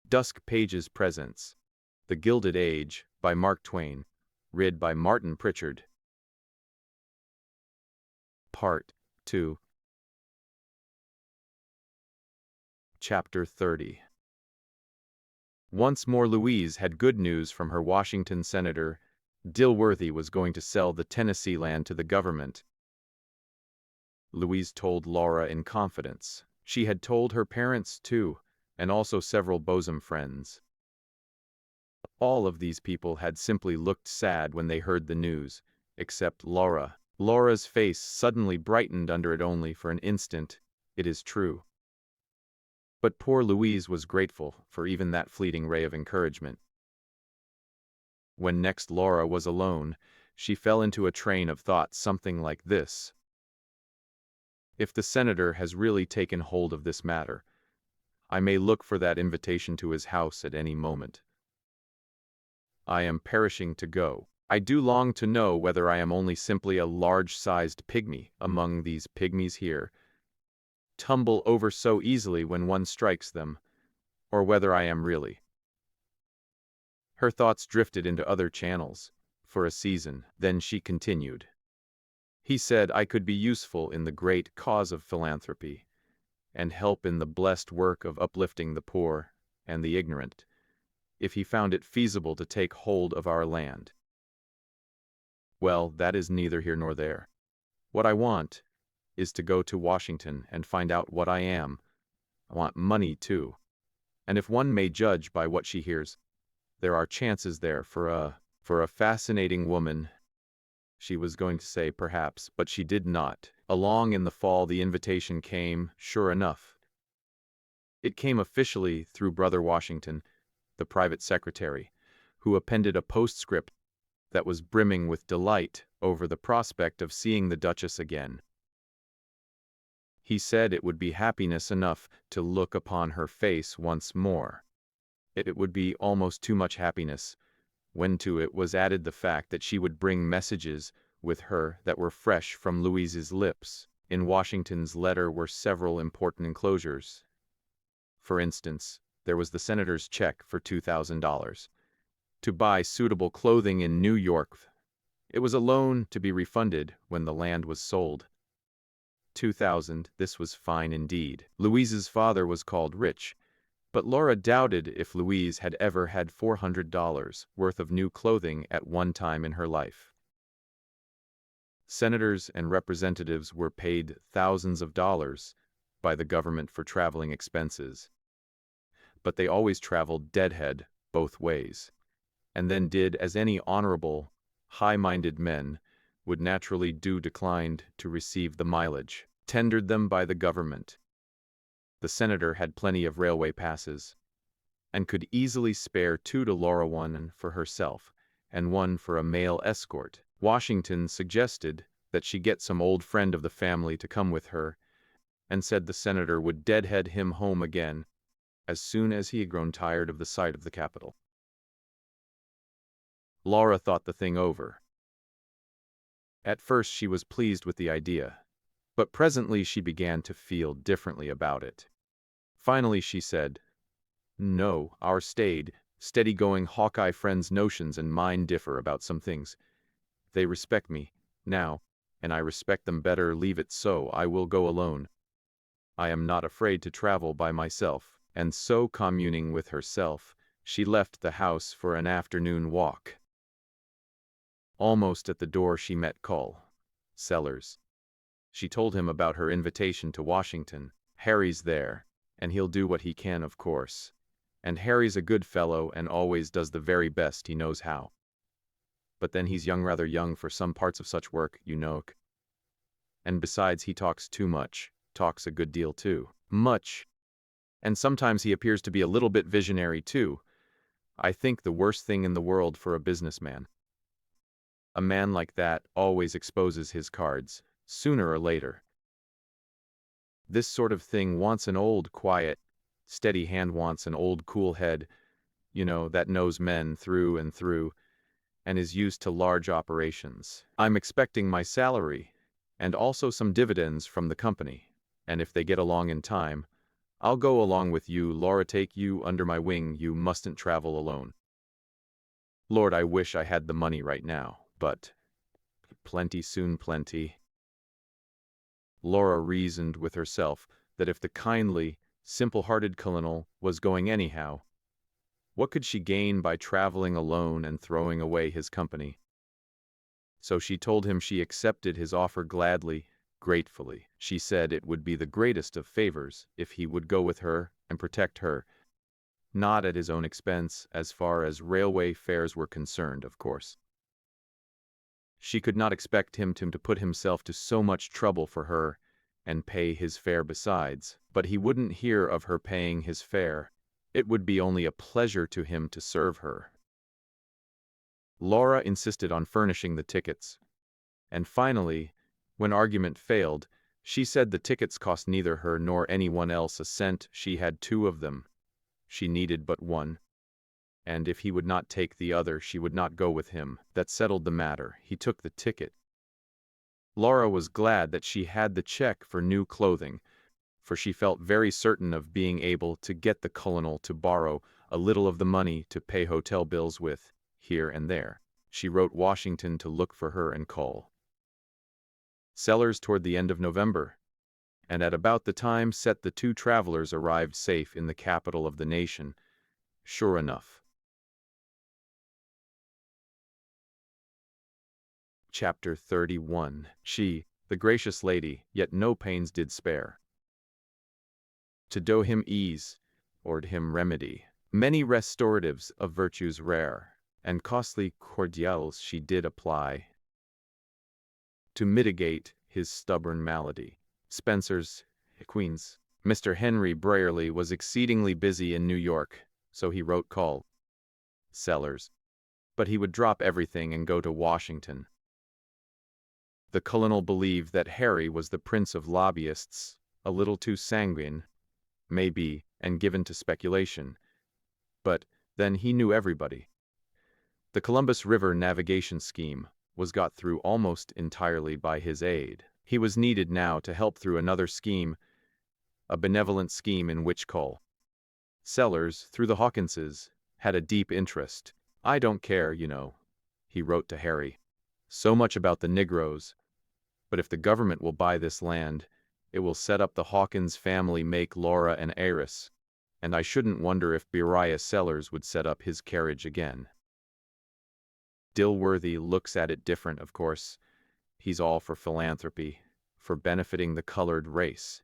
Dusk Pages presents The Gilded Age by Mark Twain, read by Martin Pritchard. Part 2. Chapter 30. Once more Louise had good news from her Washington senator. Dilworthy was going to sell the Tennessee land to the government. Louise told Laura in confidence. She had told her parents too, and also several bosom friends. All of these people had simply looked sad when they heard the news, except Laura. Laura's face suddenly brightened under it only for an instant, it is true. But poor Louise was grateful for even that fleeting ray of encouragement. When next Laura was alone, she fell into a train of thought something like this. If the senator has really taken hold of this matter, I may look for that invitation to his house at any moment. I am perishing to go. I do long to know whether I am only simply a large-sized pygmy among these pygmies here, tumble over so easily when one strikes them, or whether I am really. Her thoughts drifted into other channels, for a season, then she continued. He said I could be useful in the great cause of philanthropy, and help in the blessed work of uplifting the poor and the ignorant, if he found it feasible to take hold of our land. Well, that is neither here nor there. What I want is to go to Washington and find out what I am. I want money, too. And if one may judge by what she hears, there are chances there for a fascinating woman. She was going to say perhaps, but she did not. Along in the fall the invitation came, sure enough. It came officially through Brother Washington, the private secretary, who appended a postscript that was brimming with delight over the prospect of seeing the Duchess again. He said it would be happiness enough to look upon her face once more. It would be almost too much happiness, when to it was added the fact that she would bring messages with her that were fresh from Louise's lips. In Washington's letter were several important enclosures. For instance, there was the senator's check for $2,000 to buy suitable clothing in New York. It was a loan to be refunded when the land was sold. $2,000, this was fine indeed. Louise's father was called rich, but Laura doubted if Louise had ever had $400 worth of new clothing at one time in her life. Senators and representatives were paid thousands of dollars by the government for traveling expenses, but they always traveled deadhead both ways, and then did as any honorable, high-minded men would naturally do, declined to receive the mileage tendered them by the government. The senator had plenty of railway passes, and could easily spare two to Laura, one for herself, and one for a male escort. Washington suggested that she get some old friend of the family to come with her, and said the senator would deadhead him home again as soon as he had grown tired of the sight of the Capitol. Laura thought the thing over. At first she was pleased with the idea, but presently she began to feel differently about it. Finally she said, "No, our steady-going Hawkeye friends' notions and mine differ about some things. They respect me, now, and I respect them better. Leave it so. I will go alone. I am not afraid to travel by myself." And so, communing with herself, she left the house for an afternoon walk. Almost at the door she met Sellers. She told him about her invitation to Washington. "Harry's there, and he'll do what he can, of course. And Harry's a good fellow and always does the very best he knows how. But then he's rather young for some parts of such work, you know. And besides, he talks too much, talks a good deal too much. And sometimes he appears to be a little bit visionary too. I think the worst thing in the world for a businessman. A man like that always exposes his cards, sooner or later. This sort of thing wants an old, quiet, steady hand, wants an old, cool head, that knows men through and through, and is used to large operations. I'm expecting my salary, and also some dividends from the company, and if they get along in time, I'll go along with you, Laura. Take you under my wing. You mustn't travel alone. Lord, I wish I had the money right now, but plenty soon plenty. Laura reasoned with herself that if the kindly, simple-hearted colonel was going anyhow, what could she gain by traveling alone and throwing away his company? So she told him she accepted his offer gladly, gratefully. She said it would be the greatest of favors if he would go with her and protect her, not at his own expense as far as railway fares were concerned, of course. She could not expect him to put himself to so much trouble for her and pay his fare besides, but he wouldn't hear of her paying his fare. It would be only a pleasure to him to serve her. Laura insisted on furnishing the tickets, and finally, when argument failed, she said the tickets cost neither her nor anyone else a cent. She had 2 of them. She needed but one, and if he would not take the other, she would not go with him. That settled the matter. He took the ticket. Laura was glad that she had the check for new clothing, for she felt very certain of being able to get the colonel to borrow a little of the money to pay hotel bills with, here and there. She wrote Washington to look for her and call Sellers toward the end of November, and at about the time set the 2 travelers arrived safe in the capital of the nation, sure enough. Chapter 31. She, the gracious lady, yet no pains did spare to do him ease, or him remedy. Many restoratives of virtues rare, and costly cordials she did apply to mitigate his stubborn malady. Spencer's, Queens. Mr. Henry Brierly was exceedingly busy in New York, so he wrote call Sellers, but he would drop everything and go to Washington. The colonel believed that Harry was the prince of lobbyists, a little too sanguine, maybe, and given to speculation. But then he knew everybody. The Columbus River navigation scheme was got through almost entirely by his aid. He was needed now to help through another scheme, a benevolent scheme in which Sellers, through the Hawkinses, had a deep interest. I don't care, you know, he wrote to Harry, so much about the Negroes, but if the government will buy this land, it will set up the Hawkins family, make Laura an heiress, and I shouldn't wonder if Beriah Sellers would set up his carriage again. Dilworthy looks at it different, of course. He's all for philanthropy, for benefiting the colored race.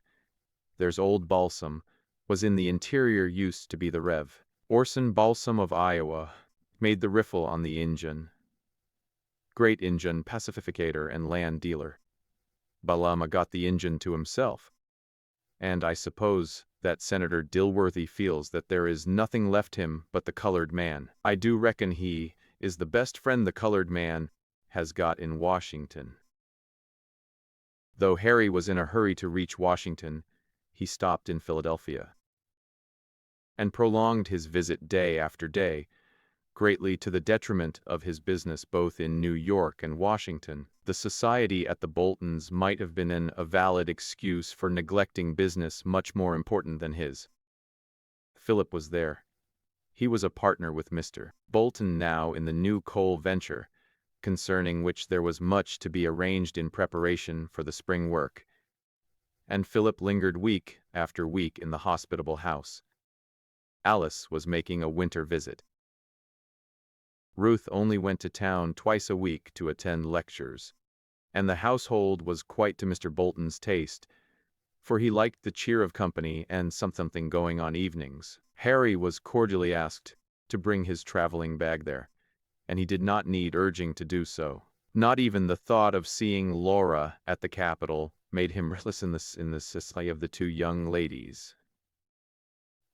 There's old Balsam, was in the interior, used to be the Rev. Orson Balsam of Iowa, made the riffle on the Injun. Great Injun pacificator and land dealer. Balama got the Injun to himself. And I suppose that Senator Dilworthy feels that there is nothing left him but the colored man. I do reckon he is the best friend the colored man has got in Washington. Though Harry was in a hurry to reach Washington, he stopped in Philadelphia and prolonged his visit day after day, greatly to the detriment of his business both in New York and Washington. The society at the Boltons might have been a valid excuse for neglecting business much more important than his. Philip was there. He was a partner with Mr. Bolton now in the new coal venture, concerning which there was much to be arranged in preparation for the spring work. And Philip lingered week after week in the hospitable house. Alice was making a winter visit. Ruth only went to town twice a week to attend lectures, and the household was quite to Mr. Bolton's taste, for he liked the cheer of company and something going on evenings. Harry was cordially asked to bring his traveling bag there, and he did not need urging to do so. Not even the thought of seeing Laura at the Capitol made him restless in the society of the 2 young ladies.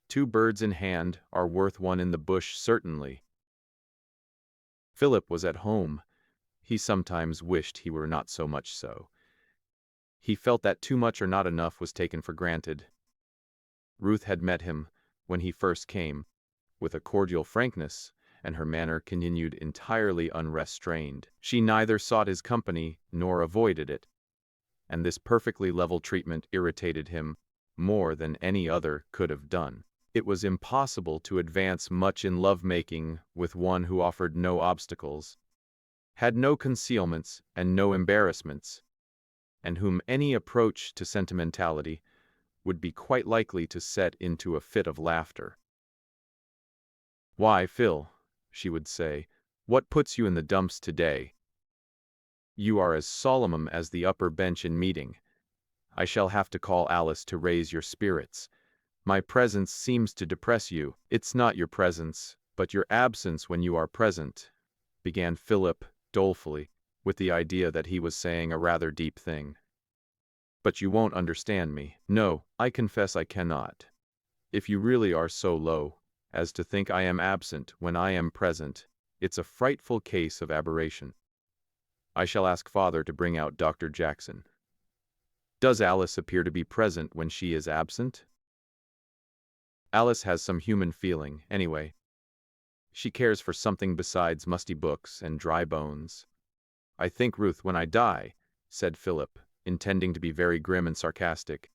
2 birds in hand are worth 1 in the bush, certainly. Philip was at home. He sometimes wished he were not so much so. He felt that too much or not enough was taken for granted. Ruth had met him, when he first came, with a cordial frankness, and her manner continued entirely unrestrained. She neither sought his company nor avoided it, and this perfectly level treatment irritated him more than any other could have done. It was impossible to advance much in lovemaking with one who offered no obstacles, had no concealments and no embarrassments, and whom any approach to sentimentality would be quite likely to set into a fit of laughter. "Why, Phil," she would say, "what puts you in the dumps today? You are as solemn as the upper bench in meeting. I shall have to call Alice to raise your spirits. My presence seems to depress you." "It's not your presence, but your absence when you are present," began Philip dolefully, with the idea that he was saying a rather deep thing. "But you won't understand me." "No, I confess I cannot. If you really are so low as to think I am absent when I am present, it's a frightful case of aberration. I shall ask Father to bring out Dr. Jackson." "Does Alice appear to be present when she is absent?" "Alice has some human feeling, anyway. She cares for something besides musty books and dry bones." "I think, Ruth, when I die," said Philip, intending to be very grim and sarcastic,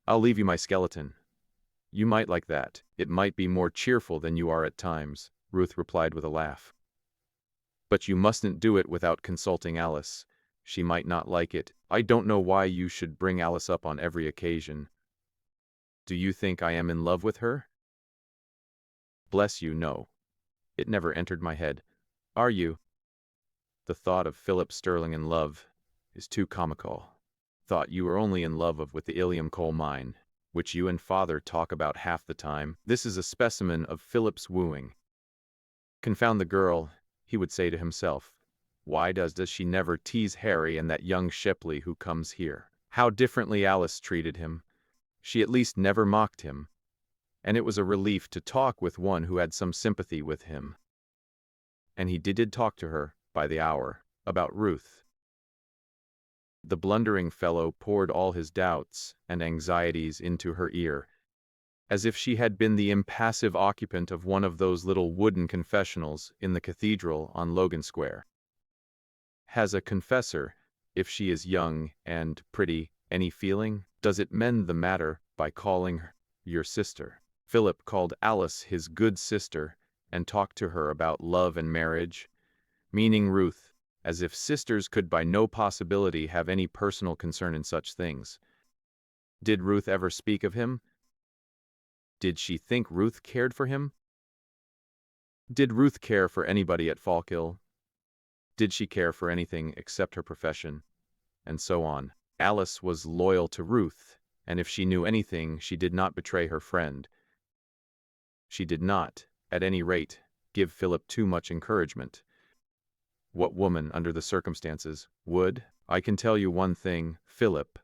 "I'll leave you my skeleton. You might like that. It might be more cheerful than you are at times," Ruth replied with a laugh. "But you mustn't do it without consulting Alice. She might not like it. I don't know why you should bring Alice up on every occasion. Do you think I am in love with her?" "Bless you, no. It never entered my head. Are you?" The thought of Philip Sterling in love is too comical. "Thought you were only in love with the Ilium coal mine, which you and Father talk about half the time." This is a specimen of Philip's wooing. "Confound the girl," he would say to himself. "Why does she never tease Harry and that young Shipley who comes here?" How differently Alice treated him. She at least never mocked him, and it was a relief to talk with one who had some sympathy with him. And he did talk to her, by the hour, about Ruth. The blundering fellow poured all his doubts and anxieties into her ear, as if she had been the impassive occupant of one of those little wooden confessionals in the cathedral on Logan Square. Has a confessor, if she is young and pretty, any feeling? Does it mend the matter by calling her your sister? Philip called Alice his good sister and talked to her about love and marriage, meaning Ruth, as if sisters could by no possibility have any personal concern in such things. Did Ruth ever speak of him? Did she think Ruth cared for him? Did Ruth care for anybody at Fallkill? Did she care for anything except her profession? And so on. Alice was loyal to Ruth, and if she knew anything, she did not betray her friend. She did not, at any rate, give Philip too much encouragement. What woman, under the circumstances, would? "I can tell you one thing, Philip,"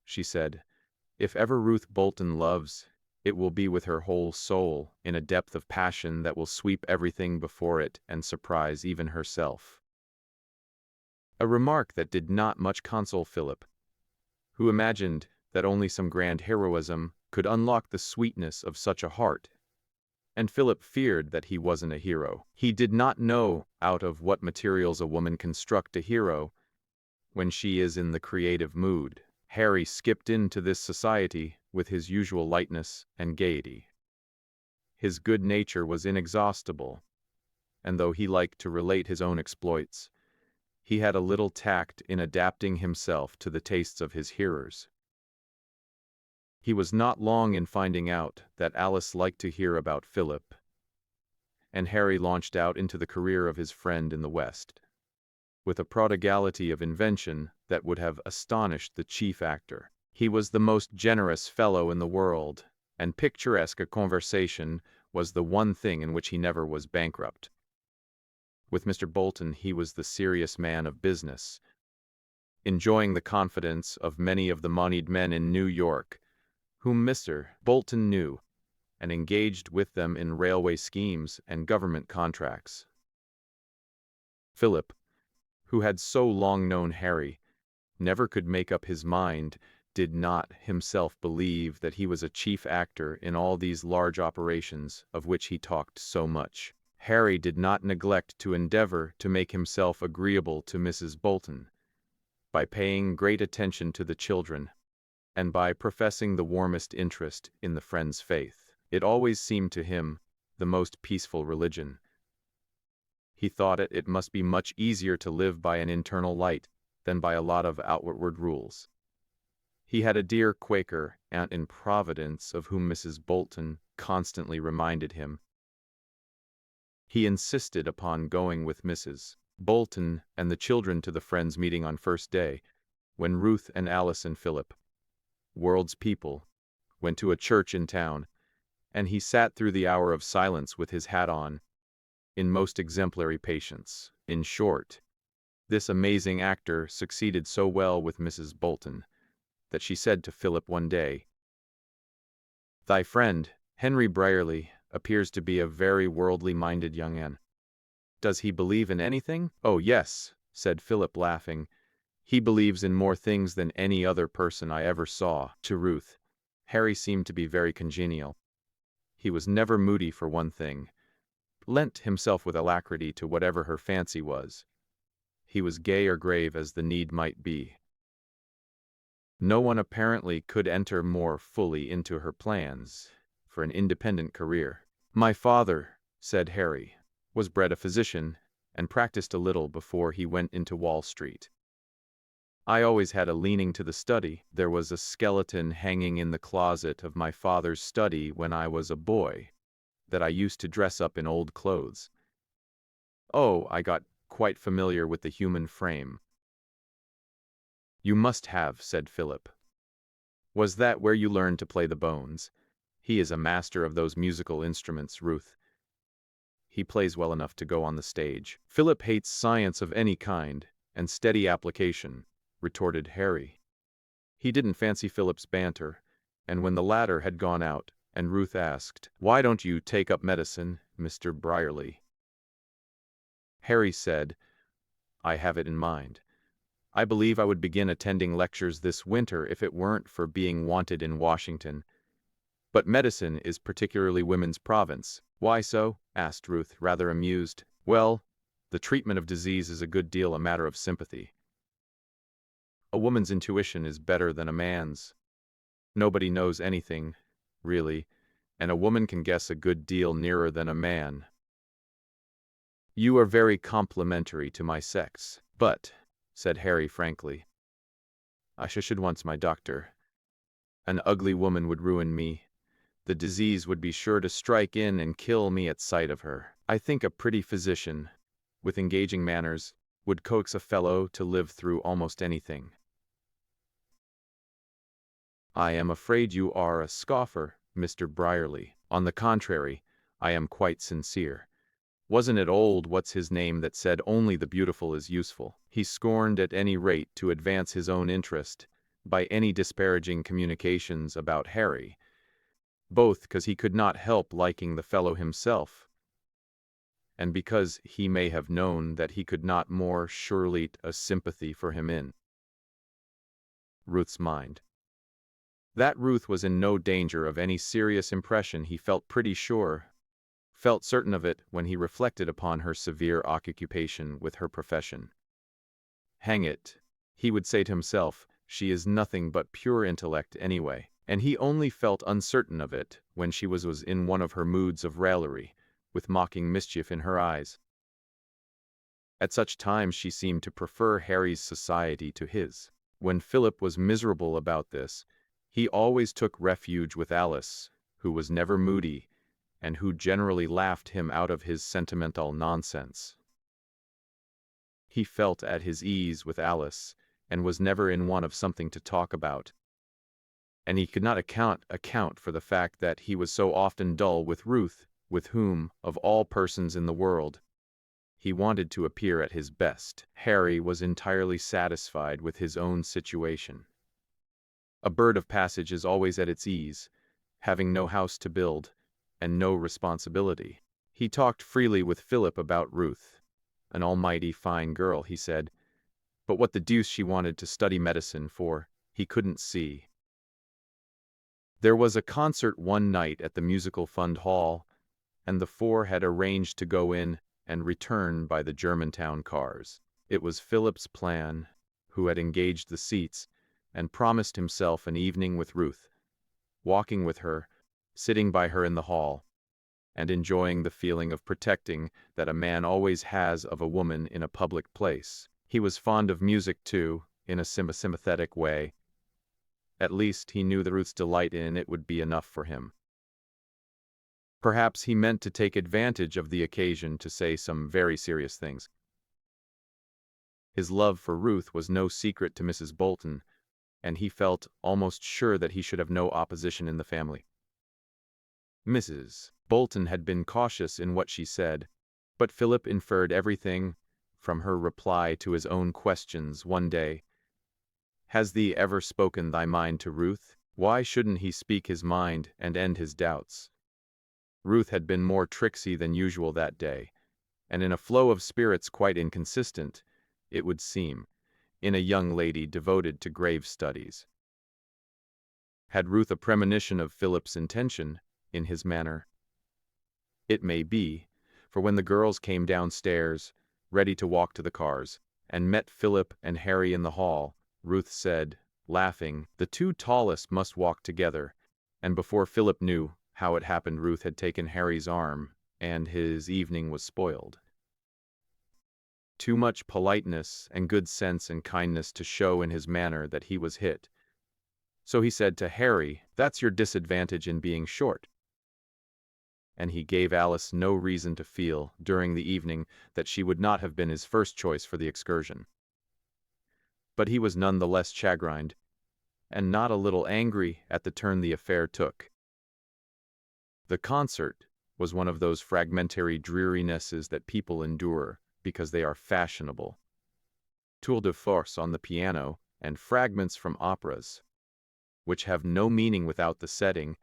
she said. "If ever Ruth Bolton loves, it will be with her whole soul, in a depth of passion that will sweep everything before it and surprise even herself." A remark that did not much console Philip, who imagined that only some grand heroism could unlock the sweetness of such a heart. And Philip feared that he wasn't a hero. He did not know out of what materials a woman construct a hero when she is in the creative mood. Harry skipped into this society with his usual lightness and gaiety. His good nature was inexhaustible, and though he liked to relate his own exploits, he had a little tact in adapting himself to the tastes of his hearers. He was not long in finding out that Alice liked to hear about Philip, and Harry launched out into the career of his friend in the West, with a prodigality of invention that would have astonished the chief actor. He was the most generous fellow in the world, and picturesque conversation was the one thing in which he never was bankrupt. With Mr. Bolton he was the serious man of business, enjoying the confidence of many of the moneyed men in New York, whom Mr. Bolton knew, and engaged with them in railway schemes and government contracts. Philip, who had so long known Harry, never could make up his mind, did not himself believe that he was a chief actor in all these large operations of which he talked so much. Harry did not neglect to endeavor to make himself agreeable to Mrs. Bolton, by paying great attention to the children, and by professing the warmest interest in the friend's faith. It always seemed to him the most peaceful religion. He thought it must be much easier to live by an internal light than by a lot of outward rules. He had a dear Quaker aunt in Providence of whom Mrs. Bolton constantly reminded him. He insisted upon going with Mrs. Bolton and the children to the Friends' meeting on first day, when Ruth and Alice and Philip, world's people, went to a church in town, and he sat through the hour of silence with his hat on, in most exemplary patience. In short, this amazing actor succeeded so well with Mrs. Bolton that she said to Philip one day, "Thy friend, Henry Brierly, appears to be a very worldly-minded young man. Does he believe in anything?" "Oh, yes," said Philip, laughing. "He believes in more things than any other person I ever saw." To Ruth, Harry seemed to be very congenial. He was never moody for one thing, lent himself with alacrity to whatever her fancy was. He was gay or grave as the need might be. No one apparently could enter more fully into her plans for an independent career. "My father," said Harry, "was bred a physician and practiced a little before he went into Wall Street. I always had a leaning to the study. There was a skeleton hanging in the closet of my father's study when I was a boy that I used to dress up in old clothes. Oh, I got quite familiar with the human frame." "You must have," said Philip. "Was that where you learned to play the bones? He is a master of those musical instruments, Ruth. He plays well enough to go on the stage." "Philip hates science of any kind, and steady application," retorted Harry. He didn't fancy Philip's banter, and when the latter had gone out, and Ruth asked, "Why don't you take up medicine, Mr. Brierly?" Harry said, "I have it in mind. I believe I would begin attending lectures this winter if it weren't for being wanted in Washington. But medicine is particularly women's province." "Why so?" asked Ruth, rather amused. "Well, the treatment of disease is a good deal a matter of sympathy. A woman's intuition is better than a man's. Nobody knows anything, really, and a woman can guess a good deal nearer than a man." "You are very complimentary to my sex. But," said Harry frankly, "I should want my doctor. An ugly woman would ruin me. The disease would be sure to strike in and kill me at sight of her. I think a pretty physician, with engaging manners, would coax a fellow to live through almost anything." "I am afraid you are a scoffer, Mr. Brierly. On the contrary, I am quite sincere. Wasn't it old what's-his-name that said only the beautiful is useful?" He scorned at any rate to advance his own interest by any disparaging communications about Harry, both because he could not help liking the fellow himself, and because he may have known that he could not more surely a sympathy for him in Ruth's mind. That Ruth was in no danger of any serious impression he felt pretty sure, felt certain of it when he reflected upon her severe occupation with her profession. Hang it, he would say to himself, she is nothing but pure intellect anyway. And he only felt uncertain of it when she was in one of her moods of raillery, with mocking mischief in her eyes. At such times she seemed to prefer Harry's society to his. When Philip was miserable about this, he always took refuge with Alice, who was never moody, and who generally laughed him out of his sentimental nonsense. He felt at his ease with Alice, and was never in want of something to talk about. And he could not account for the fact that he was so often dull with Ruth, with whom, of all persons in the world, he wanted to appear at his best. Harry was entirely satisfied with his own situation. A bird of passage is always at its ease, having no house to build, and no responsibility. He talked freely with Philip about Ruth. An almighty fine girl, he said, but what the deuce she wanted to study medicine for, he couldn't see. There was a concert one night at the Musical Fund Hall, and the four had arranged to go in and return by the Germantown cars. It was Philip's plan, who had engaged the seats, and promised himself an evening with Ruth, walking with her, sitting by her in the hall, and enjoying the feeling of protecting that a man always has of a woman in a public place. He was fond of music too, in a sympathetic way. At least he knew that Ruth's delight in it would be enough for him. Perhaps he meant to take advantage of the occasion to say some very serious things. His love for Ruth was no secret to Mrs. Bolton, and he felt almost sure that he should have no opposition in the family. Mrs. Bolton had been cautious in what she said, but Philip inferred everything from her reply to his own questions one day. "Has thee ever spoken thy mind to Ruth? Why shouldn't he speak his mind and end his doubts?" Ruth had been more tricksy than usual that day, and in a flow of spirits quite inconsistent, it would seem, in a young lady devoted to grave studies. Had Ruth a premonition of Philip's intention in his manner? It may be, for when the girls came downstairs, ready to walk to the cars, and met Philip and Harry in the hall, Ruth said, laughing, "The two tallest must walk together," and before Philip knew how it happened, Ruth had taken Harry's arm, and his evening was spoiled. Too much politeness and good sense and kindness to show in his manner that he was hit. So he said to Harry, "That's your disadvantage in being short." And he gave Alice no reason to feel, during the evening, that she would not have been his first choice for the excursion. But he was none the less chagrined, and not a little angry at the turn the affair took. The concert was one of those fragmentary drearinesses that people endure because they are fashionable. Tour de force on the piano, and fragments from operas, which have no meaning without the setting,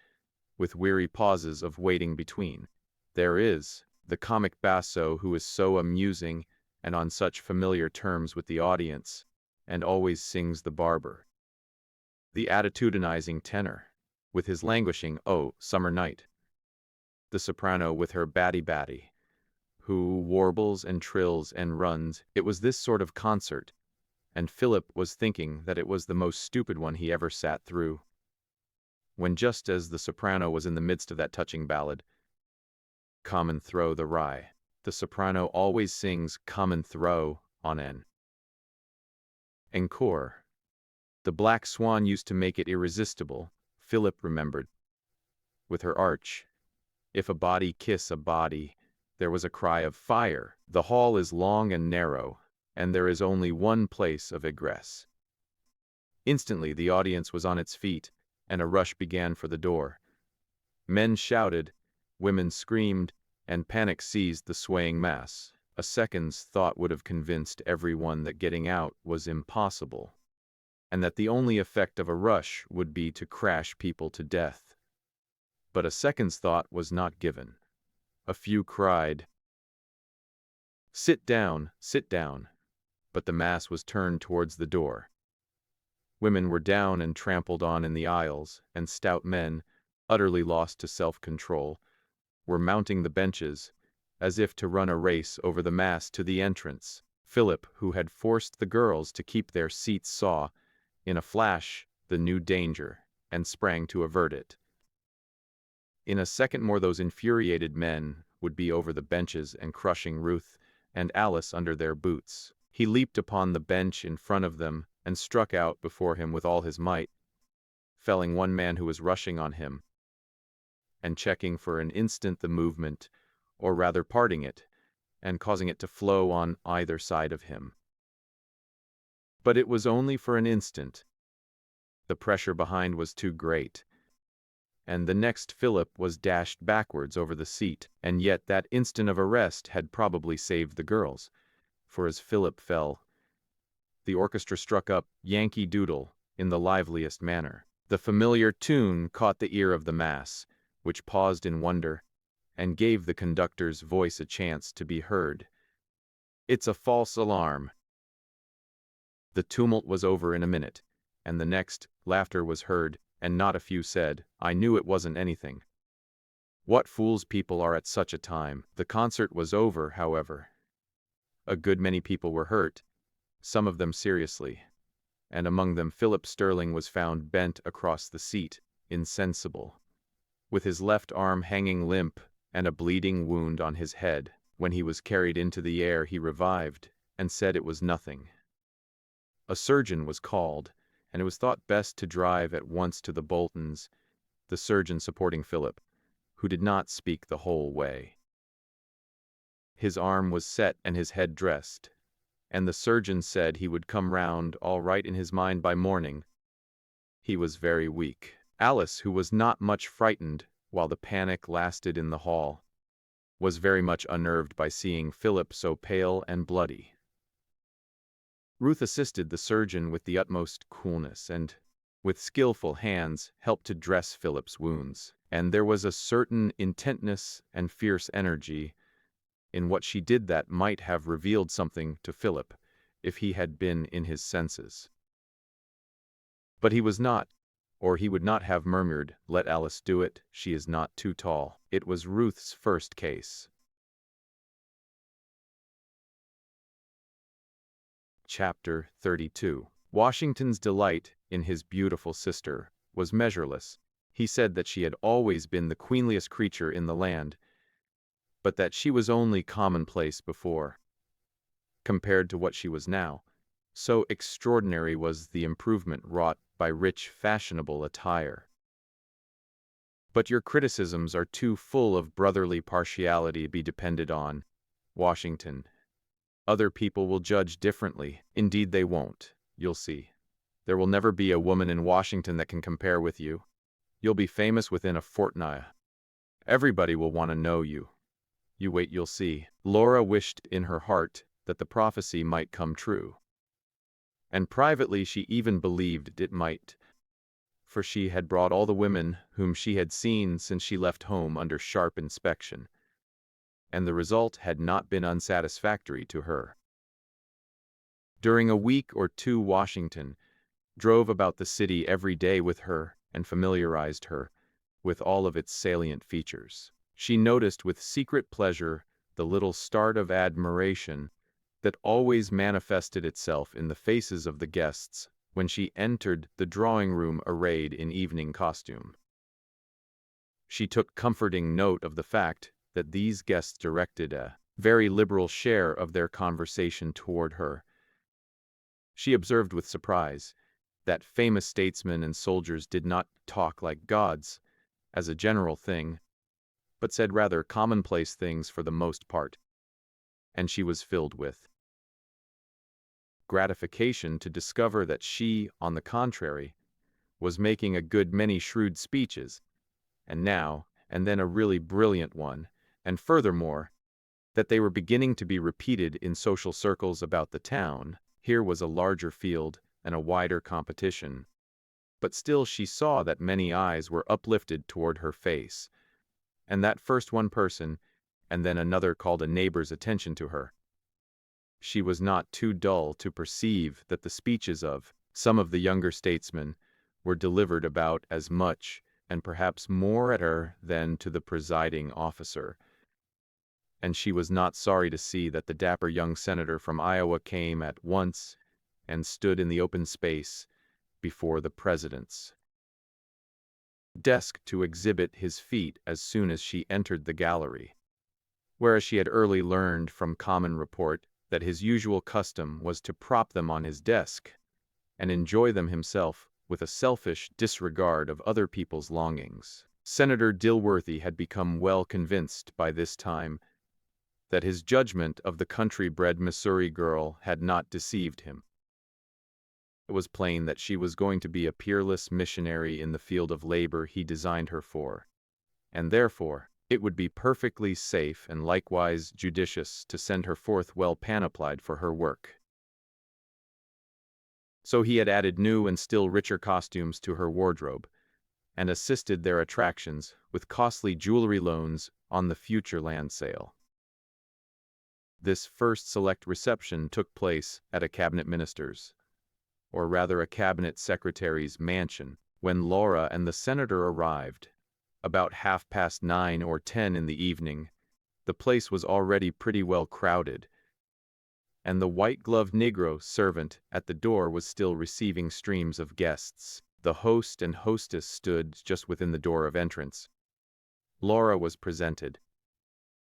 with weary pauses of waiting between. There is the comic basso who is so amusing and on such familiar terms with the audience, and always sings the barber. The attitudinizing tenor, with his languishing "Oh, summer night." The soprano with her batty, who warbles and trills and runs. It was this sort of concert, and Philip was thinking that it was the most stupid one he ever sat through, when just as the soprano was in the midst of that touching ballad, "Come and throw the rye." The soprano always sings "Come and throw" on an encore. The Black Swan used to make it irresistible, Philip remembered, with her arch, "If a body kiss a body," there was a cry of fire. The hall is long and narrow, and there is only one place of egress. Instantly the audience was on its feet, and a rush began for the door. Men shouted, women screamed, and panic seized the swaying mass. A second's thought would have convinced everyone that getting out was impossible, and that the only effect of a rush would be to crash people to death. But a second's thought was not given. A few cried, "Sit down, sit down," but the mass was turned towards the door. Women were down and trampled on in the aisles, and stout men, utterly lost to self-control, were mounting the benches, as if to run a race over the mass to the entrance. Philip, who had forced the girls to keep their seats, saw, in a flash, the new danger, and sprang to avert it. In a second more those infuriated men would be over the benches and crushing Ruth and Alice under their boots. He leaped upon the bench in front of them and struck out before him with all his might, felling one man who was rushing on him, and checking for an instant the movement, or rather parting it, and causing it to flow on either side of him. But it was only for an instant. The pressure behind was too great, and the next Philip was dashed backwards over the seat, and yet that instant of arrest had probably saved the girls, for as Philip fell, the orchestra struck up Yankee Doodle in the liveliest manner. The familiar tune caught the ear of the mass, which paused in wonder, and gave the conductor's voice a chance to be heard. "It's a false alarm." The tumult was over in a minute, and the next, laughter was heard, and not a few said, "I knew it wasn't anything." What fools people are at such a time. The concert was over, however. A good many people were hurt, some of them seriously. and among them Philip Sterling was found bent across the seat, insensible, with his left arm hanging limp and a bleeding wound on his head. When he was carried into the air, he revived and said it was nothing. A surgeon was called, and it was thought best to drive at once to the Boltons, the surgeon supporting Philip, who did not speak the whole way. His arm was set and his head dressed, and the surgeon said he would come round all right in his mind by morning. He was very weak. Alice, who was not much frightened while the panic lasted in the hall, was very much unnerved by seeing Philip so pale and bloody. Ruth assisted the surgeon with the utmost coolness and, with skillful hands, helped to dress Philip's wounds, and there was a certain intentness and fierce energy in what she did that might have revealed something to Philip if he had been in his senses. But he was not, or he would not have murmured, "Let Alice do it, she is not too tall." It was Ruth's first case. Chapter 32. Washington's delight in his beautiful sister was measureless. He said that she had always been the queenliest creature in the land, but that she was only commonplace before, compared to what she was now. So extraordinary was the improvement wrought by rich, fashionable attire. But your criticisms are too full of brotherly partiality to be depended on, Washington. Other people will judge differently. Indeed, they won't. You'll see. There will never be a woman in Washington that can compare with you. You'll be famous within a fortnight. Everybody will want to know you. You wait, you'll see. Laura wished in her heart that the prophecy might come true. And privately she even believed it might, for she had brought all the women whom she had seen since she left home under sharp inspection, and the result had not been unsatisfactory to her. During a week or two Washington drove about the city every day with her and familiarized her with all of its salient features. She noticed with secret pleasure the little start of admiration that always manifested itself in the faces of the guests when she entered the drawing-room arrayed in evening costume. She took comforting note of the fact that these guests directed a very liberal share of their conversation toward her. She observed with surprise that famous statesmen and soldiers did not talk like gods, as a general thing, but said rather commonplace things for the most part, and she was filled with gratification to discover that she, on the contrary, was making a good many shrewd speeches, and now and then a really brilliant one, and furthermore, that they were beginning to be repeated in social circles about the town. Here was a larger field and a wider competition, but still she saw that many eyes were uplifted toward her face, and that first one person and then another called a neighbor's attention to her. She was not too dull to perceive that the speeches of some of the younger statesmen were delivered about as much and perhaps more at her than to the presiding officer, and she was not sorry to see that the dapper young senator from Iowa came at once and stood in the open space before the president's desk to exhibit his feet as soon as she entered the gallery, whereas she had early learned from common report that his usual custom was to prop them on his desk and enjoy them himself with a selfish disregard of other people's longings. Senator Dilworthy had become well convinced by this time that his judgment of the country-bred Missouri girl had not deceived him. It was plain that she was going to be a peerless missionary in the field of labor he designed her for, and therefore it would be perfectly safe and likewise judicious to send her forth well panoplied for her work. So he had added new and still richer costumes to her wardrobe, and assisted their attractions with costly jewelry loans on the future land sale. This first select reception took place at a cabinet minister's, or rather a cabinet secretary's mansion. When Laura and the senator arrived, about 9:30 or 10 in the evening, the place was already pretty well crowded, and the white-gloved Negro servant at the door was still receiving streams of guests. The host and hostess stood just within the door of entrance. Laura was presented,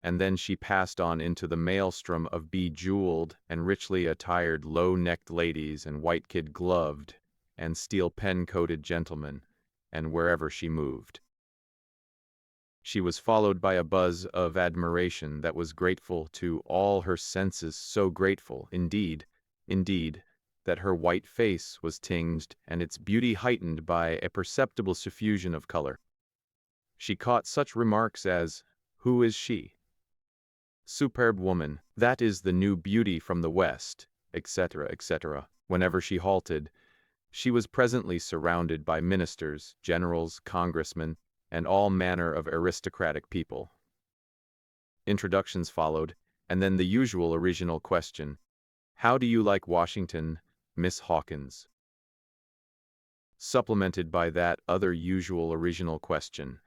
and then she passed on into the maelstrom of bejeweled and richly attired low-necked ladies and white-kid-gloved and steel-pen-coated gentlemen, and wherever she moved, she was followed by a buzz of admiration that was grateful to all her senses, so grateful, indeed, that her white face was tinged and its beauty heightened by a perceptible suffusion of color. She caught such remarks as, "Who is she?" "Superb woman, that is the new beauty from the West," etc., etc. Whenever she halted, she was presently surrounded by ministers, generals, congressmen, and all manner of aristocratic people. Introductions followed, and then the usual original question, "How do you like Washington, Miss Hawkins?" Supplemented by that other usual original question,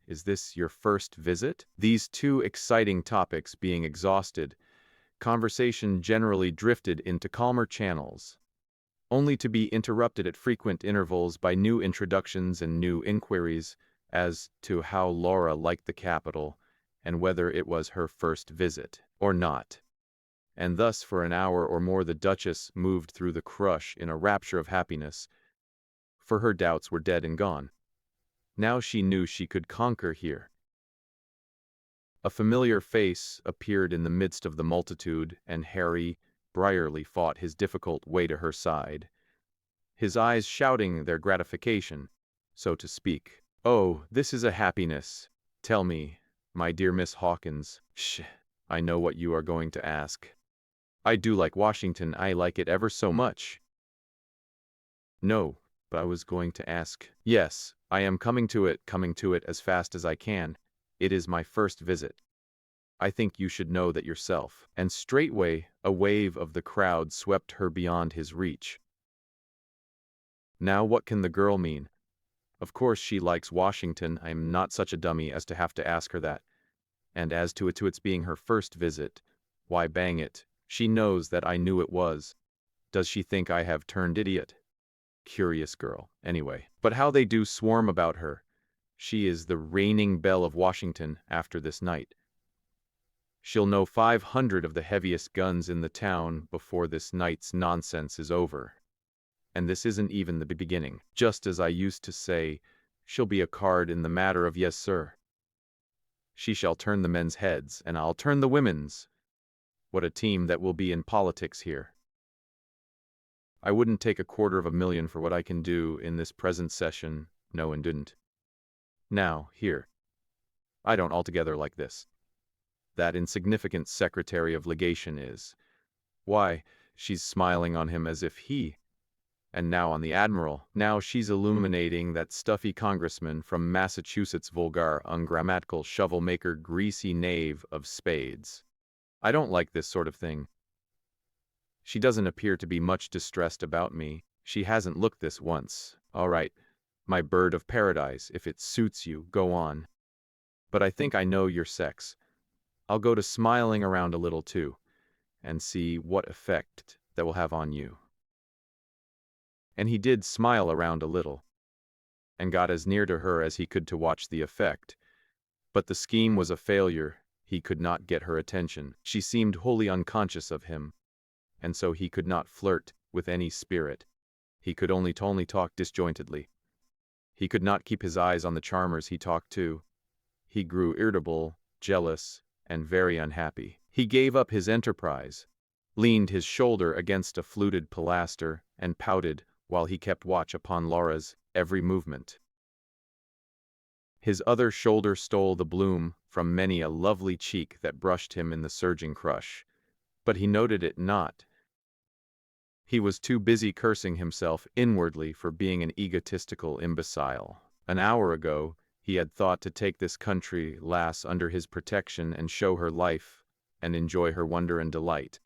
"Is this your first visit?" These two exciting topics being exhausted, conversation generally drifted into calmer channels, only to be interrupted at frequent intervals by new introductions and new inquiries as to how Laura liked the capital, and whether it was her first visit or not. And thus for an hour or more the Duchess moved through the crush in a rapture of happiness, for her doubts were dead and gone. Now she knew she could conquer here. A familiar face appeared in the midst of the multitude, and Harry Brierly fought his difficult way to her side, his eyes shouting their gratification, so to speak. "Oh, this is a happiness. Tell me, my dear Miss Hawkins." "Shh, I know what you are going to ask. I do like Washington, I like it ever so much." "No, but I was going to ask." "Yes, I am coming to it as fast as I can. It is my first visit. I think you should know that yourself." And straightway a wave of the crowd swept her beyond his reach. Now what can the girl mean? Of course she likes Washington. I am not such a dummy as to have to ask her that. And as to its being her first visit, why bang it, she knows that I knew it was. Does she think I have turned idiot? Curious girl, anyway. But how they do swarm about her. She is the reigning belle of Washington after this night. She'll know 500 of the heaviest guns in the town before this night's nonsense is over. And this isn't even the beginning. Just as I used to say, she'll be a card in the matter of yes, sir. She shall turn the men's heads, and I'll turn the women's. What a team that will be in politics here. I wouldn't take $250,000 for what I can do in this present session, no and didn't. Now, here. I don't altogether like this. That insignificant Secretary of Legation is. Why, she's smiling on him as if he... And now on the Admiral. Now she's illuminating that stuffy congressman from Massachusetts, vulgar, ungrammatical, shovel-maker, greasy knave of spades. I don't like this sort of thing. She doesn't appear to be much distressed about me. She hasn't looked this once. All right, my bird of paradise, if it suits you, go on. But I think I know your sex. I'll go to smiling around a little too, and see what effect that will have on you. And he did smile around a little, and got as near to her as he could to watch the effect. But the scheme was a failure. He could not get her attention. She seemed wholly unconscious of him, and so he could not flirt with any spirit. He could only talk disjointedly. He could not keep his eyes on the charmers he talked to. He grew irritable, jealous, and very unhappy. He gave up his enterprise, leaned his shoulder against a fluted pilaster, and pouted while he kept watch upon Laura's every movement. His other shoulder stole the bloom from many a lovely cheek that brushed him in the surging crush, but he noted it not. He was too busy cursing himself inwardly for being an egotistical imbecile. An hour ago, he had thought to take this country lass under his protection and show her life, and enjoy her wonder and delight.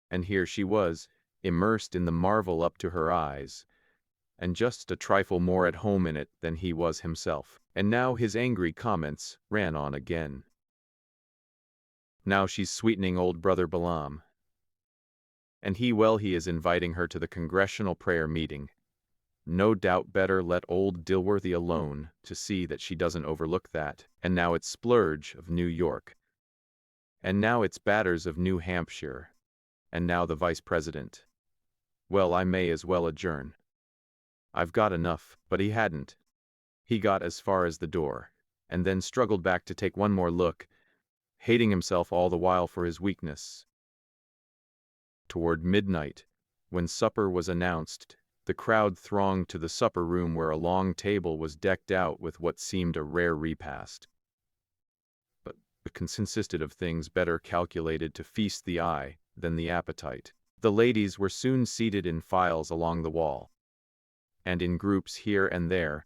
And here she was, immersed in the marvel up to her eyes, and just a trifle more at home in it than he was himself. And now his angry comments ran on again. Now she's sweetening old brother Balaam. And he is inviting her to the congressional prayer meeting. No doubt better let old Dilworthy alone to see that she doesn't overlook that. And now it's Splurge of New York. And now it's Batters of New Hampshire. And now the vice president. Well, I may as well adjourn. I've got enough. But he hadn't. He got as far as the door, and then struggled back to take one more look, hating himself all the while for his weakness. Toward midnight, when supper was announced, the crowd thronged to the supper room where a long table was decked out with what seemed a rare repast. But it consisted of things better calculated to feast the eye than the appetite. The ladies were soon seated in files along the wall, and in groups here and there,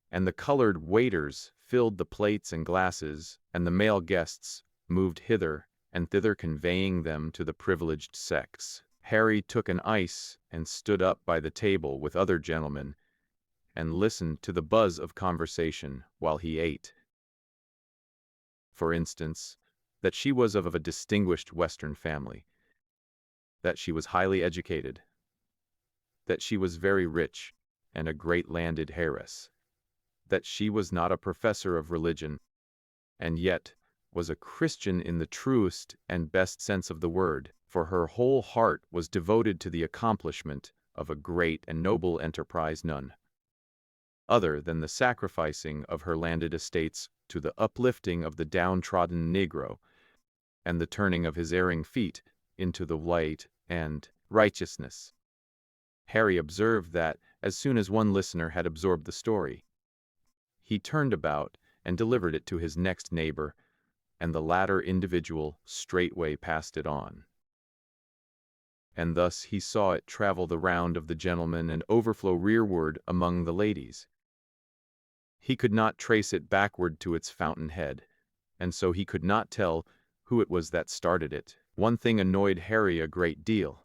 and the colored waiters filled the plates and glasses, and the male guests moved hither and thither conveying them to the privileged sex. Harry took an ice and stood up by the table with other gentlemen, and listened to the buzz of conversation while he ate. For instance, that she was of a distinguished Western family, that she was highly educated, that she was very rich and a great landed heiress, that she was not a professor of religion, and yet was a Christian in the truest and best sense of the word, for her whole heart was devoted to the accomplishment of a great and noble enterprise, none other than the sacrificing of her landed estates to the uplifting of the downtrodden Negro, and the turning of his erring feet into the light and righteousness. Harry observed that, as soon as one listener had absorbed the story, he turned about and delivered it to his next neighbor, and the latter individual straightway passed it on. And thus he saw it travel the round of the gentlemen and overflow rearward among the ladies. He could not trace it backward to its fountainhead, and so he could not tell who it was that started it. One thing annoyed Harry a great deal,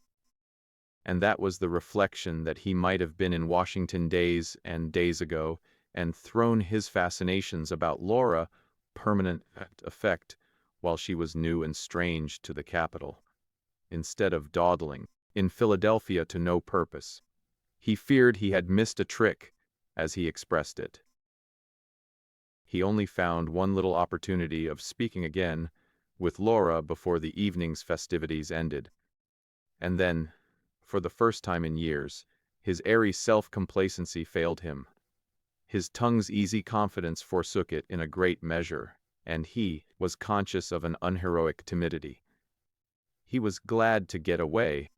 and that was the reflection that he might have been in Washington days and days ago, and thrown his fascinations about Laura permanent effect while she was new and strange to the capital, instead of dawdling in Philadelphia to no purpose. He feared he had missed a trick, as he expressed it. He only found one little opportunity of speaking again with Laura before the evening's festivities ended, and then, for the first time in years, his airy self-complacency failed him. His tongue's easy confidence forsook it in a great measure, and he was conscious of an unheroic timidity. He was glad to get away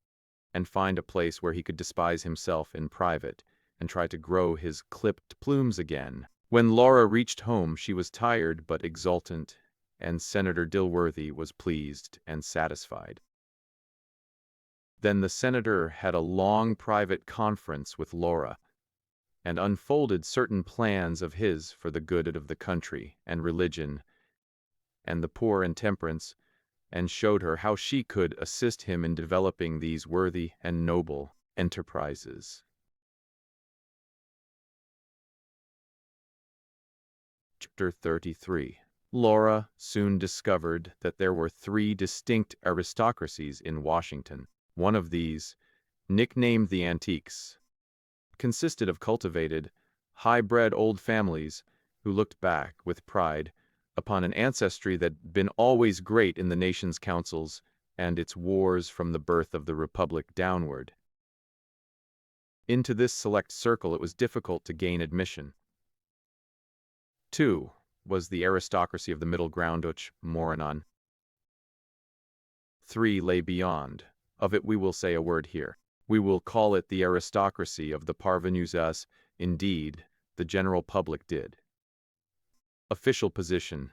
and find a place where he could despise himself in private and try to grow his clipped plumes again. When Laura reached home, she was tired but exultant, and Senator Dilworthy was pleased and satisfied. Then the senator had a long private conference with Laura, and unfolded certain plans of his for the good of the country and religion and the poor and temperance, and showed her how she could assist him in developing these worthy and noble enterprises. Chapter 33. Laura soon discovered that there were 3 distinct aristocracies in Washington. One of these, nicknamed the Antiques, consisted of cultivated, high-bred old families who looked back with pride upon an ancestry that had been always great in the nation's councils and its wars from the birth of the Republic downward. Into this select circle it was difficult to gain admission. 2 was the aristocracy of the middle ground, which more anon. 3 lay beyond. Of it we will say a word here. We will call it the aristocracy of the parvenus, as, indeed, the general public did. Official position,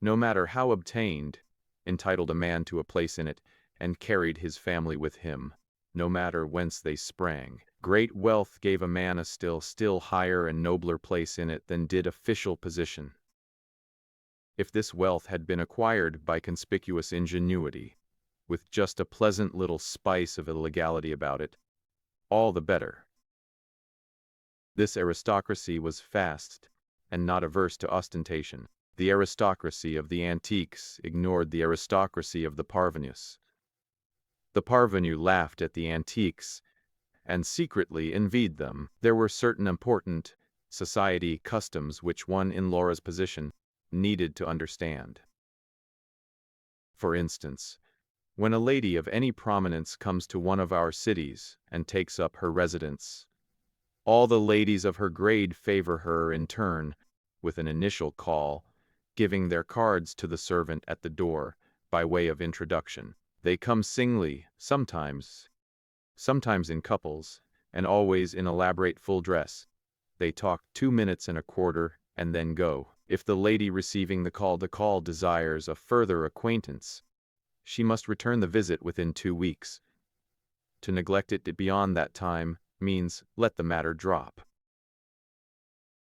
no matter how obtained, entitled a man to a place in it, and carried his family with him, no matter whence they sprang. Great wealth gave a man a still higher and nobler place in it than did official position. If this wealth had been acquired by conspicuous ingenuity, with just a pleasant little spice of illegality about it, all the better. This aristocracy was fast, and not averse to ostentation. The aristocracy of the antiques ignored the aristocracy of the parvenus. The parvenu laughed at the antiques and secretly envied them. There were certain important society customs which one in Laura's position needed to understand. For instance, when a lady of any prominence comes to one of our cities and takes up her residence, all the ladies of her grade favor her in turn with an initial call, giving their cards to the servant at the door by way of introduction. They come singly, sometimes in couples, and always in elaborate full dress. They talk 2 minutes and a quarter and then go. If the lady receiving the call desires a further acquaintance, she must return the visit within 2 weeks. To neglect it beyond that time means let the matter drop.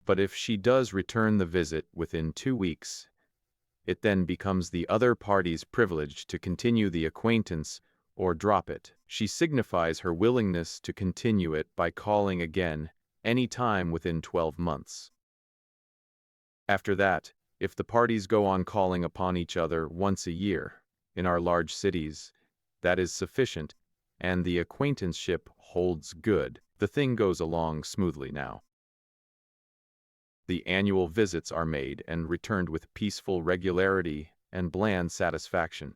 But if she does return the visit within 2 weeks, it then becomes the other party's privilege to continue the acquaintance or drop it. She signifies her willingness to continue it by calling again any time within 12 months. After that, if the parties go on calling upon each other once a year, in our large cities, that is sufficient, and the acquaintanceship holds good. The thing goes along smoothly now. The annual visits are made and returned with peaceful regularity and bland satisfaction.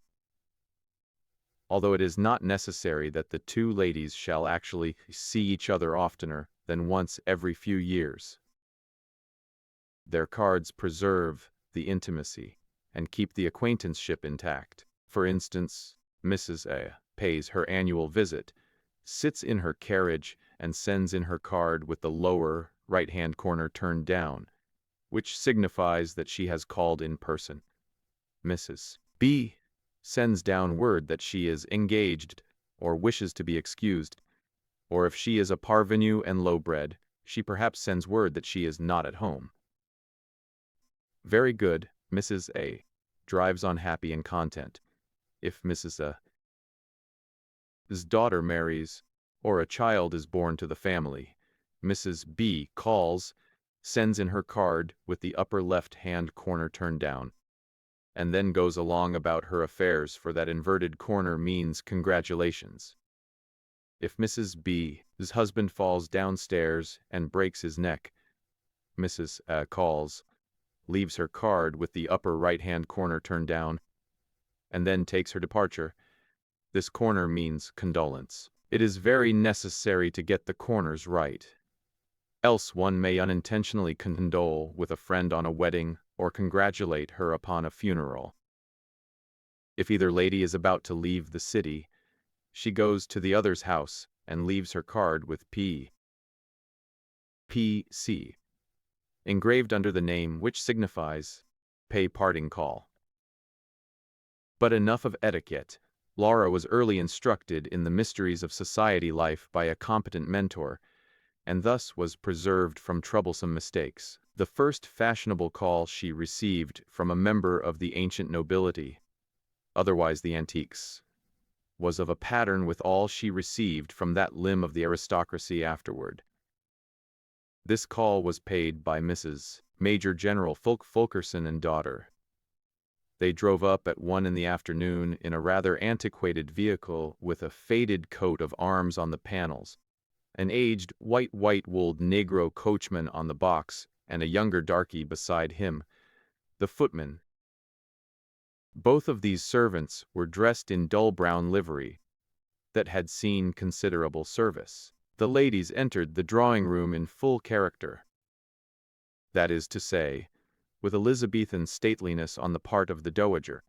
Although it is not necessary that the two ladies shall actually see each other oftener than once every few years, their cards preserve the intimacy and keep the acquaintanceship intact. For instance, Mrs. A pays her annual visit, sits in her carriage, and sends in her card with the lower right-hand corner turned down, which signifies that she has called in person. Mrs. B sends down word that she is engaged or wishes to be excused, or if she is a parvenu and low-bred, she perhaps sends word that she is not at home. Very good, Mrs. A drives on happy and content. If Mrs. A's daughter marries, or a child is born to the family, Mrs. B calls, sends in her card with the upper left-hand corner turned down, and then goes along about her affairs, for that inverted corner means congratulations. If Mrs. B's husband falls downstairs and breaks his neck, Mrs. A calls, leaves her card with the upper right-hand corner turned down, and then takes her departure. This corner means condolence. It is very necessary to get the corners right, else one may unintentionally condole with a friend on a wedding or congratulate her upon a funeral. If either lady is about to leave the city, she goes to the other's house and leaves her card with P.C. engraved under the name, which signifies pay parting call. But enough of etiquette. Laura was early instructed in the mysteries of society life by a competent mentor, and thus was preserved from troublesome mistakes. The first fashionable call she received from a member of the ancient nobility, otherwise the antiques, was of a pattern with all she received from that limb of the aristocracy afterward. This call was paid by Mrs. Major General Fulkerson and daughter. They drove up at 1 in the afternoon in a rather antiquated vehicle with a faded coat of arms on the panels, an aged white-wooled Negro coachman on the box, and a younger darky beside him, the footman. Both of these servants were dressed in dull brown livery that had seen considerable service. The ladies entered the drawing-room in full character. That is to say, with Elizabethan stateliness on the part of the dowager,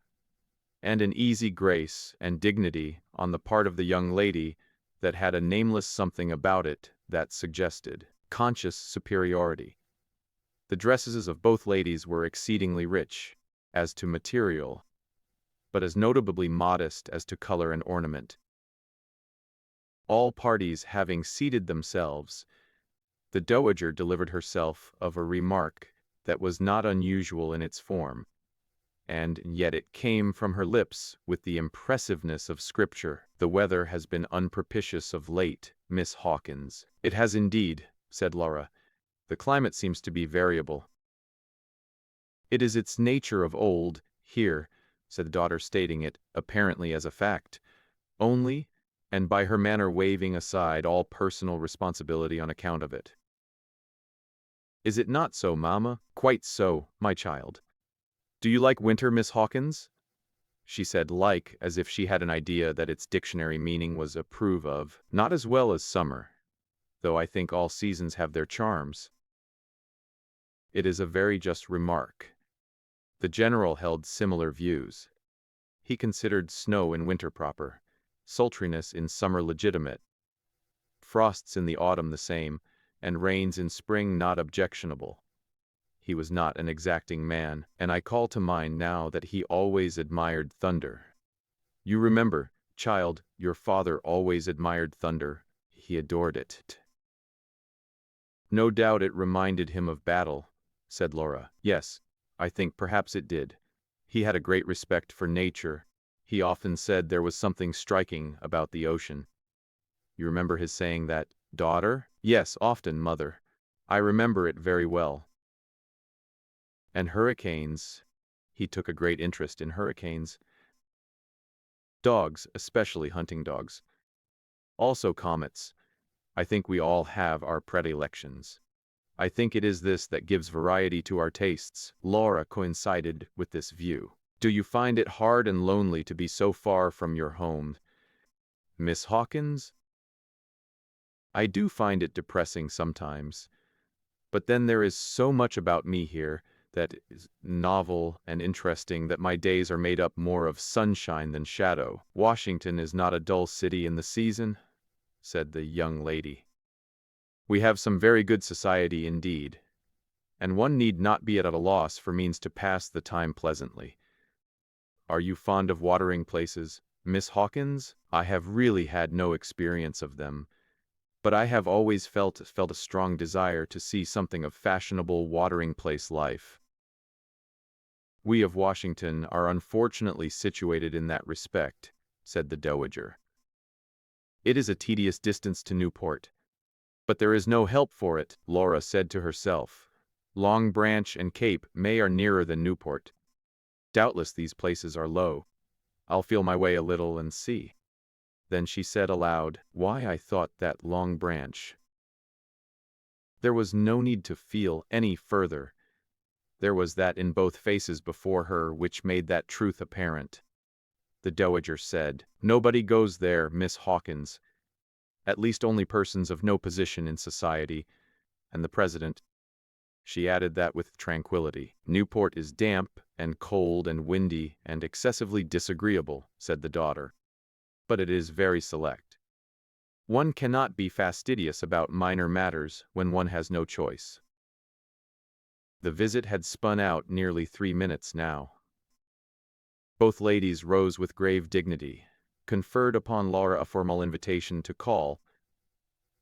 and an easy grace and dignity on the part of the young lady that had a nameless something about it that suggested conscious superiority. The dresses of both ladies were exceedingly rich as to material, but as notably modest as to color and ornament. All parties having seated themselves, the dowager delivered herself of a remark that was not unusual in its form, and yet it came from her lips with the impressiveness of scripture. The weather has been unpropitious of late, Miss Hawkins. It has indeed, said Laura. The climate seems to be variable. It is its nature of old, here, said the daughter, stating it, apparently as a fact. Only, and by her manner waving aside all personal responsibility on account of it. Is it not so, mamma? Quite so, my child. Do you like winter, Miss Hawkins? She said like, as if she had an idea that its dictionary meaning was approve of, not as well as summer, though I think all seasons have their charms. It is a very just remark. The general held similar views. He considered snow in winter proper, sultriness in summer legitimate, frosts in the autumn the same, and rains in spring not objectionable. He was not an exacting man, and I call to mind now that he always admired thunder. You remember, child, your father always admired thunder. He adored it. No doubt it reminded him of battle, said Laura. Yes, I think perhaps it did. He had a great respect for nature. He often said there was something striking about the ocean. You remember his saying that, daughter? Yes, often, mother. I remember it very well. And hurricanes. He took a great interest in hurricanes. Dogs, especially hunting dogs. Also comets. I think we all have our predilections. I think it is this that gives variety to our tastes. Laura coincided with this view. Do you find it hard and lonely to be so far from your home, Miss Hawkins? I do find it depressing sometimes. But then there is so much about me here that is novel and interesting that my days are made up more of sunshine than shadow. Washington is not a dull city in the season, said the young lady. We have some very good society indeed, and one need not be at a loss for means to pass the time pleasantly. Are you fond of watering places, Miss Hawkins? I have really had no experience of them, but I have always felt a strong desire to see something of fashionable watering place life. We of Washington are unfortunately situated in that respect, said the dowager. It is a tedious distance to Newport, but there is no help for it, Laura said to herself. Long Branch and Cape May are nearer than Newport. Doubtless these places are low. I'll feel my way a little and see. Then she said aloud, why I thought that Long Branch. There was no need to feel any further. There was that in both faces before her which made that truth apparent. The dowager said, nobody goes there, Miss Hawkins. At least only persons of no position in society, and the president. She added that with tranquility. Newport is damp and cold and windy and excessively disagreeable, said the daughter. But it is very select. One cannot be fastidious about minor matters when one has no choice. The visit had spun out nearly 3 minutes now. Both ladies rose with grave dignity, conferred upon Laura a formal invitation to call,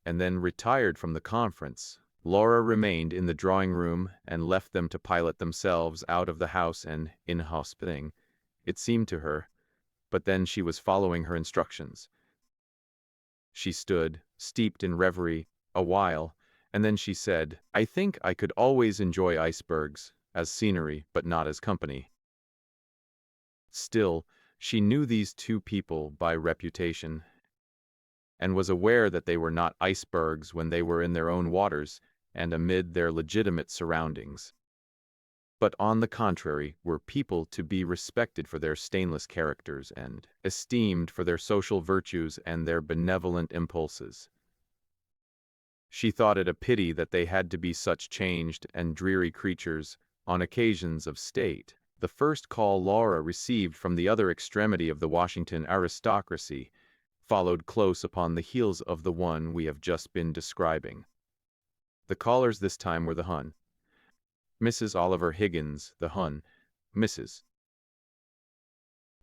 and then retired from the conference. Laura remained in the drawing-room and left them to pilot themselves out of the house and inhospiting, it seemed to her, but then she was following her instructions. She stood, steeped in reverie, a while, and then she said, I think I could always enjoy icebergs, as scenery, but not as company. Still, she knew these two people by reputation, and was aware that they were not icebergs when they were in their own waters and amid their legitimate surroundings, but on the contrary were people to be respected for their stainless characters and esteemed for their social virtues and their benevolent impulses. She thought it a pity that they had to be such changed and dreary creatures on occasions of state. The first call Laura received from the other extremity of the Washington aristocracy followed close upon the heels of the one we have just been describing. The callers this time were the Hun. Mrs. Oliver Higgins, the Hun, Mrs.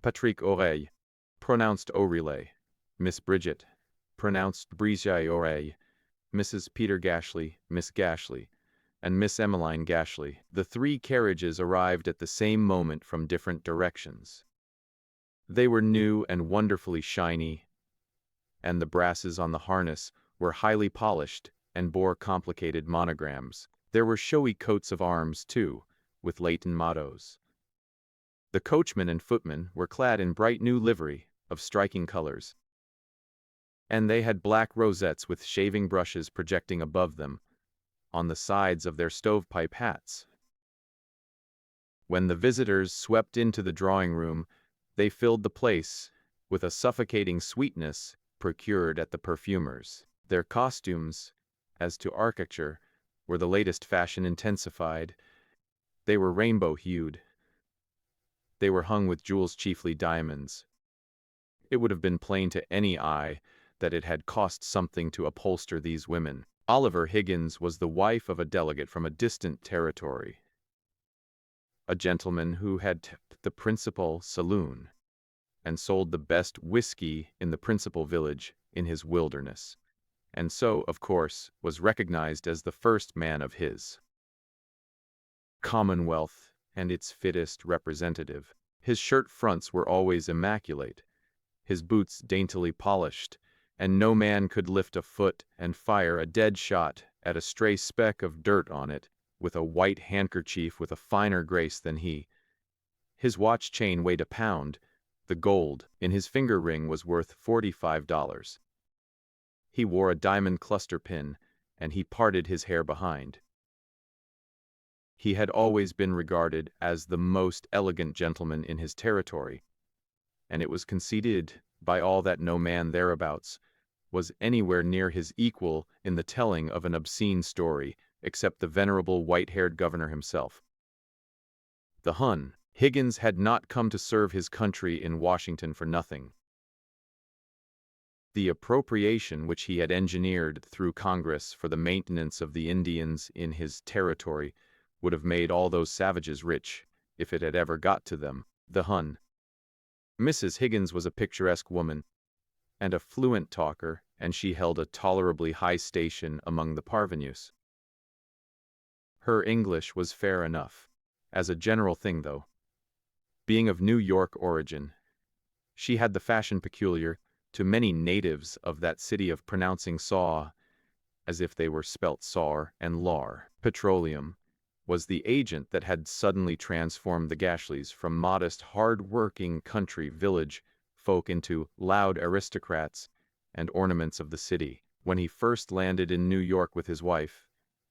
Patrick Oreille, pronounced Oreille, Miss Bridget, pronounced Brizay Oreille, Mrs. Peter Gashley, Miss Gashley, and Miss Emmeline Gashley. The 3 carriages arrived at the same moment from different directions. They were new and wonderfully shiny, and the brasses on the harness were highly polished and bore complicated monograms. There were showy coats of arms, too, with latent mottos. The coachman and footman were clad in bright new livery of striking colors. And they had black rosettes with shaving brushes projecting above them, on the sides of their stovepipe hats. When the visitors swept into the drawing room, they filled the place with a suffocating sweetness procured at the perfumer's. Their costumes, as to architecture, were the latest fashion intensified. They were rainbow-hued. They were hung with jewels, chiefly diamonds. It would have been plain to any eye that it had cost something to upholster these women. Oliver Higgins was the wife of a delegate from a distant territory, a gentleman who had tipped the principal saloon and sold the best whiskey in the principal village in his wilderness, and so, of course, was recognized as the first man of his commonwealth and its fittest representative. His shirt fronts were always immaculate, his boots daintily polished, and no man could lift a foot and fire a dead shot at a stray speck of dirt on it with a white handkerchief with a finer grace than he. His watch chain weighed a pound. The gold in his finger ring was worth $45. He wore a diamond cluster pin, and he parted his hair behind. He had always been regarded as the most elegant gentleman in his territory, and it was conceded by all that no man thereabouts was anywhere near his equal in the telling of an obscene story, except the venerable white-haired governor himself. The Hun. Higgins had not come to serve his country in Washington for nothing. The appropriation which he had engineered through Congress for the maintenance of the Indians in his territory would have made all those savages rich, if it had ever got to them. The Hun. Mrs. Higgins was a picturesque woman, and a fluent talker, and she held a tolerably high station among the parvenus. Her English was fair enough, as a general thing, though. Being of New York origin, she had the fashion peculiar to many natives of that city of pronouncing saw as if they were spelt sar and lar. Petroleum was the agent that had suddenly transformed the Gashleys from modest, hard-working country village folk into loud aristocrats and ornaments of the city. When he first landed in New York with his wife,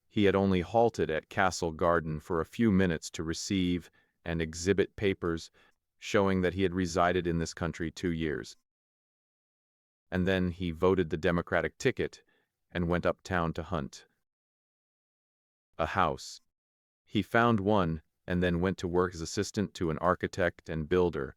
he had only halted at Castle Garden for a few minutes to receive and exhibit papers showing that he had resided in this country 2 years. And then he voted the Democratic ticket and went uptown to hunt a house. He found one and then went to work as assistant to an architect and builder,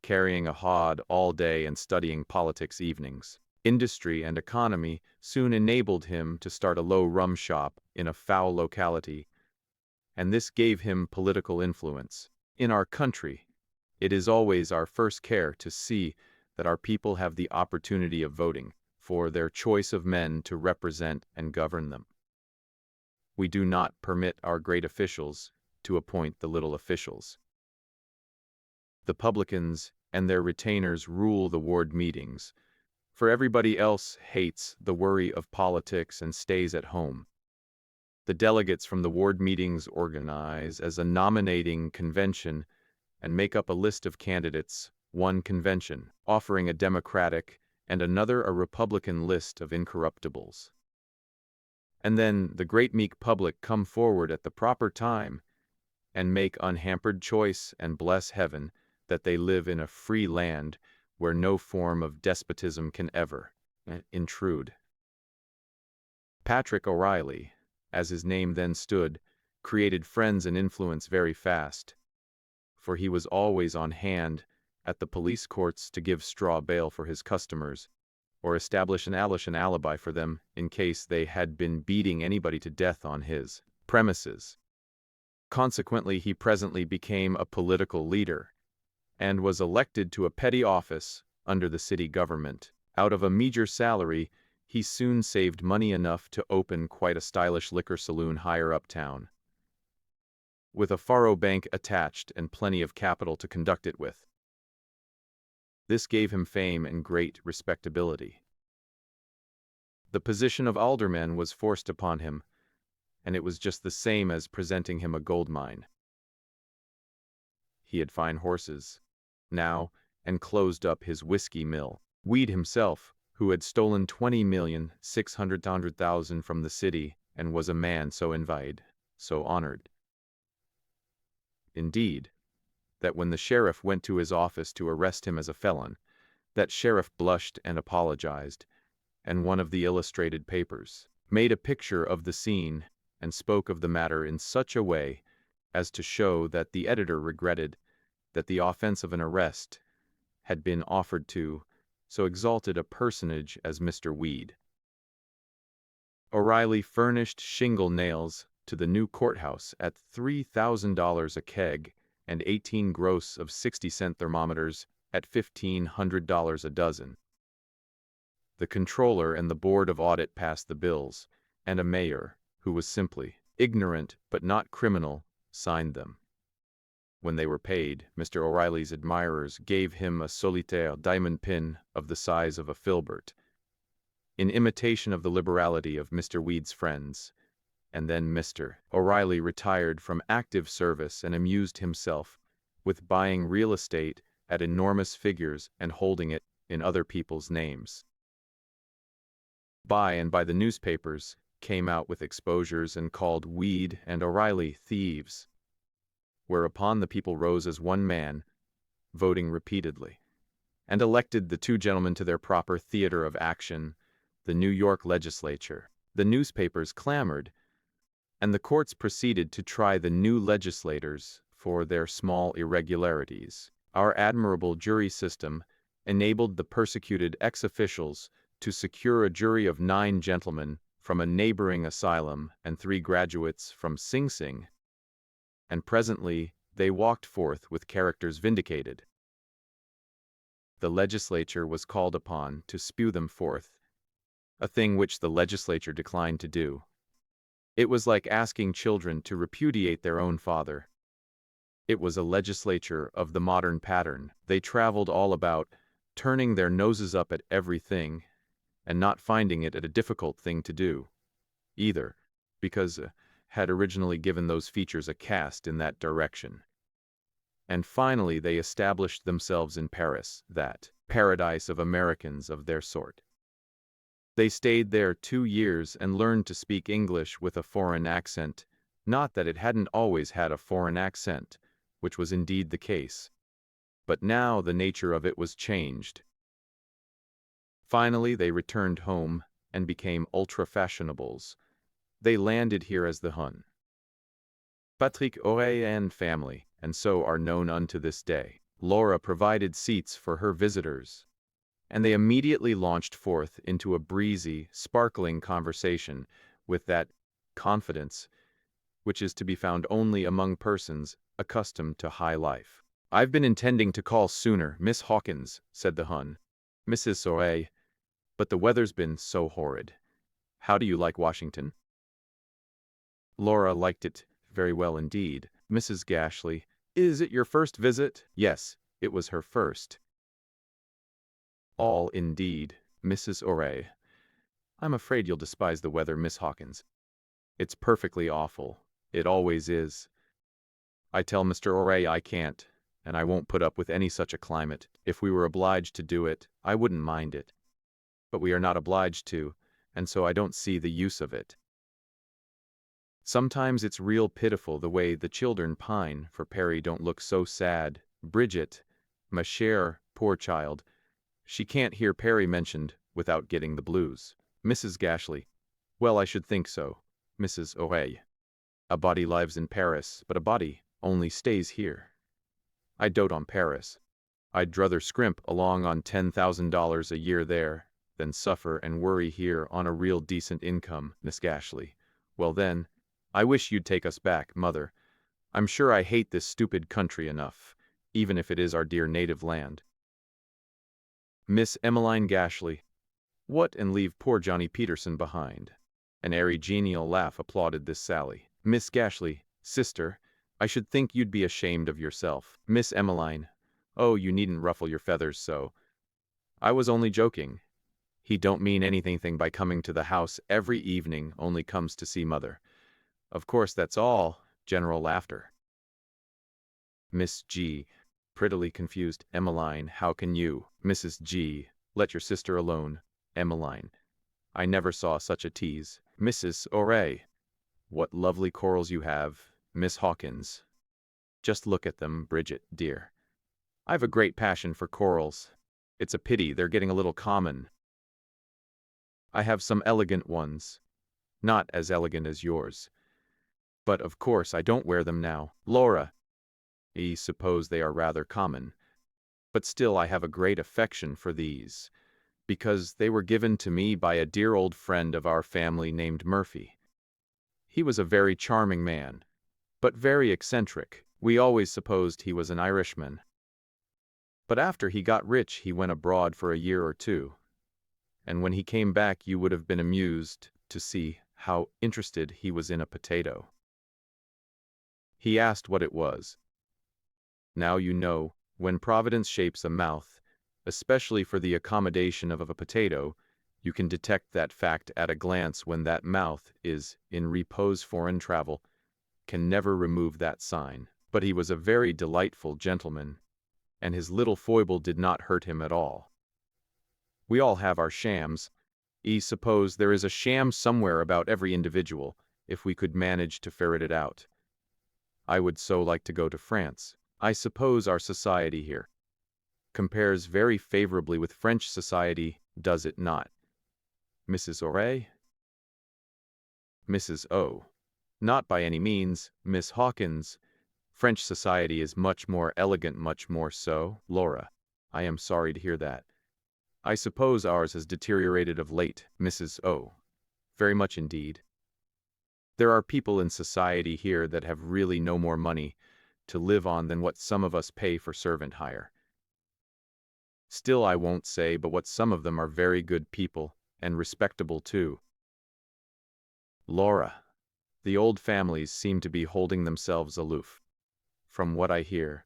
carrying a hod all day and studying politics evenings. Industry and economy soon enabled him to start a low rum shop in a foul locality, and this gave him political influence. In our country, it is always our first care to see that our people have the opportunity of voting for their choice of men to represent and govern them. We do not permit our great officials to appoint the little officials. The publicans and their retainers rule the ward meetings, for everybody else hates the worry of politics and stays at home. The delegates from the ward meetings organize as a nominating convention and make up a list of candidates, one convention offering a Democratic and another a Republican list of incorruptibles. And then the great meek public come forward at the proper time and make unhampered choice and bless heaven that they live in a free land where no form of despotism can ever intrude. Patrick O'Reilly, as his name then stood, created friends and influence very fast, for he was always on hand at the police courts to give straw bail for his customers, or establish an alibi for them in case they had been beating anybody to death on his premises. Consequently, he presently became a political leader, and was elected to a petty office under the city government. Out of a meager salary, he soon saved money enough to open quite a stylish liquor saloon higher uptown, with a faro bank attached and plenty of capital to conduct it with. This gave him fame and great respectability. The position of alderman was forced upon him, and it was just the same as presenting him a gold mine. He had fine horses now, and closed up his whiskey mill. Weed himself, who had stolen 20,600,000 from the city and was a man so envied, so honored. Indeed, that when the sheriff went to his office to arrest him as a felon, that sheriff blushed and apologized, and one of the illustrated papers made a picture of the scene and spoke of the matter in such a way as to show that the editor regretted that the offense of an arrest had been offered to so exalted a personage as Mr. Weed. O'Reilly furnished shingle nails to the new courthouse at $3,000 a keg and 18 gross of 60-cent thermometers at $1,500 a dozen. The controller and the board of audit passed the bills, and a mayor, who was simply ignorant but not criminal, signed them. When they were paid, Mr. O'Reilly's admirers gave him a solitaire diamond pin of the size of a filbert, in imitation of the liberality of Mr. Weed's friends, and then Mr. O'Reilly retired from active service and amused himself with buying real estate at enormous figures and holding it in other people's names. By and by the newspapers came out with exposures and called Weed and O'Reilly thieves, whereupon the people rose as one man, voting repeatedly, and elected the two gentlemen to their proper theater of action, the New York legislature. The newspapers clamored, and the courts proceeded to try the new legislators for their small irregularities. Our admirable jury system enabled the persecuted ex-officials to secure a jury of 9 gentlemen from a neighboring asylum and 3 graduates from Sing Sing, and presently they walked forth with characters vindicated. The legislature was called upon to spew them forth, a thing which the legislature declined to do. It was like asking children to repudiate their own father. It was a legislature of the modern pattern. They traveled all about, turning their noses up at everything, and not finding it a difficult thing to do, either, because had originally given those features a cast in that direction. And finally they established themselves in Paris, that paradise of Americans of their sort. They stayed there 2 years and learned to speak English with a foreign accent, not that it hadn't always had a foreign accent, which was indeed the case, but now the nature of it was changed. Finally they returned home and became ultra-fashionables. They landed here as the Hun. Patrick Auray and family, and so are known unto this day. Laura provided seats for her visitors, and they immediately launched forth into a breezy, sparkling conversation with that confidence which is to be found only among persons accustomed to high life. "I've been intending to call sooner, Miss Hawkins," said the Hun. "Mrs. Auray, but the weather's been so horrid. How do you like Washington?" Laura liked it very well indeed. Mrs. Gashly, "Is it your first visit?" Yes, it was her first. All indeed, Mrs. Auray. "I'm afraid you'll despise the weather, Miss Hawkins. It's perfectly awful. It always is. I tell Mr. Auray I can't, and I won't put up with any such a climate. If we were obliged to do it, I wouldn't mind it. But we are not obliged to, and so I don't see the use of it. Sometimes it's real pitiful the way the children pine for Perry don't look so sad. Bridget, ma chère, poor child, she can't hear Perry mentioned without getting the blues." Mrs. Gashly, "Well, I should think so, Mrs. Auray. A body lives in Paris, but a body only stays here. I dote on Paris. I'd druther scrimp along on $10,000 a year there than suffer and worry here on a real decent income." Miss Gashly, "Well then, I wish you'd take us back, mother. I'm sure I hate this stupid country enough, even if it is our dear native land." Miss Emmeline Gashly, "What, and leave poor Johnny Peterson behind?" An airy genial laugh applauded this sally. Miss Gashly, "Sister, I should think you'd be ashamed of yourself." Miss Emmeline, "Oh, you needn't ruffle your feathers so. I was only joking. He don't mean anything by coming to the house every evening, only comes to see mother. Of course, that's all." General laughter. Miss G, prettily confused, "Emmeline, how can you?" Mrs. G, "Let your sister alone. Emmeline. I never saw such a tease. Mrs. O'Reilly. What lovely corals you have, Miss Hawkins. Just look at them, Bridget, dear. I've a great passion for corals. It's a pity they're getting a little common. I have some elegant ones. Not as elegant as yours. But of course I don't wear them now. Laura. I suppose they are rather common. But still I have a great affection for these, because they were given to me by a dear old friend of our family named Murphy. He was a very charming man, but very eccentric. We always supposed he was an Irishman. But after he got rich he went abroad for a year or two, and when he came back you would have been amused to see how interested he was in a potato. He asked what it was. Now you know, when Providence shapes a mouth, especially for the accommodation of a potato, you can detect that fact at a glance when that mouth is in repose. Foreign travel can never remove that sign. But he was a very delightful gentleman, and his little foible did not hurt him at all. We all have our shams. I suppose there is a sham somewhere about every individual, if we could manage to ferret it out. I would so like to go to France. I suppose our society here compares very favorably with French society, does it not? Mrs. O'Reilly? Mrs. O. Not by any means, Miss Hawkins. French society is much more elegant, much more so. Laura. I am sorry to hear that. I suppose ours has deteriorated of late, Mrs. O. Very much indeed. There are people in society here that have really no more money to live on than what some of us pay for servant hire. Still, I won't say but what some of them are very good people, and respectable too. Laura. The old families seem to be holding themselves aloof, from what I hear.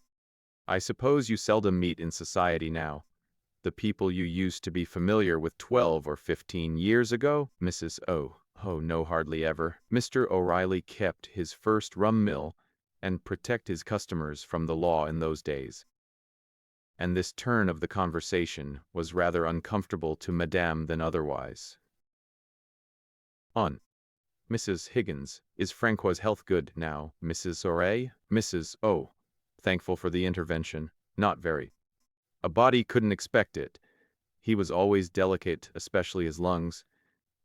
I suppose you seldom meet in society now the people you used to be familiar with 12 or 15 years ago, Mrs. O. Oh, no, hardly ever. Mr. O'Reilly kept his first rum mill and protect his customers from the law in those days. And this turn of the conversation was rather uncomfortable to Madame than otherwise. On. Mrs. Higgins, is Francois' health good now, Mrs. O'Reilly? Mrs. O. Thankful for the intervention. Not very. A body couldn't expect it. He was always delicate, especially his lungs,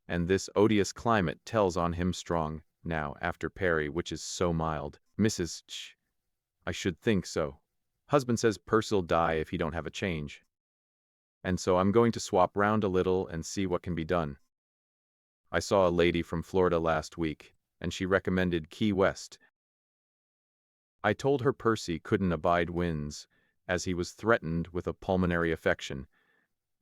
and this odious climate tells on him strong, now, after Perry, which is so mild. Mrs. Ch. I should think so. Husband says Percy'll die if he don't have a change. And so I'm going to swap round a little and see what can be done. I saw a lady from Florida last week, and she recommended Key West. I told her Percy couldn't abide winds, as he was threatened with a pulmonary affection,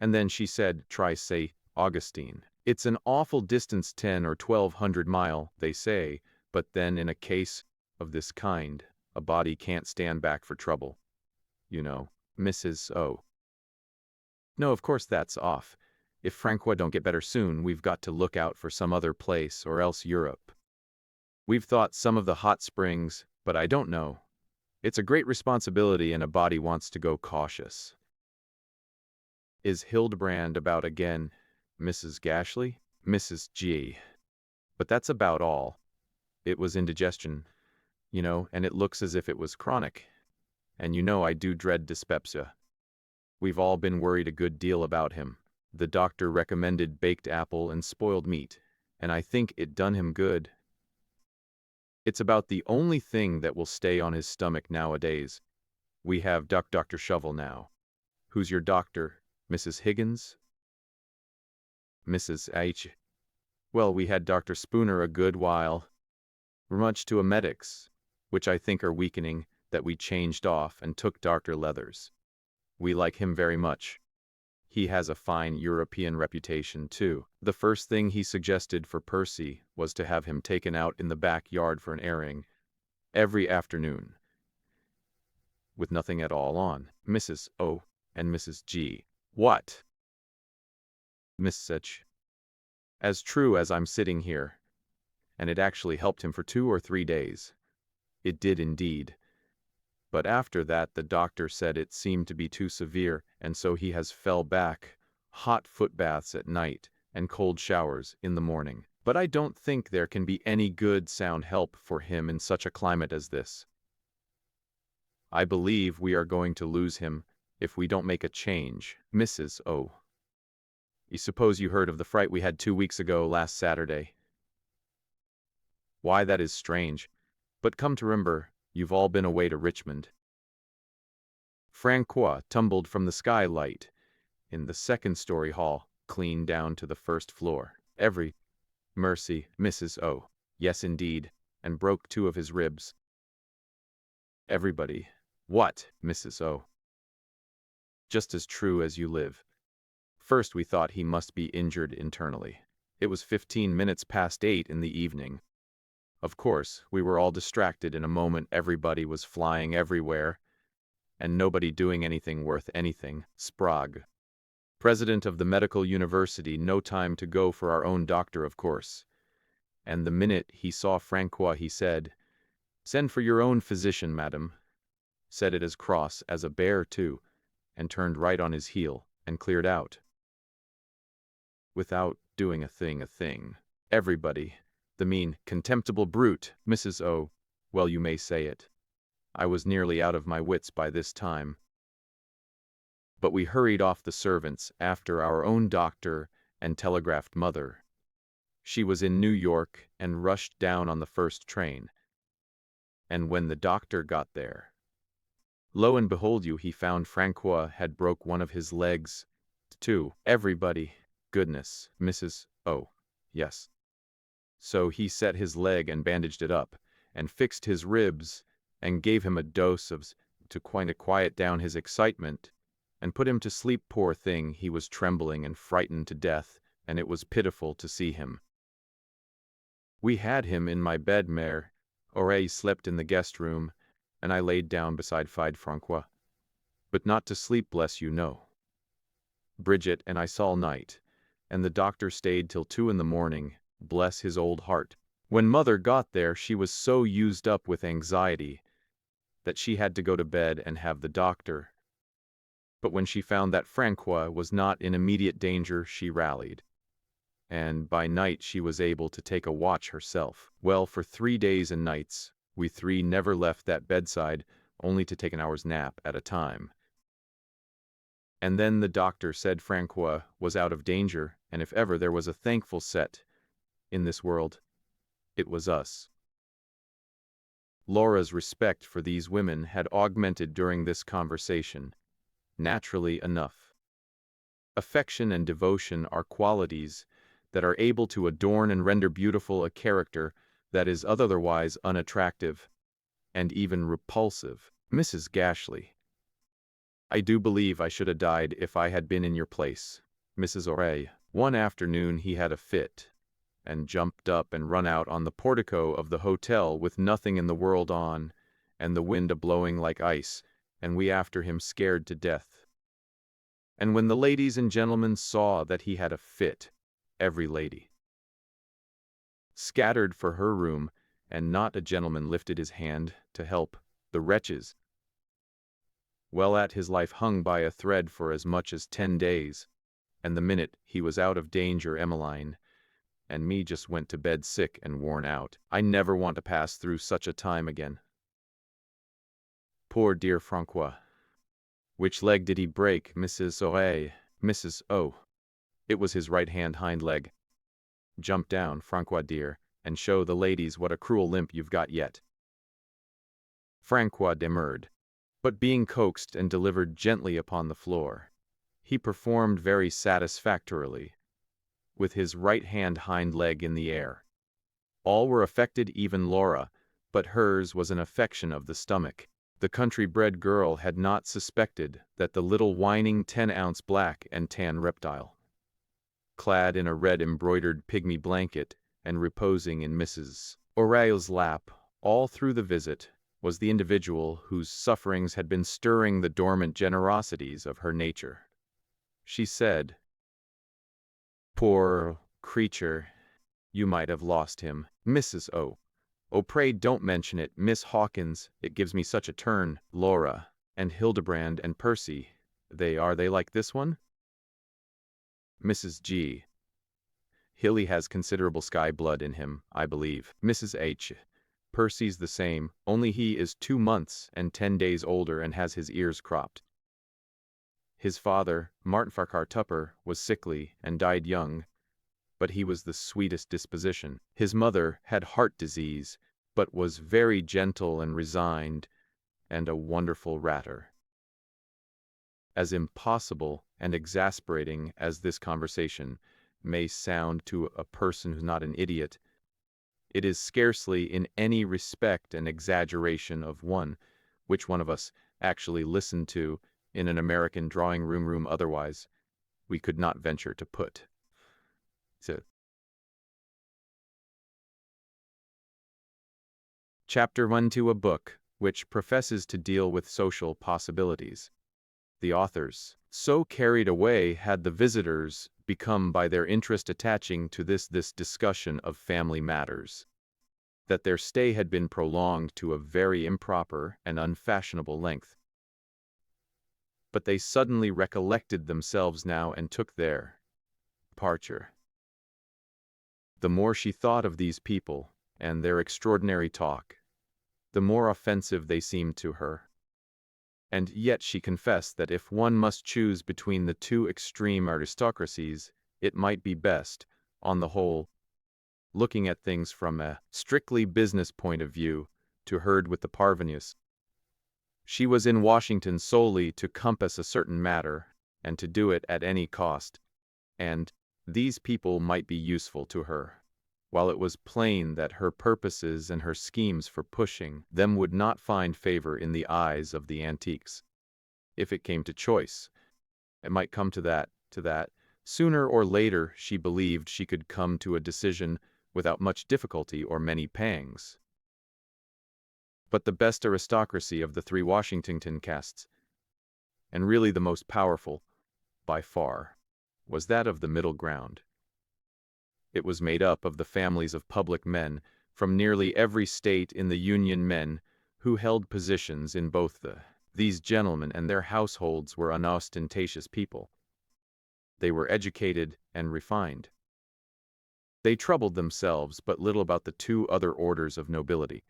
and then she said, try St. Augustine. It's an awful distance, 10 or 1200 mile, they say, but then in a case of this kind, a body can't stand back for trouble. You know, Mrs. O. No, of course that's off. If Francois don't get better soon, we've got to look out for some other place, or else Europe. We've thought some of the hot springs, but I don't know. It's a great responsibility and a body wants to go cautious. Is Hildebrand about again, Mrs. Gashley? Mrs. G. But that's about all. It was indigestion, you know, and it looks as if it was chronic. And you know I do dread dyspepsia. We've all been worried a good deal about him. The doctor recommended baked apple and spoiled meat, and I think it done him good. It's about the only thing that will stay on his stomach nowadays. We have Dr. Shovel now. Who's your doctor, Mrs. Higgins? Mrs. H. Well, we had Dr. Spooner a good while. We're much to emetics, which I think are weakening, that we changed off and took Dr. Leathers. We like him very much. He has a fine European reputation, too. The first thing he suggested for Percy was to have him taken out in the backyard for an airing every afternoon, with nothing at all on. Mrs. O. and Mrs. G. What? Miss H. As true as I'm sitting here. And it actually helped him for 2 or 3 days. It did indeed. But after that the doctor said it seemed to be too severe, and so he has fell back hot foot baths at night, and cold showers in the morning. But I don't think there can be any good sound help for him in such a climate as this. I believe we are going to lose him if we don't make a change, Mrs. O. You suppose you heard of the fright we had 2 weeks ago last Saturday? Why, that is strange. But come to remember, you've all been away to Richmond. Francois tumbled from the skylight in the second-story hall, clean down to the first floor. Mercy, Mrs. O. Yes, indeed, and broke 2 of his ribs. Everybody. What, Mrs. O? Just as true as you live. First we thought he must be injured internally. It was 15 minutes past 8 in the evening. Of course, we were all distracted in a moment. Everybody was flying everywhere, and nobody doing anything worth anything. Sprague, president of the medical university, no time to go for our own doctor, of course. And the minute he saw Francois, he said, "Send for your own physician, madam." Said it as cross as a bear, too, and turned right on his heel, and cleared out. Without doing a thing. Everybody. The mean, contemptible brute, Mrs. O. Well, you may say it. I was nearly out of my wits by this time. But we hurried off the servants after our own doctor and telegraphed mother. She was in New York and rushed down on the first train. And when the doctor got there, lo and behold he found Francois had broke one of his legs, too. Everybody. Goodness, Mrs. O. Yes. So he set his leg and bandaged it up, and fixed his ribs, and gave him a dose of to quiet down his excitement, and put him to sleep. Poor thing, he was trembling and frightened to death, and it was pitiful to see him. We had him in my bed, Mère Aurélie slept in the guest room, and I laid down beside Francois. But not to sleep, bless you, no. Bridget and I saw all night, and the doctor stayed till 2 in the morning, bless his old heart. When mother got there, she was so used up with anxiety that she had to go to bed and have the doctor. But when she found that Francois was not in immediate danger, she rallied. And by night she was able to take a watch herself. Well, for 3 days and nights, we 3 never left that bedside, only to take an hour's nap at a time. And then the doctor said Francois was out of danger, and if ever there was a thankful set in this world, it was us. Laura's respect for these women had augmented during this conversation, naturally enough. Affection and devotion are qualities that are able to adorn and render beautiful a character that is otherwise unattractive and even repulsive. Mrs. Gashly, I do believe I should have died if I had been in your place, Mrs. Aurélie. One afternoon he had a fit, and jumped up and run out on the portico of the hotel with nothing in the world on, and the wind a-blowing like ice, and we after him scared to death. And when the ladies and gentlemen saw that he had a fit, every lady scattered for her room, and not a gentleman lifted his hand to help the wretches. Well, at his life hung by a thread for as much as 10 days, and the minute he was out of danger, Emmeline and me just went to bed sick and worn out. I never want to pass through such a time again. Poor dear Francois. Which leg did he break, Mrs. Aurélie? Mrs. O. It was his right-hand hind leg. Jump down, Francois dear, and show the ladies what a cruel limp you've got yet. Francois demurred, but being coaxed and delivered gently upon the floor, he performed very satisfactorily, with his right-hand hind leg in the air. All were affected, even Laura, but hers was an affection of the stomach. The country-bred girl had not suspected that the little whining 10-ounce black and tan reptile, clad in a red embroidered pygmy blanket and reposing in Mrs. Aurélie's lap all through the visit, was the individual whose sufferings had been stirring the dormant generosities of her nature. She said, "Poor creature, you might have lost him, Mrs. O. Oh, pray don't mention it, Miss Hawkins, it gives me such a turn. Laura, and Hildebrand and Percy, are they like this one?" Mrs. G. Hilly has considerable sky blood in him, I believe. Mrs. H. Percy's the same, only he is 2 months and 10 days older and has his ears cropped. His father, Martin Farquhar Tupper, was sickly and died young, but he was the sweetest disposition. His mother had heart disease, but was very gentle and resigned, and a wonderful ratter. As impossible and exasperating as this conversation may sound to a person who's not an idiot, it is scarcely in any respect an exaggeration of one which one of us actually listened to in an American drawing room otherwise we could not venture to put. So, Chapter 1 to a book which professes to deal with social possibilities. The authors, so carried away had the visitors become by their interest attaching to this discussion of family matters, that their stay had been prolonged to a very improper and unfashionable length. But they suddenly recollected themselves now and took their departure. The more she thought of these people and their extraordinary talk, the more offensive they seemed to her. And yet she confessed that if one must choose between the two extreme aristocracies, it might be best, on the whole, looking at things from a strictly business point of view, to herd with the parvenus. She was in Washington solely to compass a certain matter, and to do it at any cost, and these people might be useful to her, while it was plain that her purposes and her schemes for pushing them would not find favor in the eyes of the antiques. If it came to choice, it might come to that. Sooner or later, she believed she could come to a decision without much difficulty or many pangs. But the best aristocracy of the 3 Washington castes, and really the most powerful, by far, was that of the middle ground. It was made up of the families of public men from nearly every state in the Union, men who held positions in both these gentlemen and their households were unostentatious people. They were educated and refined. They troubled themselves but little about the 2 other orders of nobility,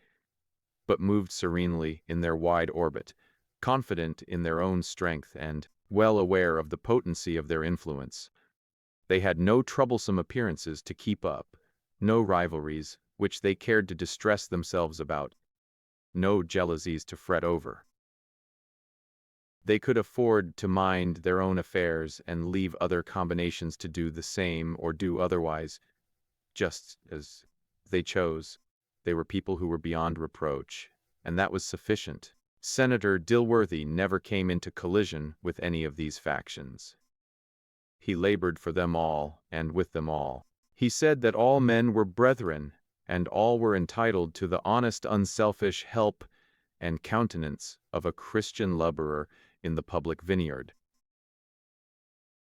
but moved serenely in their wide orbit, confident in their own strength and well aware of the potency of their influence. They had no troublesome appearances to keep up, no rivalries which they cared to distress themselves about, no jealousies to fret over. They could afford to mind their own affairs and leave other combinations to do the same or do otherwise, just as they chose. They were people who were beyond reproach, and that was sufficient. Senator Dilworthy never came into collision with any of these factions. He labored for them all, and with them all. He said that all men were brethren, and all were entitled to the honest, unselfish help and countenance of a Christian laborer in the public vineyard.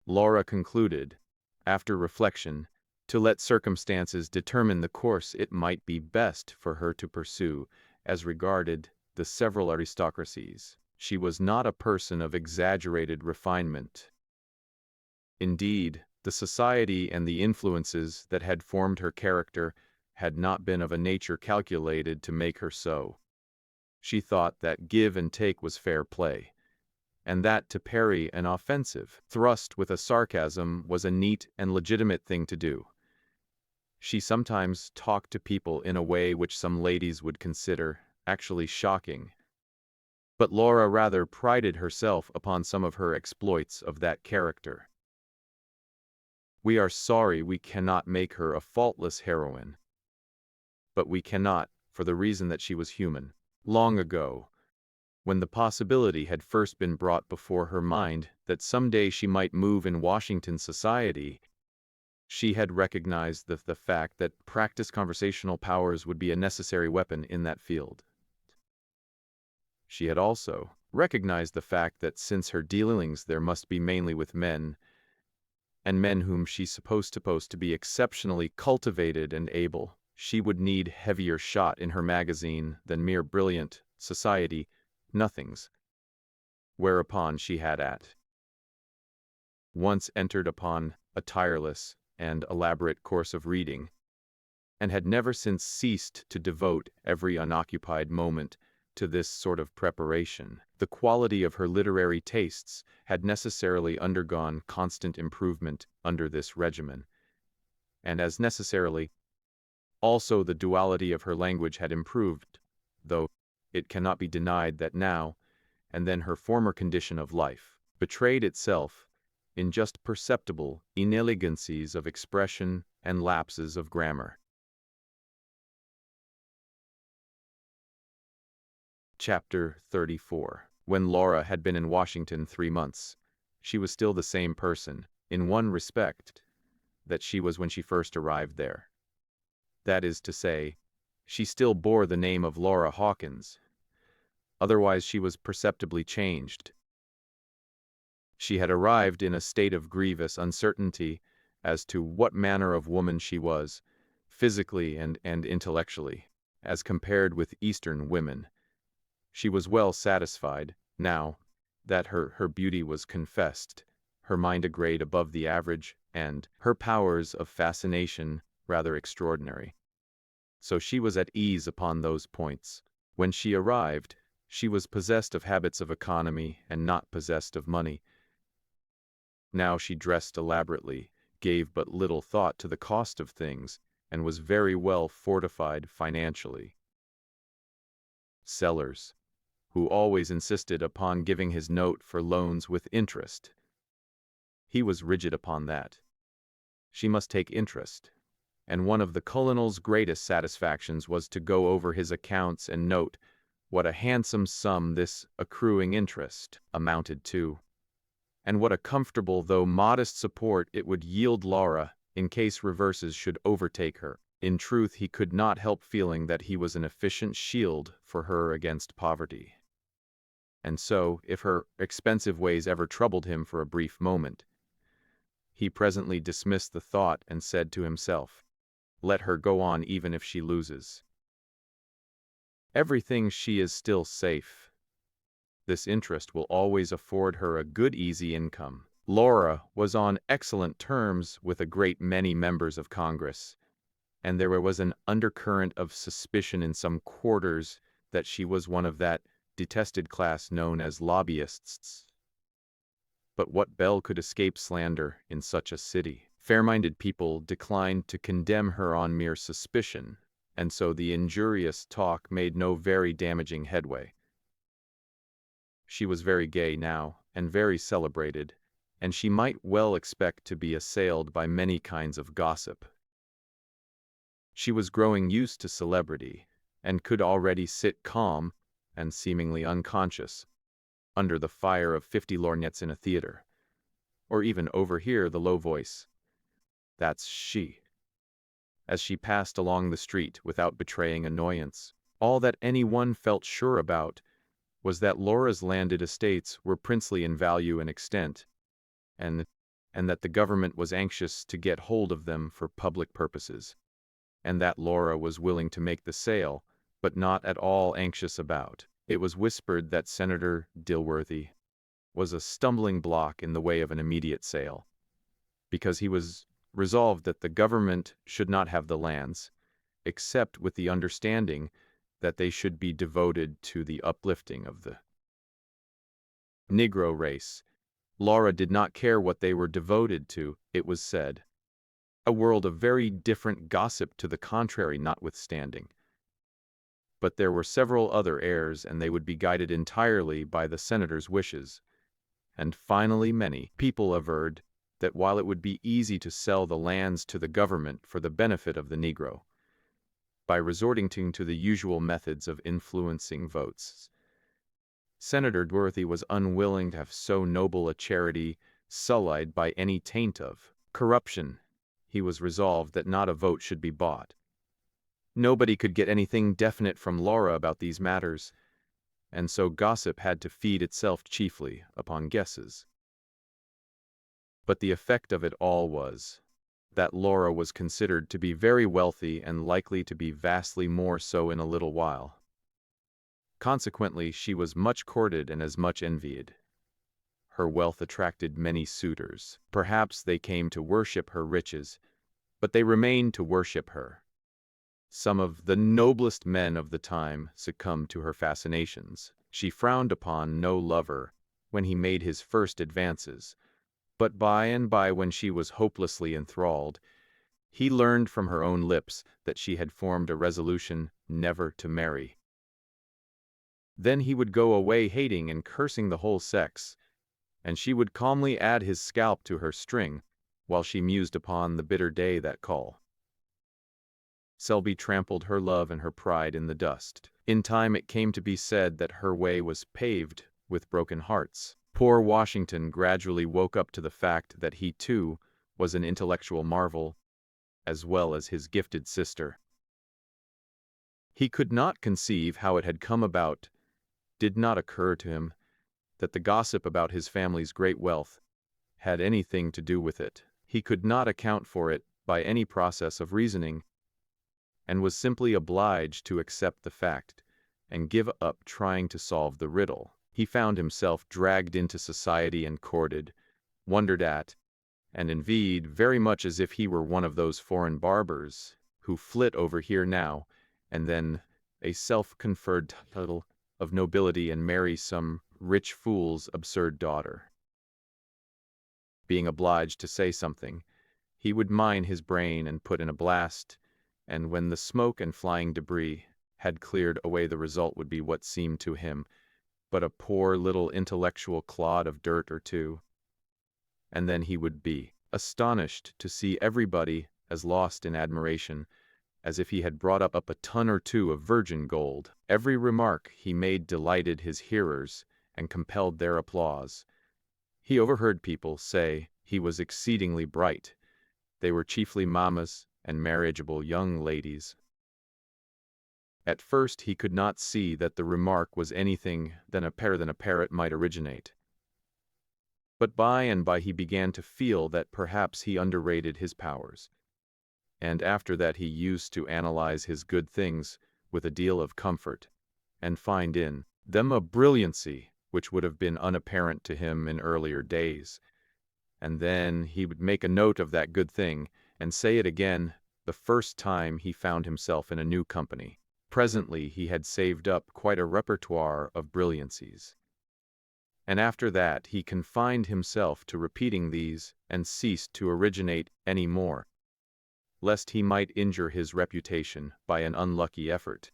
Laura concluded, after reflection, to let circumstances determine the course it might be best for her to pursue as regarded the several aristocracies. She was not a person of exaggerated refinement. Indeed, the society and the influences that had formed her character had not been of a nature calculated to make her so. She thought that give and take was fair play, and that to parry an offensive thrust with a sarcasm was a neat and legitimate thing to do. She sometimes talked to people in a way which some ladies would consider actually shocking, but Laura rather prided herself upon some of her exploits of that character. We are sorry we cannot make her a faultless heroine, but we cannot, for the reason that she was human. Long ago, when the possibility had first been brought before her mind that some day she might move in Washington society, she had recognized the fact that practiced conversational powers would be a necessary weapon in that field. She had also recognized the fact that since her dealings there must be mainly with men, and men whom she supposed to be exceptionally cultivated and able, she would need heavier shot in her magazine than mere brilliant society nothings. Whereupon she had at once entered upon a tireless and elaborate course of reading, and had never since ceased to devote every unoccupied moment to this sort of preparation. The quality of her literary tastes had necessarily undergone constant improvement under this regimen, and as necessarily, also the duality of her language had improved, though it cannot be denied that now and then her former condition of life betrayed itself in just perceptible inelegancies of expression and lapses of grammar. Chapter 34. When Laura had been in Washington 3 months, she was still the same person, in one respect, that she was when she first arrived there. That is to say, she still bore the name of Laura Hawkins. Otherwise she was perceptibly changed. She had arrived in a state of grievous uncertainty as to what manner of woman she was, physically and intellectually, as compared with Eastern women. She was well satisfied, now, that her beauty was confessed, her mind a grade above the average, and her powers of fascination rather extraordinary. So she was at ease upon those points. When she arrived, she was possessed of habits of economy and not possessed of money. Now she dressed elaborately, gave but little thought to the cost of things, and was very well fortified financially. Sellers, who always insisted upon giving his note for loans with interest. He was rigid upon that. She must take interest, and one of the colonel's greatest satisfactions was to go over his accounts and note what a handsome sum this accruing interest amounted to, and what a comfortable though modest support it would yield Laura in case reverses should overtake her. In truth, he could not help feeling that he was an efficient shield for her against poverty. And so, if her expensive ways ever troubled him for a brief moment, he presently dismissed the thought and said to himself, "Let her go on even if she loses. Everything she is still safe. This interest will always afford her a good easy income." Laura was on excellent terms with a great many members of Congress, and there was an undercurrent of suspicion in some quarters that she was one of that detested class known as lobbyists. But what belle could escape slander in such a city? Fair-minded people declined to condemn her on mere suspicion, and so the injurious talk made no very damaging headway. She was very gay now, and very celebrated, and she might well expect to be assailed by many kinds of gossip. She was growing used to celebrity, and could already sit calm and seemingly unconscious under the fire of 50 lorgnettes in a theater, or even overhear the low voice, "That's she," as she passed along the street without betraying annoyance. All that anyone felt sure about was that Laura's landed estates were princely in value and extent, and that the government was anxious to get hold of them for public purposes, and that Laura was willing to make the sale, but not at all anxious about. It was whispered that Senator Dilworthy was a stumbling block in the way of an immediate sale, because he was resolved that the government should not have the lands, except with the understanding that they should be devoted to the uplifting of the Negro race. Laura did not care what they were devoted to, it was said. A world of very different gossip to the contrary notwithstanding. But there were several other heirs, and they would be guided entirely by the senator's wishes. And finally many people averred that while it would be easy to sell the lands to the government for the benefit of the Negro, by resorting to the usual methods of influencing votes, Senator Dilworthy was unwilling to have so noble a charity sullied by any taint of corruption. He was resolved that not a vote should be bought. Nobody could get anything definite from Laura about these matters, and so gossip had to feed itself chiefly upon guesses. But the effect of it all was that Laura was considered to be very wealthy and likely to be vastly more so in a little while. Consequently, she was much courted and as much envied. Her wealth attracted many suitors. Perhaps they came to worship her riches, but they remained to worship her. Some of the noblest men of the time succumbed to her fascinations. She frowned upon no lover when he made his first advances, but by and by, when she was hopelessly enthralled, he learned from her own lips that she had formed a resolution never to marry. Then he would go away hating and cursing the whole sex, and she would calmly add his scalp to her string, while she mused upon the bitter day that call. Selby trampled her love and her pride in the dust. In time it came to be said that her way was paved with broken hearts. Poor Washington gradually woke up to the fact that he too was an intellectual marvel, as well as his gifted sister. He could not conceive how it had come about, did not occur to him, that the gossip about his family's great wealth had anything to do with it. He could not account for it by any process of reasoning, and was simply obliged to accept the fact and give up trying to solve the riddle. He found himself dragged into society and courted, wondered at, and envied very much, as if he were one of those foreign barbers who flit over here now and then, a self-conferred title of nobility, and marry some rich fool's absurd daughter. Being obliged to say something, he would mine his brain and put in a blast, and when the smoke and flying debris had cleared away, the result would be what seemed to him but a poor little intellectual clod of dirt or two. And then he would be astonished to see everybody as lost in admiration as if he had brought up a ton or two of virgin gold. Every remark he made delighted his hearers and compelled their applause. He overheard people say he was exceedingly bright. They were chiefly mammas and marriageable young ladies. At first he could not see that the remark was anything than a parrot might originate. But by and by he began to feel that perhaps he underrated his powers. And after that he used to analyze his good things with a deal of comfort, and find in them a brilliancy which would have been unapparent to him in earlier days. And then he would make a note of that good thing, and say it again the first time he found himself in a new company. Presently he had saved up quite a repertoire of brilliancies. And after that he confined himself to repeating these, and ceased to originate any more, lest he might injure his reputation by an unlucky effort.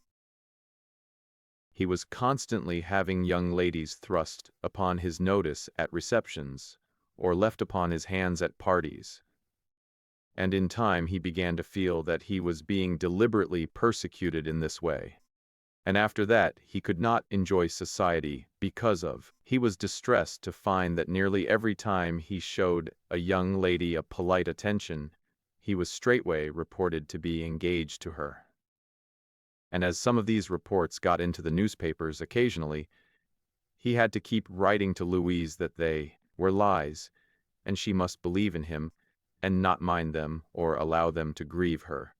He was constantly having young ladies thrust upon his notice at receptions, or left upon his hands at parties. And in time he began to feel that he was being deliberately persecuted in this way. And after that he could not enjoy society because of. He was distressed to find that nearly every time he showed a young lady a polite attention, he was straightway reported to be engaged to her. And as some of these reports got into the newspapers occasionally, he had to keep writing to Louise that they were lies, and she must believe in him, and not mind them or allow them to grieve her.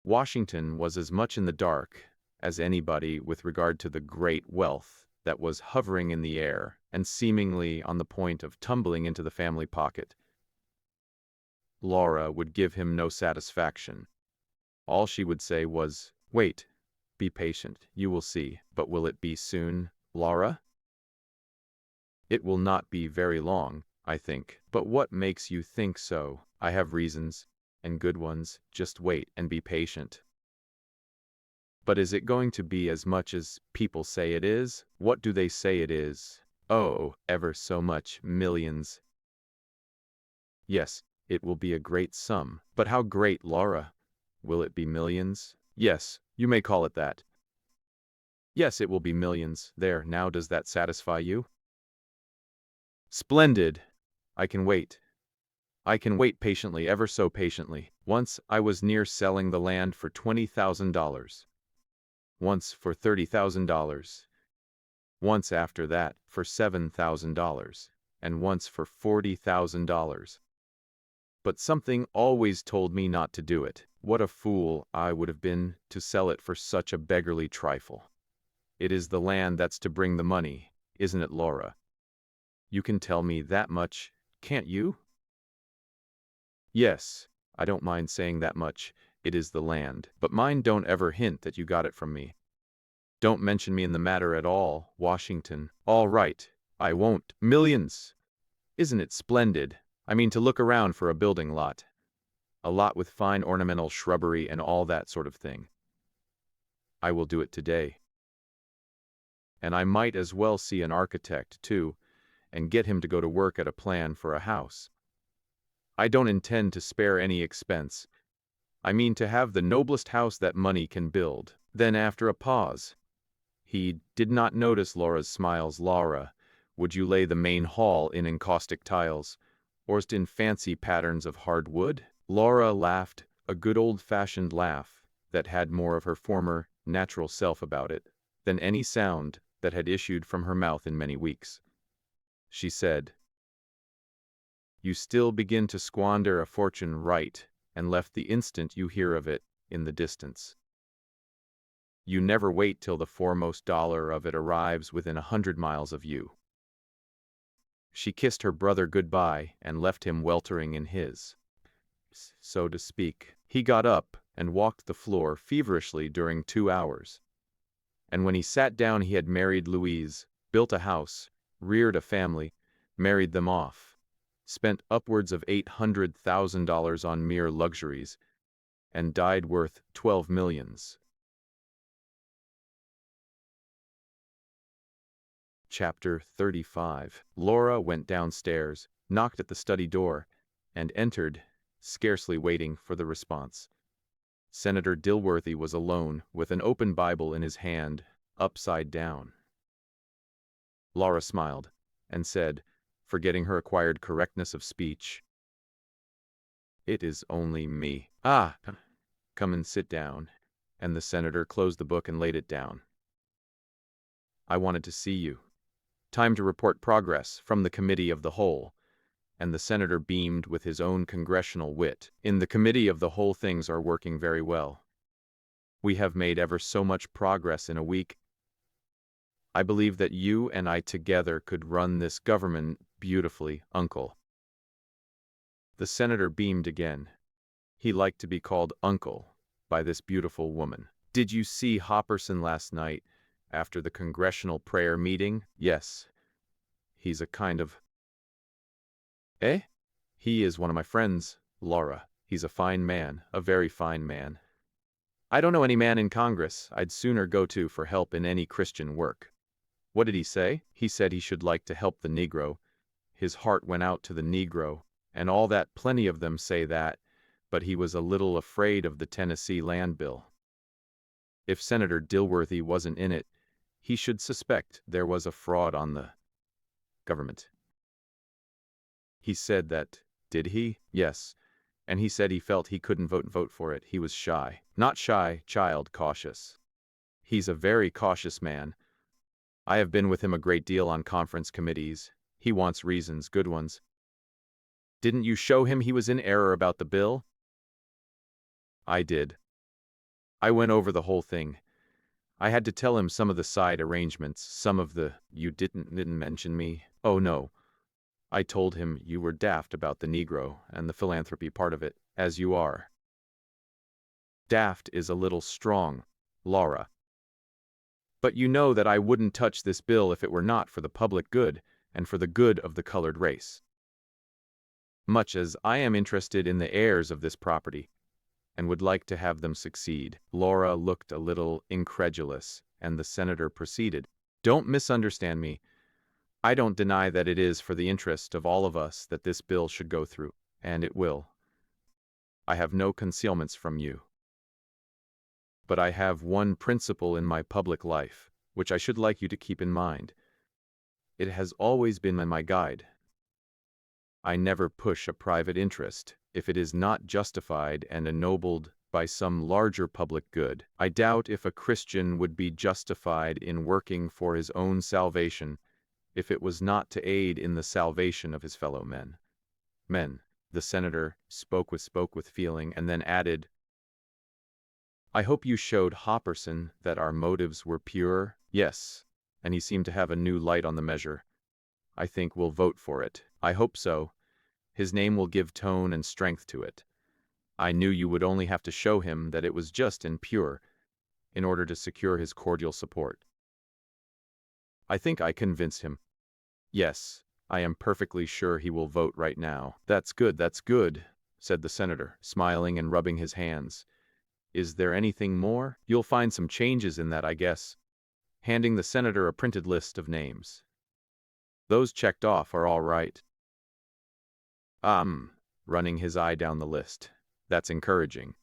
Washington was as much in the dark as anybody with regard to the great wealth that was hovering in the air and seemingly on the point of tumbling into the family pocket. Laura would give him no satisfaction. All she would say was, "Wait, be patient, you will see." But will it be soon, Laura? It will not be very long, I think. But what makes you think so? I have reasons, and good ones. Just wait and be patient. But is it going to be as much as people say it is? What do they say it is? Oh, ever so much, millions. Yes, it will be a great sum. But how great, Laura? Will it be millions? Yes, you may call it that. Yes, it will be millions. There, now does that satisfy you? Splendid! I can wait. I can wait patiently, ever so patiently. Once I was near selling the land for $20,000. Once for $30,000. Once after that for $7,000. And once for $40,000. But something always told me not to do it. What a fool I would have been to sell it for such a beggarly trifle. It is the land that's to bring the money, isn't it, Laura? You can tell me that much, can't you? Yes, I don't mind saying that much. It is the land. But mind don't ever hint that you got it from me. Don't mention me in the matter at all, Washington. All right, I won't. Millions! Isn't it splendid? I mean to look around for a building lot. A lot with fine ornamental shrubbery and all that sort of thing. I will do it today. And I might as well see an architect, too, and get him to go to work at a plan for a house. I don't intend to spare any expense. I mean to have the noblest house that money can build. Then after a pause, he did not notice Laura's smiles. Laura, would you lay the main hall in encaustic tiles, or in fancy patterns of hard wood? Laura laughed, a good old-fashioned laugh that had more of her former, natural self about it than any sound that had issued from her mouth in many weeks. She said, "You still begin to squander a fortune right and left the instant you hear of it in the distance. You never wait till the foremost dollar of it arrives within 100 miles of you." She kissed her brother goodbye and left him weltering in his, so to speak. He got up and walked the floor feverishly during 2 hours. And when he sat down, he had married Louise, built a house, reared a family, married them off, spent upwards of $800,000 on mere luxuries, and died worth 12 millions. Chapter 35. Laura went downstairs, knocked at the study door, and entered, scarcely waiting for the response. Senator Dilworthy was alone, with an open Bible in his hand, upside down. Laura smiled, and said, forgetting her acquired correctness of speech, "It is only me." "Ah, come and sit down." And the senator closed the book and laid it down. "I wanted to see you. Time to report progress from the Committee of the Whole." And the senator beamed with his own congressional wit. "In the Committee of the Whole things are working very well. We have made ever so much progress in a week. I believe that you and I together could run this government beautifully, Uncle." The senator beamed again. He liked to be called Uncle by this beautiful woman. "Did you see Hopperson last night after the congressional prayer meeting?" "Yes. He's a kind of..." "Eh?" "He is one of my friends, Laura. He's a fine man, a very fine man. I don't know any man in Congress I'd sooner go to for help in any Christian work." "What did he say?" "He said he should like to help the Negro. His heart went out to the Negro, and all that. Plenty of them say that, but he was a little afraid of the Tennessee Land Bill. If Senator Dilworthy wasn't in it, he should suspect there was a fraud on the government." "He said that, did he?" "Yes, and he said he felt he couldn't vote for it. He was shy." "Not shy, child, cautious. He's a very cautious man. I have been with him a great deal on conference committees. He wants reasons, good ones." "Didn't you show him he was in error about the bill?" "I did. I went over the whole thing. I had to tell him some of the side arrangements, some of the..." "You didn't mention me?" "Oh no. I told him you were daft about the Negro and the philanthropy part of it, as you are." "Daft is a little strong, Laura. But you know that I wouldn't touch this bill if it were not for the public good and for the good of the colored race. Much as I am interested in the heirs of this property, and would like to have them succeed." Laura looked a little incredulous, and the senator proceeded, "Don't misunderstand me. I don't deny that it is for the interest of all of us that this bill should go through, and it will. I have no concealments from you. But I have one principle in my public life, which I should like you to keep in mind. It has always been my guide. I never push a private interest if it is not justified and ennobled by some larger public good. I doubt if a Christian would be justified in working for his own salvation if it was not to aid in the salvation of his fellow men." The senator spoke with feeling, and then added, "I hope you showed Hopperson that our motives were pure." "Yes," and he seemed to have a new light on the measure. I think we'll vote for it. I hope so. His name will give tone and strength to it. I knew you would only have to show him that it was just and pure in order to secure his cordial support. I think I convinced him. Yes, I am perfectly sure he will vote right now. That's good, said the senator, smiling and rubbing his hands. Is there anything more? You'll find some changes in that, I guess. Handing the senator a printed list of names. Those checked off are all right. Running his eye down the list. That's encouraging.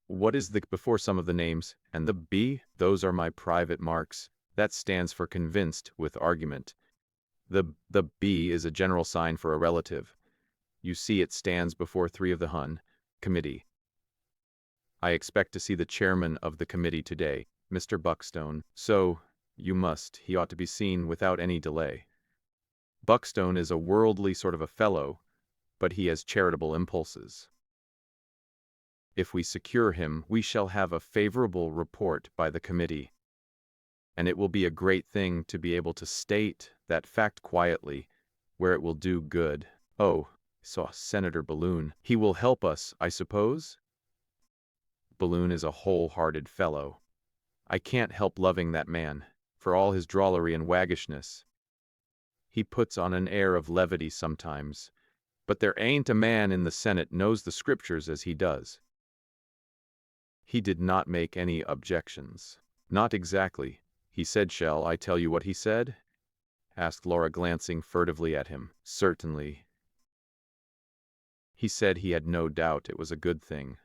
What is the before some of the names, and the B? Those are my private marks. That stands for convinced with argument. The B is a general sign for a relative. You see it stands before 3 of the Hun committee. I expect to see the chairman of the committee today, Mr. Buckstone. So, he ought to be seen without any delay. Buckstone is a worldly sort of a fellow, but he has charitable impulses. If we secure him, we shall have a favorable report by the committee. And it will be a great thing to be able to state that fact quietly, where it will do good. Oh, saw Senator Balloon. He will help us, I suppose? Balloon is a whole-hearted fellow. I can't help loving that man, for all his drollery and waggishness. He puts on an air of levity sometimes, but there ain't a man in the Senate knows the Scriptures as he does. He did not make any objections. Not exactly. He said, shall I tell you what he said? Asked Laura, glancing furtively at him. Certainly. He said he had no doubt it was a good thing.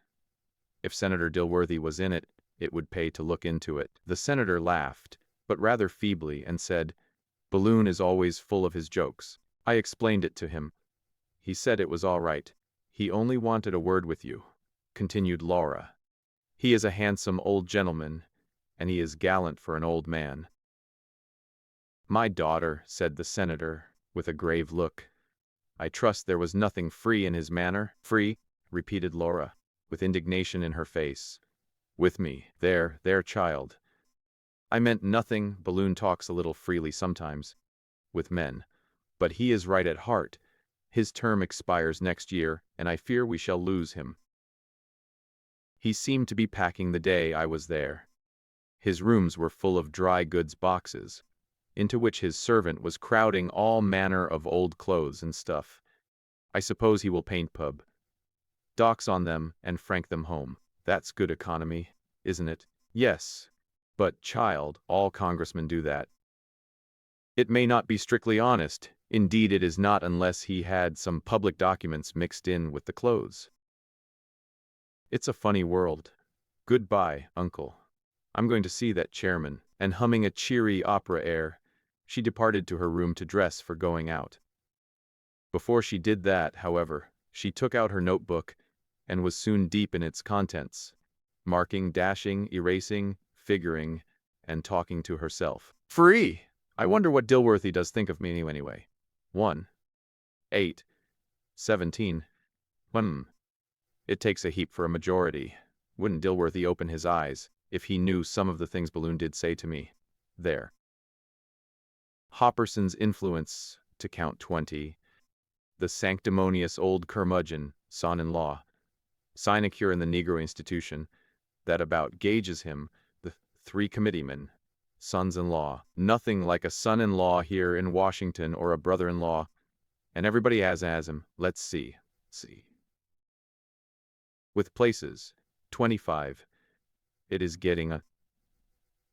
If Senator Dilworthy was in it, it would pay to look into it. The senator laughed, but rather feebly, and said, Balloon is always full of his jokes. I explained it to him. He said it was all right. He only wanted a word with you, continued Laura. He is a handsome old gentleman, and he is gallant for an old man. My daughter, said the senator, with a grave look. I trust there was nothing free in his manner. Free, repeated Laura, with indignation in her face. With me. There, child. I meant nothing. Balloon talks a little freely sometimes. With men. But he is right at heart. His term expires next year, and I fear we shall lose him. He seemed to be packing the day I was there. His rooms were full of dry goods boxes, into which his servant was crowding all manner of old clothes and stuff. I suppose he will paint pub docks on them and frank them home. That's good economy, isn't it? Yes. But, child, all congressmen do that. It may not be strictly honest. Indeed, it is not unless he had some public documents mixed in with the clothes. It's a funny world. Goodbye, uncle. I'm going to see that chairman. And humming a cheery opera air, she departed to her room to dress for going out. Before she did that, however, she took out her notebook and was soon deep in its contents, marking, dashing, erasing, figuring, and talking to herself. Free! I wonder what Dilworthy does think of me anyway. 1, 8, 17. It takes a heap for a majority. Wouldn't Dilworthy open his eyes if he knew some of the things Balloon did say to me? There. Hopperson's influence, to count 20. The sanctimonious old curmudgeon, son-in-law. Sinecure in the Negro institution, that about gauges him, the 3 committeemen, sons-in-law. Nothing like a son-in-law here in Washington or a brother-in-law, and everybody has him. Let's see. With places, 25. It is getting a...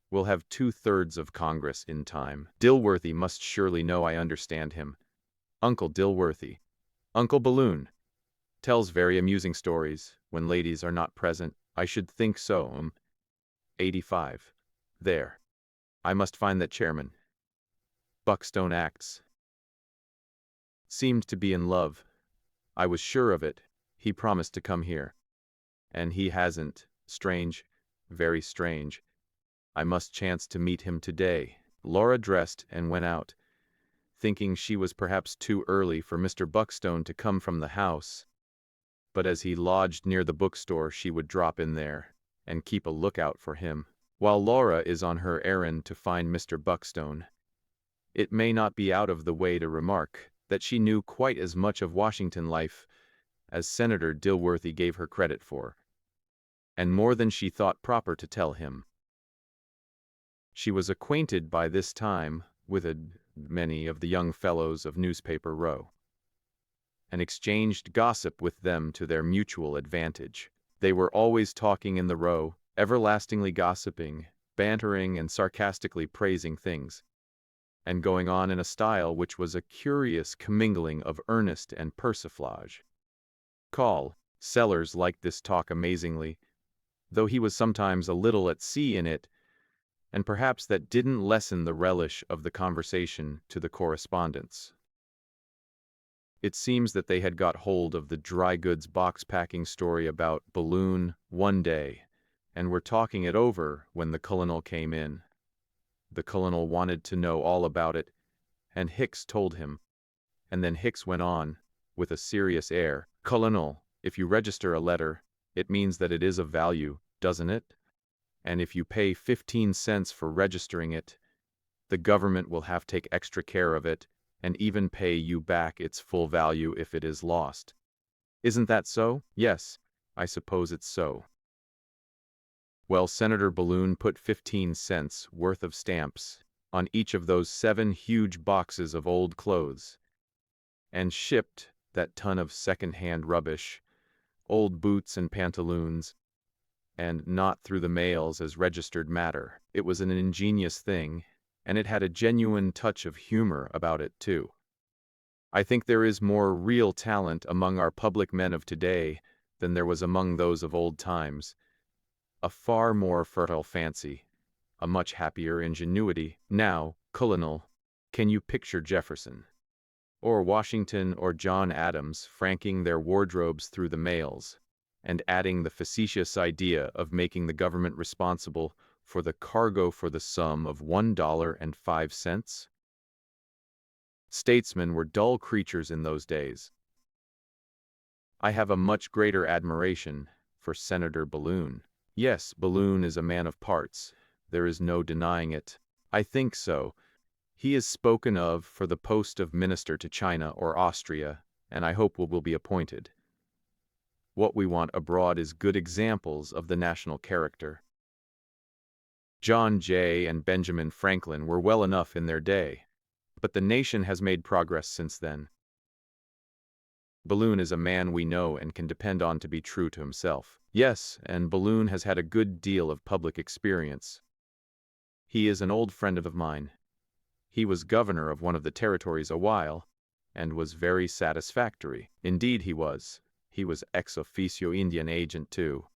We'll have 2/3 of Congress in time. Dilworthy must surely know I understand him. Uncle Dilworthy. Uncle Balloon. Tells very amusing stories when ladies are not present. I should think so. 85. There. I must find that chairman. Buckstone acts. Seemed to be in love. I was sure of it. He promised to come here. And he hasn't. Strange. Very strange. I must chance to meet him today. Laura dressed and went out, thinking she was perhaps too early for Mr. Buckstone to come from the house. But as he lodged near the bookstore, she would drop in there and keep a lookout for him, while Laura is on her errand to find Mr. Buckstone. It may not be out of the way to remark that she knew quite as much of Washington life as Senator Dilworthy gave her credit for, and more than she thought proper to tell him. She was acquainted by this time with many of the young fellows of Newspaper Row, and exchanged gossip with them to their mutual advantage. They were always talking in the Row, everlastingly gossiping, bantering and sarcastically praising things, and going on in a style which was a curious commingling of earnest and persiflage. Sellers liked this talk amazingly, though he was sometimes a little at sea in it, and perhaps that didn't lessen the relish of the conversation to the correspondents. It seems that they had got hold of the dry goods box-packing story about Balloon one day, and were talking it over when the colonel came in. The colonel wanted to know all about it, and Hicks told him. And then Hicks went on, with a serious air, "Colonel, if you register a letter, it means that it is of value, doesn't it? And if you pay 15 cents for registering it, the government will have to take extra care of it, and even pay you back its full value if it is lost. Isn't that so?" "Yes, I suppose it's so." Well, Senator Balloon put 15 cents worth of stamps on each of those 7 huge boxes of old clothes, and shipped that ton of second-hand rubbish, old boots and pantaloons, and not through the mails as registered matter. It was an ingenious thing, and it had a genuine touch of humor about it, too. I think there is more real talent among our public men of today than there was among those of old times. A far more fertile fancy, a much happier ingenuity. Now, Colonel, can you picture Jefferson, or Washington or John Adams franking their wardrobes through the mails, and adding the facetious idea of making the government responsible for the cargo for the sum of $1.05? Statesmen were dull creatures in those days. I have a much greater admiration for Senator Balloon. Yes, Balloon is a man of parts. There is no denying it. I think so. He is spoken of for the post of minister to China or Austria, and I hope will be appointed. What we want abroad is good examples of the national character. John Jay and Benjamin Franklin were well enough in their day, but the nation has made progress since then. Balloon is a man we know and can depend on to be true to himself. Yes, and Balloon has had a good deal of public experience. He is an old friend of mine. He was governor of one of the territories a while, and was very satisfactory. Indeed he was. He was ex officio Indian agent too.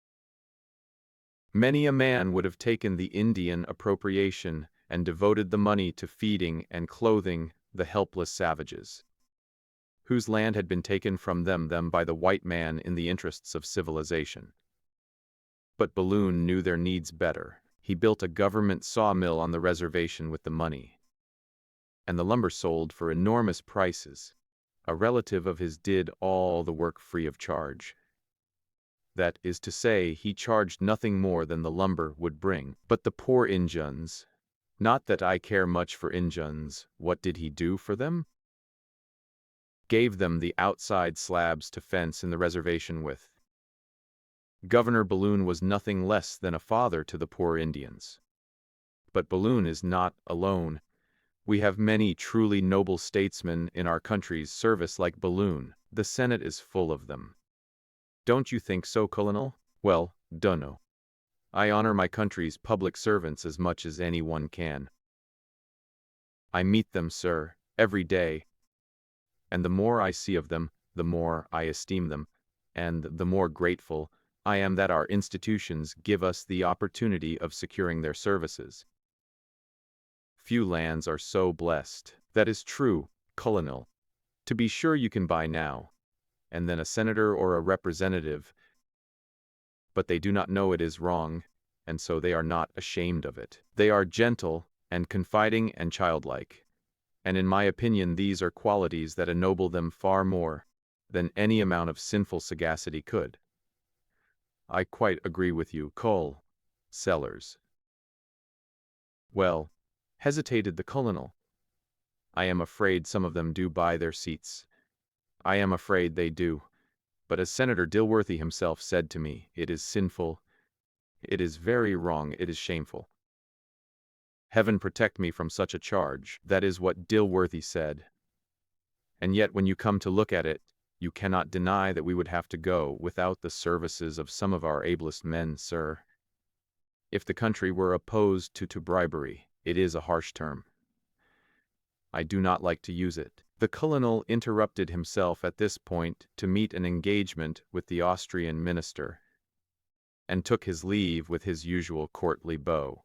Many a man would have taken the Indian appropriation and devoted the money to feeding and clothing the helpless savages, whose land had been taken from them by the white man in the interests of civilization. But Balloon knew their needs better. He built a government sawmill on the reservation with the money, and the lumber sold for enormous prices. A relative of his did all the work free of charge. That is to say, he charged nothing more than the lumber would bring. But the poor Injuns, not that I care much for Injuns, what did he do for them? Gave them the outside slabs to fence in the reservation with. Governor Balloon was nothing less than a father to the poor Indians. But Balloon is not alone. We have many truly noble statesmen in our country's service like Balloon. The Senate is full of them. Don't you think so, Colonel? Well, dunno. I honor my country's public servants as much as anyone can. I meet them, sir, every day, and the more I see of them, the more I esteem them, and the more grateful I am that our institutions give us the opportunity of securing their services. Few lands are so blessed. That is true, Colonel. To be sure you can buy now, and then a senator or a representative, but they do not know it is wrong, and so they are not ashamed of it. They are gentle and confiding and childlike, and in my opinion these are qualities that ennoble them far more than any amount of sinful sagacity could. I quite agree with you, Sellers. Well, hesitated the colonel. I am afraid some of them do buy their seats. I am afraid they do. But as Senator Dilworthy himself said to me, it is sinful, it is very wrong, it is shameful. Heaven protect me from such a charge. That is what Dilworthy said. And yet when you come to look at it, you cannot deny that we would have to go without the services of some of our ablest men, sir. If the country were opposed to bribery, it is a harsh term. I do not like to use it. The colonel interrupted himself at this point to meet an engagement with the Austrian minister, and took his leave with his usual courtly bow.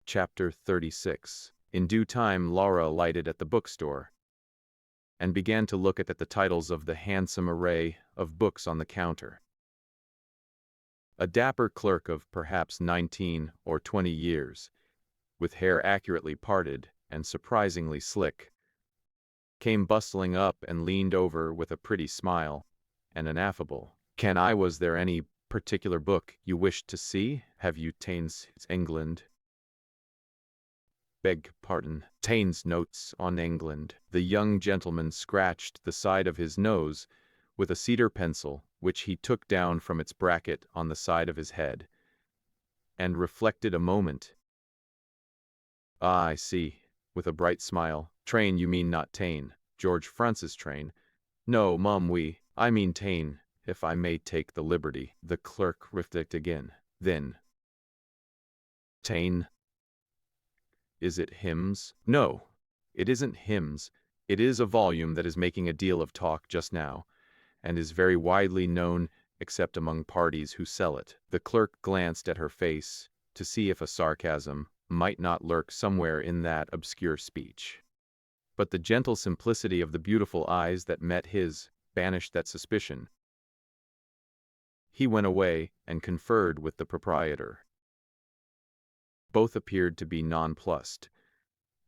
Chapter 36. In due time Laura alighted at the bookstore, and began to look at the titles of the handsome array of books on the counter. A dapper clerk of perhaps 19 or 20 years, with hair accurately parted and surprisingly slick, came bustling up and leaned over with a pretty smile and an affable, Was there any particular book you wished to see? Have you Taine's England? Beg pardon, Taine's Notes on England. The young gentleman scratched the side of his nose with a cedar pencil, which he took down from its bracket on the side of his head, and reflected a moment. Ah, I see, with a bright smile. Train, you mean, not Taine, George Francis Train. No, mum, I mean Taine, if I may take the liberty. The clerk reflected again. Then, Taine? Is it hymns? No, it isn't hymns. It is a volume that is making a deal of talk just now, and is very widely known except among parties who sell it. The clerk glanced at her face to see if a sarcasm might not lurk somewhere in that obscure speech. But the gentle simplicity of the beautiful eyes that met his banished that suspicion. He went away and conferred with the proprietor. Both appeared to be nonplussed.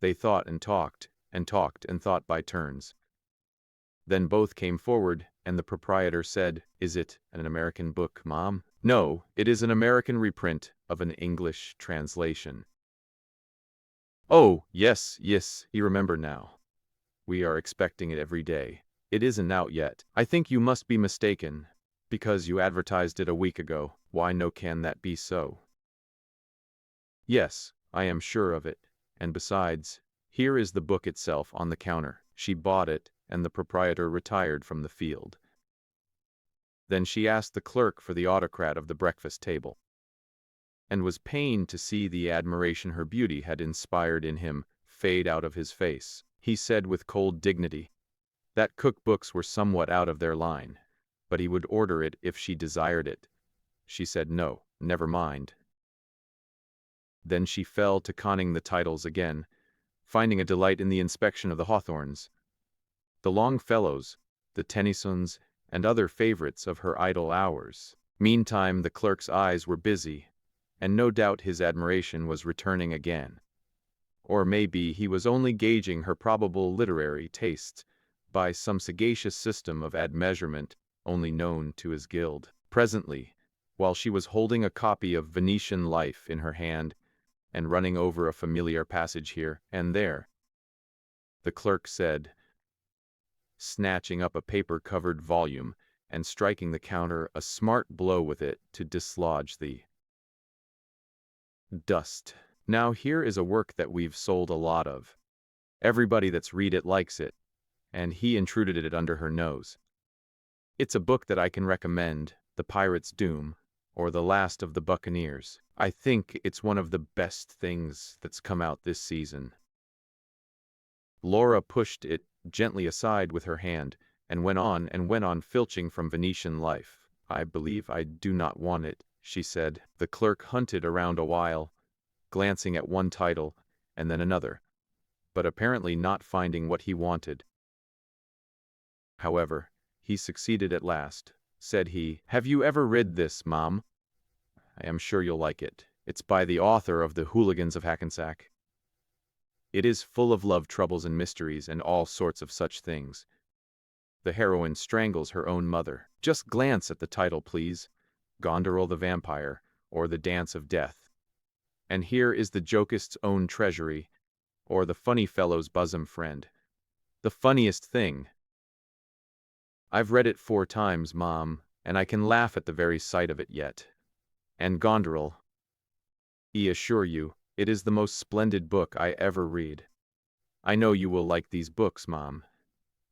They thought and talked, and talked and thought by turns. Then both came forward, and the proprietor said, "Is it an American book, Mom?" "No, it is an American reprint of an English translation." "Oh, yes, you remember now. We are expecting it every day. It isn't out yet. I think you must be mistaken, because you advertised it a week ago. Why, no, can that be so?" "Yes, I am sure of it. And besides, here is the book itself on the counter." She bought it, and the proprietor retired from the field. Then she asked the clerk for the autocrat of the breakfast table, and was pained to see the admiration her beauty had inspired in him fade out of his face. He said with cold dignity that cookbooks were somewhat out of their line, but he would order it if she desired it. She said no, never mind. Then she fell to conning the titles again, finding a delight in the inspection of the Hawthornes, the Longfellows, the Tennysons, and other favorites of her idle hours. Meantime the clerk's eyes were busy, and no doubt his admiration was returning again. Or maybe he was only gauging her probable literary tastes by some sagacious system of admeasurement only known to his guild. Presently, while she was holding a copy of Venetian Life in her hand, and running over a familiar passage here and there, the clerk said, snatching up a paper-covered volume and striking the counter a smart blow with it to dislodge the dust. "Now here is a work that we've sold a lot of. Everybody that's read it likes it," and he intruded it under her nose. "It's a book that I can recommend, The Pirate's Doom, or The Last of the Buccaneers. I think it's one of the best things that's come out this season." Laura pushed it gently aside with her hand, and went on filching from Venetian Life. "I believe I do not want it," she said. The clerk hunted around a while, glancing at one title and then another, but apparently not finding what he wanted. However, he succeeded at last. Said he, "Have you ever read this, Mom? I am sure you'll like it. It's by the author of The Hooligans of Hackensack. It is full of love troubles and mysteries and all sorts of such things. The heroine strangles her own mother. Just glance at the title, please. Gondoril the Vampire, or The Dance of Death. And here is the jokist's own treasury, or the funny fellow's bosom friend. The funniest thing. I've read it 4 times, Mom, and I can laugh at the very sight of it yet. And Gondoril, I assure you, it is the most splendid book I ever read. I know you will like these books, Mom,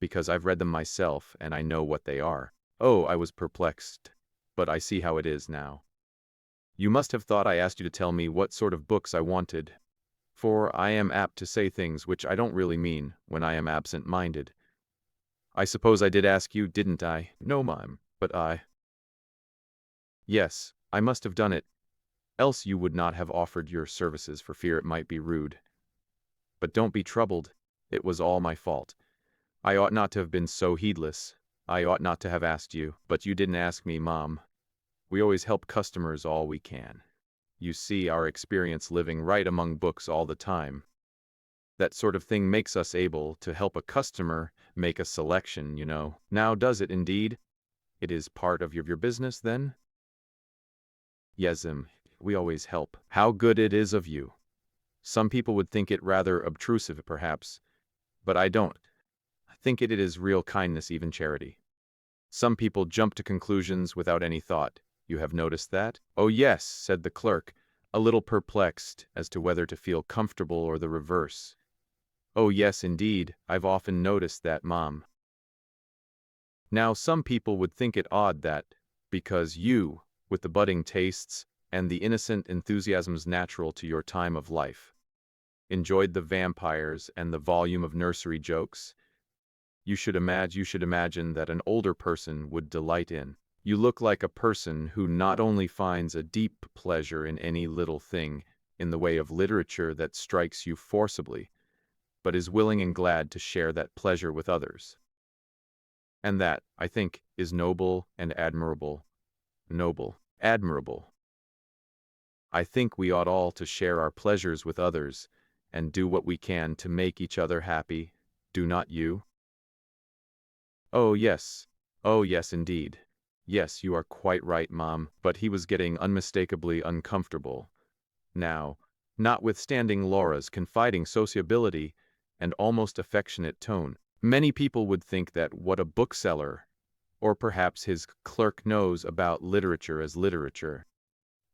because I've read them myself and I know what they are. Oh, I was perplexed, but I see how it is now. You must have thought I asked you to tell me what sort of books I wanted, for I am apt to say things which I don't really mean when I am absent-minded. I suppose I did ask you, didn't I? No, Mom, but Yes, I must have done it, else you would not have offered your services for fear it might be rude. But don't be troubled, it was all my fault. I ought not to have been so heedless. I ought not to have asked you, but you didn't ask me, Mom. We always help customers all we can. You see our experience living right among books all the time. That sort of thing makes us able to help a customer make a selection, you know. Now does it indeed? It is part of your business, then? Yes'm, we always help. How good it is of you. Some people would think it rather obtrusive, perhaps, but I don't. I think it is real kindness, even charity. Some people jump to conclusions without any thought. You have noticed that? Oh yes, said the clerk, a little perplexed as to whether to feel comfortable or the reverse. Oh yes, indeed, I've often noticed that, Mom. Now some people would think it odd that, because you, with the budding tastes and the innocent enthusiasms natural to your time of life, enjoyed the vampires and the volume of nursery jokes, you should imagine that an older person would delight in. You look like a person who not only finds a deep pleasure in any little thing in the way of literature that strikes you forcibly, but is willing and glad to share that pleasure with others. And that, I think, is noble and admirable. Noble, admirable. I think we ought all to share our pleasures with others and do what we can to make each other happy, do not you? Oh yes, indeed. Yes, you are quite right, Mom, but he was getting unmistakably uncomfortable. Now, notwithstanding Laura's confiding sociability and almost affectionate tone, many people would think that what a bookseller, or perhaps his clerk, knows about literature as literature,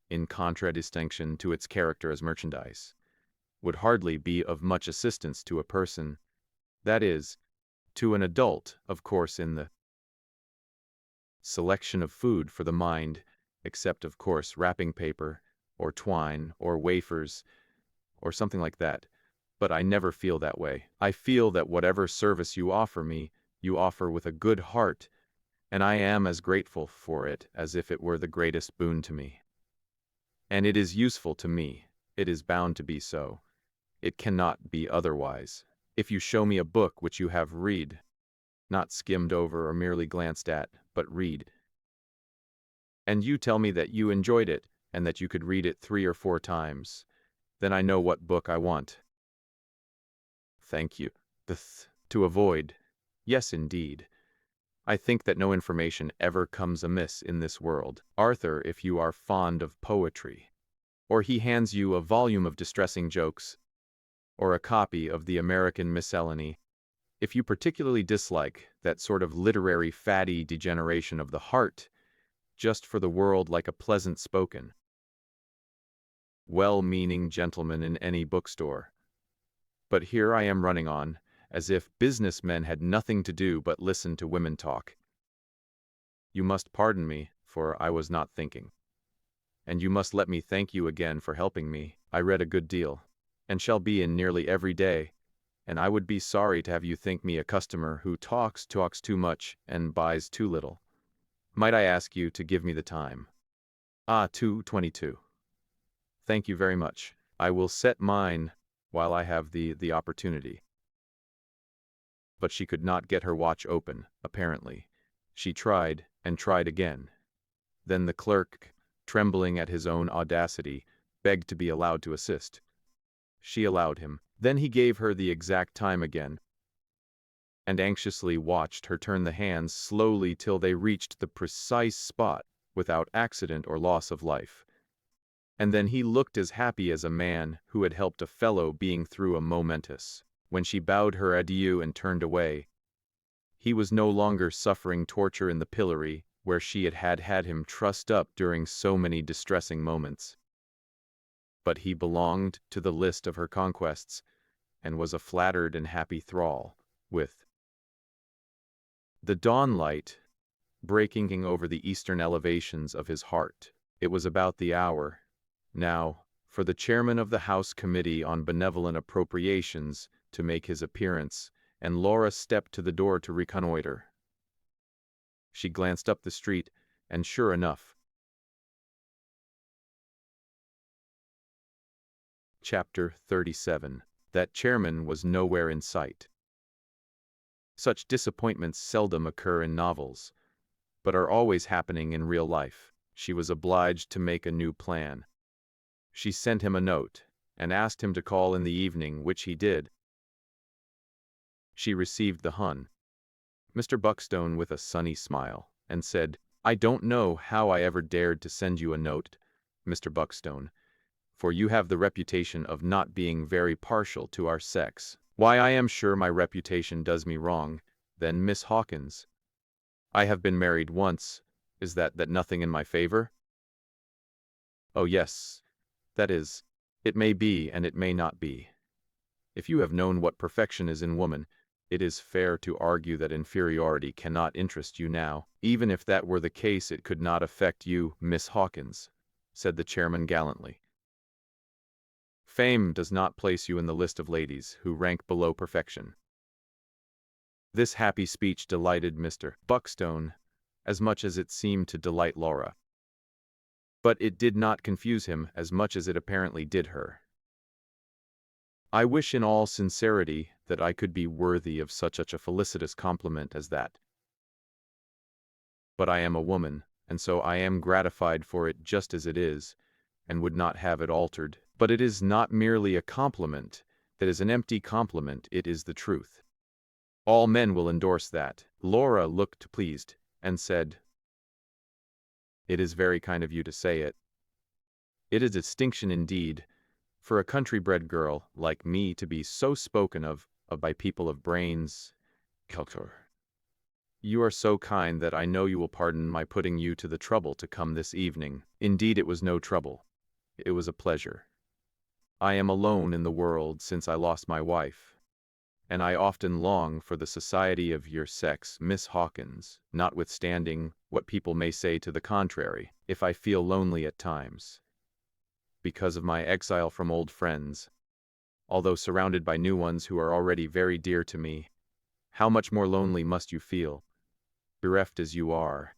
in contradistinction to its character as merchandise, would hardly be of much assistance to a person, that is, to an adult, of course, in the selection of food for the mind, except, of course, wrapping paper, or twine, or wafers, or something like that. But I never feel that way. I feel that whatever service you offer me, you offer with a good heart, and I am as grateful for it as if it were the greatest boon to me. And it is useful to me. It is bound to be so. It cannot be otherwise. If you show me a book which you have read, not skimmed over or merely glanced at, but read, and you tell me that you enjoyed it and that you could read it 3 or 4 times, then I know what book I want. Thank you. To avoid. Yes, indeed. I think that no information ever comes amiss in this world. Arthur, if you are fond of poetry, or he hands you a volume of distressing jokes, or a copy of the American Miscellany, if you particularly dislike that sort of literary fatty degeneration of the heart, just for the world like a pleasant-spoken, well-meaning gentleman in any bookstore. But here I am running on, as if businessmen had nothing to do but listen to women talk. You must pardon me, for I was not thinking. And you must let me thank you again for helping me. I read a good deal, and shall be in nearly every day, and I would be sorry to have you think me a customer who talks too much and buys too little. Might I ask you to give me the time? 2:22. Thank you very much. I will set mine while I have the opportunity. But she could not get her watch open, apparently. She tried and tried again. Then the clerk, trembling at his own audacity, begged to be allowed to assist. She allowed him. Then he gave her the exact time again, and anxiously watched her turn the hands slowly till they reached the precise spot without accident or loss of life. And then he looked as happy as a man who had helped a fellow being through a momentous. When she bowed her adieu and turned away, he was no longer suffering torture in the pillory where she had him trussed up during so many distressing moments. But he belonged to the list of her conquests, and was a flattered and happy thrall, with the dawn light breaking over the eastern elevations of his heart. It was about the hour, now, for the chairman of the House Committee on Benevolent Appropriations to make his appearance, and Laura stepped to the door to reconnoiter. She glanced up the street, and sure enough, Chapter 37. That chairman was nowhere in sight. Such disappointments seldom occur in novels, but are always happening in real life. She was obliged to make a new plan. She sent him a note, and asked him to call in the evening, which he did. She received the Hun, Mr. Buckstone, with a sunny smile, and said, "I don't know how I ever dared to send you a note, Mr. Buckstone, for you have the reputation of not being very partial to our sex. Why, I am sure my reputation does me wrong, then, Miss Hawkins. I have been married once. Is that nothing in my favor?" "Oh yes, that is, it may be and it may not be. If you have known what perfection is in woman, it is fair to argue that inferiority cannot interest you now. Even if that were the case, it could not affect you, Miss Hawkins," said the chairman gallantly. "Fame does not place you in the list of ladies who rank below perfection." This happy speech delighted Mr. Buckstone as much as it seemed to delight Laura. But it did not confuse him as much as it apparently did her. "I wish in all sincerity that I could be worthy of such a felicitous compliment as that. But I am a woman, and so I am gratified for it just as it is, and would not have it altered. But it is not merely a compliment that is an empty compliment, it is the truth. All men will endorse that." Laura looked pleased, and said, "It is very kind of you to say it. It is a distinction indeed, for a country-bred girl like me to be so spoken of by people of brains, culture. You are so kind that I know you will pardon my putting you to the trouble to come this evening." Indeed, it was no trouble. It was a pleasure. I am alone in the world since I lost my wife, and I often long for the society of your sex, Miss Hawkins, notwithstanding what people may say to the contrary. If I feel lonely at times, because of my exile from old friends, although surrounded by new ones who are already very dear to me, how much more lonely must you feel, bereft as you are,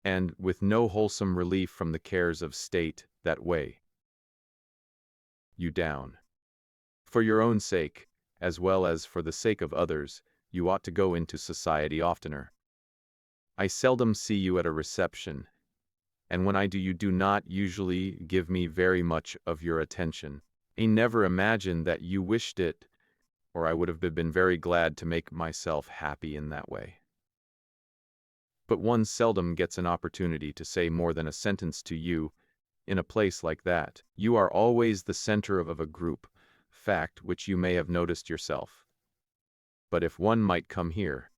and with no wholesome relief from the cares of state that weigh you down. For your own sake, as well as for the sake of others, you ought to go into society oftener. I seldom see you at a reception, and when I do, you do not usually give me very much of your attention. I never imagined that you wished it, or I would have been very glad to make myself happy in that way. But one seldom gets an opportunity to say more than a sentence to you in a place like that. You are always the center of a group, fact which you may have noticed yourself. But if one might come here,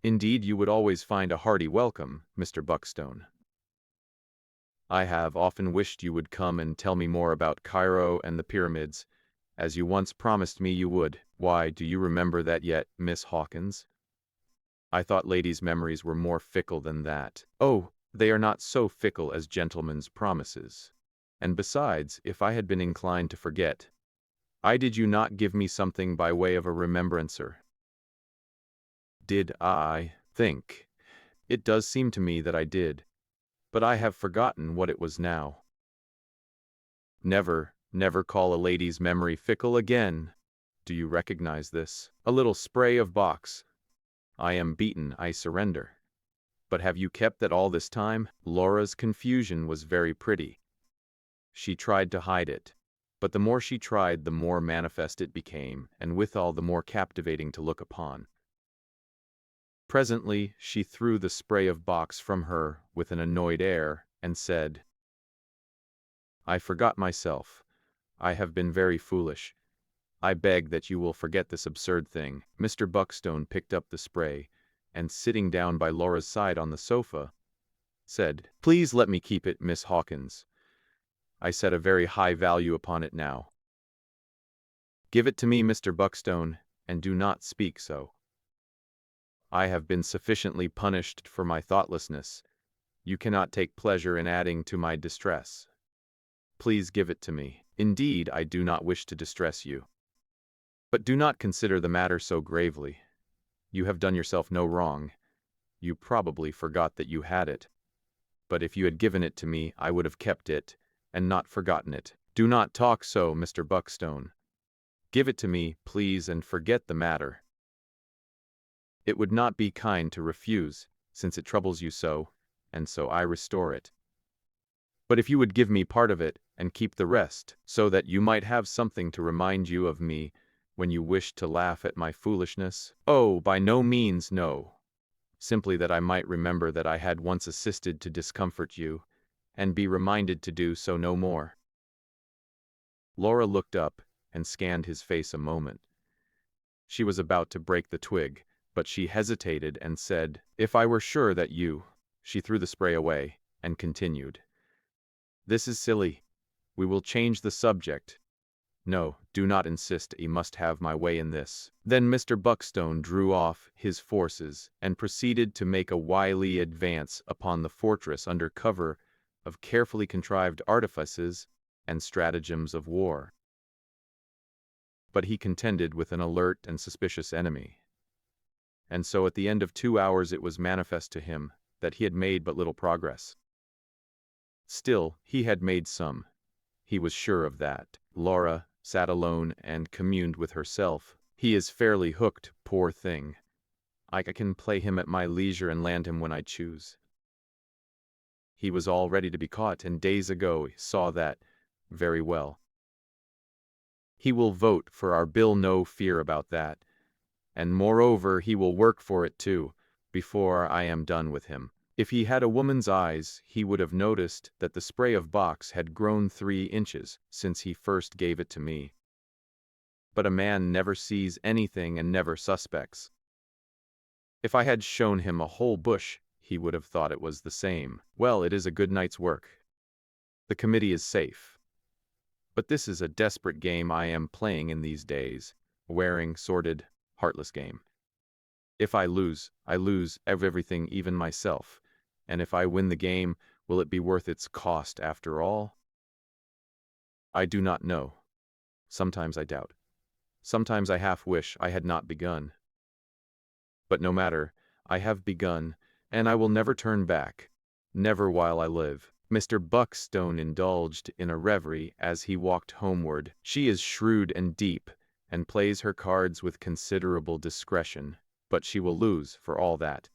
indeed you would always find a hearty welcome, Mr. Buckstone. I have often wished you would come and tell me more about Cairo and the pyramids, as you once promised me you would. Why, do you remember that yet, Miss Hawkins? I thought ladies' memories were more fickle than that. Oh, they are not so fickle as gentlemen's promises. And besides, if I had been inclined to forget, did you not give me something by way of a remembrancer? Did I think? It does seem to me that I did, but I have forgotten what it was now. Never, never call a lady's memory fickle again. Do you recognize this? A little spray of box. I am beaten, I surrender. But have you kept that all this time? Laura's confusion was very pretty. She tried to hide it, but the more she tried, the more manifest it became, and withal the more captivating to look upon. Presently she threw the spray of box from her with an annoyed air, and said, I forgot myself. I have been very foolish. I beg that you will forget this absurd thing." Mr. Buckstone picked up the spray, and sitting down by Laura's side on the sofa, said, "Please let me keep it, Miss Hawkins. I set a very high value upon it now. Give it to me, Mr. Buckstone, and do not speak so. I have been sufficiently punished for my thoughtlessness. You cannot take pleasure in adding to my distress. Please give it to me. Indeed, I do not wish to distress you. But do not consider the matter so gravely. You have done yourself no wrong. You probably forgot that you had it. But if you had given it to me, I would have kept it, and not forgotten it. Do not talk so, Mr. Buckstone. Give it to me, please, and forget the matter. It would not be kind to refuse, since it troubles you so, and so I restore it. But if you would give me part of it, and keep the rest, so that you might have something to remind you of me when you wish to laugh at my foolishness? Oh, by no means, no. Simply that I might remember that I had once assisted to discomfort you, and be reminded to do so no more." Laura looked up and scanned his face a moment. She was about to break the twig, but she hesitated and said, "If I were sure that you—" She threw the spray away and continued, "This is silly. We will change the subject. No, do not insist. I must have my way in this." Then Mr. Buckstone drew off his forces and proceeded to make a wily advance upon the fortress under cover of carefully contrived artifices and stratagems of war. But he contended with an alert and suspicious enemy. And so at the end of 2 hours it was manifest to him that he had made but little progress. Still, he had made some. He was sure of that. Laura sat alone and communed with herself. "He is fairly hooked, poor thing. I can play him at my leisure and land him when I choose. He was all ready to be caught, and days ago saw that very well. He will vote for our bill, no fear about that. And moreover, he will work for it too, before I am done with him. If he had a woman's eyes, he would have noticed that the spray of box had grown 3 inches since he first gave it to me. But a man never sees anything and never suspects. If I had shown him a whole bush, he would have thought it was the same. Well, it is a good night's work. The committee is safe. But this is a desperate game I am playing in these days, wearing, sordid, heartless game. If I lose everything, even myself. And if I win the game, will it be worth its cost after all? I do not know. Sometimes I doubt. Sometimes I half wish I had not begun. But no matter, I have begun, and I will never turn back. Never while I live." Mr. Buckstone indulged in a reverie as he walked homeward. "She is shrewd and deep, and plays her cards with considerable discretion, but she will lose for all that.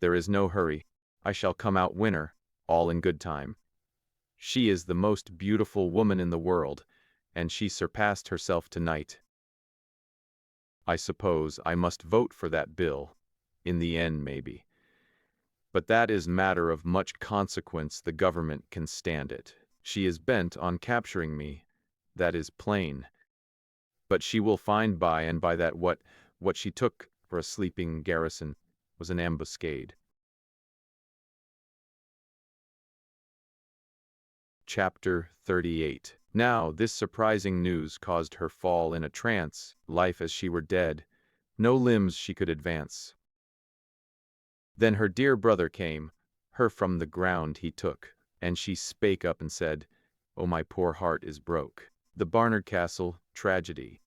There is no hurry. I shall come out winner, all in good time. She is the most beautiful woman in the world, and she surpassed herself tonight. I suppose I must vote for that bill, in the end maybe. But that is matter of much consequence. The government can stand it. She is bent on capturing me, that is plain. But she will find by and by that what she took for a sleeping garrison was an ambuscade." Chapter 38. Now this surprising news caused her fall in a trance, life as she were dead, no limbs she could advance. Then her dear brother came, her from the ground he took, and she spake up and said, "Oh, my poor heart is broke." The Barnard Castle tragedy.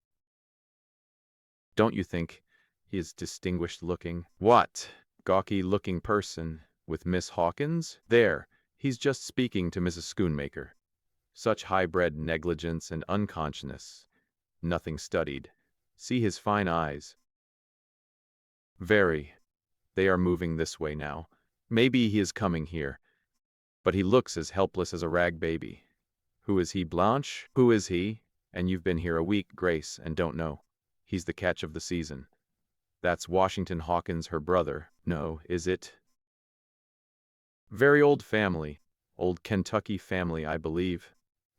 Don't you think he is distinguished looking? What? Gawky looking person with Miss Hawkins? There, he's just speaking to Mrs. Schoonmaker. Such high-bred negligence and unconsciousness. Nothing studied. See his fine eyes. Very. They are moving this way now. Maybe he is coming here. But he looks as helpless as a rag baby. Who is he, Blanche? Who is he? And you've been here a week, Grace, and don't know. He's the catch of the season. That's Washington Hawkins, her brother. No, is it? Very old family. Old Kentucky family, I believe.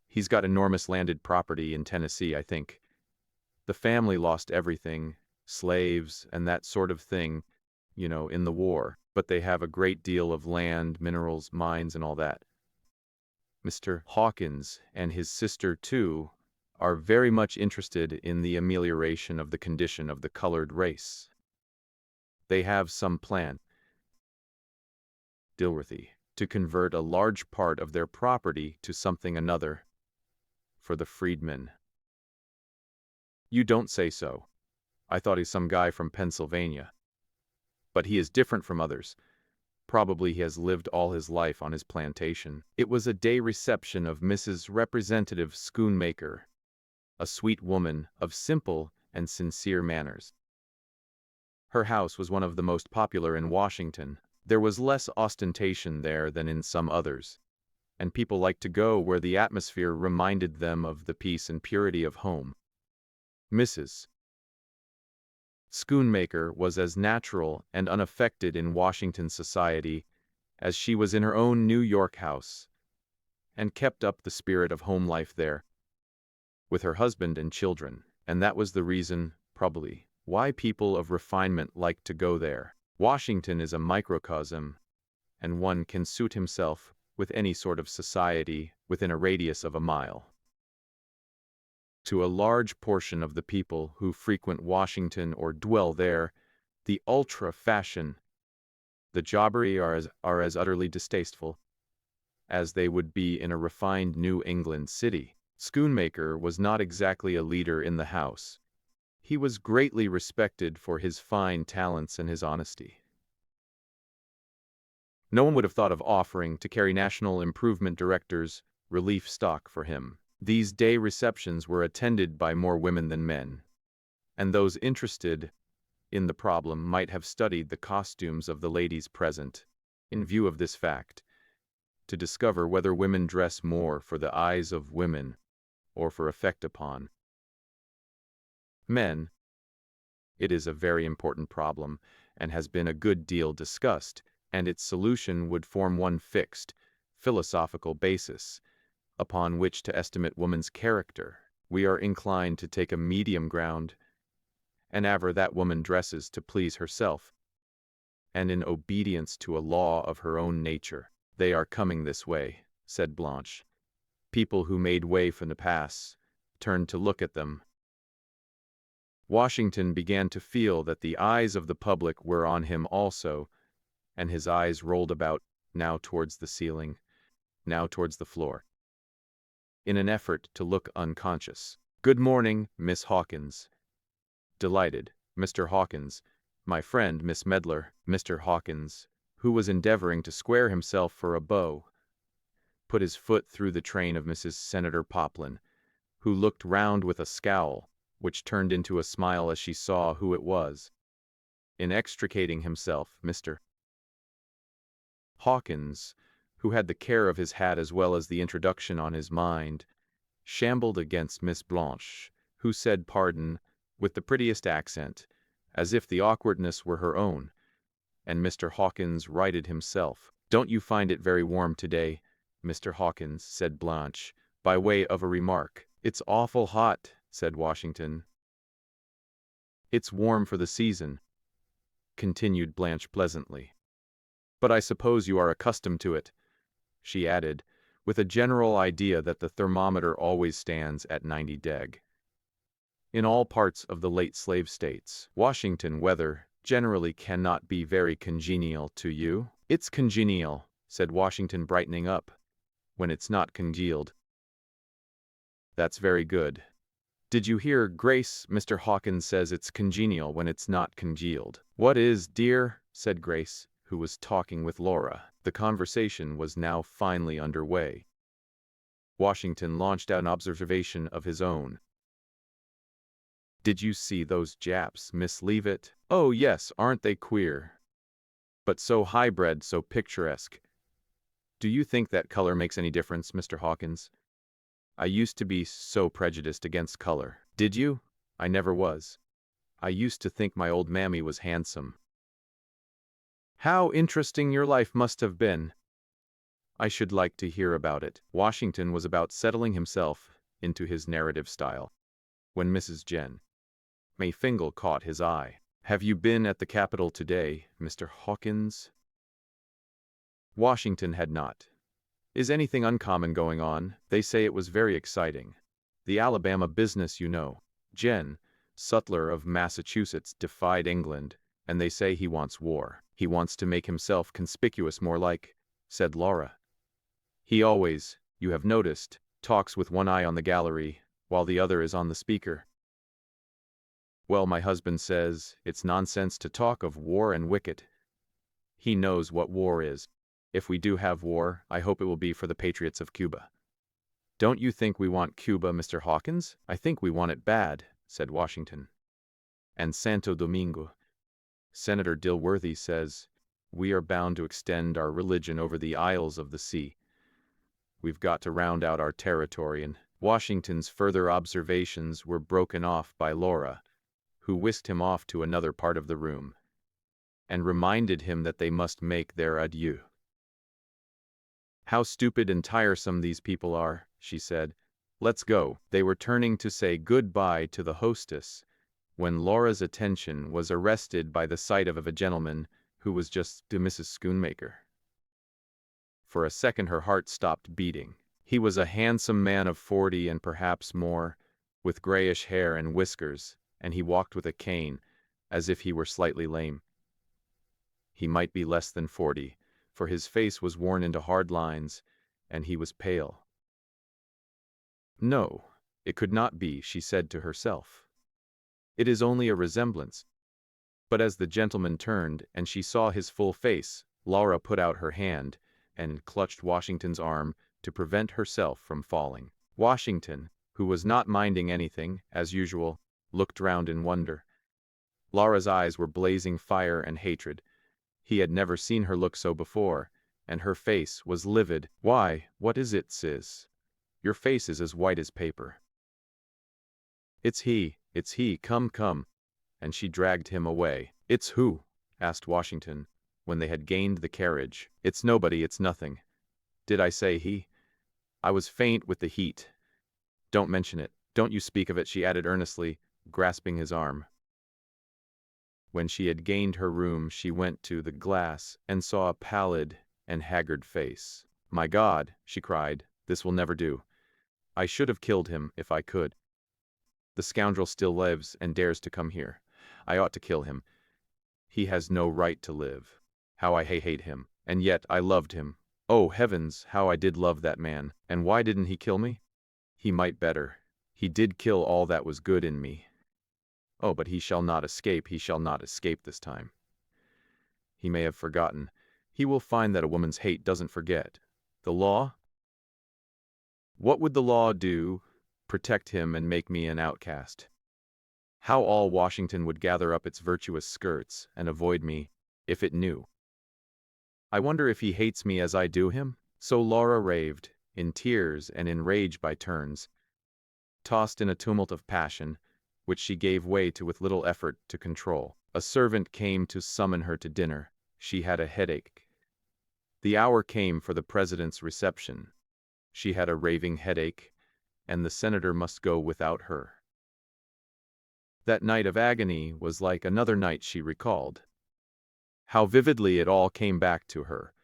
He's got enormous landed property in Tennessee, I think. The family lost everything, slaves and that sort of thing, in the war, but they have a great deal of land, minerals, mines, and all that. Mr. Hawkins and his sister, too, are very much interested in the amelioration of the condition of the colored race. They have some plan, Dilworthy, to convert a large part of their property to something another, for the freedmen. You don't say so. I thought he's some guy from Pennsylvania. But he is different from others. Probably he has lived all his life on his plantation. It was a day reception of Mrs. Representative Schoonmaker, a sweet woman of simple and sincere manners. Her house was one of the most popular in Washington. There was less ostentation there than in some others, and people liked to go where the atmosphere reminded them of the peace and purity of home. Mrs. Schoonmaker was as natural and unaffected in Washington society as she was in her own New York house, and kept up the spirit of home life there, with her husband and children, and that was the reason, probably, why people of refinement liked to go there. Washington is a microcosm, and one can suit himself with any sort of society within a radius of a mile. To a large portion of the people who frequent Washington or dwell there, the ultra-fashion, the jobbery are as utterly distasteful as they would be in a refined New England city. Schoonmaker was not exactly a leader in the house. He was greatly respected for his fine talents and his honesty. No one would have thought of offering to carry National Improvement Director's relief stock for him. These day receptions were attended by more women than men, and those interested in the problem might have studied the costumes of the ladies present, in view of this fact, to discover whether women dress more for the eyes of women or for effect upon men. It is a very important problem, and has been a good deal discussed, and its solution would form one fixed, philosophical basis upon which to estimate woman's character. We are inclined to take a medium ground, and aver that woman dresses to please herself, and in obedience to a law of her own nature. They are coming this way, said Blanche. People who made way from the pass turned to look at them. Washington began to feel that the eyes of the public were on him also, and his eyes rolled about, now towards the ceiling, now towards the floor, in an effort to look unconscious. Good morning, Miss Hawkins. Delighted, Mr. Hawkins. My friend, Miss Medlar. Mr. Hawkins, who was endeavoring to square himself for a bow, put his foot through the train of Mrs. Senator Poplin, who looked round with a scowl, which turned into a smile as she saw who it was. In extricating himself, Mr. Hawkins, who had the care of his hat as well as the introduction on his mind, shambled against Miss Blanche, who said pardon with the prettiest accent, as if the awkwardness were her own, and Mr. Hawkins righted himself. Don't you find it very warm today, Mr. Hawkins, said Blanche, by way of a remark. It's awful hot, said Washington. It's warm for the season, continued Blanche pleasantly. But I suppose you are accustomed to it, she added, with a general idea that the thermometer always stands at 90°. In all parts of the late slave states, Washington weather generally cannot be very congenial to you. It's congenial, said Washington, brightening up, when it's not congealed. That's very good. Did you hear, Grace? Mr. Hawkins says it's congenial when it's not congealed. What is, dear? Said Grace, who was talking with Laura. The conversation was now finally underway. Washington launched out an observation of his own. Did you see those Japs, Miss Leavitt? Oh yes, aren't they queer? But so high-bred, so picturesque. Do you think that color makes any difference, Mr. Hawkins? I used to be so prejudiced against color. Did you? I never was. I used to think my old mammy was handsome. How interesting your life must have been. I should like to hear about it. Washington was about settling himself into his narrative style when Mrs. Jen Mayfingle caught his eye. Have you been at the Capitol today, Mr. Hawkins? Washington had not. Is anything uncommon going on? They say it was very exciting. The Alabama business, you know. Jen, Sutler of Massachusetts, defied England, and they say he wants war. He wants to make himself conspicuous more like, said Laura. He always, you have noticed, talks with one eye on the gallery, while the other is on the speaker. Well, my husband says it's nonsense to talk of war and wicked. He knows what war is. If we do have war, I hope it will be for the patriots of Cuba. Don't you think we want Cuba, Mr. Hawkins? I think we want it bad, said Washington. And Santo Domingo. Senator Dilworthy says, we are bound to extend our religion over the isles of the sea. We've got to round out our territory, and Washington's further observations were broken off by Laura, who whisked him off to another part of the room, and reminded him that they must make their adieu. How stupid and tiresome these people are, she said. Let's go. They were turning to say goodbye to the hostess, when Laura's attention was arrested by the sight of a gentleman who was just to Mrs. Schoonmaker. For a second her heart stopped beating. He was a handsome man of 40 and perhaps more, with grayish hair and whiskers, and he walked with a cane, as if he were slightly lame. He might be less than 40, for his face was worn into hard lines, and he was pale. No, it could not be, she said to herself. It is only a resemblance. But as the gentleman turned and she saw his full face, Laura put out her hand and clutched Washington's arm to prevent herself from falling. Washington, who was not minding anything, as usual, looked round in wonder. Laura's eyes were blazing fire and hatred. He had never seen her look so before, and her face was livid. Why, what is it, sis? Your face is as white as paper. It's he, come, come. And she dragged him away. It's who? Asked Washington, when they had gained the carriage. It's nobody, it's nothing. Did I say he? I was faint with the heat. Don't mention it. Don't you speak of it, she added earnestly, grasping his arm. When she had gained her room, she went to the glass and saw a pallid and haggard face. My God, she cried, this will never do. I should have killed him if I could. The scoundrel still lives and dares to come here. I ought to kill him. He has no right to live. How I hate him. And yet I loved him. Oh, heavens, how I did love that man. And why didn't he kill me? He might better. He did kill all that was good in me. Oh, but he shall not escape this time. He may have forgotten. He will find that a woman's hate doesn't forget. The law? What would the law do? Protect him and make me an outcast. How all Washington would gather up its virtuous skirts and avoid me, if it knew. I wonder if he hates me as I do him? So Laura raved, in tears and in rage by turns, tossed in a tumult of passion, which she gave way to with little effort to control. A servant came to summon her to dinner. She had a headache. The hour came for the president's reception. She had a raving headache, and the senator must go without her. That night of agony was like another night she recalled. How vividly it all came back to her,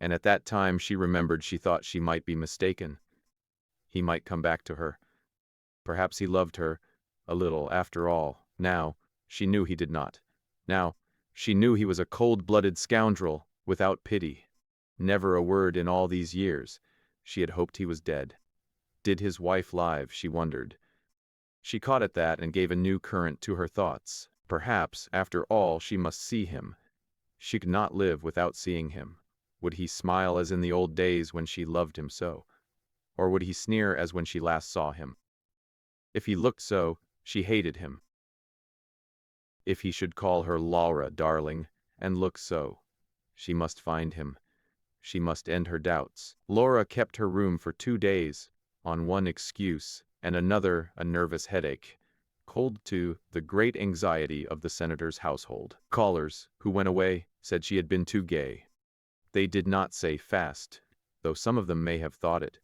and at that time she remembered she thought she might be mistaken. He might come back to her. Perhaps he loved her, a little, after all. Now, she knew he did not. Now, she knew he was a cold-blooded scoundrel, without pity. Never a word in all these years. She had hoped he was dead. Did his wife live, she wondered. She caught at that and gave a new current to her thoughts. Perhaps, after all, she must see him. She could not live without seeing him. Would he smile as in the old days when she loved him so? Or would he sneer as when she last saw him? If he looked so, she hated him. If he should call her Laura, darling, and look so, she must find him. She must end her doubts. Laura kept her room for 2 days, on one excuse, and another a nervous headache, cold to the great anxiety of the senator's household. Callers, who went away, said she had been too gay. They did not say fast. though some of them may have thought it.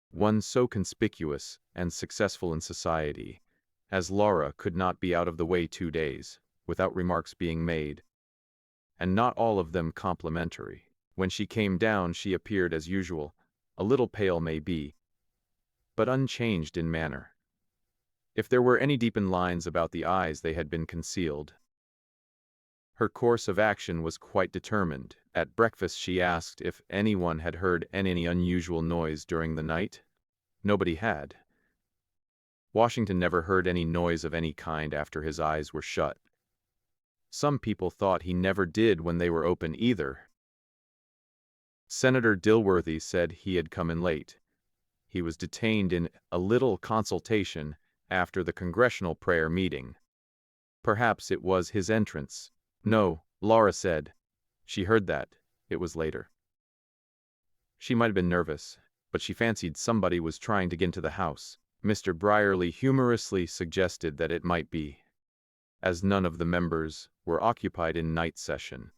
One so conspicuous and successful in society as Laura could not be out of the way 2 days without remarks being made, and not all of them complimentary. When she came down, she appeared as usual, a little pale maybe, but unchanged in manner. If there were any deepened lines about the eyes, they had been concealed. Her course of action was quite determined. At breakfast she asked if anyone had heard any unusual noise during the night. Nobody had. Washington never heard any noise of any kind after his eyes were shut. Some people thought he never did when they were open either. Senator Dilworthy said he had come in late. He was detained in a little consultation after the congressional prayer meeting. Perhaps it was his entrance. No, Laura said. She heard that. It was later. She might have been nervous, but she fancied somebody was trying to get into the house. Mr. Brierly humorously suggested that it might be, as none of the members were occupied in night session.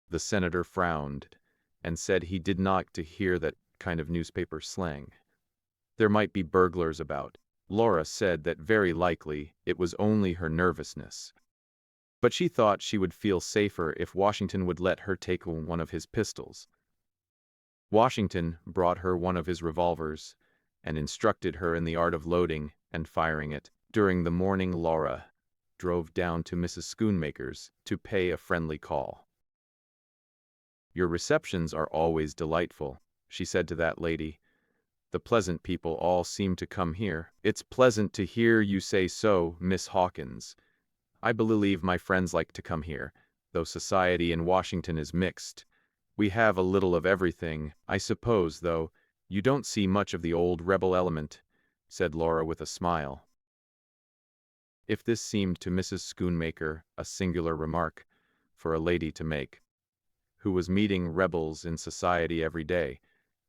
The senator frowned and said he did not like to hear that kind of newspaper slang. There might be burglars about. Laura said that very likely it was only her nervousness. But she thought she would feel safer if Washington would let her take one of his pistols. Washington brought her one of his revolvers and instructed her in the art of loading and firing it. During the morning, Laura drove down to Mrs. Schoonmaker's to pay a friendly call. "Your receptions are always delightful," she said to that lady. "The pleasant people all seem to come here." "It's pleasant to hear you say so, Miss Hawkins. I believe my friends like to come here, though society in Washington is mixed. We have a little of everything. I suppose, though, you don't see much of the old rebel element," said Laura with a smile. If this seemed to Mrs. Schoonmaker a singular remark for a lady to make, who was meeting rebels in society every day,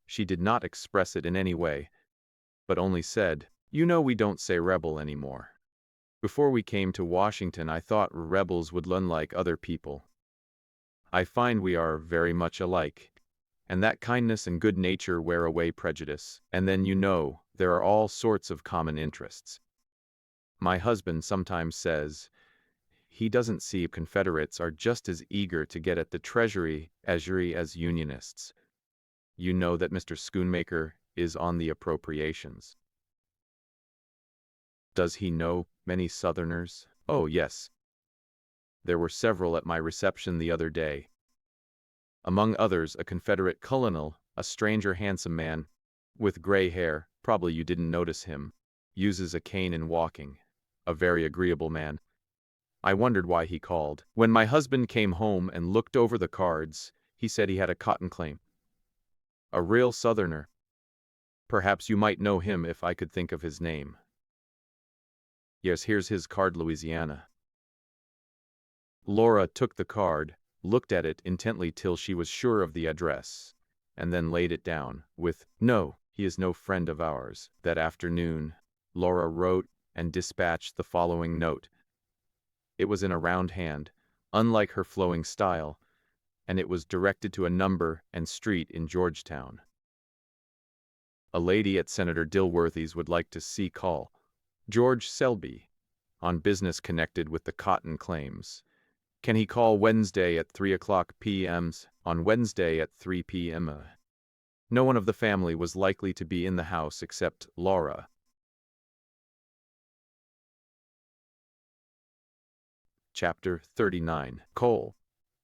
she did not express it in any way, but only said, "You know we don't say rebel anymore. Before we came to Washington, I thought rebels would learn like other people. I find we are very much alike, and that kindness and good nature wear away prejudice. And then, you know, there are all sorts of common interests. My husband sometimes says he doesn't see Confederates are just as eager to get at the treasury as Unionists. You know that Mr. Schoonmaker is on the appropriations. Does he know many Southerners?" "Oh, yes. There were several at my reception the other day. Among others, a Confederate colonel, a stranger handsome man, with gray hair, probably you didn't notice him, uses a cane in walking, a very agreeable man. I wondered why he called. When my husband came home and looked over the cards, he said he had a cotton claim. A real Southerner. Perhaps you might know him if I could think of his name." "Yes, here's his card, Louisiana." Laura took the card, looked at it intently till she was sure of the address, and then laid it down, with, "No, he is no friend of ours." That afternoon, Laura wrote and dispatched the following note. It was in a round hand, unlike her flowing style, and it was directed to a number and street in Georgetown. "A lady at Senator Dilworthy's would like to see call. George Selby, on business connected with the cotton claims. Can he call Wednesday at 3:00 p.m. on Wednesday at 3 p.m. No one of the family was likely to be in the house except Laura. Chapter 39. Coal.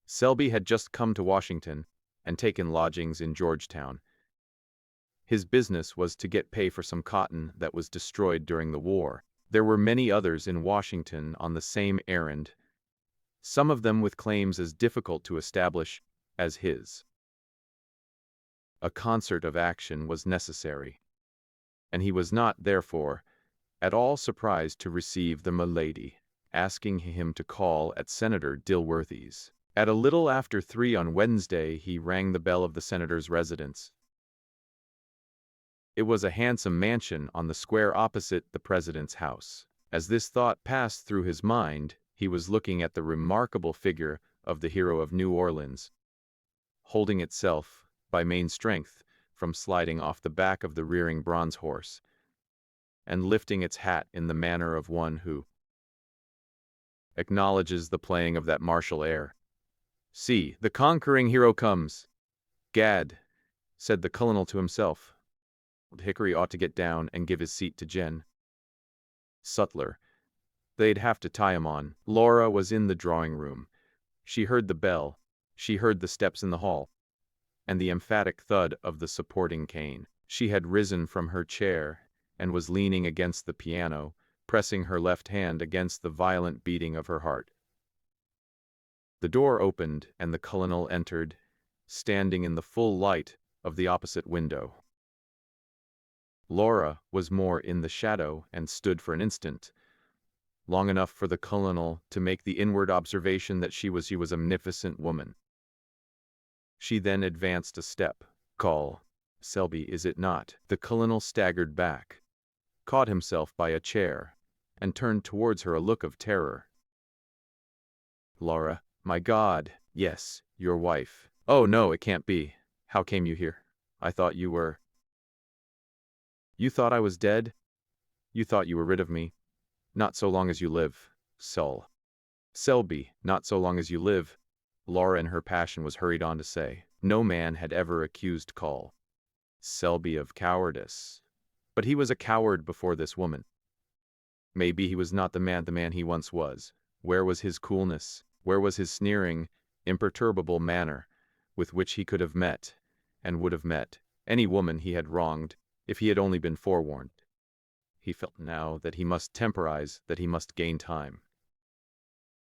Selby had just come to Washington and taken lodgings in Georgetown. His business was to get pay for some cotton that was destroyed during the war. There were many others in Washington on the same errand, some of them with claims as difficult to establish as his. A concert of action was necessary, and he was not, therefore, at all surprised to receive the milady asking him to call at Senator Dilworthy's. At a little after 3 on Wednesday, he rang the bell of the senator's residence. It was a handsome mansion on the square opposite the president's house. As this thought passed through his mind, he was looking at the remarkable figure of the hero of New Orleans. holding itself, by main strength, from sliding off the back of the rearing bronze horse, and lifting its hat in the manner of one who acknowledges the playing of that martial air. "See, the conquering hero comes." "Gad," said the colonel to himself. Hickory ought to get down and give his seat to Jen. Sutler. They'd have to tie him on. Laura was in the drawing room. She heard the bell. She heard the steps in the hall, and the emphatic thud of the supporting cane. She had risen from her chair and was leaning against the piano, pressing her left hand against the violent beating of her heart. The door opened and the colonel entered, standing in the full light of the opposite window. Laura was more in the shadow and stood for an instant, long enough for the colonel to make the inward observation that she was a magnificent woman. She then advanced a step. "Call, Selby, is it not?" The colonel staggered back, caught himself by a chair, and turned towards her a look of terror. "Laura, my God, yes, your wife. Oh no, it can't be. How came you here? I thought you were... You thought I was dead? You thought you were rid of me? Not so long as you live, Sol. Selby, not so long as you live," Laura in her passion was hurried on to say. No man had ever accused Call Selby of cowardice, but he was a coward before this woman. Maybe he was not the man he once was. Where was his coolness? Where was his sneering, imperturbable manner, with which he could have met, and would have met, any woman he had wronged, if he had only been forewarned? He felt now that he must temporize, that he must gain time.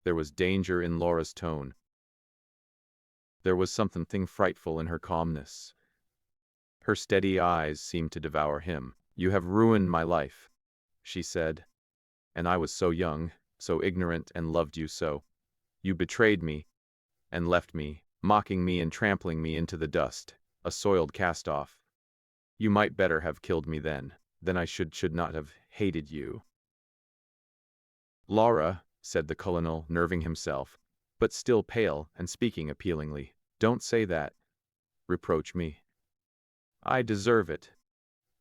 There was danger in Laura's tone. There was something frightful in her calmness. Her steady eyes seemed to devour him. "You have ruined my life," she said. "And I was so young, so ignorant, and loved you so. You betrayed me, and left me, mocking me and trampling me into the dust, a soiled cast-off. You might better have killed me then I should not have hated you." "Laura," said the colonel, nerving himself, but still pale and speaking appealingly, "don't say that. Reproach me. I deserve it.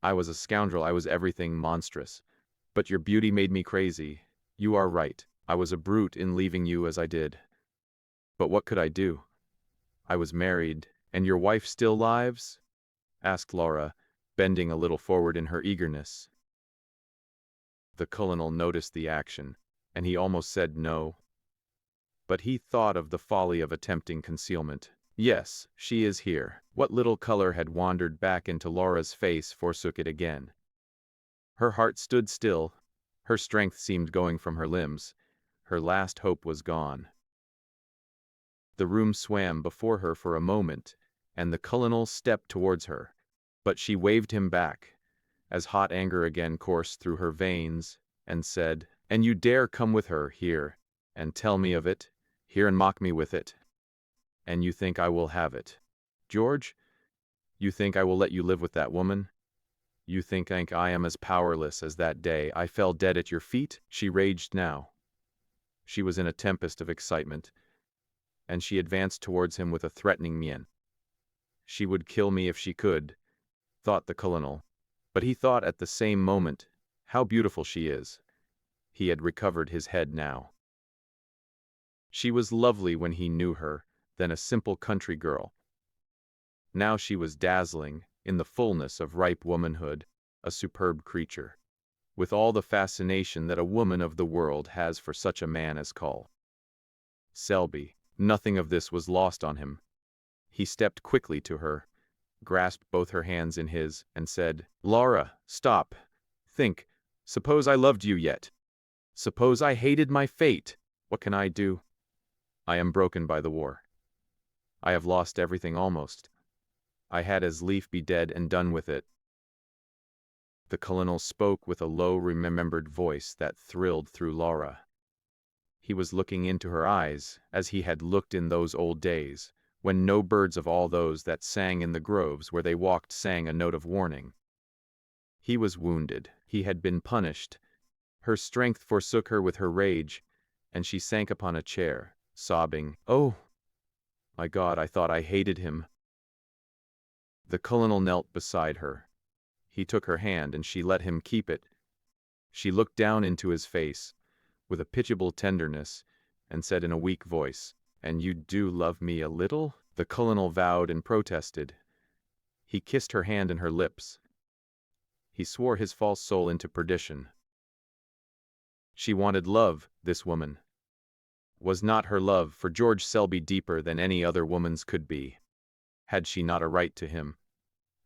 I was a scoundrel, I was everything monstrous. But your beauty made me crazy. You are right. I was a brute in leaving you as I did. But what could I do? I was married, and your wife still lives?" asked Laura, bending a little forward in her eagerness. The colonel noticed the action, and he almost said no. But he thought of the folly of attempting concealment. "Yes, she is here." What little color had wandered back into Laura's face forsook it again. Her heart stood still. Her strength seemed going from her limbs. Her last hope was gone. The room swam before her for a moment, and the colonel stepped towards her. But she waved him back, as hot anger again coursed through her veins, and said, "And you dare come with her here, and tell me of it, here and mock me with it? And you think I will have it? George, you think I will let you live with that woman? You think I am as powerless as that day I fell dead at your feet?" She raged now. She was in a tempest of excitement, and she advanced towards him with a threatening mien. "She would kill me if she could," thought the colonel, but he thought at the same moment, "How beautiful she is." He had recovered his head now. She was lovely when he knew her, then a simple country girl. Now she was dazzling, in the fullness of ripe womanhood, a superb creature, with all the fascination that a woman of the world has for such a man as Call Selby. Nothing of this was lost on him. He stepped quickly to her, grasped both her hands in his, and said, "Laura, stop. Think. Suppose I loved you yet? Suppose I hated my fate? What can I do? I am broken by the war. I have lost everything almost. I had as lief be dead and done with it." The colonel spoke with a low, remembered voice that thrilled through Laura. He was looking into her eyes, as he had looked in those old days, when no birds of all those that sang in the groves where they walked sang a note of warning. He was wounded. He had been punished. Her strength forsook her with her rage, and she sank upon a chair, sobbing, "Oh, My God, I thought I hated him. The colonel knelt beside her. He took her hand and she let him keep it. She looked down into his face with a pitiable tenderness and said in a weak voice, "And you do love me a little?" The colonel vowed and protested. He kissed her hand and her lips. He swore his false soul into perdition. She wanted love, this woman. Was not her love for George Selby deeper than any other woman's could be? Had she not a right to him?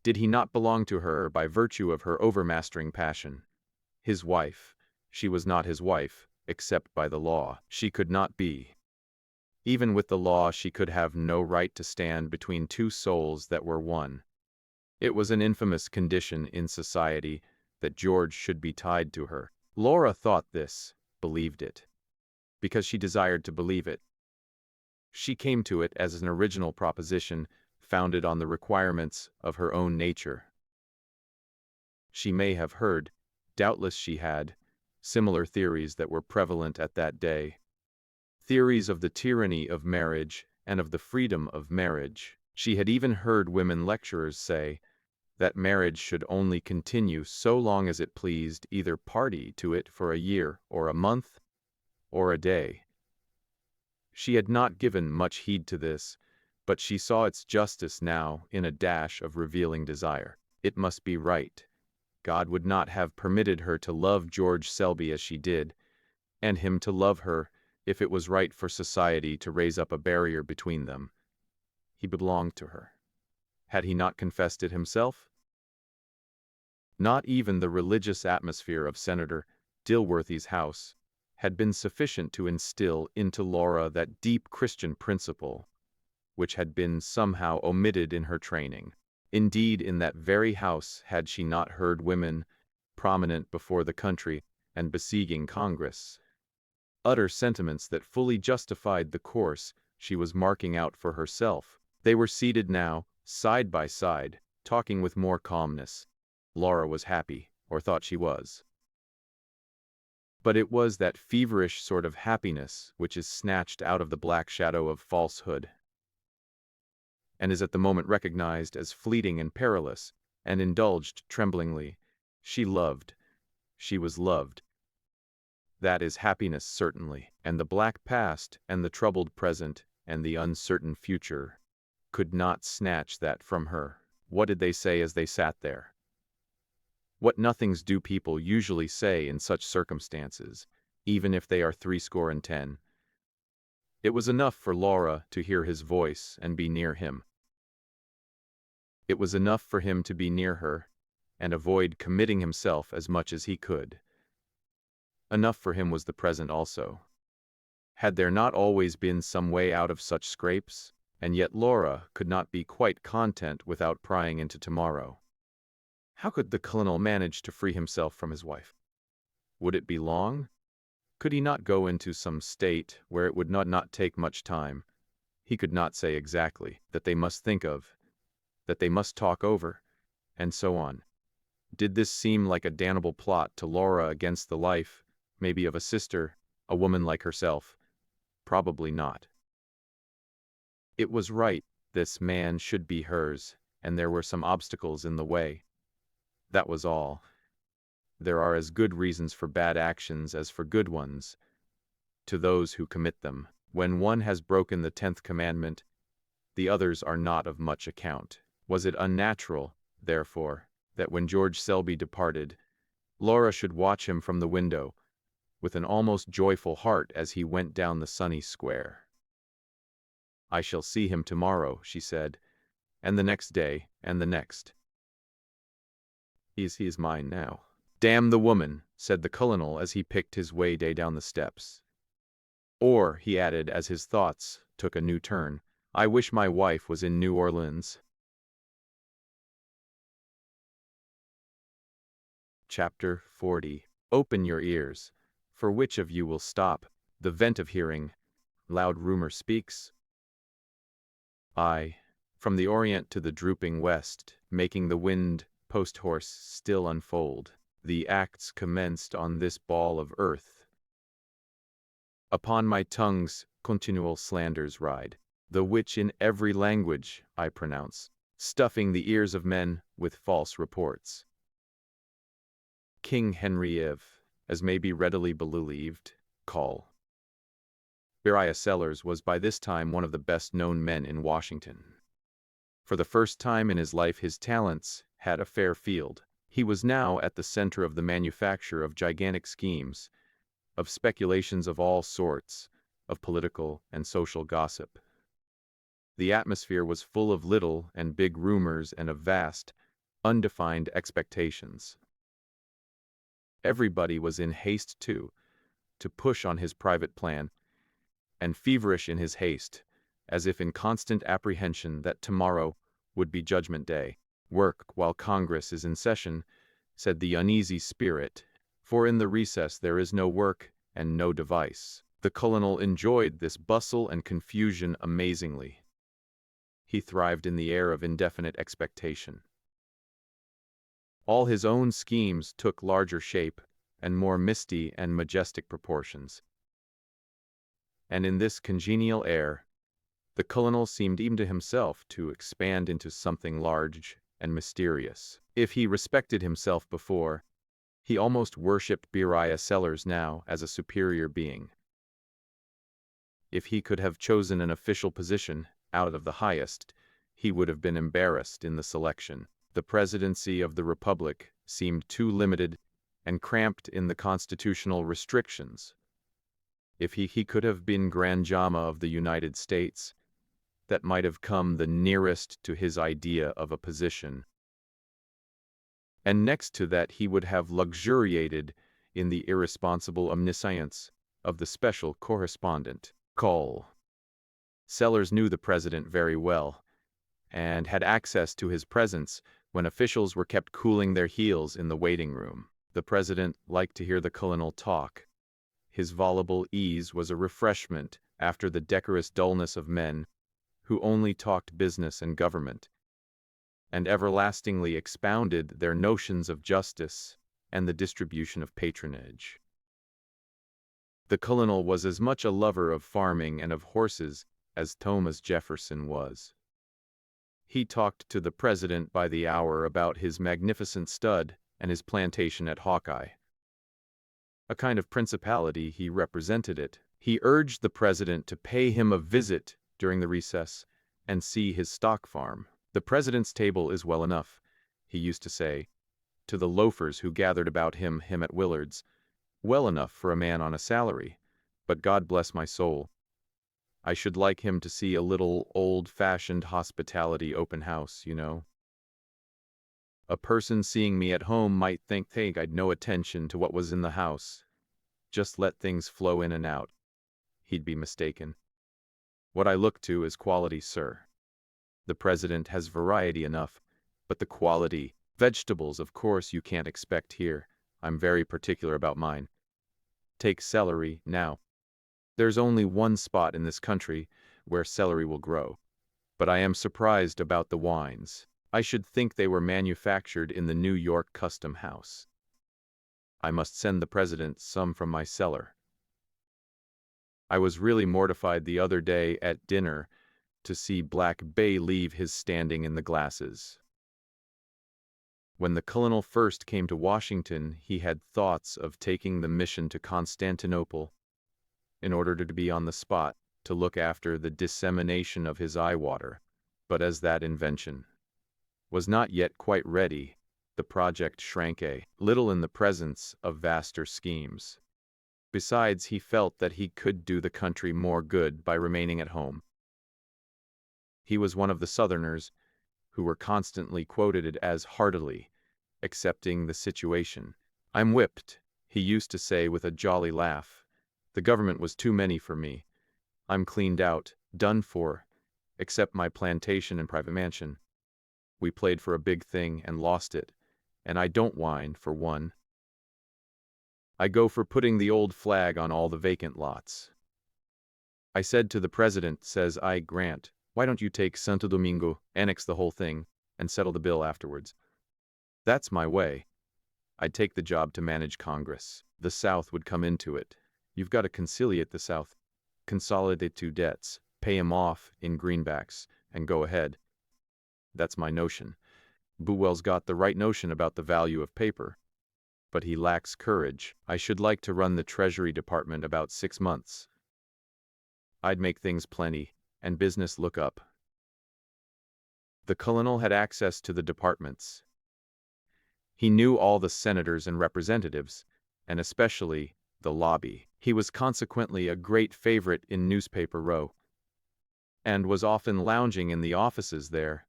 Did he not belong to her by virtue of her overmastering passion? His wife. She was not his wife, except by the law. She could not be. Even with the law, she could have no right to stand between two souls that were one. It was an infamous condition in society that George should be tied to her. Laura thought this, believed it, because she desired to believe it. She came to it as an original proposition founded on the requirements of her own nature. She may have heard, doubtless she had, similar theories that were prevalent at that day. Theories of the tyranny of marriage and of the freedom of marriage. She had even heard women lecturers say that marriage should only continue so long as it pleased either party to it for a year or a month or a day. She had not given much heed to this, but she saw its justice now in a dash of revealing desire. It must be right. God would not have permitted her to love George Selby as she did, and him to love her, if it was right for society to raise up a barrier between them. He belonged to her. Had he not confessed it himself? Not even the religious atmosphere of Senator Dilworthy's house had been sufficient to instill into Laura that deep Christian principle which had been somehow omitted in her training. Indeed, in that very house had she not heard women, prominent before the country and besieging Congress, utter sentiments that fully justified the course she was marking out for herself. They were seated now, side by side, talking with more calmness. Laura was happy, or thought she was. But it was that feverish sort of happiness which is snatched out of the black shadow of falsehood, and is at the moment recognized as fleeting and perilous, and indulged tremblingly. She loved. She was loved. That is happiness, certainly, and the black past, and the troubled present, and the uncertain future could not snatch that from her. What did they say as they sat there? What nothings do people usually say in such circumstances, even if they are 70. It was enough for Laura to hear his voice and be near him. It was enough for him to be near her and avoid committing himself as much as he could. Enough for him was the present also. Had there not always been some way out of such scrapes? And yet Laura could not be quite content without prying into tomorrow. How could the colonel manage to free himself from his wife? Would it be long? Could he not go into some state where it would not take much time? He could not say exactly that they must think of, that they must talk over, and so on. Did this seem like a damnable plot to Laura against the life, maybe of a sister, a woman like herself? Probably not. It was right, this man should be hers, and there were some obstacles in the way. That was all. There are as good reasons for bad actions as for good ones, to those who commit them. When one has broken the 10th commandment, the others are not of much account. Was it unnatural, therefore, that when George Selby departed, Laura should watch him from the window, with an almost joyful heart as he went down the sunny square? I shall see him tomorrow, she said, and the next day, and the next. He is mine now. Damn the woman, said the colonel as he picked his way down the steps. Or, he added as his thoughts took a new turn, I wish my wife was in New Orleans. Chapter 40. Open your ears, for which of you will stop the vent of hearing? Loud rumor speaks. I, from the Orient to the drooping West, making the wind post-horse still unfold, the acts commenced on this ball of earth. Upon my tongue's continual slanders ride. the which in every language I pronounce, stuffing the ears of men with false reports. King Henry Iv, as may be readily believed, call. Beriah Sellers was by this time one of the best-known men in Washington. For the first time in his life his talents had a fair field. He was now at the center of the manufacture of gigantic schemes, of speculations of all sorts, of political and social gossip. The atmosphere was full of little and big rumors and of vast, undefined expectations. Everybody was in haste to push on his private plan, and feverish in his haste, as if in constant apprehension that tomorrow would be Judgment Day. Work while Congress is in session, said the uneasy spirit, for in the recess there is no work and no device. The colonel enjoyed this bustle and confusion amazingly. He thrived in the air of indefinite expectation. All his own schemes took larger shape and more misty and majestic proportions. And in this congenial air, the colonel seemed even to himself to expand into something large and mysterious. If he respected himself before, he almost worshipped Beriah Sellers now as a superior being. If he could have chosen an official position out of the highest, he would have been embarrassed in the selection. The presidency of the Republic seemed too limited and cramped in the constitutional restrictions. If he could have been Grand Jama of the United States, that might have come the nearest to his idea of a position. And next to that he would have luxuriated in the irresponsible omniscience of the special correspondent. Call. Sellers knew the president very well, and had access to his presence when officials were kept cooling their heels in the waiting room. The president liked to hear the colonel talk. His voluble ease was a refreshment after the decorous dullness of men who only talked business and government, and everlastingly expounded their notions of justice and the distribution of patronage. The colonel was as much a lover of farming and of horses as Thomas Jefferson was. He talked to the president by the hour about his magnificent stud and his plantation at Hawkeye. A kind of principality he represented it. He urged the president to pay him a visit during the recess and see his stock farm. The president's table is well enough, he used to say, to the loafers who gathered about him at Willard's, well enough for a man on a salary, but God bless my soul, I should like him to see a little old-fashioned hospitality open house, you know. A person seeing me at home might think I'd no attention to what was in the house. Just let things flow in and out. He'd be mistaken. What I look to is quality, sir. The president has variety enough, but the quality. Vegetables, of course, you can't expect here. I'm very particular about mine. Take celery, now. There's only one spot in this country where celery will grow. But I am surprised about the wines. I should think they were manufactured in the New York Custom House. I must send the president some from my cellar. I was really mortified the other day at dinner to see Black Bay leave his standing in the glasses. When the colonel first came to Washington, he had thoughts of taking the mission to Constantinople in order to be on the spot to look after the dissemination of his eye water. But as that invention was not yet quite ready, the project shrank a little in the presence of vaster schemes. Besides, he felt that he could do the country more good by remaining at home. He was one of the Southerners who were constantly quoted as heartily accepting the situation. I'm whipped, he used to say with a jolly laugh. The government was too many for me. I'm cleaned out, done for, except my plantation and private mansion. We played for a big thing and lost it, and I don't whine, for one. I go for putting the old flag on all the vacant lots. I said to the president, says I, Grant, why don't you take Santo Domingo, annex the whole thing, and settle the bill afterwards? That's my way. I'd take the job to manage Congress. The South would come into it. You've got to conciliate the South. Consolidate two debts. pay him off in greenbacks, and go ahead. That's my notion. Buell's got the right notion about the value of paper, but he lacks courage. I should like to run the Treasury Department about 6 months. I'd make things plenty, and business look up. The colonel had access to the departments. He knew all the senators and representatives, and especially the lobby. He was consequently a great favorite in Newspaper Row, and was often lounging in the offices there,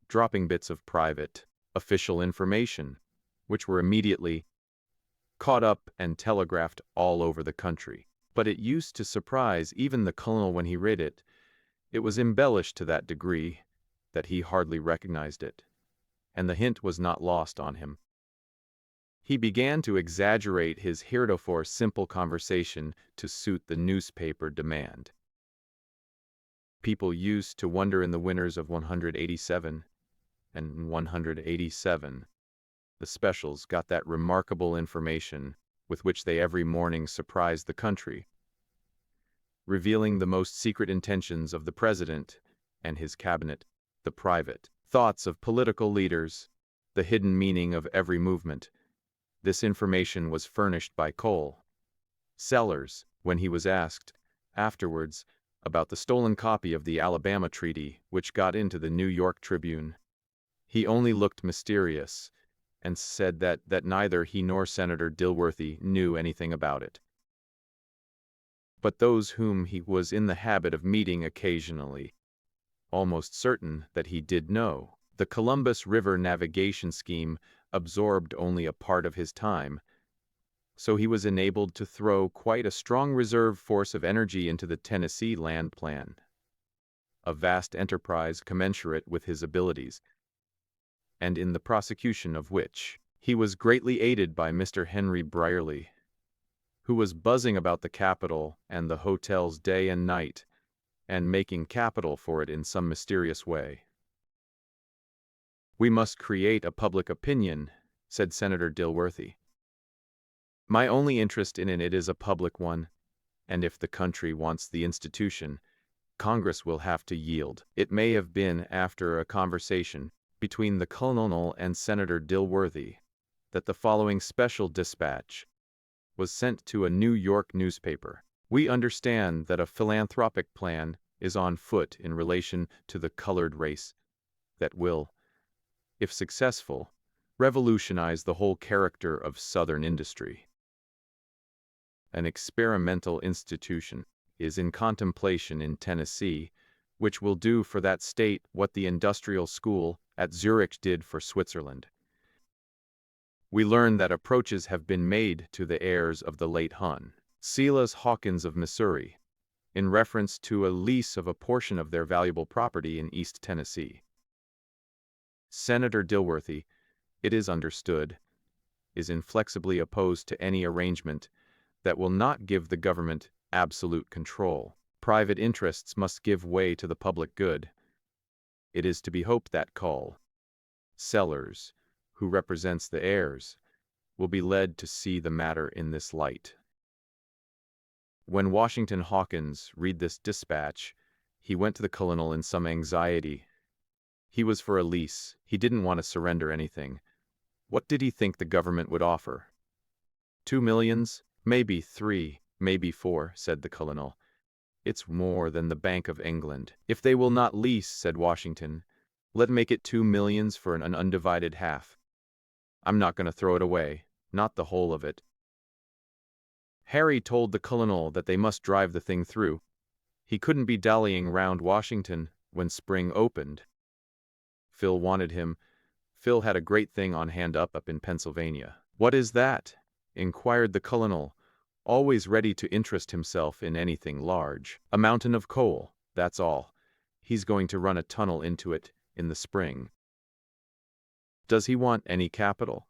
dropping bits of private, official information, which were immediately caught up and telegraphed all over the country. But it used to surprise even the colonel when he read it. It was embellished to that degree that he hardly recognized it, and the hint was not lost on him. He began to exaggerate his heretofore simple conversation to suit the newspaper demand. People used to wonder in the winters of 187 and 187. The specials got that remarkable information with which they every morning surprised the country, revealing the most secret intentions of the president and his cabinet, the private thoughts of political leaders, the hidden meaning of every movement. This information was furnished by Cole. Sellers, when he was asked afterwards about the stolen copy of the Alabama Treaty which got into the New York Tribune, he only looked mysterious and said that neither he nor Senator Dilworthy knew anything about it. But those whom he was in the habit of meeting occasionally, almost certain that he did know. The Columbus River navigation scheme absorbed only a part of his time, so he was enabled to throw quite a strong reserve force of energy into the Tennessee land plan, a vast enterprise commensurate with his abilities, and in the prosecution of which he was greatly aided by Mr. Henry Brierly, who was buzzing about the Capitol and the hotels day and night, and making capital for it in some mysterious way. "We must create a public opinion," said Senator Dilworthy. "My only interest in it is a public one, and if the country wants the institution, Congress will have to yield." It may have been after a conversation between the colonel and Senator Dilworthy that the following special dispatch was sent to a New York newspaper. "We understand that a philanthropic plan is on foot in relation to the colored race that will, if successful, revolutionize the whole character of Southern industry. An experimental institution is in contemplation in Tennessee, which will do for that state what the industrial school at Zurich did for Switzerland. We learn that approaches have been made to the heirs of the late Hon. Silas Hawkins of Missouri, in reference to a lease of a portion of their valuable property in East Tennessee. Senator Dilworthy, it is understood, is inflexibly opposed to any arrangement that will not give the government absolute control. Private interests must give way to the public good. It is to be hoped that Cole Sellers, who represents the heirs, will be led to see the matter in this light." When Washington Hawkins read this dispatch, he went to the colonel in some anxiety. He was for a lease. He didn't want to surrender anything. What did he think the government would offer? 2 millions? Maybe 3, maybe 4, said the colonel. It's more than the Bank of England. If they will not lease, said Washington, let make it 2 millions for an undivided half. I'm not going to throw it away, not the whole of it. Harry told the colonel that they must drive the thing through. He couldn't be dallying round Washington when spring opened. Phil wanted him. Phil had a great thing on hand up in Pennsylvania. What is that? Inquired the colonel, always ready to interest himself in anything large. A mountain of coal, that's all. He's going to run a tunnel into it in the spring. Does he want any capital?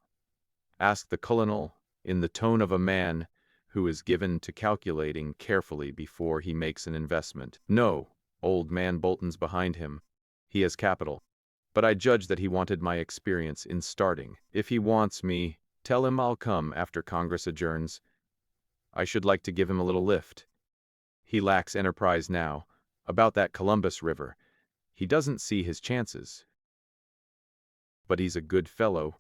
Asked the colonel, in the tone of a man who is given to calculating carefully before he makes an investment. No, old man Bolton's behind him. He has capital. But I judge that he wanted my experience in starting. If he wants me, tell him I'll come after Congress adjourns. I should like to give him a little lift. He lacks enterprise now, About that Columbus River. He doesn't see his chances. But he's a good fellow,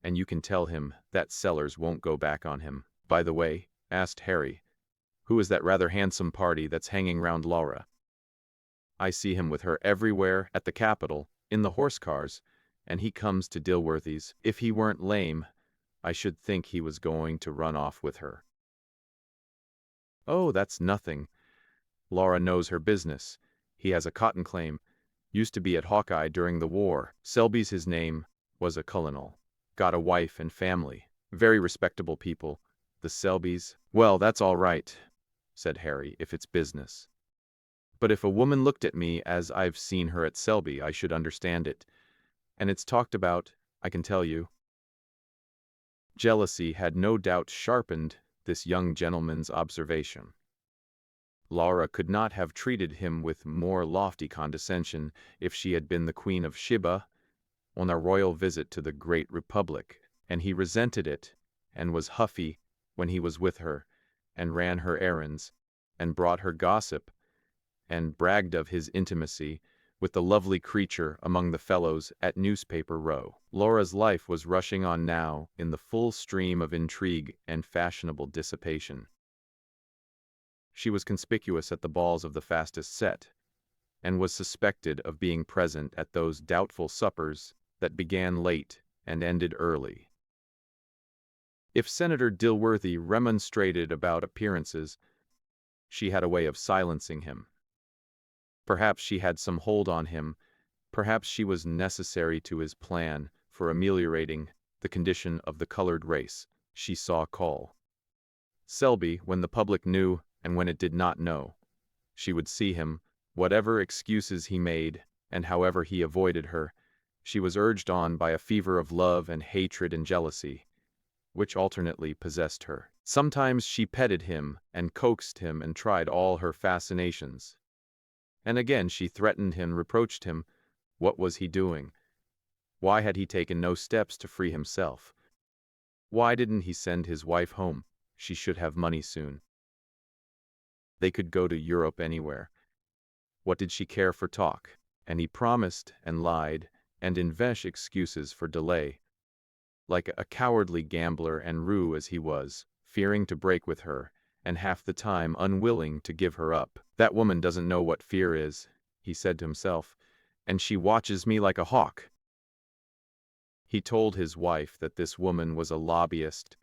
and you can tell him that Sellers won't go back on him. By the way, asked Harry, who is that rather handsome party that's hanging round Laura? I see him with her everywhere, at the Capitol, in the horse cars, and he comes to Dilworthy's. If he weren't lame, I should think he was going to run off with her. Oh, that's nothing. Laura knows her business. He has a cotton claim. Used to be at Hawkeye during the war. Selby's his name, was a colonel. Got a wife and family. Very respectable people. The Selbys. Well, that's all right, said Harry, if it's business. But if a woman looked at me as I've seen her at Selby, I should understand it. And it's talked about, I can tell you. Jealousy had no doubt sharpened this young gentleman's observation. Laura could not have treated him with more lofty condescension if she had been the Queen of Sheba on a royal visit to the great Republic, and he resented it, and was huffy when he was with her, and ran her errands, and brought her gossip, and bragged of his intimacy with the lovely creature among the fellows at Newspaper Row. Laura's life was rushing on now in the full stream of intrigue and fashionable dissipation. She was conspicuous at the balls of the fastest set, and was suspected of being present at those doubtful suppers that began late and ended early. If Senator Dilworthy remonstrated about appearances, she had a way of silencing him. Perhaps she had some hold on him, perhaps she was necessary to his plan for ameliorating the condition of the colored race. She saw call. Selby, when the public knew and when it did not know. She would see him, whatever excuses he made, and however he avoided her. She was urged on by a fever of love and hatred and jealousy, which alternately possessed her. Sometimes she petted him and coaxed him and tried all her fascinations. And again she threatened him, reproached him. What was he doing? Why had he taken no steps to free himself? Why didn't he send his wife home? She should have money soon. They could go to Europe anywhere. What did she care for talk? And he promised and lied and invented excuses for delay. Like a cowardly gambler and rue as he was, fearing to break with her, and half the time unwilling to give her up. That woman doesn't know what fear is, he said to himself, and she watches me like a hawk. He told his wife that this woman was a lobbyist,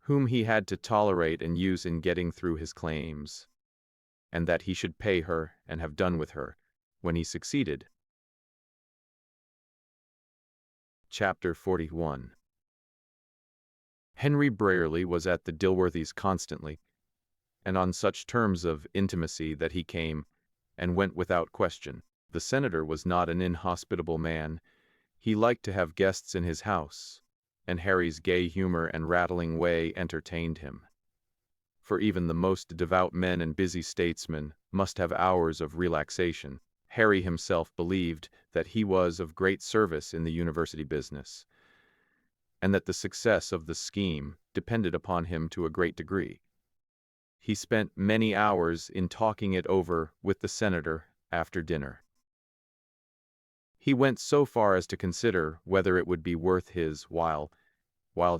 whom he had to tolerate and use in getting through his claims, and that he should pay her and have done with her when he succeeded. Chapter 41. Henry Brierly was at the Dilworthys constantly, and on such terms of intimacy that he came and went without question. The senator was not an inhospitable man. He liked to have guests in his house, and Harry's gay humor and rattling way entertained him. For even the most devout men and busy statesmen must have hours of relaxation. Harry himself believed that he was of great service in the university business, and that the success of the scheme depended upon him to a great degree. He spent many hours in talking it over with the senator after dinner. He went so far as to consider whether it would be worth his while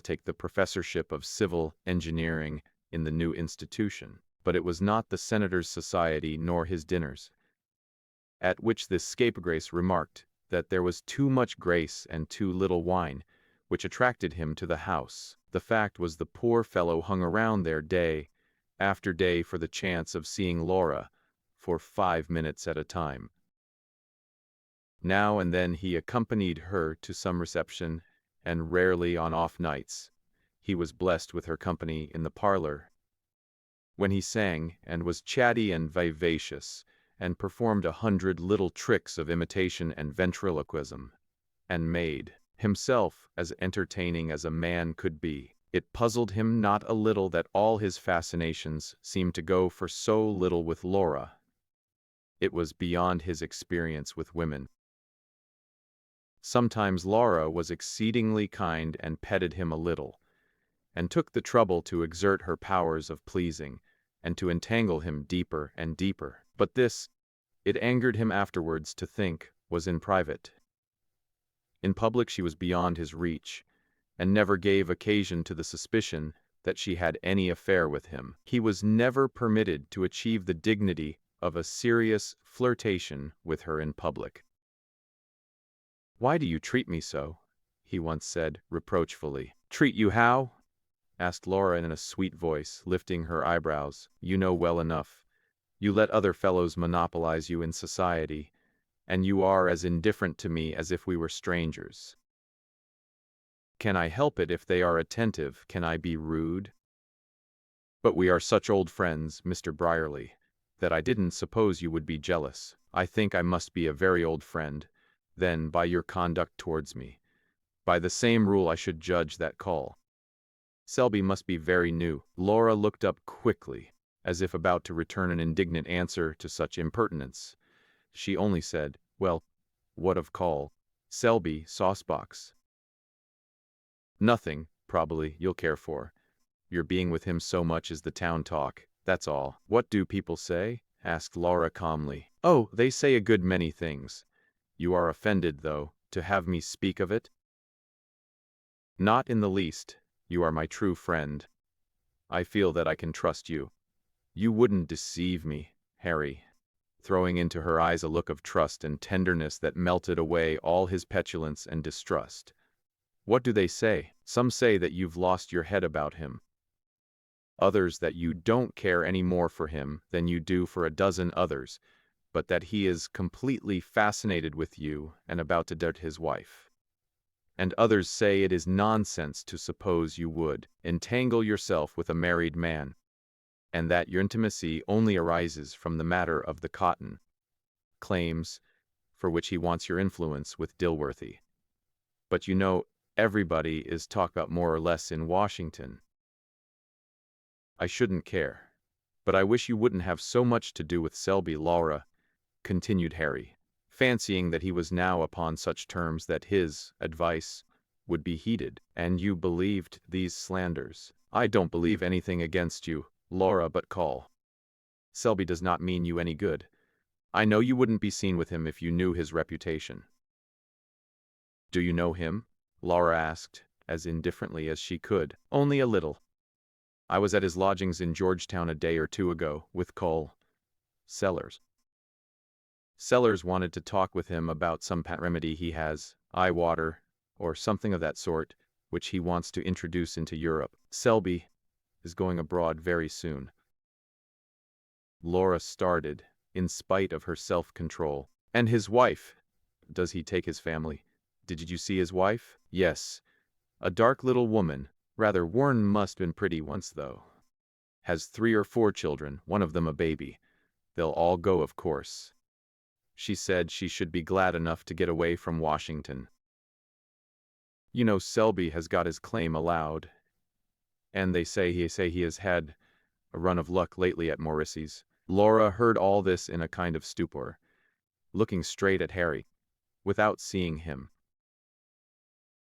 take the professorship of civil engineering in the new institution. But it was not the senator's society nor his dinners. At which this scapegrace remarked that there was too much grace and too little wine, which attracted him to the house. The fact was the poor fellow hung around there day after day for the chance of seeing Laura for 5 minutes at a time. Now and then he accompanied her to some reception, and rarely on off nights. He was blessed with her company in the parlor, when he sang and was chatty and vivacious, and performed 100 little tricks of imitation and ventriloquism, and made himself as entertaining as a man could be. It puzzled him not a little that all his fascinations seemed to go for so little with Laura. It was beyond his experience with women. Sometimes Laura was exceedingly kind and petted him a little, and took the trouble to exert her powers of pleasing, and to entangle him deeper and deeper. But this, It angered him afterwards to think, was in private. In public she was beyond his reach, and never gave occasion to the suspicion that she had any affair with him. He was never permitted to achieve the dignity of a serious flirtation with her in public. "Why do you treat me so?" he once said, reproachfully. "Treat you how?" asked Laura in a sweet voice, lifting her eyebrows. "You know well enough. You let other fellows monopolize you in society, and you are as indifferent to me as if we were strangers. Can I help it if they are attentive? Can I be rude? But we are such old friends, Mr. Brierly, that I didn't suppose you would be jealous. I think I must be a very old friend, then, by your conduct towards me. By the same rule I should judge that call. Selby must be very new." Laura looked up quickly, as if about to return an indignant answer to such impertinence. She only said, "Well, what of call? Selby, saucebox." "Nothing, probably, you'll care for. Your being with him so much is the town talk, that's all." "What do people say?" asked Laura calmly. "Oh, they say a good many things. You are offended, though, to have me speak of it?" "Not in the least. You are my true friend. I feel that I can trust you. You wouldn't deceive me, Harry," throwing into her eyes a look of trust and tenderness that melted away all his petulance and distrust. "What do they say?" "Some say that you've lost your head about him. Others that you don't care any more for him than you do for a dozen others, but that he is completely fascinated with you and about to dirt his wife. And others say it is nonsense to suppose you would entangle yourself with a married man, and that your intimacy only arises from the matter of the cotton claims for which he wants your influence with Dilworthy. But you know, everybody is talked about more or less in Washington. I shouldn't care, but I wish you wouldn't have so much to do with Selby, Laura," continued Harry, fancying that he was now upon such terms that his advice would be heeded. "And you believed these slanders?" "I don't believe anything against you, Laura, but call. Selby does not mean you any good. I know you wouldn't be seen with him if you knew his reputation." "Do you know him?" Laura asked, as indifferently as she could. "Only a little. I was at his lodgings in Georgetown a day or two ago, with Cole Sellers. Sellers wanted to talk with him about some patent remedy he has, eye water, or something of that sort, which he wants to introduce into Europe. Selby is going abroad very soon." Laura started, in spite of her self-control. "And his wife? Does he take his family? Did you see his wife?" "Yes. A dark little woman. Rather worn, must been pretty once, though. Has 3 or 4 children, one of them a baby. They'll all go, of course. She said she should be glad enough to get away from Washington. You know Selby has got his claim allowed, and they say he has had a run of luck lately at Morrissey's." Laura heard all this in a kind of stupor, looking straight at Harry, without seeing him.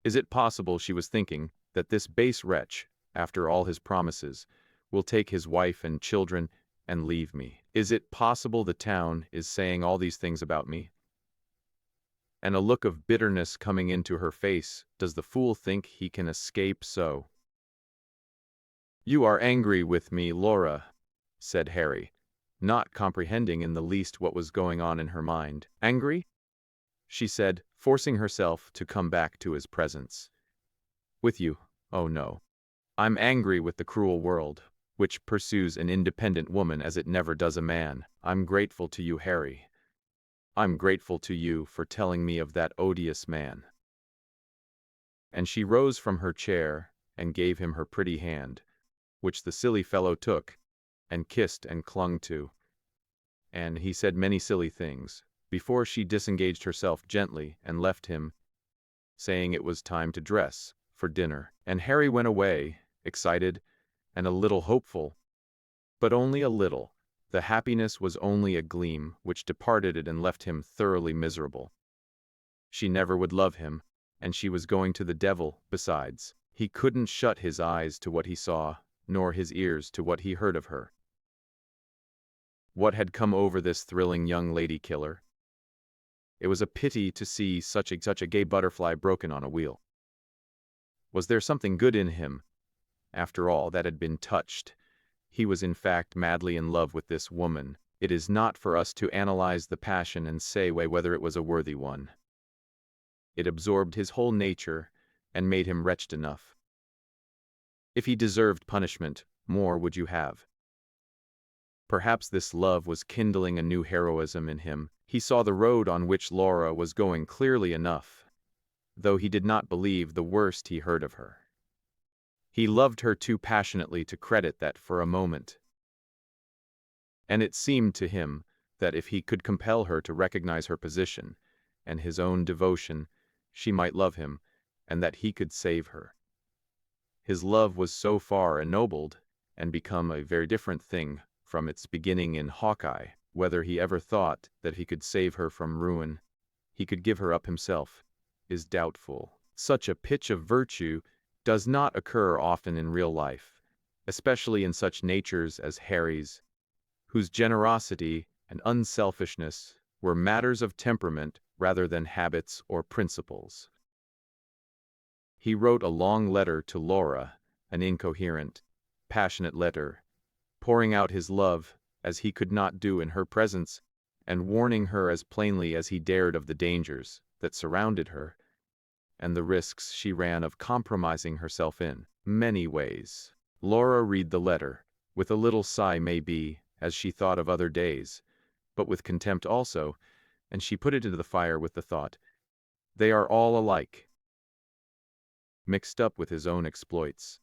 Is it possible, she was thinking, that this base wretch, after all his promises, will take his wife and children and leave me? Is it possible the town is saying all these things about me? And a look of bitterness coming into her face, does the fool think he can escape so? "You are angry with me, Laura," said Harry, not comprehending in the least what was going on in her mind. "Angry?" she said, forcing herself to come back to his presence. "With you? Oh no. I'm angry with the cruel world, which pursues an independent woman as it never does a man. I'm grateful to you, Harry. I'm grateful to you for telling me of that odious man." And she rose from her chair and gave him her pretty hand, which the silly fellow took, and kissed and clung to. And he said many silly things, before she disengaged herself gently and left him, saying it was time to dress for dinner. And Harry went away, excited and a little hopeful, but only a little. The happiness was only a gleam which departed and left him thoroughly miserable. She never would love him, and she was going to the devil, besides. He couldn't shut his eyes to what he saw, nor his ears to what he heard of her. What had come over this thrilling young lady killer? It was a pity to see such a gay butterfly broken on a wheel. Was there something good in him, after all, that had been touched? He was in fact madly in love with this woman. It is not for us to analyze the passion and say whether it was a worthy one. It absorbed his whole nature and made him wretched enough. If he deserved punishment, more would you have. Perhaps this love was kindling a new heroism in him. He saw the road on which Laura was going clearly enough, though he did not believe the worst he heard of her. He loved her too passionately to credit that for a moment. And it seemed to him that if he could compel her to recognize her position and his own devotion, she might love him, and that he could save her. His love was so far ennobled and become a very different thing from its beginning in Hawkeye. Whether he ever thought that he could save her from ruin, he could give her up himself, is doubtful. Such a pitch of virtue does not occur often in real life, especially in such natures as Harry's, whose generosity and unselfishness were matters of temperament rather than habits or principles. He wrote a long letter to Laura, an incoherent, passionate letter, pouring out his love as he could not do in her presence, and warning her as plainly as he dared of the dangers that surrounded her, and the risks she ran of compromising herself in many ways. Laura read the letter, with a little sigh maybe, as she thought of other days, but with contempt also, and she put it into the fire with the thought, "They are all alike," mixed up with his own exploits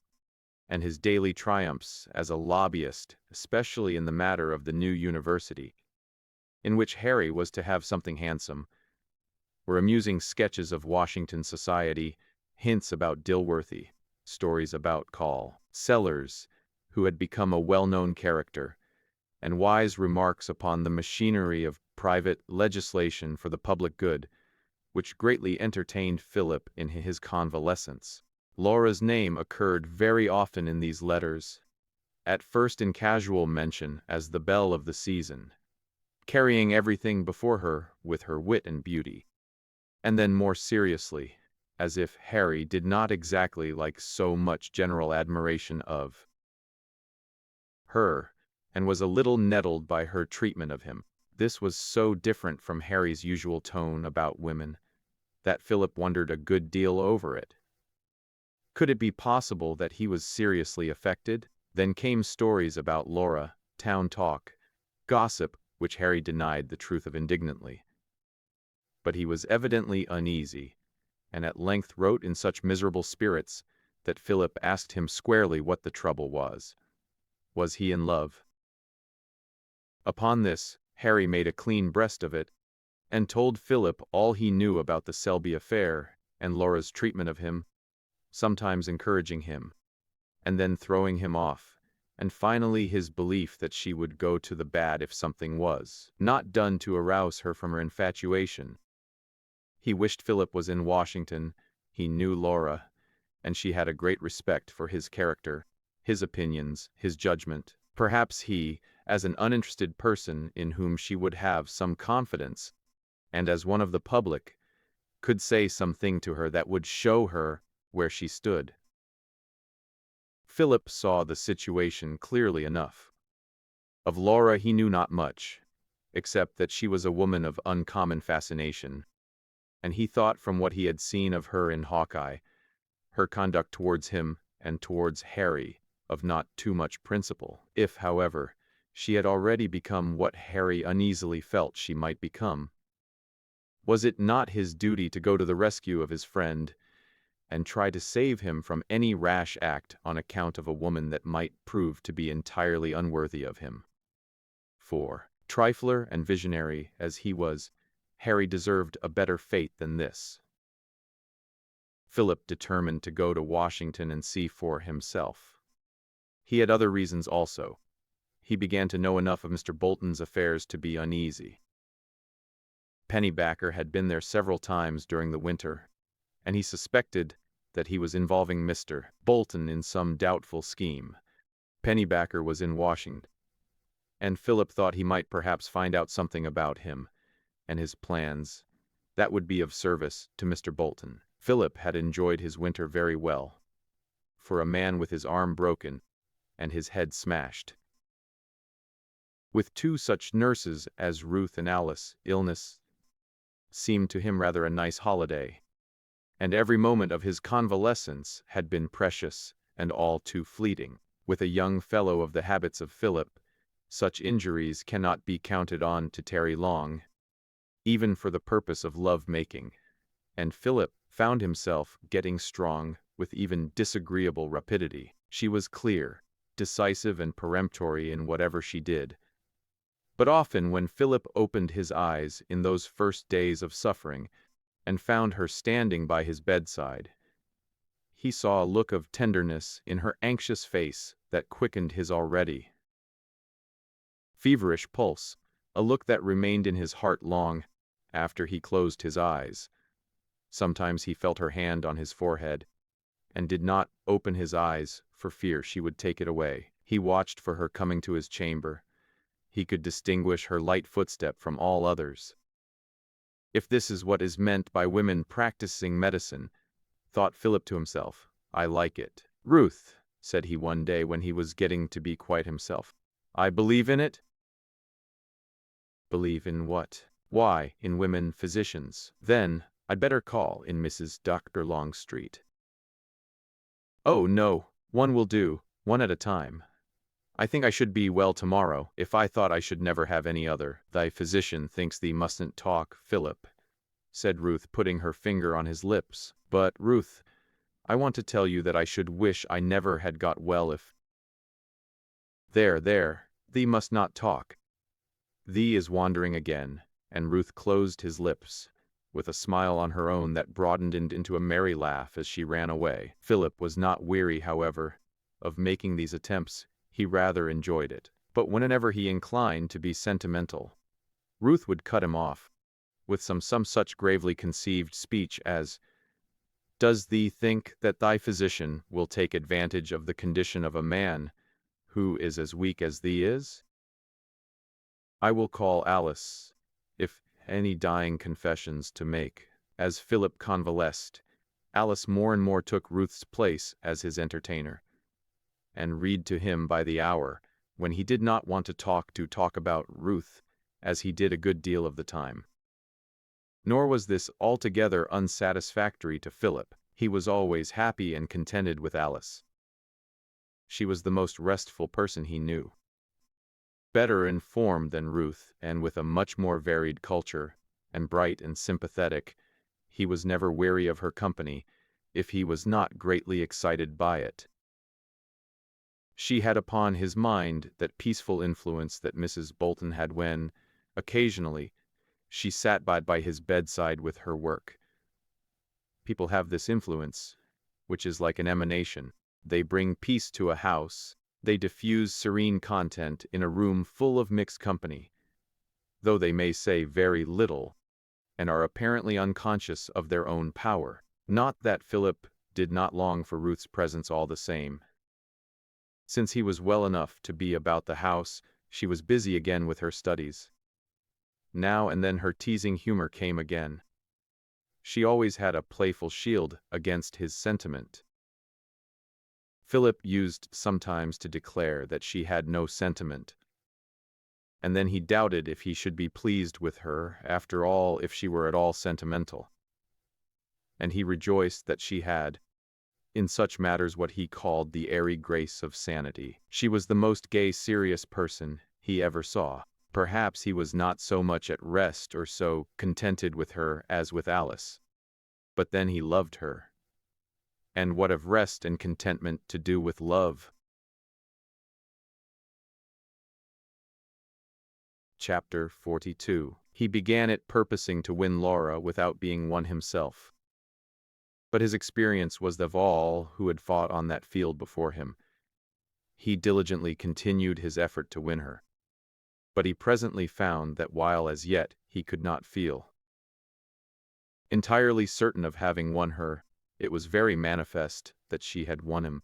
and his daily triumphs as a lobbyist, especially in the matter of the new university, in which Harry was to have something handsome, were amusing sketches of Washington society, hints about Dilworthy, stories about Call Sellers, who had become a well-known character, and wise remarks upon the machinery of private legislation for the public good, which greatly entertained Philip in his convalescence. Laura's name occurred very often in these letters, at first in casual mention as the belle of the season, carrying everything before her with her wit and beauty, and then more seriously, as if Harry did not exactly like so much general admiration of her, and was a little nettled by her treatment of him. This was so different from Harry's usual tone about women, that Philip wondered a good deal over it. Could it be possible that he was seriously affected? Then came stories about Laura, town talk, gossip, which Harry denied the truth of indignantly. But he was evidently uneasy, and at length wrote in such miserable spirits that Philip asked him squarely what the trouble was. Was he in love? Upon this, Harry made a clean breast of it, and told Philip all he knew about the Selby affair and Laura's treatment of him, sometimes encouraging him, and then throwing him off, and finally his belief that she would go to the bad if something was not done to arouse her from her infatuation. He wished Philip was in Washington. He knew Laura, and she had a great respect for his character, his opinions, his judgment. Perhaps he, as an uninterested person in whom she would have some confidence, and as one of the public, could say something to her that would show her where she stood. Philip saw the situation clearly enough. Of Laura he knew not much, except that she was a woman of uncommon fascination, and he thought from what he had seen of her in Hawkeye, her conduct towards him and towards Harry, of not too much principle. If, however, she had already become what Harry uneasily felt she might become, was it not his duty to go to the rescue of his friend and try to save him from any rash act on account of a woman that might prove to be entirely unworthy of him? For, trifler and visionary as he was, Harry deserved a better fate than this. Philip determined to go to Washington and see for himself. He had other reasons also. He began to know enough of Mr. Bolton's affairs to be uneasy. Pennybacker had been there several times during the winter, and he suspected that he was involving Mr. Bolton in some doubtful scheme. Pennybacker was in Washington, and Philip thought he might perhaps find out something about him and his plans that would be of service to Mr. Bolton. Philip had enjoyed his winter very well, for a man with his arm broken and his head smashed. With two such nurses as Ruth and Alice, illness seemed to him rather a nice holiday, and every moment of his convalescence had been precious and all too fleeting. With a young fellow of the habits of Philip, such injuries cannot be counted on to tarry long, even for the purpose of love-making, and Philip found himself getting strong with even disagreeable rapidity. She was clear, decisive, and peremptory in whatever she did. But often when Philip opened his eyes in those first days of suffering and found her standing by his bedside, he saw a look of tenderness in her anxious face that quickened his already feverish pulse, a look that remained in his heart long after he closed his eyes. Sometimes he felt her hand on his forehead and did not open his eyes for fear she would take it away. He watched for her coming to his chamber. He could distinguish her light footstep from all others. If this is what is meant by women practicing medicine, thought Philip to himself, I like it. Ruth, said he one day when he was getting to be quite himself, I believe in it. Believe in what? Why, in women physicians. Then, I'd better call in Mrs. Dr. Longstreet. Oh, no, one will do, one at a time. I think I should be well tomorrow, if I thought I should never have any other. Thy physician thinks thee mustn't talk, Philip, said Ruth, putting her finger on his lips. But, Ruth, I want to tell you that I should wish I never had got well if— There, thee must not talk. Thee is wandering again, and Ruth closed his lips, with a smile on her own that broadened into a merry laugh as she ran away. Philip was not weary, however, of making these attempts. He rather enjoyed it. But whenever he inclined to be sentimental, Ruth would cut him off with some such gravely conceived speech as, Does thee think that thy physician will take advantage of the condition of a man who is as weak as thee is? I will call Alice, if any dying confessions to make. As Philip convalesced, Alice more and more took Ruth's place as his entertainer, and read to him by the hour, when he did not want to talk about Ruth, as he did a good deal of the time. Nor was this altogether unsatisfactory to Philip. He was always happy and contented with Alice. She was the most restful person he knew. Better informed than Ruth, and with a much more varied culture, and bright and sympathetic, he was never weary of her company, if he was not greatly excited by it. She had upon his mind that peaceful influence that Mrs. Bolton had when, occasionally, she sat by his bedside with her work. People have this influence, which is like an emanation. They bring peace to a house. They diffuse serene content in a room full of mixed company, though they may say very little, and are apparently unconscious of their own power. Not that Philip did not long for Ruth's presence all the same. Since he was well enough to be about the house, she was busy again with her studies. Now and then her teasing humor came again. She always had a playful shield against his sentiment. Philip used sometimes to declare that she had no sentiment, and then he doubted if he should be pleased with her, after all, if she were at all sentimental. And he rejoiced that she had, in such matters, what he called the airy grace of sanity. She was the most gay, serious person he ever saw. Perhaps he was not so much at rest or so contented with her as with Alice. But then he loved her. And what have rest and contentment to do with love? Chapter 42. He began it purposing to win Laura without being won himself. But his experience was of all who had fought on that field before him. He diligently continued his effort to win her. But he presently found that while as yet he could not feel entirely certain of having won her, it was very manifest that she had won him.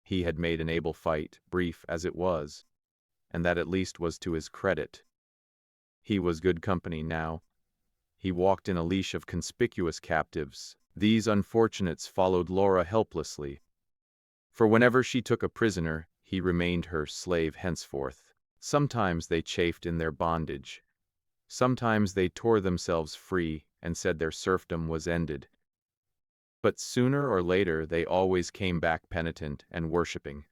He had made an able fight, brief as it was, and that at least was to his credit. He was good company now. He walked in a leash of conspicuous captives. These unfortunates followed Laura helplessly, for whenever she took a prisoner, he remained her slave henceforth. Sometimes they chafed in their bondage. Sometimes they tore themselves free and said their serfdom was ended. But sooner or later they always came back penitent and worshipping.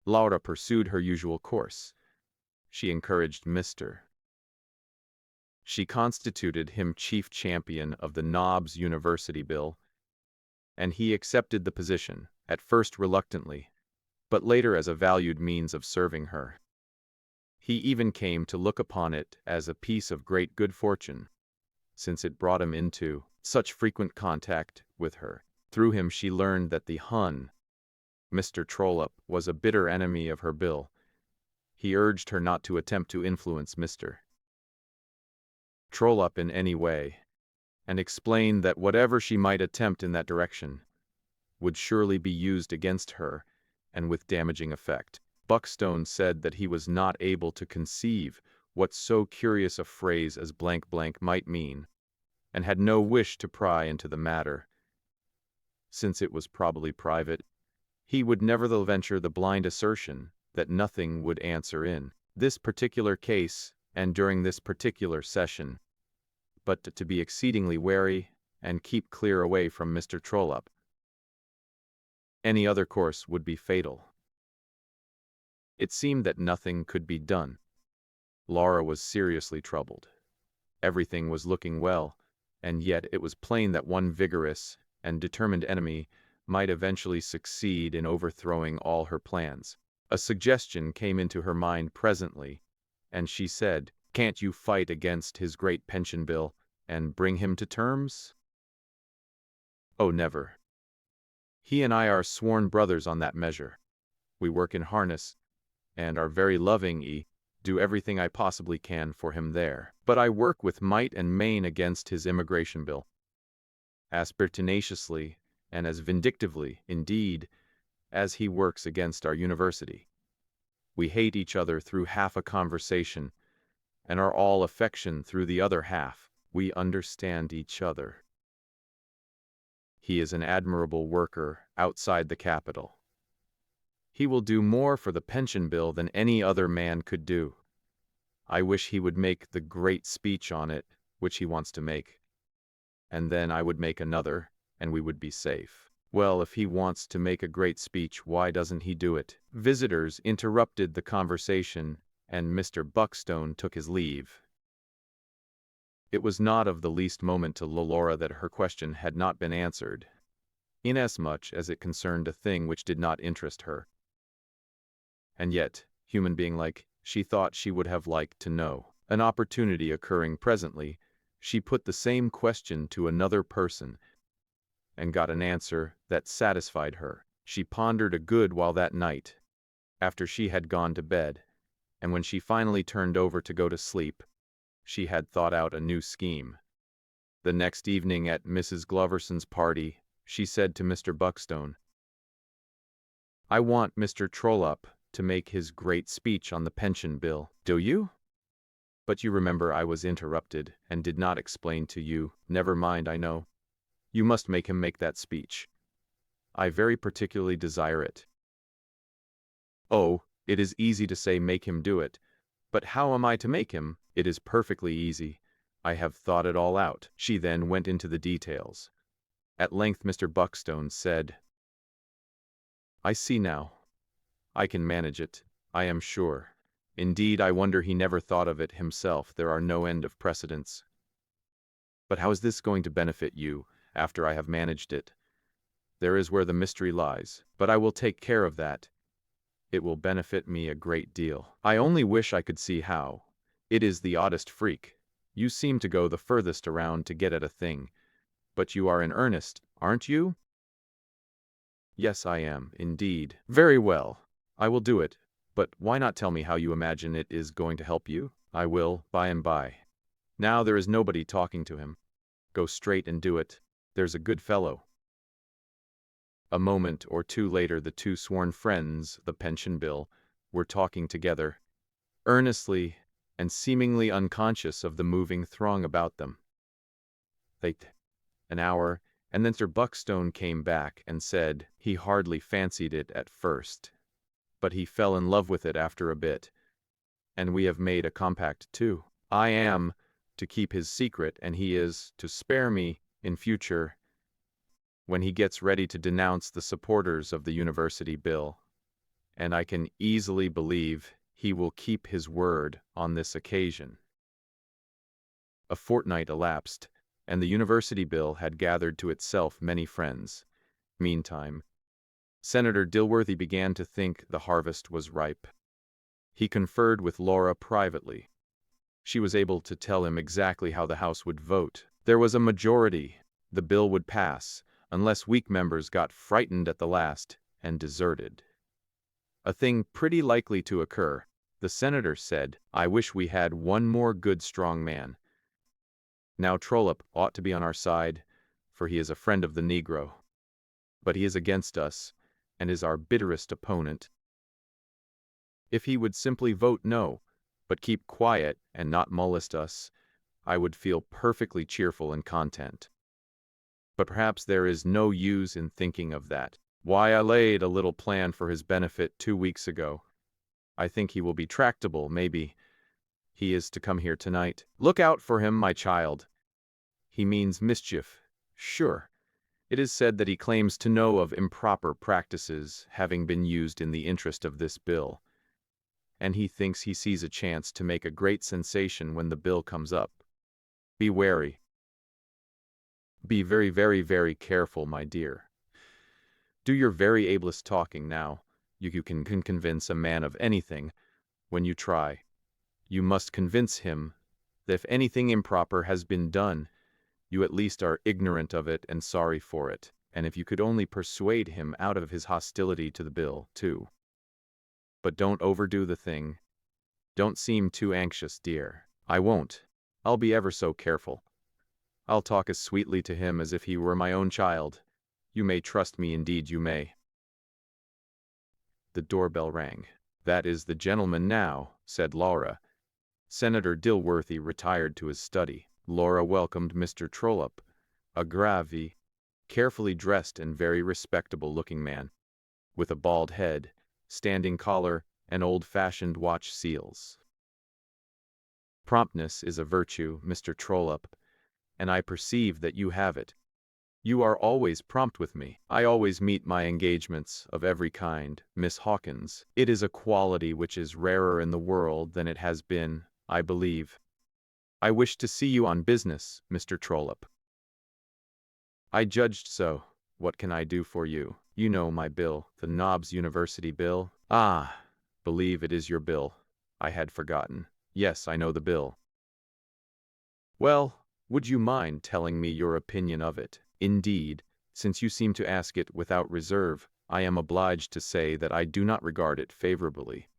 Laura pursued her usual course. She encouraged Mr. She constituted him chief champion of the Knobs University Bill, and he accepted the position, at first reluctantly, but later as a valued means of serving her. He even came to look upon it as a piece of great good fortune, since it brought him into such frequent contact with her. Through him she learned that the Hun, Mr. Trollope, was a bitter enemy of her bill. He urged her not to attempt to influence Mr. Trollope in any way, and explained that whatever she might attempt in that direction would surely be used against her, and with damaging effect. Buckstone said that he was not able to conceive what so curious a phrase as blank blank might mean, and had no wish to pry into the matter. Since it was probably private, he would nevertheless venture the blind assertion that nothing would answer in this particular case and during this particular session, but to be exceedingly wary and keep clear away from Mr. Trollope. Any other course would be fatal. It seemed that nothing could be done. Laura was seriously troubled. Everything was looking well, and yet it was plain that one vigorous and determined enemy might eventually succeed in overthrowing all her plans. A suggestion came into her mind presently, and she said, "Can't you fight against his great pension bill and bring him to terms?" "Oh, never. He and I are sworn brothers on that measure. We work in harness, and are very loving. Do everything I possibly can for him there. But I work with might and main against his immigration bill, as pertinaciously and as vindictively, indeed, as he works against our university. We hate each other through half a conversation, and are all affection through the other half. We understand each other. He is an admirable worker outside the capital. He will do more for the pension bill than any other man could do. I wish he would make the great speech on it, which he wants to make. And then I would make another, and we would be safe." "Well, if he wants to make a great speech, why doesn't he do it?" Visitors interrupted the conversation, and Mr. Buckstone took his leave. It was not of the least moment to Laura that her question had not been answered, inasmuch as it concerned a thing which did not interest her. And yet, human being like, she thought she would have liked to know. An opportunity occurring presently, she put the same question to another person, and got an answer that satisfied her. She pondered a good while that night, after she had gone to bed, and when she finally turned over to go to sleep, she had thought out a new scheme. The next evening at Mrs. Gloverson's party, she said to Mr. Buckstone, "I want Mr. Trollope to make his great speech on the pension bill." "Do you? But you remember I was interrupted and did not explain to you." "Never mind, I know. You must make him make that speech. I very particularly desire it." "Oh, it is easy to say make him do it. But how am I to make him?" "It is perfectly easy. I have thought it all out." She then went into the details. At length Mr. Buckstone said, "I see now. I can manage it, I am sure. Indeed, I wonder he never thought of it himself. There are no end of precedents. But how is this going to benefit you, after I have managed it? There is where the mystery lies. But I will take care of that. It will benefit me a great deal. I only wish I could see how. It is the oddest freak. You seem to go the furthest around to get at a thing. But you are in earnest, aren't you?" "Yes, I am, indeed." "Very well. I will do it. But why not tell me how you imagine it is going to help you?" "I will, by and by. Now there is nobody talking to him. Go straight and do it. There's a good fellow." A moment or two later the two sworn friends, the pension bill, were talking together, earnestly and seemingly unconscious of the moving throng about them. An hour, and then Sir Buckstone came back and said he hardly fancied it at first, but he fell in love with it after a bit, and we have made a compact too. I am to keep his secret, and he is to spare me in future when he gets ready to denounce the supporters of the university bill, and I can easily believe he will keep his word on this occasion. A fortnight elapsed, and the university bill had gathered to itself many friends. Meantime, Senator Dilworthy began to think the harvest was ripe. He conferred with Laura privately. She was able to tell him exactly how the House would vote. There was a majority. The bill would pass, unless weak members got frightened at the last and deserted. A thing pretty likely to occur. The senator said, "I wish we had one more good strong man. Now Trollope ought to be on our side, for he is a friend of the Negro. But he is against us, and is our bitterest opponent. If he would simply vote no, but keep quiet and not molest us, I would feel perfectly cheerful and content. But perhaps there is no use in thinking of that. Why, I laid a little plan for his benefit 2 weeks ago. I think he will be tractable, maybe. He is to come here tonight. Look out for him, my child. He means mischief, sure. It is said that he claims to know of improper practices having been used in the interest of this bill, and he thinks he sees a chance to make a great sensation when the bill comes up. Be wary. Be very, very, very careful, my dear. Do your very ablest talking now. You can convince a man of anything when you try. You must convince him that if anything improper has been done, you at least are ignorant of it and sorry for it, and if you could only persuade him out of his hostility to the bill, too. But don't overdo the thing. Don't seem too anxious, dear. I won't. I'll be ever so careful. I'll talk as sweetly to him as if he were my own child. You may trust me, indeed you may." The doorbell rang. "That is the gentleman now," said Laura. Senator Dilworthy retired to his study. Laura welcomed Mr. Trollope, a grave, carefully dressed and very respectable-looking man, with a bald head, standing collar, and old-fashioned watch seals. "Promptness is a virtue, Mr. Trollope, and I perceive that you have it. You are always prompt with me. I always meet my engagements of every kind, Miss Hawkins. It is a quality which is rarer in the world than it has been, I believe. I wish to see you on business, Mr. Trollope." "I judged so. What can I do for you? You know my bill, the Knobs University bill." "Ah, believe it is your bill. I had forgotten. Yes, I know the bill." "Well, would you mind telling me your opinion of it? Indeed, since you seem to ask it without reserve, I am obliged to say that I do not regard it favorably.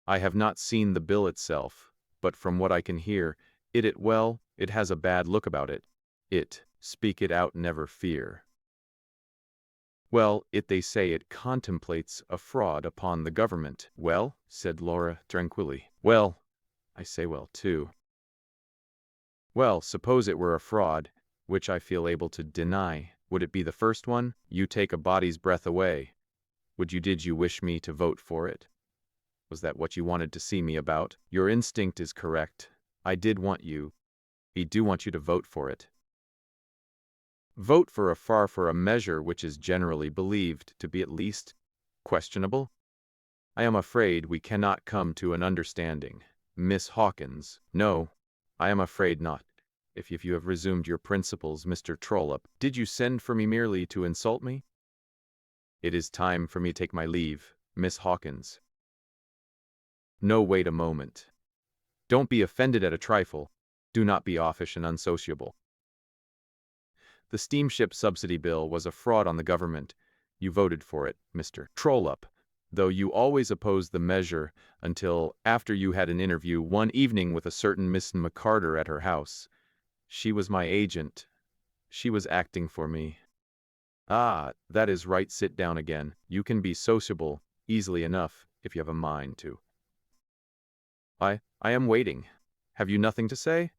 I have not seen the bill itself, but from what I can hear, it has a bad look about it. Speak it out, never fear." "Well, they say it contemplates a fraud upon the government." "Well," said Laura tranquilly. "Well, I say well, too. Well, suppose it were a fraud, which I feel able to deny. Would it be the first one? You take a body's breath away. Did you wish me to vote for it? Was that what you wanted to see me about? Your instinct is correct. I do want you to vote for it. Vote for a measure which is generally believed to be at least questionable? I am afraid we cannot come to an understanding, Miss Hawkins. No, I am afraid not. If you have resumed your principles, Mr. Trollope, did you send for me merely to insult me? It is time for me to take my leave, Miss Hawkins." "No, wait a moment. Don't be offended at a trifle. Do not be offish and unsociable. The steamship subsidy bill was a fraud on the government. You voted for it, Mr. Trollope, though you always opposed the measure until after you had an interview one evening with a certain Miss McCarter at her house. She was my agent. She was acting for me." "Ah, that is right. Sit down again. You can be sociable easily enough if you have a mind to." I am waiting. Have you nothing to say?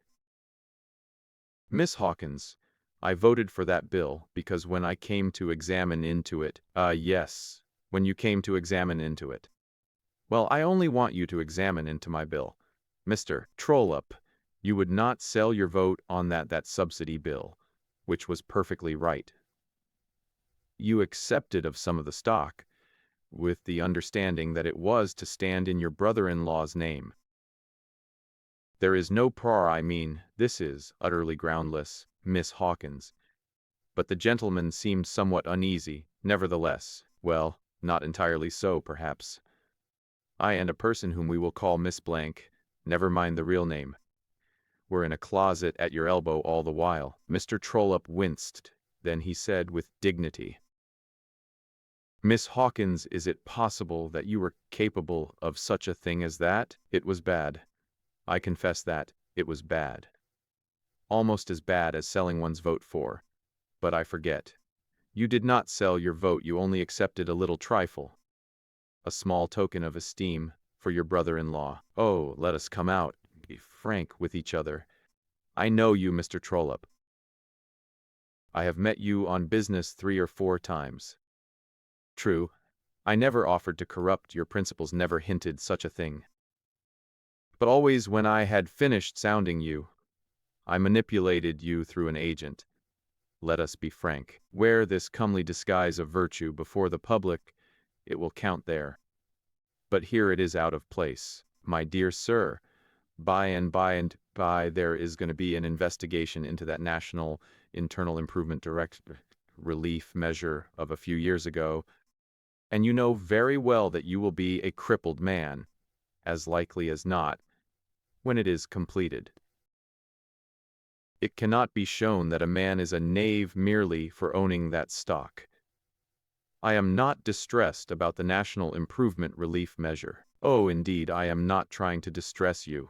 Miss Hawkins, I voted for that bill because when I came to examine into it, yes, when you came to examine into it. Well, I only want you to examine into my bill. Mr. Trollope, you would not sell your vote on that subsidy bill, which was perfectly right. You accepted of some of the stock, with the understanding that it was to stand in your brother-in-law's name. There is no I mean, this is utterly groundless, Miss Hawkins. But the gentleman seemed somewhat uneasy, nevertheless. Well, not entirely so, perhaps. I and a person whom we will call Miss Blank, never mind the real name, were in a closet at your elbow all the while. Mr. Trollope winced. Then he said with dignity, Miss Hawkins, is it possible that you were capable of such a thing as that? It was bad. I confess that it was bad. Almost as bad as selling one's vote for. But I forget. You did not sell your vote, you only accepted a little trifle. A small token of esteem for your brother-in-law. Oh, let us come out, be frank with each other. I know you, Mr. Trollope. I have met you on business 3 or 4 times. True, I never offered to corrupt your principles, never hinted such a thing. But always when I had finished sounding you, I manipulated you through an agent. Let us be frank. Wear this comely disguise of virtue before the public, it will count there. But here it is out of place. My dear sir, by and by there is going to be an investigation into that National Internal Improvement Direct Relief measure of a few years ago, and you know very well that you will be a crippled man, as likely as not, when it is completed. It cannot be shown that a man is a knave merely for owning that stock. I am not distressed about the National Improvement Relief measure. Oh, indeed, I am not trying to distress you.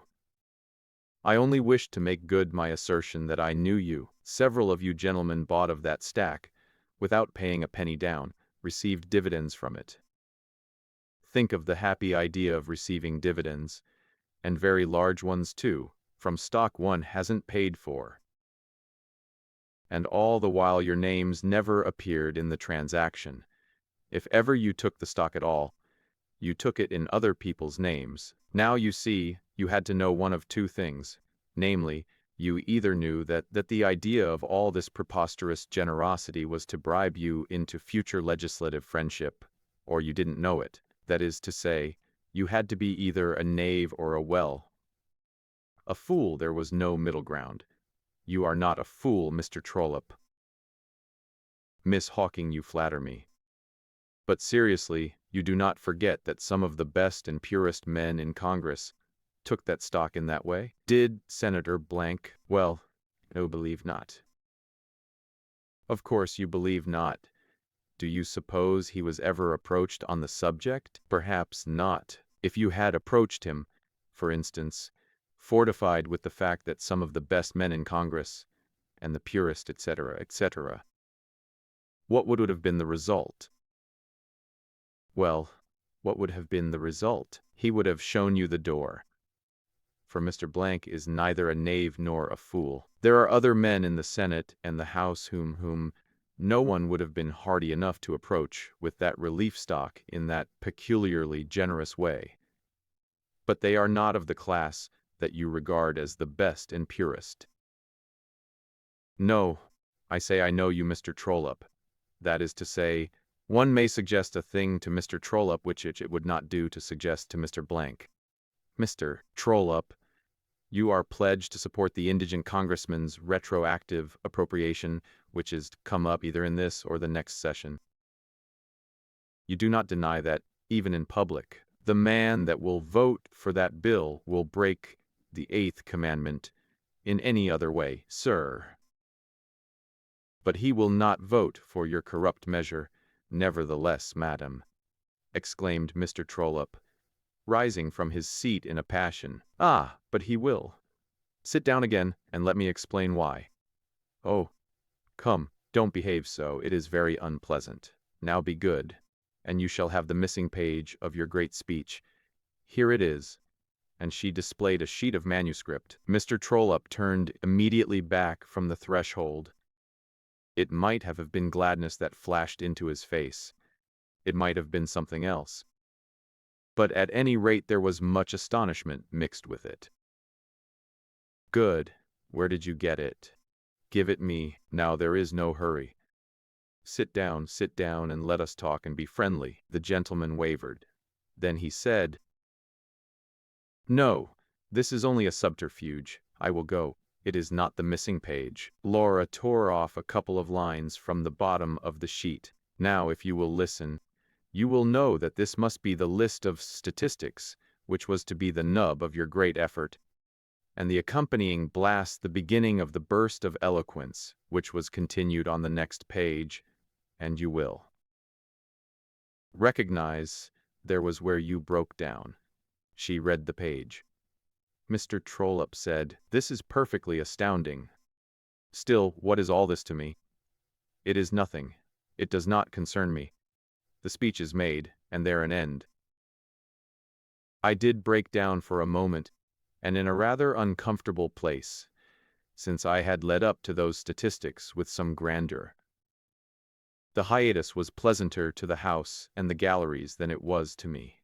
I only wish to make good my assertion that I knew you. Several of you gentlemen bought of that stack, without paying a penny down, received dividends from it. Think of the happy idea of receiving dividends, and very large ones too, from stock one hasn't paid for. And all the while your names never appeared in the transaction. If ever you took the stock at all, you took it in other people's names. Now you see, you had to know one of 2 things, namely, you either knew that the idea of all this preposterous generosity was to bribe you into future legislative friendship, or you didn't know it. That is to say, you had to be either a knave or a fool. There was no middle ground. You are not a fool, Mr. Trollope. Miss Hawking, you flatter me. But seriously, you do not forget that some of the best and purest men in Congress took that stock in that way? Did Senator Blank? Well, no, believe not. Of course you believe not. Do you suppose he was ever approached on the subject? Perhaps not. If you had approached him, for instance, fortified with the fact that some of the best men in Congress, and the purest, etc., etc., what would have been the result? Well, what would have been the result? He would have shown you the door. For Mr. Blank is neither a knave nor a fool. There are other men in the Senate and the House whom no one would have been hardy enough to approach with that relief stock in that peculiarly generous way. But they are not of the class that you regard as the best and purest. No, I say I know you, Mr. Trollope. That is to say, one may suggest a thing to Mr. Trollope which it would not do to suggest to Mr. Blank. Mr. Trollope, you are pledged to support the indigent congressman's retroactive appropriation, which is to come up either in this or the next session. You do not deny that, even in public, the man that will vote for that bill will break the 8th commandment in any other way, sir. But he will not vote for your corrupt measure, nevertheless, madam, exclaimed Mr. Trollope, rising from his seat in a passion. Ah, but he will. Sit down again, and let me explain why. Oh, come, don't behave so, it is very unpleasant. Now be good, and you shall have the missing page of your great speech. Here it is. and she displayed a sheet of manuscript. Mr. Trollope turned immediately back from the threshold. It might have been gladness that flashed into his face. It might have been something else. But at any rate there was much astonishment mixed with it. "Good. Where did you get it? Give it me, now there is no hurry. Sit down, and let us talk and be friendly." The gentleman wavered. Then he said, "No, this is only a subterfuge. I will go. It is not the missing page." Laura tore off a couple of lines from the bottom of the sheet. "Now, if you will listen, you will know that this must be the list of statistics, which was to be the nub of your great effort, and the accompanying blast the beginning of the burst of eloquence, which was continued on the next page, and you will recognize there was where you broke down." She read the page. Mr. Trollope said, "This is perfectly astounding. Still, what is all this to me? It is nothing. It does not concern me. The speech is made, and there an end." I did break down for a moment, and in a rather uncomfortable place, since I had led up to those statistics with some grandeur. The hiatus was pleasanter to the house and the galleries than it was to me.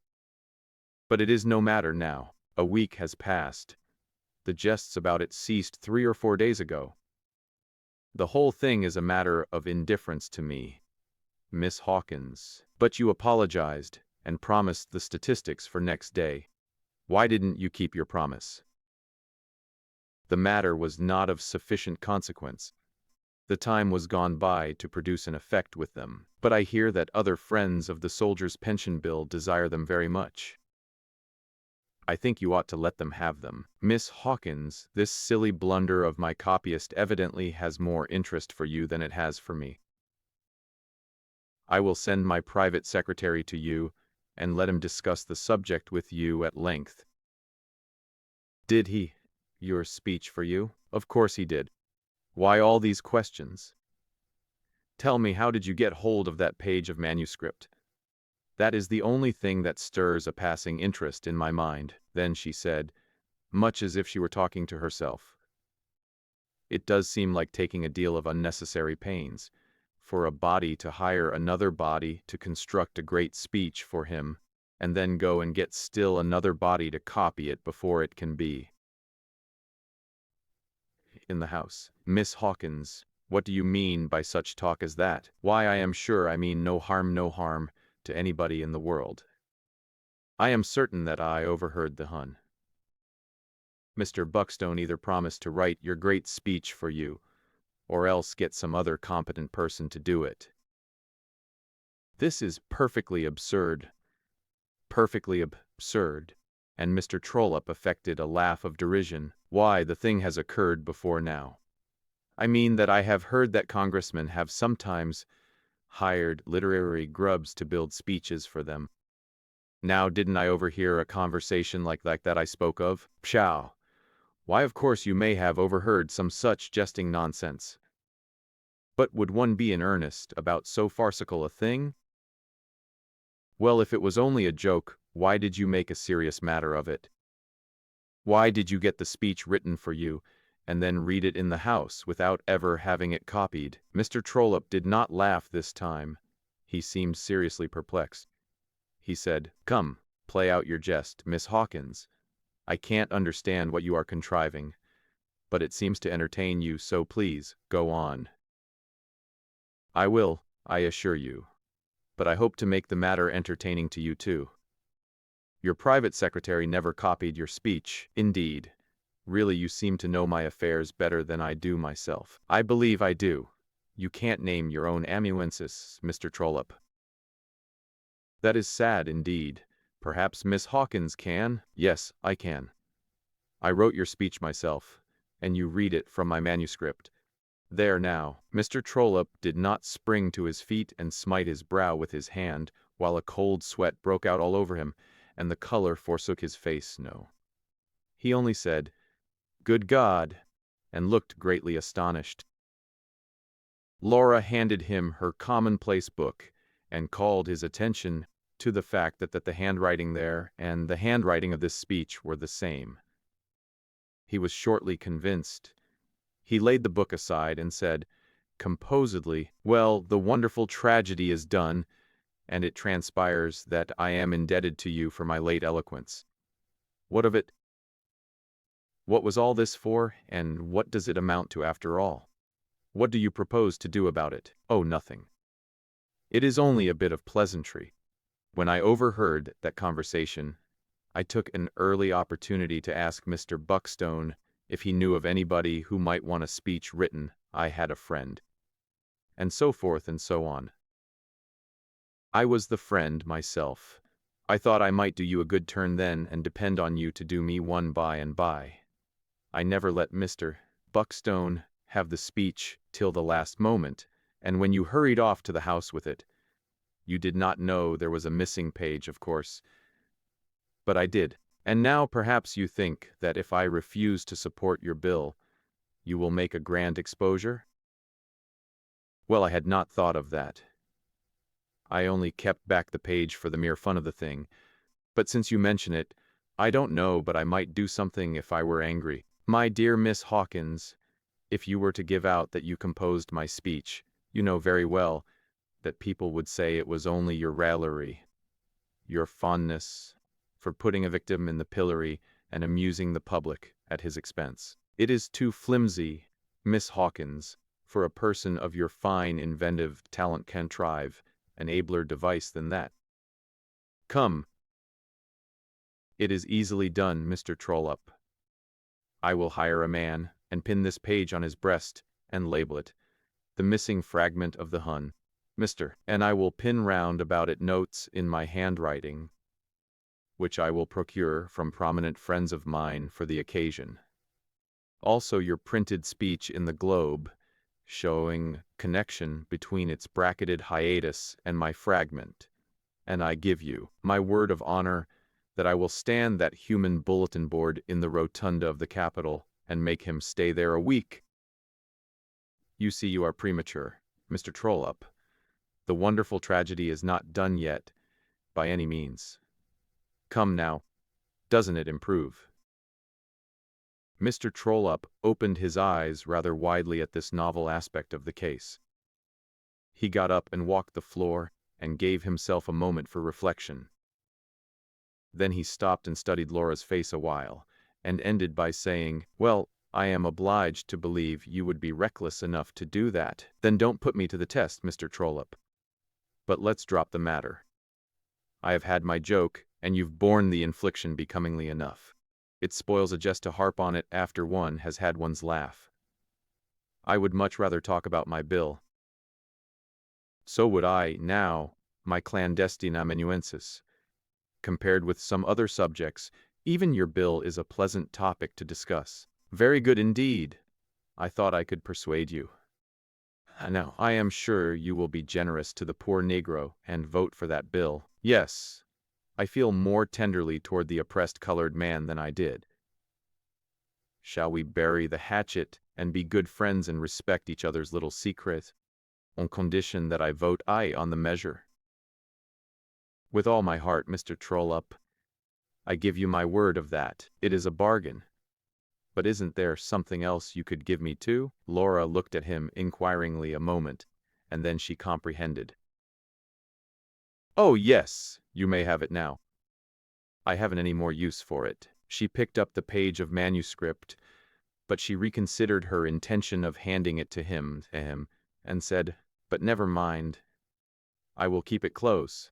But it is no matter now. A week has passed. The jests about it ceased 3 or 4 days ago. The whole thing is a matter of indifference to me. Miss Hawkins. But you apologized and promised the statistics for next day. Why didn't you keep your promise? The matter was not of sufficient consequence. The time was gone by to produce an effect with them. But I hear that other friends of the soldiers' pension bill desire them very much. I think you ought to let them have them. Miss Hawkins, this silly blunder of my copyist evidently has more interest for you than it has for me. I will send my private secretary to you, and let him discuss the subject with you at length." "Did he? Your speech for you?" "Of course he did. Why all these questions? Tell me, how did you get hold of that page of manuscript? That is the only thing that stirs a passing interest in my mind." Then she said, much as if she were talking to herself, "It does seem like taking a deal of unnecessary pains, for a body to hire another body to construct a great speech for him, and then go and get still another body to copy it before it can be in the house." "Miss Hawkins, what do you mean by such talk as that?" "Why, I am sure I mean no harm to anybody in the world. I am certain that I overheard the Hun. Mr. Buckstone either promised to write your great speech for you, or else get some other competent person to do it. This is perfectly absurd. Perfectly absurd." And Mr. Trollope affected a laugh of derision. "Why, the thing has occurred before now. I mean that I have heard that congressmen have sometimes hired literary grubs to build speeches for them. Now, didn't I overhear a conversation like that I spoke of? Pshaw! Why, of course you may have overheard some such jesting nonsense. But would one be in earnest about so farcical a thing? Well, if it was only a joke, why did you make a serious matter of it? Why did you get the speech written for you, and then read it in the house without ever having it copied?" Mr. Trollope did not laugh this time. He seemed seriously perplexed. He said, "Come, play out your jest, Miss Hawkins. I can't understand what you are contriving, but it seems to entertain you, so please, go on." "I will, I assure you. But I hope to make the matter entertaining to you too. Your private secretary never copied your speech. Indeed, really you seem to know my affairs better than I do myself." "I believe I do. You can't name your own amanuensis, Mr. Trollope." "That is sad indeed. Perhaps Miss Hawkins can?" "Yes, I can. I wrote your speech myself, and you read it from my manuscript. There now." Mr. Trollope did not spring to his feet and smite his brow with his hand, while a cold sweat broke out all over him, and the color forsook his face. No. He only said, "Good God," and looked greatly astonished. Laura handed him her commonplace book, and called his attention to the fact that the handwriting there and the handwriting of this speech were the same. He was shortly convinced. He laid the book aside and said, composedly, "Well, the wonderful tragedy is done, and it transpires that I am indebted to you for my late eloquence. What of it? What was all this for, and what does it amount to after all? What do you propose to do about it? Oh, nothing. It is only a bit of pleasantry." When I overheard that conversation, I took an early opportunity to ask Mr. Buckstone if he knew of anybody who might want a speech written. I had a friend. And so forth and so on. I was the friend myself. I thought I might do you a good turn then and depend on you to do me one by and by. I never let Mr. Buckstone have the speech till the last moment, and when you hurried off to the house with it, you did not know there was a missing page, of course. But I did. And now perhaps you think that if I refuse to support your bill, you will make a grand exposure? Well, I had not thought of that. I only kept back the page for the mere fun of the thing. But since you mention it, I don't know but I might do something if I were angry. My dear Miss Hawkins, if you were to give out that you composed my speech, you know very well that people would say it was only your raillery, your fondness for putting a victim in the pillory and amusing the public at his expense. It is too flimsy, Miss Hawkins, for a person of your fine inventive talent contrive an abler device than that. Come. It is easily done, Mr. Trollope. I will hire a man and pin this page on his breast and label it, "The Missing Fragment of the Hun, Mr." And I will pin round about it notes in my handwriting, which I will procure from prominent friends of mine for the occasion. Also your printed speech in the Globe, showing connection between its bracketed hiatus and my fragment. And I give you my word of honor that I will stand that human bulletin board in the rotunda of the Capitol and make him stay there a week. You see you are premature, Mr. Trollope. The wonderful tragedy is not done yet, by any means. Come now, doesn't it improve? Mr. Trollope opened his eyes rather widely at this novel aspect of the case. He got up and walked the floor and gave himself a moment for reflection. Then he stopped and studied Laura's face a while, and ended by saying, "Well, I am obliged to believe you would be reckless enough to do that. Then don't put me to the test, Mr. Trollope. But let's drop the matter. I have had my joke, and you've borne the infliction becomingly enough. It spoils a jest to harp on it after one has had one's laugh. I would much rather talk about my bill." "So would I, now, my clandestine amanuensis. Compared with some other subjects, even your bill is a pleasant topic to discuss." "Very good indeed. I thought I could persuade you. Now, I am sure you will be generous to the poor Negro and vote for that bill." "Yes, I feel more tenderly toward the oppressed colored man than I did. Shall we bury the hatchet and be good friends and respect each other's little secret, on condition that I vote aye on the measure?" "With all my heart, Mr. Trollope. I give you my word of that. It is a bargain. But isn't there something else you could give me too?" Laura looked at him inquiringly a moment, and then she comprehended. "Oh, yes, you may have it now. I haven't any more use for it." She picked up the page of manuscript, but she reconsidered her intention of handing it to him, and said, "But never mind. I will keep it close.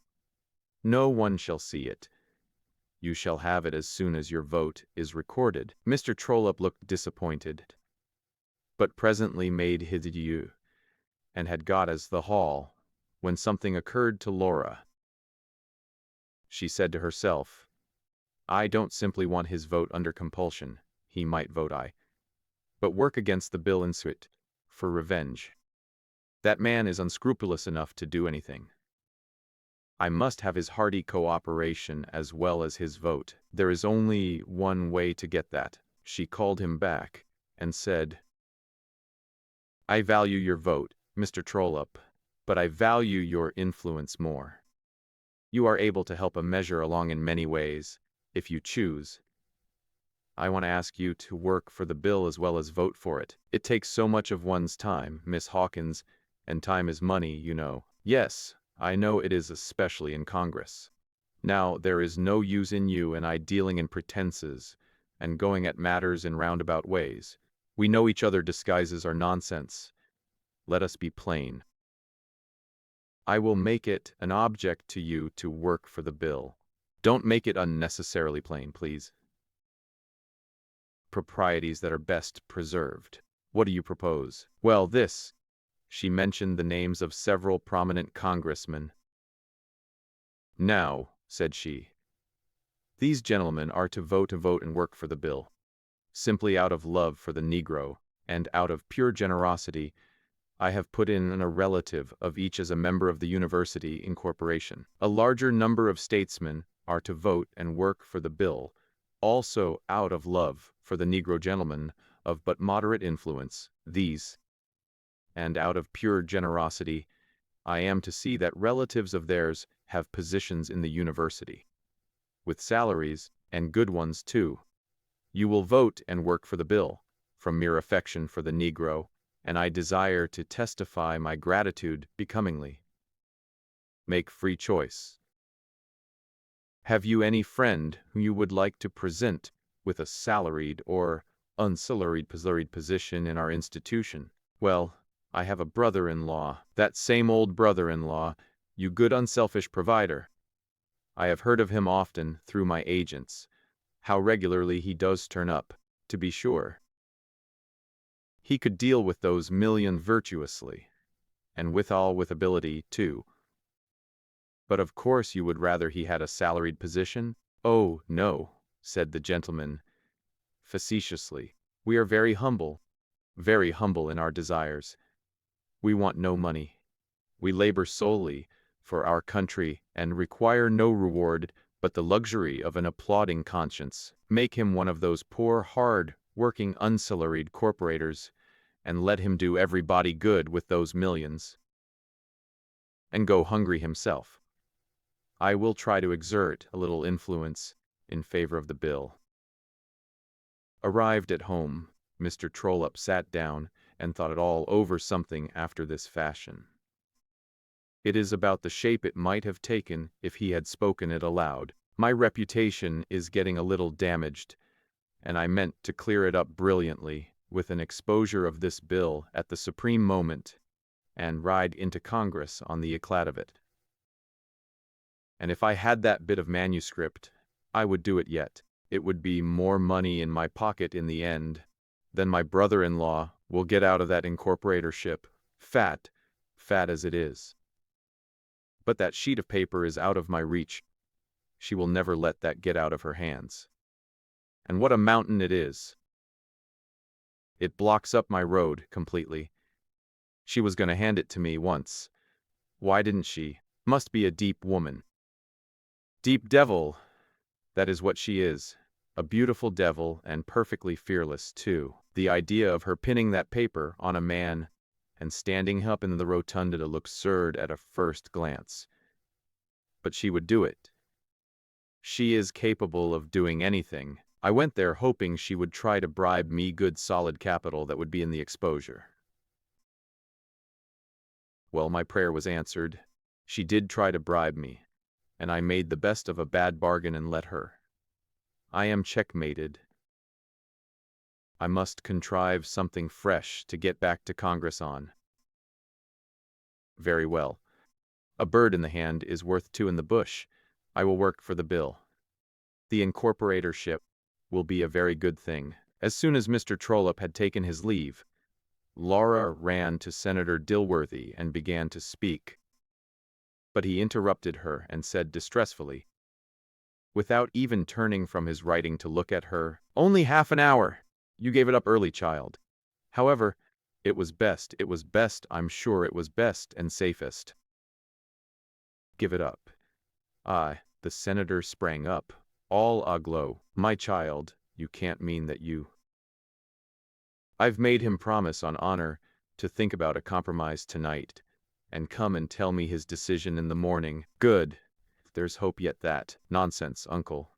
No one shall see it. You shall have it as soon as your vote is recorded." Mr. Trollope looked disappointed, but presently made his adieu, and had got as the hall, when something occurred to Laura. She said to herself, "I don't simply want his vote under compulsion. He might vote aye, but work against the bill in suit, for revenge. That man is unscrupulous enough to do anything. I must have his hearty cooperation as well as his vote. There is only one way to get that." She called him back, and said, "I value your vote, Mr. Trollope, but I value your influence more. You are able to help a measure along in many ways, if you choose. I want to ask you to work for the bill as well as vote for it. It takes so much of one's time, Miss Hawkins, and time is money, you know. Yes, I know it is, especially in Congress. Now, there is no use in you and I dealing in pretenses and going at matters in roundabout ways. We know each other disguises are nonsense. Let us be plain. I will make it an object to you to work for the bill. Don't make it unnecessarily plain, please. Proprieties that are best preserved. What do you propose? Well, this. She mentioned the names of several prominent congressmen. Now, said she, these gentlemen are to vote and work for the bill. Simply out of love for the Negro, and out of pure generosity, I have put in a relative of each as a member of the University Incorporation. A larger number of statesmen are to vote and work for the bill, also out of love for the Negro gentlemen of but moderate influence, these. And out of pure generosity, I am to see that relatives of theirs have positions in the university, with salaries, and good ones too. You will vote and work for the bill, from mere affection for the Negro, and I desire to testify my gratitude becomingly. Make free choice. Have you any friend whom you would like to present with a salaried or unsalaried position in our institution? Well, I have a brother-in-law, that same old brother-in-law, you good unselfish provider. I have heard of him often through my agents. How regularly he does turn up, to be sure. He could deal with those million virtuously, and withal with ability, too. But of course you would rather he had a salaried position? Oh, no, said the gentleman, facetiously. We are very humble in our desires. We want no money. We labor solely for our country and require no reward but the luxury of an applauding conscience. Make him one of those poor, hard-working, unsalaried corporators, and let him do everybody good with those millions, and go hungry himself. I will try to exert a little influence in favor of the bill. Arrived at home, Mr. Trollope sat down and thought it all over something after this fashion. It is about the shape it might have taken if he had spoken it aloud. My reputation is getting a little damaged, and I meant to clear it up brilliantly with an exposure of this bill at the supreme moment, and ride into Congress on the eclat of it. And if I had that bit of manuscript, I would do it yet. It would be more money in my pocket in the end than my brother-in-law will get out of that incorporatorship, fat as it is. But that sheet of paper is out of my reach. She will never let that get out of her hands. And what a mountain it is! It blocks up my road completely. She was going to hand it to me once. Why didn't she? Must be a deep woman. Deep devil, that is what she is. A beautiful devil, and perfectly fearless, too. The idea of her pinning that paper on a man and standing up in the rotunda to look absurd at a first glance. But she would do it. She is capable of doing anything. I went there hoping she would try to bribe me good solid capital that would be in the exposure. Well, my prayer was answered. She did try to bribe me, and I made the best of a bad bargain and let her. I am checkmated. I must contrive something fresh to get back to Congress on. Very well. A bird in the hand is worth two in the bush. I will work for the bill. The incorporatorship will be a very good thing. As soon as Mr. Trollope had taken his leave, Laura ran to Senator Dilworthy and began to speak. But he interrupted her and said distressfully, without even turning from his writing to look at her, "Only half an hour! You gave it up early, child. However, it was best, I'm sure it was best and safest." Give it up. The senator sprang up, all aglow. "My child, you can't mean that you—" "I've made him promise on honor to think about a compromise tonight, and come and tell me his decision in the morning." "Good. There's hope yet that. Nonsense, uncle.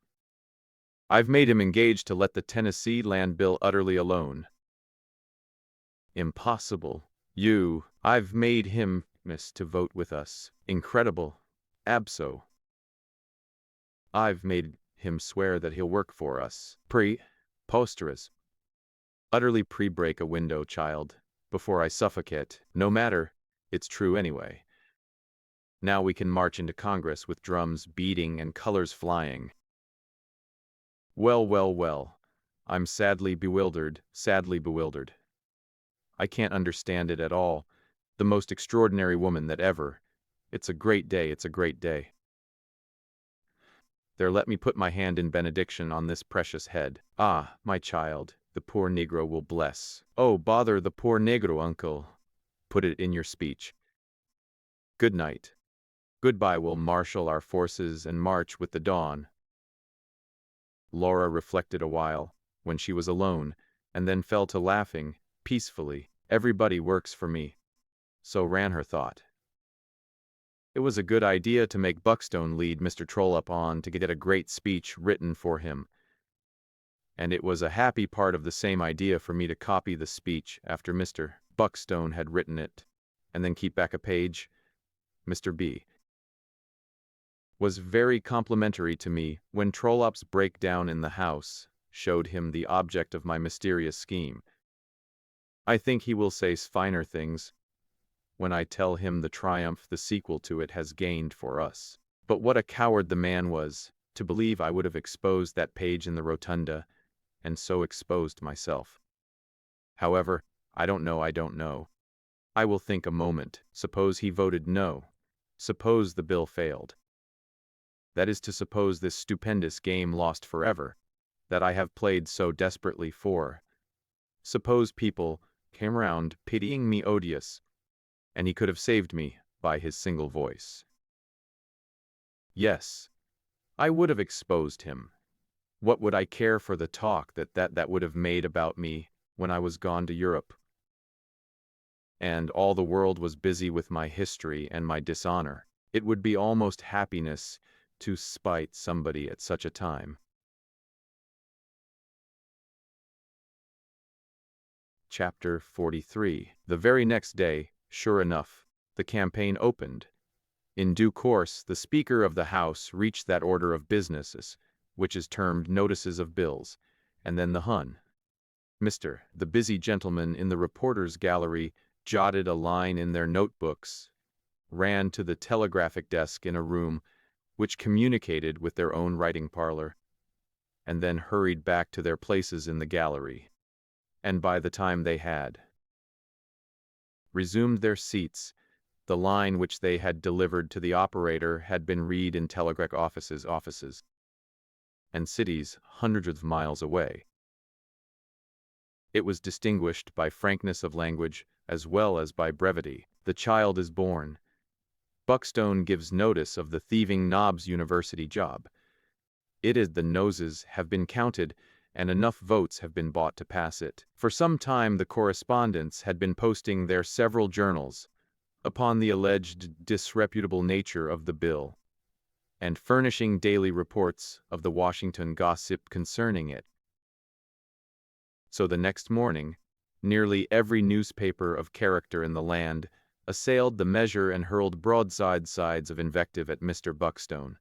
I've made him engage to let the Tennessee land bill utterly alone. Impossible. I've made him to vote with us. Incredible. Abso. I've made him swear that he'll work for us. Preposterous. Utterly break a window, child, before I suffocate. No matter, it's true anyway. Now we can march into Congress with drums beating and colors flying. Well, well, well. I'm sadly bewildered, sadly bewildered. I can't understand it at all. The most extraordinary woman that ever. It's a great day, it's a great day. There, let me put my hand in benediction on this precious head. Ah, my child, the poor Negro will bless. Oh, bother the poor Negro, uncle. Put it in your speech. Good night. Goodbye. We'll marshal our forces and march with the dawn. Laura reflected a while, when she was alone, and then fell to laughing, peacefully. Everybody works for me. So ran her thought. It was a good idea to make Buckstone lead Mr. Trollope on to get a great speech written for him. And it was a happy part of the same idea for me to copy the speech after Mr. Buckstone had written it, and then keep back a page. Mr. B. was very complimentary to me when Trollope's breakdown in the house showed him the object of my mysterious scheme. I think he will say finer things when I tell him the triumph the sequel to it has gained for us. But what a coward the man was, to believe I would have exposed that page in the rotunda, and so exposed myself. However, I don't know. I will think a moment. Suppose he voted no. Suppose the bill failed. That is to suppose this stupendous game lost forever, that I have played so desperately for. Suppose people came round pitying me odious, and he could have saved me by his single voice. Yes, I would have exposed him. What would I care for the talk that would have made about me when I was gone to Europe? And all the world was busy with my history and my dishonor. It would be almost happiness to spite somebody at such a time. Chapter 43. The very next day, sure enough, the campaign opened. In due course, the Speaker of the House reached that order of businesses, which is termed notices of bills, and then the Hun. The busy gentlemen in the reporters' gallery jotted a line in their notebooks, ran to the telegraphic desk in a room which communicated with their own writing parlor, and then hurried back to their places in the gallery. And by the time they had resumed their seats, the line which they had delivered to the operator had been read in telegraph offices, and cities hundreds of miles away. It was distinguished by frankness of language as well as by brevity. The child is born. Buckstone gives notice of the thieving Knobs University job. It is the noses have been counted, and enough votes have been bought to pass it. For some time the correspondents had been posting their several journals upon the alleged disreputable nature of the bill, and furnishing daily reports of the Washington gossip concerning it. So the next morning, nearly every newspaper of character in the land assailed the measure and hurled broadsides of invective at Mr. Buckstone.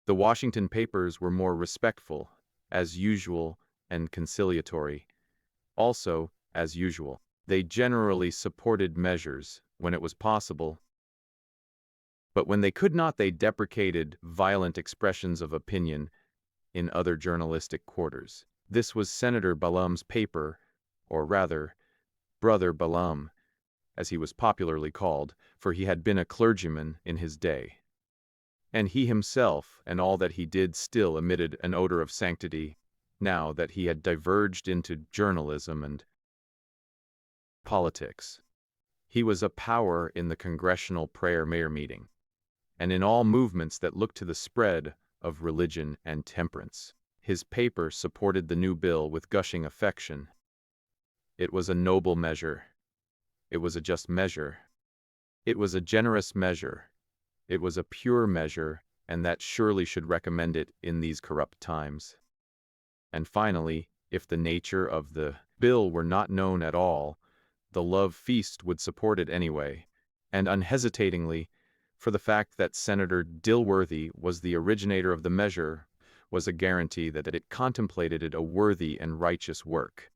The Washington papers were more respectful, as usual, and conciliatory. Also, as usual, they generally supported measures when it was possible, but when they could not, they deprecated violent expressions of opinion in other journalistic quarters. This was Senator Balaam's paper, or rather, Brother Balaam, as he was popularly called, for he had been a clergyman in his day. And he himself and all that he did still emitted an odor of sanctity, now that he had diverged into journalism and politics. He was a power in the Congressional prayer meeting, and in all movements that looked to the spread of religion and temperance. His paper supported the new bill with gushing affection. It was a noble measure. It was a just measure. It was a generous measure. It was a pure measure, and that surely should recommend it in these corrupt times. And finally, if the nature of the bill were not known at all, the love feast would support it anyway, and unhesitatingly, for the fact that Senator Dilworthy was the originator of the measure was a guarantee that it contemplated it a worthy and righteous work.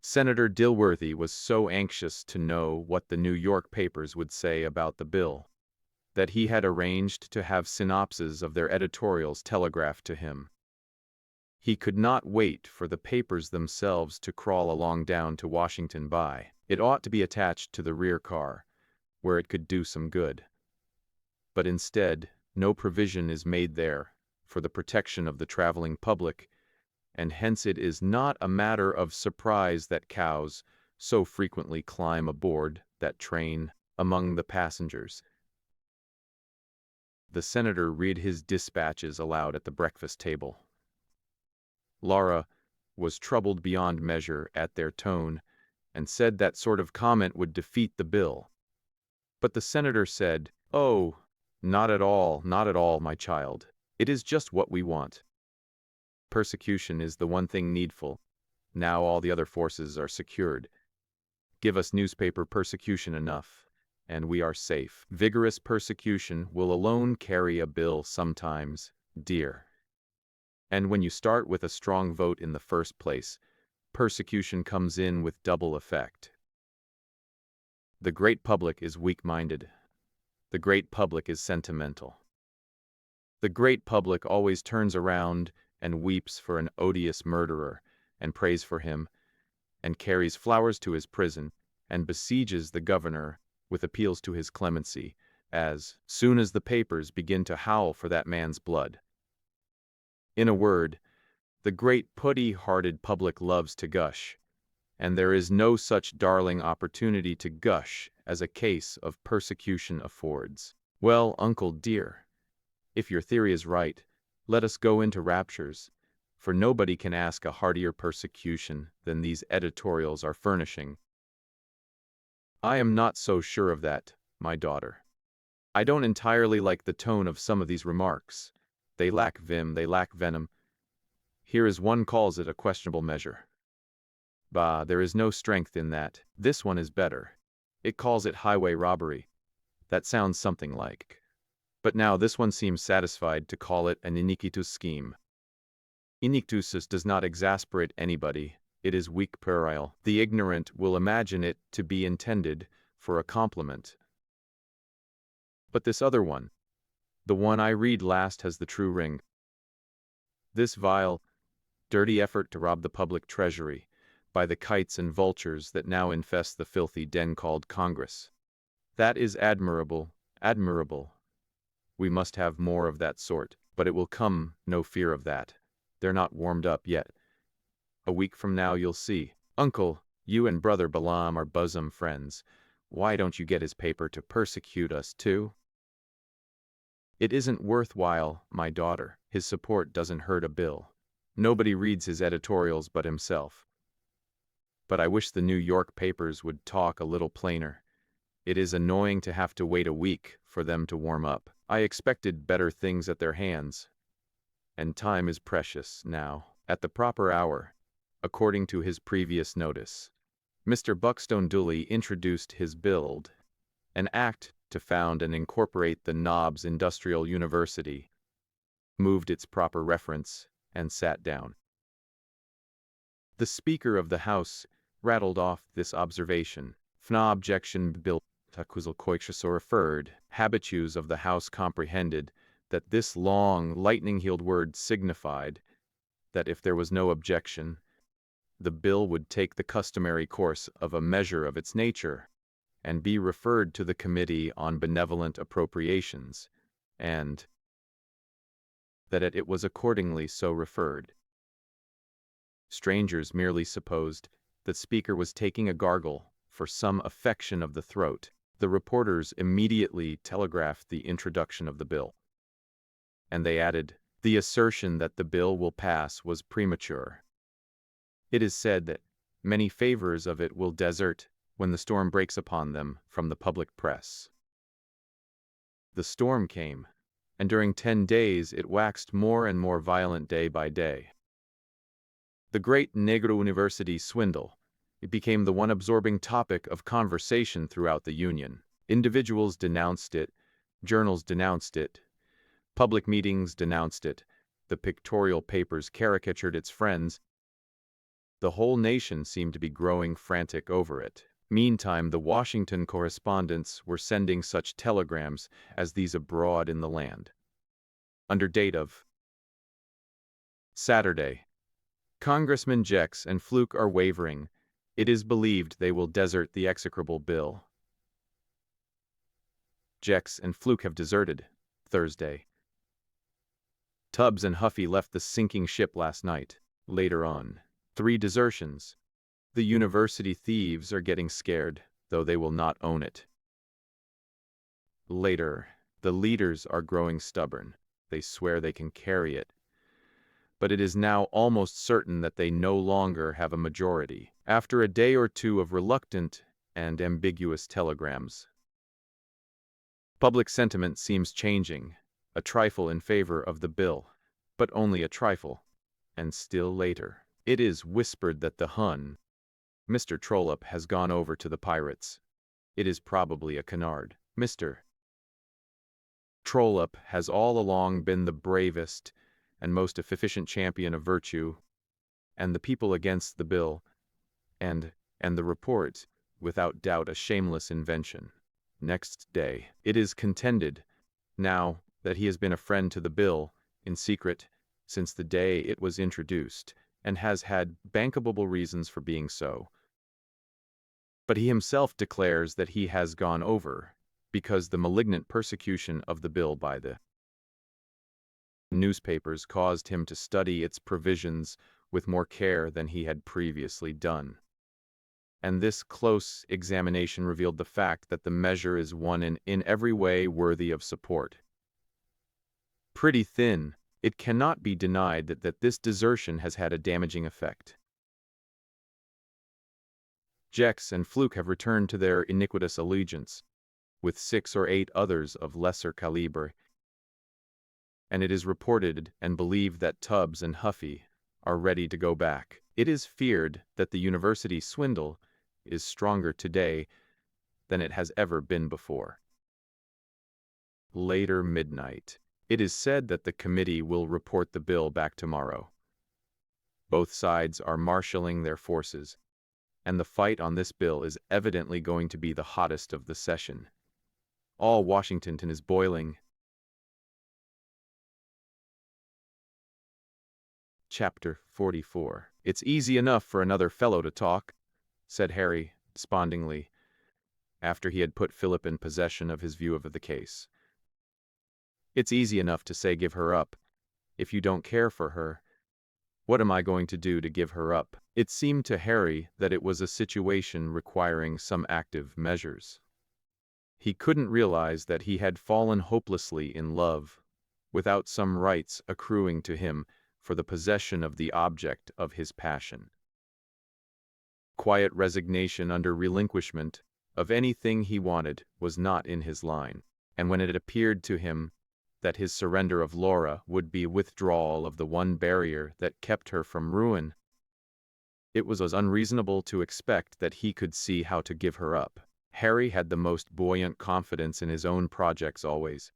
Senator Dilworthy was so anxious to know what the New York papers would say about the bill that he had arranged to have synopses of their editorials telegraphed to him. He could not wait for the papers themselves to crawl along down to Washington by. It ought to be attached to the rear car, where it could do some good. But instead, no provision is made there for the protection of the traveling public, and hence it is not a matter of surprise that cows so frequently climb aboard that train among the passengers. The senator read his dispatches aloud at the breakfast table. Laura was troubled beyond measure at their tone, and said that sort of comment would defeat the bill. But the senator said, "Oh, not at all, my child. It is just what we want. Persecution is the one thing needful. Now all the other forces are secured. Give us newspaper persecution enough, and we are safe. Vigorous persecution will alone carry a bill sometimes, dear. And when you start with a strong vote in the first place, persecution comes in with double effect. The great public is weak-minded. The great public is sentimental. The great public always turns around and weeps for an odious murderer, and prays for him, and carries flowers to his prison, and besieges the governor with appeals to his clemency, as soon as the papers begin to howl for that man's blood. In a word, the great putty-hearted public loves to gush, and there is no such darling opportunity to gush as a case of persecution affords. Well, uncle dear, if your theory is right, let us go into raptures, for nobody can ask a heartier persecution than these editorials are furnishing. I am not so sure of that, my daughter. I don't entirely like the tone of some of these remarks. They lack vim, they lack venom. Here is one calls it a questionable measure. Bah, there is no strength in that. This one is better. It calls it highway robbery. That sounds something like. But now this one seems satisfied to call it an iniquitous scheme. Iniquitous does not exasperate anybody. It is weak puerile. The ignorant will imagine it to be intended for a compliment. But this other one, the one I read last, has the true ring. This vile, dirty effort to rob the public treasury by the kites and vultures that now infest the filthy den called Congress. That is admirable, admirable. We must have more of that sort, but it will come, no fear of that. They're not warmed up yet. A week from now you'll see. Uncle, you and Brother Balaam are bosom friends. Why don't you get his paper to persecute us too? It isn't worthwhile, my daughter. His support doesn't hurt a bill. Nobody reads his editorials but himself. But I wish the New York papers would talk a little plainer. It is annoying to have to wait a week for them to warm up. I expected better things at their hands. And time is precious now. At the proper hour, according to his previous notice, Mr. Buckstone Dudley introduced his bill, an act to found and incorporate the Knobs Industrial University, moved its proper reference, and sat down. The Speaker of the House rattled off this observation. Fna objection bill acquisal coixus or referred. Habitues of the House comprehended that this long, lightning-heeled word signified that if there was no objection, the bill would take the customary course of a measure of its nature, and be referred to the Committee on Benevolent Appropriations, and that it was accordingly so referred. Strangers merely supposed that Speaker was taking a gargle for some affection of the throat. The reporters immediately telegraphed the introduction of the bill. And they added, the assertion that the bill will pass was premature. It is said that many favorers of it will desert when the storm breaks upon them from the public press. The storm came, and during 10 days it waxed more and more violent day by day. The great Negro University swindle. It became the one absorbing topic of conversation throughout the Union. Individuals denounced it, journals denounced it, public meetings denounced it, the pictorial papers caricatured its friends. The whole nation seemed to be growing frantic over it. Meantime, the Washington correspondents were sending such telegrams as these abroad in the land. Under date of Saturday, Congressmen Jex and Fluke are wavering. It is believed they will desert the execrable bill. Jex and Fluke have deserted. Thursday. Tubbs and Huffy left the sinking ship last night. Later on, 3 desertions. The university thieves are getting scared, though they will not own it. Later, the leaders are growing stubborn. They swear they can carry it. But it is now almost certain that they no longer have a majority. After a day or two of reluctant and ambiguous telegrams, public sentiment seems changing, a trifle in favor of the bill, but only a trifle. And still later, it is whispered that the Hun, Mr. Trollope, has gone over to the pirates. It is probably a canard. Mr. Trollope has all along been the bravest and most efficient champion of virtue, and the people against the bill, and the report, without doubt, a shameless invention. Next day, it is contended, now that he has been a friend to the bill, in secret, since the day it was introduced, and has had bankable reasons for being so. But he himself declares that he has gone over, because the malignant persecution of the bill by the newspapers caused him to study its provisions with more care than he had previously done. And this close examination revealed the fact that the measure is one in every way worthy of support. Pretty thin, it cannot be denied that this desertion has had a damaging effect. Jex and Fluke have returned to their iniquitous allegiance, with 6 or 8 others of lesser caliber, and it is reported and believed that Tubbs and Huffy are ready to go back. It is feared that the university swindle is stronger today than it has ever been before. Later midnight. It is said that the committee will report the bill back tomorrow. Both sides are marshaling their forces, and the fight on this bill is evidently going to be the hottest of the session. All Washington is boiling. Chapter 44. "It's easy enough for another fellow to talk," said Harry, despondingly, after he had put Philip in possession of his view of the case. "It's easy enough to say give her up. If you don't care for her, what am I going to do to give her up?" It seemed to Harry that it was a situation requiring some active measures. He couldn't realize that he had fallen hopelessly in love, without some rights accruing to him for the possession of the object of his passion. Quiet resignation under relinquishment of anything he wanted was not in his line, and when it appeared to him that his surrender of Laura would be withdrawal of the one barrier that kept her from ruin, it was as unreasonable to expect that he could see how to give her up. Harry had the most buoyant confidence in his own projects always.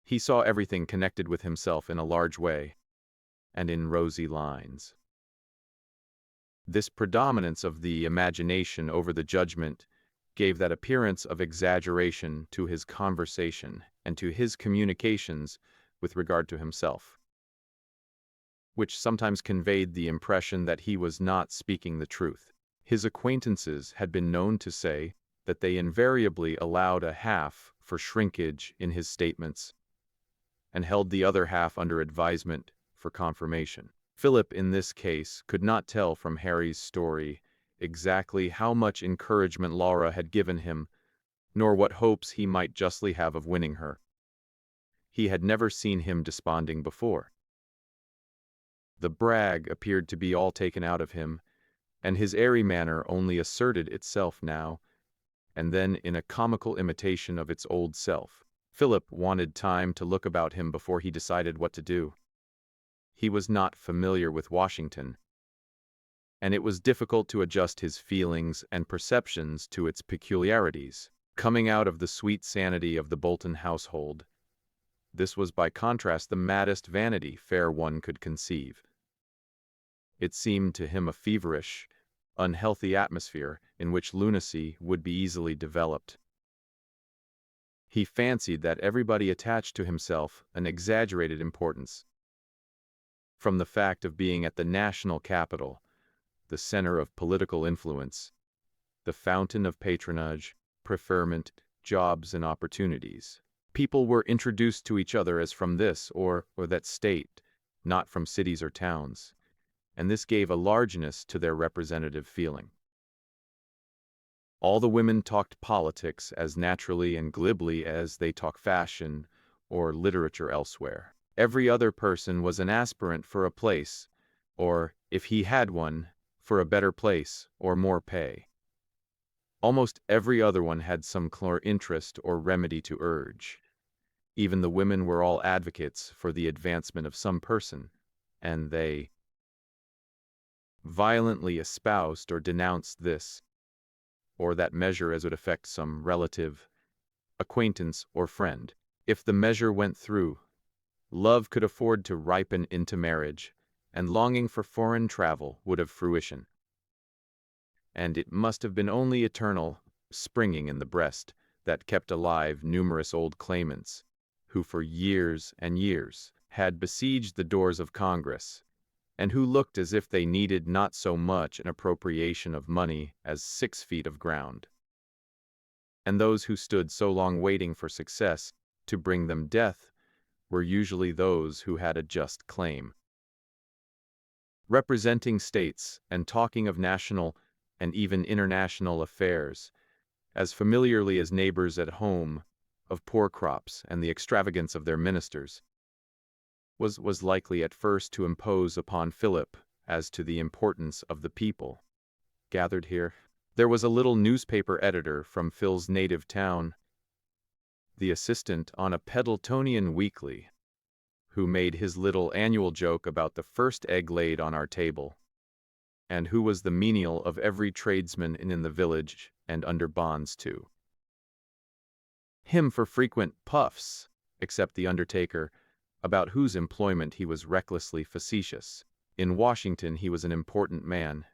He saw everything connected with himself in a large way, and in rosy lines. This predominance of the imagination over the judgment gave that appearance of exaggeration to his conversation and to his communications with regard to himself, which sometimes conveyed the impression that he was not speaking the truth. His acquaintances had been known to say that they invariably allowed a half for shrinkage in his statements, and held the other half under advisement for confirmation. Philip, in this case, could not tell from Harry's story exactly how much encouragement Laura had given him, nor what hopes he might justly have of winning her. He had never seen him desponding before. The brag appeared to be all taken out of him, and his airy manner only asserted itself now and then in a comical imitation of its old self. Philip wanted time to look about him before he decided what to do. He was not familiar with Washington, and it was difficult to adjust his feelings and perceptions to its peculiarities. Coming out of the sweet sanity of the Bolton household, this was by contrast the maddest vanity fair one could conceive. It seemed to him a feverish, unhealthy atmosphere in which lunacy would be easily developed. He fancied that everybody attached to himself an exaggerated importance. From the fact of being at the national capital, the center of political influence, the fountain of patronage, preferment, jobs, and opportunities, people were introduced to each other as from this or that state, not from cities or towns, and this gave a largeness to their representative feeling. All the women talked politics as naturally and glibly as they talk fashion or literature elsewhere. Every other person was an aspirant for a place, or, if he had one, for a better place or more pay. Almost every other one had some clear interest or remedy to urge. Even the women were all advocates for the advancement of some person, and they violently espoused or denounced this or that measure as would affect some relative, acquaintance, or friend. If the measure went through, love could afford to ripen into marriage, and longing for foreign travel would have fruition. And it must have been only eternal springing in the breast that kept alive numerous old claimants, who for years and years had besieged the doors of Congress, and who looked as if they needed not so much an appropriation of money as 6 feet of ground. And those who stood so long waiting for success to bring them death were usually those who had a just claim. Representing states and talking of national and even international affairs, as familiarly as neighbors at home, of poor crops and the extravagance of their ministers, was likely at first to impose upon Philip as to the importance of the people gathered here. There was a little newspaper editor from Phil's native town, the assistant on a Pendletonian weekly, who made his little annual joke about the first egg laid on our table, and who was the menial of every tradesman in the village and under bonds too. Him for frequent puffs, except the undertaker, about whose employment he was recklessly facetious. In Washington he was an important man,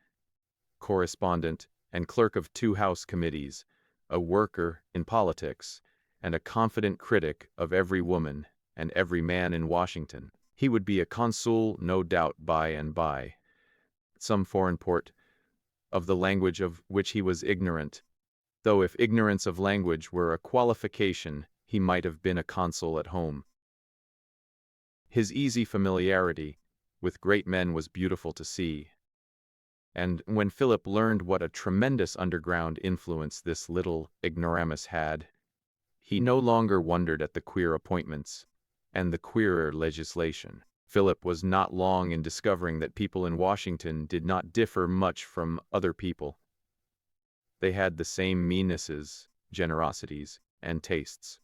correspondent and clerk of 2 House committees, a worker in politics, and a confident critic of every woman and every man in Washington. He would be a consul, no doubt, by and by, some foreign port, of the language of which he was ignorant, though if ignorance of language were a qualification, he might have been a consul at home. His easy familiarity with great men was beautiful to see, and when Philip learned what a tremendous underground influence this little ignoramus had, he no longer wondered at the queer appointments and the queerer legislation. Philip was not long in discovering that people in Washington did not differ much from other people. They had the same meannesses, generosities, and tastes.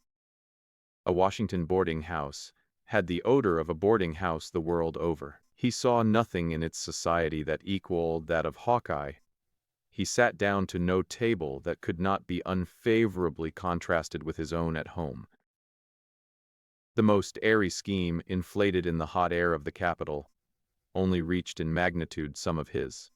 A Washington boarding house had the odor of a boarding house the world over. He saw nothing in its society that equaled that of Hawkeye. He sat down to no table that could not be unfavorably contrasted with his own at home. The most airy scheme, inflated in the hot air of the capital, only reached in magnitude some of his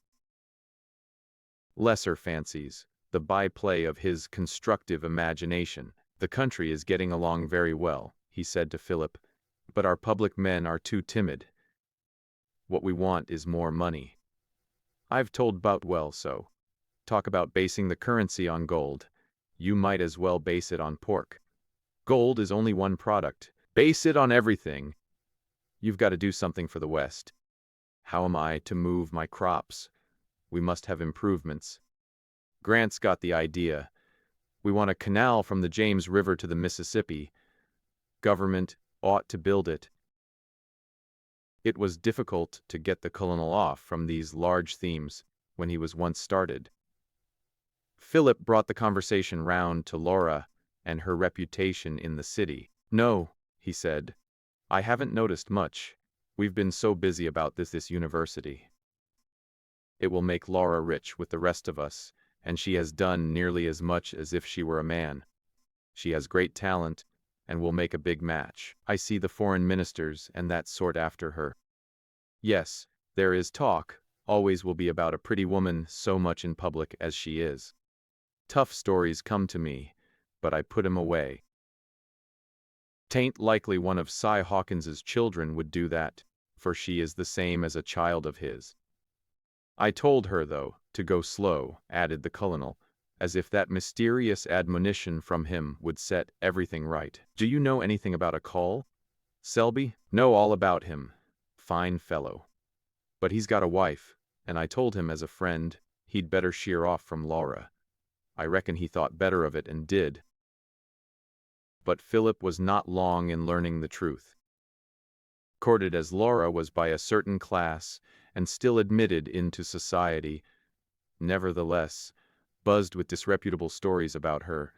lesser fancies, the by-play of his constructive imagination. "The country is getting along very well," he said to Philip, "but our public men are too timid. What we want is more money. I've told Boutwell so. Talk about basing the currency on gold. You might as well base it on pork. Gold is only one product. Base it on everything. You've got to do something for the West. How am I to move my crops? We must have improvements. Grant's got the idea. We want a canal from the James River to the Mississippi. Government ought to build it." It was difficult to get the colonel off from these large themes when he was once started. Philip brought the conversation round to Laura and her reputation in the city. "No," he said. "I haven't noticed much. We've been so busy about this university. It will make Laura rich with the rest of us, and she has done nearly as much as if she were a man. She has great talent, and will make a big match. I see the foreign ministers and that sort after her. Yes, there is talk, always will be about a pretty woman so much in public as she is. Tough stories come to me, but I put 'em away. 'Tain't likely one of Cy Hawkins's children would do that, for she is the same as a child of his. I told her, though, to go slow," added the colonel, as if that mysterious admonition from him would set everything right. "Do you know anything about a Call? Selby?" "Know all about him. Fine fellow. But he's got a wife, and I told him as a friend he'd better sheer off from Laura. I reckon he thought better of it and did." But Philip was not long in learning the truth. Courted as Laura was by a certain class, and still admitted into society, nevertheless, buzzed with disreputable stories about her,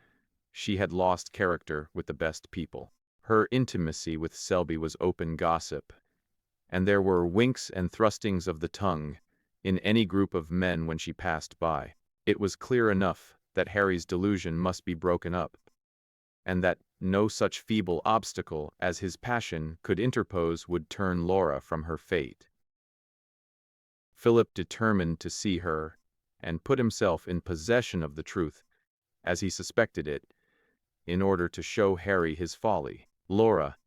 she had lost character with the best people. Her intimacy with Selby was open gossip, and there were winks and thrustings of the tongue in any group of men when she passed by. It was clear enough that Harry's delusion must be broken up, and that no such feeble obstacle as his passion could interpose would turn Laura from her fate. Philip determined to see her, and put himself in possession of the truth, as he suspected it, in order to show Harry his folly. Laura,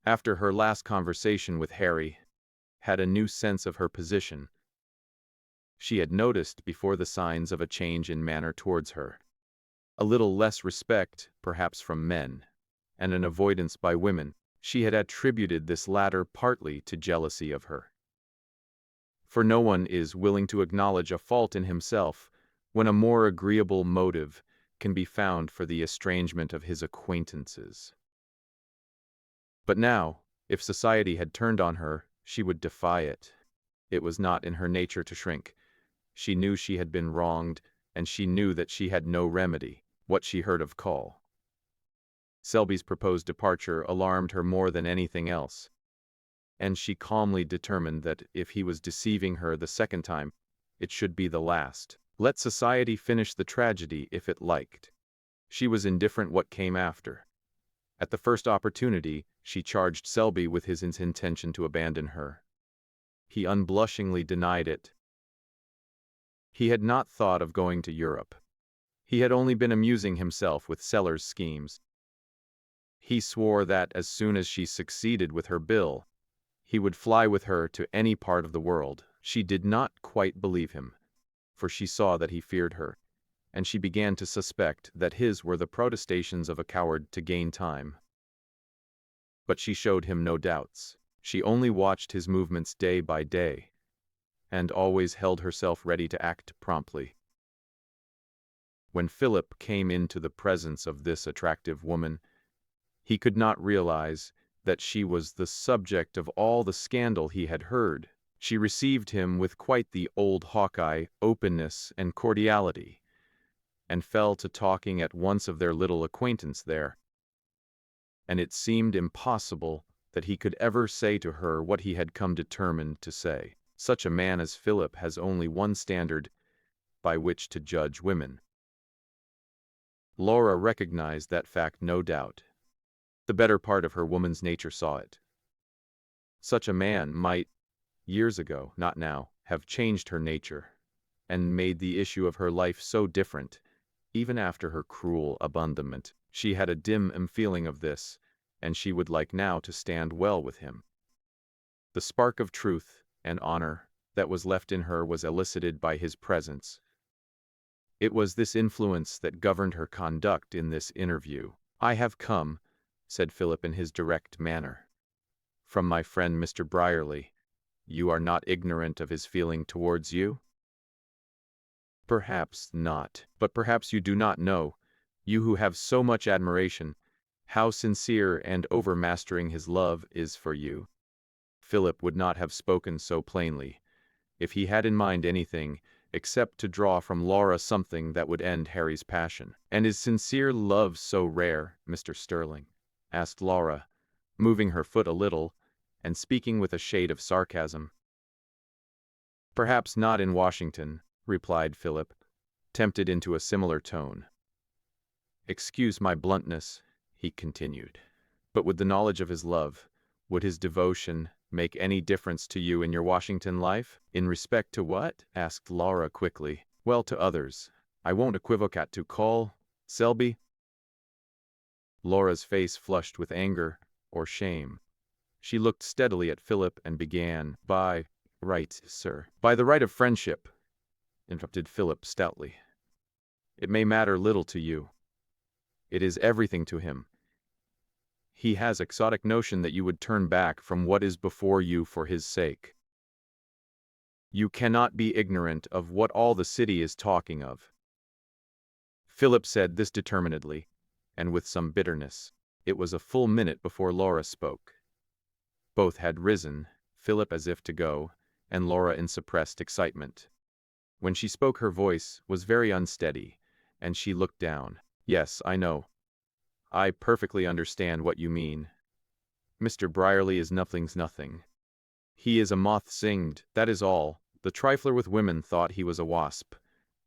after her last conversation with Harry, had a new sense of her position. She had noticed before the signs of a change in manner towards her. A little less respect, perhaps from men, and an avoidance by women. She had attributed this latter partly to jealousy of her. For no one is willing to acknowledge a fault in himself when a more agreeable motive can be found for the estrangement of his acquaintances. But now, if society had turned on her, she would defy it. It was not in her nature to shrink. She knew she had been wronged, and she knew that she had no remedy. What she heard of Call Selby's proposed departure alarmed her more than anything else, and she calmly determined that if he was deceiving her the second time, it should be the last. Let society finish the tragedy if it liked. She was indifferent what came after. At the first opportunity, she charged Selby with his intention to abandon her. He unblushingly denied it. He had not thought of going to Europe. He had only been amusing himself with Sellers' schemes. He swore that as soon as she succeeded with her bill, he would fly with her to any part of the world. She did not quite believe him, for she saw that he feared her, and she began to suspect that his were the protestations of a coward to gain time. But she showed him no doubts. She only watched his movements day by day, and always held herself ready to act promptly. When Philip came into the presence of this attractive woman, he could not realize that she was the subject of all the scandal he had heard. She received him with quite the old Hawkeye openness and cordiality, and fell to talking at once of their little acquaintance there. And it seemed impossible that he could ever say to her what he had come determined to say. Such a man as Philip has only one standard by which to judge women. Laura recognized that fact, no doubt. The better part of her woman's nature saw it. Such a man might, years ago, not now, have changed her nature, and made the issue of her life so different, even after her cruel abandonment. She had a dim feeling of this, and she would like now to stand well with him. The spark of truth and honor that was left in her was elicited by his presence. It was this influence that governed her conduct in this interview. "I have come," said Philip in his direct manner, "from my friend Mr. Brierly. You are not ignorant of his feeling towards you?" "Perhaps not, but perhaps you do not know, you who have so much admiration, how sincere and overmastering his love is for you." Philip would not have spoken so plainly, if he had in mind anything except to draw from Laura something that would end Harry's passion. "And is sincere love so rare, Mr. Sterling?" asked Laura, moving her foot a little, and speaking with a shade of sarcasm. "Perhaps not in Washington," replied Philip, tempted into a similar tone. "Excuse my bluntness," he continued, "but with the knowledge of his love, would his devotion make any difference to you in your Washington life?" "In respect to what?" asked Laura quickly. "Well, to others. I won't equivocate to call Selby." Laura's face flushed with anger or shame. She looked steadily at Philip and began, "By right, sir." "By the right of friendship," interrupted Philip stoutly. "It may matter little to you. It is everything to him. He has a quixotic notion that you would turn back from what is before you for his sake. You cannot be ignorant of what all the city is talking of." Philip said this determinedly, and with some bitterness. It was a full minute before Laura spoke. Both had risen, Philip as if to go, and Laura in suppressed excitement. When she spoke, her voice was very unsteady, and she looked down. "Yes, I know. I perfectly understand what you mean. Mr. Brierly is nothing. He is a moth singed, that is all. The trifler with women thought he was a wasp.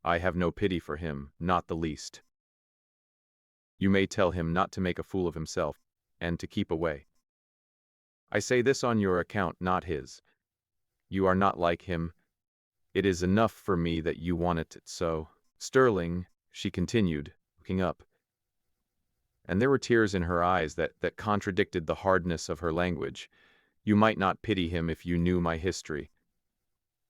I have no pity for him, not the least. You may tell him not to make a fool of himself, and to keep away. I say this on your account, not his. You are not like him. It is enough for me that you want it so. Sterling," she continued, looking up, and there were tears in her eyes that contradicted the hardness of her language, "you might not pity him if you knew my history.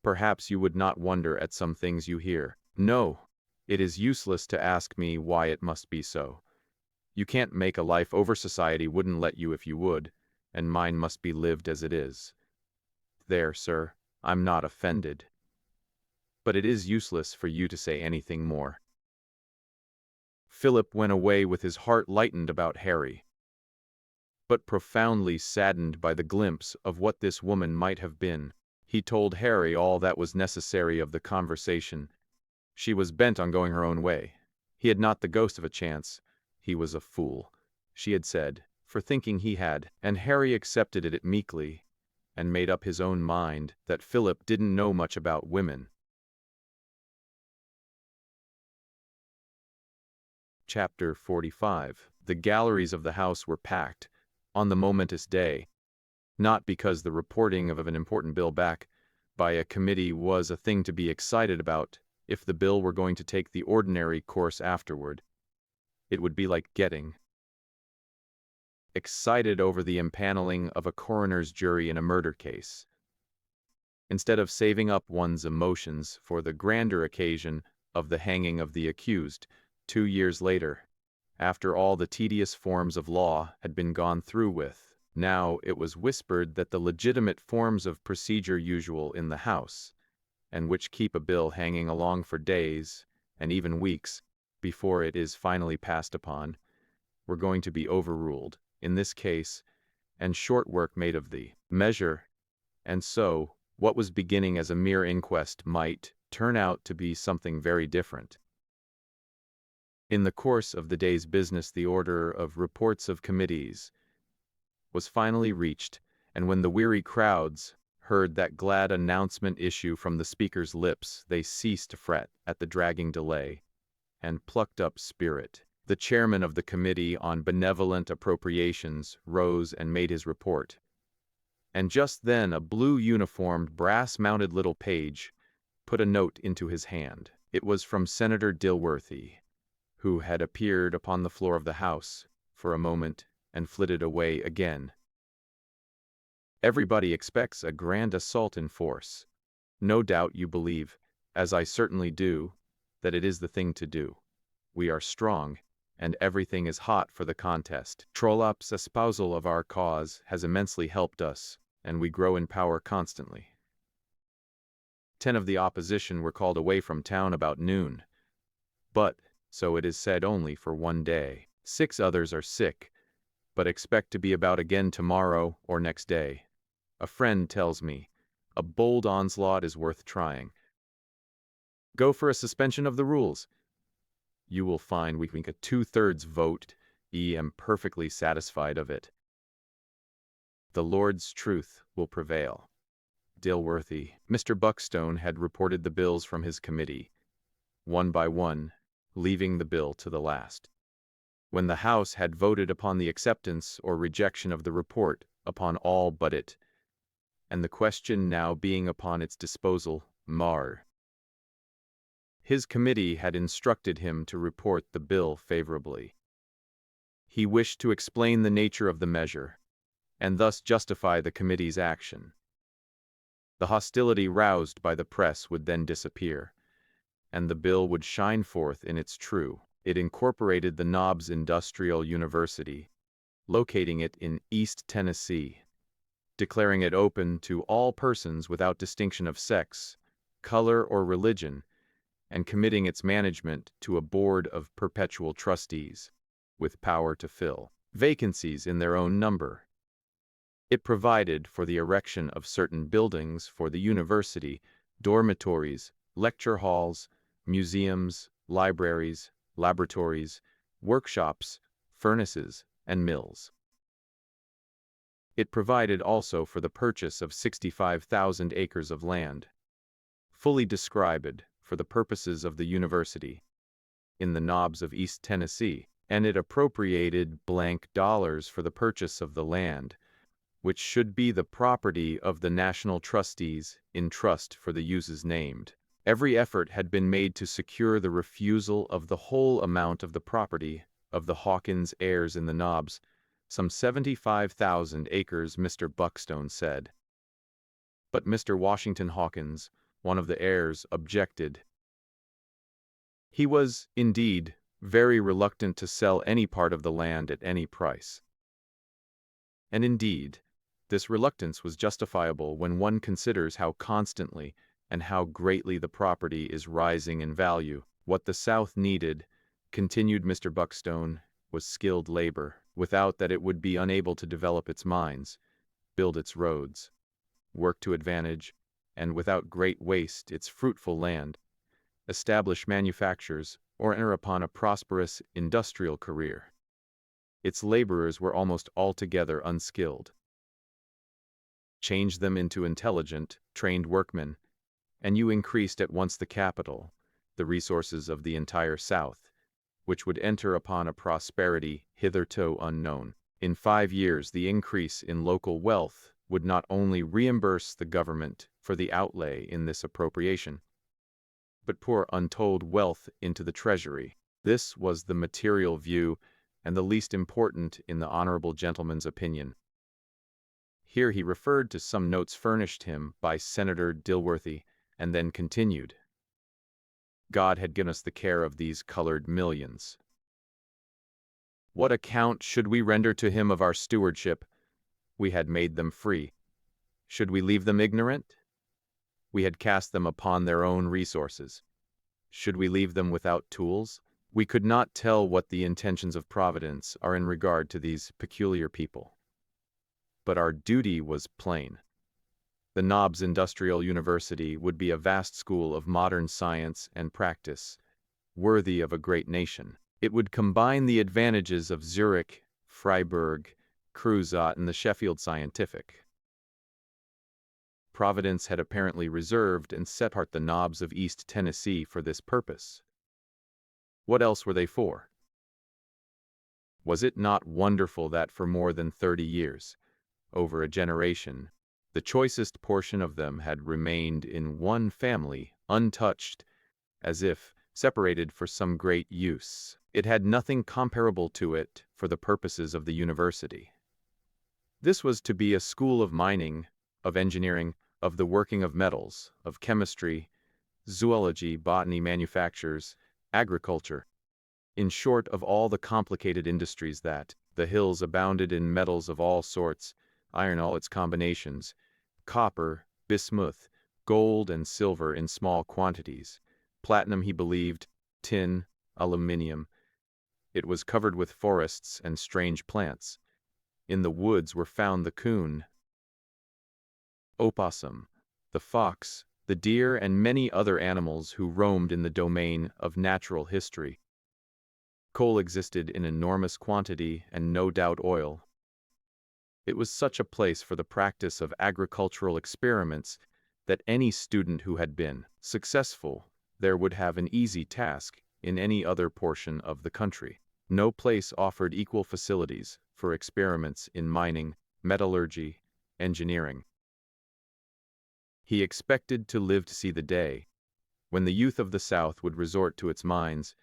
Perhaps you would not wonder at some things you hear. No, it is useless to ask me why it must be so. You can't make a life over society wouldn't let you if you would, and mine must be lived as it is. There, sir, I'm not offended. But it is useless for you to say anything more." Philip went away with his heart lightened about Harry, but profoundly saddened by the glimpse of what this woman might have been. He told Harry all that was necessary of the conversation. She was bent on going her own way. He had not the ghost of a chance. He was a fool, she had said, for thinking he had, and Harry accepted it meekly, and made up his own mind that Philip didn't know much about women. Chapter 45. The galleries of the house were packed, on the momentous day, not because the reporting of an important bill back by a committee was a thing to be excited about. If the bill were going to take the ordinary course afterward, it would be like getting excited over the impaneling of a coroner's jury in a murder case. Instead of saving up one's emotions for the grander occasion of the hanging of the accused, 2 years later, after all the tedious forms of law had been gone through with, now it was whispered that the legitimate forms of procedure usual in the House, and which keep a bill hanging along for days, and even weeks, before it is finally passed upon, were going to be overruled, in this case, and short work made of the measure, and so, what was beginning as a mere inquest might turn out to be something very different. In the course of the day's business, the order of reports of committees was finally reached, and when the weary crowds heard that glad announcement issue from the speaker's lips, they ceased to fret at the dragging delay, and plucked up spirit. The chairman of the Committee on Benevolent Appropriations rose and made his report. And just then a blue-uniformed, brass-mounted little page put a note into his hand. It was from Senator Dilworthy, who had appeared upon the floor of the House for a moment and flitted away again. "Everybody expects a grand assault in force. No doubt you believe, as I certainly do, that it is the thing to do. We are strong, and everything is hot for the contest. Trollope's espousal of our cause has immensely helped us, and we grow in power constantly. 10 of the opposition were called away from town about noon, but, so it is said, only for 1 day. 6 others are sick, but expect to be about again tomorrow or next day. A friend tells me a bold onslaught is worth trying. Go for a suspension of the rules. You will find we can get a 2/3 vote. Am perfectly satisfied of it. The Lord's truth will prevail. Dilworthy. Mr. Buckstone had reported the bills from his committee, one by one, leaving the bill to the last. When the House had voted upon the acceptance or rejection of the report upon all but it, and the question now being upon its disposal, his committee had instructed him to report the bill favorably. He wished to explain the nature of the measure, and thus justify the committee's action. The hostility roused by the press would then disappear, and the bill would shine forth in its true. It incorporated the Knobs Industrial University, locating it in East Tennessee, declaring it open to all persons without distinction of sex, color, or religion, and committing its management to a board of perpetual trustees, with power to fill vacancies in their own number. It provided for the erection of certain buildings for the university, dormitories, lecture halls, museums, libraries, laboratories, workshops, furnaces, and mills. It provided also for the purchase of 65,000 acres of land, fully described for the purposes of the university, in the Knobs of East Tennessee, and it appropriated $dollars for the purchase of the land, which should be the property of the national trustees in trust for the uses named. Every effort had been made to secure the refusal of the whole amount of the property of the Hawkins heirs in the Knobs, some 75,000 acres, Mr. Buckstone said. But Mr. Washington Hawkins, one of the heirs, objected. He was, indeed, very reluctant to sell any part of the land at any price. And indeed, this reluctance was justifiable when one considers how constantly and how greatly the property is rising in value. What the South needed, continued Mr. Buckstone, was skilled labor. Without that it would be unable to develop its mines, build its roads, work to advantage, and without great waste its fruitful land, establish manufactures, or enter upon a prosperous industrial career. Its laborers were almost altogether unskilled. Change them into intelligent, trained workmen, and you increased at once the capital, the resources of the entire South, which would enter upon a prosperity hitherto unknown. In 5 years, the increase in local wealth would not only reimburse the government for the outlay in this appropriation, but pour untold wealth into the treasury. This was the material view, and the least important in the honorable gentleman's opinion. Here he referred to some notes furnished him by Senator Dilworthy, and then continued. God had given us the care of these colored millions. What account should we render to him of our stewardship? We had made them free. Should we leave them ignorant? We had cast them upon their own resources. Should we leave them without tools? We could not tell what the intentions of Providence are in regard to these peculiar people. But our duty was plain. The Knobs Industrial University would be a vast school of modern science and practice, worthy of a great nation. It would combine the advantages of Zurich, Freiburg, Creusot, and the Sheffield Scientific. Providence had apparently reserved and set apart the Knobs of East Tennessee for this purpose. What else were they for? Was it not wonderful that for more than 30 years, over a generation, the choicest portion of them had remained in one family, untouched, as if separated for some great use? It had nothing comparable to it for the purposes of the university. This was to be a school of mining, of engineering, of the working of metals, of chemistry, zoology, botany, manufactures, agriculture, in short, of all the complicated industries that the hills abounded in metals of all sorts, iron all its combinations, copper, bismuth, gold, and silver in small quantities, platinum he believed, tin, aluminium. It was covered with forests and strange plants. In the woods were found the coon, opossum, the fox, the deer and many other animals who roamed in the domain of natural history. Coal existed in enormous quantity and no doubt oil. It was such a place for the practice of agricultural experiments that any student who had been successful there would have an easy task in any other portion of the country. No place offered equal facilities for experiments in mining, metallurgy, engineering. He expected to live to see the day when the youth of the South would resort to its mines,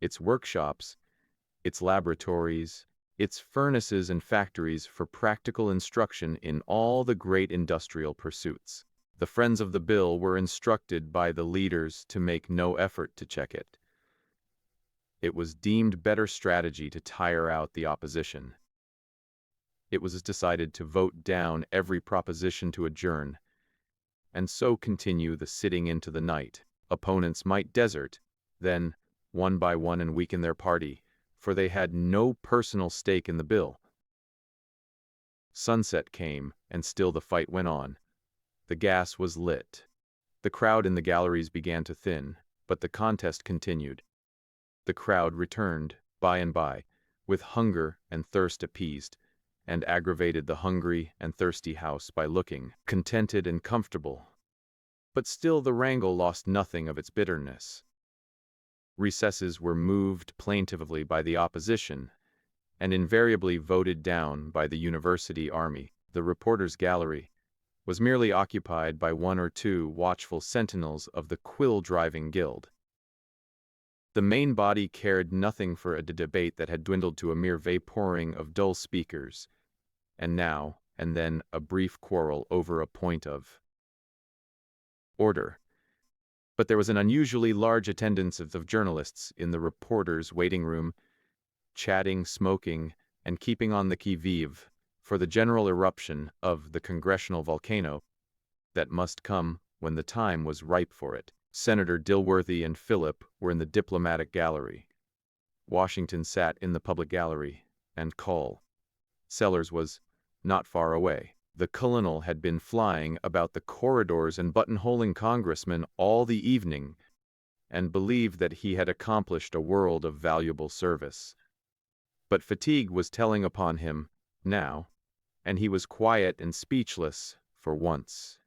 its workshops, its laboratories, its furnaces and factories for practical instruction in all the great industrial pursuits. The friends of the bill were instructed by the leaders to make no effort to check it. It was deemed better strategy to tire out the opposition. It was decided to vote down every proposition to adjourn, and so continue the sitting into the night. Opponents might desert, then, one by one, and weaken their party, for they had no personal stake in the bill. Sunset came, and still the fight went on. The gas was lit. The crowd in the galleries began to thin, but the contest continued. The crowd returned, by and by, with hunger and thirst appeased, and aggravated the hungry and thirsty house by looking contented and comfortable. But still the wrangle lost nothing of its bitterness. Recesses were moved plaintively by the opposition, and invariably voted down by the university army. The reporters' gallery was merely occupied by one or two watchful sentinels of the quill-driving guild. The main body cared nothing for a debate that had dwindled to a mere vaporing of dull speakers, and now and then a brief quarrel over a point of order. But there was an unusually large attendance of journalists in the reporters' waiting room, chatting, smoking, and keeping on the qui-vive for the general eruption of the congressional volcano that must come when the time was ripe for it. Senator Dilworthy and Philip were in the diplomatic gallery. Washington sat in the public gallery, and Col. Sellers was not far away. The colonel had been flying about the corridors and buttonholing congressmen all the evening, and believed that he had accomplished a world of valuable service. But fatigue was telling upon him now, and he was quiet and speechless for once.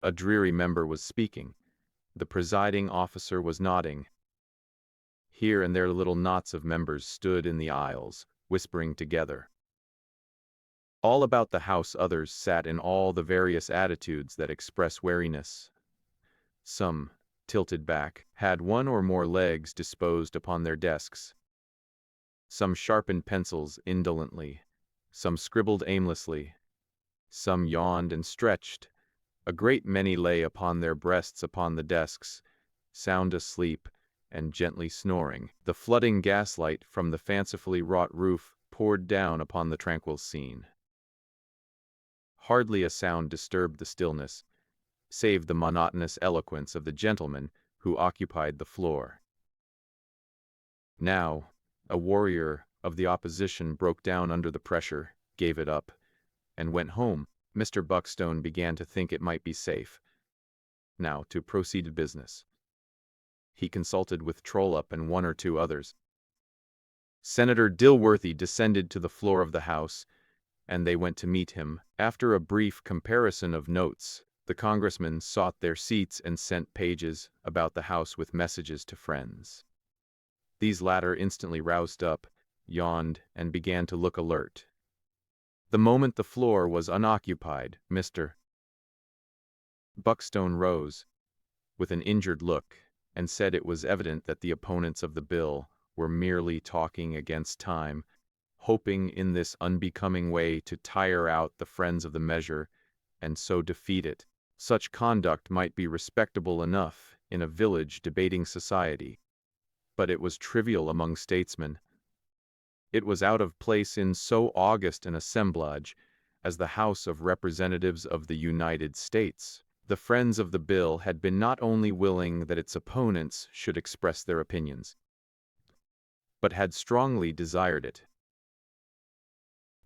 A dreary member was speaking. The presiding officer was nodding. Here and there little knots of members stood in the aisles, whispering together. All about the house others sat in all the various attitudes that express weariness. Some, tilted back, had one or more legs disposed upon their desks. Some sharpened pencils indolently, some scribbled aimlessly, some yawned and stretched. A great many lay upon their breasts upon the desks, sound asleep and gently snoring. The flooding gaslight from the fancifully wrought roof poured down upon the tranquil scene. Hardly a sound disturbed the stillness, save the monotonous eloquence of the gentleman who occupied the floor. Now, a warrior of the opposition broke down under the pressure, gave it up, and went home. Mr. Buckstone began to think it might be safe now to proceed to business. He consulted with Trollope and one or two others. Senator Dilworthy descended to the floor of the House, and they went to meet him. After a brief comparison of notes, the congressmen sought their seats and sent pages about the House with messages to friends. These latter instantly roused up, yawned, and began to look alert. The moment the floor was unoccupied, Mr. Buckstone rose, with an injured look, and said it was evident that the opponents of the bill were merely talking against time, hoping in this unbecoming way to tire out the friends of the measure, and so defeat it. Such conduct might be respectable enough in a village debating society, but it was trivial among statesmen. It was out of place in so august an assemblage as the House of Representatives of the United States. The friends of the bill had been not only willing that its opponents should express their opinions, but had strongly desired it.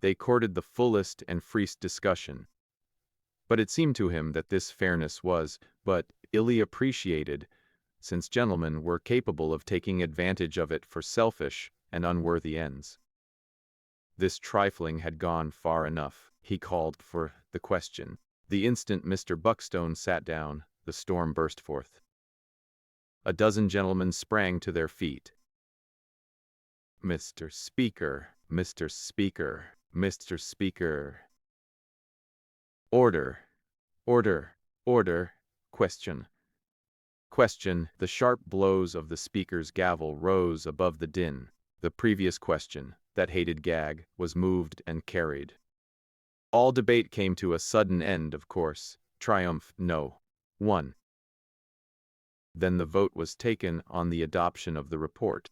They courted the fullest and freest discussion. But it seemed to him that this fairness was but illy appreciated, since gentlemen were capable of taking advantage of it for selfish and unworthy ends. This trifling had gone far enough. He called for the question. The instant Mr. Buckstone sat down, the storm burst forth. A dozen gentlemen sprang to their feet. "Mr. Speaker, Mr. Speaker, Mr. Speaker." "Order, order, order, question." Question. The sharp blows of the speaker's gavel rose above the din. The previous question, that hated gag, was moved and carried. All debate came to a sudden end, of course. Triumph, no. 1. Then the vote was taken on the adoption of the report,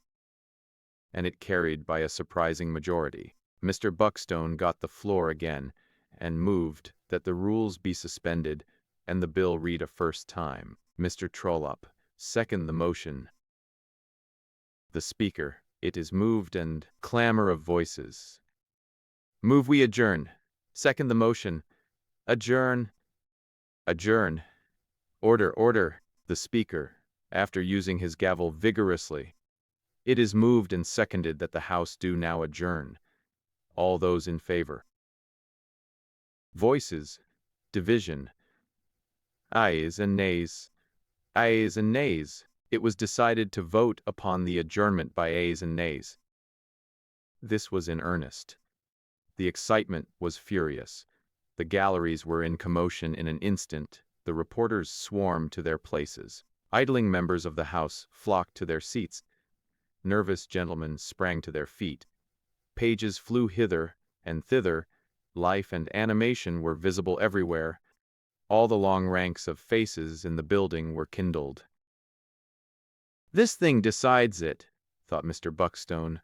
and it carried by a surprising majority. Mr. Buckstone got the floor again and moved that the rules be suspended and the bill read a first time. Mr. Trollope seconded the motion. The Speaker, it is moved, and clamor of voices. "Move we adjourn." Second the motion. "Adjourn. Adjourn. Order, order." The Speaker, after using his gavel vigorously. "It is moved and seconded that the House do now adjourn." All those in favor. Voices. Division. Ayes and nays. Ayes and nays. It was decided to vote upon the adjournment by ayes and nays. This was in earnest. The excitement was furious. The galleries were in commotion in an instant. The reporters swarmed to their places. Idling members of the House flocked to their seats. Nervous gentlemen sprang to their feet. Pages flew hither and thither. Life and animation were visible everywhere. All the long ranks of faces in the building were kindled. "This thing decides it," thought Mr. Buckstone,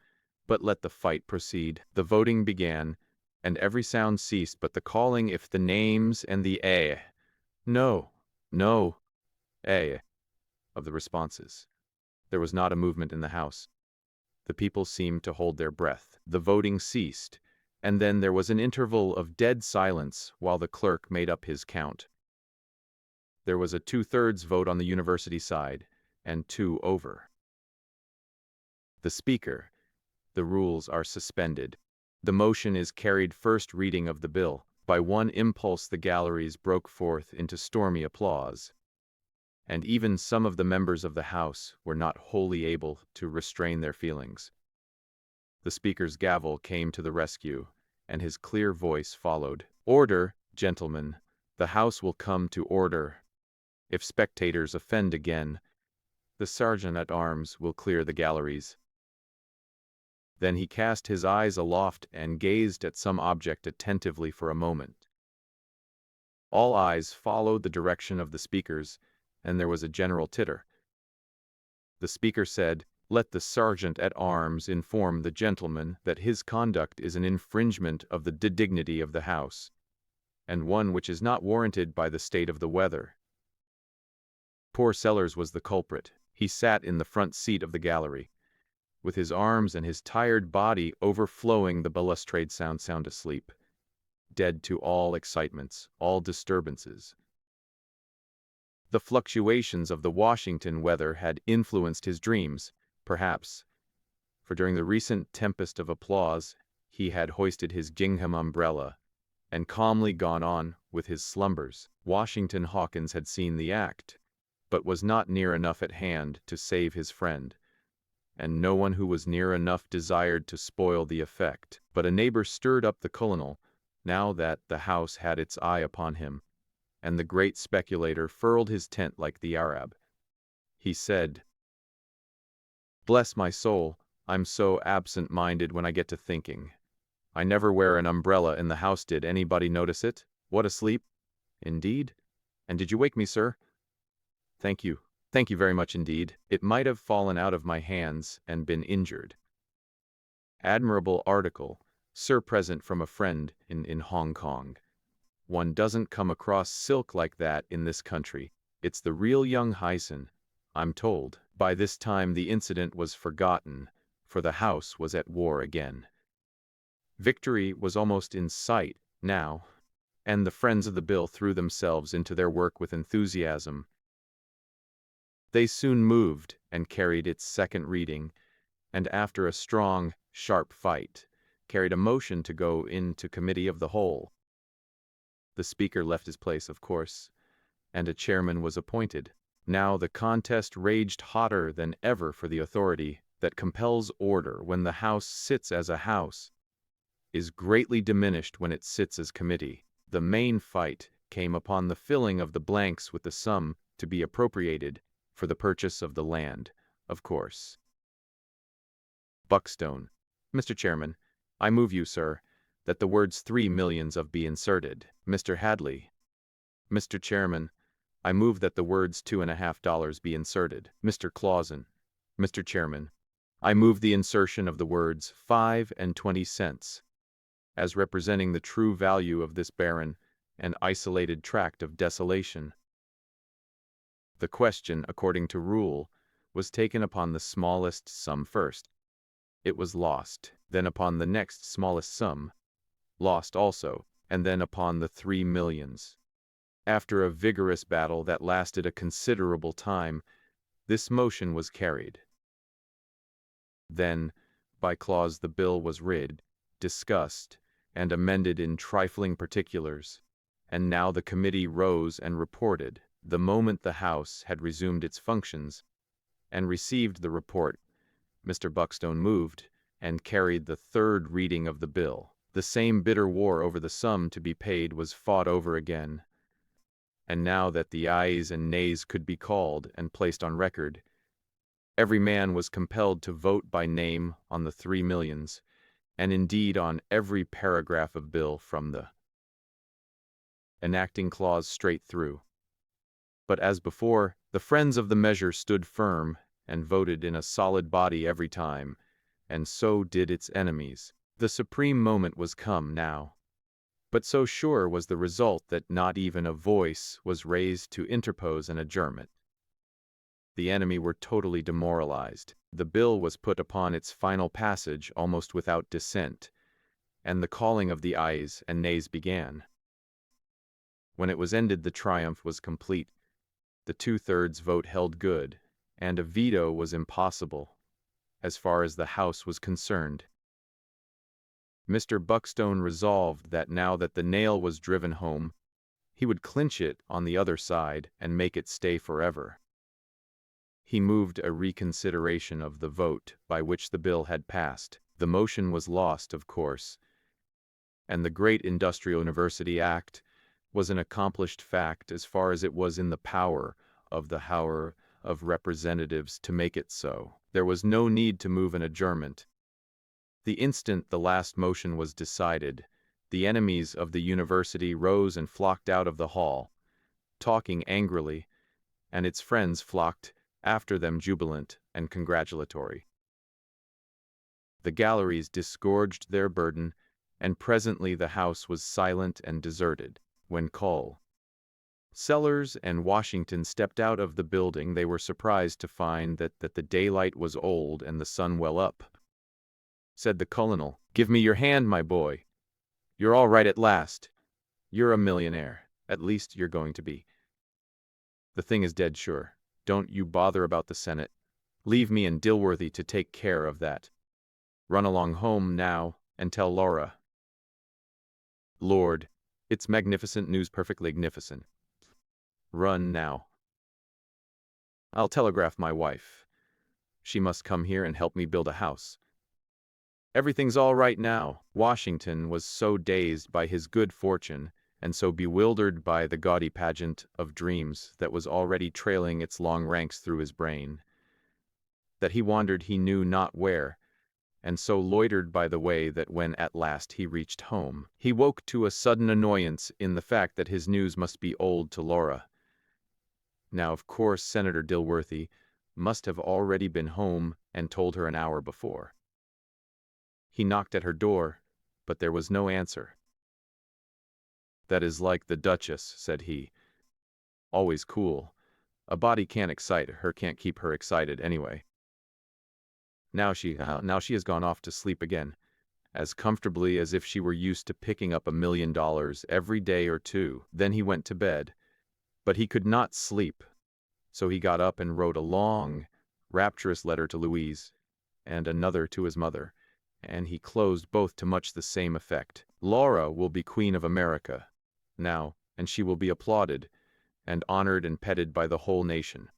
but let the fight proceed. The voting began, and every sound ceased but the calling if the names and the no, no, of the responses. There was not a movement in the House. The people seemed to hold their breath. The voting ceased, and then there was an interval of dead silence while the clerk made up his count. There was a 2/3 vote on the university side, and 2 over. The Speaker. The rules are suspended. The motion is carried. First reading of the bill. By one impulse the galleries broke forth into stormy applause, and even some of the members of the House were not wholly able to restrain their feelings. The Speaker's gavel came to the rescue, and his clear voice followed. "Order, gentlemen. The House will come to order. If spectators offend again, the sergeant-at-arms will clear the galleries." Then he cast his eyes aloft and gazed at some object attentively for a moment. All eyes followed the direction of the Speaker's, and there was a general titter. The Speaker said, "Let the sergeant-at-arms inform the gentleman that his conduct is an infringement of the dignity of the House, and one which is not warranted by the state of the weather." Poor Sellers was the culprit. He sat in the front seat of the gallery, with his arms and his tired body overflowing the balustrade, sound asleep, dead to all excitements, all disturbances. The fluctuations of the Washington weather had influenced his dreams, perhaps, for during the recent tempest of applause he had hoisted his gingham umbrella and calmly gone on with his slumbers. Washington Hawkins had seen the act, but was not near enough at hand to save his friend, and no one who was near enough desired to spoil the effect. But a neighbor stirred up the colonel, now that the House had its eye upon him, and the great speculator furled his tent like the Arab. He said, "Bless my soul, I'm so absent-minded when I get to thinking. I never wear an umbrella in the House. Did anybody notice it? What, asleep? Indeed? And did you wake me, sir? Thank you. Thank you very much indeed. It might have fallen out of my hands and been injured." Admirable article, sir, present from a friend in Hong Kong. One doesn't come across silk like that in this country. It's the real young Hyson, I'm told. By this time the incident was forgotten, for the House was at war again. Victory was almost in sight now. and the friends of the bill threw themselves into their work with enthusiasm. They soon moved and carried its second reading, and after a strong, sharp fight, carried a motion to go into committee of the whole. The speaker left his place, of course, and a chairman was appointed. Now the contest raged hotter than ever for the authority that compels order when the House sits as a House, is greatly diminished when it sits as committee. The main fight came upon the filling of the blanks with the sum to be appropriated for the purchase of the land, of course. Buckstone. Mr. Chairman, I move you, sir, that the words 3 millions of be inserted. Mr. Hadley. Mr. Chairman, I move that the words $2.50 be inserted. Mr. Clausen. Mr. Chairman, I move the insertion of the words 5 and 20 cents, as representing the true value of this barren and isolated tract of desolation. The question, according to rule, was taken upon the smallest sum first. It was lost, then upon the next smallest sum, lost also, and then upon the 3 millions. After a vigorous battle that lasted a considerable time, this motion was carried. Then, by clause, the bill was read, discussed, and amended in trifling particulars, and now the committee rose and reported. The moment the House had resumed its functions and received the report, Mr. Buckstone moved and carried the third reading of the bill. The same bitter war over the sum to be paid was fought over again, and now that the ayes and nays could be called and placed on record, every man was compelled to vote by name on the 3 millions, and indeed on every paragraph of bill from the enacting clause straight through. But as before, the friends of the measure stood firm and voted in a solid body every time, and so did its enemies. The supreme moment was come now. But so sure was the result that not even a voice was raised to interpose an adjournment. The enemy were totally demoralized. The bill was put upon its final passage almost without dissent, and the calling of the ayes and nays began. When it was ended, the triumph was complete. The 2/3 vote held good, and a veto was impossible, as far as the House was concerned. Mr. Buckstone resolved that now that the nail was driven home, he would clinch it on the other side and make it stay forever. He moved a reconsideration of the vote by which the bill had passed. The motion was lost, of course, and the great Industrial University Act was an accomplished fact as far as it was in the power of the House of Representatives to make it so. There was no need to move an adjournment. The instant the last motion was decided, the enemies of the university rose and flocked out of the hall, talking angrily, and its friends flocked after them jubilant and congratulatory. The galleries disgorged their burden, and presently the House was silent and deserted. When Cole, Sellers, and Washington stepped out of the building, they were surprised to find that the daylight was old and the sun well up. Said the colonel, "Give me your hand, my boy. You're all right at last. You're a millionaire. At least you're going to be. The thing is dead sure. Don't you bother about the Senate. Leave me and Dilworthy to take care of that. Run along home now and tell Laura. Lord, it's magnificent news, perfectly magnificent. Run now. I'll telegraph my wife. She must come here and help me build a house. Everything's all right now." Washington was so dazed by his good fortune and so bewildered by the gaudy pageant of dreams that was already trailing its long ranks through his brain, that he wandered he knew not where, and so loitered by the way that when at last he reached home, he woke to a sudden annoyance in the fact that his news must be old to Laura. Now, of course, Senator Dilworthy must have already been home and told her an hour before. He knocked at her door, but there was no answer. "That is like the Duchess," said he. "Always cool. A body can't excite her, can't keep her excited anyway. Now she has gone off to sleep again. as comfortably as if she were used to picking up $1 million every day or two. Then he went to bed. But he could not sleep, so he got up and wrote a long, rapturous letter to Louise, and another to his mother, and he closed both to much the same effect. Laura will be Queen of America now, and she will be applauded and honored and petted by the whole nation.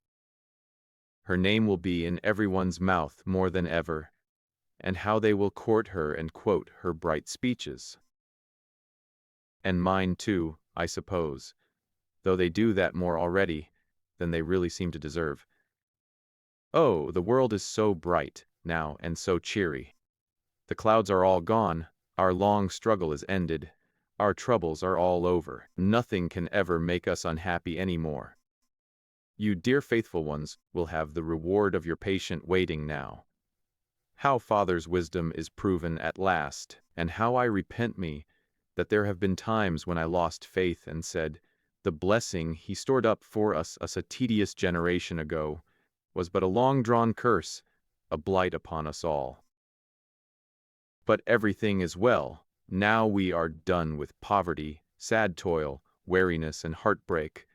Her name will be in everyone's mouth more than ever, and how they will court her and quote her bright speeches. And mine too, I suppose, though they do that more already than they really seem to deserve. Oh, the world is so bright now and so cheery. The clouds are all gone, our long struggle is ended, our troubles are all over. Nothing can ever make us unhappy any more. You dear faithful ones will have the reward of your patient waiting now. How Father's wisdom is proven at last, and how I repent me that there have been times when I lost faith and said, the blessing he stored up for us a tedious generation ago was but a long-drawn curse, a blight upon us all. But everything is well. Now we are done with poverty, sad toil, weariness, and heartbreak.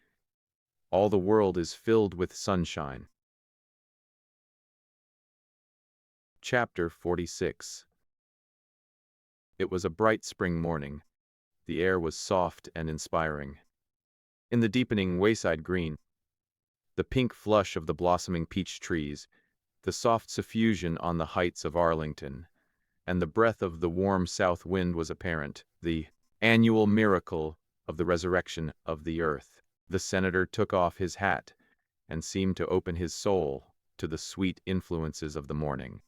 All the world is filled with sunshine. Chapter 46. It was a bright spring morning. The air was soft and inspiring. In the deepening wayside green, the pink flush of the blossoming peach trees, the soft suffusion on the heights of Arlington, and the breath of the warm south wind was apparent, the annual miracle of the resurrection of the earth. The senator took off his hat and seemed to open his soul to the sweet influences of the morning.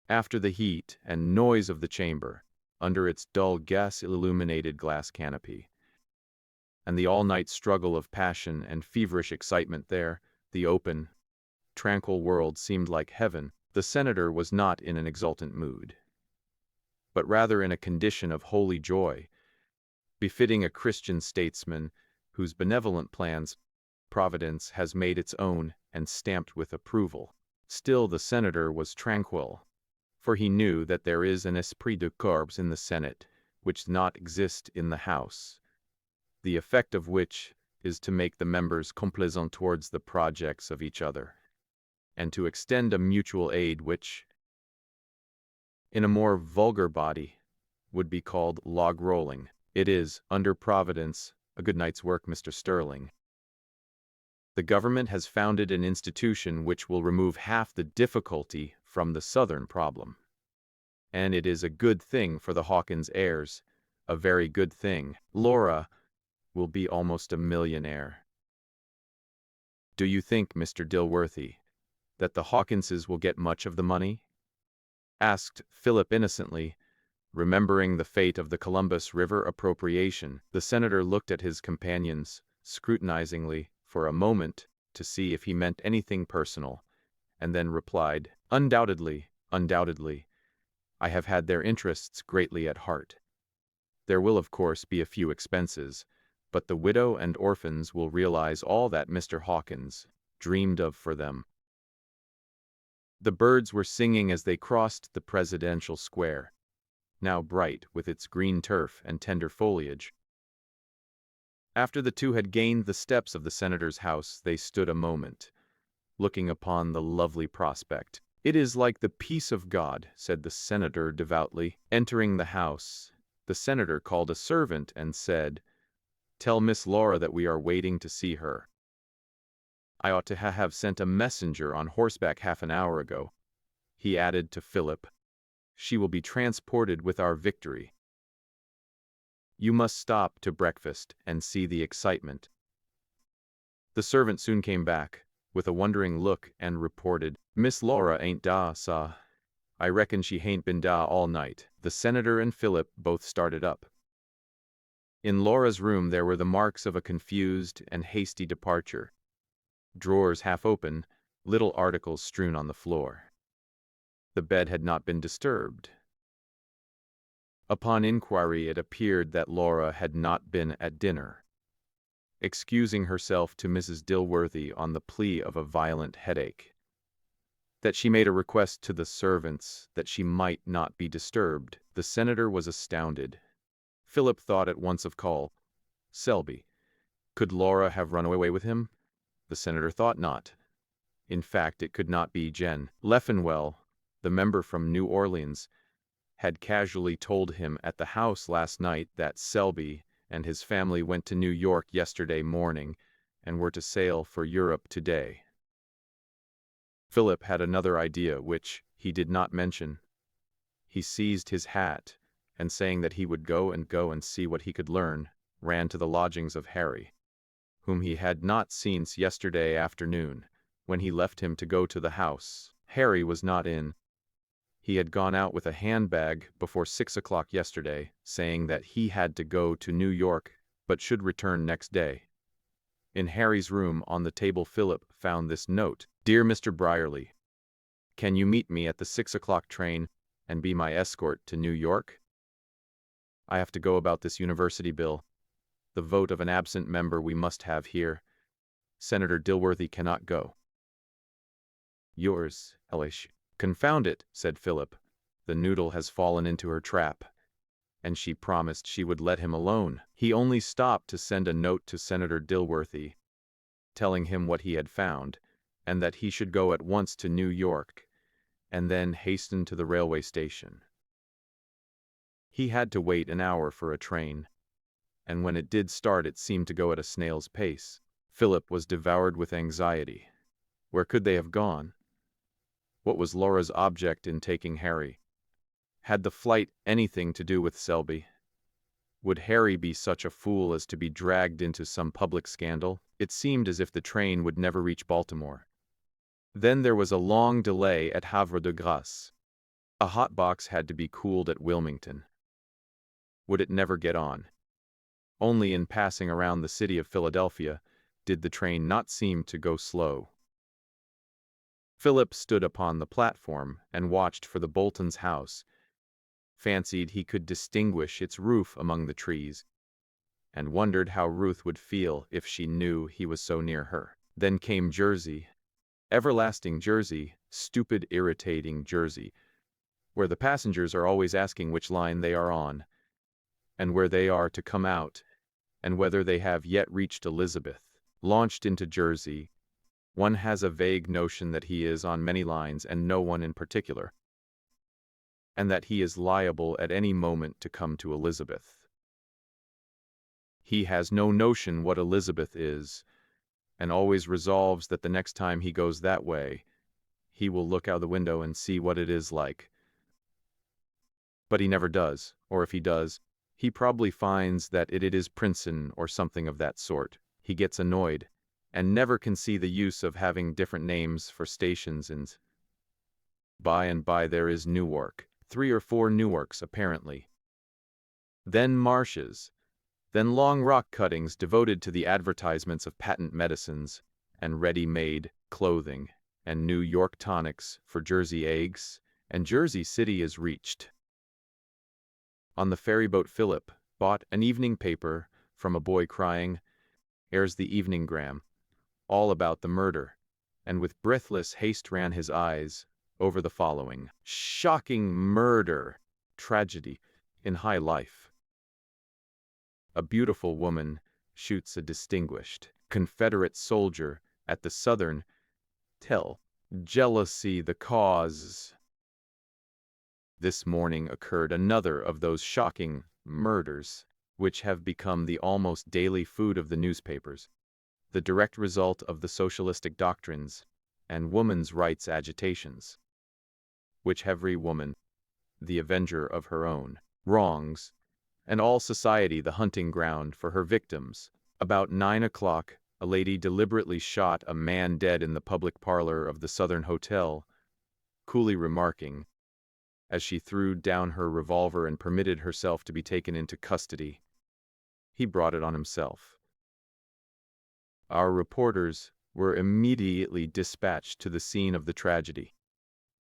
After the heat and noise of the chamber, under its dull gas-illuminated glass canopy, and the all-night struggle of passion and feverish excitement there, the open, tranquil world seemed like heaven. The senator was not in an exultant mood, but rather in a condition of holy joy, befitting a Christian statesman whose benevolent plans Providence has made its own and stamped with approval. Still the senator was tranquil, for he knew that there is an esprit de corps in the Senate which does not exist in the House, the effect of which is to make the members complaisant towards the projects of each other, and to extend a mutual aid which, in a more vulgar body, would be called log-rolling. It is, under Providence, a good night's work, Mr. Sterling. The government has founded an institution which will remove half the difficulty from the Southern problem. And it is a good thing for the Hawkins heirs, a very good thing. Laura will be almost a millionaire. Do you think, Mr. Dilworthy, that the Hawkinses will get much of the money? Asked Philip innocently, remembering the fate of the Columbus River appropriation. The senator looked at his companions scrutinizingly for a moment to see if he meant anything personal, and then replied, undoubtedly, undoubtedly. I have had their interests greatly at heart. There will of course be a few expenses, but the widow and orphans will realize all that Mr. Hawkins dreamed of for them. The birds were singing as they crossed the presidential square, now bright with its green turf and tender foliage. After the two had gained the steps of the senator's house, they stood a moment, looking upon the lovely prospect. It is like the peace of God, said the senator devoutly. Entering the house, the senator called a servant and said, tell Miss Laura that we are waiting to see her. I ought to have sent a messenger on horseback half an hour ago, he added to Philip. She will be transported with our victory. You must stop to breakfast and see the excitement. The servant soon came back, with a wondering look, and reported, Miss Laura ain't da, sah. I reckon she hain't been da all night. The senator and Philip both started up. In Laura's room there were the marks of a confused and hasty departure. Drawers half open, little articles strewn on the floor. The bed had not been disturbed. Upon inquiry it appeared that Laura had not been at dinner, excusing herself to Mrs. Dilworthy on the plea of a violent headache. that she made a request to the servants that she might not be disturbed. The senator was astounded. Philip thought at once of Call. Selby. Could Laura have run away with him? The senator thought not. In fact, it could not be. Jen Leffenwell, the member from New Orleans, had casually told him at the house last night that Selby and his family went to New York yesterday morning and were to sail for Europe today. Philip had another idea which he did not mention. He seized his hat, and saying that he would go and see what he could learn, ran to the lodgings of Harry, whom he had not seen since yesterday afternoon, when he left him to go to the house. Harry was not in. He had gone out with a handbag before 6 o'clock yesterday, saying that he had to go to New York, but should return next day. In Harry's room on the table Philip found this note. Dear Mr. Brierly, can you meet me at the 6 o'clock train and be my escort to New York? I have to go about this university bill. The vote of an absent member we must have here. Senator Dilworthy cannot go. Yours, Elish. Confound it, said Philip. The noodle has fallen into her trap. And she promised she would let him alone. He only stopped to send a note to Senator Dilworthy, telling him what he had found, and that he should go at once to New York, and then hasten to the railway station. He had to wait an hour for a train, and when it did start it seemed to go at a snail's pace. Philip was devoured with anxiety. Where could they have gone? What was Laura's object in taking Harry? Had the flight anything to do with Selby? Would Harry be such a fool as to be dragged into some public scandal? It seemed as if the train would never reach Baltimore. Then there was a long delay at Havre de Grace. A hot box had to be cooled at Wilmington. Would it never get on? Only in passing around the city of Philadelphia did the train not seem to go slow. Philip stood upon the platform and watched for the Boltons' house, fancied he could distinguish its roof among the trees, and wondered how Ruth would feel if she knew he was so near her. Then came Jersey, everlasting Jersey, stupid, irritating Jersey, where the passengers are always asking which line they are on, and where they are to come out, and whether they have yet reached Elizabeth. Launched into Jersey, one has a vague notion that he is on many lines and no one in particular, and that he is liable at any moment to come to Elizabeth. He has no notion what Elizabeth is, and always resolves that the next time he goes that way, he will look out the window and see what it is like. But he never does, or if he does, he probably finds that it is Princeton or something of that sort. He gets annoyed, and never can see the use of having different names for stations, and by there is Newark, 3 or 4 Newarks apparently. Then marshes, then long rock cuttings devoted to the advertisements of patent medicines, and ready-made clothing, and New York tonics for Jersey eggs, and Jersey City is reached. On the ferryboat Philip bought an evening paper from a boy crying, "Here's the Evening Gram," all about the murder, and with breathless haste ran his eyes over the following. Shocking murder, tragedy in high life. A beautiful woman shoots a distinguished Confederate soldier at the Southern Tell. Jealousy the cause. This morning occurred another of those shocking murders which have become the almost daily food of the newspapers, the direct result of the socialistic doctrines and women's rights agitations, which every woman, the avenger of her own wrongs, and all society the hunting ground for her victims. About 9 o'clock, a lady deliberately shot a man dead in the public parlor of the Southern Hotel, coolly remarking, as she threw down her revolver and permitted herself to be taken into custody, "He brought it on himself." Our reporters were immediately dispatched to the scene of the tragedy,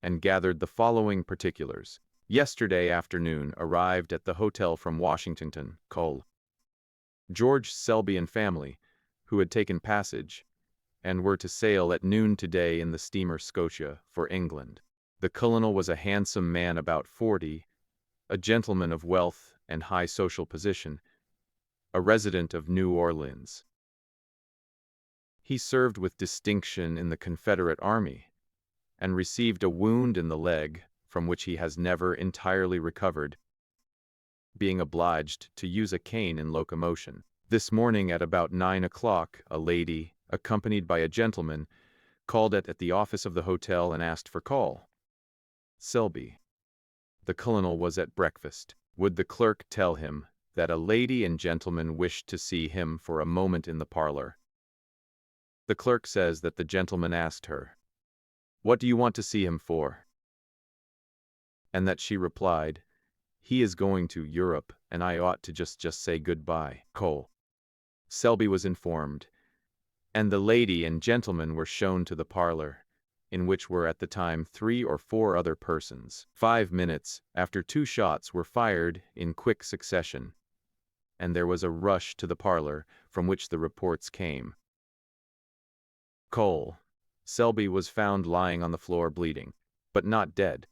and gathered the following particulars. Yesterday afternoon arrived at the hotel from Washington, Col. George Selby and family, who had taken passage, and were to sail at noon today in the steamer Scotia for England. The colonel was a handsome man about 40, a gentleman of wealth and high social position, a resident of New Orleans. He served with distinction in the Confederate Army and received a wound in the leg from which he has never entirely recovered, being obliged to use a cane in locomotion. This morning at about 9 o'clock, a lady, accompanied by a gentleman, called at the office of the hotel and asked for call Selby. The colonel was at breakfast. Would the clerk tell him that a lady and gentleman wished to see him for a moment in the parlor? The clerk says that the gentleman asked her, "What do you want to see him for?" And that she replied, "He is going to Europe, and I ought to just say goodbye." Cole. Selby was informed, and the lady and gentleman were shown to the parlor, in which were at the time 3 or 4 other persons. 5 minutes after 2 shots were fired in quick succession, and there was a rush to the parlor from which the reports came. Cole. Selby was found lying on the floor bleeding, but not dead.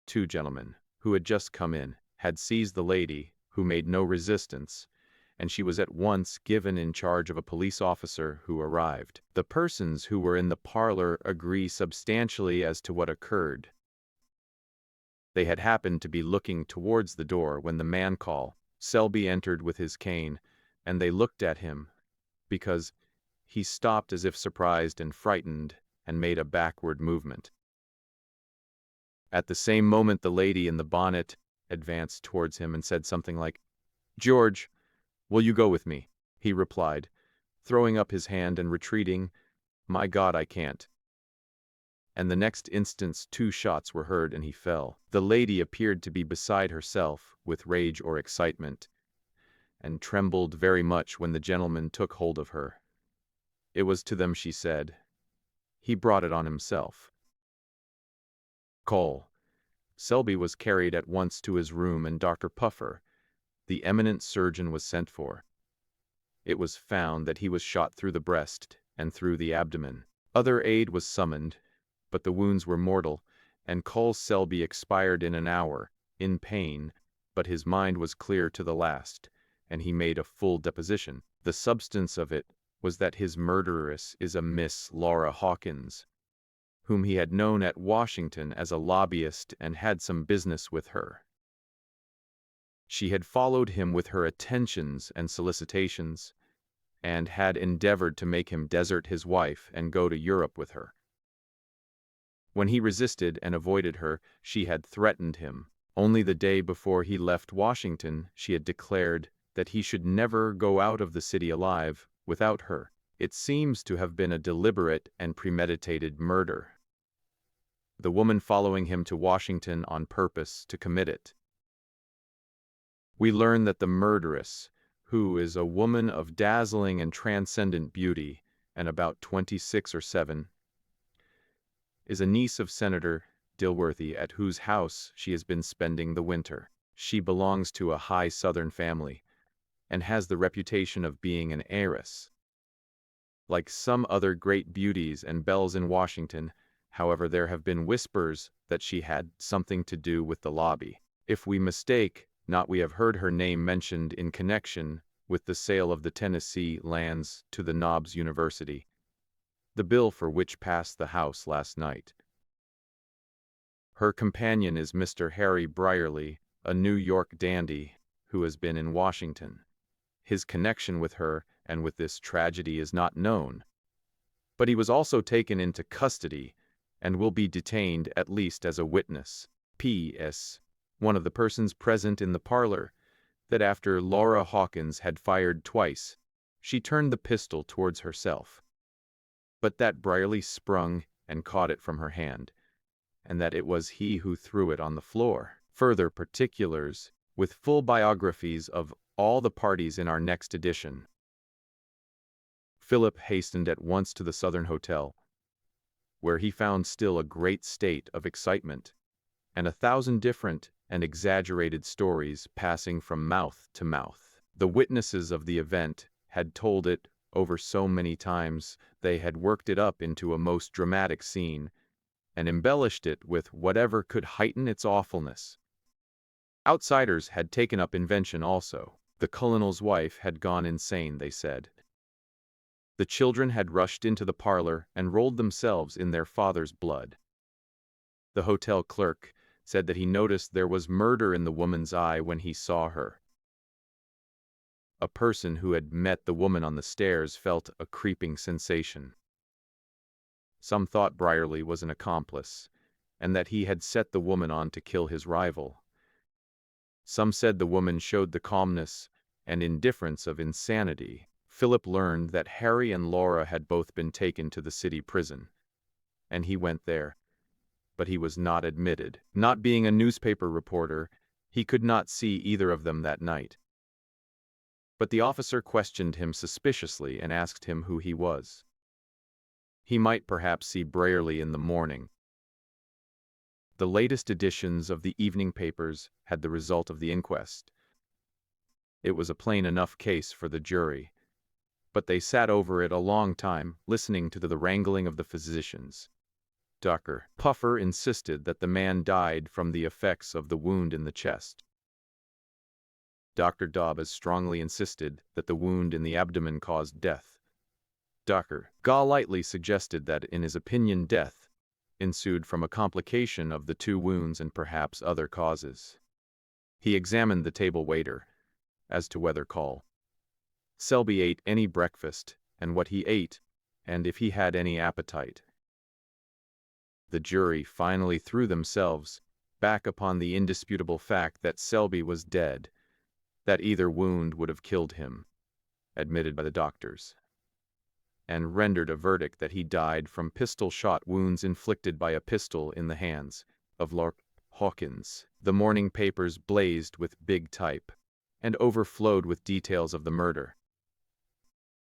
2 gentlemen, who had just come in, had seized the lady, who made no resistance, and she was at once given in charge of a police officer who arrived. The persons who were in the parlor agree substantially as to what occurred. They had happened to be looking towards the door when the man called Selby entered with his cane, and they looked at him, because he stopped as if surprised and frightened, and made a backward movement. At the same moment the lady in the bonnet advanced towards him and said something like, "George, will you go with me?" He replied, throwing up his hand and retreating, "My God, I can't." And the next instant 2 shots were heard and he fell. The lady appeared to be beside herself with rage or excitement, and trembled very much when the gentleman took hold of her. It was to them she said, "He brought it on himself." Cole. Selby was carried at once to his room, and Dr. Puffer, the eminent surgeon, was sent for. It was found that he was shot through the breast and through the abdomen. Other aid was summoned, but the wounds were mortal, and Cole Selby expired in an hour, in pain, but his mind was clear to the last, and he made a full deposition. The substance of it was that his murderess is a Miss Laura Hawkins, whom he had known at Washington as a lobbyist and had some business with her. She had followed him with her attentions and solicitations, and had endeavored to make him desert his wife and go to Europe with her. When he resisted and avoided her, she had threatened him. Only the day before he left Washington, she had declared that he should never go out of the city alive without her. It seems to have been a deliberate and premeditated murder, the woman following him to Washington on purpose to commit it. We learn that the murderess, who is a woman of dazzling and transcendent beauty, and about 26 or 7, is a niece of Senator Dilworthy, at whose house she has been spending the winter. She belongs to a high Southern family, and has the reputation of being an heiress. Like some other great beauties and belles in Washington, however, there have been whispers that she had something to do with the lobby. If we mistake not, we have heard her name mentioned in connection with the sale of the Tennessee lands to the Knobs University, the bill for which passed the House last night. Her companion is Mr. Harry Brierly, a New York dandy who has been in Washington. His connection with her and with this tragedy is not known, but he was also taken into custody and will be detained at least as a witness. P.S. One of the persons present in the parlor, that after Laura Hawkins had fired twice, she turned the pistol towards herself, but that Brierly sprung and caught it from her hand, and that it was he who threw it on the floor. Further particulars, with full biographies of all the parties in our next edition. Philip hastened at once to the Southern Hotel, where he found still a great state of excitement, and 1,000 different and exaggerated stories passing from mouth to mouth. The witnesses of the event had told it Over so many times, they had worked it up into a most dramatic scene, and embellished it with whatever could heighten its awfulness. Outsiders had taken up invention also. The colonel's wife had gone insane, they said. The children had rushed into the parlor and rolled themselves in their father's blood. The hotel clerk said that he noticed there was murder in the woman's eye when he saw her. A person who had met the woman on the stairs felt a creeping sensation. Some thought Brierly was an accomplice, and that he had set the woman on to kill his rival. Some said the woman showed the calmness and indifference of insanity. Philip learned that Harry and Laura had both been taken to the city prison, and he went there, but he was not admitted. Not being a newspaper reporter, he could not see either of them that night. But the officer questioned him suspiciously and asked him who he was. He might perhaps see Brierly in the morning. The latest editions of the evening papers had the result of the inquest. It was a plain enough case for the jury, but they sat over it a long time, listening to the wrangling of the physicians. Dr. Puffer insisted that the man died from the effects of the wound in the chest. Dr. Dobbs strongly insisted that the wound in the abdomen caused death. Dr. Golightly suggested that, in his opinion, death ensued from a complication of the two wounds and perhaps other causes. He examined the table waiter as to whether Col. Selby ate any breakfast, and what he ate, and if he had any appetite. The jury finally threw themselves back upon the indisputable fact that Selby was dead, that either wound would have killed him, admitted by the doctors, and rendered a verdict that he died from pistol-shot wounds inflicted by a pistol in the hands of Laura Hawkins. The morning papers blazed with big type, and overflowed with details of the murder.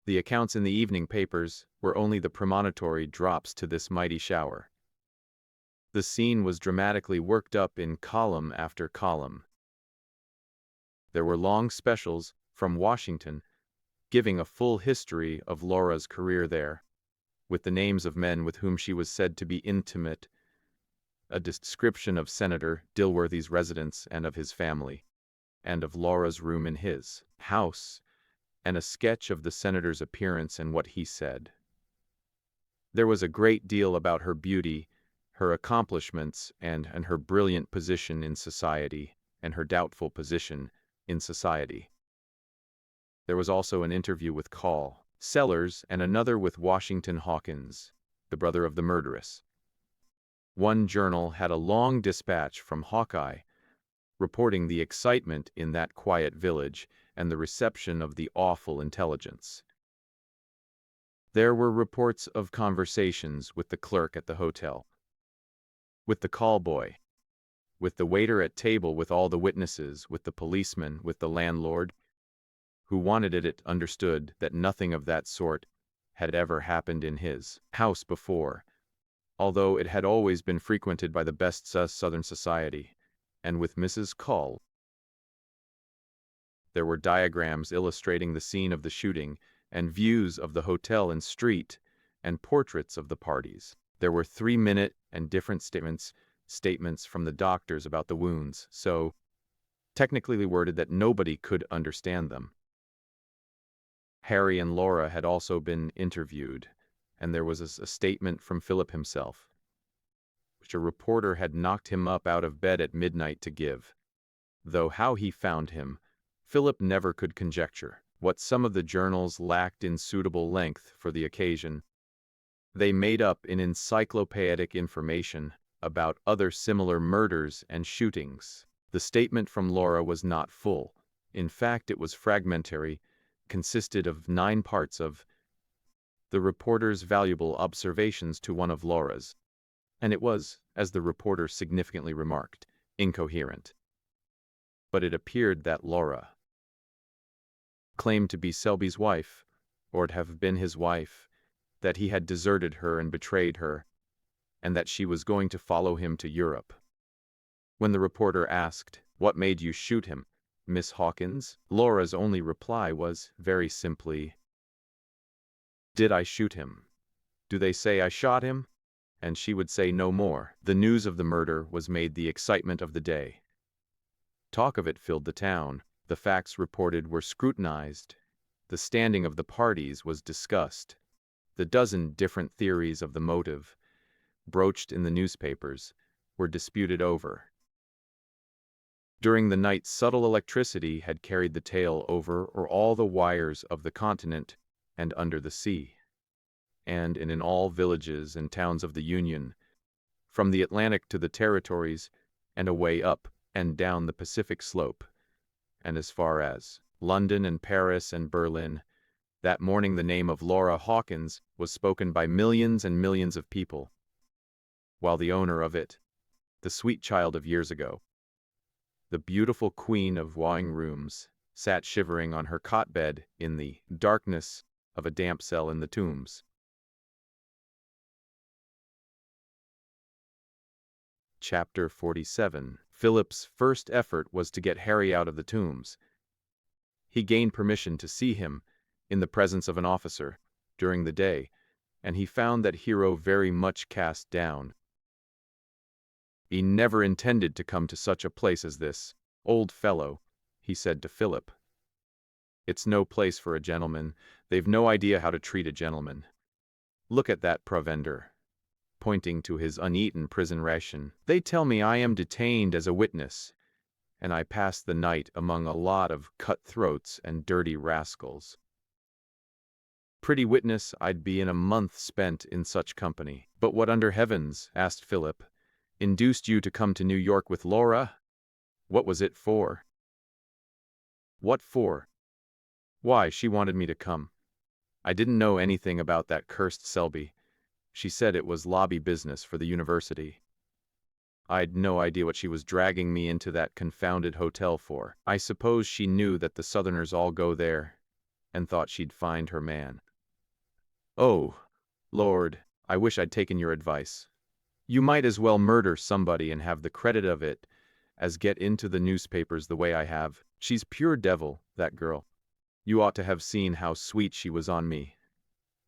The accounts in the evening papers were only the premonitory drops to this mighty shower. The scene was dramatically worked up in column after column. There were long specials from Washington, giving a full history of Laura's career there, with the names of men with whom she was said to be intimate, a description of Senator Dilworthy's residence and of his family, and of Laura's room in his house, and a sketch of the senator's appearance and what he said. There was a great deal about her beauty, her accomplishments, and her brilliant position in society, and her doubtful position in society. There was also an interview with Col. Sellers and another with Washington Hawkins, the brother of the murderess. One journal had a long dispatch from Hawkeye, reporting the excitement in that quiet village and the reception of the awful intelligence. There were reports of conversations with the clerk at the hotel, with the call boy, with the waiter at table, with all the witnesses, with the policeman, with the landlord, who wanted it understood that nothing of that sort had ever happened in his house before, although it had always been frequented by the best Southern society, and with Mrs. Cull. There were diagrams illustrating the scene of the shooting, and views of the hotel and street, and portraits of the parties. There were 3-minute and different statements from the doctors about the wounds, so technically worded that nobody could understand them. Harry and Laura had also been interviewed, and there was a statement from Philip himself, which a reporter had knocked him up out of bed at midnight to give. Though how he found him, Philip never could conjecture. What some of the journals lacked in suitable length for the occasion, they made up in encyclopedic information about other similar murders and shootings. The statement from Laura was not full. In fact, it was fragmentary, consisted of 9 parts of the reporter's valuable observations to one of Laura's, and it was, as the reporter significantly remarked, incoherent. But it appeared that Laura claimed to be Selby's wife, or to have been his wife, that he had deserted her and betrayed her, and that she was going to follow him to Europe. When the reporter asked, "What made you shoot him, Miss Hawkins?" Laura's only reply was, very simply, Did I shoot him? Do they say I shot him? And she would say no more. The news of the murder was made the excitement of the day. Talk of it filled the town. The facts reported were scrutinized. The standing of the parties was discussed. The dozen different theories of the motive, broached in the newspapers, were disputed over. During the night, subtle electricity had carried the tale over or all the wires of the continent and under the sea, and in all villages and towns of the Union, from the Atlantic to the territories, and away up and down the Pacific slope, and as far as London and Paris and Berlin. That morning the name of Laura Hawkins was spoken by millions and millions of people, while the owner of it, the sweet child of years ago, the beautiful queen of wawing rooms, sat shivering on her cot bed in the darkness of a damp cell in the Tombs. Chapter 47. Philip's first effort was to get Harry out of the Tombs. He gained permission to see him, in the presence of an officer, during the day, and he found that hero very much cast down. He never intended to come to such a place as this, old fellow, he said to Philip. It's no place for a gentleman. They've no idea how to treat a gentleman. Look at that provender, pointing to his uneaten prison ration. They tell me I am detained as a witness, and I pass the night among a lot of cutthroats and dirty rascals. Pretty witness I'd be in a month spent in such company. But what under heavens, asked Philip, induced you to come to New York with Laura? What was it for? What for? Why, she wanted me to come. I didn't know anything about that cursed Selby. She said it was lobby business for the university. I'd no idea what she was dragging me into that confounded hotel for. I suppose she knew that the Southerners all go there, and thought she'd find her man. Oh, Lord, I wish I'd taken your advice. You might as well murder somebody and have the credit of it as get into the newspapers the way I have. She's pure devil, that girl. You ought to have seen how sweet she was on me.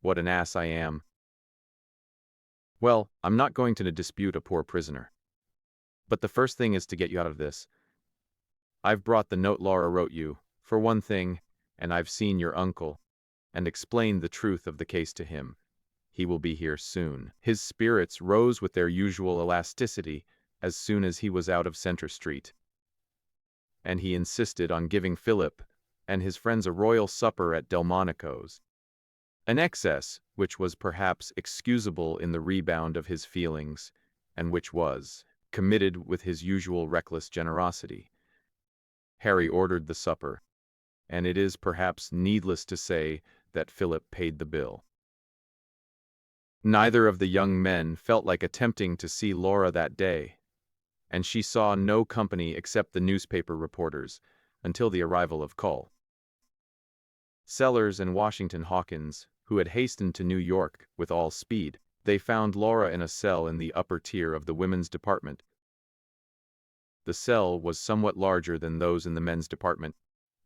What an ass I am. Well, I'm not going to dispute a poor prisoner. But the first thing is to get you out of this. I've brought the note Laura wrote you, for one thing, and I've seen your uncle, and explained the truth of the case to him. He will be here soon. His spirits rose with their usual elasticity as soon as he was out of Center Street, and he insisted on giving Philip and his friends a royal supper at Delmonico's, an excess which was perhaps excusable in the rebound of his feelings, and which was committed with his usual reckless generosity. Harry ordered the supper, and it is perhaps needless to say that Philip paid the bill. Neither of the young men felt like attempting to see Laura that day, and she saw no company except the newspaper reporters until the arrival of Cull, Sellers, and Washington Hawkins, who had hastened to New York with all speed. They found Laura in a cell in the upper tier of the women's department. The cell was somewhat larger than those in the men's department,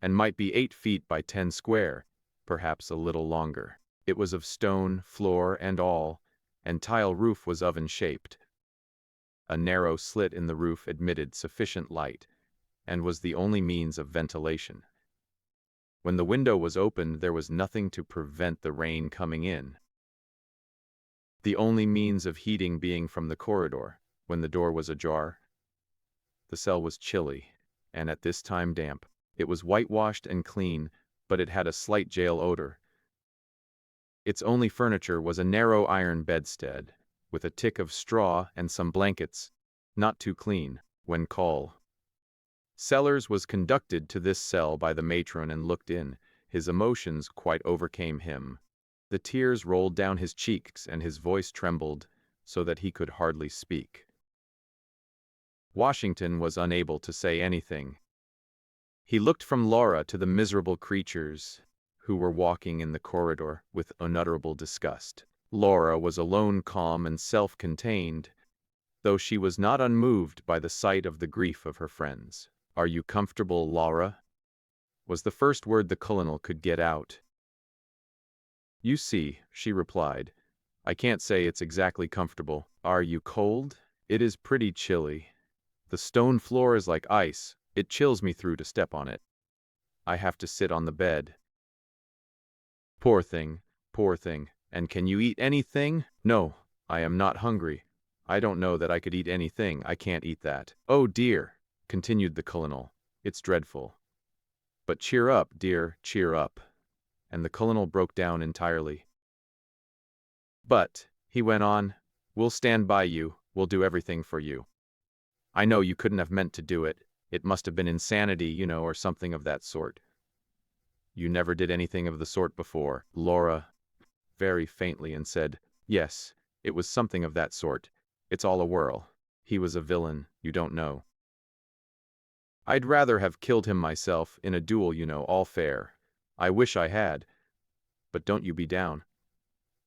and might be 8 feet by 10 square, perhaps a little longer. It was of stone, floor and all, and tile roof was oven-shaped. A narrow slit in the roof admitted sufficient light, and was the only means of ventilation. When the window was opened, there was nothing to prevent the rain coming in, the only means of heating being from the corridor. When the door was ajar, the cell was chilly, and at this time damp. It was whitewashed and clean, but it had a slight jail odor. Its only furniture was a narrow iron bedstead, with a tick of straw and some blankets, not too clean. When Cull, Sellers, was conducted to this cell by the matron and looked in, his emotions quite overcame him. The tears rolled down his cheeks and his voice trembled so that he could hardly speak. Washington was unable to say anything. He looked from Laura to the miserable creatures who were walking in the corridor with unutterable disgust. Laura was alone, calm and self-contained, though she was not unmoved by the sight of the grief of her friends. "Are you comfortable, Laura?" was the first word the colonel could get out. "You see," she replied, "I can't say it's exactly comfortable. Are you cold?" "It is pretty chilly. The stone floor is like ice. It chills me through to step on it. I have to sit on the bed." "Poor thing, poor thing. And can you eat anything?" "No, I am not hungry. I don't know that I could eat anything. I can't eat that." "Oh dear," continued the colonel, "it's dreadful. But cheer up, dear, cheer up." And the colonel broke down entirely. "But," he went on, "we'll stand by you. We'll do everything for you. I know you couldn't have meant to do it. It must have been insanity, or something of that sort." "You never did anything of the sort before." Laura, very faintly, and said, "Yes, it was something of that sort. It's all a whirl. He was a villain, you don't know. I'd rather have killed him myself in a duel, all fair. I wish I had. But don't you be down.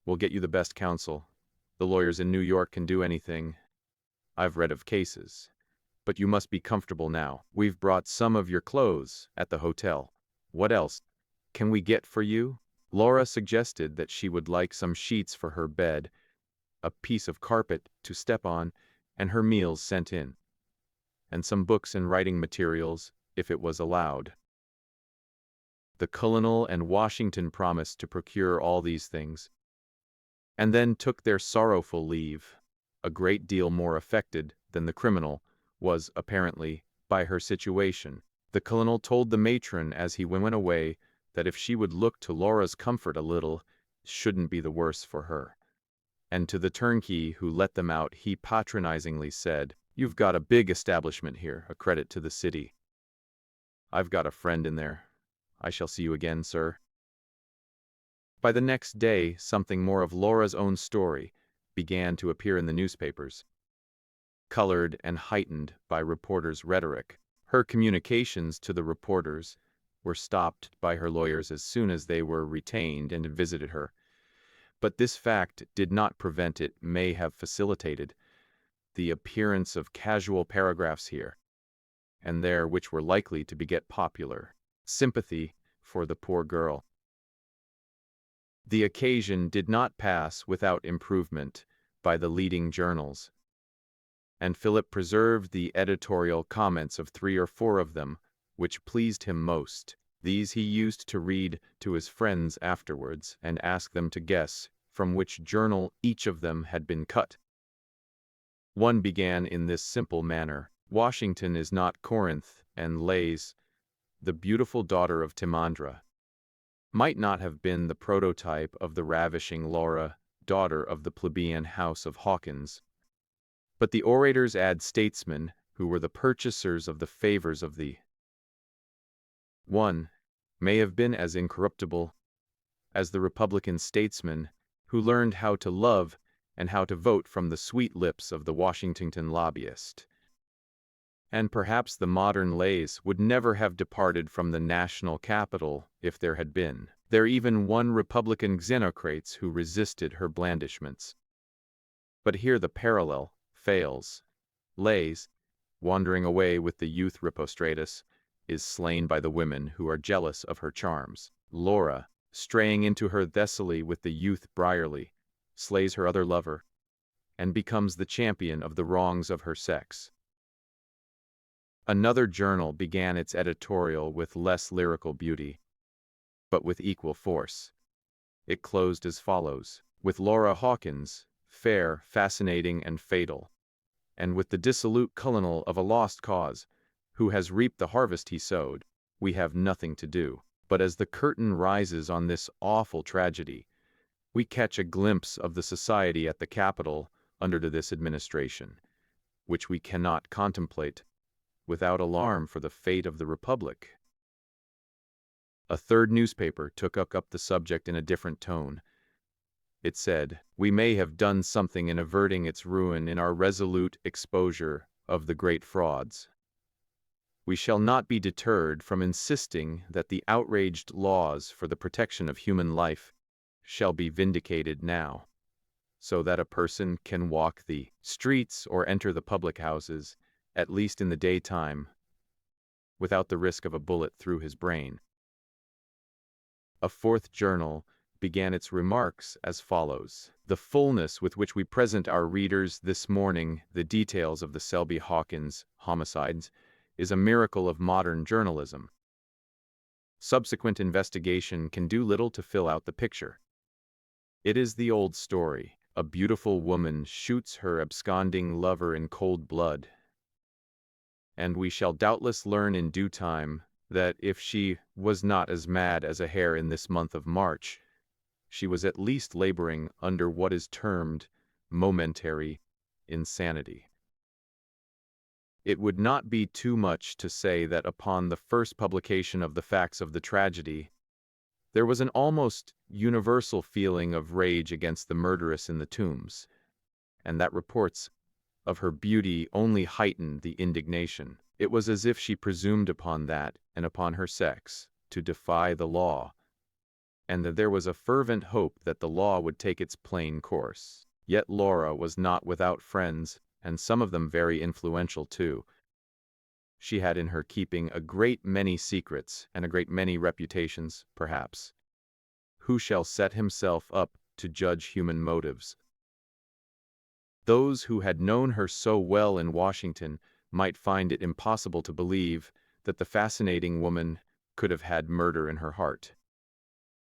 We'll get you the best counsel. The lawyers in New York can do anything. I've read of cases. But you must be comfortable now. We've brought some of your clothes at the hotel. What else can we get for you?" Laura suggested that she would like some sheets for her bed, a piece of carpet to step on, and her meals sent in, and some books and writing materials, if it was allowed. The colonel and Washington promised to procure all these things, and then took their sorrowful leave. A great deal more affected than the criminal was, apparently, by her situation. The colonel told the matron as he went away that if she would look to Laura's comfort a little, shouldn't be the worse for her. And to the turnkey who let them out, he patronizingly said, "You've got a big establishment here, a credit to the city. I've got a friend in there. I shall see you again, sir." By the next day, something more of Laura's own story began to appear in the newspapers, colored and heightened by reporters' rhetoric. Her communications to the reporters were stopped by her lawyers as soon as they were retained and visited her. But this fact did not prevent it may have facilitated the appearance of casual paragraphs here and there which were likely to beget popular sympathy for the poor girl. The occasion did not pass without improvement by the leading journals, and Philip preserved the editorial comments of 3 or 4 of them, which pleased him most. These he used to read to his friends afterwards, and ask them to guess from which journal each of them had been cut. One began in this simple manner: "Washington is not Corinth, and Lays, the beautiful daughter of Timandra, might not have been the prototype of the ravishing Laura, daughter of the plebeian house of Hawkins. But the orators and statesmen who were the purchasers of the favors of the one may have been as incorruptible as the Republican statesmen who learned how to love and how to vote from the sweet lips of the Washington lobbyist. And perhaps the modern Lays would never have departed from the national capital if there had been there even one Republican xenocrates who resisted her blandishments. But here the parallel fails. Lays, wandering away with the youth Repostratus, is slain by the women who are jealous of her charms. Laura, straying into her Thessaly with the youth Brierly, slays her other lover, and becomes the champion of the wrongs of her sex. Another journal began its editorial with less lyrical beauty, but with equal force. It closed as follows: "With Laura Hawkins, fair, fascinating, and fatal, and with the dissolute colonel of a lost cause, who has reaped the harvest he sowed, we have nothing to do." But as the curtain rises on this awful tragedy, we catch a glimpse of the society at the Capitol under this administration, which we cannot contemplate without alarm for the fate of the Republic. A third newspaper took up the subject in a different tone. It said, "We may have done something in averting its ruin in our resolute exposure of the great frauds. We shall not be deterred from insisting that the outraged laws for the protection of human life shall be vindicated now, so that a person can walk the streets or enter the public houses, at least in the daytime, without the risk of a bullet through his brain." A fourth journal began its remarks as follows. The fullness with which we present our readers this morning the details of the Selby Hawkins homicides is a miracle of modern journalism. Subsequent investigation can do little to fill out the picture. It is the old story. A beautiful woman shoots her absconding lover in cold blood. And we shall doubtless learn in due time that if she was not as mad as a hare in this month of March, she was at least laboring under what is termed momentary insanity. It would not be too much to say that upon the first publication of the facts of the tragedy, there was an almost universal feeling of rage against the murderess in the tombs, and that reports of her beauty only heightened the indignation. It was as if she presumed upon that, and upon her sex, to defy the law, and that there was a fervent hope that the law would take its plain course. Yet Laura was not without friends, and some of them very influential too. She had in her keeping a great many secrets, and a great many reputations, perhaps. Who shall set himself up to judge human motives? Those who had known her so well in Washington might find it impossible to believe that the fascinating woman could have had murder in her heart,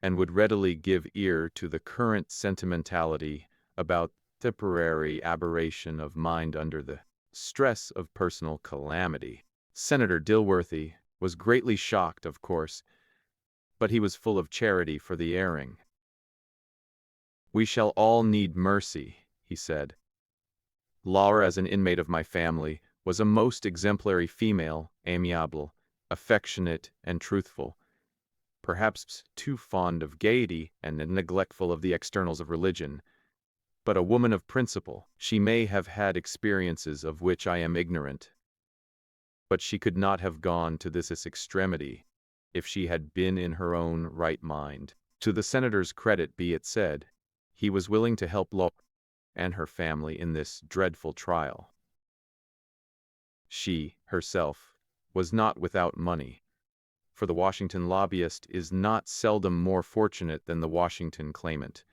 and would readily give ear to the current sentimentality about temporary aberration of mind under the stress of personal calamity. Senator Dilworthy was greatly shocked, of course, but he was full of charity for the erring. "We shall all need mercy," he said. "Laura, as an inmate of my family, was a most exemplary female, amiable, affectionate, and truthful, perhaps too fond of gaiety and neglectful of the externals of religion, but a woman of principle. She may have had experiences of which I am ignorant, but she could not have gone to this extremity if she had been in her own right mind." To the senator's credit be it said, he was willing to help Laura and her family in this dreadful trial. She, herself, was not without money, for the Washington lobbyist is not seldom more fortunate than the Washington claimant,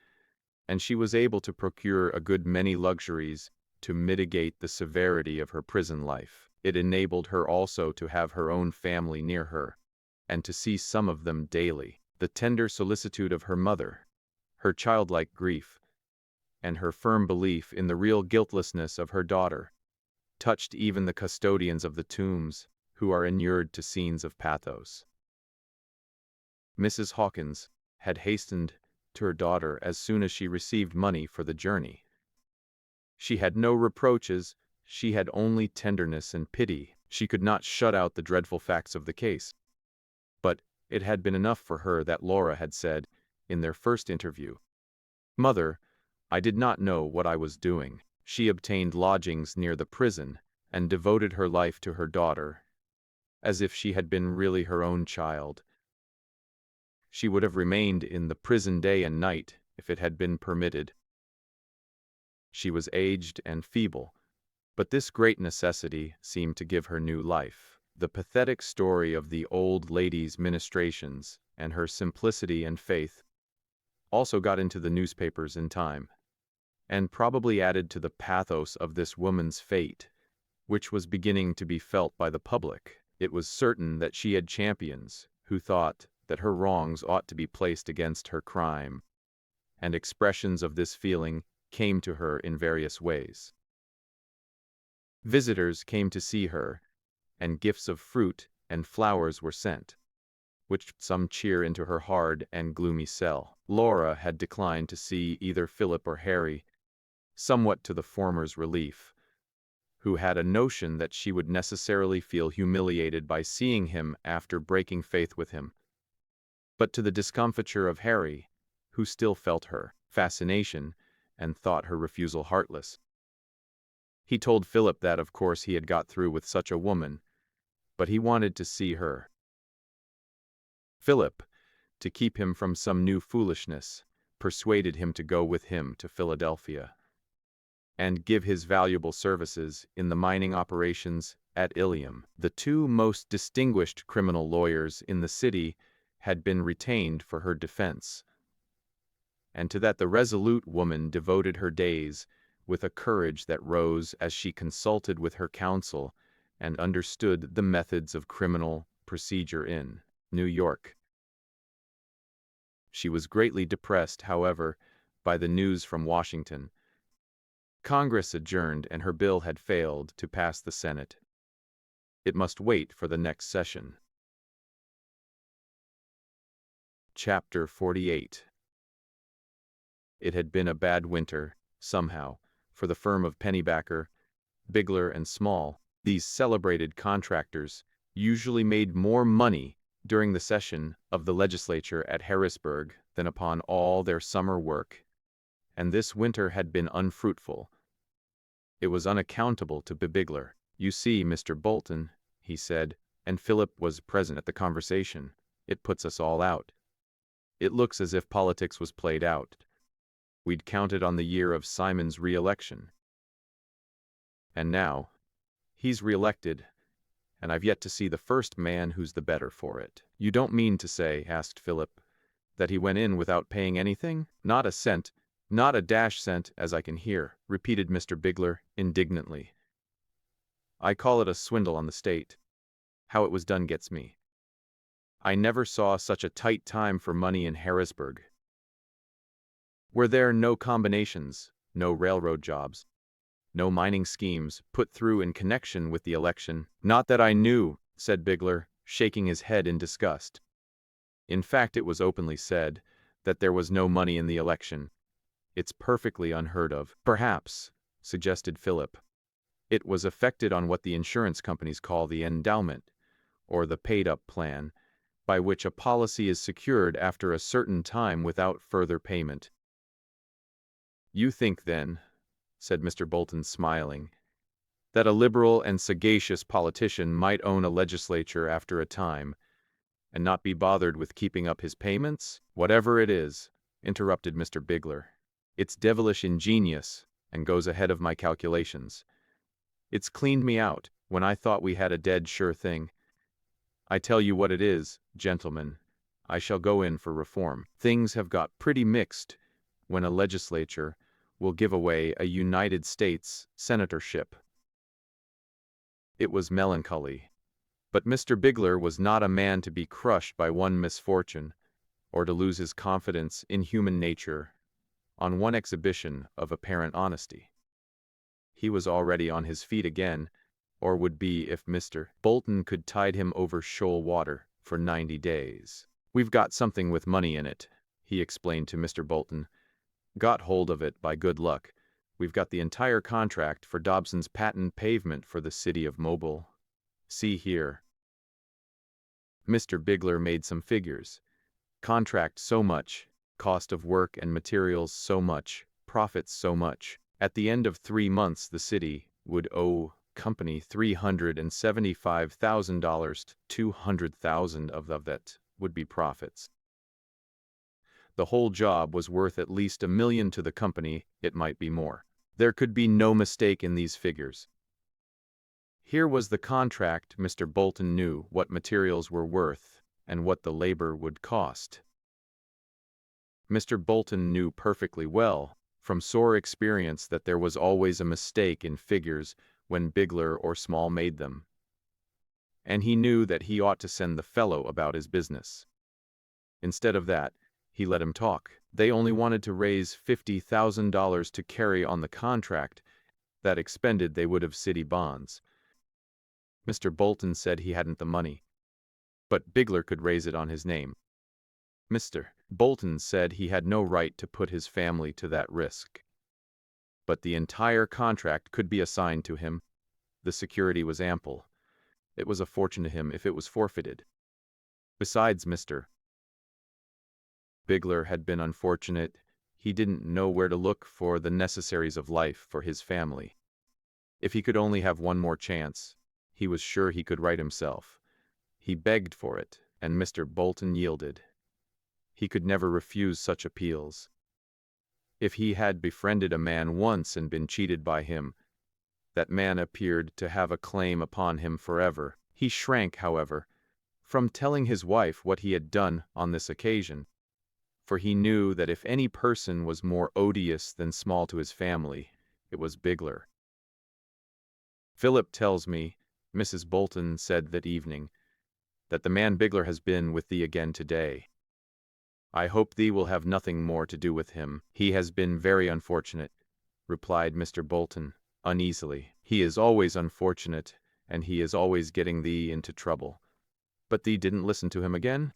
and she was able to procure a good many luxuries to mitigate the severity of her prison life. It enabled her also to have her own family near her, and to see some of them daily. The tender solicitude of her mother, her childlike grief, and her firm belief in the real guiltlessness of her daughter, touched even the custodians of the tombs, who are inured to scenes of pathos. Mrs. Hawkins had hastened to her daughter as soon as she received money for the journey. She had no reproaches, she had only tenderness and pity. She could not shut out the dreadful facts of the case. But it had been enough for her that Laura had said, in their first interview, "Mother, I did not know what I was doing." She obtained lodgings near the prison, and devoted her life to her daughter, as if she had been really her own child. She would have remained in the prison day and night if it had been permitted. She was aged and feeble, but this great necessity seemed to give her new life. The pathetic story of the old lady's ministrations and her simplicity and faith also got into the newspapers in time, and probably added to the pathos of this woman's fate, which was beginning to be felt by the public. It was certain that she had champions who thought that her wrongs ought to be placed against her crime, and expressions of this feeling came to her in various ways. Visitors came to see her, and gifts of fruit and flowers were sent, which some cheer into her hard and gloomy cell. Laura had declined to see either Philip or Harry, somewhat to the former's relief, who had a notion that she would necessarily feel humiliated by seeing him after breaking faith with him, but to the discomfiture of Harry, who still felt her fascination and thought her refusal heartless. He told Philip that of course he had got through with such a woman, but he wanted to see her. Philip, to keep him from some new foolishness, persuaded him to go with him to Philadelphia, and give his valuable services in the mining operations at Ilium. The two most distinguished criminal lawyers in the city had been retained for her defense. and to that the resolute woman devoted her days, with a courage that rose as she consulted with her counsel and understood the methods of criminal procedure in New York. She was greatly depressed, however, by the news from Washington. Congress adjourned and her bill had failed to pass the Senate. It must wait for the next session. Chapter 48. It had been a bad winter, somehow, for the firm of Pennybacker, Bigler and Small. These celebrated contractors usually made more money during the session of the legislature at Harrisburg than upon all their summer work, and this winter had been unfruitful. It was unaccountable to Bigler. "You see, Mr. Bolton," he said, and Philip was present at the conversation, "it puts us all out. It looks as if politics was played out. We'd counted on the year of Simon's re-election. And now, he's re-elected, and I've yet to see the first man who's the better for it." "You don't mean to say," asked Philip, "that he went in without paying anything?" "Not a cent, not a dash cent, as I can hear," repeated Mr. Bigler indignantly. "I call it a swindle on the state. How it was done gets me. I never saw such a tight time for money in Harrisburg. Were there no combinations, no railroad jobs, no mining schemes put through in connection with the election?" "Not that I knew," said Bigler, shaking his head in disgust. "In fact, it was openly said that there was no money in the election. It's perfectly unheard of." "Perhaps," suggested Philip, "it was effected on what the insurance companies call the endowment, or the paid-up plan, by which a policy is secured after a certain time without further payment." "You think, then," said Mr. Bolton, smiling, "that a liberal and sagacious politician might own a legislature after a time, and not be bothered with keeping up his payments?" "Whatever it is," interrupted Mr. Bigler, "it's devilish ingenious, and goes ahead of my calculations. It's cleaned me out, when I thought we had a dead sure thing. I tell you what it is, gentlemen, I shall go in for reform. Things have got pretty mixed when a legislature will give away a United States senatorship." It was melancholy, but Mr. Bigler was not a man to be crushed by one misfortune, or to lose his confidence in human nature on one exhibition of apparent honesty. He was already on his feet again, or would be if Mr. Bolton could tide him over shoal water for 90 days. "We've got something with money in it," he explained to Mr. Bolton. "Got hold of it by good luck. We've got the entire contract for Dobson's patent pavement for the city of Mobile. See here." Mr. Bigler made some figures. Contract so much, cost of work and materials so much, profits so much. At the end of 3 months the city would owe company $375,000. $200,000 of that would be profits. The whole job was worth at least $1 million to the company. It might be more. There could be no mistake in these figures. Here was the contract. Mr. Bolton knew what materials were worth and what the labor would cost. Mr. Bolton knew perfectly well, from sore experience, that there was always a mistake in figures when Bigler or Small made them. And he knew that he ought to send the fellow about his business. Instead of that, he let him talk. They only wanted to raise $50,000 to carry on the contract. That expended, they would have city bonds. Mr. Bolton said he hadn't the money, but Bigler could raise it on his name. Mr. Bolton said he had no right to put his family to that risk. But the entire contract could be assigned to him. The security was ample. It was a fortune to him if it was forfeited. Besides, Mr. Bigler had been unfortunate. He didn't know where to look for the necessaries of life for his family. If he could only have one more chance, he was sure he could right himself. He begged for it, and Mr. Bolton yielded. He could never refuse such appeals. If he had befriended a man once and been cheated by him, that man appeared to have a claim upon him forever. He shrank, however, from telling his wife what he had done on this occasion. for he knew that if any person was more odious than small to his family, it was Bigler. "Philip tells me," Mrs. Bolton said that evening, "that the man Bigler has been with thee again today. I hope thee will have nothing more to do with him." "He has been very unfortunate," replied Mr. Bolton, uneasily. "He is always unfortunate, and he is always getting thee into trouble. But thee didn't listen to him again?"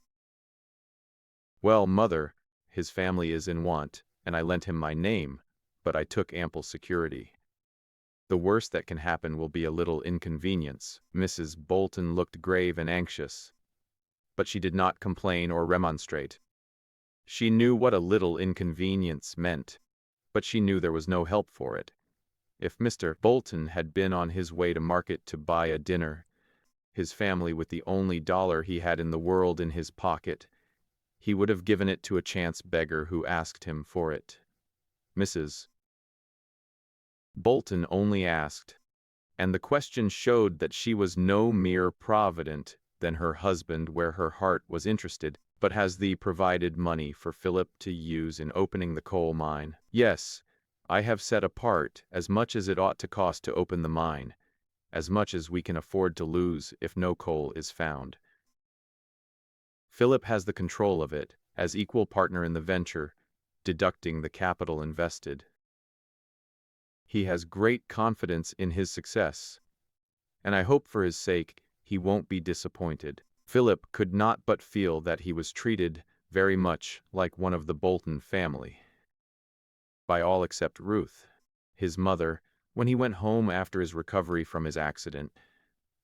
"Well, mother, his family is in want, and I lent him my name, but I took ample security. The worst that can happen will be a little inconvenience." Mrs. Bolton looked grave and anxious, but she did not complain or remonstrate. She knew what a little inconvenience meant, but she knew there was no help for it. If Mr. Bolton had been on his way to market to buy a dinner, his family with the only dollar he had in the world in his pocket, he would have given it to a chance beggar who asked him for it. Mrs. Bolton only asked, and the question showed that she was no mere provident than her husband where her heart was interested. "But has thee provided money for Philip to use in opening the coal mine?" "Yes, I have set apart as much as it ought to cost to open the mine, as much as we can afford to lose if no coal is found. Philip has the control of it, as equal partner in the venture, deducting the capital invested. He has great confidence in his success, and I hope for his sake he won't be disappointed." Philip could not but feel that he was treated very much like one of the Bolton family, by all except Ruth. His mother, when he went home after his recovery from his accident,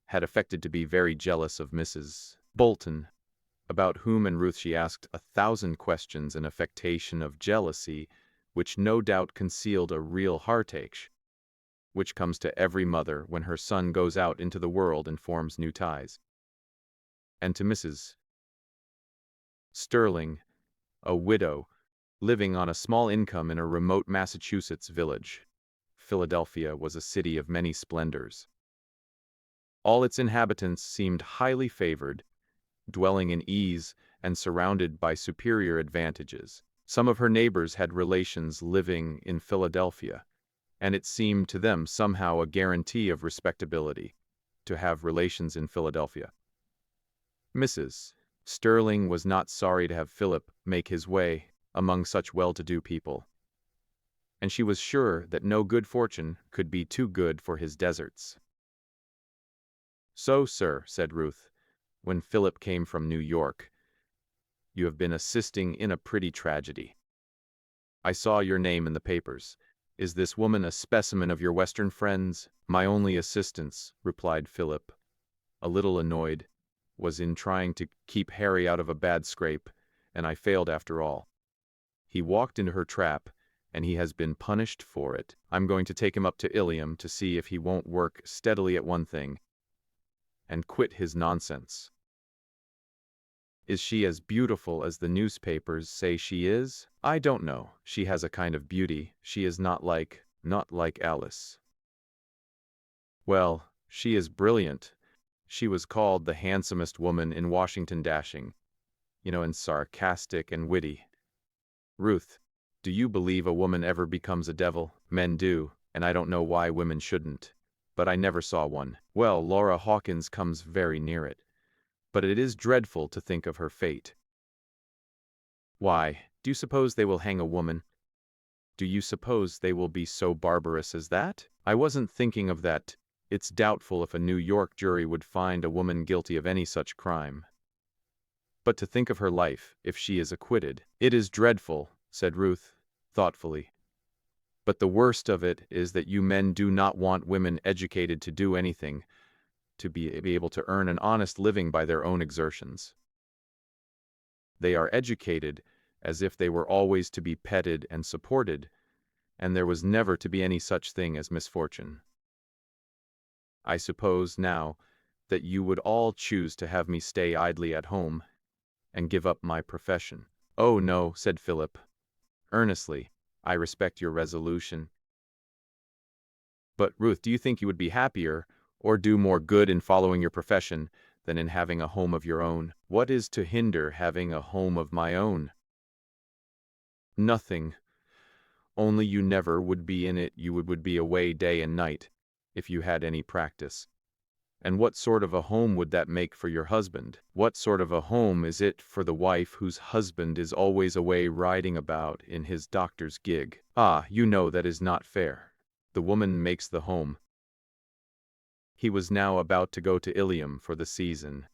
had affected to be very jealous of Mrs. Bolton, about whom and Ruth she asked 1,000 questions, an affectation of jealousy which no doubt concealed a real heartache, which comes to every mother when her son goes out into the world and forms new ties. And to Mrs. Sterling, a widow, living on a small income in a remote Massachusetts village. Philadelphia was a city of many splendors. All its inhabitants seemed highly favored, dwelling in ease and surrounded by superior advantages. Some of her neighbors had relations living in Philadelphia, and it seemed to them somehow a guarantee of respectability to have relations in Philadelphia. Mrs. Sterling was not sorry to have Philip make his way among such well-to-do people, and she was sure that no good fortune could be too good for his deserts. "So, sir," said Ruth, when Philip came from New York, "you have been assisting in a pretty tragedy. I saw your name in the papers. Is this woman a specimen of your Western friends?" "My only assistance," replied Philip, a little annoyed, "was in trying to keep Harry out of a bad scrape, and I failed after all. He walked into her trap, and he has been punished for it. I'm going to take him up to Ilium to see if he won't work steadily at one thing, and quit his nonsense." "Is she as beautiful as the newspapers say she is?" "I don't know. She has a kind of beauty. She is not like Alice." "Well, she is brilliant. She was called the handsomest woman in Washington dashing, and sarcastic and witty. Ruth, do you believe a woman ever becomes a devil?" "Men do, and I don't know why women shouldn't, but I never saw one." "Well, Laura Hawkins comes very near it, but it is dreadful to think of her fate." "Why, do you suppose they will hang a woman? Do you suppose they will be so barbarous as that?" "I wasn't thinking of that. It's doubtful if a New York jury would find a woman guilty of any such crime. But to think of her life, if she is acquitted." "It is dreadful," said Ruth, thoughtfully. "But the worst of it is that you men do not want women educated to do anything, to be able to earn an honest living by their own exertions. They are educated as if they were always to be petted and supported, and there was never to be any such thing as misfortune. I suppose, now, that you would all choose to have me stay idly at home and give up my profession." "Oh, no," said Philip, earnestly. "I respect your resolution. But, Ruth, do you think you would be happier or do more good in following your profession than in having a home of your own?" "What is to hinder having a home of my own?" Nothing. Only you never would be in it, you would be away day and night, if you had any practice. And what sort of a home would that make for your husband? What sort of a home is it for the wife whose husband is always away riding about in his doctor's gig? Ah, you know that is not fair. The woman makes the home. He was now about to go to Ilium for the season,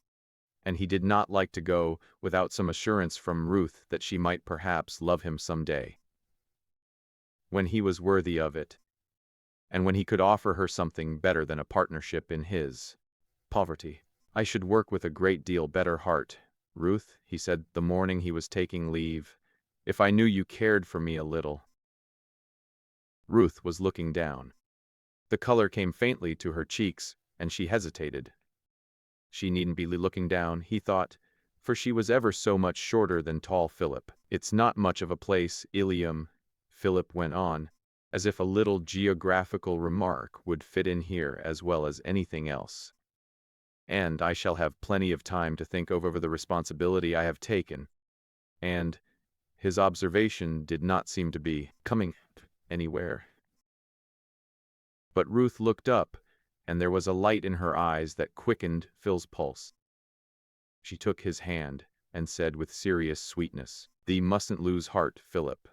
and he did not like to go without some assurance from Ruth that she might perhaps love him some day, when he was worthy of it, and when he could offer her something better than a partnership in his poverty. I should work with a great deal better heart, Ruth, he said the morning he was taking leave, if I knew you cared for me a little. Ruth was looking down. The color came faintly to her cheeks, and she hesitated. She needn't be looking down, he thought, for she was ever so much shorter than tall Philip. It's not much of a place, Ilium, Philip went on, as if a little geographical remark would fit in here as well as anything else. And I shall have plenty of time to think over the responsibility I have taken. And his observation did not seem to be coming anywhere. But Ruth looked up, and there was a light in her eyes that quickened Phil's pulse. She took his hand and said with serious sweetness, "Thee mustn't lose heart, Philip."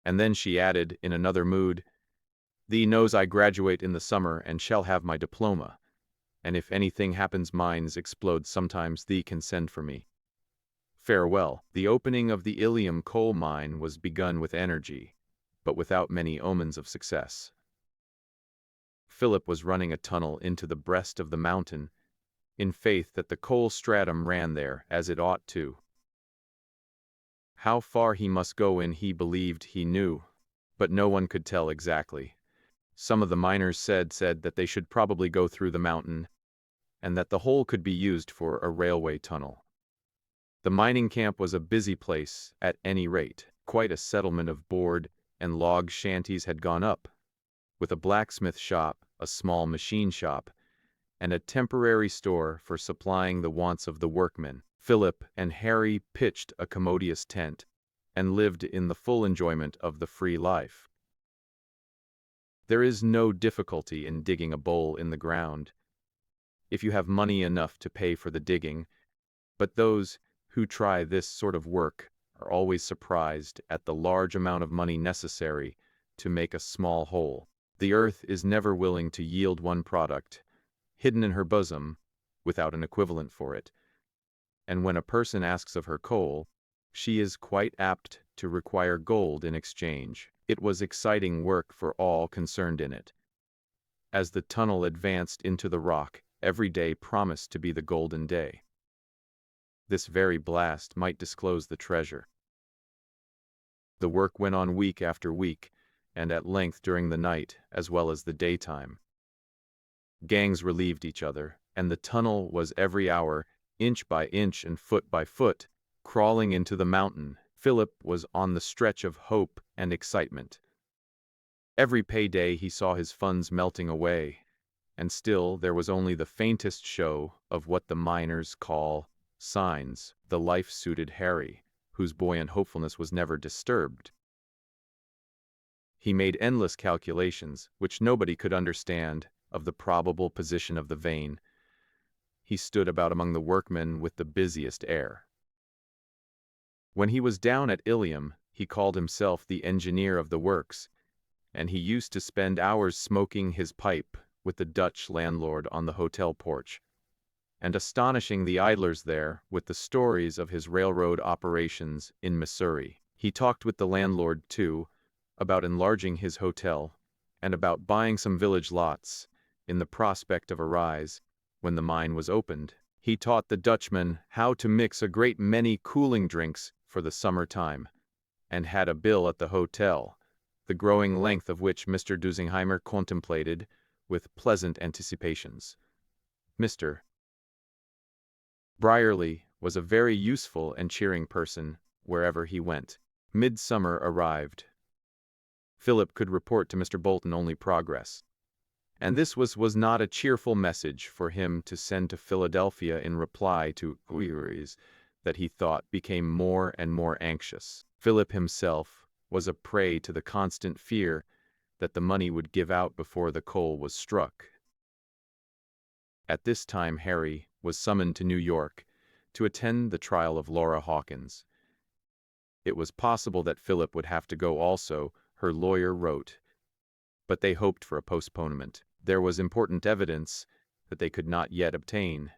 And then she added in another mood, "Thee knows I graduate in the summer and shall have my diploma, and if anything happens mines explode sometimes thee can send for me. Farewell." The opening of the Ilium coal mine was begun with energy, but without many omens of success. Philip was running a tunnel into the breast of the mountain, in faith that the coal stratum ran there as it ought to. How far he must go in he believed he knew, but no one could tell exactly. Some of the miners said that they should probably go through the mountain, and that the whole could be used for a railway tunnel. The mining camp was a busy place, at any rate. Quite a settlement of board and log shanties had gone up, with a blacksmith shop, a small machine shop, and a temporary store for supplying the wants of the workmen. Philip and Harry pitched a commodious tent, and lived in the full enjoyment of the free life. There is no difficulty in digging a bowl in the ground, if you have money enough to pay for the digging, but those who try this sort of work are always surprised at the large amount of money necessary to make a small hole. The earth is never willing to yield one product, hidden in her bosom, without an equivalent for it, and when a person asks of her coal, she is quite apt to require gold in exchange. It was exciting work for all concerned in it. As the tunnel advanced into the rock, every day promised to be the golden day. This very blast might disclose the treasure. The work went on week after week, and at length during the night as well as the daytime. Gangs relieved each other, and the tunnel was every hour, inch by inch and foot by foot, crawling into the mountain. Philip was on the stretch of hope and excitement. Every payday he saw his funds melting away, and still there was only the faintest show of what the miners call signs. The life suited Harry, whose buoyant hopefulness was never disturbed. He made endless calculations, which nobody could understand, of the probable position of the vein. He stood about among the workmen with the busiest air. When he was down at Ilium, he called himself the engineer of the works, and he used to spend hours smoking his pipe with the Dutch landlord on the hotel porch, and astonishing the idlers there with the stories of his railroad operations in Missouri. He talked with the landlord, too, about enlarging his hotel, and about buying some village lots, in the prospect of a rise, when the mine was opened. He taught the Dutchman how to mix a great many cooling drinks for the summer time, and had a bill at the hotel, the growing length of which Mr. Dusingheimer contemplated with pleasant anticipations. Mr. Brierly was a very useful and cheering person wherever he went. Midsummer arrived. Philip could report to Mr. Bolton only progress, and this was not a cheerful message for him to send to Philadelphia in reply to queries that he thought became more and more anxious. Philip himself was a prey to the constant fear that the money would give out before the coal was struck. At this time Harry was summoned to New York to attend the trial of Laura Hawkins. It was possible that Philip would have to go also, her lawyer wrote, but they hoped for a postponement. There was important evidence that they could not yet obtain,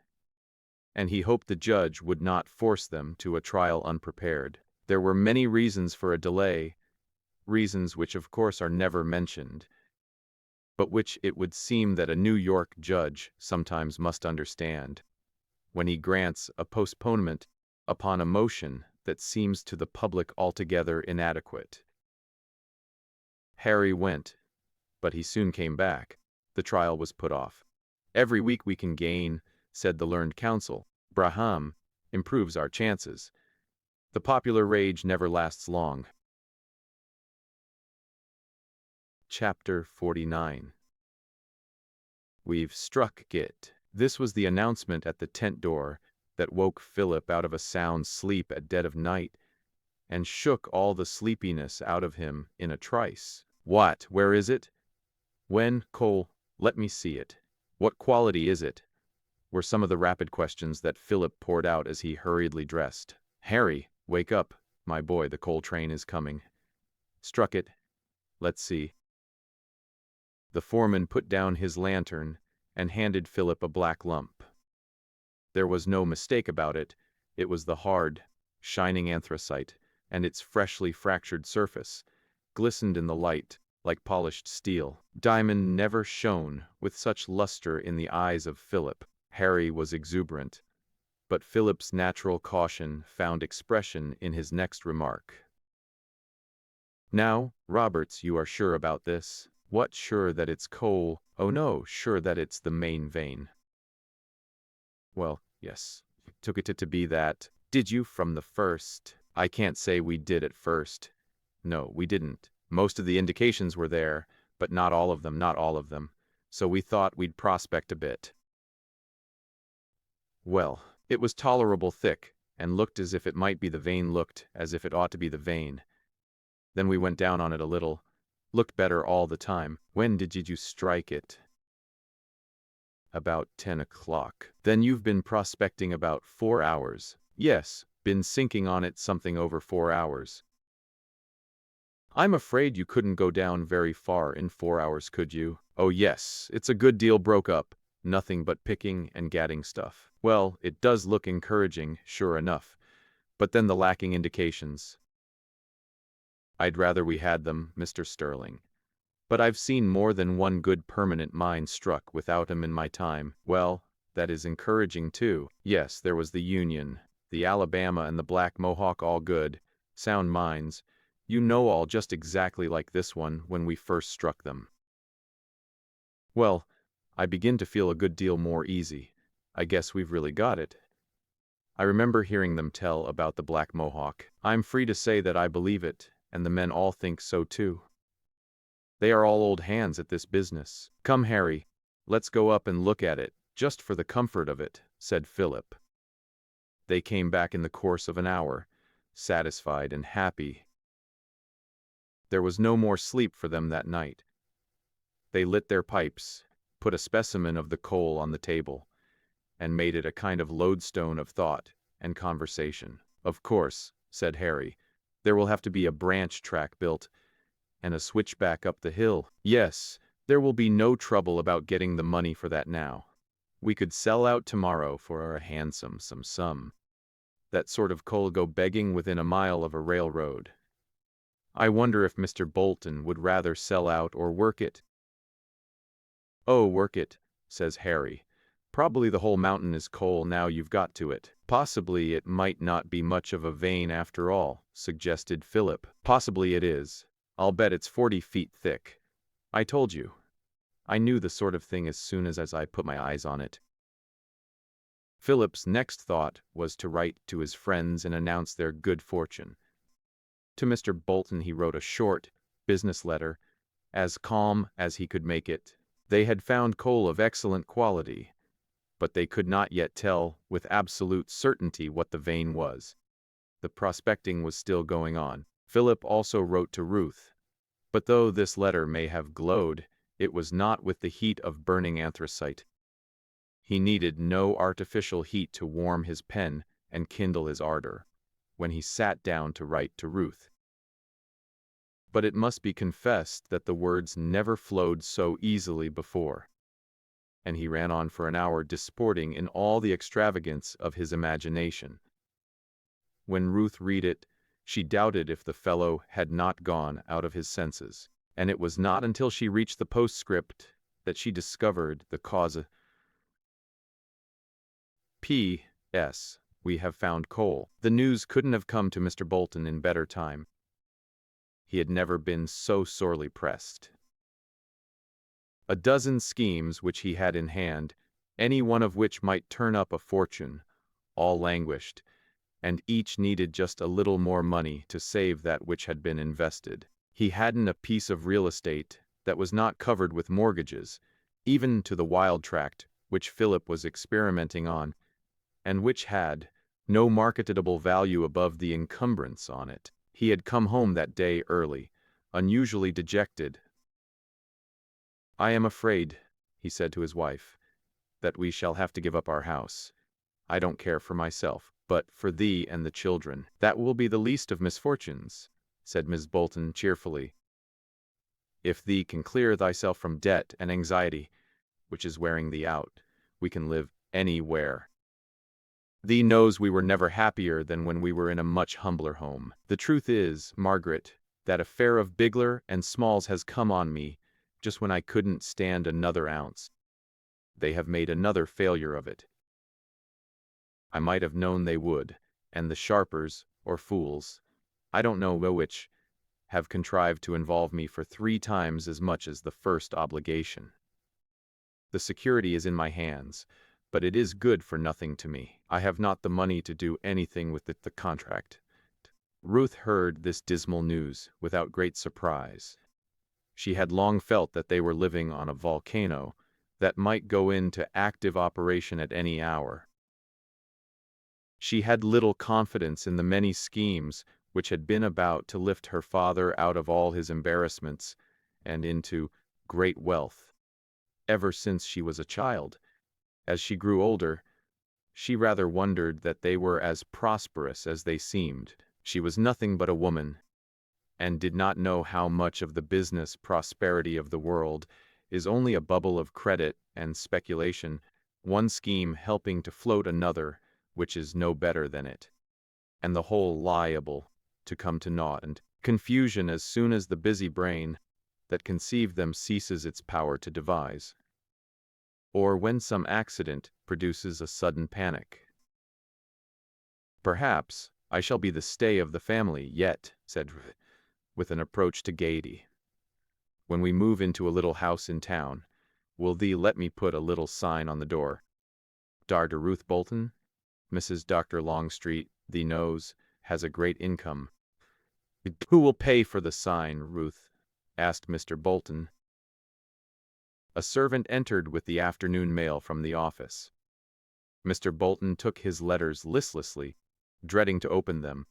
and he hoped the judge would not force them to a trial unprepared. There were many reasons for a delay, reasons which of course are never mentioned, but which it would seem that a New York judge sometimes must understand, when he grants a postponement upon a motion that seems to the public altogether inadequate. Harry went, but he soon came back. The trial was put off. "Every week we can gain," said the learned counsel. "Braham improves our chances. The popular rage never lasts long." Chapter 49. "We've struck it." This was the announcement at the tent door that woke Philip out of a sound sleep at dead of night, and shook all the sleepiness out of him in a trice. "What? Where is it? When? Coal? Let me see it. What quality is it?" were some of the rapid questions that Philip poured out as he hurriedly dressed. "Harry, wake up, my boy, the coal train is coming." "Struck it. Let's see." The foreman put down his lantern and handed Philip a black lump. There was no mistake about it. It was the hard, shining anthracite, and its freshly fractured surface glistened in the light like polished steel. Diamond never shone with such luster in the eyes of Philip. Harry was exuberant, but Philip's natural caution found expression in his next remark. "Now, Roberts, you are sure about this?" "What, sure that it's coal?" "Oh no, sure that it's the main vein." "Well, yes, took it to be that." "Did you from the first?" "I can't say we did at first. No, we didn't. Most of the indications were there, but not all of them. So we thought we'd prospect a bit." "Well, it was tolerable thick, and looked as if it might be the vein, looked as if it ought to be the vein. Then we went down on it a little. Looked better all the time." "When did you strike it?" "About 10 o'clock. "Then you've been prospecting about 4 hours. "Yes, been sinking on it something over 4 hours. "I'm afraid you couldn't go down very far in 4 hours, could you?" "Oh yes, it's a good deal broke up. Nothing but picking and gadding stuff." "Well, it does look encouraging, sure enough. But then the lacking indications." "I'd rather we had them, Mr. Sterling. But I've seen more than one good permanent mine struck without 'em in my time." "Well, that is encouraging too." "Yes, there was the Union, the Alabama, and the Black Mohawk, all good, sound mines. You know, all just exactly like this one when we first struck them." "Well, I begin to feel a good deal more easy. I guess we've really got it." I remember hearing them tell about the Black Mohawk. I'm free to say that I believe it, and the men all think so too. They are all old hands at this business. "Come, Harry, let's go up and look at it, just for the comfort of it," said Philip. They came back in the course of an hour, satisfied and happy. There was no more sleep for them that night. They lit their pipes, put a specimen of the coal on the table, and made it a kind of lodestone of thought and conversation. "Of course," said Harry, "there will have to be a branch track built, and a switchback up the hill." "Yes, there will be no trouble about getting the money for that now. We could sell out tomorrow for a handsome sum. That sort of coal go begging within a mile of a railroad. I wonder if Mr. Bolton would rather sell out or work it." "Oh, work it," says Harry. "Probably the whole mountain is coal now you've got to it." "Possibly it might not be much of a vein after all," suggested Philip. "Possibly it is. I'll bet it's 40 feet thick. I told you. I knew the sort of thing as soon as I put my eyes on it." Philip's next thought was to write to his friends and announce their good fortune. To Mr. Bolton he wrote a short, business letter, as calm as he could make it. They had found coal of excellent quality, but they could not yet tell with absolute certainty what the vein was. The prospecting was still going on. Philip also wrote to Ruth, but though this letter may have glowed, it was not with the heat of burning anthracite. He needed no artificial heat to warm his pen and kindle his ardor when he sat down to write to Ruth. But it must be confessed that the words never flowed so easily before, and he ran on for an hour disporting in all the extravagance of his imagination. When Ruth read it, she doubted if the fellow had not gone out of his senses, and it was not until she reached the postscript that she discovered the cause. P.S. We have found coal. The news couldn't have come to Mr. Bolton in better time. He had never been so sorely pressed. A dozen schemes which he had in hand, any one of which might turn up a fortune, all languished, and each needed just a little more money to save that which had been invested. He hadn't a piece of real estate that was not covered with mortgages, even to the wild tract which Philip was experimenting on, and which had no marketable value above the encumbrance on it. He had come home that day early, unusually dejected. "I am afraid," he said to his wife, "that we shall have to give up our house. I don't care for myself, but for thee and the children." "That will be the least of misfortunes," said Miss Bolton cheerfully. "If thee can clear thyself from debt and anxiety, which is wearing thee out, we can live anywhere. Thee knows we were never happier than when we were in a much humbler home. The truth is, Margaret, that affair of Bigler and Smalls has come on me just when I couldn't stand another ounce. They have made another failure of it. I might have known they would, and the sharpers, or fools, I don't know which, have contrived to involve me for 3 times as much as the first obligation. The security is in my hands, but it is good for nothing to me. I have not the money to do anything with the contract." Ruth heard this dismal news without great surprise. She had long felt that they were living on a volcano that might go into active operation at any hour. She had little confidence in the many schemes which had been about to lift her father out of all his embarrassments and into great wealth. Ever since she was a child, as she grew older, she rather wondered that they were as prosperous as they seemed. She was nothing but a woman, and did not know how much of the business prosperity of the world is only a bubble of credit and speculation, one scheme helping to float another which is no better than it, and the whole liable to come to naught and confusion as soon as the busy brain that conceived them ceases its power to devise, or when some accident produces a sudden panic. "Perhaps I shall be the stay of the family yet," said Ruth, with an approach to gaiety. "When we move into a little house in town, will thee let me put a little sign on the door? Dr. Ruth Bolton, Mrs. Dr. Longstreet, thee knows, has a great income." "Who will pay for the sign, Ruth?" asked Mr. Bolton. A servant entered with the afternoon mail from the office. Mr. Bolton took his letters listlessly, dreading to open them.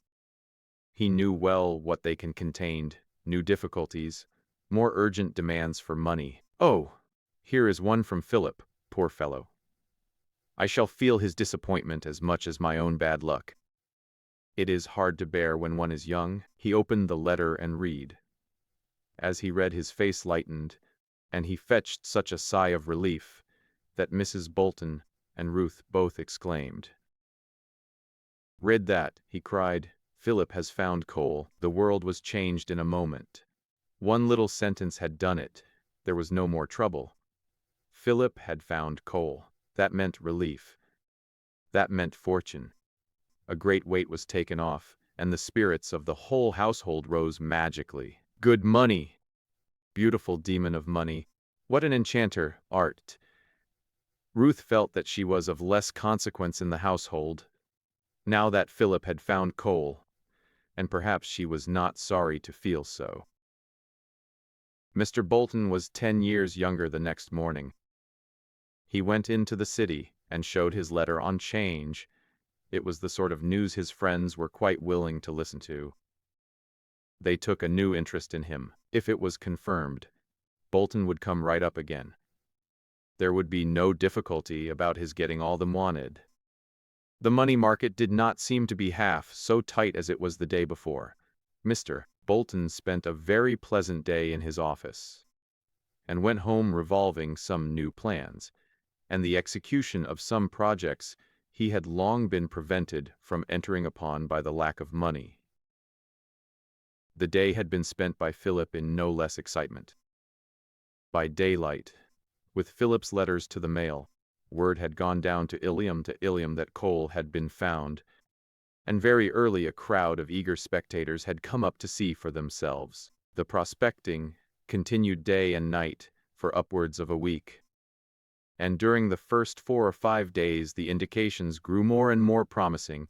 He knew well what they contained, new difficulties, more urgent demands for money. "Oh, here is one from Philip, poor fellow. I shall feel his disappointment as much as my own bad luck. It is hard to bear when one is young." He opened the letter and read. As he read, his face lightened, and he fetched such a sigh of relief that Mrs. Bolton and Ruth both exclaimed. "Read that," he cried. "Philip has found coal." The world was changed in a moment. One little sentence had done it. There was no more trouble. Philip had found coal. That meant relief. That meant fortune. A great weight was taken off, and the spirits of the whole household rose magically. Good money! Beautiful demon of money! What an enchanter, art! Ruth felt that she was of less consequence in the household, now that Philip had found coal, and perhaps she was not sorry to feel so. Mr. Bolton was 10 years younger the next morning. He went into the city and showed his letter on 'Change. It was the sort of news his friends were quite willing to listen to. They took a new interest in him. If it was confirmed, Bolton would come right up again. There would be no difficulty about his getting all them wanted. The money market did not seem to be half so tight as it was the day before. Mr. Bolton spent a very pleasant day in his office, and went home revolving some new plans, and the execution of some projects he had long been prevented from entering upon by the lack of money. The day had been spent by Philip in no less excitement. By daylight, with Philip's letters to the mail, word had gone down to Ilium that coal had been found, and very early a crowd of eager spectators had come up to see for themselves. The prospecting continued day and night for upwards of a week, and during the first 4 or 5 days the indications grew more and more promising,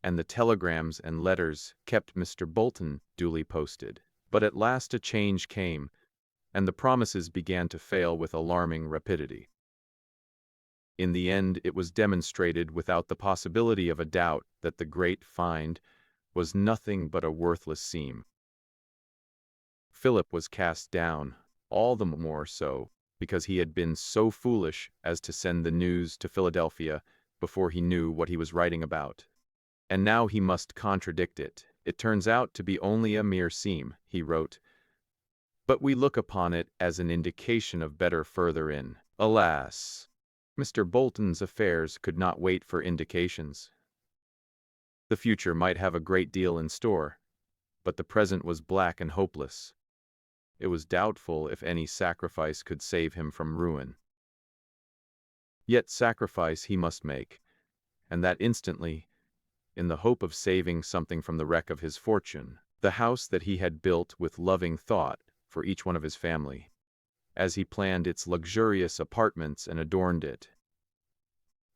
and the telegrams and letters kept Mr. Bolton duly posted. But at last a change came, and the promises began to fail with alarming rapidity. In the end, it was demonstrated without the possibility of a doubt that the great find was nothing but a worthless seam. Philip was cast down, all the more so because he had been so foolish as to send the news to Philadelphia before he knew what he was writing about. And now he must contradict it. It turns out to be only a mere seam, he wrote, but we look upon it as an indication of better further in. Alas! Mr. Bolton's affairs could not wait for indications. The future might have a great deal in store, but the present was black and hopeless. It was doubtful if any sacrifice could save him from ruin. Yet sacrifice he must make, and that instantly, in the hope of saving something from the wreck of his fortune. The house that he had built with loving thought for each one of his family, as he planned its luxurious apartments and adorned it.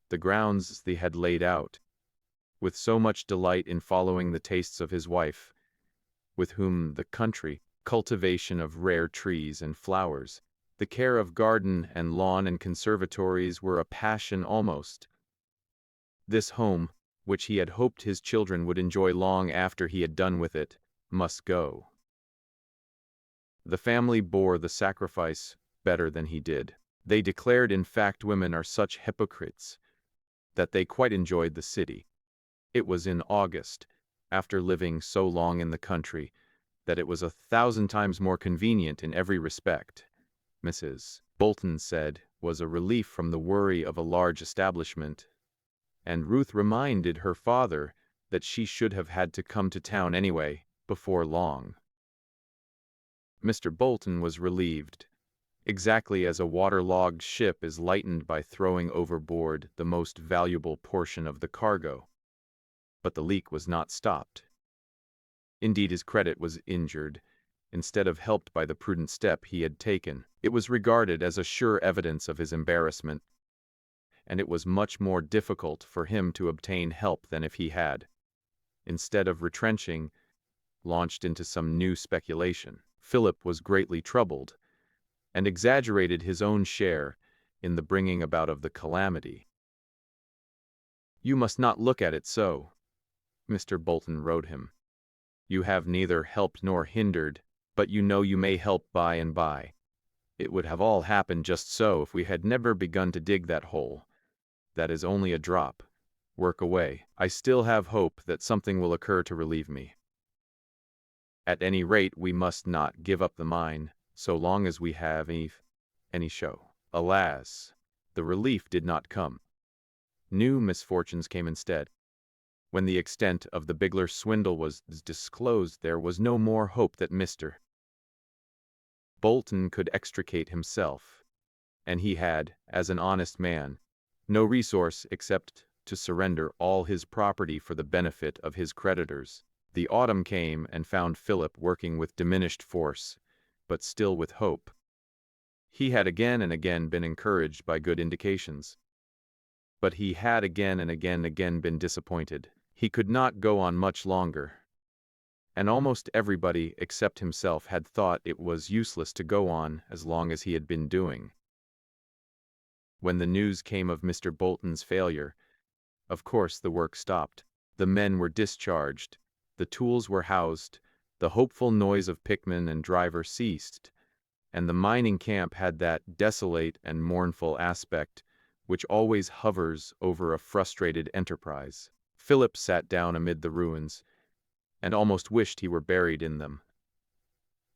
The grounds they had laid out, with so much delight in following the tastes of his wife, with whom the country, cultivation of rare trees and flowers, the care of garden and lawn and conservatories were a passion almost. This home, which he had hoped his children would enjoy long after he had done with it, must go. The family bore the sacrifice better than he did. They declared, in fact, women are such hypocrites, that they quite enjoyed the city. It was in August, after living so long in the country, that it was 1,000 times more convenient in every respect. Mrs. Bolton said was a relief from the worry of a large establishment, and Ruth reminded her father that she should have had to come to town anyway, before long. Mr. Bolton was relieved, exactly as a waterlogged ship is lightened by throwing overboard the most valuable portion of the cargo. But the leak was not stopped. Indeed, his credit was injured, instead of helped by the prudent step he had taken. It was regarded as a sure evidence of his embarrassment, and it was much more difficult for him to obtain help than if he had, instead of retrenching, launched into some new speculation. Philip was greatly troubled, and exaggerated his own share in the bringing about of the calamity. "You must not look at it so," Mr. Bolton wrote him. "You have neither helped nor hindered, but you know you may help by and by. It would have all happened just so if we had never begun to dig that hole. That is only a drop. Work away. I still have hope that something will occur to relieve me. At any rate, we must not give up the mine, so long as we have any show." Alas, the relief did not come. New misfortunes came instead. When the extent of the Bigler swindle was disclosed, there was no more hope that Mr. Bolton could extricate himself, and he had, as an honest man, no resource except to surrender all his property for the benefit of his creditors. The autumn came and found Philip working with diminished force, but still with hope. He had again and again been encouraged by good indications, but he had again and again been disappointed. He could not go on much longer, and almost everybody except himself had thought it was useless to go on as long as he had been doing. When the news came of Mr. Bolton's failure, of course the work stopped. The men were discharged, the tools were housed, The hopeful noise of pickman and driver ceased, and the mining camp had that desolate and mournful aspect which always hovers over a frustrated enterprise. Philip sat down amid the ruins, and almost wished he were buried in them.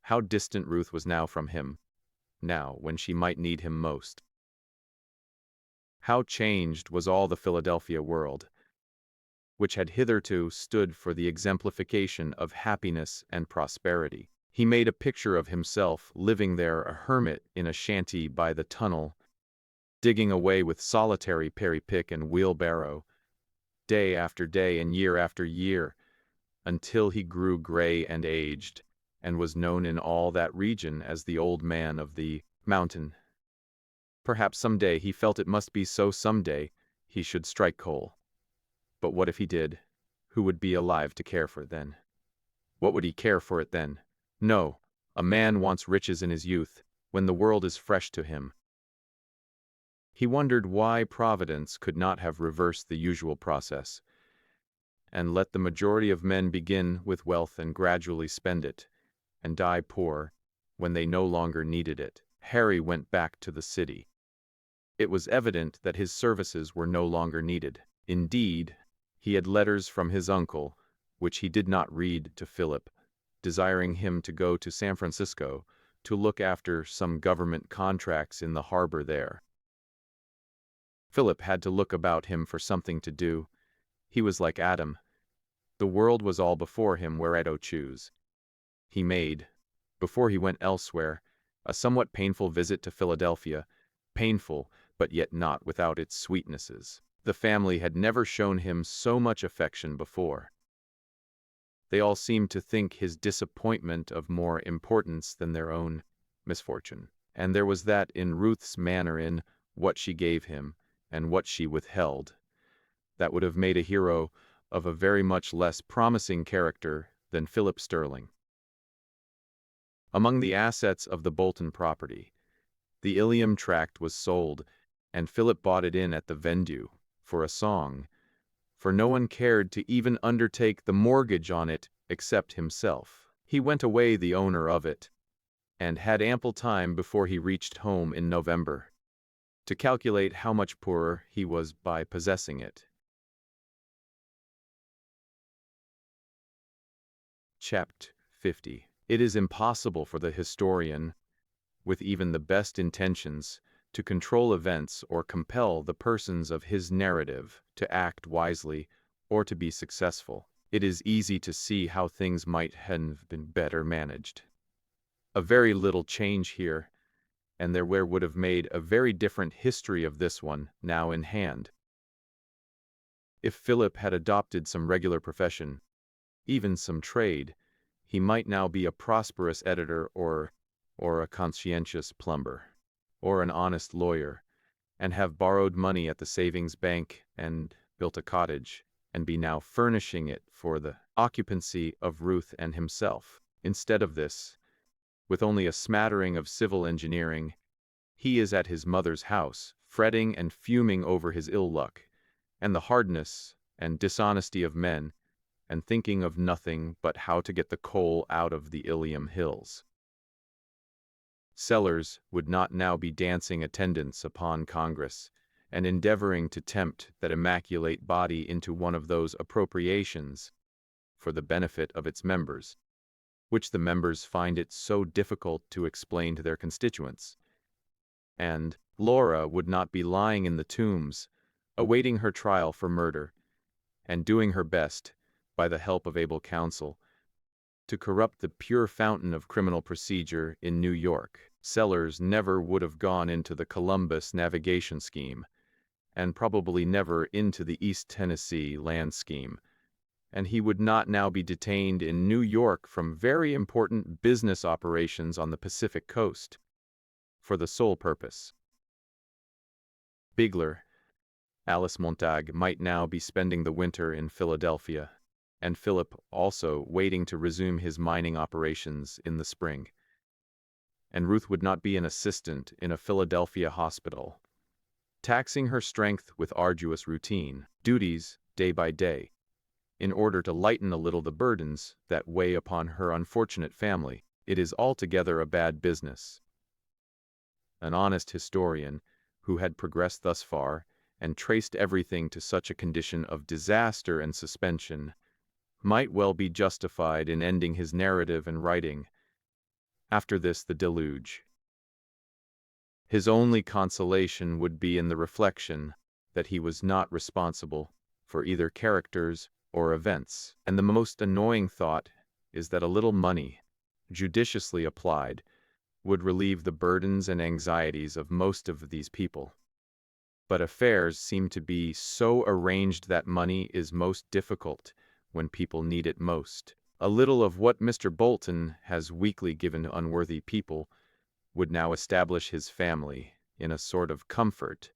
How distant Ruth was now from him, now when she might need him most. How changed was all the Philadelphia world, which had hitherto stood for the exemplification of happiness and prosperity. He made a picture of himself living there a hermit in a shanty by the tunnel, digging away with solitary perry-pick and wheelbarrow, day after day and year after year, until he grew gray and aged, and was known in all that region as the old man of the mountain. Perhaps someday, he felt it must be so someday, he should strike coal. But what if he did? Who would be alive to care for it then? What would he care for it then? No, a man wants riches in his youth, when the world is fresh to him. He wondered why Providence could not have reversed the usual process, and let the majority of men begin with wealth and gradually spend it, and die poor when they no longer needed it. Harry went back to the city. It was evident that his services were no longer needed. Indeed, he had letters from his uncle, which he did not read to Philip, desiring him to go to San Francisco to look after some government contracts in the harbor there. Philip had to look about him for something to do. He was like Adam. The world was all before him whereto choose. He made, before he went elsewhere, a somewhat painful visit to Philadelphia, painful, but yet not without its sweetnesses. The family had never shown him so much affection before. They all seemed to think his disappointment of more importance than their own misfortune. And there was that in Ruth's manner, in what she gave him and what she withheld, that would have made a hero of a very much less promising character than Philip Sterling. Among the assets of the Bolton property, the Ilium tract was sold, and Philip bought it in at the vendue for a song, for no one cared to even undertake the mortgage on it except himself. He went away the owner of it, and had ample time before he reached home in November to calculate how much poorer he was by possessing it. Chapter 50. It is impossible for the historian, with even the best intentions, to control events or compel the persons of his narrative to act wisely or to be successful. It is easy to see how things might have been better managed. A very little change here, and there would have made a very different history of this one now in hand. If Philip had adopted some regular profession, even some trade, he might now be a prosperous editor or a conscientious plumber, or an honest lawyer, and have borrowed money at the savings bank and built a cottage, and be now furnishing it for the occupancy of Ruth and himself. Instead of this, with only a smattering of civil engineering, he is at his mother's house, fretting and fuming over his ill luck, and the hardness and dishonesty of men, and thinking of nothing but how to get the coal out of the Ilium hills. Sellers would not now be dancing attendance upon Congress, and endeavoring to tempt that immaculate body into one of those appropriations for the benefit of its members, which the members find it so difficult to explain to their constituents. And Laura would not be lying in the Tombs, awaiting her trial for murder, and doing her best, by the help of able counsel, to corrupt the pure fountain of criminal procedure in New York. Sellers never would have gone into the Columbus navigation scheme, and probably never into the East Tennessee land scheme, and he would not now be detained in New York from very important business operations on the Pacific coast, for the sole purpose. Bigler, Alice Montag, might now be spending the winter in Philadelphia, and Philip also waiting to resume his mining operations in the spring. And Ruth would not be an assistant in a Philadelphia hospital, taxing her strength with arduous routine duties day by day, in order to lighten a little the burdens that weigh upon her unfortunate family. It is altogether a bad business. An honest historian, who had progressed thus far, and traced everything to such a condition of disaster and suspension, might well be justified in ending his narrative and writing, "After this the deluge." His only consolation would be in the reflection that he was not responsible for either characters or events. And the most annoying thought is that a little money, judiciously applied, would relieve the burdens and anxieties of most of these people. But affairs seem to be so arranged that money is most difficult when people need it most. A little of what Mr. Bolton has weekly given to unworthy people would now establish his family in a sort of comfort,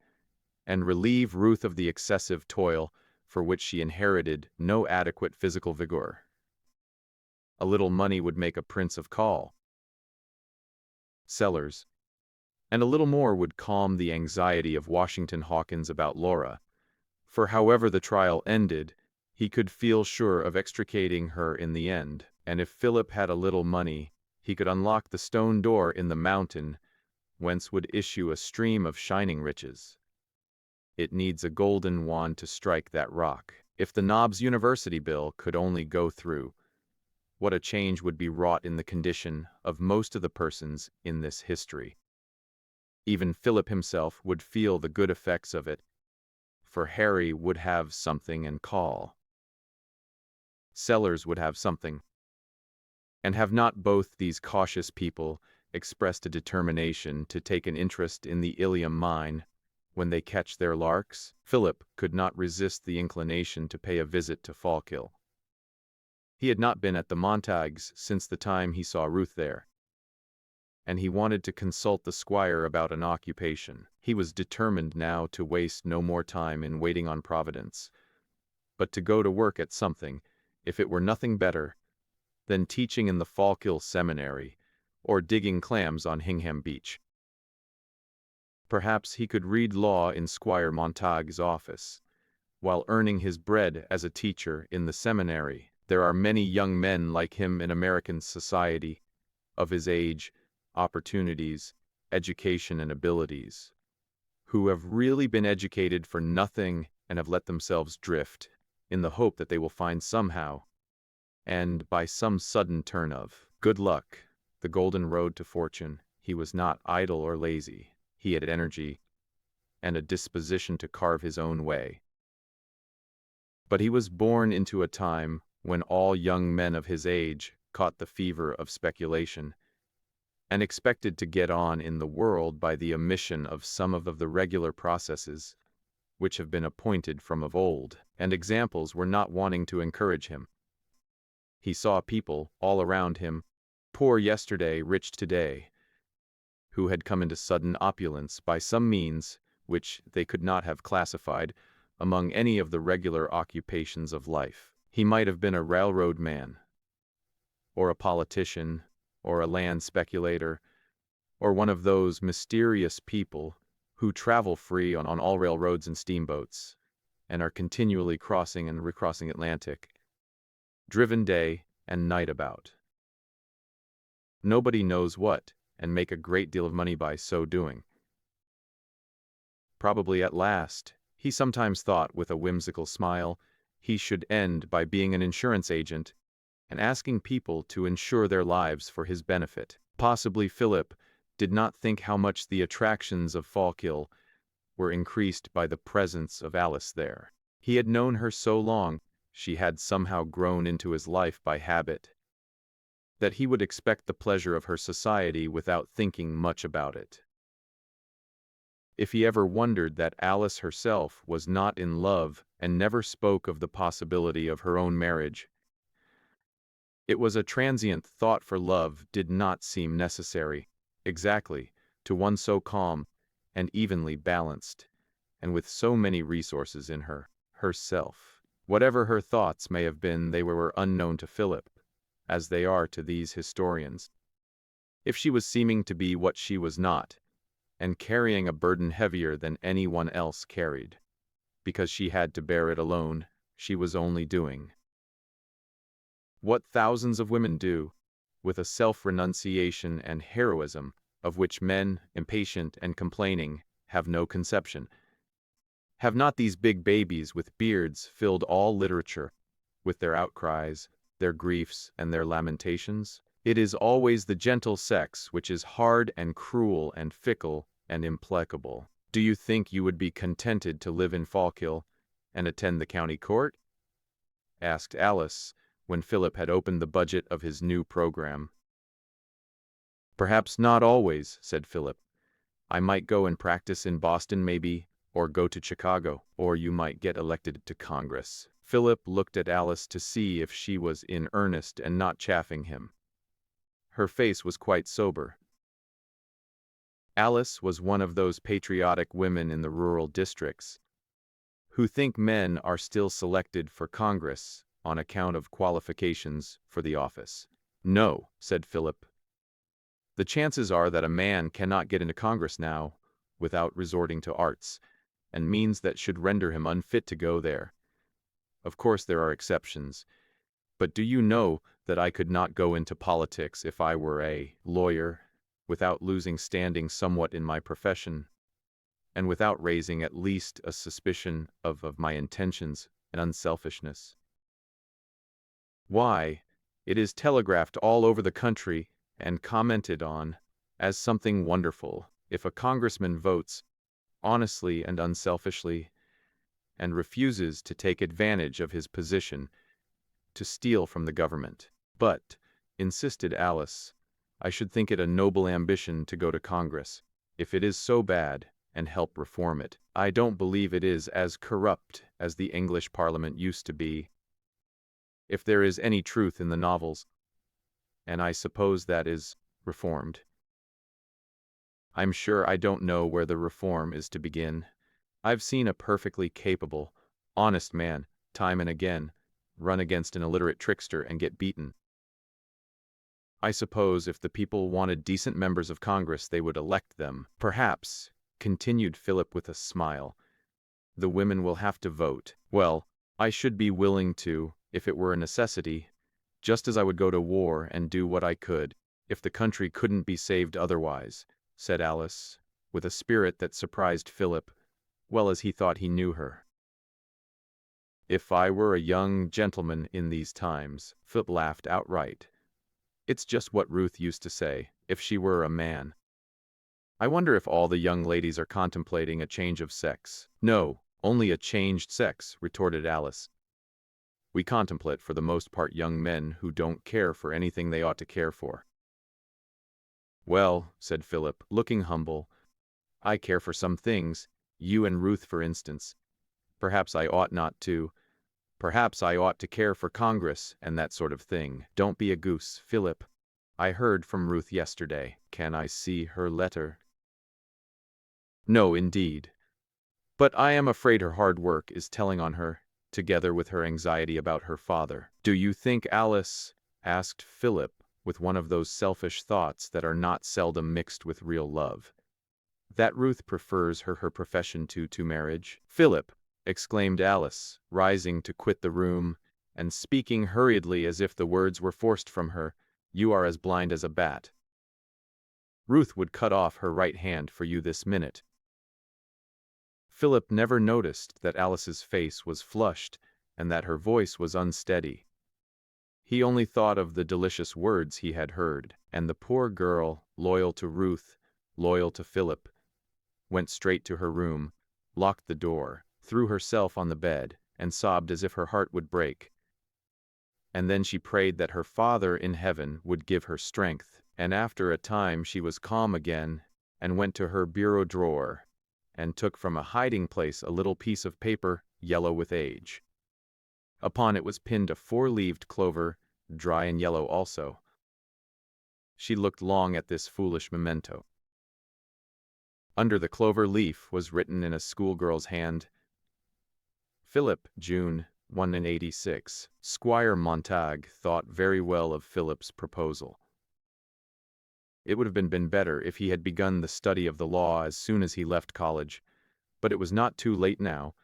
and relieve Ruth of the excessive toil for which she inherited no adequate physical vigor. A little money would make a prince of call, Sellers, and a little more would calm the anxiety of Washington Hawkins about Laura, for however the trial ended, he could feel sure of extricating her in the end, and if Philip had a little money, he could unlock the stone door in the mountain, whence would issue a stream of shining riches. It needs a golden wand to strike that rock. If the Knobs University bill could only go through, what a change would be wrought in the condition of most of the persons in this history. Even Philip himself would feel the good effects of it, for Harry would have something and call. Sellers would have something. And have not both these cautious people expressed a determination to take an interest in the Ilium mine when they catch their larks? Philip could not resist the inclination to pay a visit to Fallkill. He had not been at the Montagues since the time he saw Ruth there, and he wanted to consult the squire about an occupation. He was determined now to waste no more time in waiting on Providence, but to go to work at something, if it were nothing better than teaching in the Fallkill Seminary, or digging clams on Hingham Beach. Perhaps he could read law in Squire Montague's office, while earning his bread as a teacher in the seminary. There are many young men like him in American society, of his age, opportunities, education and abilities, who have really been educated for nothing and have let themselves drift, in the hope that they will find somehow, and by some sudden turn of good luck, the golden road to fortune. He was not idle or lazy. He had energy and a disposition to carve his own way. But he was born into a time when all young men of his age caught the fever of speculation, and expected to get on in the world by the omission of some of the regular processes which have been appointed from of old, and examples were not wanting to encourage him. He saw people all around him, poor yesterday, rich today, who had come into sudden opulence by some means which they could not have classified among any of the regular occupations of life. He might have been a railroad man, or a politician, or a land speculator, or one of those mysterious people who travel free on all railroads and steamboats, and are continually crossing and recrossing Atlantic, driven day and night about. Nobody knows what, and make a great deal of money by so doing. Probably at last, he sometimes thought with a whimsical smile, he should end by being an insurance agent and asking people to insure their lives for his benefit. Possibly Philip did not think how much the attractions of Fallkill were increased by the presence of Alice there. He had known her so long, she had somehow grown into his life by habit, that he would expect the pleasure of her society without thinking much about it. If he ever wondered that Alice herself was not in love and never spoke of the possibility of her own marriage, it was a transient thought, for love did not seem necessary, exactly, to one so calm and evenly balanced, and with so many resources in herself. Whatever her thoughts may have been, they were unknown to Philip, as they are to these historians. If she was seeming to be what she was not, and carrying a burden heavier than anyone else carried, because she had to bear it alone, she was only doing what thousands of women do, with a self-renunciation and heroism of which men, impatient and complaining, have no conception. Have not these big babies with beards filled all literature, with their outcries, their griefs, and their lamentations? It is always the gentle sex which is hard and cruel and fickle and implacable. Do you think you would be contented to live in Fallkill and attend the county court? Asked Alice, when Philip had opened the budget of his new program. Perhaps not always, said Philip. I might go and practice in Boston maybe, or go to Chicago, or you might get elected to Congress. Philip looked at Alice to see if she was in earnest and not chaffing him. Her face was quite sober. Alice was one of those patriotic women in the rural districts who think men are still selected for Congress on account of qualifications for the office. No, said Philip. The chances are that a man cannot get into Congress now without resorting to arts and means that should render him unfit to go there. Of course there are exceptions, but do you know that I could not go into politics if I were a lawyer without losing standing somewhat in my profession, and without raising at least a suspicion of my intentions and unselfishness? Why, it is telegraphed all over the country and commented on as something wonderful if a congressman votes honestly and unselfishly and refuses to take advantage of his position to steal from the government. But, insisted Alice, I should think it a noble ambition to go to Congress, if it is so bad, and help reform it. I don't believe it is as corrupt as the English Parliament used to be, if there is any truth in the novels, and I suppose that is reformed. I'm sure I don't know where the reform is to begin. I've seen a perfectly capable, honest man, time and again, run against an illiterate trickster and get beaten. I suppose if the people wanted decent members of Congress, they would elect them. Perhaps, continued Philip with a smile, the women will have to vote. Well, I should be willing to, if it were a necessity, just as I would go to war and do what I could, if the country couldn't be saved otherwise, said Alice, with a spirit that surprised Philip, well as he thought he knew her. If I were a young gentleman in these times, Philip laughed outright. It's just what Ruth used to say, if she were a man. I wonder if all the young ladies are contemplating a change of sex. No, only a changed sex, retorted Alice. We contemplate for the most part young men who don't care for anything they ought to care for. Well, said Philip, looking humble, I care for some things, you and Ruth for instance. Perhaps I ought not to. Perhaps I ought to care for Congress and that sort of thing. Don't be a goose, Philip. I heard from Ruth yesterday. Can I see her letter? No, indeed. But I am afraid her hard work is telling on her, together with her anxiety about her father. Do you think Alice, asked Philip, with one of those selfish thoughts that are not seldom mixed with real love, that Ruth prefers her profession to marriage? Philip, exclaimed Alice, rising to quit the room, and speaking hurriedly as if the words were forced from her, you are as blind as a bat. Ruth would cut off her right hand for you this minute. Philip never noticed that Alice's face was flushed and that her voice was unsteady. He only thought of the delicious words he had heard, and the poor girl, loyal to Ruth, loyal to Philip, went straight to her room, locked the door, threw herself on the bed, and sobbed as if her heart would break. And then she prayed that her Father in heaven would give her strength, and after a time she was calm again, and went to her bureau drawer, and took from a hiding place a little piece of paper, yellow with age. Upon it was pinned a 4-leaved clover, dry and yellow also. She looked long at this foolish memento. Under the clover leaf was written in a schoolgirl's hand, Philip, June 186. Squire Montague thought very well of Philip's proposal. It would have been better if he had begun the study of the law as soon as he left college, but it was not too late now,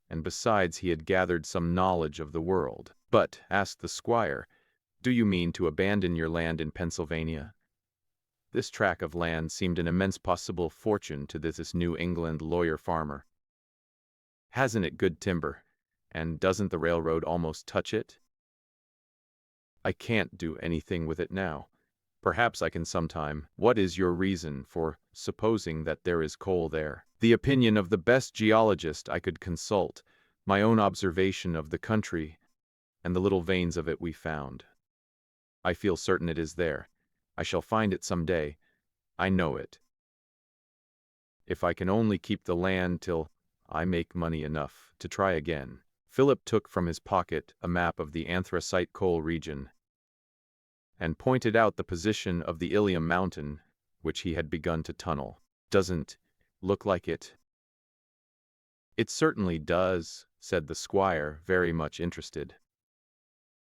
and besides he had gathered some knowledge of the world. But, asked the squire, do you mean to abandon your land in Pennsylvania? This tract of land seemed an immense possible fortune to this New England lawyer-farmer. Hasn't it good timber? And doesn't the railroad almost touch it? I can't do anything with it now. Perhaps I can sometime. What is your reason for supposing that there is coal there? The opinion of the best geologist I could consult, my own observation of the country, and the little veins of it we found. I feel certain it is there. I shall find it some day. I know it. If I can only keep the land till I make money enough to try again. Philip took from his pocket a map of the anthracite coal region and pointed out the position of the Ilium mountain, which he had begun to tunnel. Doesn't look like it? It certainly does, said the squire, very much interested.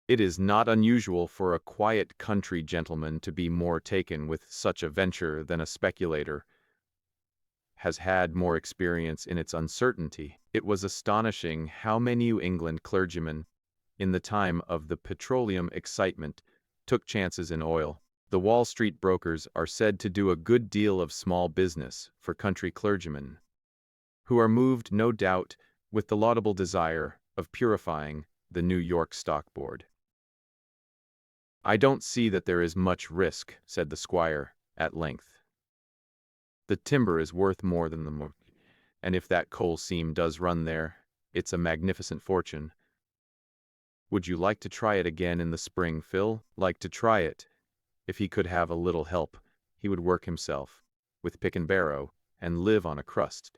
It is not unusual for a quiet country gentleman to be more taken with such a venture than a speculator has had more experience in its uncertainty. It was astonishing how many New England clergymen, in the time of the petroleum excitement, took chances in oil. The Wall Street brokers are said to do a good deal of small business for country clergymen, who are moved, no doubt, with the laudable desire of purifying the New York Stock Board. I don't see that there is much risk, said the squire, at length. The timber is worth more than the more, and if that coal seam does run there, it's a magnificent fortune. Would you like to try it again in the spring, Phil? Like to try it. If he could have a little help, he would work himself, with pick and barrow, and live on a crust.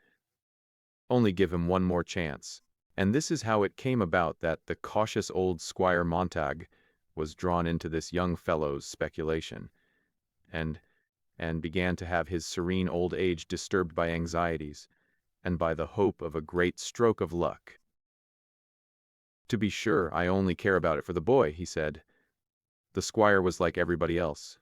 Only give him one more chance. And this is how it came about that the cautious old Squire Montague was drawn into this young fellow's speculation, and began to have his serene old age disturbed by anxieties, and by the hope of a great stroke of luck. To be sure, I only care about it for the boy, he said. The squire was like everybody else.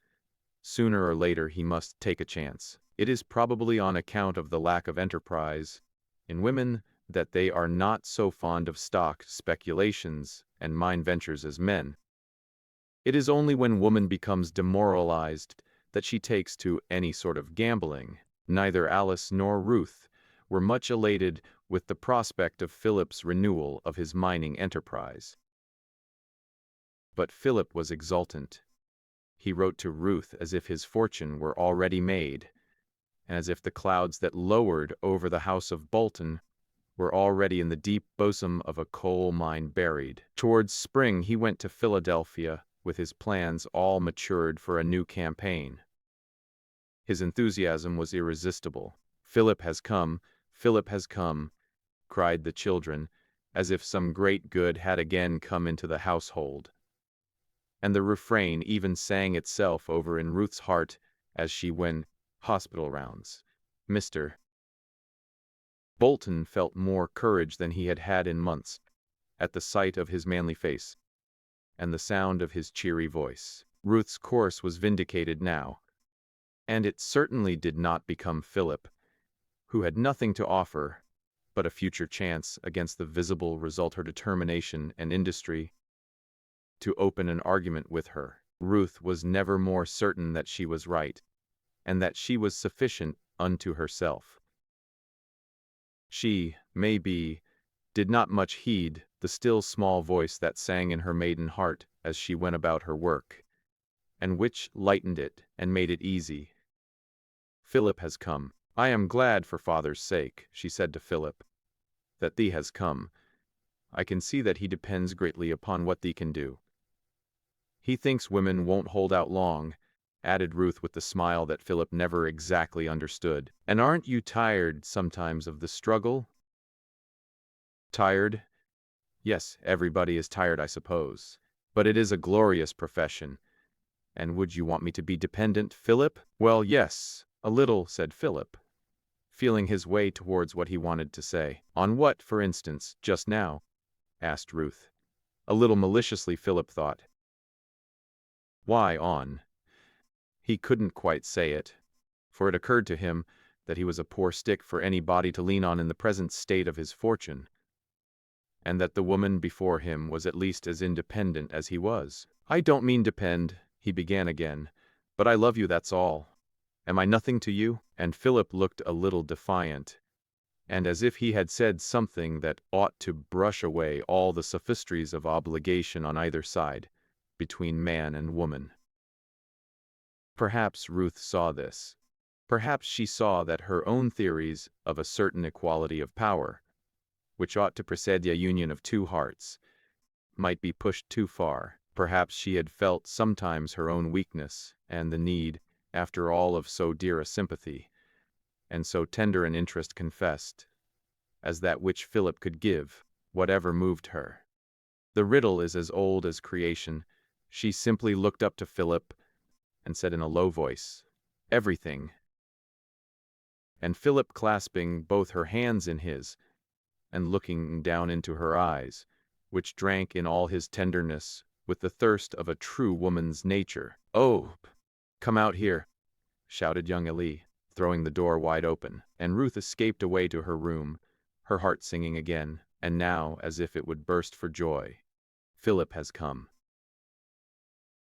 Sooner or later he must take a chance. It is probably on account of the lack of enterprise in women that they are not so fond of stock speculations and mine ventures as men. It is only when woman becomes demoralized that she takes to any sort of gambling. Neither Alice nor Ruth were much elated with the prospect of Philip's renewal of his mining enterprise. But Philip was exultant. He wrote to Ruth as if his fortune were already made, and as if the clouds that lowered over the house of Bolton were already in the deep bosom of a coal mine buried. Towards spring he went to Philadelphia, with his plans all matured for a new campaign. His enthusiasm was irresistible. Philip has come, cried the children, as if some great good had again come into the household. And the refrain even sang itself over in Ruth's heart as she went hospital rounds. Mr. Bolton felt more courage than he had had in months, at the sight of his manly face and the sound of his cheery voice. Ruth's course was vindicated now, and it certainly did not become Philip, who had nothing to offer but a future chance against the visible result, her determination and industry, to open an argument with her. Ruth was never more certain that she was right, and that she was sufficient unto herself. She, maybe, did not much heed the still small voice that sang in her maiden heart as she went about her work, and which lightened it and made it easy. Philip has come. I am glad for father's sake, she said to Philip, that thee has come. I can see that he depends greatly upon what thee can do. He thinks women won't hold out long, added Ruth with the smile that Philip never exactly understood. And aren't you tired sometimes of the struggle? Tired? Yes, everybody is tired, I suppose. But it is a glorious profession. And would you want me to be dependent, Philip? Well, yes, a little, said Philip, feeling his way towards what he wanted to say. On what, for instance, just now? Asked Ruth. A little maliciously, Philip thought. Why on? He couldn't quite say it, for it occurred to him that he was a poor stick for anybody to lean on in the present state of his fortune. and that the woman before him was at least as independent as he was. "I don't mean depend," he began again, "but I love you, that's all. Am I nothing to you?" And Philip looked a little defiant, and as if he had said something that ought to brush away all the sophistries of obligation on either side, between man and woman. Perhaps Ruth saw this. Perhaps she saw that her own theories of a certain equality of power, which ought to precede a union of two hearts, might be pushed too far. Perhaps she had felt sometimes her own weakness, and the need, after all, of so dear a sympathy, and so tender an interest confessed, as that which Philip could give, whatever moved her. The riddle is as old as creation. She simply looked up to Philip and said in a low voice, "Everything." And Philip, clasping both her hands in his, and looking down into her eyes, which drank in all his tenderness with the thirst of a true woman's nature. "Oh, come out here," shouted young Eli, throwing the door wide open, and Ruth escaped away to her room, her heart singing again, and now as if it would burst for joy. Philip has come.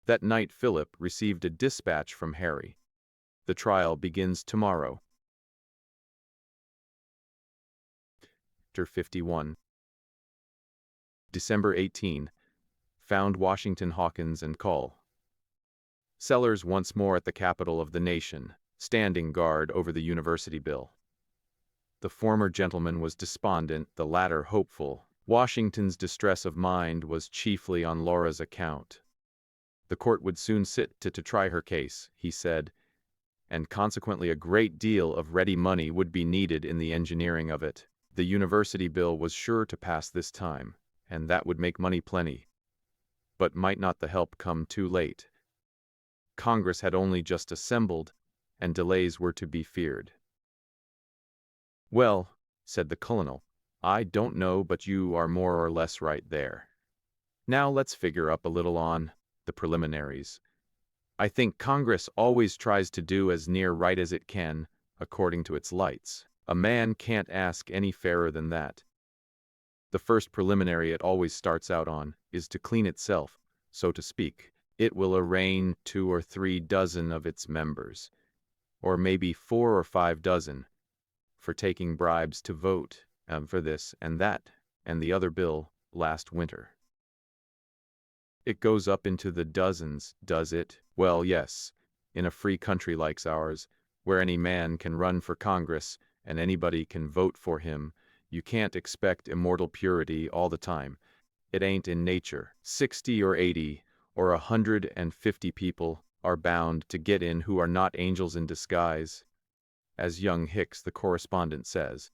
That night Philip received a dispatch from Harry. The trial begins tomorrow. Chapter 51. December 18. Found Washington Hawkins and Call. Sellers once more at the capital of the nation, standing guard over the university bill. The former gentleman was despondent, the latter hopeful. Washington's distress of mind was chiefly on Laura's account. The court would soon sit to try her case, he said, and consequently a great deal of ready money would be needed in the engineering of it. The university bill was sure to pass this time, and that would make money plenty. But might not the help come too late? Congress had only just assembled, and delays were to be feared. "Well," said the colonel, "I don't know, but you are more or less right there. Now let's figure up a little on the preliminaries. I think Congress always tries to do as near right as it can, according to its lights. A man can't ask any fairer than that. The first preliminary it always starts out on is to clean itself, so to speak. It will arraign 2 or 3 dozen of its members, or maybe 4 or 5 dozen, for taking bribes to vote, for this and that, and the other bill, last winter. It goes up into the dozens, does it? Well, yes, in a free country like ours, where any man can run for Congress and anybody can vote for him, you can't expect immortal purity all the time. It ain't in nature. 60 or 80 or 150 people are bound to get in who are not angels in disguise, as young Hicks, the correspondent, says.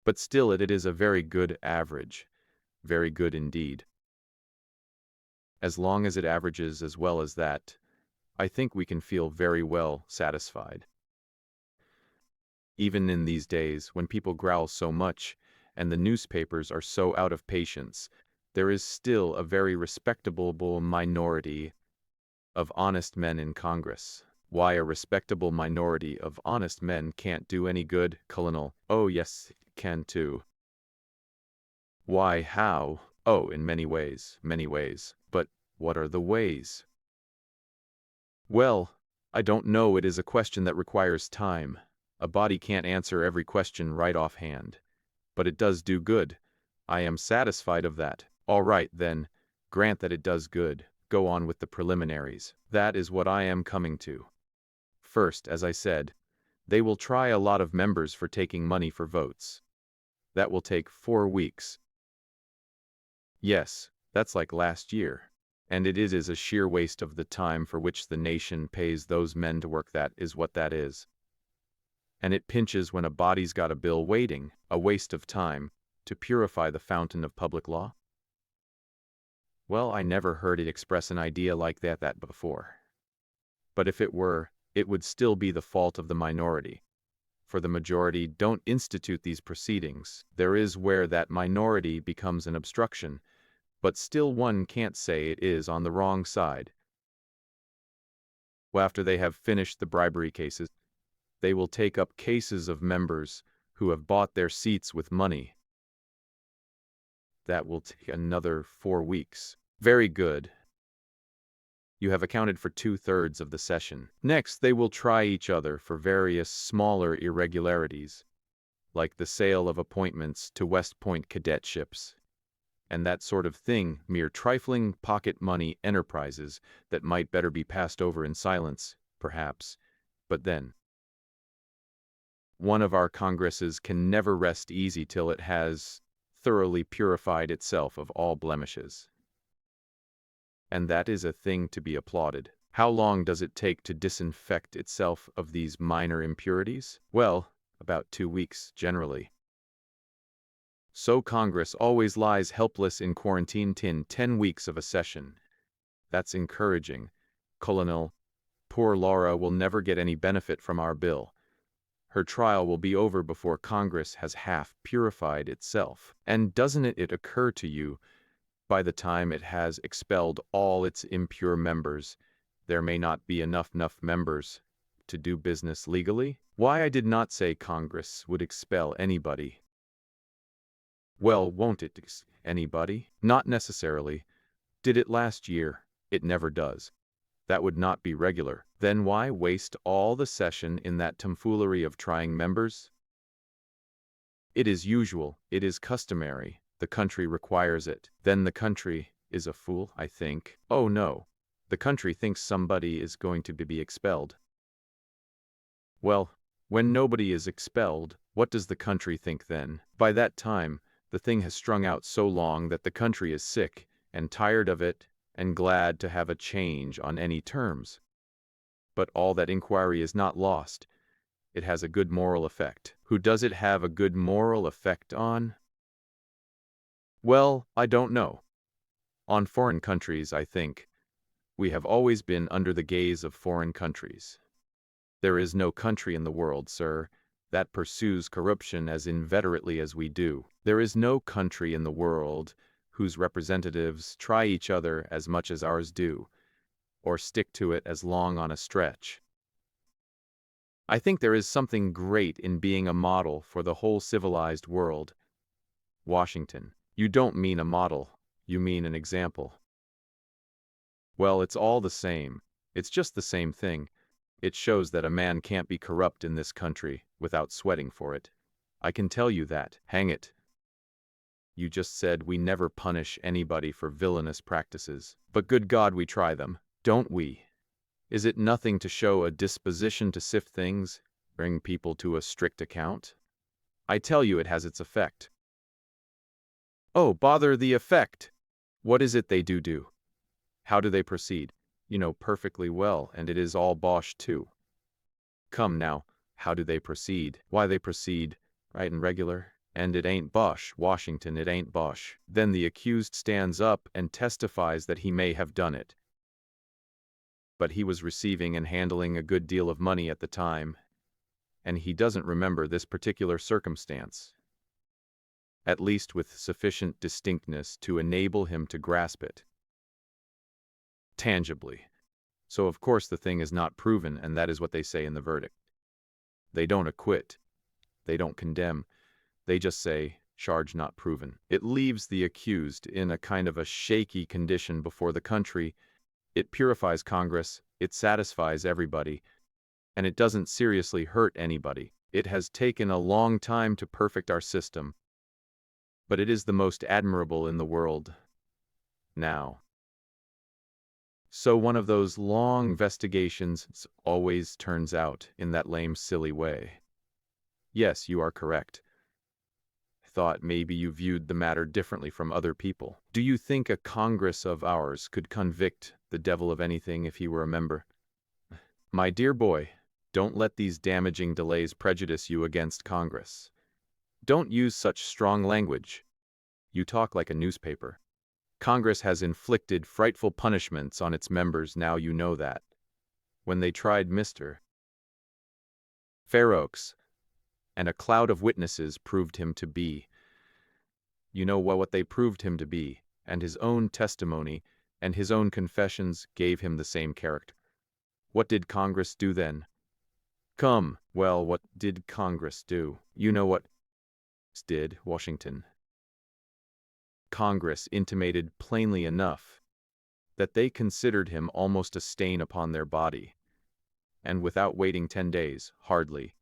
But still it is a very good average, very good indeed. As long as it averages as well as that, I think we can feel very well satisfied. Even in these days, when people growl so much, and the newspapers are so out of patience, there is still a very respectable minority of honest men in Congress. Why a respectable minority of honest men can't do any good, Colonel? Oh yes, it can too. Why, how? Oh, in many ways, many ways. But what are the ways? Well, I don't know. It is a question that requires time. A body can't answer every question right offhand. But it does do good. I am satisfied of that. All right, then, grant that it does good. Go on with the preliminaries. That is what I am coming to. First, as I said, they will try a lot of members for taking money for votes. That will take 4 weeks. Yes, that's like last year. And it is a sheer waste of the time for which the nation pays those men to work. That is what that is. And it pinches when a body's got a bill waiting, a waste of time, to purify the fountain of public law. Well, I never heard it express an idea like that before. But if it were, it would still be the fault of the minority. For the majority don't institute these proceedings. There is where that minority becomes an obstruction, but still one can't say it is on the wrong side. Well, after they have finished the bribery cases, they will take up cases of members who have bought their seats with money. That will take another 4 weeks. Very good. You have accounted for 2/3 of the session. Next, they will try each other for various smaller irregularities, like the sale of appointments to West Point cadetships, and that sort of thing, mere trifling pocket money enterprises that might better be passed over in silence, perhaps. But then, one of our Congresses can never rest easy till it has thoroughly purified itself of all blemishes. And that is a thing to be applauded. How long does it take to disinfect itself of these minor impurities? Well, about 2 weeks, generally. So Congress always lies helpless in quarantine till 10 weeks of a session. That's encouraging. Colonel, poor Laura will never get any benefit from our bill. Her trial will be over before Congress has half purified itself. And doesn't it occur to you, by the time it has expelled all its impure members, there may not be enough members to do business legally? Why I did not say Congress would expel anybody. Well, won't it anybody? Not necessarily. Did it last year? It never does. That would not be regular. Then why waste all the session in that tomfoolery of trying members? It is usual, it is customary. The country requires it. Then the country is a fool, I think. Oh no. The country thinks somebody is going to be expelled. Well, when nobody is expelled, what does the country think then? By that time, the thing has strung out so long that the country is sick and tired of it and glad to have a change on any terms. But all that inquiry is not lost. It has a good moral effect. Who does it have a good moral effect on? Well, I don't know. On foreign countries, I think. We have always been under the gaze of foreign countries. There is no country in the world, sir, that pursues corruption as inveterately as we do. There is no country in the world whose representatives try each other as much as ours do, or stick to it as long on a stretch. I think there is something great in being a model for the whole civilized world. Washington. You don't mean a model, you mean an example. Well, it's all the same. It's just the same thing. It shows that a man can't be corrupt in this country without sweating for it. I can tell you that. Hang it. You just said we never punish anybody for villainous practices. But good God, we try them, don't we? Is it nothing to show a disposition to sift things, bring people to a strict account? I tell you it has its effect. Oh, bother the effect! What is it they do? How do they proceed? You know perfectly well, and it is all bosh too. Come now, how do they proceed? Why, they proceed right and regular, and it ain't bosh, Washington, it ain't bosh. Then the accused stands up and testifies that he may have done it. But he was receiving and handling a good deal of money at the time, and he doesn't remember this particular circumstance, at least with sufficient distinctness to enable him to grasp it tangibly. So of course the thing is not proven, and that is what they say in the verdict. They don't acquit. They don't condemn. They just say, charge not proven. It leaves the accused in a kind of a shaky condition before the country. It purifies Congress. It satisfies everybody. And it doesn't seriously hurt anybody. It has taken a long time to perfect our system, but it is the most admirable in the world now. So one of those long investigations always turns out in that lame, silly way. Yes, you are correct. I thought maybe you viewed the matter differently from other people. Do you think a Congress of ours could convict the devil of anything if he were a member? My dear boy, don't let these damaging delays prejudice you against Congress. Don't use such strong language. You talk like a newspaper. Congress has inflicted frightful punishments on its members, now you know that. When they tried Mr. Fair Oaks, and a cloud of witnesses proved him to be. You know what they proved him to be, and his own testimony and his own confessions gave him the same character. What did Congress do then? Come, well, what did Congress do? You know what did, Washington. Congress intimated plainly enough that they considered him almost a stain upon their body, and without waiting 10 days, hardly,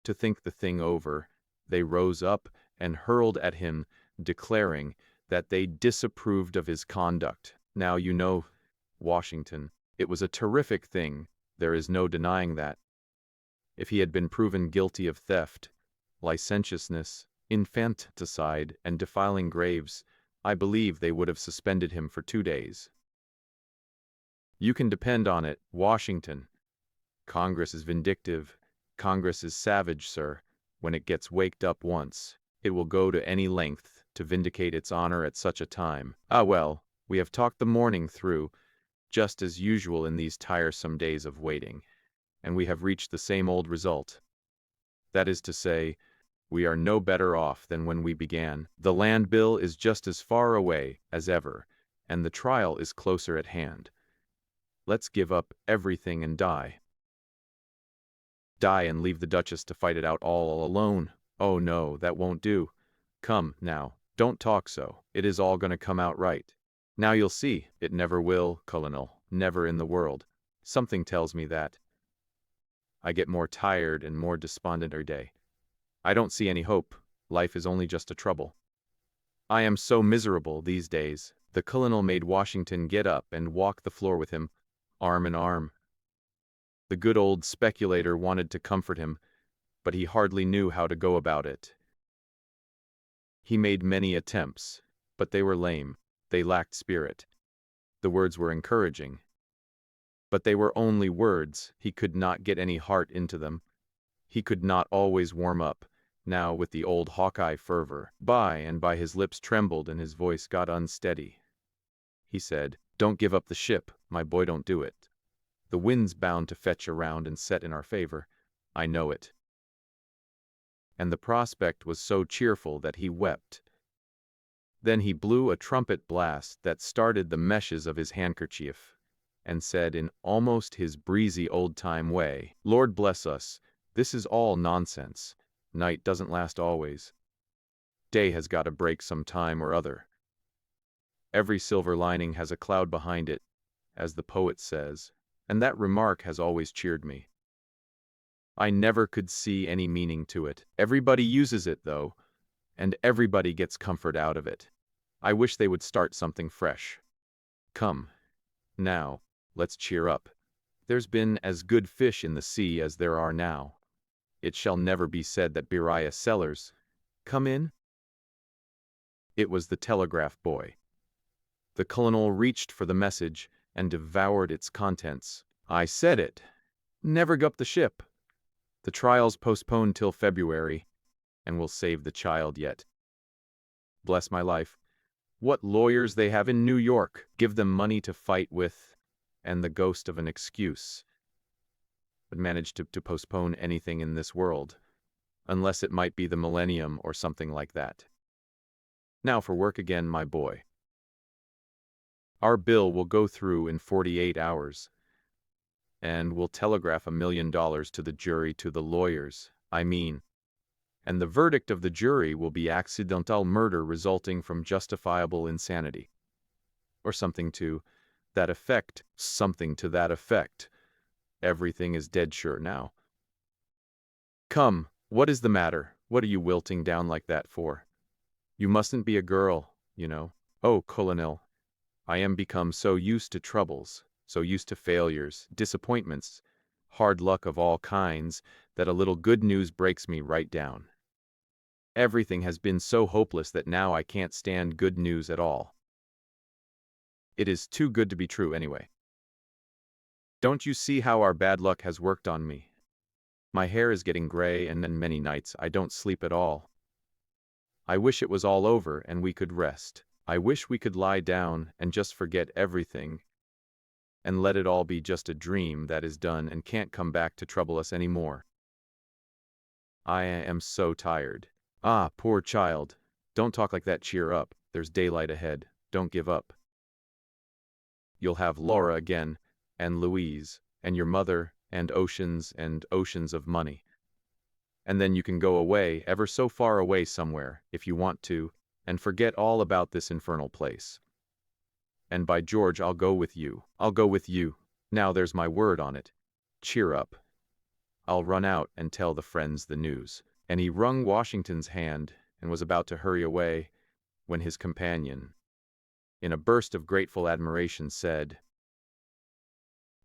to think the thing over, they rose up and hurled at him, declaring that they disapproved of his conduct. Now you know, Washington, it was a terrific thing, there is no denying that. If he had been proven guilty of theft, licentiousness, infanticide, and defiling graves, I believe they would have suspended him for 2 days. You can depend on it, Washington. Congress is vindictive. Congress is savage, sir. When it gets waked up once, it will go to any length to vindicate its honor at such a time. Ah well, we have talked the morning through, just as usual in these tiresome days of waiting, and we have reached the same old result. That is to say, we are no better off than when we began. The land bill is just as far away as ever, and the trial is closer at hand. Let's give up everything and die. Die and leave the Duchess to fight it out all alone. Oh no, that won't do. Come, now, don't talk so. It is all going to come out right. Now you'll see, it never will, Colonel, never in the world. Something tells me that. I get more tired and more despondent every day. I don't see any hope. Life is only just a trouble. I am so miserable these days. The Colonel made Washington get up and walk the floor with him, arm in arm. The good old speculator wanted to comfort him, but he hardly knew how to go about it. He made many attempts, but they were lame. They lacked spirit. The words were encouraging, but they were only words. He could not get any heart into them. He could not always warm up, now with the old Hawkeye fervor. By and by his lips trembled and his voice got unsteady. He said, "Don't give up the ship, my boy, don't do it. The wind's bound to fetch around and set in our favor. I know it." And the prospect was so cheerful that he wept. Then he blew a trumpet blast that started the meshes of his handkerchief, and said in almost his breezy old-time way, "Lord bless us, this is all nonsense. Night doesn't last always. Day has got to break some time or other. Every silver lining has a cloud behind it, as the poet says, and that remark has always cheered me. I never could see any meaning to it. Everybody uses it, though, and everybody gets comfort out of it. I wish they would start something fresh. Come, now, let's cheer up. There's been as good fish in the sea as there are now. It shall never be said that Beriah Sellers. Come in." It was the telegraph boy. The Colonel reached for the message and devoured its contents. "I said it. Never gup the ship. The trial's postponed till February, and we'll save the child yet. Bless my life, what lawyers they have in New York! Give them money to fight with, and the ghost of an excuse. But manage to postpone anything in this world, unless it might be the millennium or something like that. Now for work again, my boy. Our bill will go through in 48 hours. And we'll telegraph $1 million to the jury, to the lawyers, I mean. And the verdict of the jury will be accidental murder resulting from justifiable insanity. Or something to that effect. Something to that effect. Everything is dead sure now. Come, what is the matter? What are you wilting down like that for? You mustn't be a girl, you know. Oh, Colonel, I am become so used to troubles, so used to failures, disappointments, hard luck of all kinds, that a little good news breaks me right down. Everything has been so hopeless that now I can't stand good news at all. It is too good to be true anyway. Don't you see how our bad luck has worked on me? My hair is getting gray, and then many nights I don't sleep at all. I wish it was all over and we could rest. I wish we could lie down and just forget everything, and let it all be just a dream that is done and can't come back to trouble us any more. I am so tired. Ah, poor child. Don't talk like that, cheer up. There's daylight ahead. Don't give up. You'll have Laura again, and Louise, and your mother, and oceans of money. And then you can go away, ever so far away somewhere, if you want to, and forget all about this infernal place. And by George, I'll go with you. I'll go with you. Now there's my word on it. Cheer up. I'll run out and tell the friends the news." And he wrung Washington's hand and was about to hurry away when his companion, in a burst of grateful admiration, said,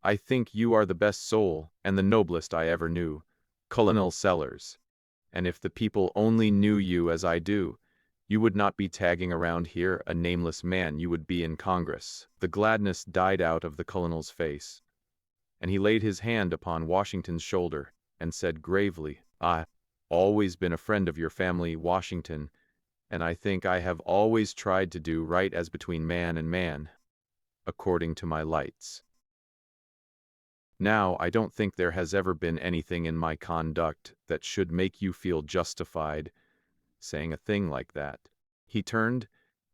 "I think you are the best soul and the noblest I ever knew, Colonel Sellers. And if the people only knew you as I do, you would not be tagging around here a nameless man, you would be in Congress." The gladness died out of the colonel's face, and he laid his hand upon Washington's shoulder and said gravely, "I've always been a friend of your family, Washington, and I think I have always tried to do right as between man and man, according to my lights. Now, I don't think there has ever been anything in my conduct that should make you feel justified saying a thing like that." He turned,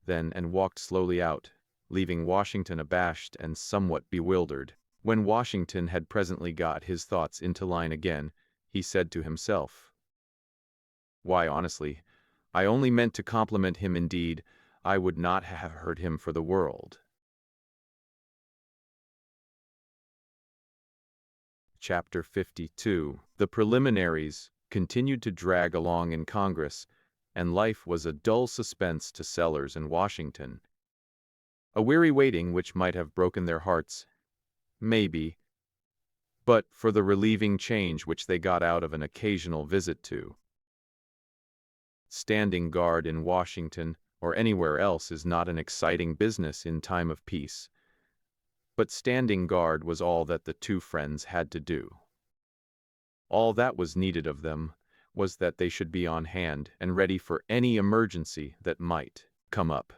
then, and walked slowly out, leaving Washington abashed and somewhat bewildered. When Washington had presently got his thoughts into line again, he said to himself, "Why, honestly, I only meant to compliment him. Indeed, I would not have hurt him for the world." Chapter 52. The preliminaries continued to drag along in Congress, and life was a dull suspense to Sellers and Washington. A weary waiting which might have broken their hearts, maybe, but for the relieving change which they got out of an occasional visit to. Standing guard in Washington or anywhere else is not an exciting business in time of peace, but standing guard was all that the two friends had to do. All that was needed of them was that they should be on hand and ready for any emergency that might come up.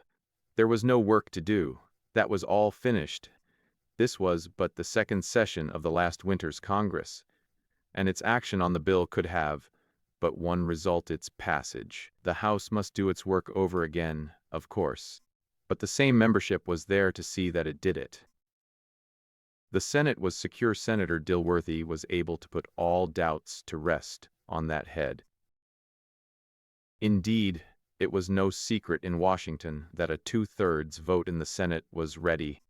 There was no work to do. That was all finished. This was but the second session of the last winter's Congress, and its action on the bill could have but one result: its passage. The House must do its work over again, of course, but the same membership was there to see that it did it. The Senate was secure. Senator Dilworthy was able to put all doubts to rest on that head. Indeed, it was no secret in Washington that a 2/3 vote in the Senate was ready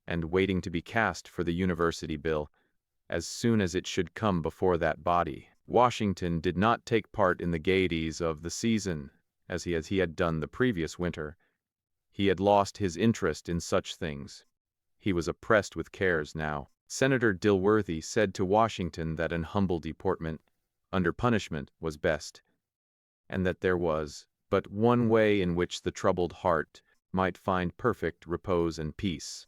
and waiting to be cast for the university bill as soon as it should come before that body. Washington did not take part in the gaieties of the season as he had done the previous winter. He had lost his interest in such things. He was oppressed with cares now. Senator Dilworthy said to Washington that an humble deportment under punishment was best, and that there was but one way in which the troubled heart might find perfect repose and peace.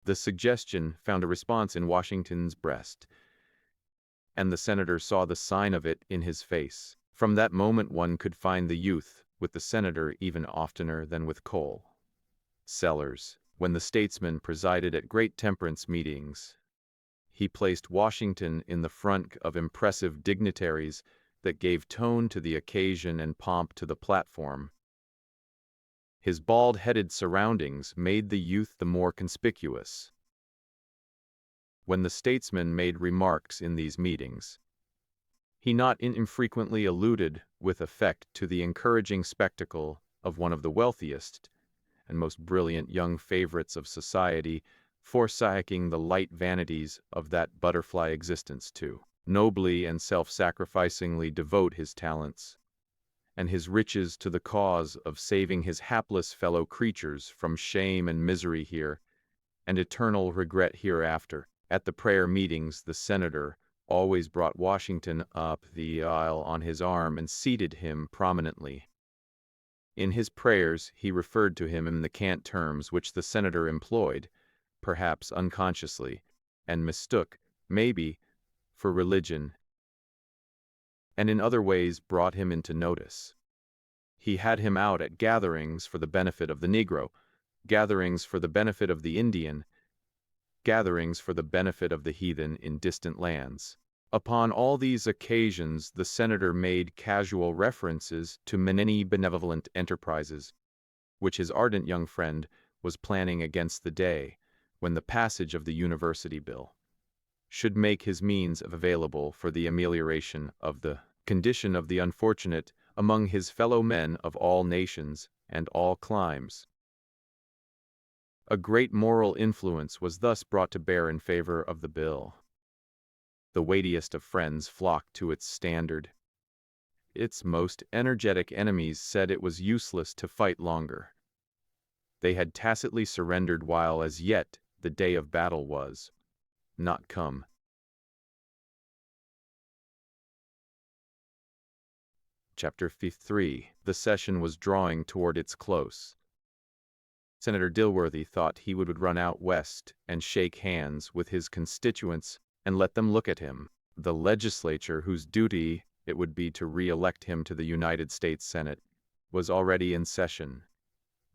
The suggestion found a response in Washington's breast, and the senator saw the sign of it in his face. From that moment one could find the youth with the senator even oftener than with Cole. Sellers, when the statesman presided at great temperance meetings, he placed Washington in the front of impressive dignitaries that gave tone to the occasion and pomp to the platform. His bald-headed surroundings made the youth the more conspicuous. When the statesman made remarks in these meetings, he not infrequently alluded with effect to the encouraging spectacle of one of the wealthiest and most brilliant young favorites of society forsaking the light vanities of that butterfly existence to nobly and self-sacrificingly devote his talents and his riches to the cause of saving his hapless fellow creatures from shame and misery here and eternal regret hereafter. At the prayer meetings, the senator always brought Washington up the aisle on his arm and seated him prominently. In his prayers, he referred to him in the cant terms which the senator employed, perhaps unconsciously, and mistook, maybe, for religion, and in other ways brought him into notice. He had him out at gatherings for the benefit of the Negro, gatherings for the benefit of the Indian, gatherings for the benefit of the heathen in distant lands. Upon all these occasions the senator made casual references to many benevolent enterprises, which his ardent young friend was planning against the day when the passage of the university bill should make his means available for the amelioration of the condition of the unfortunate among his fellow men of all nations and all climes. A great moral influence was thus brought to bear in favor of the bill. The weightiest of friends flocked to its standard. Its most energetic enemies said it was useless to fight longer. They had tacitly surrendered while as yet the day of battle was not come. Chapter 3. The session was drawing toward its close. Senator Dilworthy thought he would run out west and shake hands with his constituents and let them look at him. The legislature, whose duty it would be to re-elect him to the United States Senate, was already in session.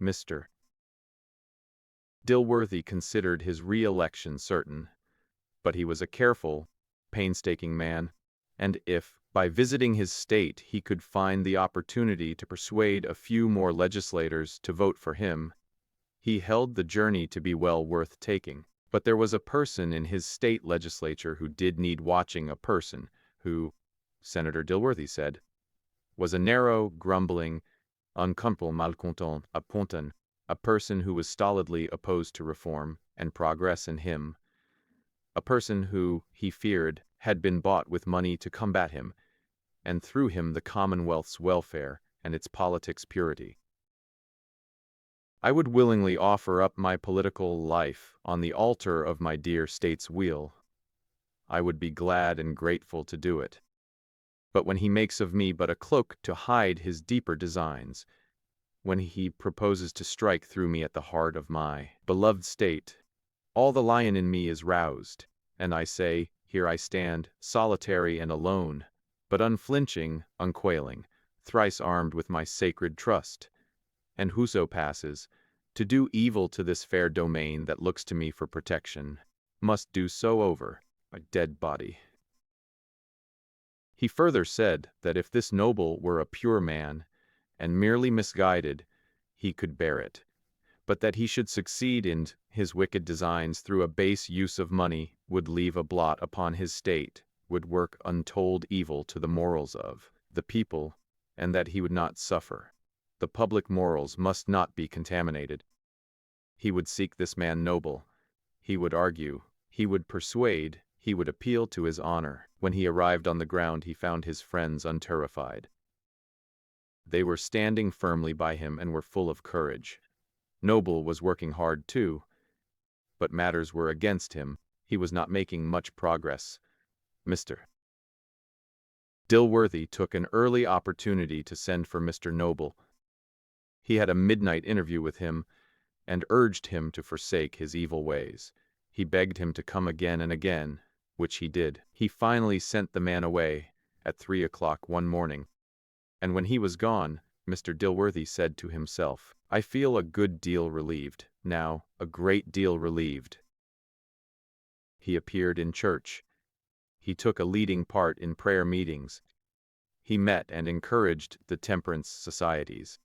Mr. Dilworthy considered his re-election certain, but he was a careful, painstaking man, and if, by visiting his state, he could find the opportunity to persuade a few more legislators to vote for him, he held the journey to be well worth taking. But there was a person in his state legislature who did need watching, a person who, Senator Dilworthy said, was a narrow, grumbling, uncomfortable malcontent, a person who was stolidly opposed to reform and progress in him, a person who, he feared, had been bought with money to combat him, and through him the Commonwealth's welfare and its politics' purity. I would willingly offer up my political life on the altar of my dear state's weal. I would be glad and grateful to do it. But when he makes of me but a cloak to hide his deeper designs, when he proposes to strike through me at the heart of my beloved state, all the lion in me is roused, and I say, here I stand, solitary and alone, but unflinching, unquailing, thrice armed with my sacred trust. And whoso passes, to do evil to this fair domain that looks to me for protection, must do so over a dead body. He further said that if this noble were a pure man, and merely misguided, he could bear it, but that he should succeed in his wicked designs through a base use of money would leave a blot upon his state, would work untold evil to the morals of the people, and that he would not suffer. The public morals must not be contaminated. He would seek this man noble. He would argue. He would persuade. He would appeal to his honor. When he arrived on the ground, he found his friends unterrified. They were standing firmly by him and were full of courage. Noble was working hard too, but matters were against him. He was not making much progress. Mr. Dilworthy took an early opportunity to send for Mr. Noble. He had a midnight interview with him and urged him to forsake his evil ways. He begged him to come again and again, which he did. He finally sent the man away at 3 o'clock one morning, and when he was gone, Mr. Dilworthy said to himself, I feel a good deal relieved, now, a great deal relieved. He appeared in church. He took a leading part in prayer meetings. He met and encouraged the temperance societies.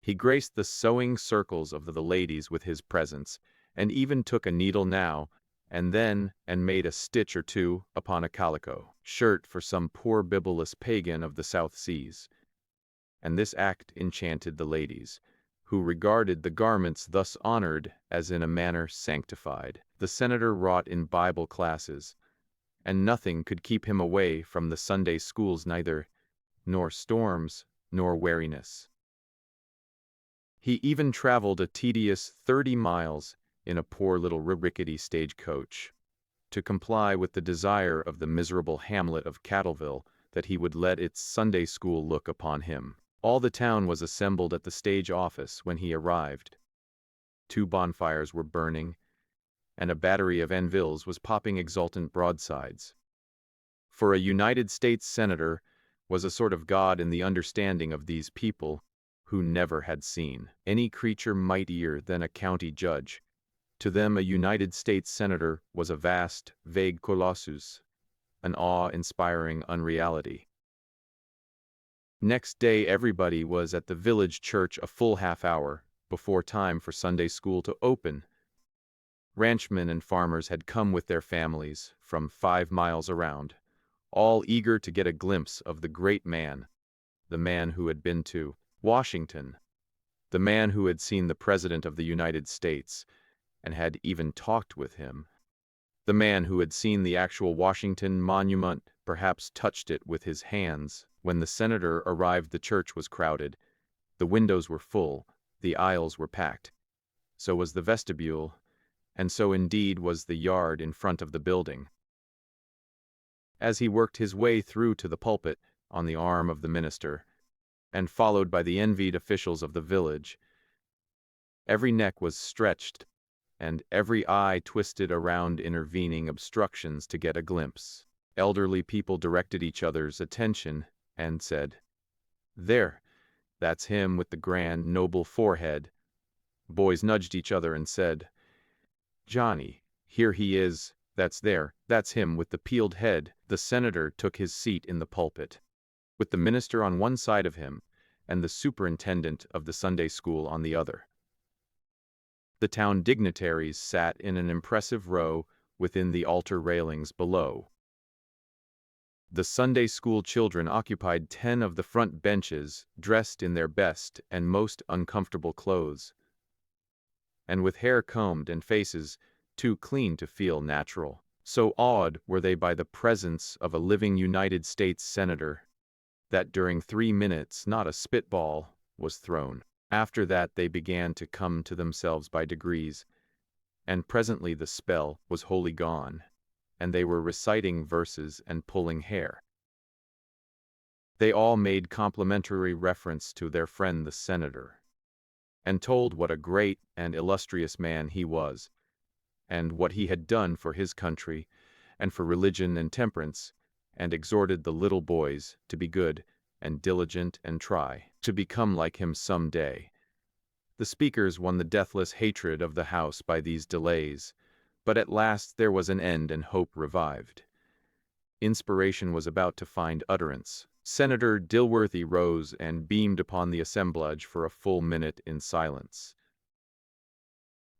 He graced the sewing circles of the ladies with his presence, and even took a needle now and then and made a stitch or two upon a calico shirt for some poor bibulous pagan of the South Seas. And this act enchanted the ladies, who regarded the garments thus honored as in a manner sanctified. The senator wrought in Bible classes, and nothing could keep him away from the Sunday schools, neither nor storms nor weariness. He even traveled a tedious 30 miles in a poor little rickety stagecoach, to comply with the desire of the miserable hamlet of Cattleville that he would let its Sunday school look upon him. All the town was assembled at the stage office when he arrived. 2 bonfires were burning, and a battery of anvils was popping exultant broadsides. For a United States senator was a sort of god in the understanding of these people, who never had seen any creature mightier than a county judge. To them a United States senator was a vast, vague colossus, an awe-inspiring unreality. Next day everybody was at the village church a full half-hour before time for Sunday school to open. Ranchmen and farmers had come with their families from 5 miles around, all eager to get a glimpse of the great man. the man who had been to Washington, the man who had seen the President of the United States and had even talked with him, the man who had seen the actual Washington Monument, perhaps touched it with his hands. When the senator arrived, the church was crowded. The windows were full, the aisles were packed. So was the vestibule, and so indeed was the yard in front of the building. As he worked his way through to the pulpit, on the arm of the minister, and followed by the envied officials of the village, every neck was stretched, and every eye twisted around intervening obstructions to get a glimpse. Elderly people directed each other's attention and said, "There, that's him with the grand, noble forehead." Boys nudged each other and said, "Johnny, here he is, that's him with the peeled head." The senator took his seat in the pulpit, with the minister on one side of him and the superintendent of the Sunday school on the other. The town dignitaries sat in an impressive row within the altar railings below. The Sunday school children occupied 10 of the front benches, dressed in their best and most uncomfortable clothes, and with hair combed and faces too clean to feel natural. So awed were they by the presence of a living United States senator that during 3 minutes not a spitball was thrown. After that they began to come to themselves by degrees, and presently the spell was wholly gone, and they were reciting verses and pulling hair. They all made complimentary reference to their friend the senator, and told what a great and illustrious man he was, and what he had done for his country and for religion and temperance, and exhorted the little boys to be good and diligent and try to become like him some day. The speakers won the deathless hatred of the House by these delays, but at last there was an end and hope revived. Inspiration was about to find utterance. Senator Dilworthy rose and beamed upon the assemblage for a full minute in silence.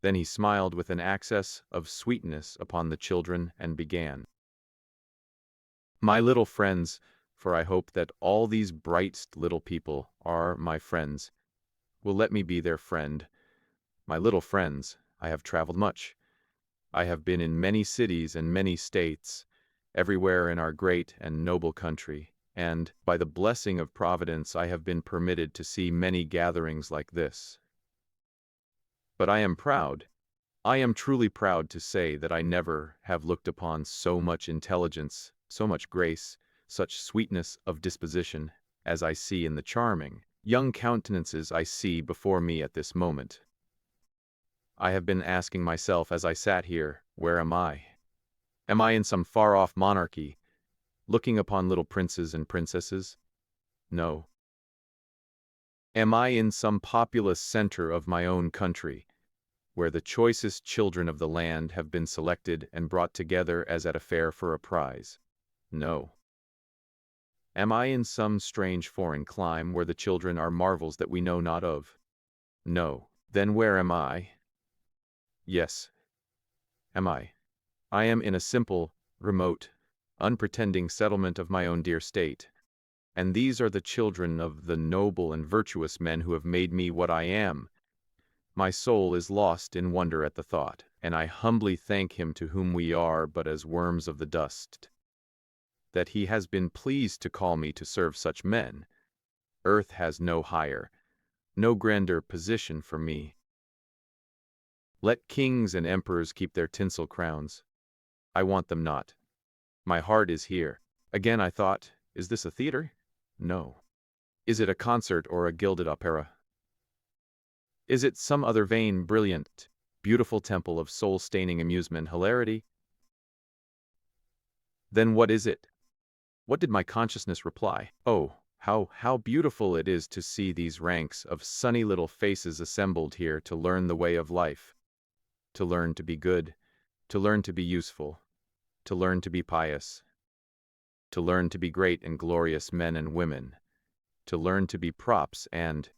Then he smiled with an access of sweetness upon the children and began. "My little friends, for I hope that all these bright little people are my friends, will let me be their friend. My little friends, I have traveled much. I have been in many cities and many states, everywhere in our great and noble country, and, by the blessing of Providence, I have been permitted to see many gatherings like this. But I am truly proud to say that I never have looked upon so much intelligence, so much grace, such sweetness of disposition, as I see in the charming, young countenances I see before me at this moment. I have been asking myself as I sat here, where am I? Am I in some far-off monarchy, looking upon little princes and princesses? No. Am I in some populous center of my own country, where the choicest children of the land have been selected and brought together as at a fair for a prize? No. Am I in some strange foreign clime where the children are marvels that we know not of? No. Then where am I? Yes. Am I? I am in a simple, remote, unpretending settlement of my own dear state. And these are the children of the noble and virtuous men who have made me what I am. My soul is lost in wonder at the thought, and I humbly thank him to whom we are but as worms of the dust, that he has been pleased to call me to serve such men. Earth has no higher, no grander position for me. Let kings and emperors keep their tinsel crowns. I want them not. My heart is here. Again I thought, is this a theater? No. Is it a concert or a gilded opera? Is it some other vain, brilliant, beautiful temple of soul-staining amusement and hilarity? Then what is it? What did my consciousness reply? Oh, how beautiful it is to see these ranks of sunny little faces assembled here to learn the way of life, to learn to be good, to learn to be useful, to learn to be pious, to learn to be great and glorious men and women, to learn to be props and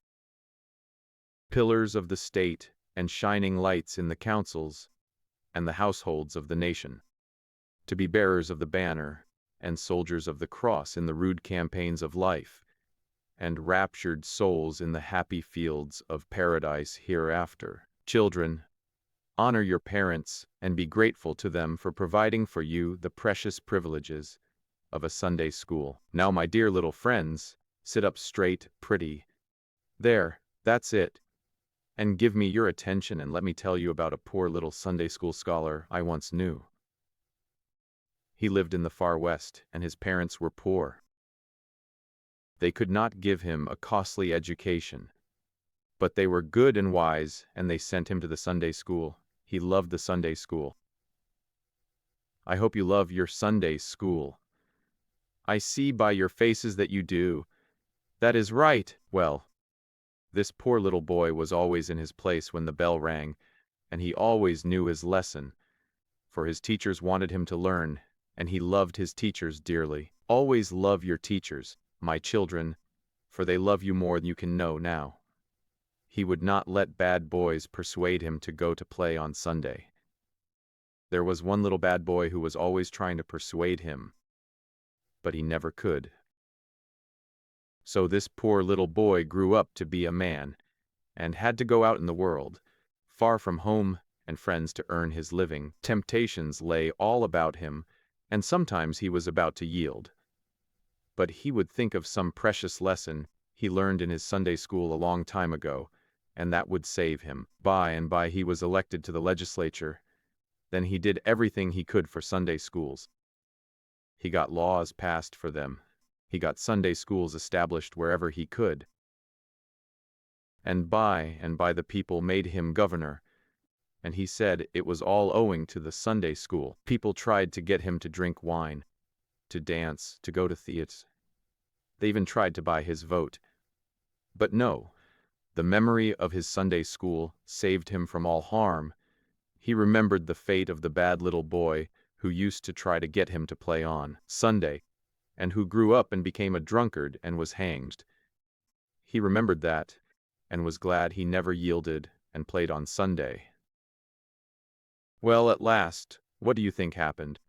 pillars of the state and shining lights in the councils and the households of the nation, to be bearers of the banner and soldiers of the cross in the rude campaigns of life, and raptured souls in the happy fields of paradise hereafter. Children, honor your parents and be grateful to them for providing for you the precious privileges of a Sunday school. Now, my dear little friends, sit up straight, pretty. There, that's it. And give me your attention and let me tell you about a poor little Sunday school scholar I once knew. He lived in the far West, and his parents were poor. They could not give him a costly education, but they were good and wise, and they sent him to the Sunday school. He loved the Sunday school. I hope you love your Sunday school. I see by your faces that you do. That is right. Well, this poor little boy was always in his place when the bell rang, and he always knew his lesson, for his teachers wanted him to learn, and he loved his teachers dearly. Always love your teachers, my children, for they love you more than you can know now. He would not let bad boys persuade him to go to play on Sunday. There was one little bad boy who was always trying to persuade him, but he never could. So this poor little boy grew up to be a man, and had to go out in the world, far from home and friends, to earn his living. Temptations lay all about him, and sometimes he was about to yield. But he would think of some precious lesson he learned in his Sunday school a long time ago, and that would save him. By and by he was elected to the legislature. Then he did everything he could for Sunday schools. He got laws passed for them. He got Sunday schools established wherever he could. And by the people made him governor, and he said it was all owing to the Sunday school. People tried to get him to drink wine, to dance, to go to theaters. They even tried to buy his vote. But no, the memory of his Sunday school saved him from all harm. He remembered the fate of the bad little boy who used to try to get him to play on Sunday, and who grew up and became a drunkard and was hanged. He remembered that, and was glad he never yielded and played on Sunday. Well, at last, what do you think happened?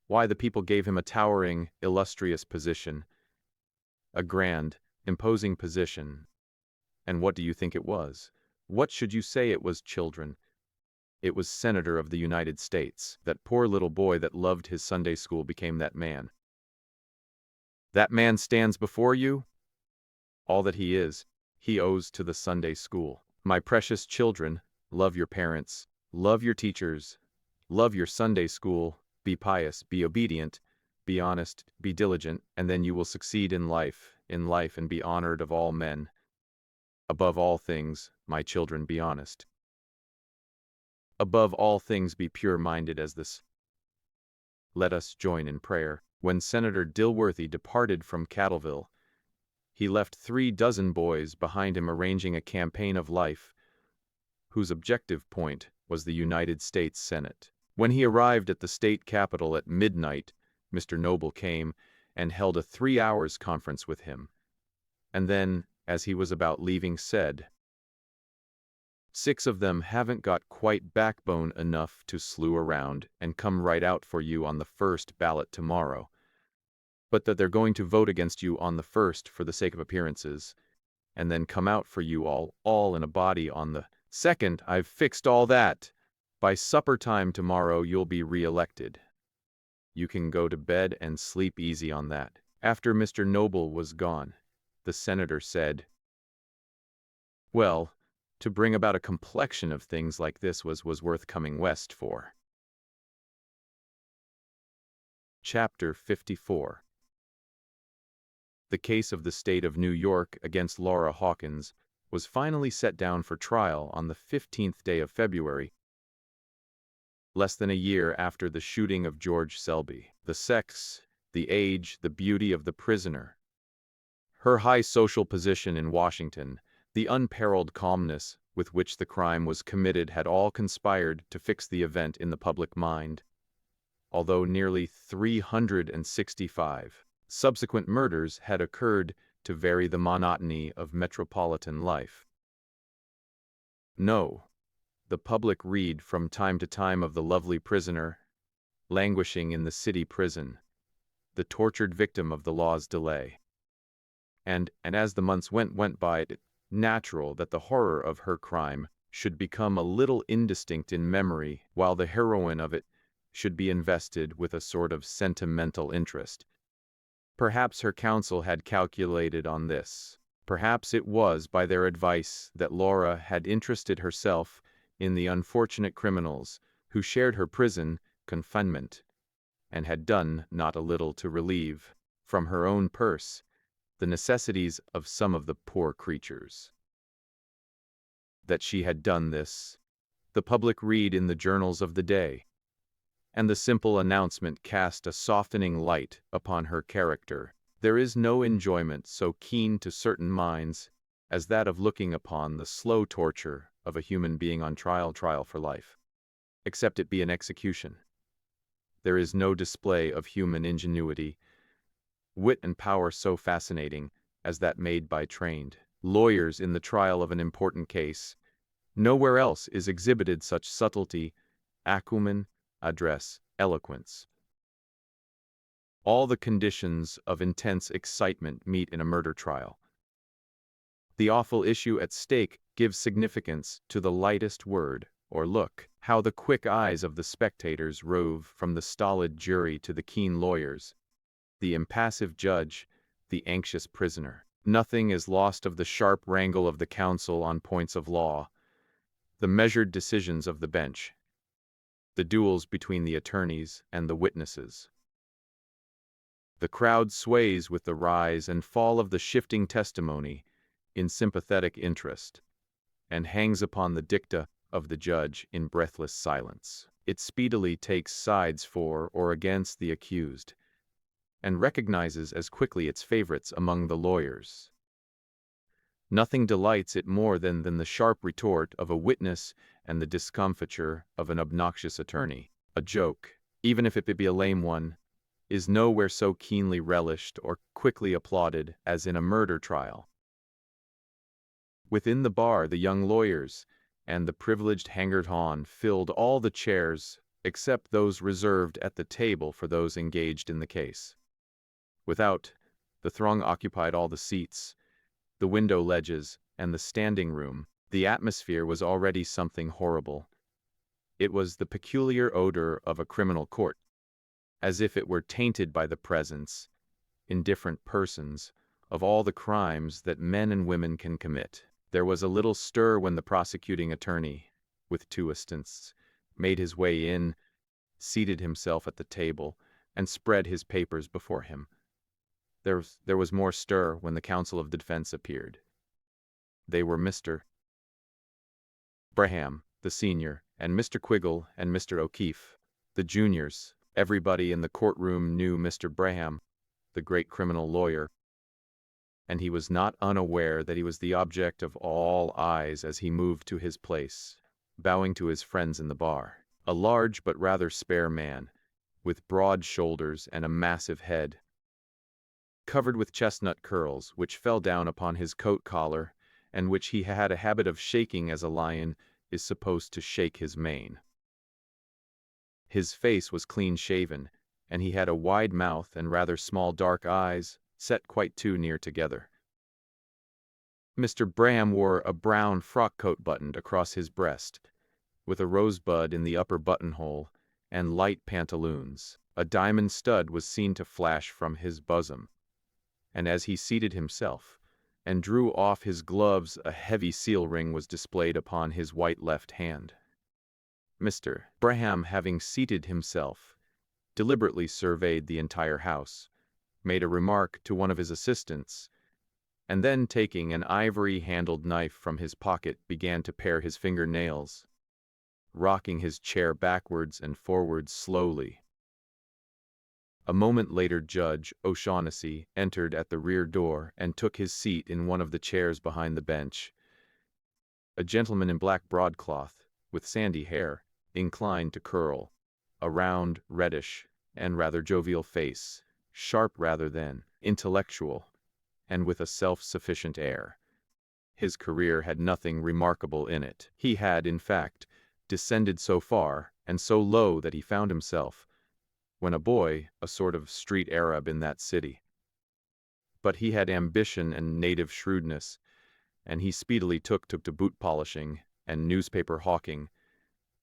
Why, the people gave him a towering, illustrious position, a grand, imposing position. And what do you think it was? What should you say it was, children? It was Senator of the United States. That poor little boy that loved his Sunday school became that man. That man stands before you. All that he is, he owes to the Sunday school. My precious children, love your parents, love your teachers, love your Sunday school, be pious, be obedient, be honest, be diligent, and then you will succeed in life, and be honored of all men. Above all things, my children, be honest. Above all things, be pure-minded as this. Let us join in prayer. When Senator Dilworthy departed from Cattleville, he left 36 boys behind him arranging a campaign of life, whose objective point was the United States Senate. When he arrived at the state capitol at midnight, Mr. Noble came and held a 3-hour conference with him, and then, as he was about leaving, said, "6 of them haven't got quite backbone enough to slew around and come right out for you on the first ballot tomorrow, but that they're going to vote against you on the first for the sake of appearances, and then come out for you all in a body on the second. I've fixed all that. By supper time tomorrow you'll be re-elected. You can go to bed and sleep easy on that." After Mr. Noble was gone, the senator said, "Well, to bring about a complexion of things like this was worth coming west for." Chapter 54. The case of the state of New York against Laura Hawkins was finally set down for trial on the 15th day of February, less than a year after the shooting of George Selby. The sex, the age, the beauty of the prisoner, her high social position in Washington, the unparalleled calmness with which the crime was committed had all conspired to fix the event in the public mind. Although nearly 365 subsequent murders had occurred to vary the monotony of metropolitan life. No, the public read from time to time of the lovely prisoner, languishing in the city prison, the tortured victim of the law's delay. And as the months went by, it natural that the horror of her crime should become a little indistinct in memory, while the heroine of it should be invested with a sort of sentimental interest. Perhaps her counsel had calculated on this. Perhaps it was by their advice that Laura had interested herself in the unfortunate criminals who shared her prison confinement, and had done not a little to relieve, from her own purse, the necessities of some of the poor creatures. That she had done this, the public read in the journals of the day, and the simple announcement cast a softening light upon her character. There is no enjoyment so keen to certain minds as that of looking upon the slow torture of a human being on trial for life, except it be an execution. There is no display of human ingenuity, wit and power so fascinating as that made by trained lawyers in the trial of an important case. Nowhere else is exhibited such subtlety, acumen, address, eloquence. All the conditions of intense excitement meet in a murder trial. The awful issue at stake gives significance to the lightest word or look. How the quick eyes of the spectators rove from the stolid jury to the keen lawyers, the impassive judge, the anxious prisoner. Nothing is lost of the sharp wrangle of the counsel on points of law, the measured decisions of the bench, the duels between the attorneys and the witnesses. The crowd sways with the rise and fall of the shifting testimony in sympathetic interest, and hangs upon the dicta of the judge in breathless silence. It speedily takes sides for or against the accused, and recognizes as quickly its favorites among the lawyers. Nothing delights it more than the sharp retort of a witness and the discomfiture of an obnoxious attorney. A joke, even if it be a lame one, is nowhere so keenly relished or quickly applauded as in a murder trial. Within the bar, the young lawyers and the privileged hangers-on filled all the chairs except those reserved at the table for those engaged in the case. Without, the throng occupied all the seats, the window ledges, and the standing room. The atmosphere was already something horrible. It was the peculiar odor of a criminal court, as if it were tainted by the presence, in different persons, of all the crimes that men and women can commit. There was a little stir when the prosecuting attorney, with two assistants, made his way in, seated himself at the table, and spread his papers before him. There was more stir when the counsel of the defense appeared. They were Mr. Braham, the senior, and Mr. Quiggle and Mr. O'Keefe, the juniors. Everybody in the courtroom knew Mr. Braham, the great criminal lawyer, and he was not unaware that he was the object of all eyes as he moved to his place, bowing to his friends in the bar. A large but rather spare man, with broad shoulders and a massive head, covered with chestnut curls, which fell down upon his coat collar, and which he had a habit of shaking as a lion is supposed to shake his mane. His face was clean-shaven, and he had a wide mouth and rather small dark eyes, set quite too near together. Mr. Braham wore a brown frock-coat buttoned across his breast, with a rosebud in the upper buttonhole, and light pantaloons. A diamond stud was seen to flash from his bosom, and as he seated himself and drew off his gloves, a heavy seal ring was displayed upon his white left hand. Mr. Braham, having seated himself, deliberately surveyed the entire house, made a remark to one of his assistants, and then taking an ivory-handled knife from his pocket began to pare his finger-nails, rocking his chair backwards and forwards slowly. A moment later Judge O'Shaughnessy entered at the rear door and took his seat in one of the chairs behind the bench. A gentleman in black broadcloth, with sandy hair, inclined to curl, a round, reddish, and rather jovial face, sharp rather than intellectual, and with a self-sufficient air. His career had nothing remarkable in it. He had, in fact, descended so far and so low that he found himself, when a boy, a sort of street Arab in that city. But he had ambition and native shrewdness, and he speedily took to boot polishing and newspaper hawking,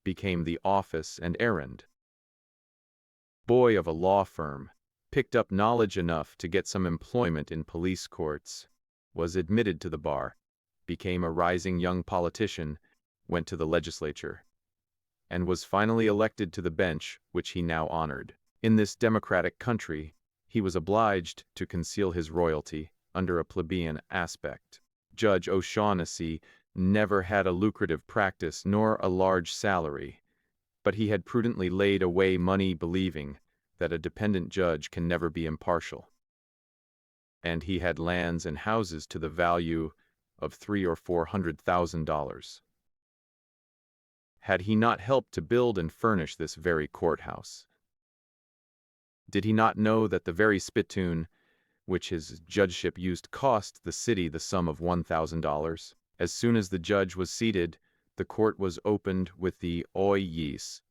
became the office and errand boy of a law firm, picked up knowledge enough to get some employment in police courts, was admitted to the bar, became a rising young politician, went to the legislature, and was finally elected to the bench which he now honored. In this democratic country, he was obliged to conceal his royalty under a plebeian aspect. Judge O'Shaughnessy never had a lucrative practice nor a large salary, but he had prudently laid away money, believing that a dependent judge can never be impartial. And he had lands and houses to the value of $300,000 or $400,000. Had he not helped to build and furnish this very courthouse? Did he not know that the very spittoon which his judgeship used cost the city the sum of $1,000? As soon as the judge was seated, the court was opened with the oyes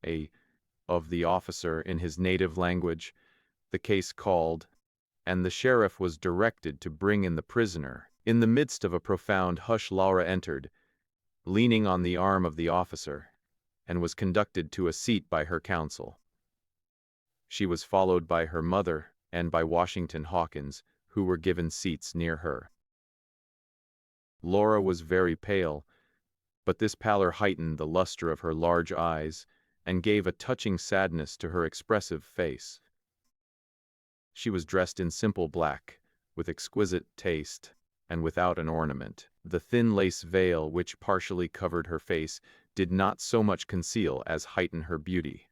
of the officer in his native language, the case called, and the sheriff was directed to bring in the prisoner. In the midst of a profound hush, Laura entered, leaning on the arm of the officer, and was conducted to a seat by her counsel. She was followed by her mother and by Washington Hawkins, who were given seats near her. Laura was very pale, but this pallor heightened the luster of her large eyes and gave a touching sadness to her expressive face. She was dressed in simple black, with exquisite taste, and without an ornament. The thin lace veil which partially covered her face did not so much conceal as heighten her beauty.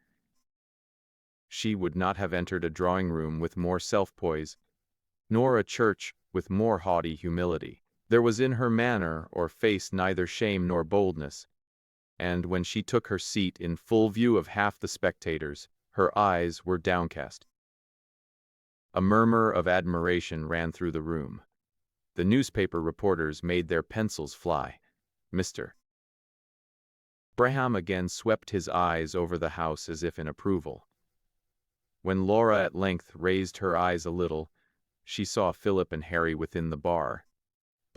She would not have entered a drawing-room with more self-poise, nor a church with more haughty humility. There was in her manner or face neither shame nor boldness, and when she took her seat in full view of half the spectators, her eyes were downcast. A murmur of admiration ran through the room. The newspaper reporters made their pencils fly. Mr. Braham again swept his eyes over the house as if in approval. When Laura at length raised her eyes a little, she saw Philip and Harry within the bar,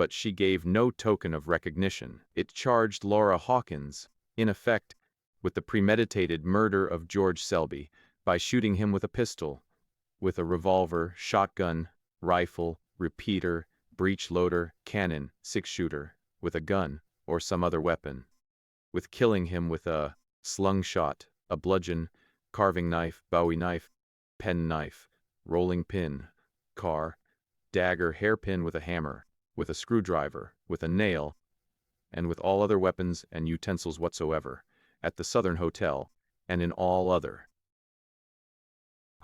but she gave no token of recognition. It charged Laura Hawkins, in effect, with the premeditated murder of George Selby by shooting him with a pistol, with a revolver, shotgun, rifle, repeater, breech-loader, cannon, six-shooter, with a gun, or some other weapon, with killing him with a slung-shot, a bludgeon, carving knife, bowie knife, pen knife, rolling pin, car, dagger, hairpin with a hammer, with a screwdriver, with a nail, and with all other weapons and utensils whatsoever, at the Southern Hotel, and in all other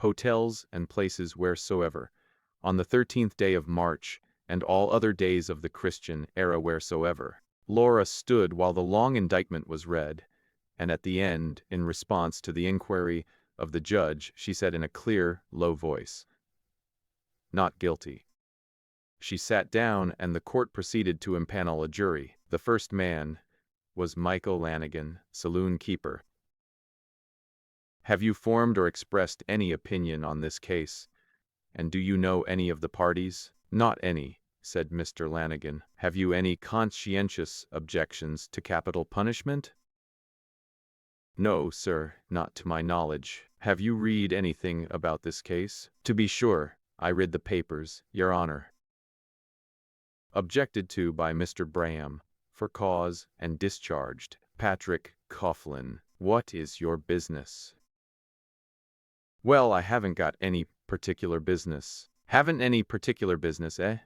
hotels and places wheresoever, on the 13th day of March, and all other days of the Christian era wheresoever. Laura stood while the long indictment was read, and at the end, in response to the inquiry of the judge, she said in a clear, low voice, "Not guilty." She sat down, and the court proceeded to impanel a jury. The first man was Michael Lanigan, saloon keeper. "Have you formed or expressed any opinion on this case, and do you know any of the parties?" "Not any," said Mr. Lanigan. "Have you any conscientious objections to capital punishment?" "No, sir, not to my knowledge." "Have you read anything about this case?" "To be sure, I read the papers, your honor." Objected to by Mr. Braham, for cause, and discharged. Patrick Coughlin, what is your business? "Well, I haven't got any particular business." "Haven't any particular business, eh?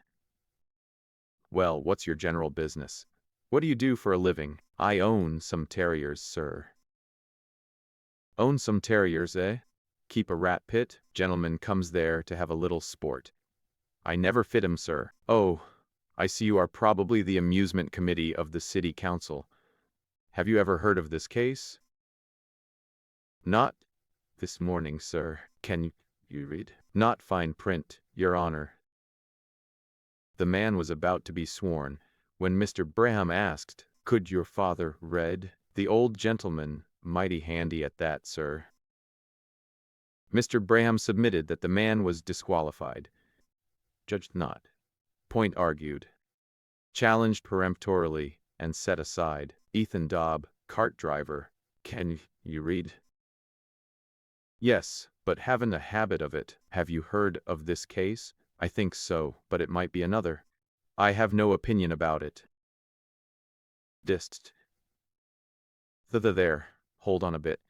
Well, what's your general business? What do you do for a living?" "I own some terriers, sir." "Own some terriers, eh? Keep a rat pit? Gentleman comes there to have a little sport." "I never fit 'em, sir." "Oh, I see you are probably the amusement committee of the city council. Have you ever heard of this case?" "Not this morning, sir." "Can you read?" "Not fine print, your honor." The man was about to be sworn, when Mr. Braham asked, "Could your father read?" The old gentleman, mighty handy at that, sir. Mr. Braham submitted that the man was disqualified. Judged not Point argued, challenged peremptorily, and set aside. Ethan Dobb, cart driver. Can you read? Yes, but haven't a habit of it. Have you heard of this case? I think so, but it might be another. I have no opinion about it. Dist. There. Hold on a bit.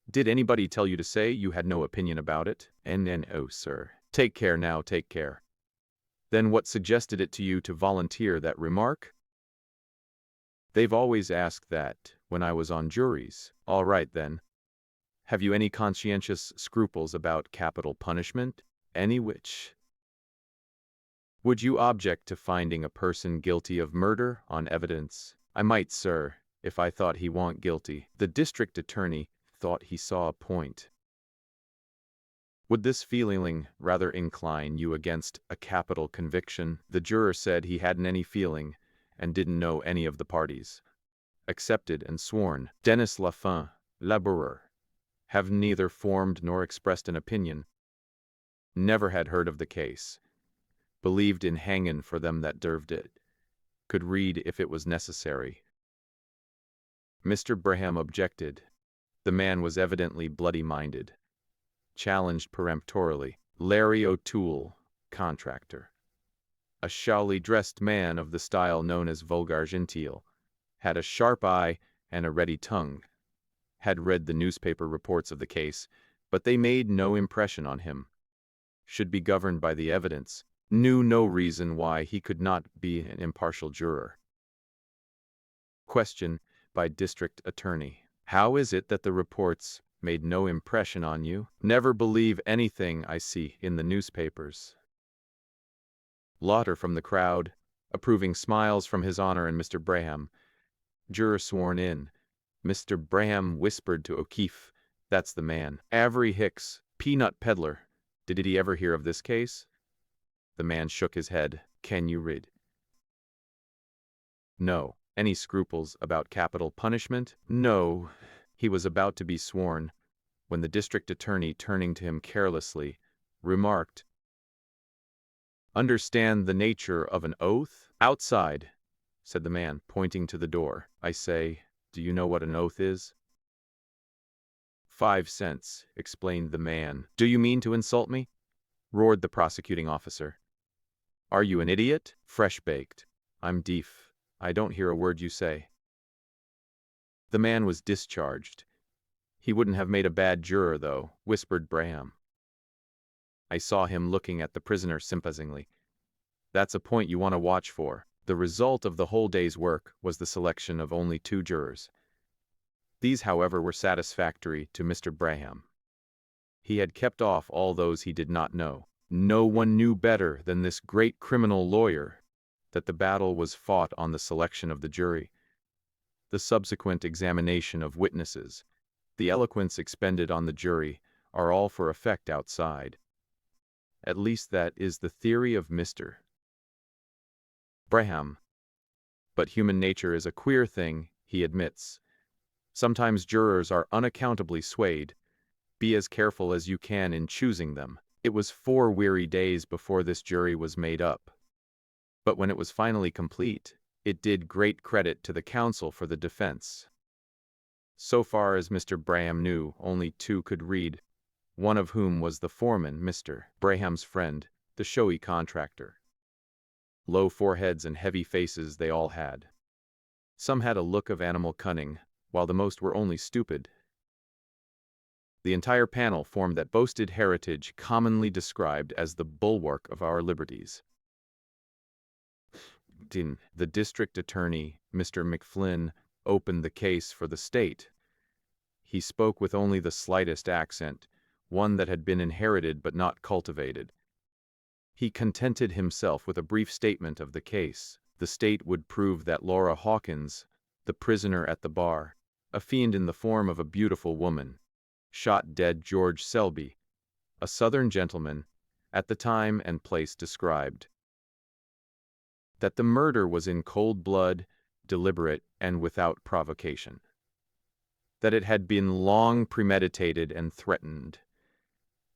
Did anybody tell you to say you had no opinion about it? No, sir. Take care now, take care. Then what suggested it to you to volunteer that remark? They've always asked that when I was on juries. All right, then. Have you any conscientious scruples about capital punishment? Any which? Would you object to finding a person guilty of murder on evidence? I might, sir, if I thought he wa'n't guilty. The district attorney thought he saw a point. Would this feeling rather incline you against a capital conviction? The juror said he hadn't any feeling and didn't know any of the parties. Accepted and sworn. Dennis Lafin, laborer. Have neither formed nor expressed an opinion. Never had heard of the case. Believed in hangin' for them that derved it. Could read if it was necessary. Mr. Braham objected. The man was evidently bloody-minded. Challenged peremptorily. Larry O'Toole, contractor. A shawly dressed man of the style known as vulgar genteel. Had a sharp eye and a ready tongue. Had read the newspaper reports of the case, but they made no impression on him. Should be governed by the evidence. Knew no reason why he could not be an impartial juror. Question by District Attorney. How is it that the reports made no impression on you? Never believe anything I see in the newspapers. Laughter from the crowd, approving smiles from His Honor and Mr. Braham. Juror sworn in. Mr. Braham whispered to O'Keefe, "That's the man. Avery Hicks, peanut peddler. Did he ever hear of this case?" The man shook his head. Can you read? No. Any scruples about capital punishment? No. He was about to be sworn, when the district attorney, turning to him carelessly, remarked, "Understand the nature of an oath?" "Outside," said the man, pointing to the door. "I say, do you know what an oath is?" 5 cents, explained the man. "Do you mean to insult me?" roared the prosecuting officer. "Are you an idiot?" "Fresh-baked. I'm deaf. I don't hear a word you say." The man was discharged. He wouldn't have made a bad juror, though, whispered Braham. I saw him looking at the prisoner sympathizingly. That's a point you want to watch for. The result of the whole day's work was the selection of only 2 jurors. These, however, were satisfactory to Mr. Braham. He had kept off all those he did not know. No one knew better than this great criminal lawyer that the battle was fought on the selection of the jury, the subsequent examination of witnesses, the eloquence expended on the jury, are all for effect outside. At least that is the theory of Mr. Braham. But human nature is a queer thing, he admits. Sometimes jurors are unaccountably swayed. Be as careful as you can in choosing them. It was 4 weary days before this jury was made up. But when it was finally complete, it did great credit to the counsel for the defense. So far as Mr. Braham knew, only 2 could read, one of whom was the foreman, Mr. Braham's friend, the showy contractor. Low foreheads and heavy faces they all had. Some had a look of animal cunning, while the most were only stupid. The entire panel formed that boasted heritage commonly described as the bulwark of our liberties. The district attorney, Mr. McFlynn, opened the case for the state. He spoke with only the slightest accent, one that had been inherited but not cultivated. He contented himself with a brief statement of the case. The state would prove that Laura Hawkins, the prisoner at the bar, a fiend in the form of a beautiful woman, shot dead George Selby, a Southern gentleman, at the time and place described. That the murder was in cold blood, deliberate, and without provocation. That it had been long premeditated and threatened.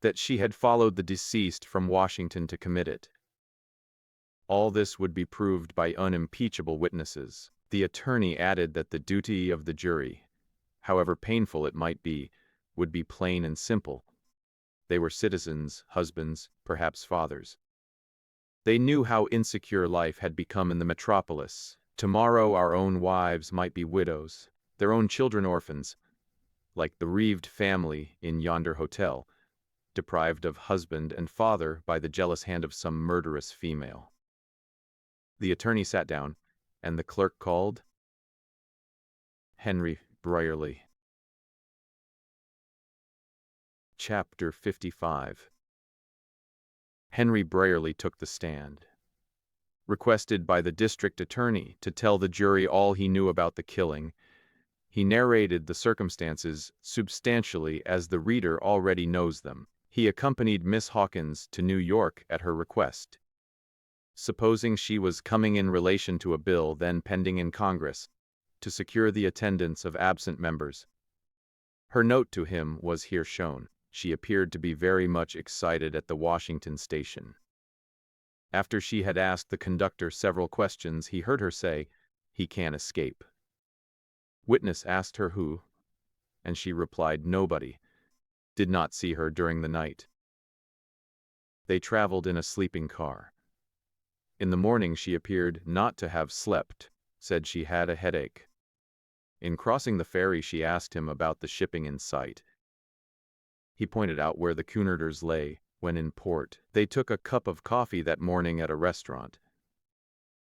That she had followed the deceased from Washington to commit it. All this would be proved by unimpeachable witnesses. The attorney added that the duty of the jury, however painful it might be, would be plain and simple. They were citizens, husbands, perhaps fathers. They knew how insecure life had become in the metropolis. Tomorrow our own wives might be widows, their own children orphans, like the bereaved family in yonder hotel, deprived of husband and father by the jealous hand of some murderous female. The attorney sat down, and the clerk called Henry Brierly. Chapter 55. Henry Brierly took the stand. Requested by the district attorney to tell the jury all he knew about the killing, he narrated the circumstances substantially as the reader already knows them. He accompanied Miss Hawkins to New York at her request, supposing she was coming in relation to a bill then pending in Congress to secure the attendance of absent members. Her note to him was here shown. She appeared to be very much excited at the Washington station. After she had asked the conductor several questions, he heard her say, "He can't escape." Witness asked her who, and she replied nobody, did not see her during the night. They traveled in a sleeping car. In the morning she appeared not to have slept, said she had a headache. In crossing the ferry she asked him about the shipping in sight. He pointed out where the Cunarders lay when in port. They took a cup of coffee that morning at a restaurant.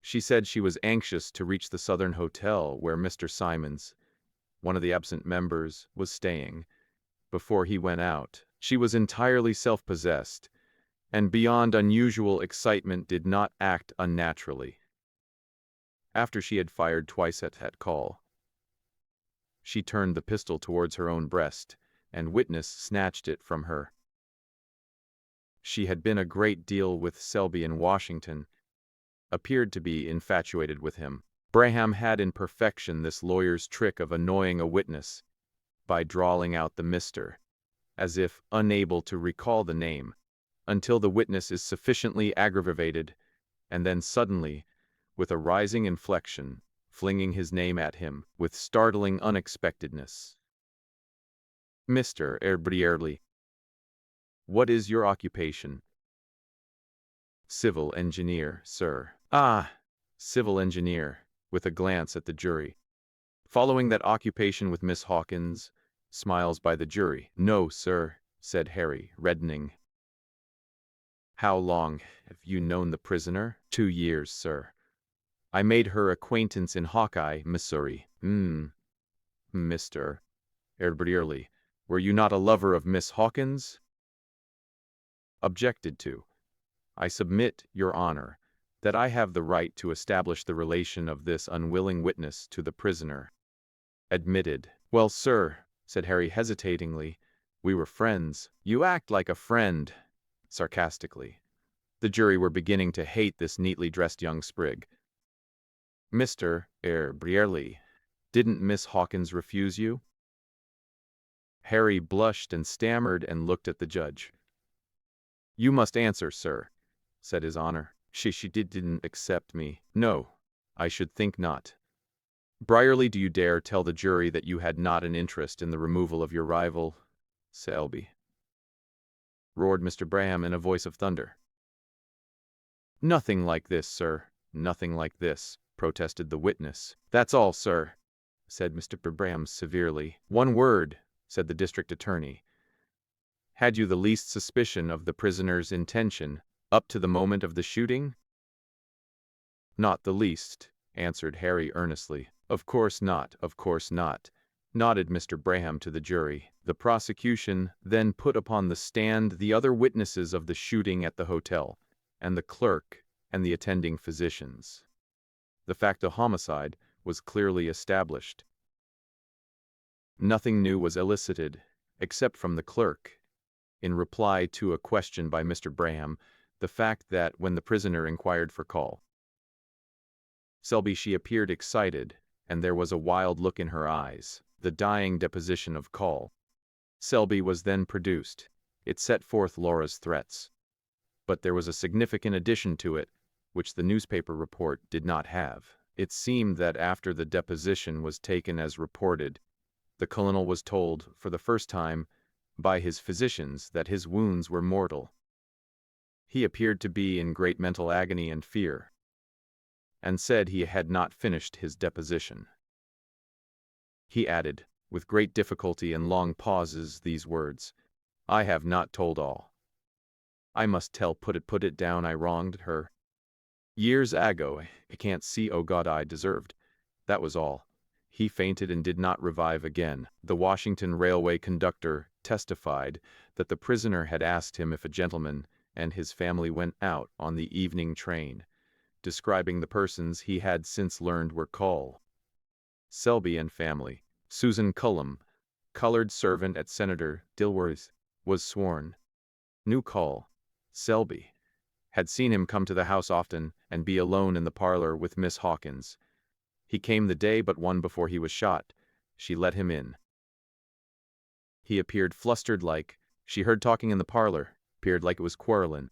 She said she was anxious to reach the Southern Hotel where Mr. Simons, one of the absent members, was staying. Before he went out, she was entirely self-possessed, and beyond unusual excitement did not act unnaturally. After she had fired twice at that call, she turned the pistol towards her own breast, and Witness snatched it from her. She had been a great deal with Selby in Washington, appeared to be infatuated with him. Braham had in perfection this lawyer's trick of annoying a witness by drawling out the Mr., as if unable to recall the name, until the witness is sufficiently aggravated, and then suddenly, with a rising inflection, flinging his name at him with startling unexpectedness. "Mr. Brierly, what is your occupation?" "Civil engineer, sir." "Ah, civil engineer," with a glance at the jury. "Following that occupation with Miss Hawkins?" Smiles by the jury. "No, sir," said Harry, reddening. "How long have you known the prisoner?" "2 years, sir. I made her acquaintance in Hawkeye, Missouri." Mr. Brierly, were you not a lover of Miss Hawkins?" "Objected to. I submit, Your Honor, that I have the right to establish the relation of this unwilling witness to the prisoner." "Admitted." "Well, sir," said Harry hesitatingly, "we were friends." "You act like a friend," sarcastically. The jury were beginning to hate this neatly dressed young sprig. "Mr. Brierly, didn't Miss Hawkins refuse you?" Harry blushed and stammered and looked at the judge. "You must answer, sir," said His Honor. She didn't accept me." "No, I should think not." "Brierly, do you dare tell the jury that you had not an interest in the removal of your rival, Selby?" roared Mr. Braham in a voice of thunder. "Nothing like this, sir, nothing like this," protested the witness. "That's all, sir," said Mr. Braham severely. "One word," said the district attorney. "Had you the least suspicion of the prisoner's intention up to the moment of the shooting?" "Not the least," answered Harry earnestly. "Of course not, of course not," nodded Mr. Braham to the jury. The prosecution then put upon the stand the other witnesses of the shooting at the hotel, and the clerk and the attending physicians. The fact of homicide was clearly established. Nothing new was elicited, except from the clerk, in reply to a question by Mr. Braham, the fact that when the prisoner inquired for call, Selby, she appeared excited, and there was a wild look in her eyes. The dying deposition of call. Selby was then produced. It set forth Laura's threats. But there was a significant addition to it. which the newspaper report did not have. It seemed that after the deposition was taken as reported, the colonel was told, for the first time, by his physicians that his wounds were mortal. He appeared to be in great mental agony and fear, and said he had not finished his deposition. He added, with great difficulty and long pauses, these words, "I have not told all. I must tell, put it down, I wronged her. Years ago, I can't see, oh God, I deserved. That was all." He fainted and did not revive again. The Washington railway conductor testified that the prisoner had asked him if a gentleman and his family went out on the evening train, describing the persons he had since learned were Call, Selby and family. Susan Cullum, colored servant at Senator Dilworth's, was sworn. Knew Call, Selby, had seen him come to the house often and be alone in the parlor with Miss Hawkins. He came the day but one before he was shot. She let him in. He appeared flustered like, she heard talking in the parlor, appeared like it was quarrelin'.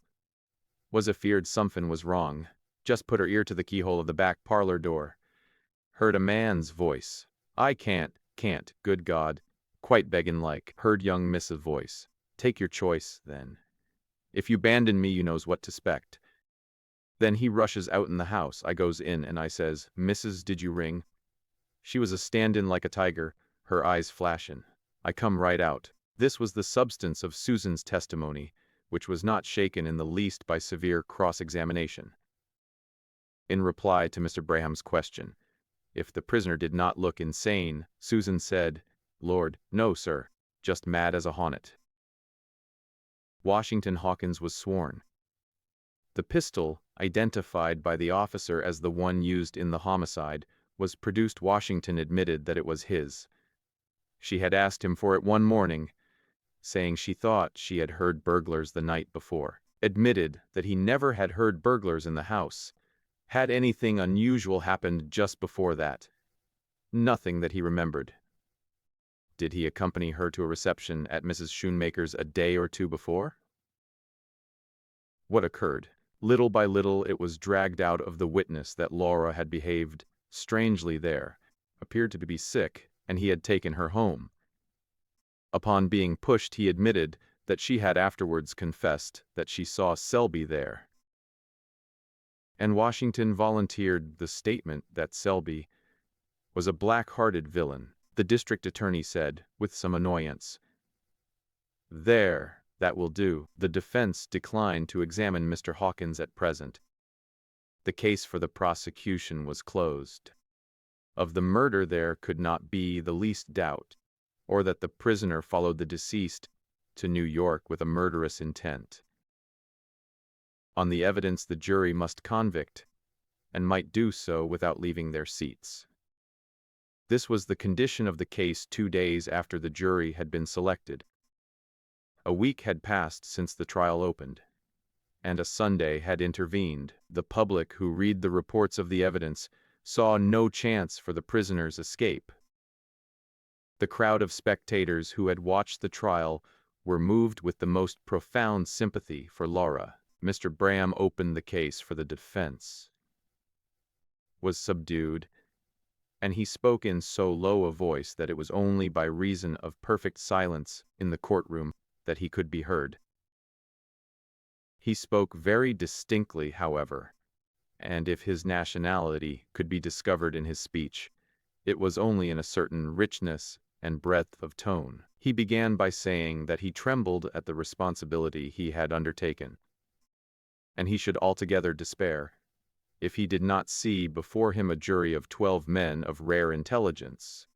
Was afeard somethin' was wrong. Just put her ear to the keyhole of the back parlor door. Heard a man's voice. I can't, good God. Quite beggin' like. Heard young Miss's voice. Take your choice, then. If you abandon me, you knows what to spect. Then he rushes out in the house. I goes in and I says, "Missus, did you ring?" She was a standin' like a tiger, her eyes flashin'. I come right out. This was the substance of Susan's testimony, which was not shaken in the least by severe cross-examination. In reply to Mr. Braham's question, if the prisoner did not look insane, Susan said, "Lord, no, sir, just mad as a hornet." Washington Hawkins was sworn. The pistol, identified by the officer as the one used in the homicide, was produced. Washington admitted that it was his. She had asked him for it one morning, saying she thought she had heard burglars the night before. Admitted that he never had heard burglars in the house. Had anything unusual happened just before that? Nothing that he remembered. Did he accompany her to a reception at Mrs. Schoonmaker's a day or two before? What occurred? Little by little it was dragged out of the witness that Laura had behaved strangely there, appeared to be sick, and he had taken her home. Upon being pushed, he admitted that she had afterwards confessed that she saw Selby there. And Washington volunteered the statement that Selby was a black-hearted villain. The district attorney said, with some annoyance, "There, that will do." The defense declined to examine Mr. Hawkins at present. The case for the prosecution was closed. Of the murder there could not be the least doubt, or that the prisoner followed the deceased to New York with a murderous intent. On the evidence the jury must convict, and might do so without leaving their seats. This was the condition of the case 2 days after the jury had been selected. A week had passed since the trial opened, and a Sunday had intervened. The public who read the reports of the evidence saw no chance for the prisoner's escape. The crowd of spectators who had watched the trial were moved with the most profound sympathy for Laura. Mr. Braham opened the case for the defense, was subdued, and he spoke in so low a voice that it was only by reason of perfect silence in the courtroom that he could be heard. He spoke very distinctly, however, and if his nationality could be discovered in his speech, it was only in a certain richness and breadth of tone. He began by saying that he trembled at the responsibility he had undertaken, and he should altogether despair if he did not see before him a jury of 12 men of rare intelligence,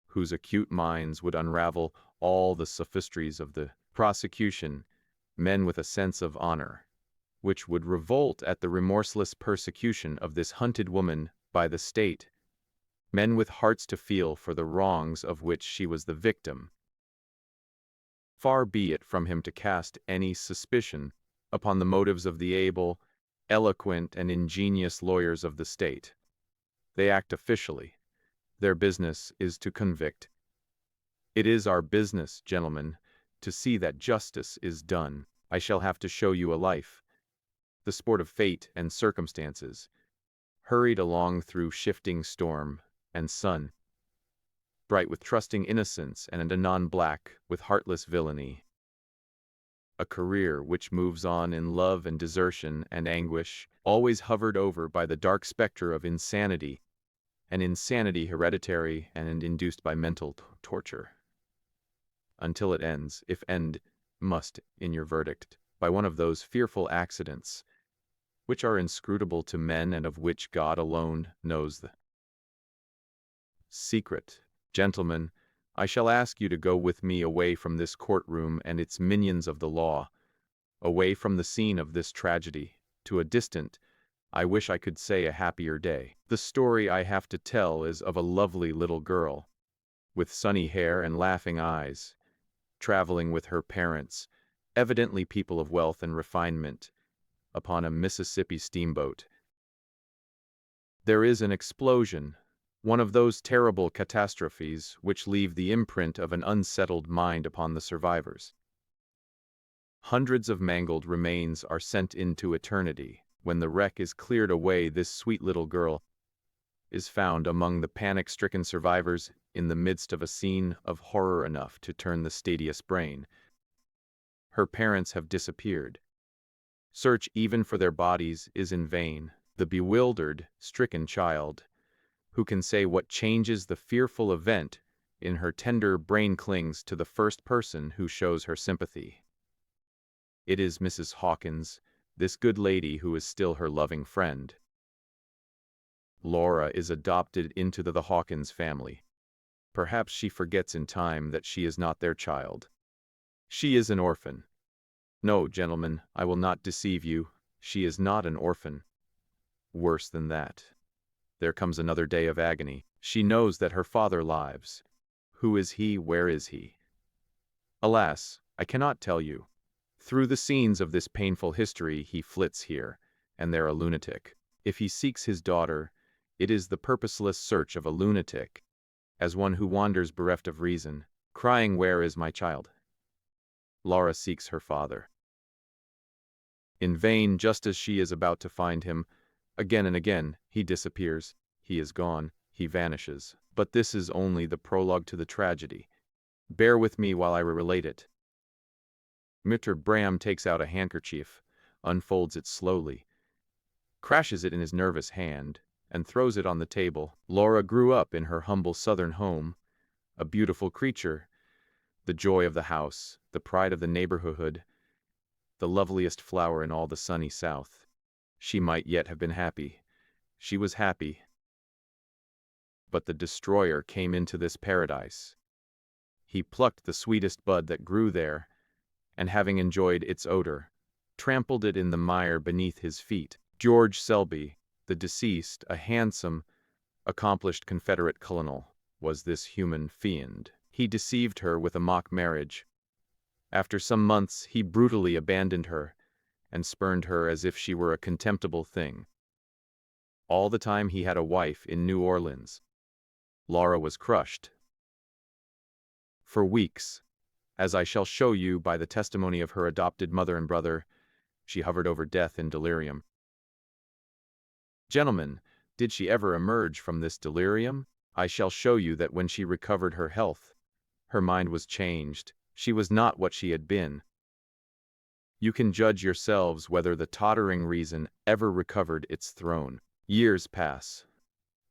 whose acute minds would unravel all the sophistries of the prosecution, men with a sense of honor, which would revolt at the remorseless persecution of this hunted woman by the state, men with hearts to feel for the wrongs of which she was the victim. Far be it from him to cast any suspicion upon the motives of the able, eloquent, and ingenious lawyers of the state. They act officially. Their business is to convict. It is our business, gentlemen, to see that justice is done. I shall have to show you a life. the sport of fate and circumstances, hurried along through shifting storm and sun, bright with trusting innocence and anon black with heartless villainy. A career which moves on in love and desertion and anguish, always hovered over by the dark specter of insanity, an insanity hereditary and induced by mental torture. Until it ends, if end must, in your verdict, by one of those fearful accidents, which are inscrutable to men and of which God alone knows the secret. Gentlemen, I shall ask you to go with me away from this courtroom and its minions of the law, away from the scene of this tragedy, to a distant, I wish I could say a happier day. The story I have to tell is of a lovely little girl, with sunny hair and laughing eyes, traveling with her parents, evidently people of wealth and refinement, upon a Mississippi steamboat. There is an explosion, one of those terrible catastrophes which leave the imprint of an unsettled mind upon the survivors. Hundreds of mangled remains are sent into eternity. When the wreck is cleared away, this sweet little girl is found among the panic-stricken survivors in the midst of a scene of horror enough to turn the steadiest brain. Her parents have disappeared. Search even for their bodies is in vain. The bewildered, stricken child, who can say what changes the fearful event in her tender brain, clings to the first person who shows her sympathy. It is Mrs. Hawkins, this good lady who is still her loving friend. Laura is adopted into the Hawkins family. Perhaps she forgets in time that she is not their child. She is an orphan. No, gentlemen, I will not deceive you. She is not an orphan. Worse than that. There comes another day of agony. She knows that her father lives. Who is he? Where is he? Alas, I cannot tell you. Through the scenes of this painful history he flits here and there, a lunatic. If he seeks his daughter, it is the purposeless search of a lunatic, as one who wanders bereft of reason, crying, "Where is my child?" Laura seeks her father. In vain. Just as she is about to find him, again and again, he disappears. He is gone. He vanishes. But this is only the prologue to the tragedy. Bear with me while I relate it. Mr. Bram takes out a handkerchief, unfolds it slowly, crashes it in his nervous hand, and throws it on the table. Laura grew up in her humble southern home, a beautiful creature, the joy of the house, the pride of the neighborhood, the loveliest flower in all the sunny South. She might yet have been happy. She was happy. But the destroyer came into this paradise. He plucked the sweetest bud that grew there, and having enjoyed its odor, trampled it in the mire beneath his feet. George Selby, the deceased, a handsome, accomplished Confederate colonel, was this human fiend. He deceived her with a mock marriage. After some months, he brutally abandoned her and spurned her as if she were a contemptible thing. All the time he had a wife in New Orleans. Laura was crushed. For weeks, as I shall show you by the testimony of her adopted mother and brother, she hovered over death in delirium. Gentlemen, did she ever emerge from this delirium? I shall show you that when she recovered her health, her mind was changed. She was not what she had been. You can judge yourselves whether the tottering reason ever recovered its throne. Years pass.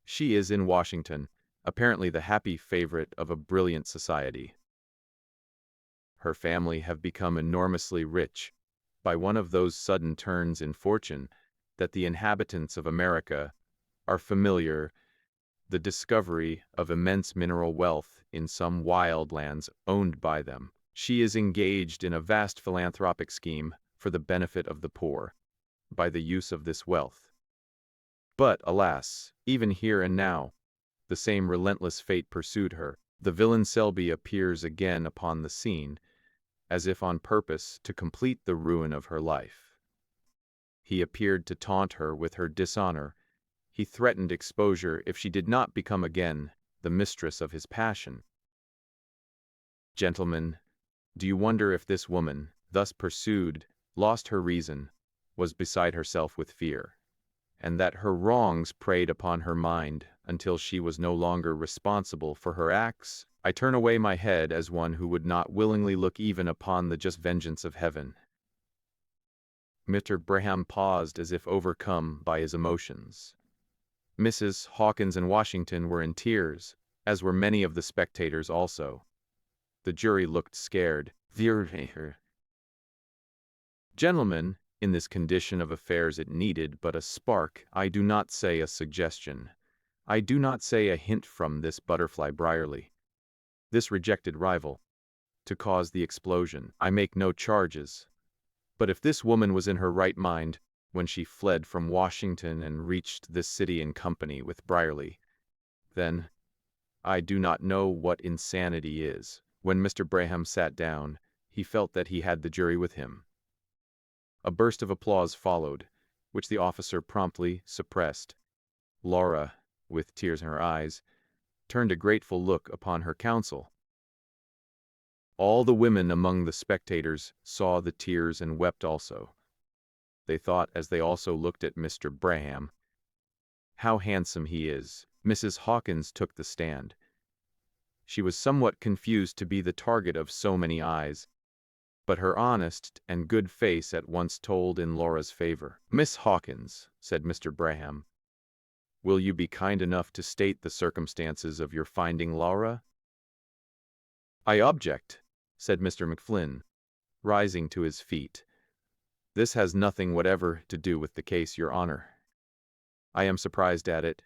She is in Washington, apparently the happy favorite of a brilliant society. Her family have become enormously rich by one of those sudden turns in fortune that the inhabitants of America are familiar, the discovery of immense mineral wealth in some wild lands owned by them. She is engaged in a vast philanthropic scheme for the benefit of the poor, by the use of this wealth. But, alas, even here and now, the same relentless fate pursued her. The villain Selby appears again upon the scene, as if on purpose to complete the ruin of her life. He appeared to taunt her with her dishonor. He threatened exposure if she did not become again the mistress of his passion. Gentlemen, do you wonder if this woman, thus pursued, lost her reason, was beside herself with fear, and that her wrongs preyed upon her mind until she was no longer responsible for her acts. I turn away my head as one who would not willingly look even upon the just vengeance of heaven. Mr. Braham paused as if overcome by his emotions. Mrs. Hawkins and Washington were in tears, as were many of the spectators also. The jury looked scared. Gentlemen, in this condition of affairs it needed but a spark, I do not say a suggestion. I do not say a hint from this butterfly Brierly, this rejected rival, to cause the explosion. I make no charges. But if this woman was in her right mind when she fled from Washington and reached this city in company with Brierly, then I do not know what insanity is. When Mr. Braham sat down, he felt that he had the jury with him. A burst of applause followed, which the officer promptly suppressed. Laura, with tears in her eyes, turned a grateful look upon her counsel. All the women among the spectators saw the tears and wept also. They thought, as they also looked at Mr. Braham, "How handsome he is." Mrs. Hawkins took the stand. She was somewhat confused to be the target of so many eyes, but her honest and good face at once told in Laura's favor. "Miss Hawkins," said Mr. Braham, "will you be kind enough to state the circumstances of your finding Laura?" "I object," said Mr. McFlynn, rising to his feet. "This has nothing whatever to do with the case, Your Honor. I am surprised at it,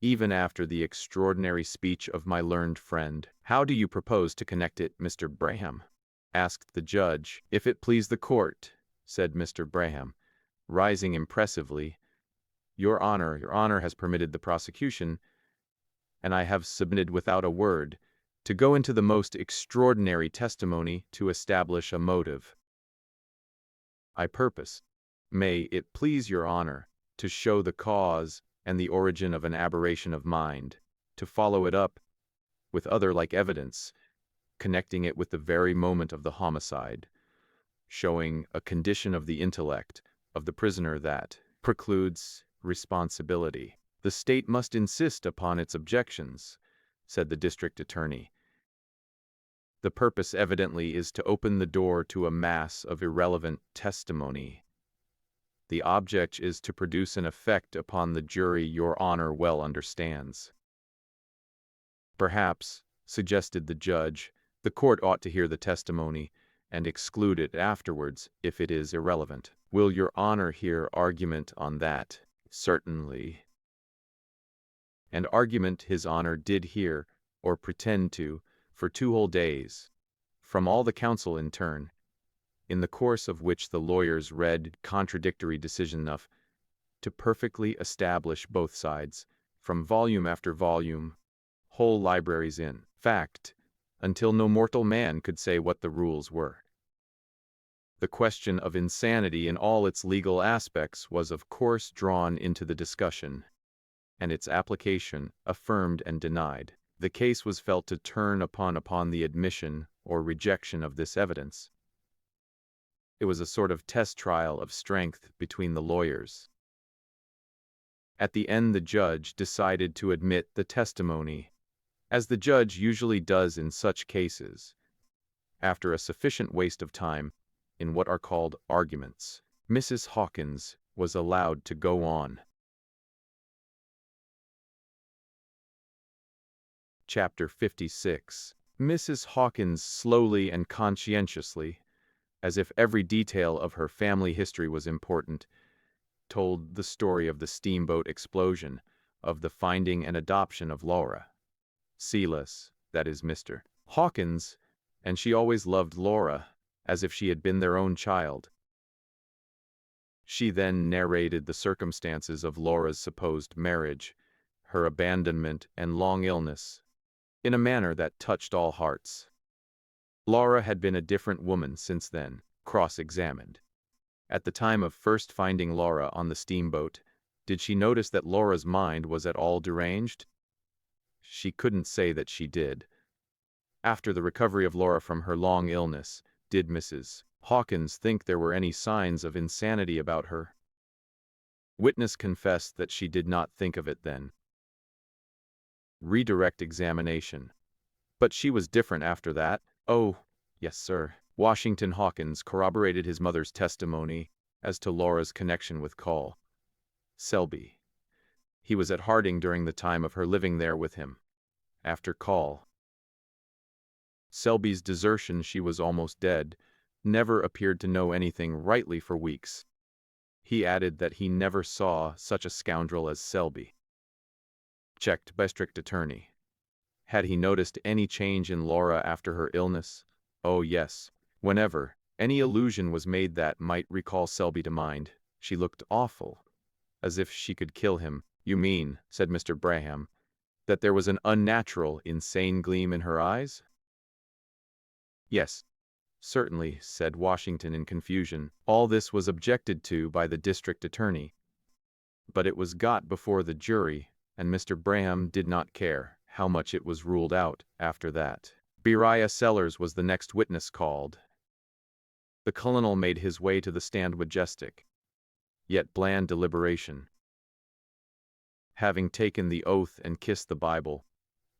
even after the extraordinary speech of my learned friend." "How do you propose to connect it, Mr. Braham?" asked the judge. "If it please the court," said Mr. Braham, rising impressively, Your Honor has permitted the prosecution, and I have submitted without a word, to go into the most extraordinary testimony to establish a motive. I purpose, may it please Your Honor, to show the cause and the origin of an aberration of mind, to follow it up with other like evidence, connecting it with the very moment of the homicide, showing a condition of the intellect of the prisoner that precludes responsibility. The state must insist upon its objections," said the district attorney. "The purpose evidently is to open the door to a mass of irrelevant testimony. The object is to produce an effect upon the jury Your Honor well understands." "Perhaps," suggested the judge, "the court ought to hear the testimony and exclude it afterwards if it is irrelevant. Will Your Honor hear argument on that?" "Certainly." And argument His Honor did hear, or pretend to, for 2 whole days, from all the counsel in turn, in the course of which the lawyers read contradictory decision enough to perfectly establish both sides, from volume after volume, whole libraries in fact, until no mortal man could say what the rules were. The question of insanity in all its legal aspects was of course drawn into the discussion, and its application affirmed and denied. The case was felt to turn upon the admission or rejection of this evidence. It was a sort of test trial of strength between the lawyers. At the end the judge decided to admit the testimony, as the judge usually does in such cases, after a sufficient waste of time in what are called arguments. Mrs. Hawkins was allowed to go on. Chapter 56. Mrs. Hawkins slowly and conscientiously, as if every detail of her family history was important, told the story of the steamboat explosion, of the finding and adoption of Laura. Silas, that is Mr. Hawkins, and she always loved Laura, as if she had been their own child. She then narrated the circumstances of Laura's supposed marriage, her abandonment and long illness, in a manner that touched all hearts. Laura had been a different woman since then. Cross-examined. At the time of first finding Laura on the steamboat, did she notice that Laura's mind was at all deranged? She couldn't say that she did. After the recovery of Laura from her long illness, did Mrs. Hawkins think there were any signs of insanity about her. Witness confessed that she did not think of it then. Redirect examination. But she was different after that. Oh, yes, sir. Washington Hawkins corroborated his mother's testimony as to Laura's connection with Call Selby. He was at Harding during the time of her living there with him. After Call Selby's desertion, she was almost dead, never appeared to know anything rightly for weeks. He added that he never saw such a scoundrel as Selby. Checked by district attorney. Had he noticed any change in Laura after her illness? Oh yes. Whenever any allusion was made that might recall Selby to mind, she looked awful, as if she could kill him. You mean, said Mr. Braham, that there was an unnatural, insane gleam in her eyes? Yes, certainly, said Washington in confusion. All this was objected to by the district attorney, but it was got before the jury, and Mr. Braham did not care how much it was ruled out after that. Beriah Sellers was the next witness called. The colonel made his way to the stand, majestic, yet bland deliberation. Having taken the oath and kissed the Bible,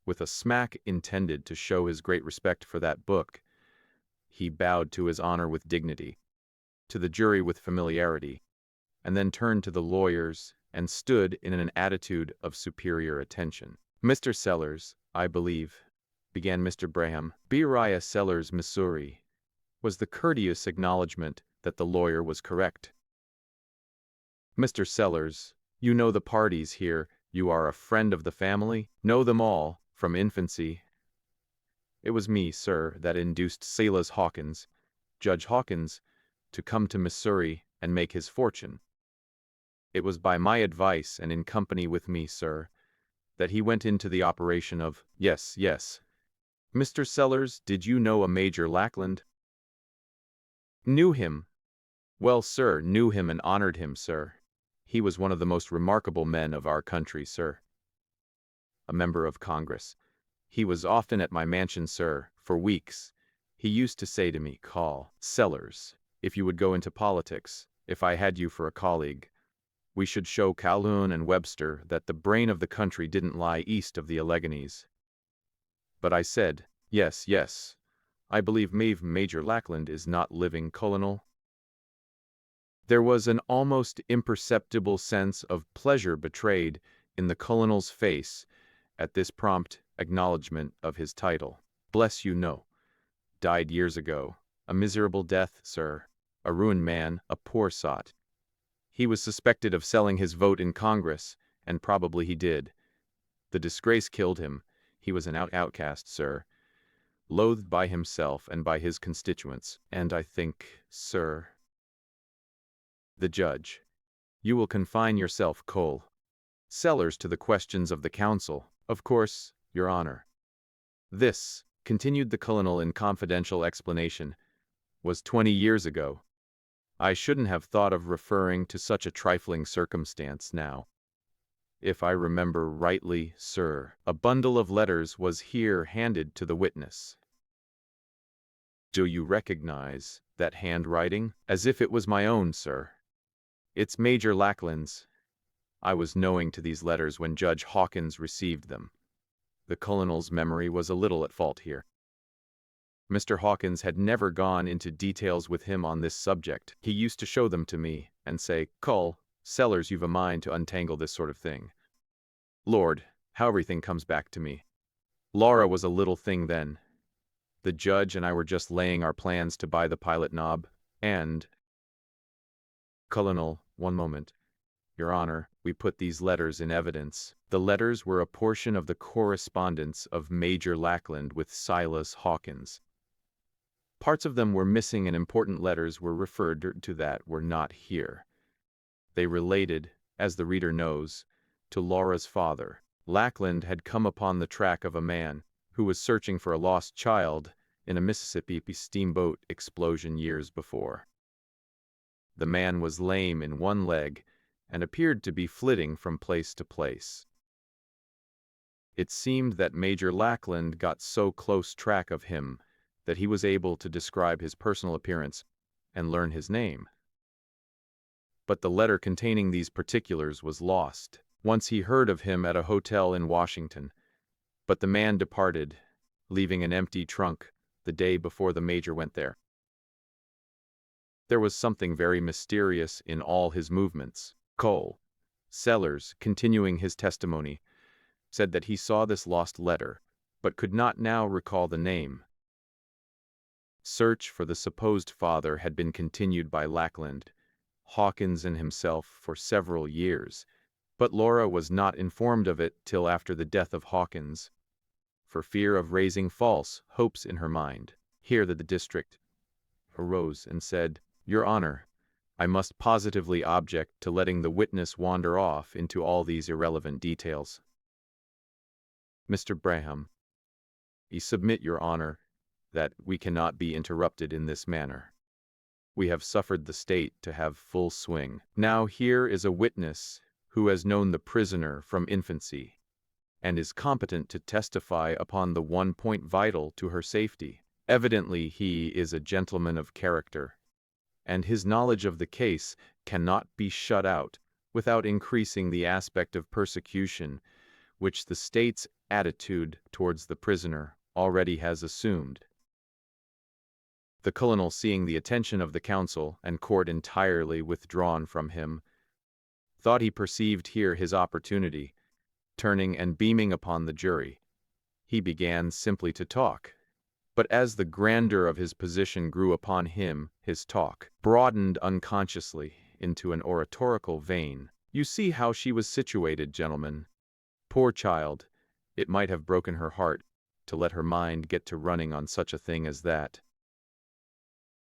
with a smack intended to show his great respect for that book, he bowed to his honor with dignity, to the jury with familiarity, and then turned to the lawyers and stood in an attitude of superior attention. Mr. Sellers, I believe, began Mr. Braham. Beriah Sellers, Missouri, was the courteous acknowledgment that the lawyer was correct. Mr. Sellers, you know the parties here. You are a friend of the family, know them all, from infancy. It was me, sir, that induced Silas Hawkins, Judge Hawkins, to come to Missouri and make his fortune. It was by my advice and in company with me, sir, that he went into the operation of— Yes, yes. Mr. Sellers, did you know a Major Lackland? Knew him. Well, sir, knew him and honored him, sir. He was one of the most remarkable men of our country, sir. A member of Congress. He was often at my mansion, sir, for weeks. He used to say to me, Call Sellers, if you would go into politics, if I had you for a colleague, we should show Calhoun and Webster that the brain of the country didn't lie east of the Alleghenies. But I said, yes, yes, I believe Major Lackland is not living, Colonel. There was an almost imperceptible sense of pleasure betrayed in the colonel's face at this prompt acknowledgment of his title. Bless you, no. Died years ago. A miserable death, sir. A ruined man, a poor sot. He was suspected of selling his vote in Congress, and probably he did. The disgrace killed him. He was an outcast, sir, loathed by himself and by his constituents, and I think, sir— The judge. You will confine yourself, Cole Sellers, to the questions of the counsel. Of course, Your Honor. This, continued the colonel in confidential explanation, was 20 years ago. I shouldn't have thought of referring to such a trifling circumstance now. If I remember rightly, sir, a bundle of letters was here handed to the witness. Do you recognize that handwriting? As if it was my own, sir. It's Major Lackland's. I was knowing to these letters when Judge Hawkins received them. The colonel's memory was a little at fault here. Mr. Hawkins had never gone into details with him on this subject. He used to show them to me and say, Cole Sellers, you've a mind to untangle this sort of thing. Lord, how everything comes back to me. Laura was a little thing then. The judge and I were just laying our plans to buy the pilot knob, and— Colonel, one moment. Your Honor, we put these letters in evidence. The letters were a portion of the correspondence of Major Lackland with Silas Hawkins. Parts of them were missing and important letters were referred to that were not here. They related, as the reader knows, to Laura's father. Lackland had come upon the track of a man who was searching for a lost child in a Mississippi steamboat explosion years before. The man was lame in one leg and appeared to be flitting from place to place. It seemed that Major Lackland got so close track of him that he was able to describe his personal appearance and learn his name. But the letter containing these particulars was lost. Once he heard of him at a hotel in Washington, but the man departed, leaving an empty trunk the day before the major went there. There was something very mysterious in all his movements. Cole Sellers, continuing his testimony, said that he saw this lost letter, but could not now recall the name. Search for the supposed father had been continued by Lackland, Hawkins and himself for several years, but Laura was not informed of it till after the death of Hawkins, for fear of raising false hopes in her mind. Here the district arose and said, "Your Honor, I must positively object to letting the witness wander off into all these irrelevant details. Mr. Braham, I submit, Your Honor, that we cannot be interrupted in this manner. We have suffered the state to have full swing. Now here is a witness who has known the prisoner from infancy, and is competent to testify upon the one point vital to her safety. Evidently he is a gentleman of character, and his knowledge of the case cannot be shut out without increasing the aspect of persecution which the state's attitude towards the prisoner already has assumed." The colonel, seeing the attention of the council and court entirely withdrawn from him, thought he perceived here his opportunity. Turning and beaming upon the jury, he began simply to talk. But as the grandeur of his position grew upon him, his talk broadened unconsciously into an oratorical vein. "You see how she was situated, gentlemen. Poor child, it might have broken her heart to let her mind get to running on such a thing as that.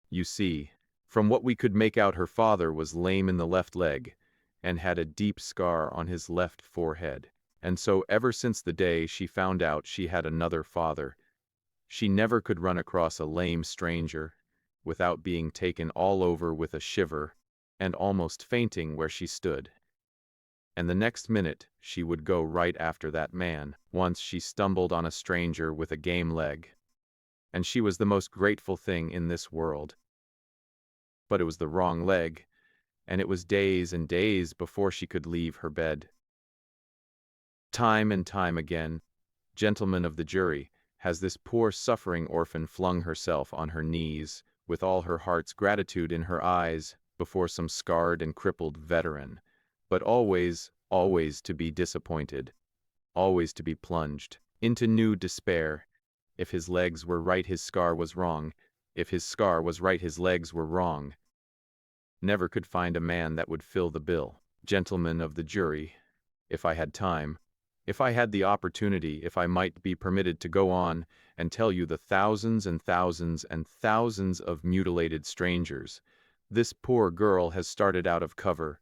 You see, from what we could make out, her father was lame in the left leg, and had a deep scar on his left forehead. And so ever since the day she found out she had another father, she never could run across a lame stranger without being taken all over with a shiver and almost fainting where she stood. And the next minute she would go right after that man. Once she stumbled on a stranger with a game leg, and she was the most grateful thing in this world. But it was the wrong leg, and it was days and days before she could leave her bed. Time and time again, gentlemen of the jury, has this poor suffering orphan flung herself on her knees, with all her heart's gratitude in her eyes, before some scarred and crippled veteran, but always, always to be disappointed, always to be plunged into new despair. If his legs were right, his scar was wrong. If his scar was right, his legs were wrong. Never could find a man that would fill the bill. Gentlemen of the jury, if I had time, if I had the opportunity, if I might be permitted to go on and tell you the thousands and thousands and thousands of mutilated strangers this poor girl has started out of cover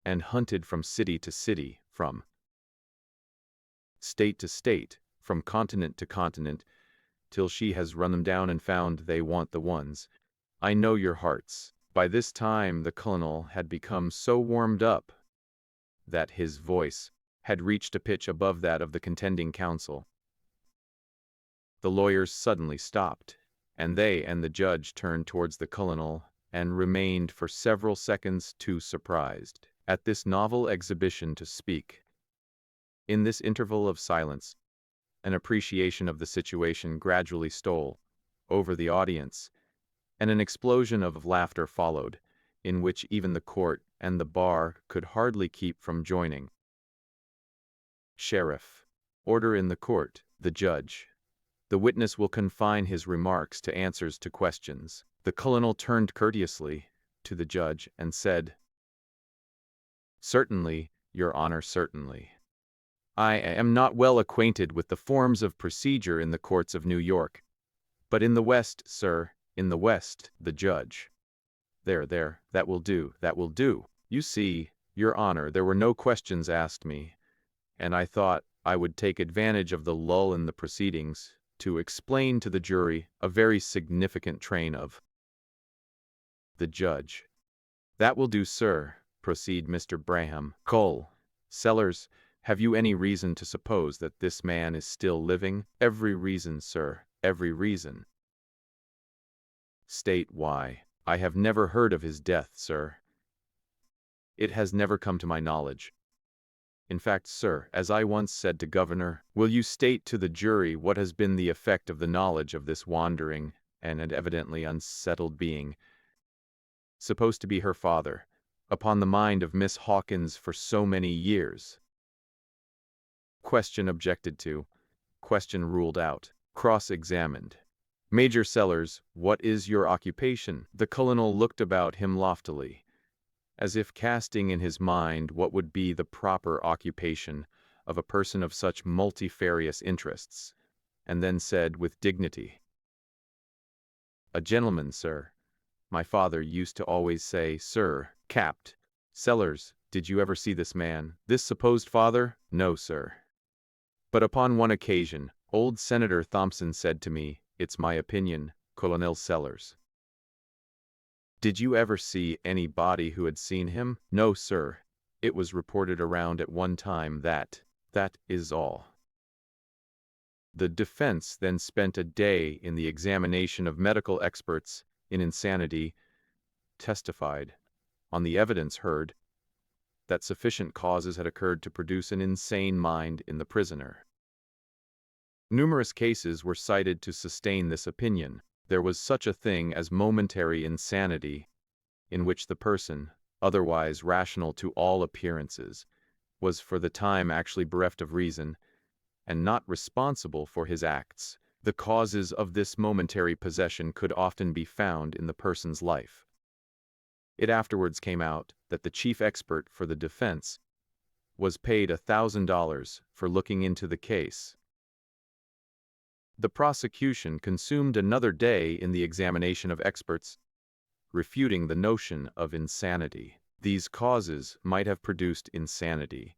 and hunted from city to city, from state to state, from continent to continent, till she has run them down and found they want the ones. I know your hearts. By this time the colonel had become so warmed up that his voice had reached a pitch above that of the contending counsel. The lawyers suddenly stopped, and they and the judge turned towards the colonel and remained for several seconds too surprised at this novel exhibition to speak. In this interval of silence, an appreciation of the situation gradually stole over the audience, and an explosion of laughter followed, in which even the court and the bar could hardly keep from joining. Sheriff, order in the court. The judge. The witness will confine his remarks to answers to questions. The colonel turned courteously to the judge and said, "Certainly, Your Honor, certainly. I am not well acquainted with the forms of procedure in the courts of New York, but in the West, sir, in the West." The judge. There, that will do, that will do. You see, Your Honor, there were no questions asked me, and I thought I would take advantage of the lull in the proceedings to explain to the jury a very significant train of. The judge. That will do, sir. Proceed, Mr. Braham. Cole Sellers, have you any reason to suppose that this man is still living? Every reason, sir, every reason. State why. I have never heard of his death, sir. It has never come to my knowledge. In fact, sir, as I once said to Governor, will you state to the jury what has been the effect of the knowledge of this wandering and evidently unsettled being, supposed to be her father, upon the mind of Miss Hawkins for so many years? Question objected to. Question ruled out. Cross-examined. Major Sellers, what is your occupation? The colonel looked about him loftily, as if casting in his mind what would be the proper occupation of a person of such multifarious interests, and then said with dignity, "A gentleman, sir. My father used to always say, sir, Capt. Sellers, did you ever see this man, this supposed father? No, sir. But upon one occasion, old Senator Thompson said to me, it's my opinion, Colonel Sellers. Did you ever see anybody who had seen him? No, sir. It was reported around at one time that is all." The defense then spent a day in the examination of medical experts in insanity, testified, on the evidence heard, that sufficient causes had occurred to produce an insane mind in the prisoner. Numerous cases were cited to sustain this opinion. There was such a thing as momentary insanity, in which the person, otherwise rational to all appearances, was for the time actually bereft of reason, and not responsible for his acts. The causes of this momentary possession could often be found in the person's life. It afterwards came out that the chief expert for the defense was paid $1,000 for looking into the case. The prosecution consumed another day in the examination of experts, refuting the notion of insanity. These causes might have produced insanity,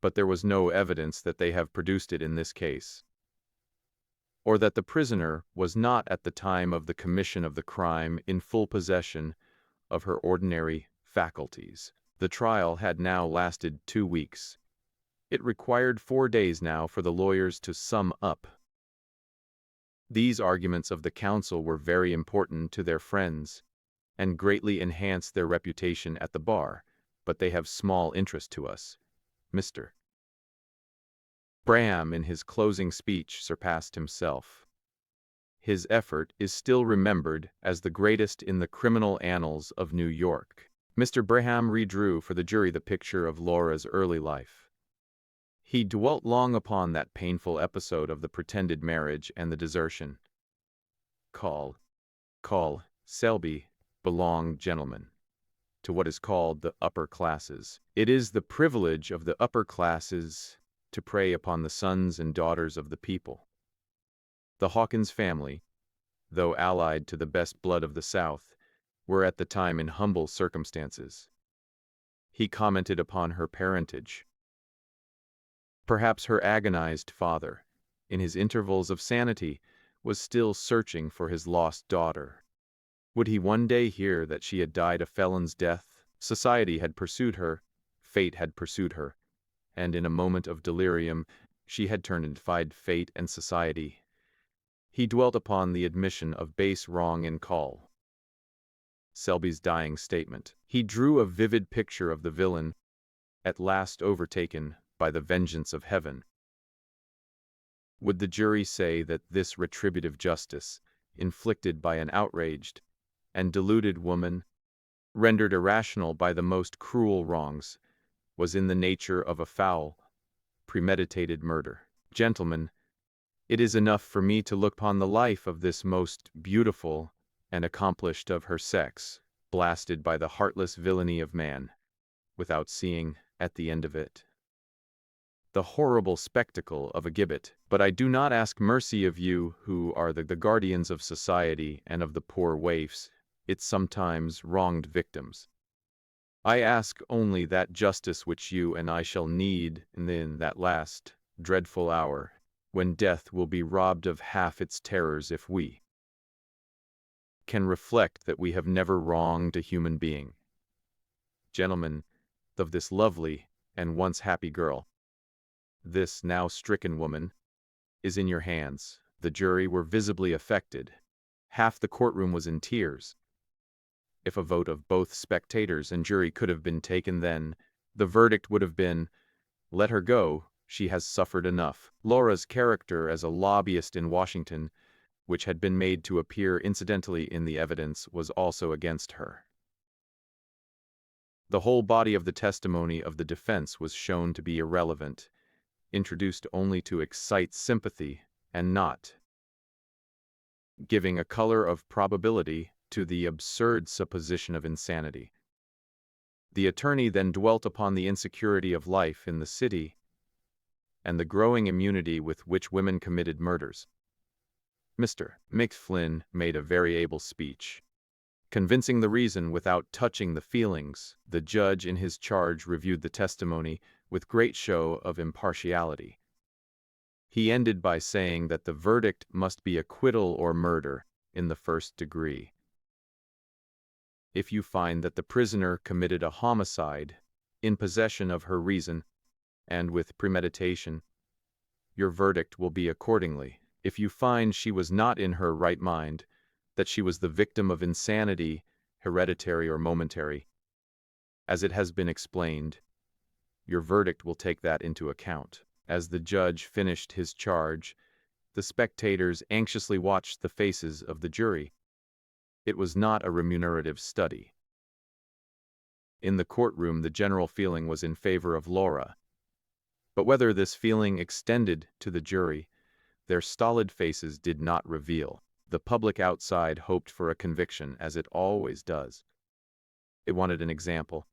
but there was no evidence that they have produced it in this case, or that the prisoner was not at the time of the commission of the crime in full possession of her ordinary faculties. The trial had now lasted 2 weeks. It required 4 days now for the lawyers to sum up. These arguments of the counsel were very important to their friends, and greatly enhanced their reputation at the bar, but they have small interest to us. Mr. Braham in his closing speech surpassed himself. His effort is still remembered as the greatest in the criminal annals of New York. Mr. Braham redrew for the jury the picture of Laura's early life. He dwelt long upon that painful episode of the pretended marriage and the desertion. Call, Selby, belong, gentlemen, to what is called the upper classes. It is the privilege of the upper classes to prey upon the sons and daughters of the people. The Hawkins family, though allied to the best blood of the South, were at the time in humble circumstances. He commented upon her parentage. Perhaps her agonized father, in his intervals of sanity, was still searching for his lost daughter. Would he one day hear that she had died a felon's death? Society had pursued her, fate had pursued her, and in a moment of delirium she had turned and defied fate and society. He dwelt upon the admission of base wrong in Call, Selby's dying statement. He drew a vivid picture of the villain, at last overtaken by the vengeance of heaven. Would the jury say that this retributive justice, inflicted by an outraged and deluded woman, rendered irrational by the most cruel wrongs, was in the nature of a foul, premeditated murder? Gentlemen, it is enough for me to look upon the life of this most beautiful and accomplished of her sex, blasted by the heartless villainy of man, without seeing, at the end of it, the horrible spectacle of a gibbet. But I do not ask mercy of you who are the guardians of society and of the poor waifs, its sometimes wronged victims. I ask only that justice which you and I shall need in that last, dreadful hour, when death will be robbed of half its terrors if we can reflect that we have never wronged a human being. Gentlemen, of this lovely and once happy girl, this now stricken woman, is in your hands. The jury were visibly affected. Half the courtroom was in tears. If a vote of both spectators and jury could have been taken then, the verdict would have been, "Let her go, she has suffered enough." Laura's character as a lobbyist in Washington, which had been made to appear incidentally in the evidence, was also against her. The whole body of the testimony of the defense was shown to be irrelevant, introduced only to excite sympathy and not giving a color of probability to the absurd supposition of insanity. The attorney then dwelt upon the insecurity of life in the city and the growing immunity with which women committed murders. Mr. McFlynn made a very able speech, convincing the reason without touching the feelings. The judge in his charge reviewed the testimony with great show of impartiality. He ended by saying that the verdict must be acquittal or murder in the first degree. If you find that the prisoner committed a homicide in possession of her reason and with premeditation, your verdict will be accordingly. If you find she was not in her right mind, that she was the victim of insanity, hereditary or momentary, as it has been explained, your verdict will take that into account. As the judge finished his charge, the spectators anxiously watched the faces of the jury. It was not a remunerative study. In the courtroom, the general feeling was in favor of Laura. But whether this feeling extended to the jury, their stolid faces did not reveal. The public outside hoped for a conviction, as it always does. It wanted an example.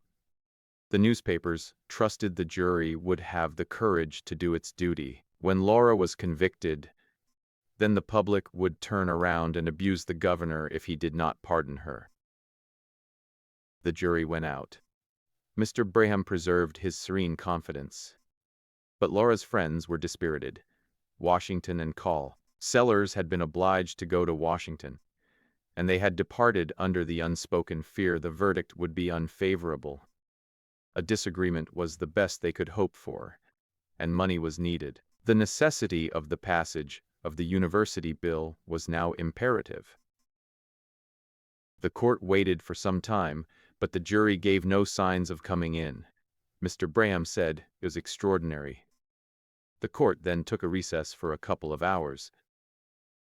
The newspapers trusted the jury would have the courage to do its duty. When Laura was convicted, then the public would turn around and abuse the governor if he did not pardon her. The jury went out. Mr. Braham preserved his serene confidence. But Laura's friends were dispirited. Washington and Sellers had been obliged to go to Washington, and they had departed under the unspoken fear the verdict would be unfavorable. A disagreement was the best they could hope for, and money was needed. The necessity of the passage of the university bill was now imperative. The court waited for some time, but the jury gave no signs of coming in. Mr. Braham said it was extraordinary. The court then took a recess for a couple of hours.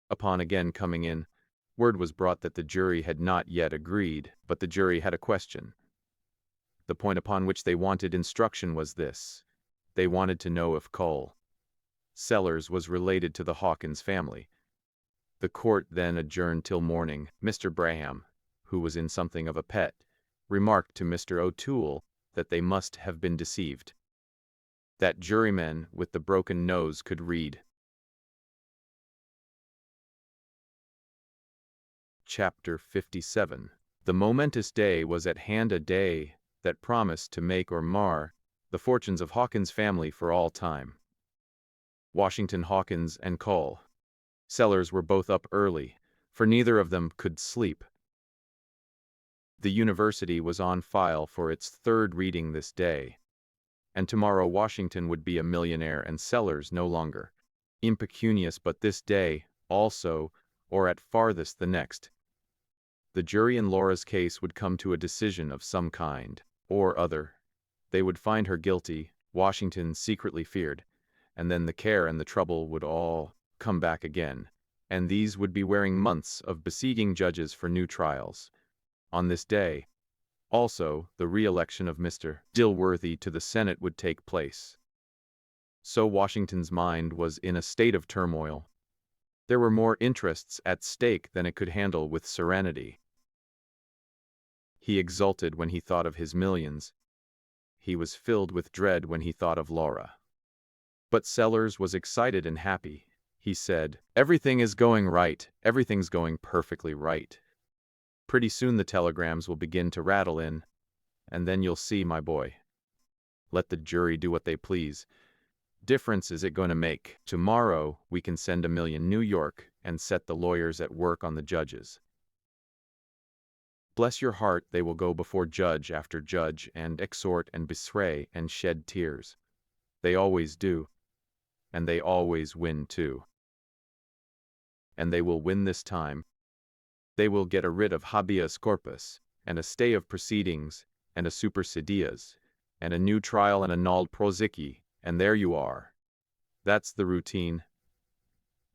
Upon again coming in, word was brought that the jury had not yet agreed, but the jury had a question. The point upon which they wanted instruction was this. They wanted to know if Sellers was related to the Hawkins family. The court then adjourned till morning. Mr. Braham, who was in something of a pet, remarked to Mr. O'Toole that they must have been deceived. That juryman with the broken nose could read. Chapter 57. The momentous day was at hand, a day that promised to make or mar the fortunes of Hawkins' family for all time. Washington Hawkins and Sellers were both up early, for neither of them could sleep. The university was on file for its third reading this day, and tomorrow Washington would be a millionaire and Sellers no longer impecunious, but this day also, or at farthest the next, the jury in Laura's case would come to a decision of some kind or other. They would find her guilty, Washington secretly feared, and then the care and the trouble would all come back again, and these would be wearing months of besieging judges for new trials. On this day, also, the re-election of Mr. Dilworthy to the Senate would take place. So Washington's mind was in a state of turmoil. There were more interests at stake than it could handle with serenity. He exulted when he thought of his millions. He was filled with dread when he thought of Laura. But Sellers was excited and happy. He said, "Everything is going right. Everything's going perfectly right. Pretty soon the telegrams will begin to rattle in, and then you'll see, my boy. Let the jury do what they please. Difference is it going to make? Tomorrow we can send $1 million New York and set the lawyers at work on the judges. Bless your heart, they will go before judge after judge and exhort and betray and shed tears. They always do, and they always win too. And they will win this time. They will get a writ of habeas corpus, and a stay of proceedings, and a super seduces, and a new trial and a null prosecute, and there you are. That's the routine.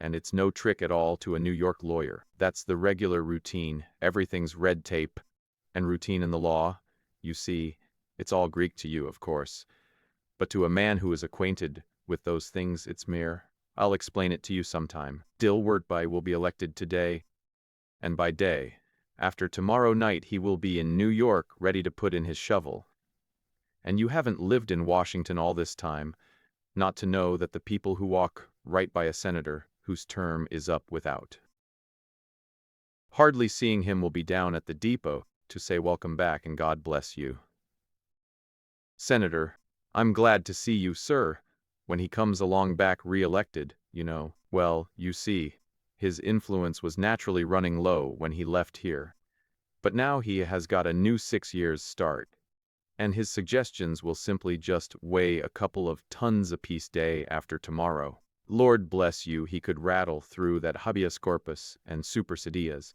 And it's no trick at all to a New York lawyer. That's the regular routine. Everything's red tape and routine in the law. You see, it's all Greek to you, of course. But to a man who is acquainted with those things, it's mere. I'll explain it to you sometime. Dilworthy will be elected today, and by day after tomorrow night he will be in New York ready to put in his shovel. And you haven't lived in Washington all this time, not to know that the people who walk right by a senator whose term is up without hardly seeing him will be down at the depot to say welcome back and God bless you. Senator, I'm glad to see you, sir, when he comes along back re-elected, you know. Well, you see, his influence was naturally running low when he left here. But now he has got a new 6 years start, and his suggestions will simply just weigh a couple of tons apiece day after tomorrow. Lord bless you, he could rattle through that habeas corpus and super seduces,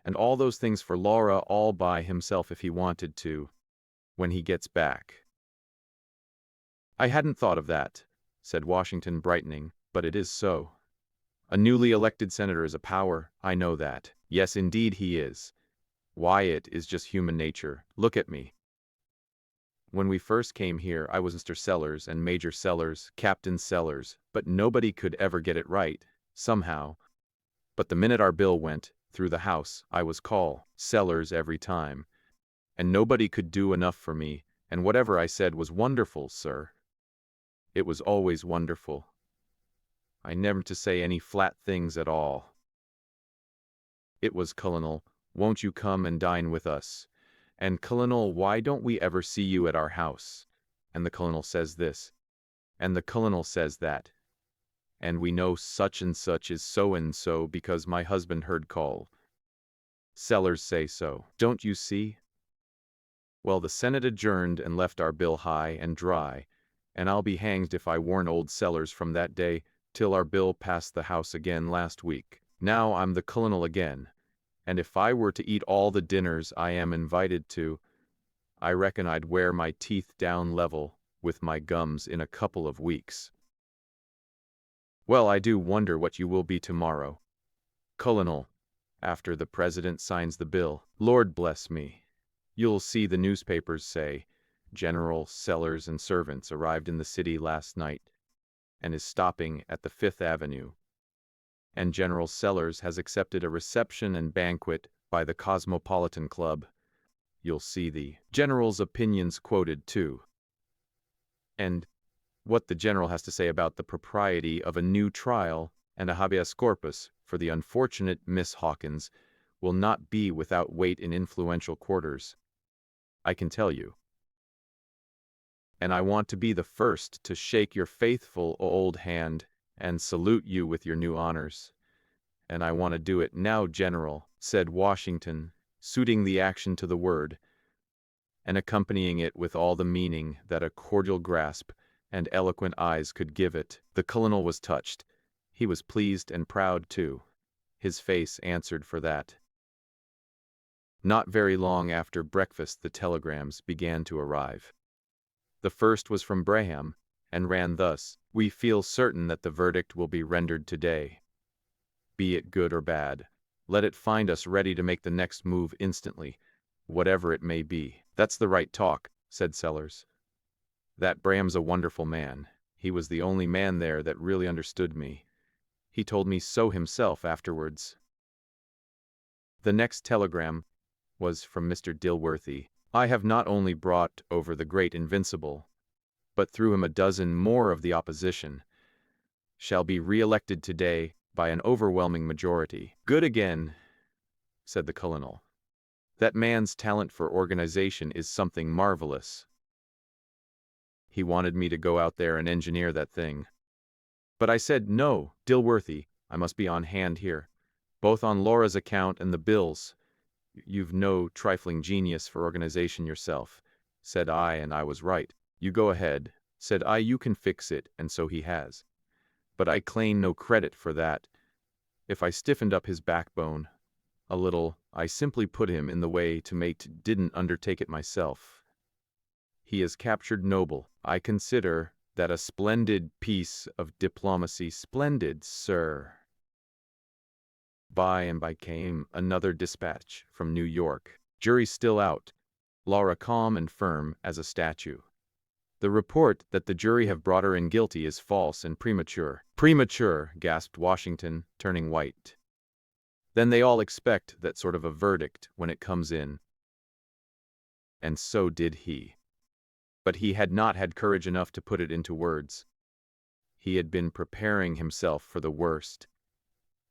and all those things for Laura all by himself if he wanted to, when he gets back. I hadn't thought of that, said Washington, brightening, but it is so. A newly elected senator is a power, I know that. Yes, indeed he is. Why, it is just human nature. Look at me. When we first came here, I was Mr. Sellers and Major Sellers, Captain Sellers, but nobody could ever get it right, somehow. But the minute our bill went through the House, I was called Sellers every time. And nobody could do enough for me, and whatever I said was wonderful, sir. It was always wonderful. I never to say any flat things at all. It was, Colonel, won't you come and dine with us? And Colonel, why don't we ever see you at our house? And the Colonel says this, and the Colonel says that. And we know such and such is so and so because my husband heard call. Sellers say so. Don't you see? Well, the Senate adjourned and left our bill high and dry, and I'll be hanged if I warn old Sellers from that day till our bill passed the House again last week. Now I'm the Colonel again. And if I were to eat all the dinners I am invited to, I reckon I'd wear my teeth down level with my gums in a couple of weeks. Well, I do wonder what you will be tomorrow, Colonel, after the President signs the bill. Lord bless me. You'll see the newspapers say, General Sellers and servants arrived in the city last night, and is stopping at the Fifth Avenue. And General Sellers has accepted a reception and banquet by the Cosmopolitan Club. You'll see the General's opinions quoted, too. And what the General has to say about the propriety of a new trial and a habeas corpus for the unfortunate Miss Hawkins will not be without weight in influential quarters, I can tell you. And I want to be the first to shake your faithful old hand and salute you with your new honors. And I want to do it now, General, said Washington, suiting the action to the word, and accompanying it with all the meaning that a cordial grasp and eloquent eyes could give it. The Colonel was touched. He was pleased and proud, too. His face answered for that. Not very long after breakfast the telegrams began to arrive. The first was from Braham, and ran thus, "We feel certain that the verdict will be rendered today. Be it good or bad, let it find us ready to make the next move instantly, whatever it may be." "That's the right talk," said Sellers. "That Braham's a wonderful man. He was the only man there that really understood me. He told me so himself afterwards." The next telegram was from Mr. Dilworthy. "I have not only brought over the great invincible, but through him a dozen more of the opposition, shall be re-elected today by an overwhelming majority." "Good again," said the Colonel. "That man's talent for organization is something marvelous. He wanted me to go out there and engineer that thing. But I said, no, Dilworthy, I must be on hand here, both on Laura's account and the bill's. You've no trifling genius for organization yourself, said I, and I was right. You go ahead, said I, you can fix it, and so he has. But I claim no credit for that. If I stiffened up his backbone a little, I simply put him in the way to make didn't undertake it myself. He has captured Noble. I consider that a splendid piece of diplomacy. Splendid, sir. By and by came another dispatch from New York. Jury still out. Laura calm and firm as a statue. The report that the jury have brought her in guilty is false and premature. Premature, gasped Washington, turning white. Then they all expect that sort of a verdict when it comes in. And so did he. But he had not had courage enough to put it into words. He had been preparing himself for the worst.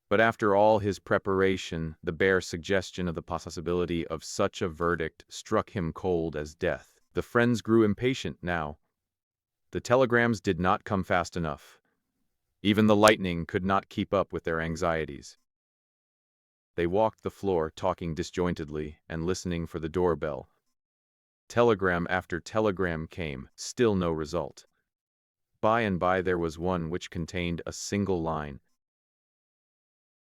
But after all his preparation, the bare suggestion of the possibility of such a verdict struck him cold as death. The friends grew impatient now. The telegrams did not come fast enough. Even the lightning could not keep up with their anxieties. They walked the floor, talking disjointedly and listening for the doorbell. Telegram after telegram came, still no result. By and by there was one which contained a single line.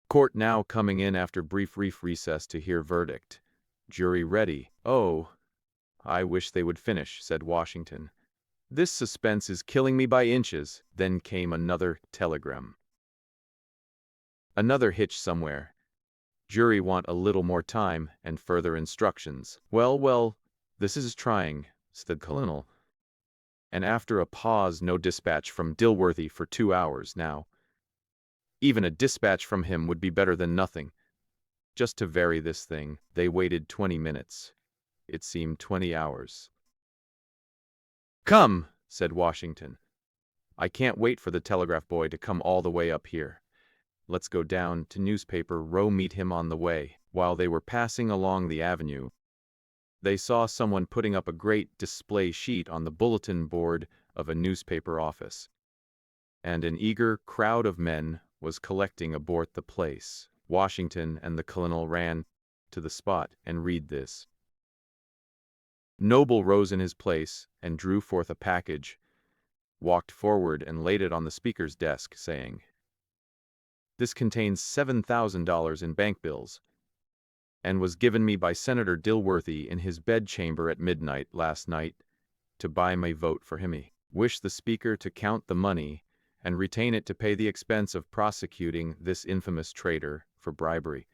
Court now coming in after brief recess to hear verdict. Jury ready. Oh, I wish they would finish, said Washington. This suspense is killing me by inches. Then came another telegram. Another hitch somewhere. Jury want a little more time and further instructions. Well, this is trying, said the colonel. And after a pause, no dispatch from Dilworthy for 2 hours now. Even a dispatch from him would be better than nothing. Just to vary this thing, they waited 20 minutes. It seemed 20 hours. Come, said Washington. I can't wait for the telegraph boy to come all the way up here. Let's go down to newspaper row, meet him on the way. While they were passing along the avenue, they saw someone putting up a great display sheet on the bulletin board of a newspaper office. And an eager crowd of men was collecting aboard the place. Washington and the colonel ran to the spot and read this. Noble rose in his place and drew forth a package, walked forward and laid it on the speaker's desk, saying, "This contains $7,000 in bank bills, and was given me by Senator Dilworthy in his bedchamber at midnight last night to buy my vote for him. Wish the speaker to count the money and retain it to pay the expense of prosecuting this infamous traitor for bribery."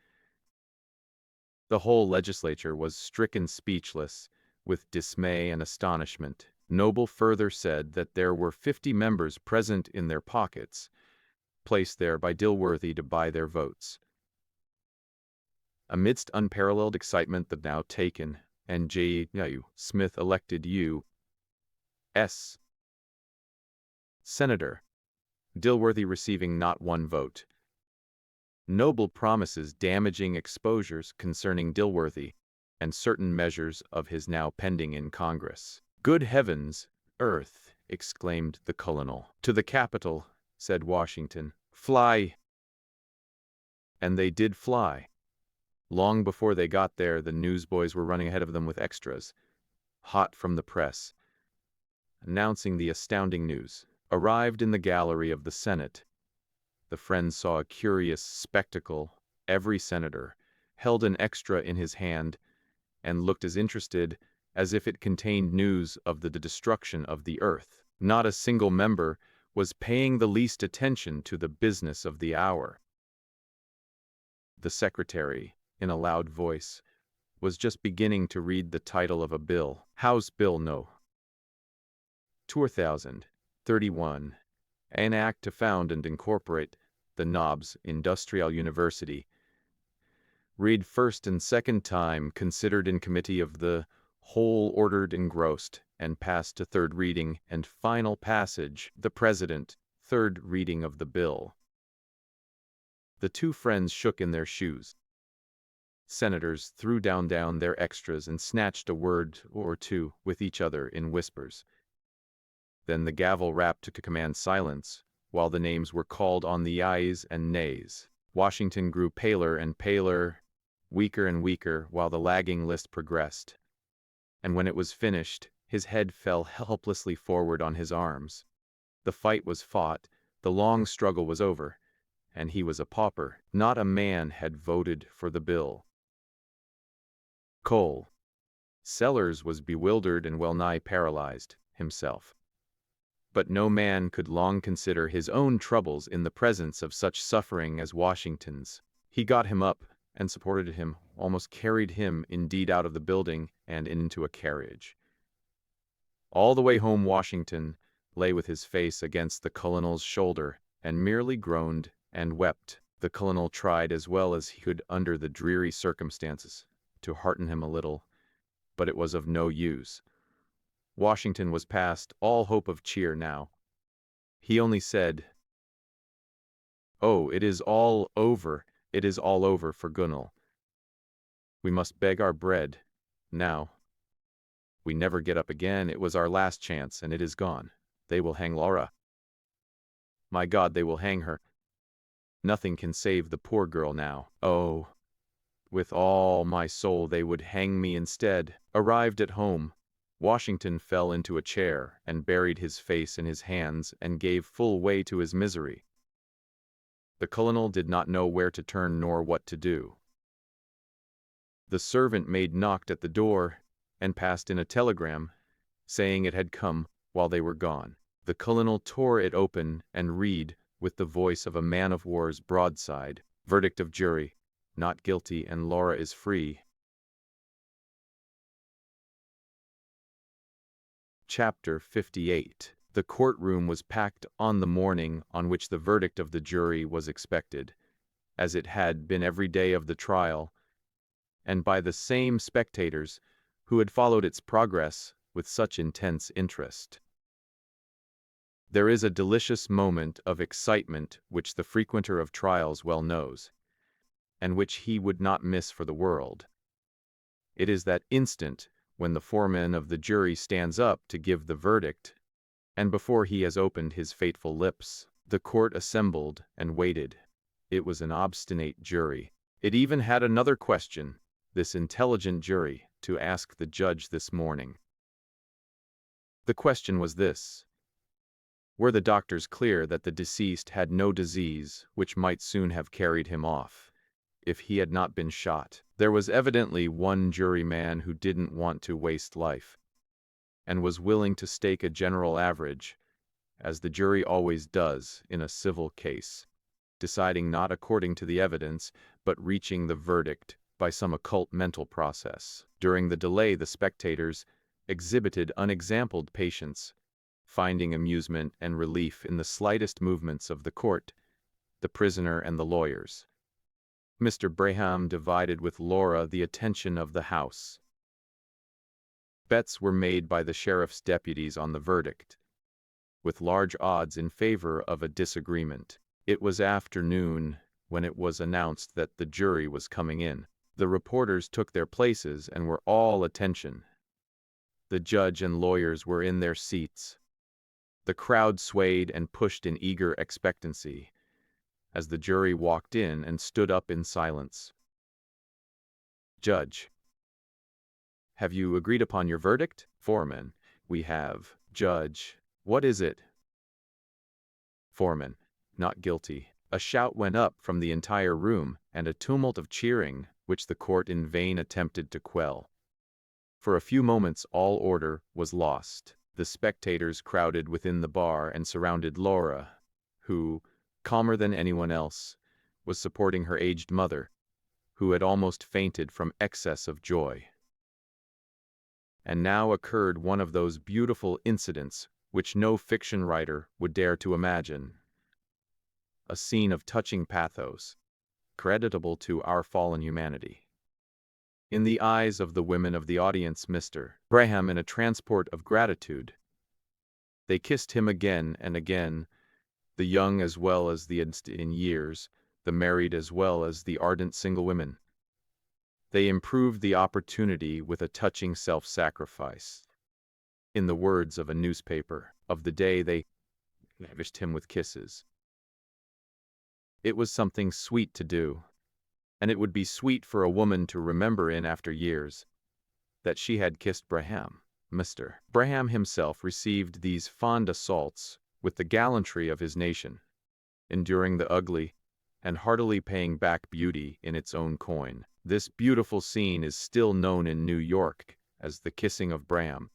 The whole legislature was stricken speechless with dismay and astonishment. Noble further said that there were 50 members present in their pockets, placed there by Dilworthy to buy their votes. Amidst unparalleled excitement the now taken, and J. Smith elected U.S. Senator, Dilworthy receiving not one vote. Noble promises damaging exposures concerning Dilworthy and certain measures of his now pending in Congress. Good heavens, earth, exclaimed the colonel. To the Capitol, said Washington. Fly. And they did fly. Long before they got there, the newsboys were running ahead of them with extras, hot from the press, announcing the astounding news. Arrived in the gallery of the Senate, the friends saw a curious spectacle. Every senator held an extra in his hand and looked as interested as if it contained news of the destruction of the earth. Not a single member was paying the least attention to the business of the hour. The secretary, in a loud voice, was just beginning to read the title of a bill. House Bill No. 2031, an act to found and incorporate the Knobs Industrial University. Read first and second time, considered in committee of the whole, ordered, engrossed, and passed to third reading and final passage. The President, third reading of the bill. The two friends shook in their shoes. Senators threw down their extras and snatched a word or two with each other in whispers. Then the gavel rapped to command silence, while the names were called on the ayes and nays. Washington grew paler and paler, weaker and weaker, while the lagging list progressed. And when it was finished, his head fell helplessly forward on his arms. The fight was fought, the long struggle was over, and he was a pauper. Not a man had voted for the bill. Cole. Sellers was bewildered and well-nigh paralyzed himself. But no man could long consider his own troubles in the presence of such suffering as Washington's. He got him up and supported him, almost carried him indeed out of the building and into a carriage. All the way home Washington lay with his face against the colonel's shoulder and merely groaned and wept. The colonel tried as well as he could under the dreary circumstances to hearten him a little, but it was of no use. Washington was past all hope of cheer now. He only said, "Oh, it is all over for Gunnel. We must beg our bread, now. We never get up again, it was our last chance, and it is gone. They will hang Laura. My God, they will hang her. Nothing can save the poor girl now. Oh, with all my soul they would hang me instead." Arrived at home, Washington fell into a chair and buried his face in his hands and gave full way to his misery. The colonel did not know where to turn nor what to do. The servant maid knocked at the door and passed in a telegram, saying it had come while they were gone. The colonel tore it open and read, with the voice of a man-of-war's broadside, "Verdict of jury, not guilty, and Laura is free." Chapter 58. The courtroom was packed on the morning on which the verdict of the jury was expected, as it had been every day of the trial, and by the same spectators who had followed its progress with such intense interest. There is a delicious moment of excitement which the frequenter of trials well knows, and which he would not miss for the world. It is that instant when the foreman of the jury stands up to give the verdict, and before he has opened his fateful lips, the court assembled and waited. It was an obstinate jury. It even had another question, this intelligent jury, to ask the judge this morning. The question was this: were the doctors clear that the deceased had no disease which might soon have carried him off, if he had not been shot? There was evidently one juryman who didn't want to waste life, and was willing to stake a general average, as the jury always does in a civil case, deciding not according to the evidence, but reaching the verdict by some occult mental process. During the delay, the spectators exhibited unexampled patience, finding amusement and relief in the slightest movements of the court, the prisoner and the lawyers. Mr. Braham divided with Laura the attention of the House. Bets were made by the sheriff's deputies on the verdict, with large odds in favor of a disagreement. It was afternoon when it was announced that the jury was coming in. The reporters took their places and were all attention. The judge and lawyers were in their seats. The crowd swayed and pushed in eager expectancy as the jury walked in and stood up in silence. Judge: have you agreed upon your verdict? Foreman: we have. Judge: what is it? Foreman: not guilty. A shout went up from the entire room, and a tumult of cheering, which the court in vain attempted to quell. For a few moments all order was lost. The spectators crowded within the bar and surrounded Laura, who, calmer than anyone else, was supporting her aged mother, who had almost fainted from excess of joy. And now occurred one of those beautiful incidents which no fiction writer would dare to imagine. A scene of touching pathos, creditable to our fallen humanity. In the eyes of the women of the audience, Mr. Braham, in a transport of gratitude, they kissed him again and again, the young as well as the advanced in years, the married as well as the ardent single women. They improved the opportunity with a touching self-sacrifice. In the words of a newspaper of the day, they lavished him with kisses. It was something sweet to do, and it would be sweet for a woman to remember in after years that she had kissed Braham. Mr. Braham himself received these fond assaults with the gallantry of his nation, enduring the ugly and heartily paying back beauty in its own coin. This beautiful scene is still known in New York as the kissing of Bram.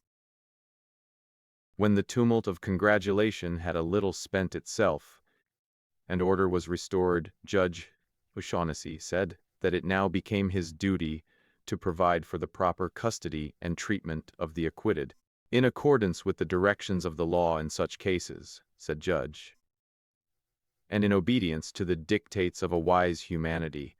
When the tumult of congratulation had a little spent itself, and order was restored, Judge O'Shaughnessy said that it now became his duty to provide for the proper custody and treatment of the acquitted, in accordance with the directions of the law in such cases, said Judge, and in obedience to the dictates of a wise humanity,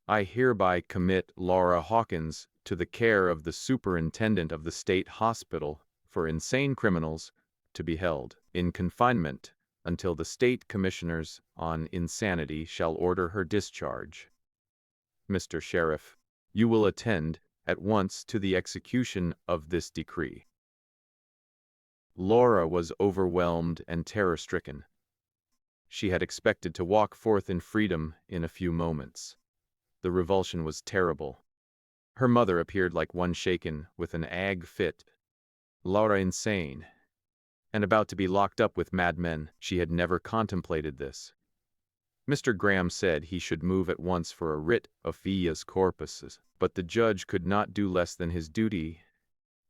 I hereby commit Laura Hawkins to the care of the superintendent of the state hospital for insane criminals to be held in confinement until the state commissioners on insanity shall order her discharge. Mr. Sheriff, you will attend at once to the execution of this decree. Laura was overwhelmed and terror-stricken. She had expected to walk forth in freedom in a few moments. The revulsion was terrible. Her mother appeared like one shaken with an ague fit. Laura insane, and about to be locked up with madmen. She had never contemplated this. Mr. Graham said he should move at once for a writ of habeas corpus, but the judge could not do less than his duty.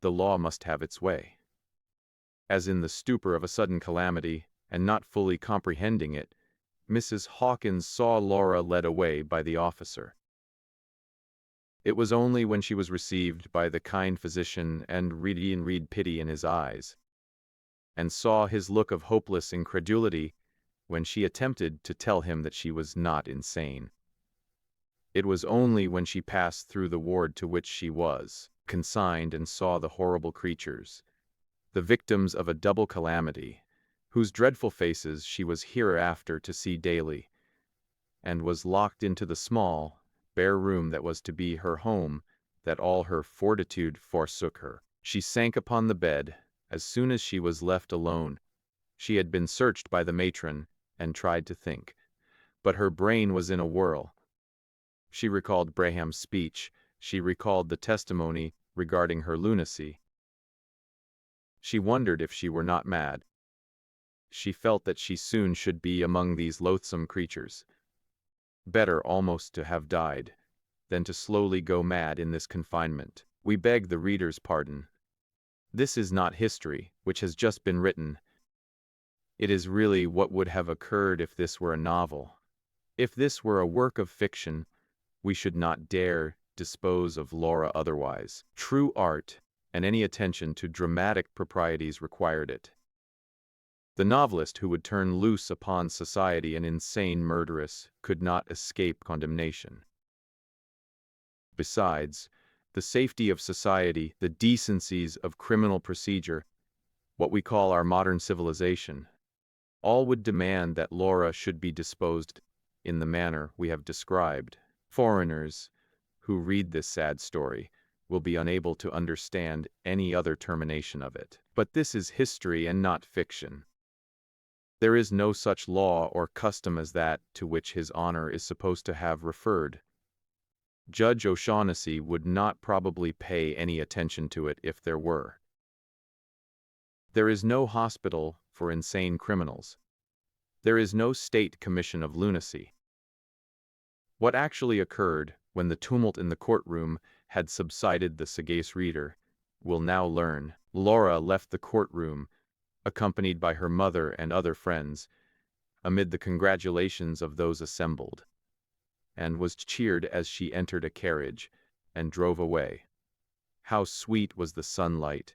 The law must have its way. As in the stupor of a sudden calamity, and not fully comprehending it, Mrs. Hawkins saw Laura led away by the officer. It was only when she was received by the kind physician and read pity in his eyes, and saw his look of hopeless incredulity when she attempted to tell him that she was not insane. It was only when she passed through the ward to which she was consigned and saw the horrible creatures, the victims of a double calamity, whose dreadful faces she was hereafter to see daily, and was locked into the small, bare room that was to be her home, that all her fortitude forsook her. She sank upon the bed as soon as she was left alone. She had been searched by the matron and tried to think, but her brain was in a whirl. She recalled Braham's speech. She recalled the testimony regarding her lunacy. She wondered if she were not mad. She felt that she soon should be among these loathsome creatures. Better almost to have died than to slowly go mad in this confinement. We beg the reader's pardon. This is not history, which has just been written. It is really what would have occurred if this were a novel. If this were a work of fiction, we should not dare dispose of Laura otherwise. True art and any attention to dramatic proprieties required it. The novelist who would turn loose upon society an insane murderess could not escape condemnation. Besides, the safety of society, the decencies of criminal procedure, what we call our modern civilization, all would demand that Laura should be disposed in the manner we have described. Foreigners who read this sad story will be unable to understand any other termination of it. But this is history and not fiction. There is no such law or custom as that to which His Honor is supposed to have referred. Judge O'Shaughnessy would not probably pay any attention to it if there were. There is no hospital for insane criminals. There is no state commission of lunacy. What actually occurred when the tumult in the courtroom had subsided, the sagacious reader will now learn. Laura left the courtroom, accompanied by her mother and other friends, amid the congratulations of those assembled, and was cheered as she entered a carriage and drove away. How sweet was the sunlight!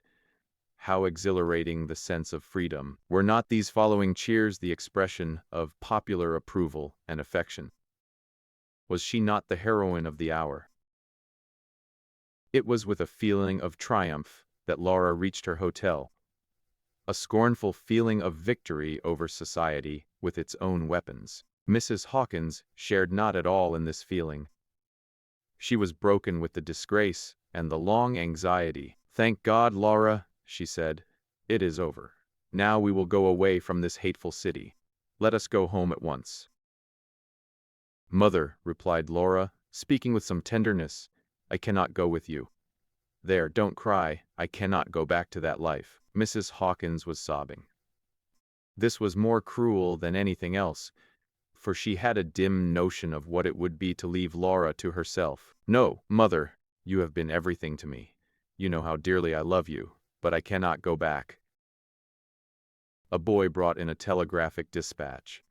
How exhilarating the sense of freedom! Were not these following cheers the expression of popular approval and affection? Was she not the heroine of the hour? It was with a feeling of triumph that Laura reached her hotel, a scornful feeling of victory over society with its own weapons. Mrs. Hawkins shared not at all in this feeling. She was broken with the disgrace and the long anxiety. "Thank God, Laura," she said, "it is over. Now we will go away from this hateful city. Let us go home at once." "Mother," replied Laura, speaking with some tenderness, "I cannot go with you. There, don't cry. I cannot go back to that life." Mrs. Hawkins was sobbing. This was more cruel than anything else, for she had a dim notion of what it would be to leave Laura to herself. "No, mother, you have been everything to me. You know how dearly I love you, but I cannot go back." A boy brought in a telegraphic dispatch.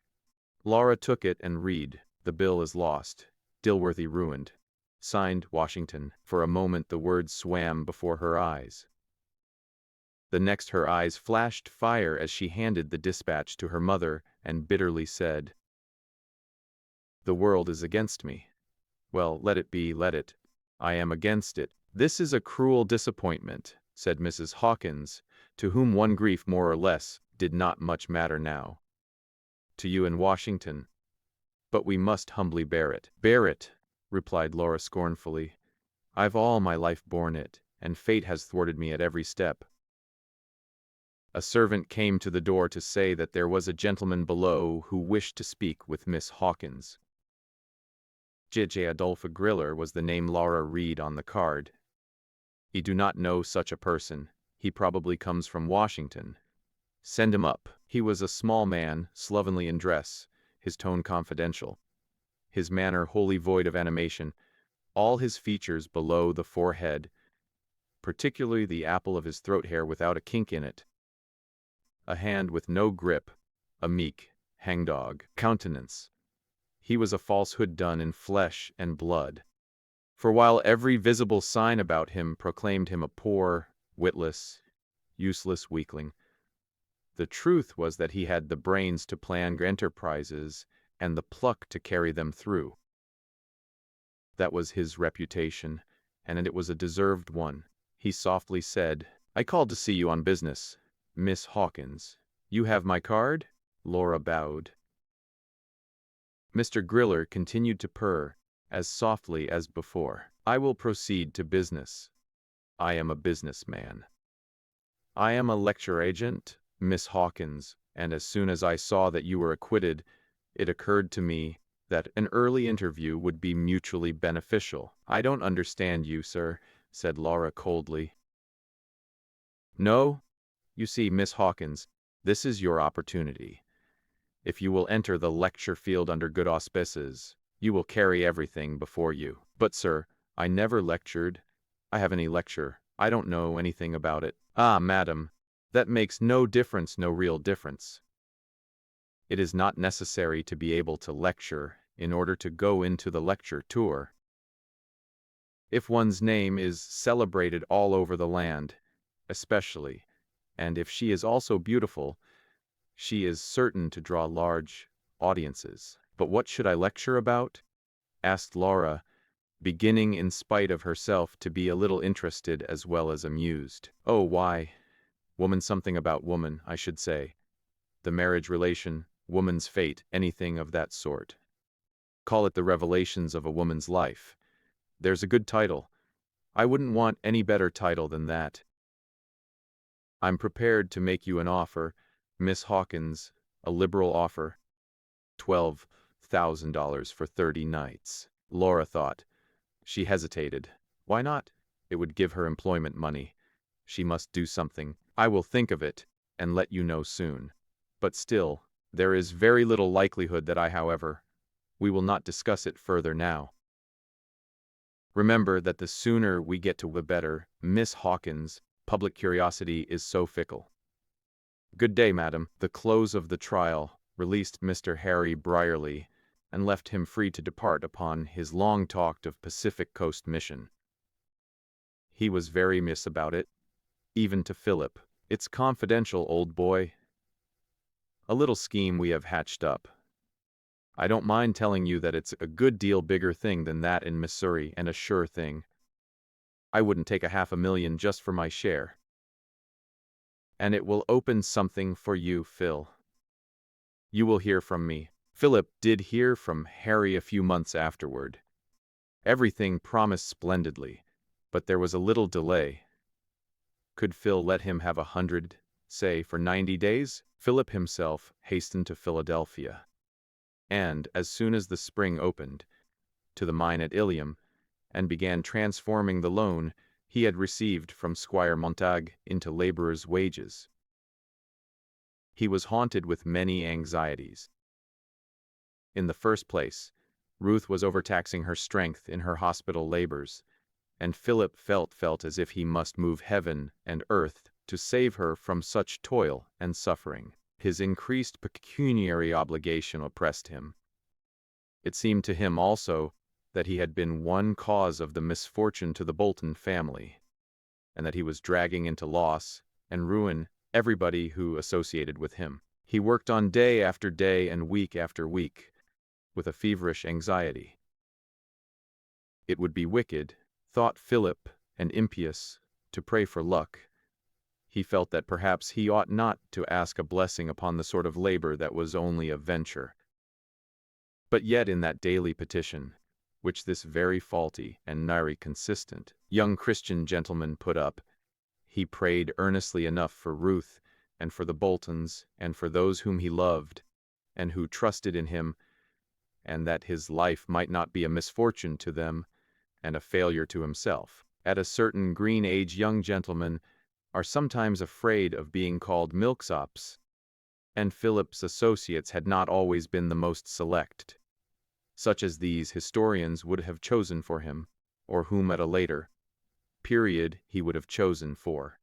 Laura took it and read, "The bill is lost. Dilworthy ruined. Signed, Washington." For a moment the words swam before her eyes. The next her eyes flashed fire as she handed the dispatch to her mother and bitterly said, "The world is against me. Well, let it be, let it. I am against it." "This is a cruel disappointment," said Mrs. Hawkins, to whom one grief more or less did not much matter now. "To you in Washington. But we must humbly bear it." "Bear it," replied Laura scornfully. "I've all my life borne it, and fate has thwarted me at every step." A servant came to the door to say that there was a gentleman below who wished to speak with Miss Hawkins. J. Adolphe Griller was the name Laura read on the card. "You do not know such a person. He probably comes from Washington. Send him up." He was a small man, slovenly in dress, his tone confidential, his manner wholly void of animation, all his features below the forehead, particularly the apple of his throat hair without a kink in it, a hand with no grip, a meek, hangdog countenance. He was a falsehood done in flesh and blood. For while every visible sign about him proclaimed him a poor, witless, useless weakling, the truth was that he had the brains to plan enterprises and the pluck to carry them through. That was his reputation, and it was a deserved one. He softly said, "I called to see you on business, Miss Hawkins. You have my card?" Laura bowed. Mr. Griller continued to purr, as softly as before. "I will proceed to business. I am a businessman. I am a lecture agent, Miss Hawkins, and as soon as I saw that you were acquitted, it occurred to me that an early interview would be mutually beneficial." "I don't understand you, sir," said Laura coldly. "No? You see, Miss Hawkins, this is your opportunity. If you will enter the lecture field under good auspices, you will carry everything before you." "But, sir, I never lectured. I have any lecture. I don't know anything about it." "Ah, madam, that makes no difference, no real difference. It is not necessary to be able to lecture in order to go into the lecture tour. If one's name is celebrated all over the land, especially, and if she is also beautiful, she is certain to draw large audiences." "But what should I lecture about?" asked Laura, beginning in spite of herself to be a little interested as well as amused. "Oh, why, woman, something about woman, I should say. The marriage relation, woman's fate, anything of that sort. Call it the revelations of a woman's life. There's a good title. I wouldn't want any better title than that. I'm prepared to make you an offer, Miss Hawkins, a liberal offer. $12,000 for 30 nights. Laura thought. She hesitated. Why not? It would give her employment money. She must do something. "I will think of it, and let you know soon. But still, there is very little likelihood that however, we will not discuss it further now. Remember that the sooner we get to the better, Miss Hawkins. Public curiosity is so fickle. Good day, madam." The close of the trial released Mr. Harry Brierly and left him free to depart upon his long-talked of Pacific Coast mission. He was very miss about it, even to Philip. "It's confidential, old boy. A little scheme we have hatched up. I don't mind telling you that it's a good deal bigger thing than that in Missouri, and a sure thing. I wouldn't take $500,000 just for my share. And it will open something for you, Phil. You will hear from me." Philip did hear from Harry a few months afterward. Everything promised splendidly, but there was a little delay. Could Phil let him have 100, say, for 90 days? Philip himself hastened to Philadelphia, and, as soon as the spring opened, to the mine at Ilium, and began transforming the loan he had received from Squire Montague into laborers' wages. He was haunted with many anxieties. In the first place, Ruth was overtaxing her strength in her hospital labors, and Philip felt as if he must move heaven and earth to save her from such toil and suffering. His increased pecuniary obligation oppressed him. It seemed to him also that he had been one cause of the misfortune to the Bolton family, and that he was dragging into loss and ruin everybody who associated with him. He worked on day after day and week after week, with a feverish anxiety. It would be wicked, thought Philip, and impious, to pray for luck. He felt that perhaps he ought not to ask a blessing upon the sort of labor that was only a venture. But yet in that daily petition, which this very faulty and nigh consistent young Christian gentleman put up, he prayed earnestly enough for Ruth, and for the Boltons, and for those whom he loved, and who trusted in him, and that his life might not be a misfortune to them, and a failure to himself. At a certain green age young gentlemen are sometimes afraid of being called milksops, and Philip's associates had not always been the most select, such as these historians would have chosen for him, or whom at a later period he would have chosen for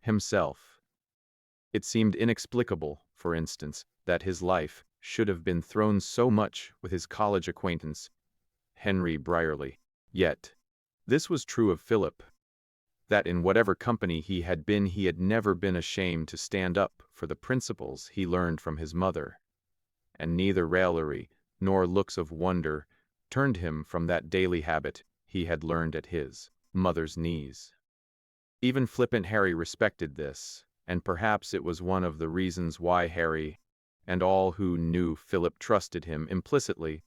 himself. It seemed inexplicable, for instance, that his life should have been thrown so much with his college acquaintance, Henry Brierly. Yet, this was true of Philip, that in whatever company he had never been ashamed to stand up for the principles he learned from his mother, and neither raillery nor looks of wonder turned him from that daily habit he had learned at his mother's knees. Even flippant Harry respected this, and perhaps it was one of the reasons why Harry and all who knew Philip trusted him implicitly.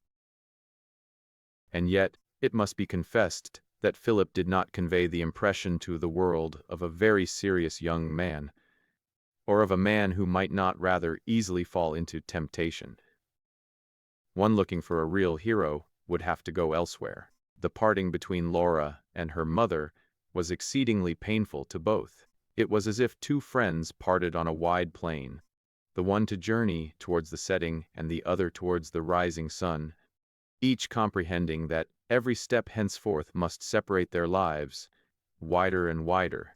And yet, it must be confessed that Philip did not convey the impression to the world of a very serious young man, or of a man who might not rather easily fall into temptation. One looking for a real hero would have to go elsewhere. The parting between Laura and her mother was exceedingly painful to both. It was as if two friends parted on a wide plain, the one to journey towards the setting and the other towards the rising sun, each comprehending that every step henceforth must separate their lives wider and wider.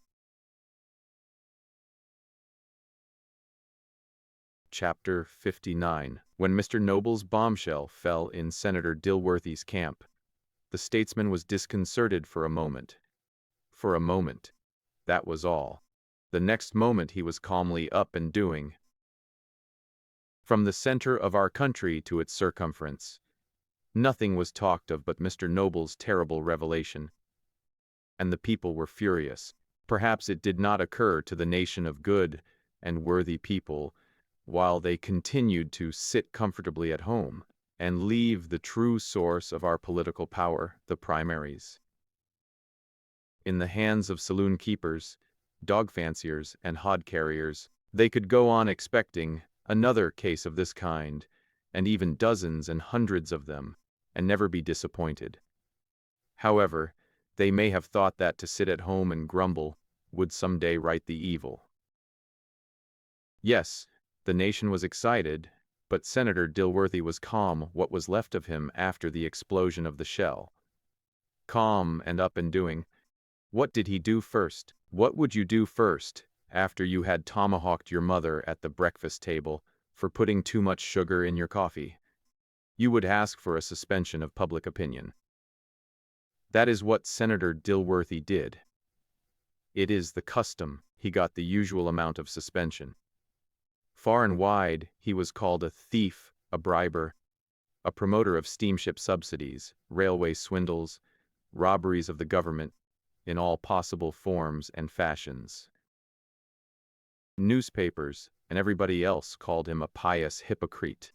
Chapter 59. When Mr. Noble's bombshell fell in Senator Dilworthy's camp, the statesman was disconcerted for a moment. For a moment, that was all. The next moment he was calmly up and doing. From the center of our country to its circumference, nothing was talked of but Mr. Noble's terrible revelation, and the people were furious. Perhaps it did not occur to the nation of good and worthy people, while they continued to sit comfortably at home and leave the true source of our political power, the primaries, in the hands of saloon keepers, dog fanciers, and hod carriers. They could go on expecting another case of this kind, and even dozens and hundreds of them, and never be disappointed. However, they may have thought that to sit at home and grumble would someday right the evil. Yes, the nation was excited, but Senator Dilworthy was calm, what was left of him after the explosion of the shell. Calm and up and doing. What did he do first? What would you do first, after you had tomahawked your mother at the breakfast table for putting too much sugar in your coffee? You would ask for a suspension of public opinion. That is what Senator Dilworthy did. It is the custom. He got the usual amount of suspension. Far and wide, he was called a thief, a briber, a promoter of steamship subsidies, railway swindles, robberies of the government, in all possible forms and fashions. Newspapers and everybody else called him a pious hypocrite,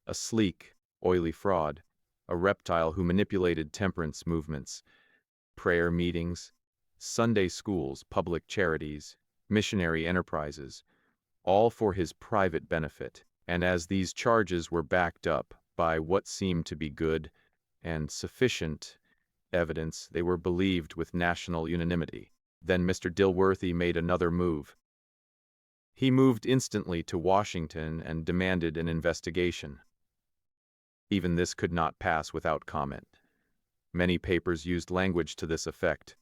a sleek, oily fraud, a reptile who manipulated temperance movements, prayer meetings, Sunday schools, public charities, missionary enterprises, all for his private benefit. And as these charges were backed up by what seemed to be good and sufficient evidence, they were believed with national unanimity. Then Mr. Dilworthy made another move. He moved instantly to Washington and demanded an investigation. Even this could not pass without comment. Many papers used language to this effect.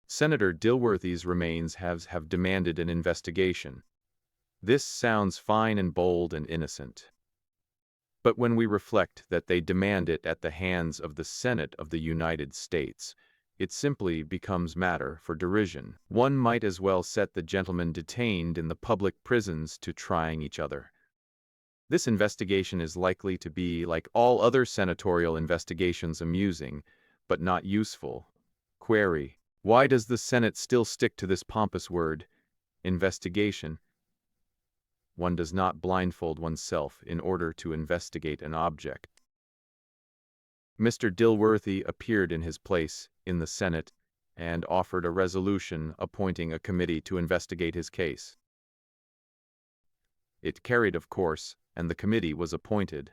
Senator Dilworthy's remains have demanded an investigation. This sounds fine and bold and innocent. But when we reflect that they demand it at the hands of the Senate of the United States, it simply becomes matter for derision. One might as well set the gentlemen detained in the public prisons to trying each other. This investigation is likely to be, like all other senatorial investigations, amusing, but not useful. Query: why does the Senate still stick to this pompous word, investigation? One does not blindfold oneself in order to investigate an object. Mr. Dilworthy appeared in his place in the Senate and offered a resolution appointing a committee to investigate his case. It carried, of course, and the committee was appointed.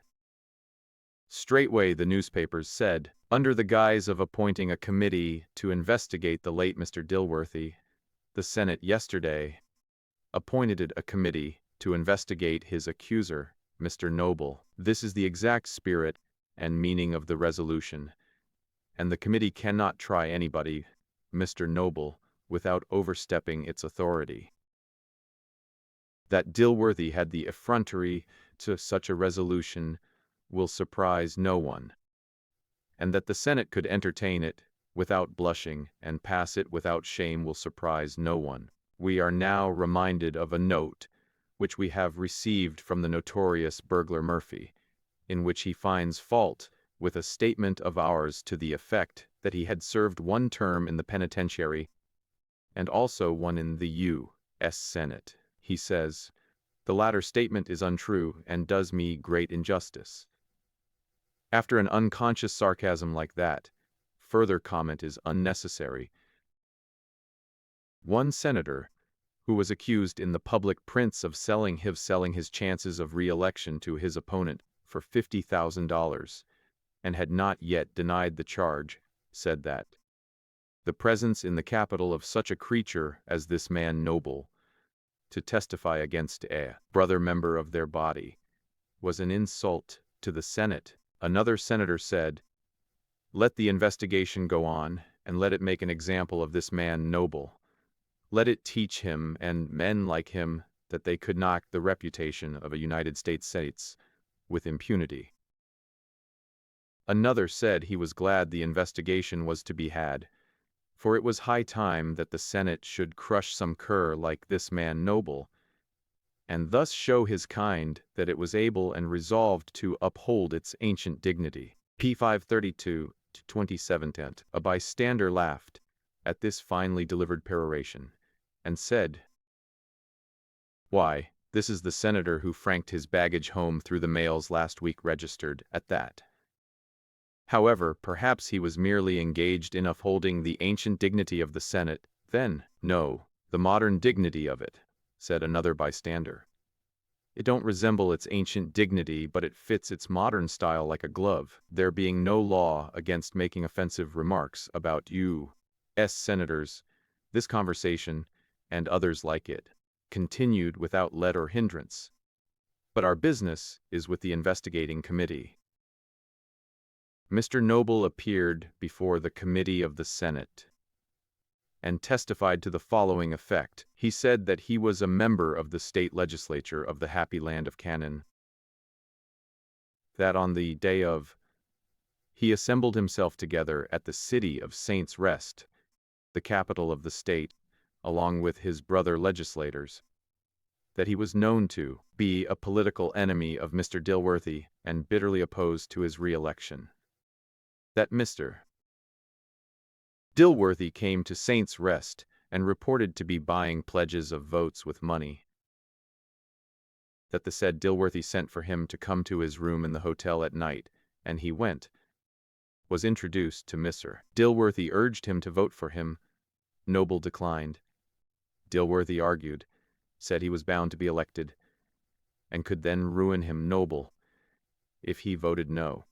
Straightway the newspapers said, under the guise of appointing a committee to investigate the late Mr. Dilworthy, the Senate yesterday appointed a committee to investigate his accuser, Mr. Noble. This is the exact spirit and meaning of the resolution, and the committee cannot try anybody, Mr. Noble, without overstepping its authority. That Dilworthy had the effrontery to such a resolution will surprise no one, and that the Senate could entertain it without blushing and pass it without shame will surprise no one. We are now reminded of a note which we have received from the notorious burglar Murphy, in which he finds fault with a statement of ours to the effect that he had served one term in the penitentiary and also one in the U.S. Senate. He says, the latter statement is untrue and does me great injustice. After an unconscious sarcasm like that, further comment is unnecessary. One senator, who was accused in the public prints of selling his chances of re-election to his opponent for $50,000, and had not yet denied the charge, said that the presence in the Capitol of such a creature as this man Noble, to testify against a brother member of their body, was an insult to the Senate. Another senator said, let the investigation go on, and let it make an example of this man Noble. Let it teach him and men like him that they could knock the reputation of a United States with impunity. Another said he was glad the investigation was to be had, for it was high time that the Senate should crush some cur like this man Noble, and thus show his kind that it was able and resolved to uphold its ancient dignity. P. 532-27. A bystander laughed at this finely delivered peroration, and said, why, this is the senator who franked his baggage home through the mails last week registered at that. However, perhaps he was merely engaged in upholding the ancient dignity of the Senate, then. No, the modern dignity of it, said another bystander. It don't resemble its ancient dignity, but it fits its modern style like a glove, there being no law against making offensive remarks about U.S. senators. This conversation, and others like it, continued without let or hindrance. But our business is with the investigating committee. Mr. Noble appeared before the committee of the Senate and testified to the following effect. He said that he was a member of the state legislature of the happy land of Canaan, that on the day of, he assembled himself together at the city of Saints' Rest, the capital of the state, along with his brother legislators, that he was known to be a political enemy of Mr. Dilworthy and bitterly opposed to his re-election, that Mr. Dilworthy came to Saints' Rest and reported to be buying pledges of votes with money, that the said Dilworthy sent for him to come to his room in the hotel at night, and he went, was introduced to Mr. Dilworthy, urged him to vote for him. Noble declined. Dilworthy argued, said he was bound to be elected, and could then ruin him Noble if he voted no.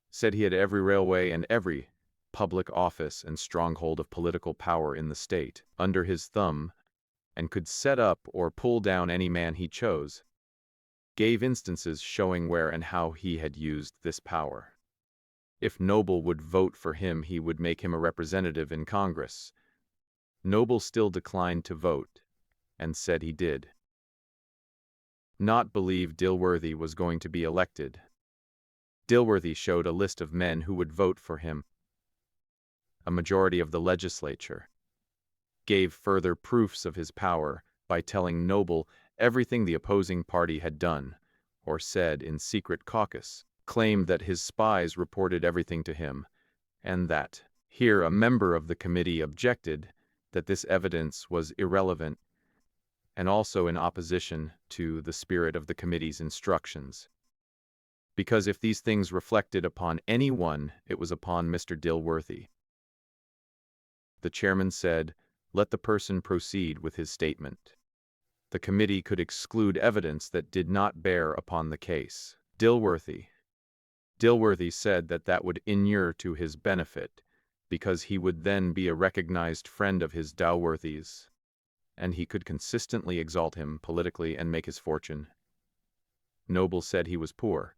Said he had every railway and every public office and stronghold of political power in the state under his thumb, and could set up or pull down any man he chose. gave instances showing where and how he had used this power. If Noble would vote for him, he would make him a representative in Congress. Noble still declined to vote, and said he did not believe Dilworthy was going to be elected. Dilworthy showed a list of men who would vote for him. A majority of the legislature gave further proofs of his power by telling Noble everything the opposing party had done or said in secret caucus, claimed that his spies reported everything to him, and that, here a member of the committee objected that this evidence was irrelevant and also in opposition to the spirit of the committee's instructions. Because if these things reflected upon anyone, it was upon Mr. Dilworthy. The chairman said, "Let the person proceed with his statement." The committee could exclude evidence that did not bear upon the case. Dilworthy said that that would inure to his benefit, because he would then be a recognized friend of his Dilworthy's, and he could consistently exalt him politically and make his fortune. Noble said he was poor,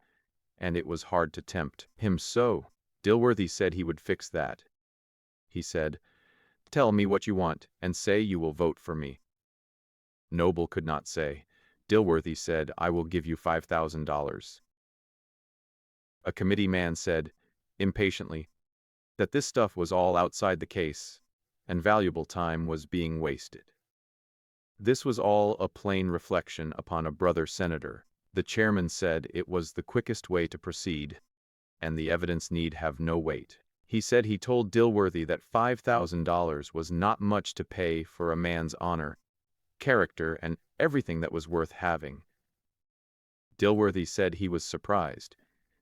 and it was hard to tempt him so. Dilworthy said he would fix that. He said, "Tell me what you want, and say you will vote for me." Noble could not say. Dilworthy said, "I will give you $5,000. A committee man said, impatiently, that this stuff was all outside the case, and valuable time was being wasted. This was all a plain reflection upon a brother senator. The chairman said it was the quickest way to proceed, and the evidence need have no weight. He said he told Dilworthy that $5,000 was not much to pay for a man's honor, character, and everything that was worth having. Dilworthy said he was surprised.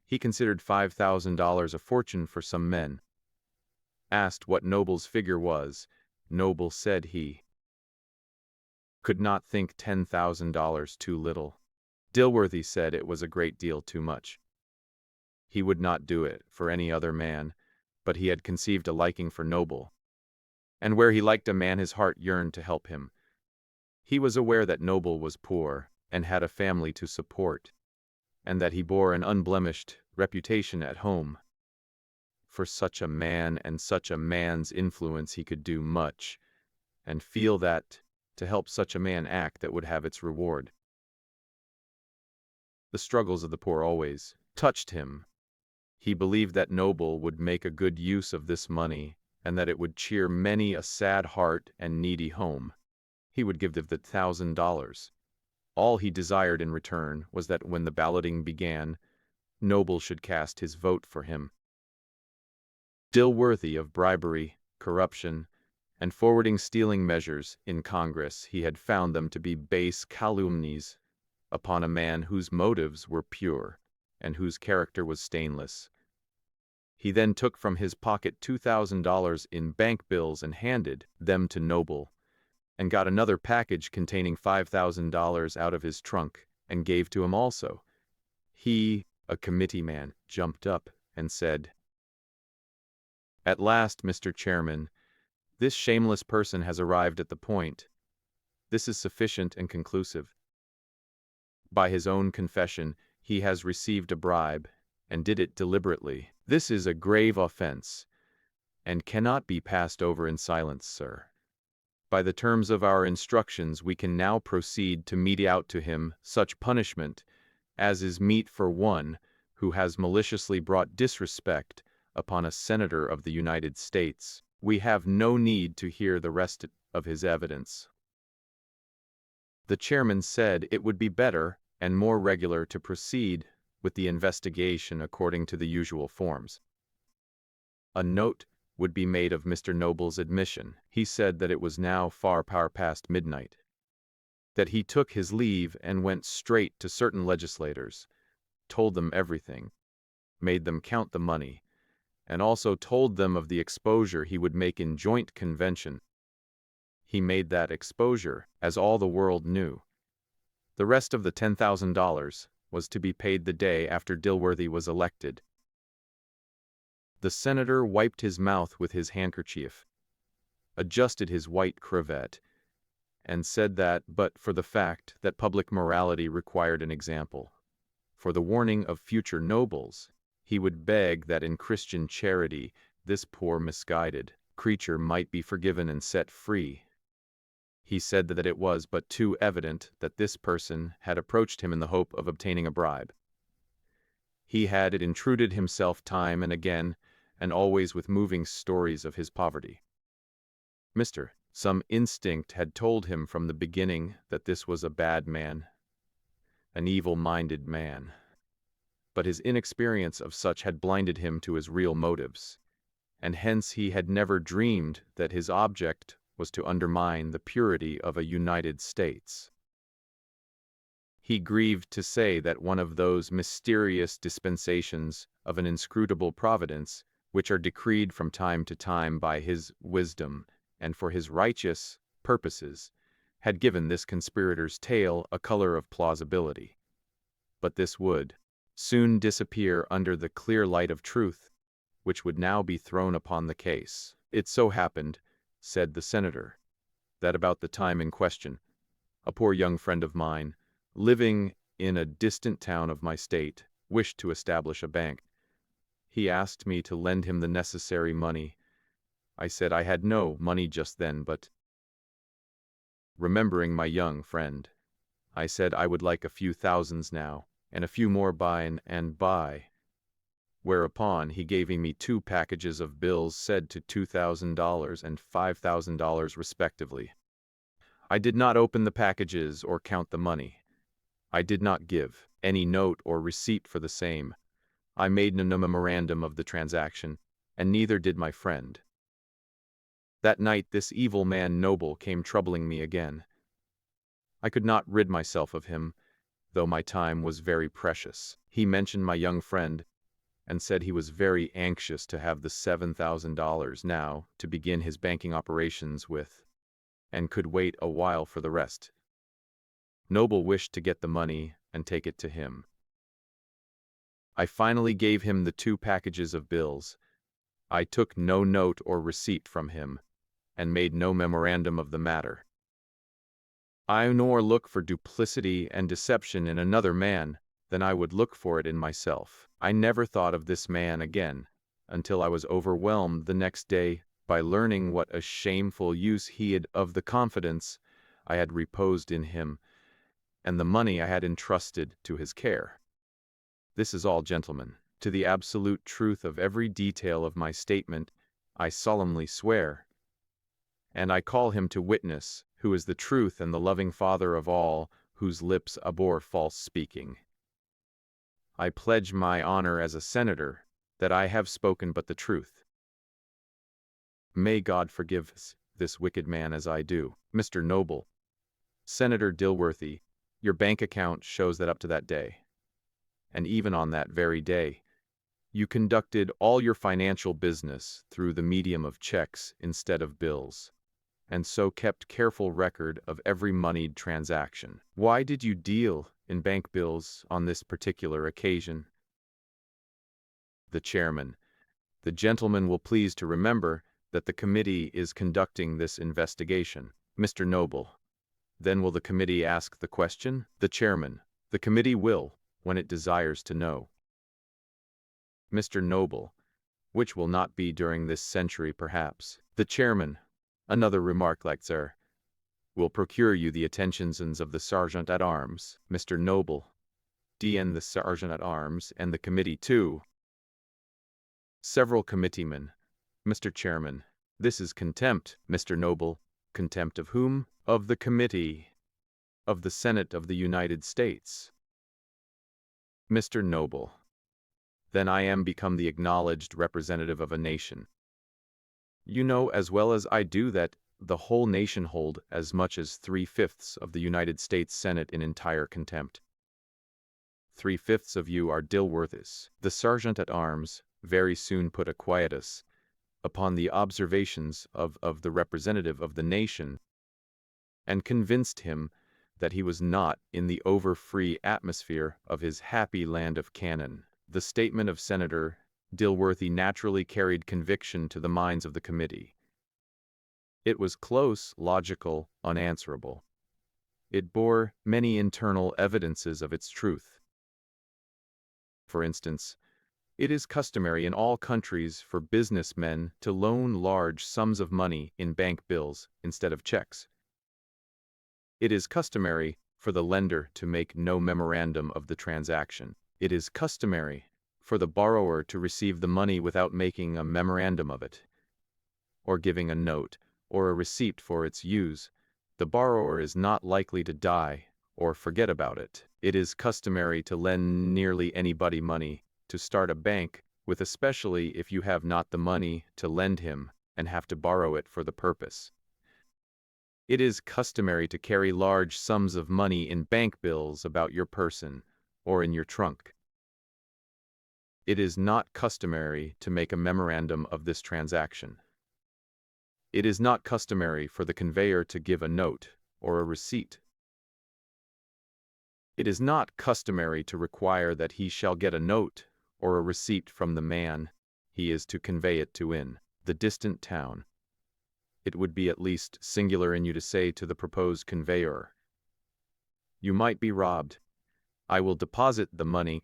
He considered $5,000 a fortune for some men. Asked what Noble's figure was, Noble said he could not think $10,000 too little. Dilworthy said it was a great deal too much. He would not do it for any other man, but he had conceived a liking for Noble, and where he liked a man his heart yearned to help him. He was aware that Noble was poor and had a family to support, and that he bore an unblemished reputation at home. For such a man and such a man's influence he could do much, and feel that to help such a man act that would have its reward. The struggles of the poor always touched him. He believed that Noble would make a good use of this money, and that it would cheer many a sad heart and needy home. He would give the $1,000. All he desired in return was that when the balloting began, Noble should cast his vote for him. Dilworthy of bribery, corruption, and forwarding stealing measures in Congress, he had found them to be base calumnies upon a man whose motives were pure and whose character was stainless. He then took from his pocket $2,000 in bank bills and handed them to Noble, and got another package containing $5,000 out of his trunk and gave to him also. He, a committee man, jumped up and said, "At last, Mr. Chairman, this shameless person has arrived at the point. This is sufficient and conclusive. By his own confession, he has received a bribe, and did it deliberately. This is a grave offense, and cannot be passed over in silence, sir. By the terms of our instructions, we can now proceed to mete out to him such punishment as is meet for one who has maliciously brought disrespect upon a senator of the United States. We have no need to hear the rest of his evidence." The chairman said it would be better and more regular to proceed with the investigation according to the usual forms. A note would be made of Mr. Noble's admission. He said that it was now far past midnight, that he took his leave and went straight to certain legislators, told them everything, made them count the money, and also told them of the exposure he would make in joint convention. He made that exposure, as all the world knew. The rest of the $10,000 was to be paid the day after Dilworthy was elected. The senator wiped his mouth with his handkerchief, adjusted his white cravat, and said that, but for the fact that public morality required an example, for the warning of future nobles, he would beg that in Christian charity this poor misguided creature might be forgiven and set free. He said that it was but too evident that this person had approached him in the hope of obtaining a bribe. He had intruded himself time and again, and always with moving stories of his poverty. Some instinct had told him from the beginning that this was a bad man, an evil-minded man. But his inexperience of such had blinded him to his real motives, and hence he had never dreamed that his object was to undermine the purity of a United States. He grieved to say that one of those mysterious dispensations of an inscrutable providence which are decreed from time to time by his wisdom and for his righteous purposes had given this conspirator's tale a color of plausibility. But this would soon disappear under the clear light of truth, which would now be thrown upon the case. It so happened, said the senator, that about the time in question, a poor young friend of mine, living in a distant town of my state, wished to establish a bank. He asked me to lend him the necessary money. I said I had no money just then, but remembering my young friend, I said I would like a few thousands now, and a few more by and by. Whereupon he gave me 2 packages of bills said to $2,000 and $5,000 respectively. I did not open the packages or count the money. I did not give any note or receipt for the same. I made no memorandum of the transaction, and neither did my friend. That night this evil man Noble came troubling me again. I could not rid myself of him, though my time was very precious. He mentioned my young friend, and said he was very anxious to have the $7,000 now to begin his banking operations with, and could wait a while for the rest. Noble wished to get the money and take it to him. I finally gave him the 2 packages of bills. I took no note or receipt from him, and made no memorandum of the matter. I nor look for duplicity and deception in another man than I would look for it in myself. I never thought of this man again, until I was overwhelmed the next day by learning what a shameful use he had of the confidence I had reposed in him, and the money I had entrusted to his care. This is all, gentlemen. To the absolute truth of every detail of my statement, I solemnly swear, and I call him to witness, who is the truth and the loving Father of all, whose lips abhor false speaking. I pledge my honor as a senator that I have spoken but the truth. May God forgive this wicked man as I do. Mr. Noble, Senator Dilworthy, your bank account shows that up to that day, and even on that very day, you conducted all your financial business through the medium of checks instead of bills, and so kept careful record of every moneyed transaction. Why did you deal in bank bills on this particular occasion? The chairman. The gentleman will please to remember that the committee is conducting this investigation. Mr. Noble. Then will the committee ask the question? The chairman. The committee will, when it desires to know. Mr. Noble. Which will not be during this century, perhaps. The chairman. Another remark like sir. Will procure you the attentions of the sergeant-at-arms, Mr. Noble. D.N. the sergeant-at-arms, and the committee too. Several committeemen. Mr. Chairman. This is contempt, Mr. Noble. Contempt of whom? Of the committee. Of the Senate of the United States. Mr. Noble. Then I am become the acknowledged representative of a nation. You know as well as I do that the whole nation hold as much as 3/5 of the United States Senate in entire contempt. 3/5 of you are Dilworthys. The sergeant-at-arms very soon put a quietus upon the observations of the representative of the nation, and convinced him that he was not in the over-free atmosphere of his happy land of Canaan. The statement of Senator Dilworthy naturally carried conviction to the minds of the committee. It was close, logical, unanswerable. It bore many internal evidences of its truth. For instance, it is customary in all countries for businessmen to loan large sums of money in bank bills instead of checks. It is customary for the lender to make no memorandum of the transaction. It is customary for the borrower to receive the money without making a memorandum of it, or giving a note or a receipt for its use. The borrower is not likely to die or forget about it. It is customary to lend nearly anybody money to start a bank with, especially if you have not the money to lend him and have to borrow it for the purpose. It is customary to carry large sums of money in bank bills about your person or in your trunk. It is not customary to make a memorandum of this transaction. It is not customary for the conveyor to give a note or a receipt. It is not customary to require that he shall get a note or a receipt from the man he is to convey it to in the distant town. It would be at least singular in you to say to the proposed conveyor, "You might be robbed. I will deposit the money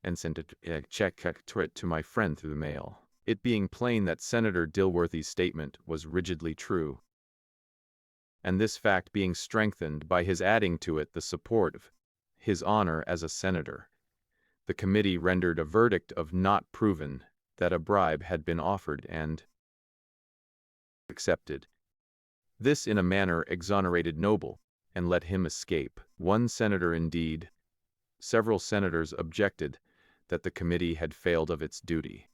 and send a check to my friend through the mail." It being plain that Senator Dilworthy's statement was rigidly true, and this fact being strengthened by his adding to it the support of his honor as a senator, the committee rendered a verdict of not proven that a bribe had been offered and accepted. This in a manner exonerated Noble and let him escape. One senator indeed. Several senators objected that the committee had failed of its duty.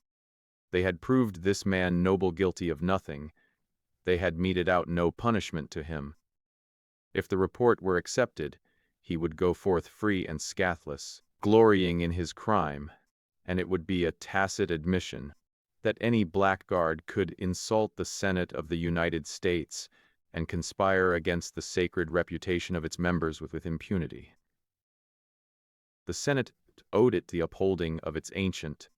They had proved this man Noble guilty of nothing. They had meted out no punishment to him. If the report were accepted, he would go forth free and scathless, glorying in his crime, and it would be a tacit admission that any blackguard could insult the Senate of the United States and conspire against the sacred reputation of its members with impunity. The Senate owed it the upholding of its ancient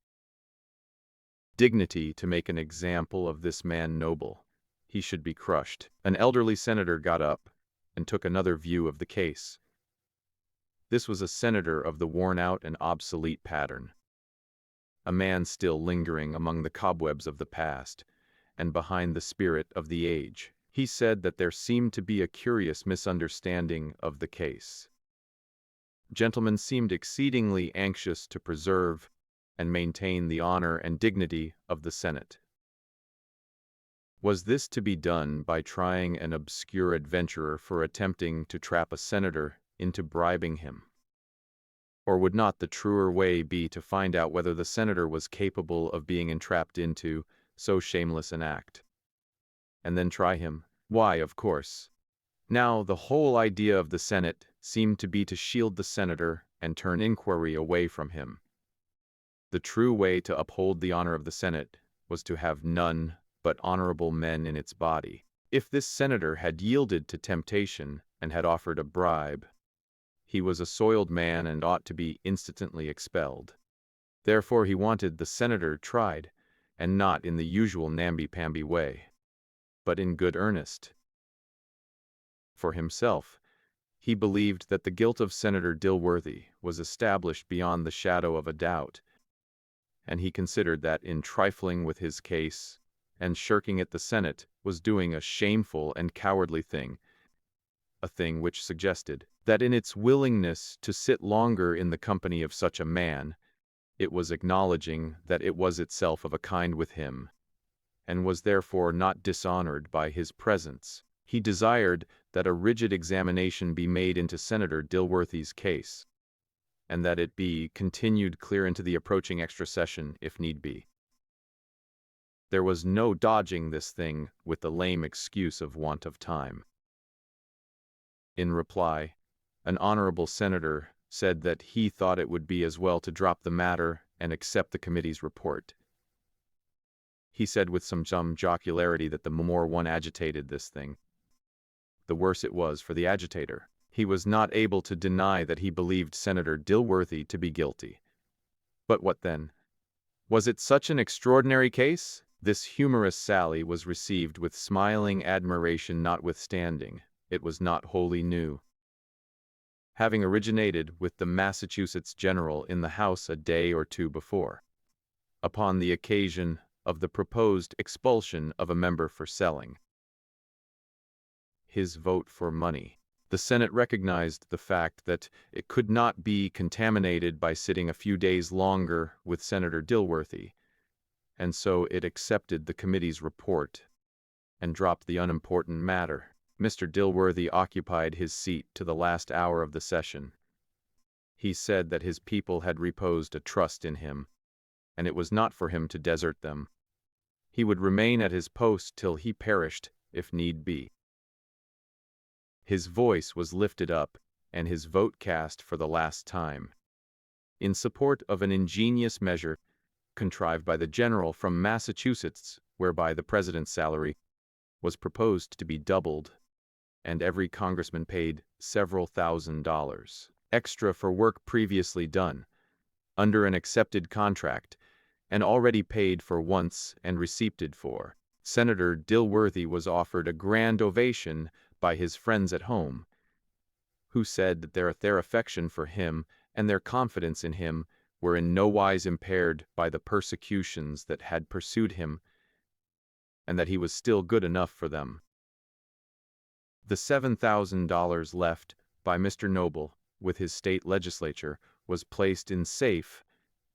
dignity to make an example of this man Noble. He should be crushed. An elderly senator got up and took another view of the case. This was a senator of the worn-out and obsolete pattern, a man still lingering among the cobwebs of the past and behind the spirit of the age. He said that there seemed to be a curious misunderstanding of the case. Gentlemen seemed exceedingly anxious to preserve and maintain the honor and dignity of the Senate. Was this to be done by trying an obscure adventurer for attempting to trap a senator into bribing him? Or would not the truer way be to find out whether the senator was capable of being entrapped into so shameless an act, and then try him? Why, of course. Now, the whole idea of the Senate seemed to be to shield the senator and turn inquiry away from him. The true way to uphold the honor of the Senate was to have none but honorable men in its body. If this senator had yielded to temptation and had offered a bribe, he was a soiled man and ought to be instantly expelled. Therefore he wanted the senator tried, and not in the usual namby-pamby way, but in good earnest. For himself, he believed that the guilt of Senator Dilworthy was established beyond the shadow of a doubt, and he considered that in trifling with his case and shirking it the Senate was doing a shameful and cowardly thing, a thing which suggested that in its willingness to sit longer in the company of such a man, it was acknowledging that it was itself of a kind with him, and was therefore not dishonored by his presence. He desired that a rigid examination be made into Senator Dilworthy's case, and that it be continued clear into the approaching extra session if need be. There was no dodging this thing with the lame excuse of want of time. In reply, an honorable senator said that he thought it would be as well to drop the matter and accept the committee's report. He said with some jocularity that the more one agitated this thing, the worse it was for the agitator. He was not able to deny that he believed Senator Dilworthy to be guilty. But what then? Was it such an extraordinary case? This humorous sally was received with smiling admiration notwithstanding. It was not wholly new, having originated with the Massachusetts general in the House a day or two before, upon the occasion of the proposed expulsion of a member for selling his vote for money. The Senate recognized the fact that it could not be contaminated by sitting a few days longer with Senator Dilworthy, and so it accepted the committee's report and dropped the unimportant matter. Mr. Dilworthy occupied his seat to the last hour of the session. He said that his people had reposed a trust in him, and it was not for him to desert them. He would remain at his post till he perished, if need be. His voice was lifted up, and his vote cast for the last time, in support of an ingenious measure contrived by the general from Massachusetts, whereby the president's salary was proposed to be doubled, and every congressman paid several $1,000s extra for work previously done, under an accepted contract, and already paid for once and receipted for. Senator Dilworthy was offered a grand ovation by his friends at home, who said that their affection for him and their confidence in him were in no wise impaired by the persecutions that had pursued him, and that he was still good enough for them. The $7,000 left by Mr. Noble with his state legislature was placed in safe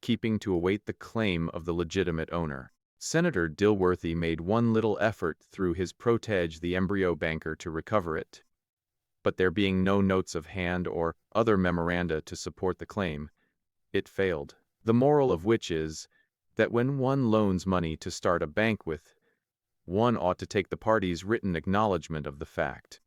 keeping to await the claim of the legitimate owner. Senator Dilworthy made one little effort through his protege, the embryo banker, to recover it, but there being no notes of hand or other memoranda to support the claim, it failed. The moral of which is that when one loans money to start a bank with, one ought to take the party's written acknowledgment of the fact.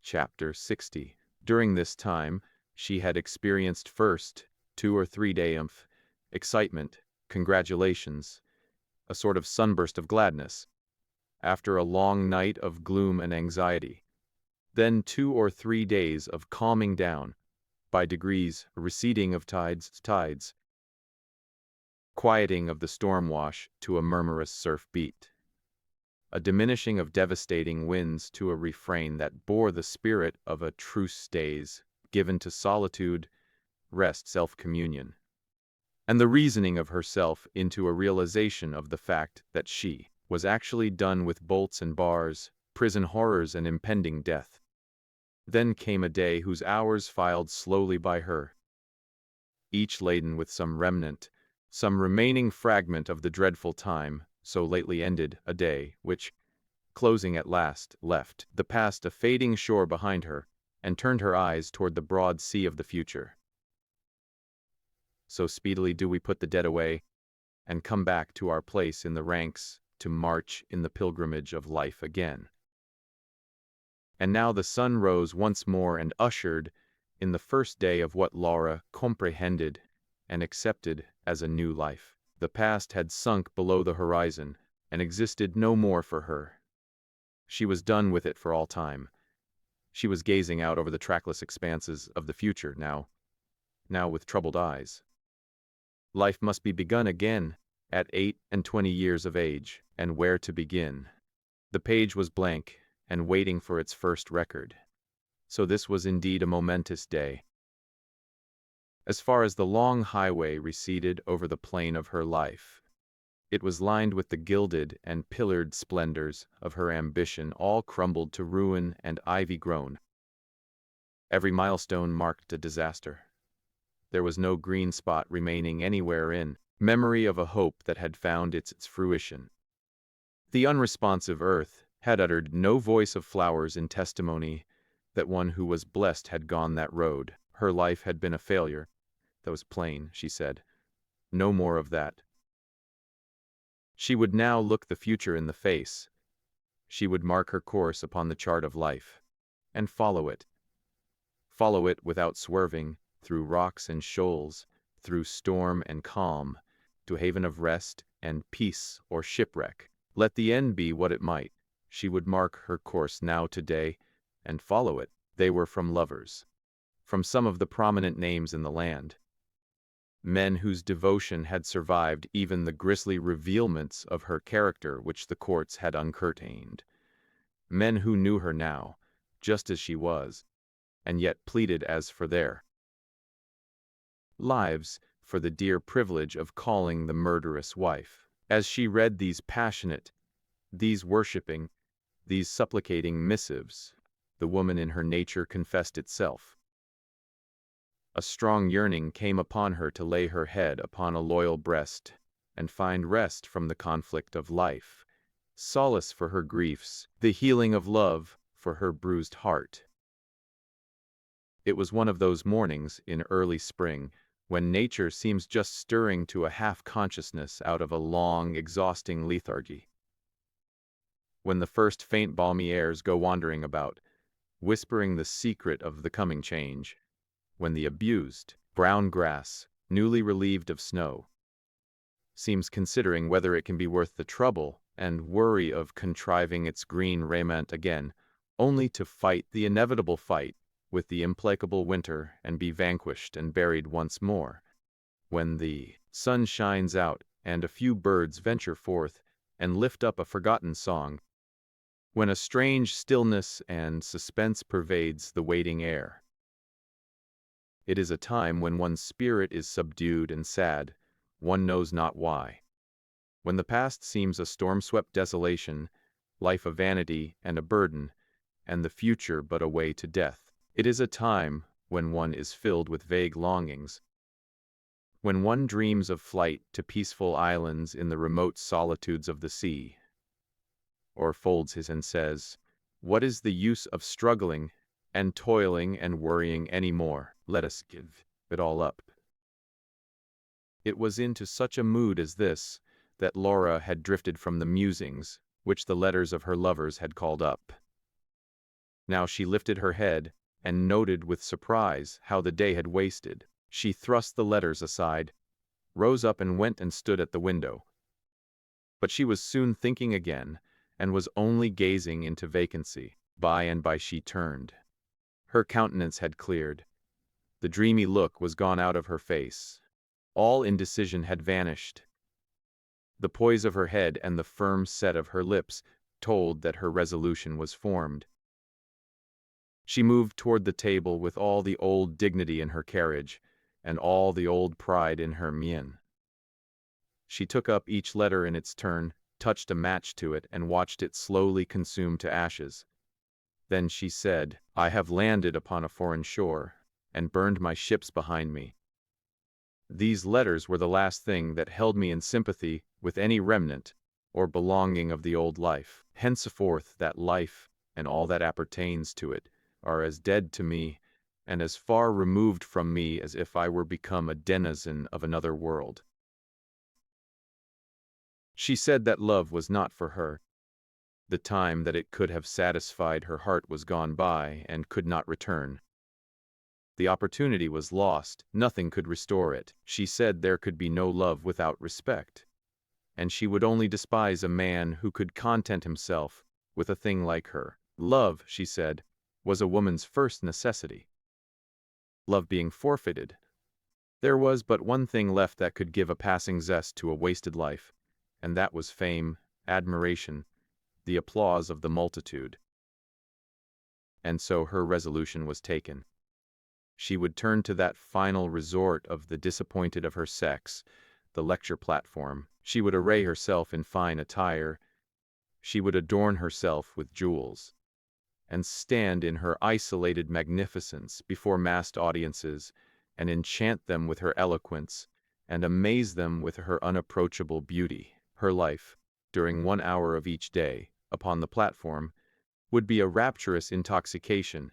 Chapter 60. During this time, she had experienced first 2 or 3 days of excitement, congratulations, a sort of sunburst of gladness, after a long night of gloom and anxiety. Then 2 or 3 days of calming down, by degrees a receding of tides, quieting of the storm wash to a murmurous surf beat, a diminishing of devastating winds to a refrain that bore the spirit of a truce days given to solitude, rest, self-communion, and the reasoning of herself into a realization of the fact that she was actually done with bolts and bars, prison horrors and impending death. Then came a day whose hours filed slowly by her, each laden with some remnant, some remaining fragment of the dreadful time so lately ended, a day which, closing at last, left the past a fading shore behind her, and turned her eyes toward the broad sea of the future. So speedily do we put the dead away, and come back to our place in the ranks to march in the pilgrimage of life again. And now the sun rose once more and ushered in the first day of what Laura comprehended and accepted as a new life. The past had sunk below the horizon and existed no more for her. She was done with it for all time. She was gazing out over the trackless expanses of the future now with troubled eyes. Life must be begun again at 28 years of age, and where to begin? The page was blank and waiting for its first record. So this was indeed a momentous day. As far as the long highway receded over the plain of her life, it was lined with the gilded and pillared splendors of her ambition, all crumbled to ruin and ivy-grown. Every milestone marked a disaster. There was no green spot remaining anywhere in memory of a hope that had found its fruition. The unresponsive earth had uttered no voice of flowers in testimony that one who was blessed had gone that road. Her life had been a failure. That was plain, she said. No more of that. She would now look the future in the face. She would mark her course upon the chart of life, and follow it. Follow it without swerving, through rocks and shoals, through storm and calm, to a haven of rest and peace or shipwreck. Let the end be what it might, she would mark her course now today, and follow it. They were from lovers, from some of the prominent names in the land. men whose devotion had survived even the grisly revealments of her character which the courts had uncurtained. Men who knew her now, just as she was, and yet pleaded as for their lives for the dear privilege of calling the murderous wife. As she read these passionate, these worshipping, these supplicating missives, the woman in her nature confessed itself. A strong yearning came upon her to lay her head upon a loyal breast and find rest from the conflict of life, solace for her griefs, the healing of love for her bruised heart. It was one of those mornings in early spring when nature seems just stirring to a half-consciousness out of a long, exhausting lethargy. When the first faint balmy airs go wandering about, whispering the secret of the coming change, when the abused, brown grass, newly relieved of snow, seems considering whether it can be worth the trouble and worry of contriving its green raiment again, only to fight the inevitable fight with the implacable winter and be vanquished and buried once more, when the sun shines out and a few birds venture forth and lift up a forgotten song, when a strange stillness and suspense pervades the waiting air. It is a time when one's spirit is subdued and sad, one knows not why. When the past seems a storm-swept desolation, life a vanity and a burden, and the future but a way to death. It is a time when one is filled with vague longings, when one dreams of flight to peaceful islands in the remote solitudes of the sea, or folds his and says, "What is the use of struggling and toiling and worrying any more? Let us give it all up." It was into such a mood as this that Laura had drifted from the musings which the letters of her lovers had called up. Now she lifted her head and noted with surprise how the day had wasted. She thrust the letters aside, rose up and went and stood at the window. But she was soon thinking again, and was only gazing into vacancy. By and by she turned. Her countenance had cleared. The dreamy look was gone out of her face. All indecision had vanished. The poise of her head and the firm set of her lips told that her resolution was formed. She moved toward the table with all the old dignity in her carriage, and all the old pride in her mien. She took up each letter in its turn, touched a match to it, and watched it slowly consume to ashes. Then she said, "I have landed upon a foreign shore, and burned my ships behind me. These letters were the last thing that held me in sympathy with any remnant or belonging of the old life. Henceforth that life, and all that appertains to it, are as dead to me, and as far removed from me as if I were become a denizen of another world." She said that love was not for her. The time that it could have satisfied her heart was gone by and could not return. The opportunity was lost, nothing could restore it. She said there could be no love without respect, and she would only despise a man who could content himself with a thing like her. Love, she said, was a woman's first necessity. Love being forfeited, there was but one thing left that could give a passing zest to a wasted life, and that was fame, admiration, the applause of the multitude. And so her resolution was taken. She would turn to that final resort of the disappointed of her sex, the lecture platform. She would array herself in fine attire. She would adorn herself with jewels, and stand in her isolated magnificence before massed audiences, and enchant them with her eloquence, and amaze them with her unapproachable beauty. Her life, during 1 hour of each day, upon the platform, would be a rapturous intoxication,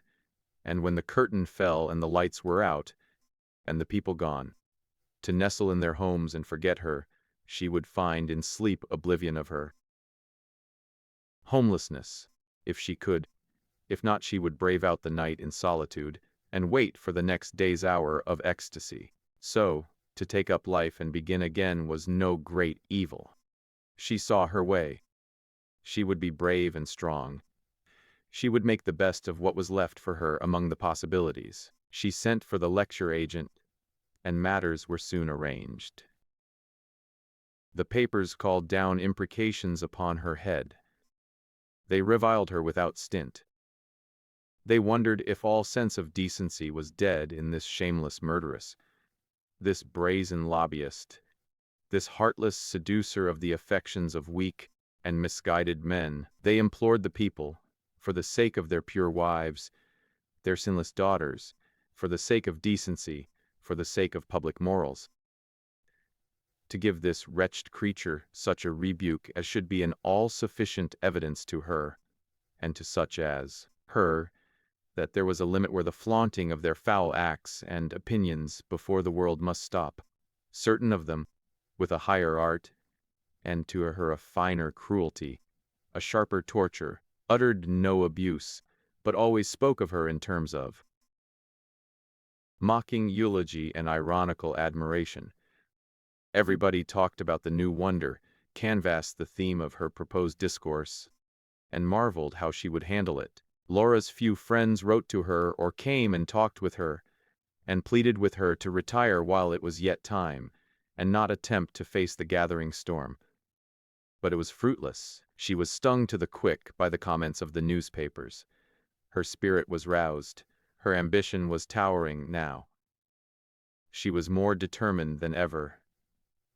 and when the curtain fell and the lights were out, and the people gone, to nestle in their homes and forget her, she would find in sleep oblivion of her. Homelessness, if she could. If not, she would brave out the night in solitude, and wait for the next day's hour of ecstasy. So, to take up life and begin again was no great evil. She saw her way. She would be brave and strong. She would make the best of what was left for her among the possibilities. She sent for the lecture agent, and matters were soon arranged. The papers called down imprecations upon her head. They reviled her without stint. They wondered if all sense of decency was dead in this shameless murderess, this brazen lobbyist, this heartless seducer of the affections of weak and misguided men. They implored the people, for the sake of their pure wives, their sinless daughters, for the sake of decency, for the sake of public morals, to give this wretched creature such a rebuke as should be an all-sufficient evidence to her, and to such as her, that there was a limit where the flaunting of their foul acts and opinions before the world must stop, certain of them, with a higher art, and to her a finer cruelty, a sharper torture, uttered no abuse, but always spoke of her in terms of mocking eulogy and ironical admiration. Everybody talked about the new wonder, canvassed the theme of her proposed discourse, and marveled how she would handle it. Laura's few friends wrote to her or came and talked with her, and pleaded with her to retire while it was yet time, and not attempt to face the gathering storm. But it was fruitless. She was stung to the quick by the comments of the newspapers. Her spirit was roused. Her ambition was towering now. She was more determined than ever.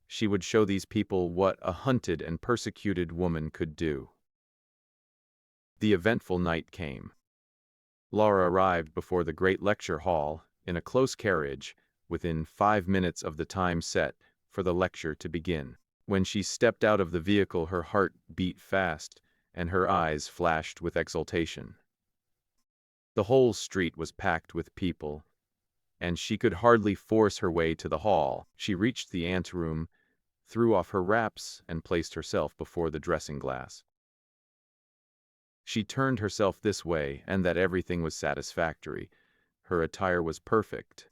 She would show these people what a hunted and persecuted woman could do. The eventful night came. Laura arrived before the great lecture hall in a close carriage within 5 minutes of the time set for the lecture to begin. When she stepped out of the vehicle, her heart beat fast and her eyes flashed with exultation. The whole street was packed with people, and she could hardly force her way to the hall. She reached the anteroom, threw off her wraps, and placed herself before the dressing-glass. She turned herself this way and that. Everything was satisfactory. Her attire was perfect.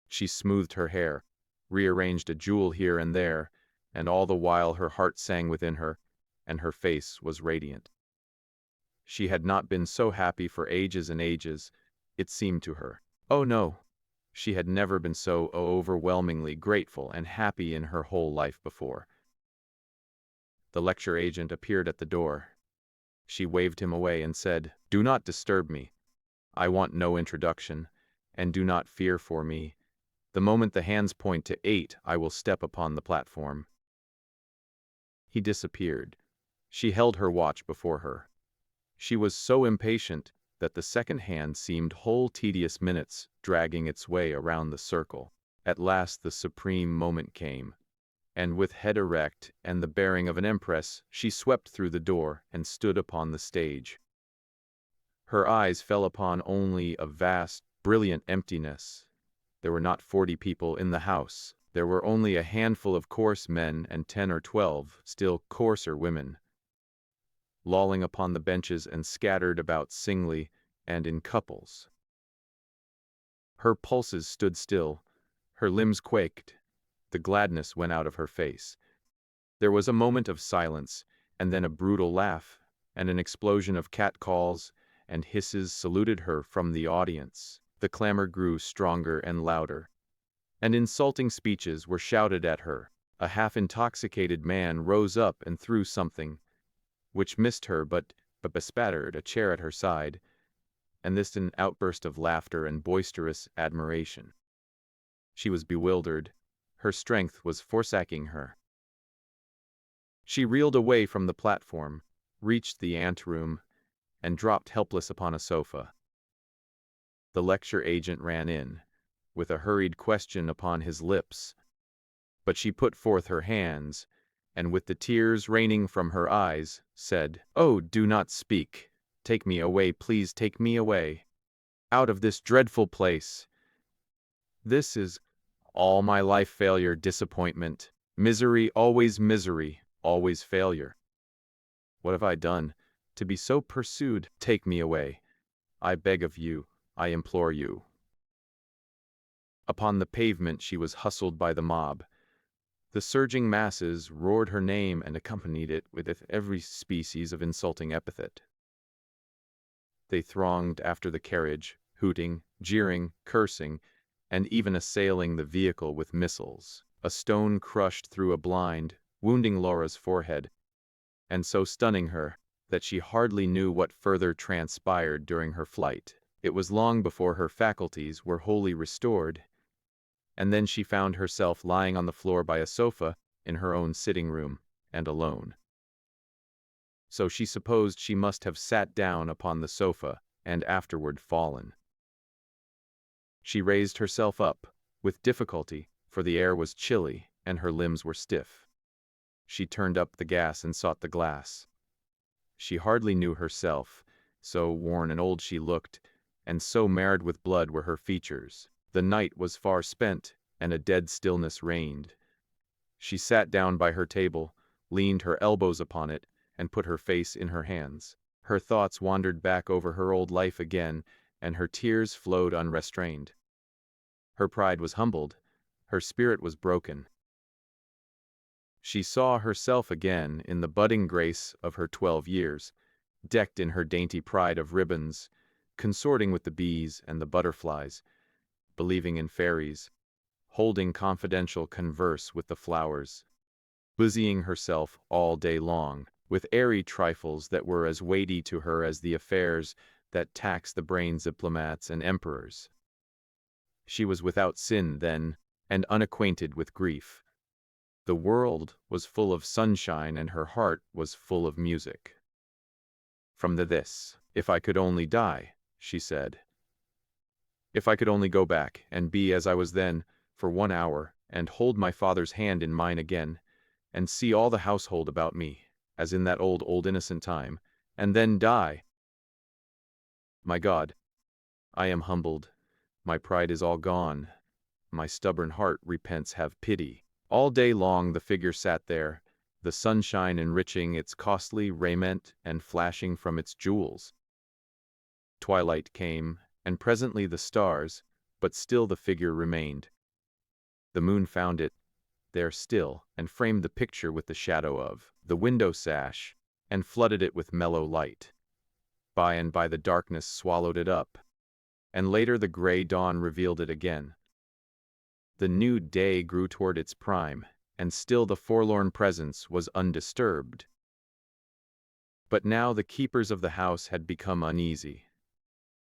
She smoothed her hair, rearranged a jewel here and there, and all the while her heart sang within her, and her face was radiant. She had not been so happy for ages and ages, it seemed to her. Oh no, she had never been so overwhelmingly grateful and happy in her whole life before. The lecture agent appeared at the door. She waved him away and said, "Do not disturb me. I want no introduction, and do not fear for me. The moment the hands point to 8, I will step upon the platform." He disappeared. She held her watch before her. She was so impatient that the second hand seemed whole tedious minutes dragging its way around the circle. At last the supreme moment came, and with head erect and the bearing of an empress, she swept through the door and stood upon the stage. Her eyes fell upon only a vast, brilliant emptiness. There were not 40 people in the house. There were only a handful of coarse men and 10 or 12 still coarser women, lolling upon the benches and scattered about singly and in couples. Her pulses stood still, her limbs quaked, the gladness went out of her face. There was a moment of silence, and then a brutal laugh, and an explosion of catcalls and hisses saluted her from the audience. The clamor grew stronger and louder, and insulting speeches were shouted at her. A half-intoxicated man rose up and threw something, which missed her but bespattered a chair at her side, and this an outburst of laughter and boisterous admiration. She was bewildered. Her strength was forsacking her. She reeled away from the platform, reached the anteroom, and dropped helpless upon a sofa. The lecture agent ran in, with a hurried question upon his lips, but she put forth her hands, and with the tears raining from her eyes, said, "Oh, do not speak. Take me away, please take me away. Out of this dreadful place. This is all my life failure, disappointment, misery, always failure. What have I done to be so pursued? Take me away. I beg of you, I implore you." Upon the pavement she was hustled by the mob. The surging masses roared her name and accompanied it with every species of insulting epithet. They thronged after the carriage, hooting, jeering, cursing, and even assailing the vehicle with missiles. A stone crushed through a blind, wounding Laura's forehead, and so stunning her that she hardly knew what further transpired during her flight. It was long before her faculties were wholly restored, and then she found herself lying on the floor by a sofa in her own sitting room, and alone. So she supposed she must have sat down upon the sofa and afterward fallen. She raised herself up, with difficulty, for the air was chilly and her limbs were stiff. She turned up the gas and sought the glass. She hardly knew herself, so worn and old she looked, and so marred with blood were her features. The night was far spent, and a dead stillness reigned. She sat down by her table, leaned her elbows upon it, and put her face in her hands. Her thoughts wandered back over her old life again, and her tears flowed unrestrained. Her pride was humbled, her spirit was broken. She saw herself again in the budding grace of her 12 years, decked in her dainty pride of ribbons, consorting with the bees and the butterflies, believing in fairies, holding confidential converse with the flowers, busying herself all day long with airy trifles that were as weighty to her as the affairs that tax the brains of diplomats and emperors. She was without sin then, and unacquainted with grief. The world was full of sunshine and her heart was full of music. From this, "If I could only die," she said. "If I could only go back and be as I was then, for 1 hour, and hold my father's hand in mine again, and see all the household about me, as in that old innocent time, and then die. My God, I am humbled, my pride is all gone, my stubborn heart repents, have pity." All day long the figure sat there, the sunshine enriching its costly raiment and flashing from its jewels. Twilight came, and presently the stars, but still the figure remained. The moon found it there still, and framed the picture with the shadow of the window sash, and flooded it with mellow light. By and by the darkness swallowed it up, and later the gray dawn revealed it again. The new day grew toward its prime, and still the forlorn presence was undisturbed. But now the keepers of the house had become uneasy.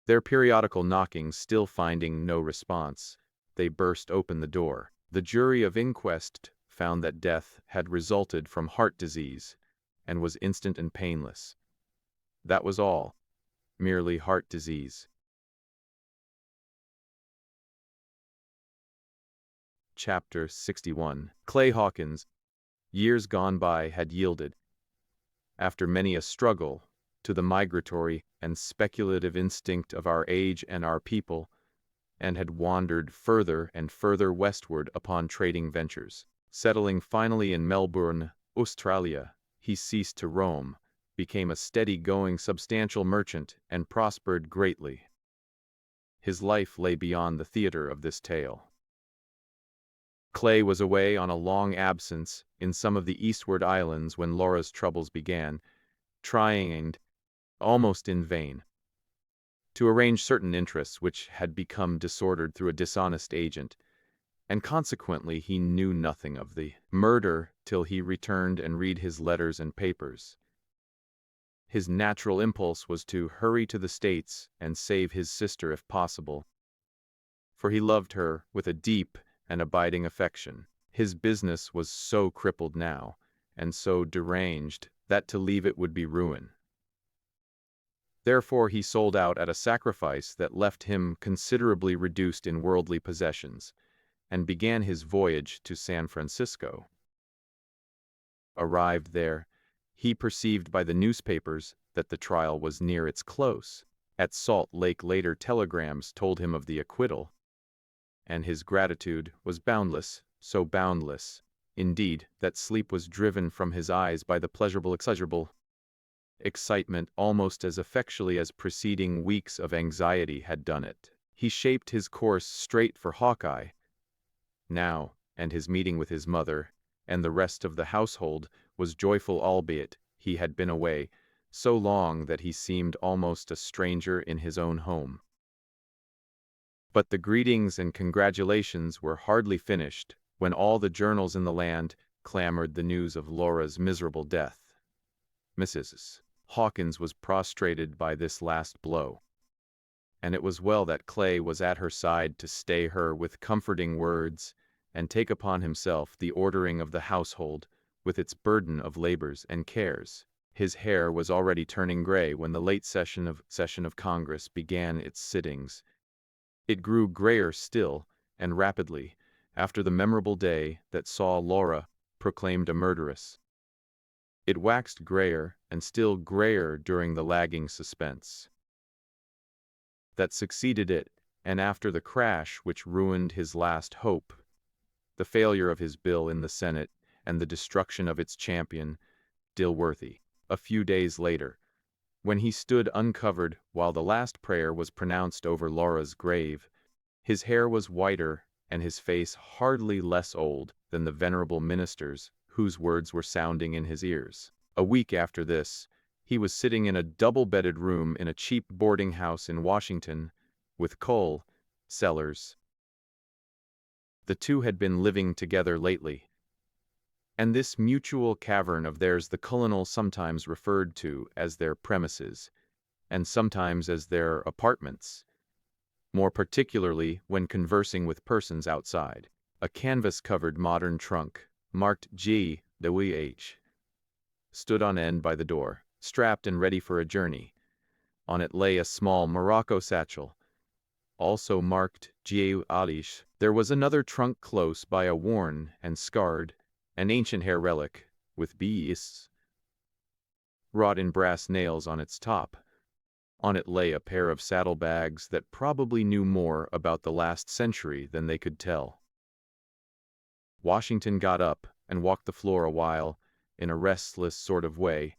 Their periodical knocking still finding no response, they burst open the door. The jury of inquest found that death had resulted from heart disease, and was instant and painless. That was all, merely heart disease. Chapter 61. Clay Hawkins, years gone by, had yielded, after many a struggle, to the migratory and speculative instinct of our age and our people, and had wandered further and further westward upon trading ventures. Settling finally in Melbourne, Australia, he ceased to roam, became a steady-going substantial merchant, and prospered greatly. His life lay beyond the theater of this tale. Clay was away on a long absence in some of the eastward islands when Laura's troubles began, trying, and almost in vain, to arrange certain interests which had become disordered through a dishonest agent, and consequently he knew nothing of the murder till he returned and read his letters and papers. His natural impulse was to hurry to the States and save his sister if possible, for he loved her with a deep and abiding affection. His business was so crippled now, and so deranged, that to leave it would be ruin. Therefore he sold out at a sacrifice that left him considerably reduced in worldly possessions, and began his voyage to San Francisco. Arrived there, he perceived by the newspapers that the trial was near its close. At Salt Lake later telegrams told him of the acquittal, and his gratitude was boundless, so boundless, indeed, that sleep was driven from his eyes by the pleasurable excitement almost as effectually as preceding weeks of anxiety had done it. He shaped his course straight for Hawkeye now, and his meeting with his mother and the rest of the household was joyful, albeit he had been away so long that he seemed almost a stranger in his own home. But the greetings and congratulations were hardly finished when all the journals in the land clamored the news of Laura's miserable death. Mrs. Hawkins was prostrated by this last blow, and it was well that Clay was at her side to stay her with comforting words and take upon himself the ordering of the household with its burden of labors and cares. His hair was already turning gray when the late session of Congress began its sittings. It grew grayer still, and rapidly, after the memorable day that saw Laura proclaimed a murderess. It waxed grayer and still grayer during the lagging suspense that succeeded it, and after the crash which ruined his last hope, the failure of his bill in the Senate, and the destruction of its champion, Dilworthy. A few days later, when he stood uncovered while the last prayer was pronounced over Laura's grave, his hair was whiter and his face hardly less old than the venerable ministers whose words were sounding in his ears. A week after this, he was sitting in a double-bedded room in a cheap boarding house in Washington with Cole, Sellers. The two had been living together lately, and this mutual cavern of theirs the colonel sometimes referred to as their premises, and sometimes as their apartments, more particularly when conversing with persons outside. A canvas-covered modern trunk, marked G. W.H., stood on end by the door, strapped and ready for a journey. On it lay a small Morocco satchel, also marked G. Adish. There was another trunk close by, a worn and scarred, an ancient hair relic, with B.S. wrought in brass nails on its top. On it lay a pair of saddlebags that probably knew more about the last century than they could tell. Washington got up and walked the floor a while, in a restless sort of way,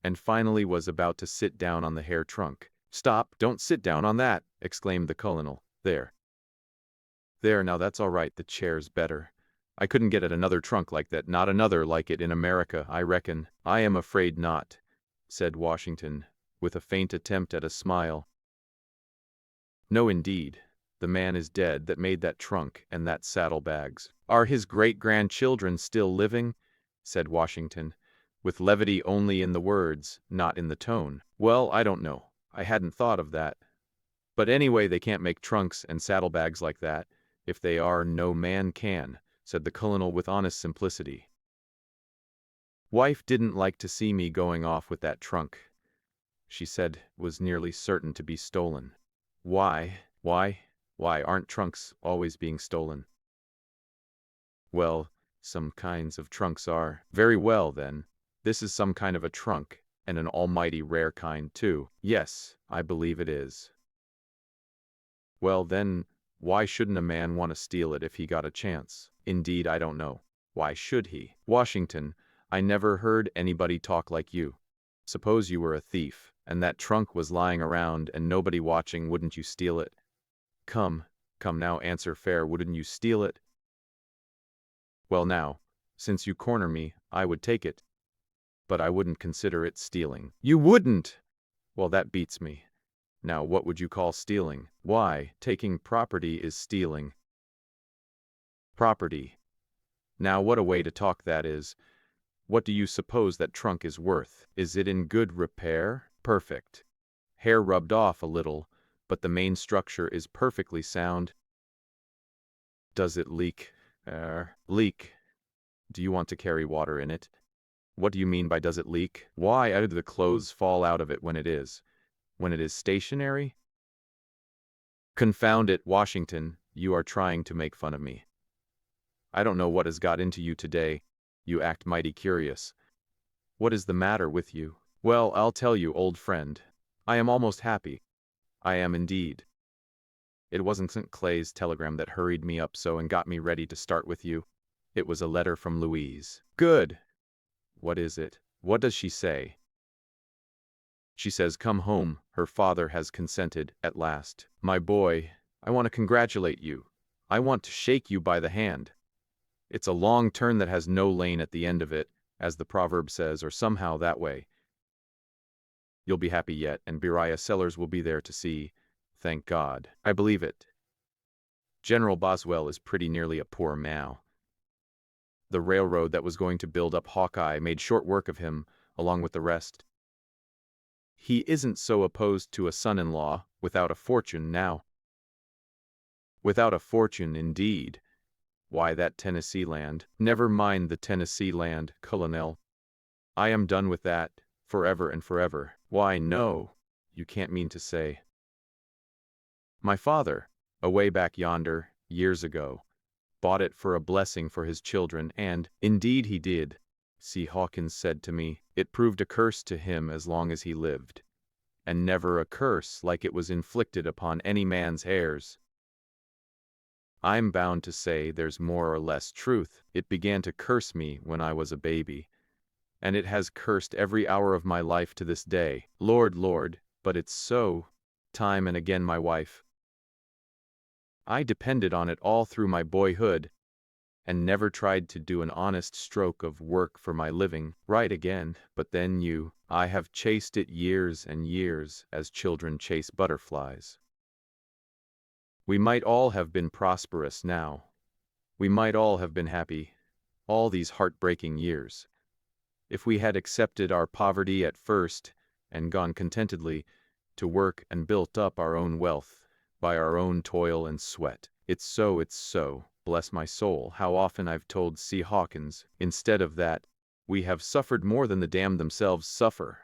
and finally was about to sit down on the hair trunk. "Stop, don't sit down on that," exclaimed the colonel. There, now that's all right, the chair's better. I couldn't get at another trunk like that, not another like it in America, I reckon." "I am afraid not," said Washington, with a faint attempt at a smile. "No, indeed. The man is dead that made that trunk and that saddlebags." "Are his great-grandchildren still living?" said Washington, with levity only in the words, not in the tone. "Well, I don't know. I hadn't thought of that. But anyway, they can't make trunks and saddlebags like that. If they are, no man can," said the colonel with honest simplicity. "Wife didn't like to see me going off with that trunk. She said it was nearly certain to be stolen." Why aren't trunks always being stolen?" "Well, some kinds of trunks are." "Very well, then. This is some kind of a trunk, and an almighty rare kind, too." "Yes, I believe it is." "Well, then, why shouldn't a man want to steal it if he got a chance?" "Indeed, I don't know. Why should he?" "Washington, I never heard anybody talk like you. Suppose you were a thief, and that trunk was lying around and nobody watching, wouldn't you steal it? Come now, answer fair, wouldn't you steal it?" "Well now, since you corner me, I would take it. But I wouldn't consider it stealing." "You wouldn't?" "Well, that beats me. Now, what would you call stealing?" "Why, taking property is stealing." "Property. Now, what a way to talk that is. What do you suppose that trunk is worth? Is it in good repair?" "Perfect. Hair rubbed off a little, but the main structure is perfectly sound." "Does it leak?" Leak. Do you want to carry water in it?" "What do you mean by does it leak?" "Why, do the clothes fall out of it when it is stationary?" "Confound it, Washington, you are trying to make fun of me. I don't know what has got into you today. You act mighty curious. What is the matter with you?" "Well, I'll tell you, old friend. I am almost happy. I am indeed. It wasn't St. Clay's telegram that hurried me up so and got me ready to start with you. It was a letter from Louise." "Good. What is it? What does she say?" "She says come home. Her father has consented at last." "My boy, I want to congratulate you. I want to shake you by the hand. It's a long turn that has no lane at the end of it, as the proverb says, or somehow that way. You'll be happy yet, and Beriah Sellers will be there to see. Thank God. I believe it. General Boswell is pretty nearly a poor man. The railroad that was going to build up Hawkeye made short work of him, along with the rest. He isn't so opposed to a son-in-law without a fortune now. Without a fortune, indeed. Why, that Tennessee land. Never mind the Tennessee land, Colonel. I am done with that, forever and forever. Why, no, you can't mean to say. My father, away back yonder, years ago, bought it for a blessing for his children, and, indeed he did, C. Hawkins said to me, it proved a curse to him as long as he lived, and never a curse like it was inflicted upon any man's heirs. I'm bound to say there's more or less truth. It began to curse me when I was a baby, and it has cursed every hour of my life to this day. Lord, Lord, but it's so, time and again, my wife. I depended on it all through my boyhood, and never tried to do an honest stroke of work for my living. Right again, but then I have chased it years and years, as children chase butterflies. We might all have been prosperous now. We might all have been happy, all these heartbreaking years, if we had accepted our poverty at first, and gone contentedly to work and built up our own wealth by our own toil and sweat. It's so, bless my soul, how often I've told C. Hawkins, instead of that, we have suffered more than the damned themselves suffer.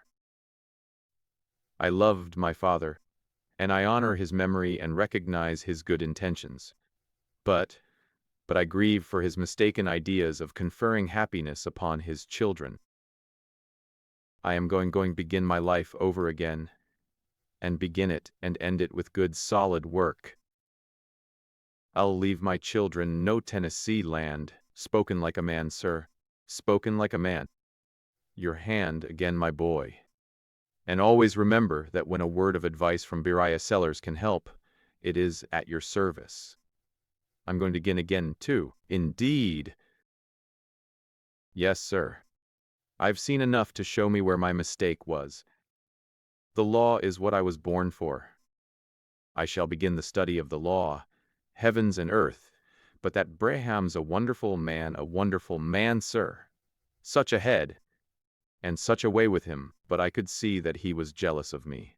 I loved my father, and I honor his memory and recognize his good intentions. But I grieve for his mistaken ideas of conferring happiness upon his children. I am going to begin my life over again, and begin it and end it with good solid work. I'll leave my children no Tennessee land. Spoken like a man, sir. Spoken like a man. Your hand again, my boy. And always remember that when a word of advice from Beriah Sellers can help, it is at your service. I'm going to begin again, too. Indeed. Yes, sir. I've seen enough to show me where my mistake was. The law is what I was born for. I shall begin the study of the law, heavens and earth. But that Braham's a wonderful man, sir. Such a head, and such a way with him, but I could see that he was jealous of me.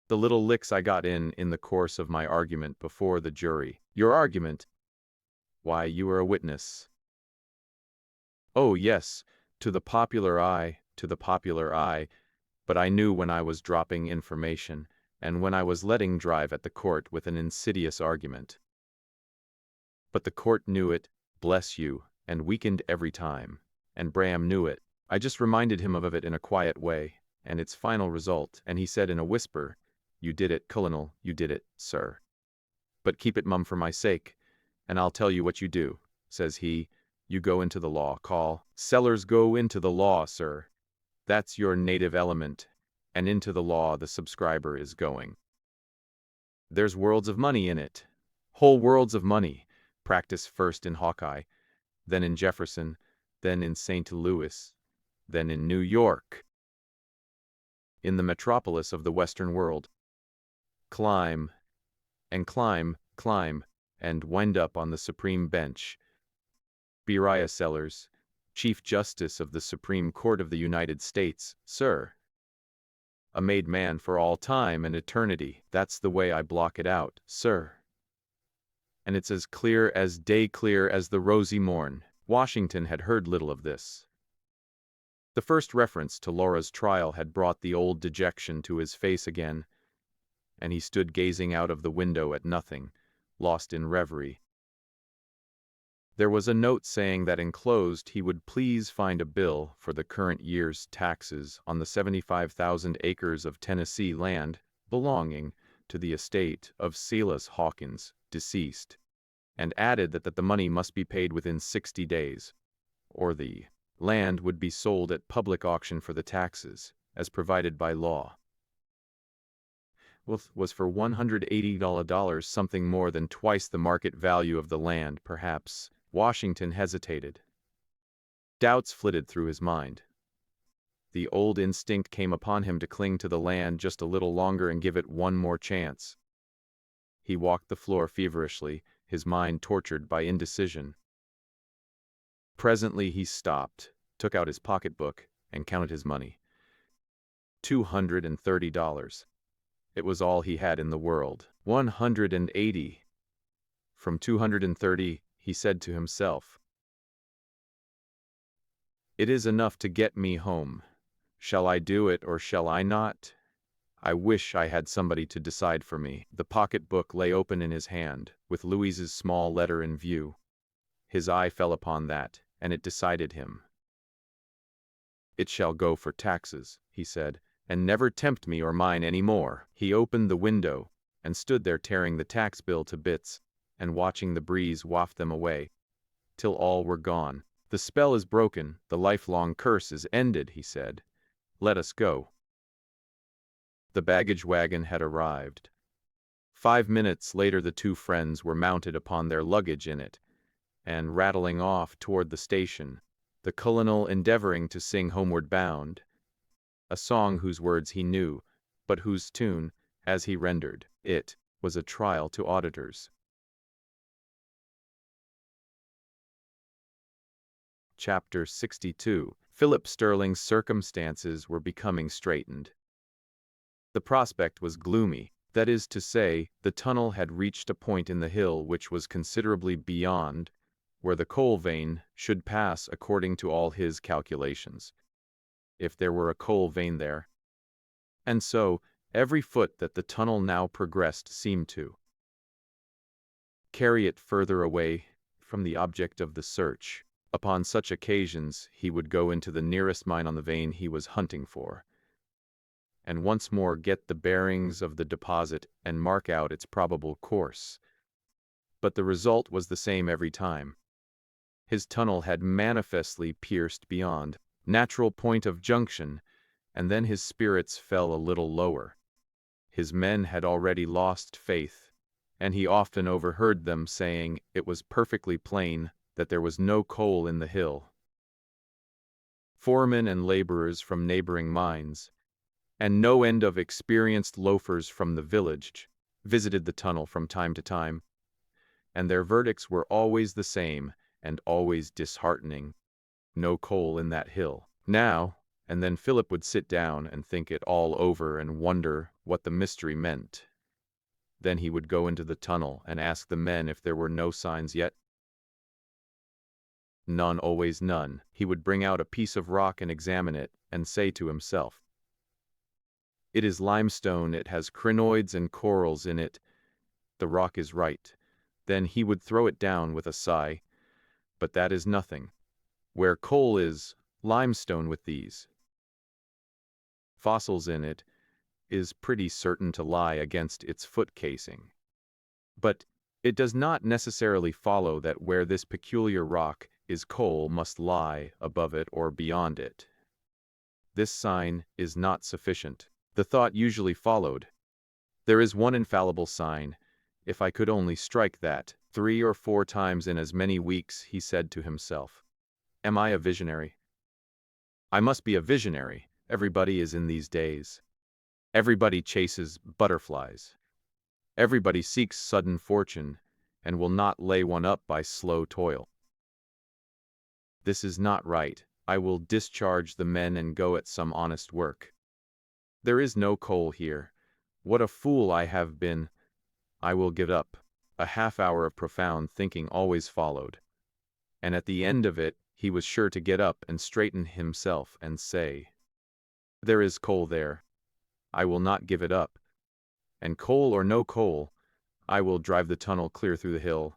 The little licks I got in the course of my argument before the jury. Your argument? Why, you were a witness. Oh, yes, to the popular eye, but I knew when I was dropping information, and when I was letting drive at the court with an insidious argument. But the court knew it, bless you, and weakened every time. And Braham knew it. I just reminded him of it in a quiet way, and its final result, and he said in a whisper, "You did it, Colonel, you did it, sir. But keep it mum for my sake, and I'll tell you what you do," says he. "You go into the law, call. Sellers, go into the law, sir. That's your native element, and into the law the subscriber is going. There's worlds of money in it, whole worlds of money. Practice first in Hawkeye, then in Jefferson, then in St. Louis, then in New York, in the metropolis of the Western world. Climb, and climb, and wind up on the Supreme Bench. Beriah Sellers, Chief Justice of the Supreme Court of the United States, sir. A made man for all time and eternity. That's the way I block it out, sir. And it's as clear as day, clear as the rosy morn." Washington had heard little of this. The first reference to Laura's trial had brought the old dejection to his face again, and he stood gazing out of the window at nothing, lost in reverie. There was a note saying that enclosed he would please find a bill for the current year's taxes on the 75,000 acres of Tennessee land belonging to the estate of Silas Hawkins, deceased, and added that the money must be paid within 60 days, or the land would be sold at public auction for the taxes, as provided by law. Was for $180, something more than twice the market value of the land, perhaps. Washington hesitated. Doubts flitted through his mind. The old instinct came upon him to cling to the land just a little longer and give it one more chance. He walked the floor feverishly, his mind tortured by indecision. Presently he stopped, took out his pocketbook, and counted his money. $230. It was all he had in the world. 180. From 230, he said to himself, "It is enough to get me home. Shall I do it or shall I not? I wish I had somebody to decide for me." The pocketbook lay open in his hand, with Louise's small letter in view. His eye fell upon that, and it decided him. "It shall go for taxes," he said, "and never tempt me or mine any more." He opened the window, and stood there tearing the tax bill to bits, and watching the breeze waft them away, till all were gone. "The spell is broken, the lifelong curse is ended," he said. "Let us go." The baggage wagon had arrived. 5 minutes later the two friends were mounted upon their luggage in it, and rattling off toward the station, the colonel endeavoring to sing Homeward Bound, a song whose words he knew, but whose tune, as he rendered it, was a trial to auditors. Chapter 62. Philip Sterling's circumstances were becoming straitened. The prospect was gloomy. That is to say, the tunnel had reached a point in the hill which was considerably beyond where the coal vein should pass according to all his calculations, if there were a coal vein there. And so, every foot that the tunnel now progressed seemed to carry it further away from the object of the search. Upon such occasions he would go into the nearest mine on the vein he was hunting for, and once more get the bearings of the deposit and mark out its probable course. But the result was the same every time. His tunnel had manifestly pierced beyond natural point of junction, and then his spirits fell a little lower. His men had already lost faith, and he often overheard them saying it was perfectly plain that there was no coal in the hill. Foremen and laborers from neighboring mines, and no end of experienced loafers from the village, visited the tunnel from time to time, and their verdicts were always the same and always disheartening: no coal in that hill. Now and then Philip would sit down and think it all over and wonder what the mystery meant. Then he would go into the tunnel and ask the men if there were no signs yet. None, always none. He would bring out a piece of rock and examine it, and say to himself, "It is limestone, it has crinoids and corals in it. The rock is right." Then he would throw it down with a sigh. "But that is nothing. Where coal is, limestone with these fossils in it is pretty certain to lie against its foot casing. But it does not necessarily follow that where this peculiar rock is coal must lie above it or beyond it. This sign is not sufficient." The thought usually followed, "There is one infallible sign. If I could only strike that." 3 or 4 times in as many weeks he said to himself, "Am I a visionary? I must be a visionary. Everybody is in these days. Everybody chases butterflies. Everybody seeks sudden fortune, and will not lay one up by slow toil. This is not right. I will discharge the men and go at some honest work. There is no coal here. What a fool I have been. I will give up." A half-hour of profound thinking always followed, and at the end of it he was sure to get up and straighten himself and say, "There is coal there. I will not give it up. And coal or no coal, I will drive the tunnel clear through the hill.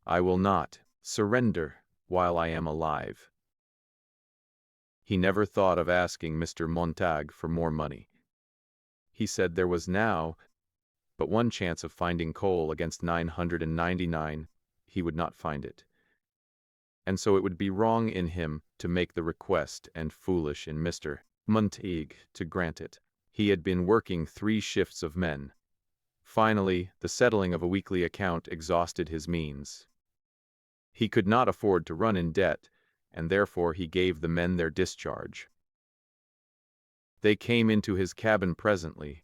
I will not surrender while I am alive." He never thought of asking Mr. Montag for more money. He said there was now but one chance of finding coal against 999. He would not find it. And so it would be wrong in him to make the request and foolish in Mr. Montag to grant it. He had been working 3 shifts of men. Finally, the settling of a weekly account exhausted his means. He could not afford to run in debt, and therefore he gave the men their discharge. They came into his cabin presently,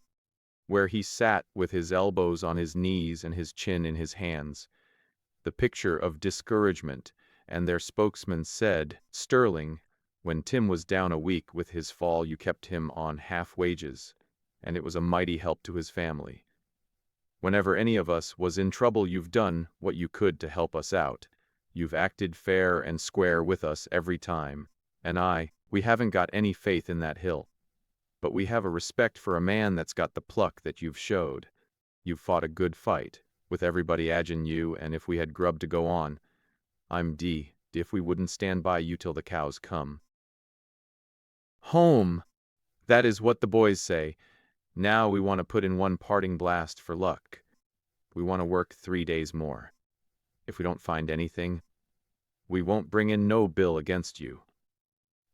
where he sat with his elbows on his knees and his chin in his hands, the picture of discouragement, and their spokesman said, "Sterling, when Tim was down a week with his fall, you kept him on half wages, and it was a mighty help to his family. Whenever any of us was in trouble, you've done what you could to help us out. You've acted fair and square with us every time, and we haven't got any faith in that hill. But we have a respect for a man that's got the pluck that you've showed. You've fought a good fight, with everybody agin you, and if we had grub to go on, I'm d if we wouldn't stand by you till the cows come." Home! That is what the boys say. Now we want to put in one parting blast for luck. We want to work 3 days more. If we don't find anything, we won't bring in no bill against you.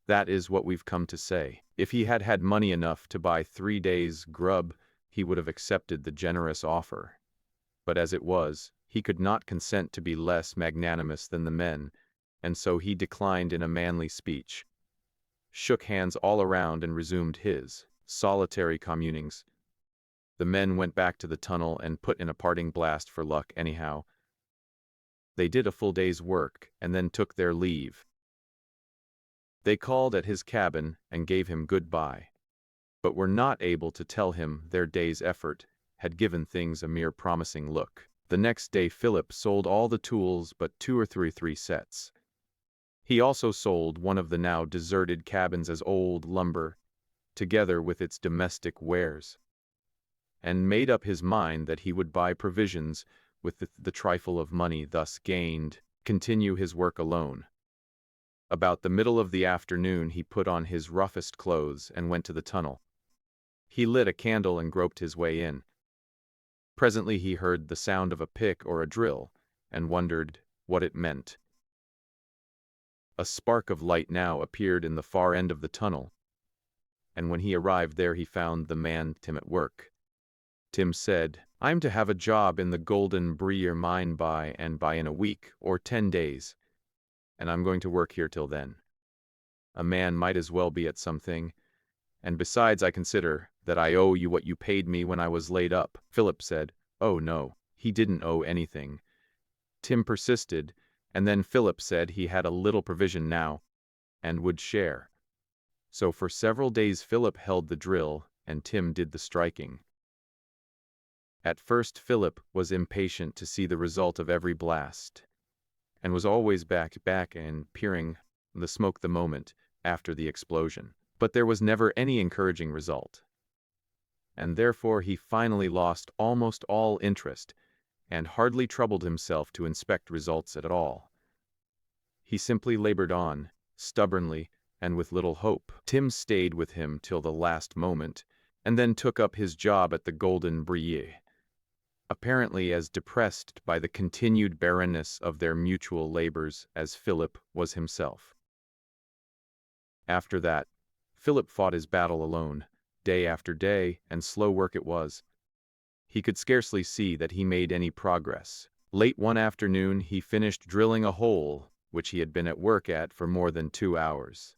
That is what we've come to say. If he had had money enough to buy 3 days' grub, he would have accepted the generous offer. But as it was, he could not consent to be less magnanimous than the men, and so he declined in a manly speech, shook hands all around, and resumed his solitary communings. The men went back to the tunnel and put in a parting blast for luck anyhow. They did a full day's work, and then took their leave. They called at his cabin and gave him goodbye, but were not able to tell him their day's effort had given things a mere promising look. The next day Philip sold all the tools but 2 or 3 sets. He also sold one of the now deserted cabins as old lumber, together with its domestic wares, and made up his mind that he would buy provisions with the trifle of money thus gained, continue his work alone. About the middle of the afternoon he put on his roughest clothes and went to the tunnel. He lit a candle and groped his way in. Presently he heard the sound of a pick or a drill, and wondered what it meant. A spark of light now appeared in the far end of the tunnel, and when he arrived there he found the man Tim at work. Tim said, "I'm to have a job in the Golden Brier mine by in a week or 10 days, and I'm going to work here till then. A man might as well be at something, and besides I consider that I owe you what you paid me when I was laid up." Philip said, "Oh no, he didn't owe anything." Tim persisted, and then Philip said he had a little provision now, and would share. So for several days Philip held the drill, and Tim did the striking. At first Philip was impatient to see the result of every blast, and was always back and peering the smoke the moment after the explosion. But there was never any encouraging result, and therefore he finally lost almost all interest, and hardly troubled himself to inspect results at all. He simply labored on, stubbornly, and with little hope. Tim stayed with him till the last moment, and then took up his job at the Golden Brier, apparently as depressed by the continued barrenness of their mutual labors as Philip was himself. After that, Philip fought his battle alone, day after day, and slow work it was. He could scarcely see that he made any progress. Late one afternoon he finished drilling a hole which he had been at work at for more than 2 hours.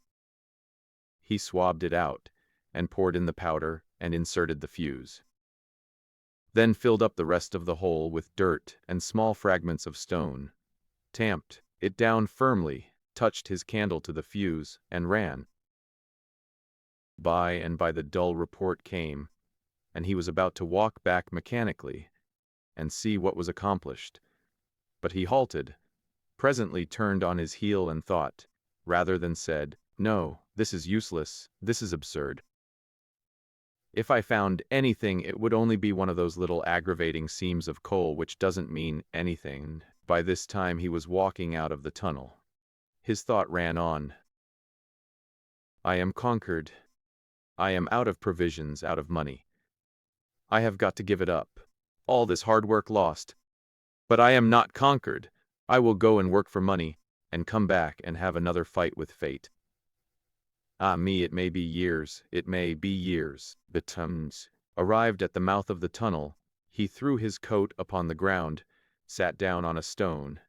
He swabbed it out, and poured in the powder, and inserted the fuse. Then filled up the rest of the hole with dirt and small fragments of stone, tamped it down firmly, touched his candle to the fuse, and ran. By and by the dull report came, and he was about to walk back mechanically and see what was accomplished. But he halted, presently turned on his heel and thought, rather than said, "No, this is useless, this is absurd. If I found anything, it would only be one of those little aggravating seams of coal which doesn't mean anything." By this time he was walking out of the tunnel. His thought ran on. "I am conquered. I am out of provisions, out of money. I have got to give it up. All this hard work lost. But I am not conquered. I will go and work for money, and come back and have another fight with fate. Ah me, it may be years, it may be years." The Tums arrived at the mouth of the tunnel. He threw his coat upon the ground, sat down on a stone,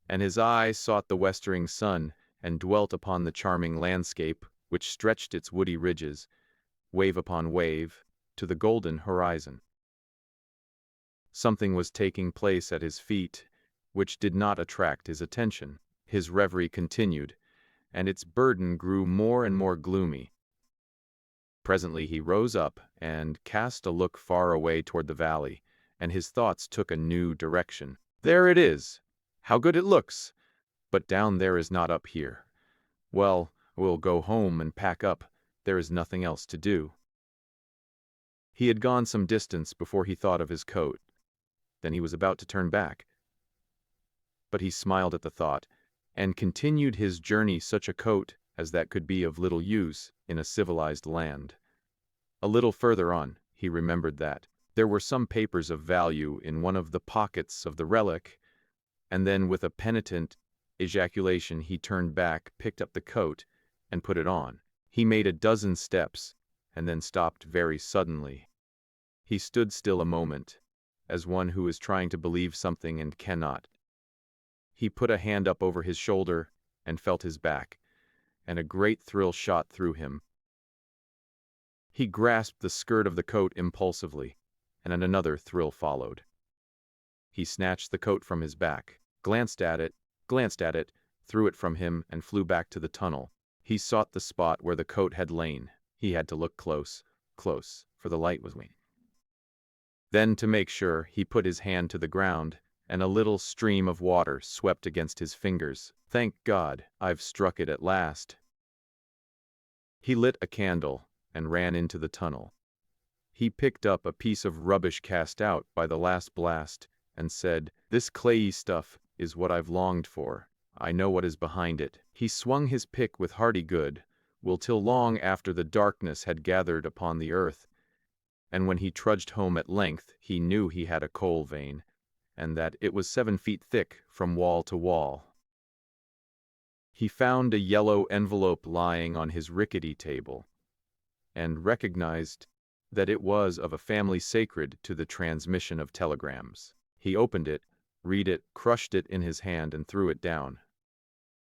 and his eye sought the westering sun, and dwelt upon the charming landscape which stretched its woody ridges, wave upon wave, to the golden horizon. Something was taking place at his feet, which did not attract his attention. His reverie continued, and its burden grew more and more gloomy. Presently he rose up and cast a look far away toward the valley, and his thoughts took a new direction. There it is! How good it looks! But down there is not up here. Well, we'll go home and pack up. There is nothing else to do. He had gone some distance before he thought of his coat. Then he was about to turn back. But he smiled at the thought, and continued his journey. Such a coat as that could be of little use in a civilized land. A little further on, he remembered that there were some papers of value in one of the pockets of the relic, and then with a penitent ejaculation he turned back, picked up the coat, and put it on. He made a dozen steps, and then stopped very suddenly. He stood still a moment, as one who is trying to believe something and cannot. He put a hand up over his shoulder and felt his back, and a great thrill shot through him. He grasped the skirt of the coat impulsively, and another thrill followed. He snatched the coat from his back, glanced at it, threw it from him, and flew back to the tunnel. He sought the spot where the coat had lain. He had to look close, for the light was waning. Then, to make sure, he put his hand to the ground, and a little stream of water swept against his fingers. Thank God, I've struck it at last. He lit a candle and ran into the tunnel. He picked up a piece of rubbish cast out by the last blast and said, "This clayey stuff is what I've longed for. I know what is behind it." He swung his pick with hearty good will till long after the darkness had gathered upon the earth, and when he trudged home at length he knew he had a coal vein, and that it was 7 feet thick from wall to wall. He found a yellow envelope lying on his rickety table, and recognized that it was of a family sacred to the transmission of telegrams. He opened it, read it, crushed it in his hand, and threw it down.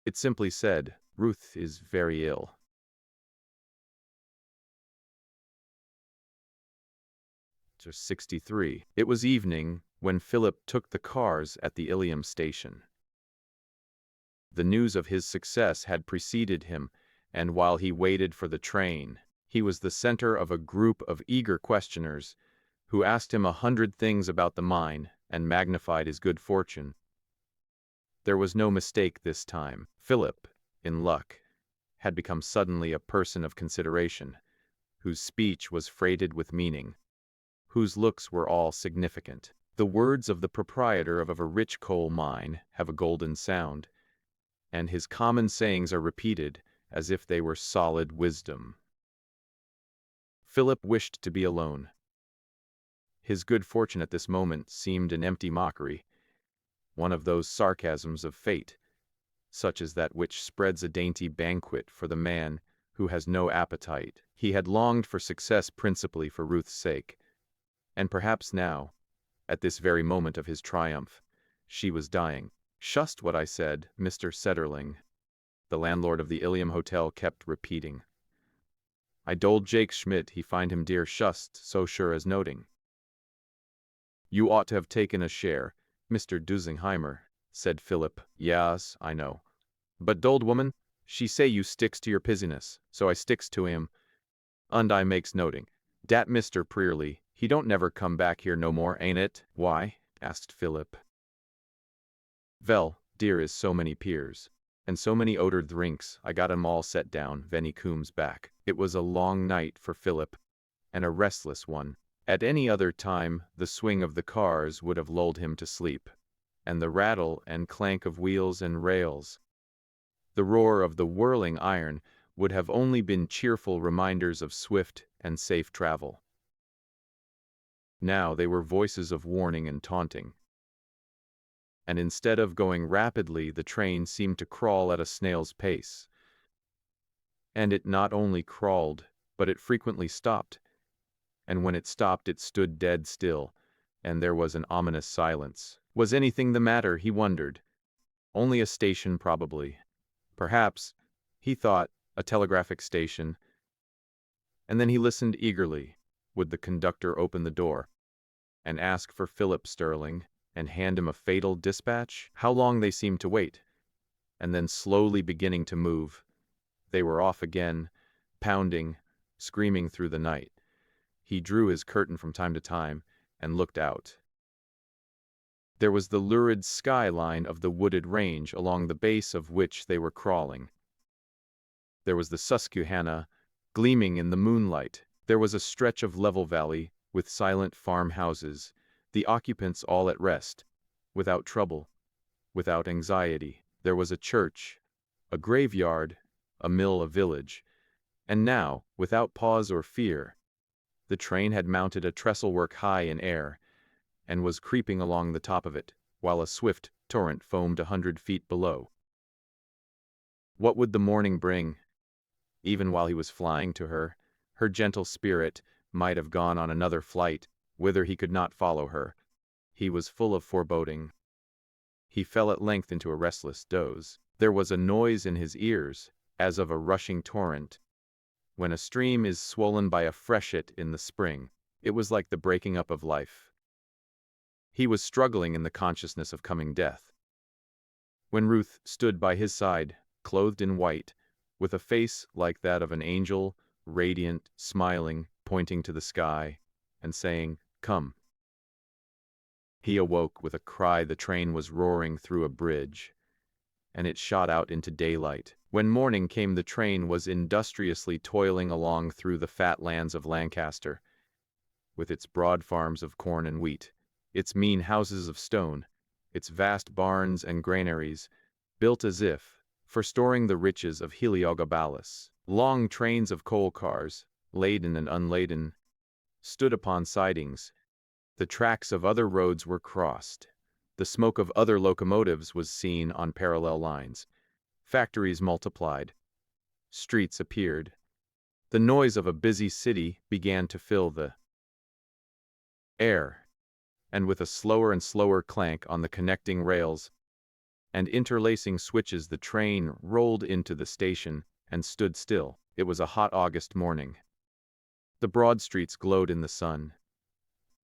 It simply said, "Ruth is very ill." Chapter 63. It was evening when Philip took the cars at the Ilium station. The news of his success had preceded him, and while he waited for the train, he was the center of a group of eager questioners who asked him 100 things about the mine and magnified his good fortune. There was no mistake this time. Philip, in luck, had become suddenly a person of consideration, whose speech was freighted with meaning, whose looks were all significant. The words of the proprietor of a rich coal mine have a golden sound, and his common sayings are repeated as if they were solid wisdom. Philip wished to be alone. His good fortune at this moment seemed an empty mockery, one of those sarcasms of fate, such as that which spreads a dainty banquet for the man who has no appetite. He had longed for success principally for Ruth's sake, and perhaps now, at this very moment of his triumph, she was dying. "Shust what I said, Mr. Setterling," the landlord of the Ilium Hotel kept repeating. "I told Jake Schmidt he find him dear shust so sure as noting." "You ought to have taken a share, Mr. Dusingheimer," said Philip. "Yas, I know. But d'old woman, she say you sticks to your piziness, so I sticks to him, and I makes noting. Dat Mr. Prearly, he don't never come back here no more, ain't it?" "Why?" asked Philip. "Vell, dear is so many peers, and so many oder drinks, I got 'em all set down ven he cooms back." It was a long night for Philip, and a restless one. At any other time, the swing of the cars would have lulled him to sleep, and the rattle and clank of wheels and rails, the roar of the whirling iron, would have only been cheerful reminders of swift and safe travel. Now they were voices of warning and taunting. And instead of going rapidly, the train seemed to crawl at a snail's pace. And it not only crawled, but it frequently stopped. And when it stopped, it stood dead still, and there was an ominous silence. Was anything the matter, he wondered. Only a station, probably. Perhaps, he thought, a telegraphic station. And then he listened eagerly. would the conductor open the door and ask for Philip Sterling and hand him a fatal dispatch? How long they seemed to wait, and then slowly beginning to move. They were off again, pounding, screaming through the night. He drew his curtain from time to time and looked out. There was the lurid skyline of the wooded range along the base of which they were crawling. There was the Susquehanna, gleaming in the moonlight. There was a stretch of level valley with silent farmhouses, the occupants all at rest, without trouble, without anxiety. There was a church, a graveyard, a mill, a village, and now, without pause or fear, the train had mounted a trestlework high in air, and was creeping along the top of it, while a swift torrent foamed 100 feet below. What would the morning bring? Even while he was flying to her, her gentle spirit might have gone on another flight, whither he could not follow her. He was full of foreboding. He fell at length into a restless doze. There was a noise in his ears, as of a rushing torrent. When a stream is swollen by a freshet in the spring, it was like the breaking up of life. He was struggling in the consciousness of coming death, when Ruth stood by his side, clothed in white, with a face like that of an angel, radiant, smiling, pointing to the sky, and saying, "Come." He awoke with a cry. The train was roaring through a bridge, and it shot out into daylight. When morning came, the train was industriously toiling along through the fat lands of Lancaster, with its broad farms of corn and wheat, its mean houses of stone, its vast barns and granaries, built as if for storing the riches of Heliogabalus. Long trains of coal cars, laden and unladen, stood upon sidings. The tracks of other roads were crossed. The smoke of other locomotives was seen on parallel lines. Factories multiplied. Streets appeared. The noise of a busy city began to fill the air, and with a slower and slower clank on the connecting rails and interlacing switches, the train rolled into the station and stood still. It was a hot August morning. The broad streets glowed in the sun,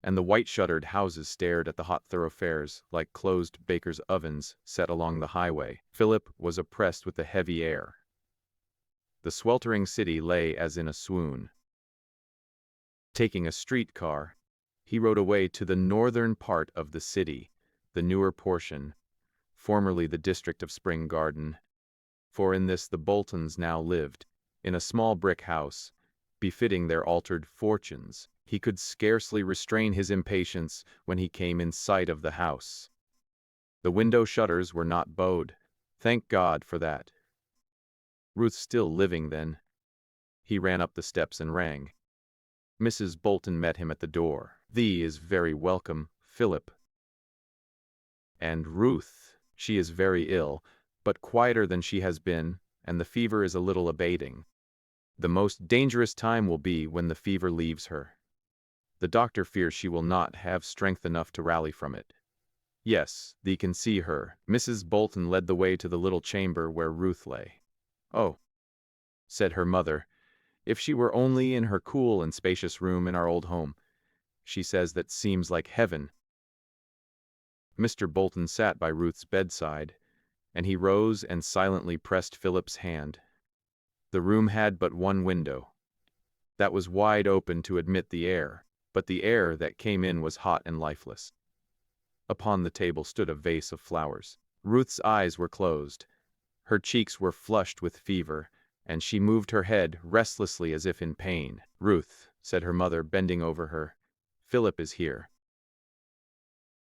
and the white-shuttered houses stared at the hot thoroughfares like closed bakers' ovens set along the highway. Philip was oppressed with the heavy air. The sweltering city lay as in a swoon. Taking a streetcar, he rode away to the northern part of the city, the newer portion, formerly the district of Spring Garden, for in this the Boltons now lived, in a small brick house, befitting their altered fortunes. He could scarcely restrain his impatience when he came in sight of the house. The window shutters were not bowed. Thank God for that. Ruth still living, then. He ran up the steps and rang. Mrs. Bolton met him at the door. "Thee is very welcome, Philip." "And Ruth, she is very ill, but quieter than she has been, and the fever is a little abating. The most dangerous time will be when the fever leaves her. The doctor fears she will not have strength enough to rally from it. Yes, thee can see her." Mrs. Bolton led the way to the little chamber where Ruth lay. "Oh," said her mother, "if she were only in her cool and spacious room in our old home. She says that seems like heaven." Mr. Bolton sat by Ruth's bedside, and he rose and silently pressed Philip's hand. The room had but one window. That was wide open to admit the air, but the air that came in was hot and lifeless. Upon the table stood a vase of flowers. Ruth's eyes were closed. Her cheeks were flushed with fever, and she moved her head restlessly as if in pain. "Ruth," said her mother, bending over her, "Philip is here."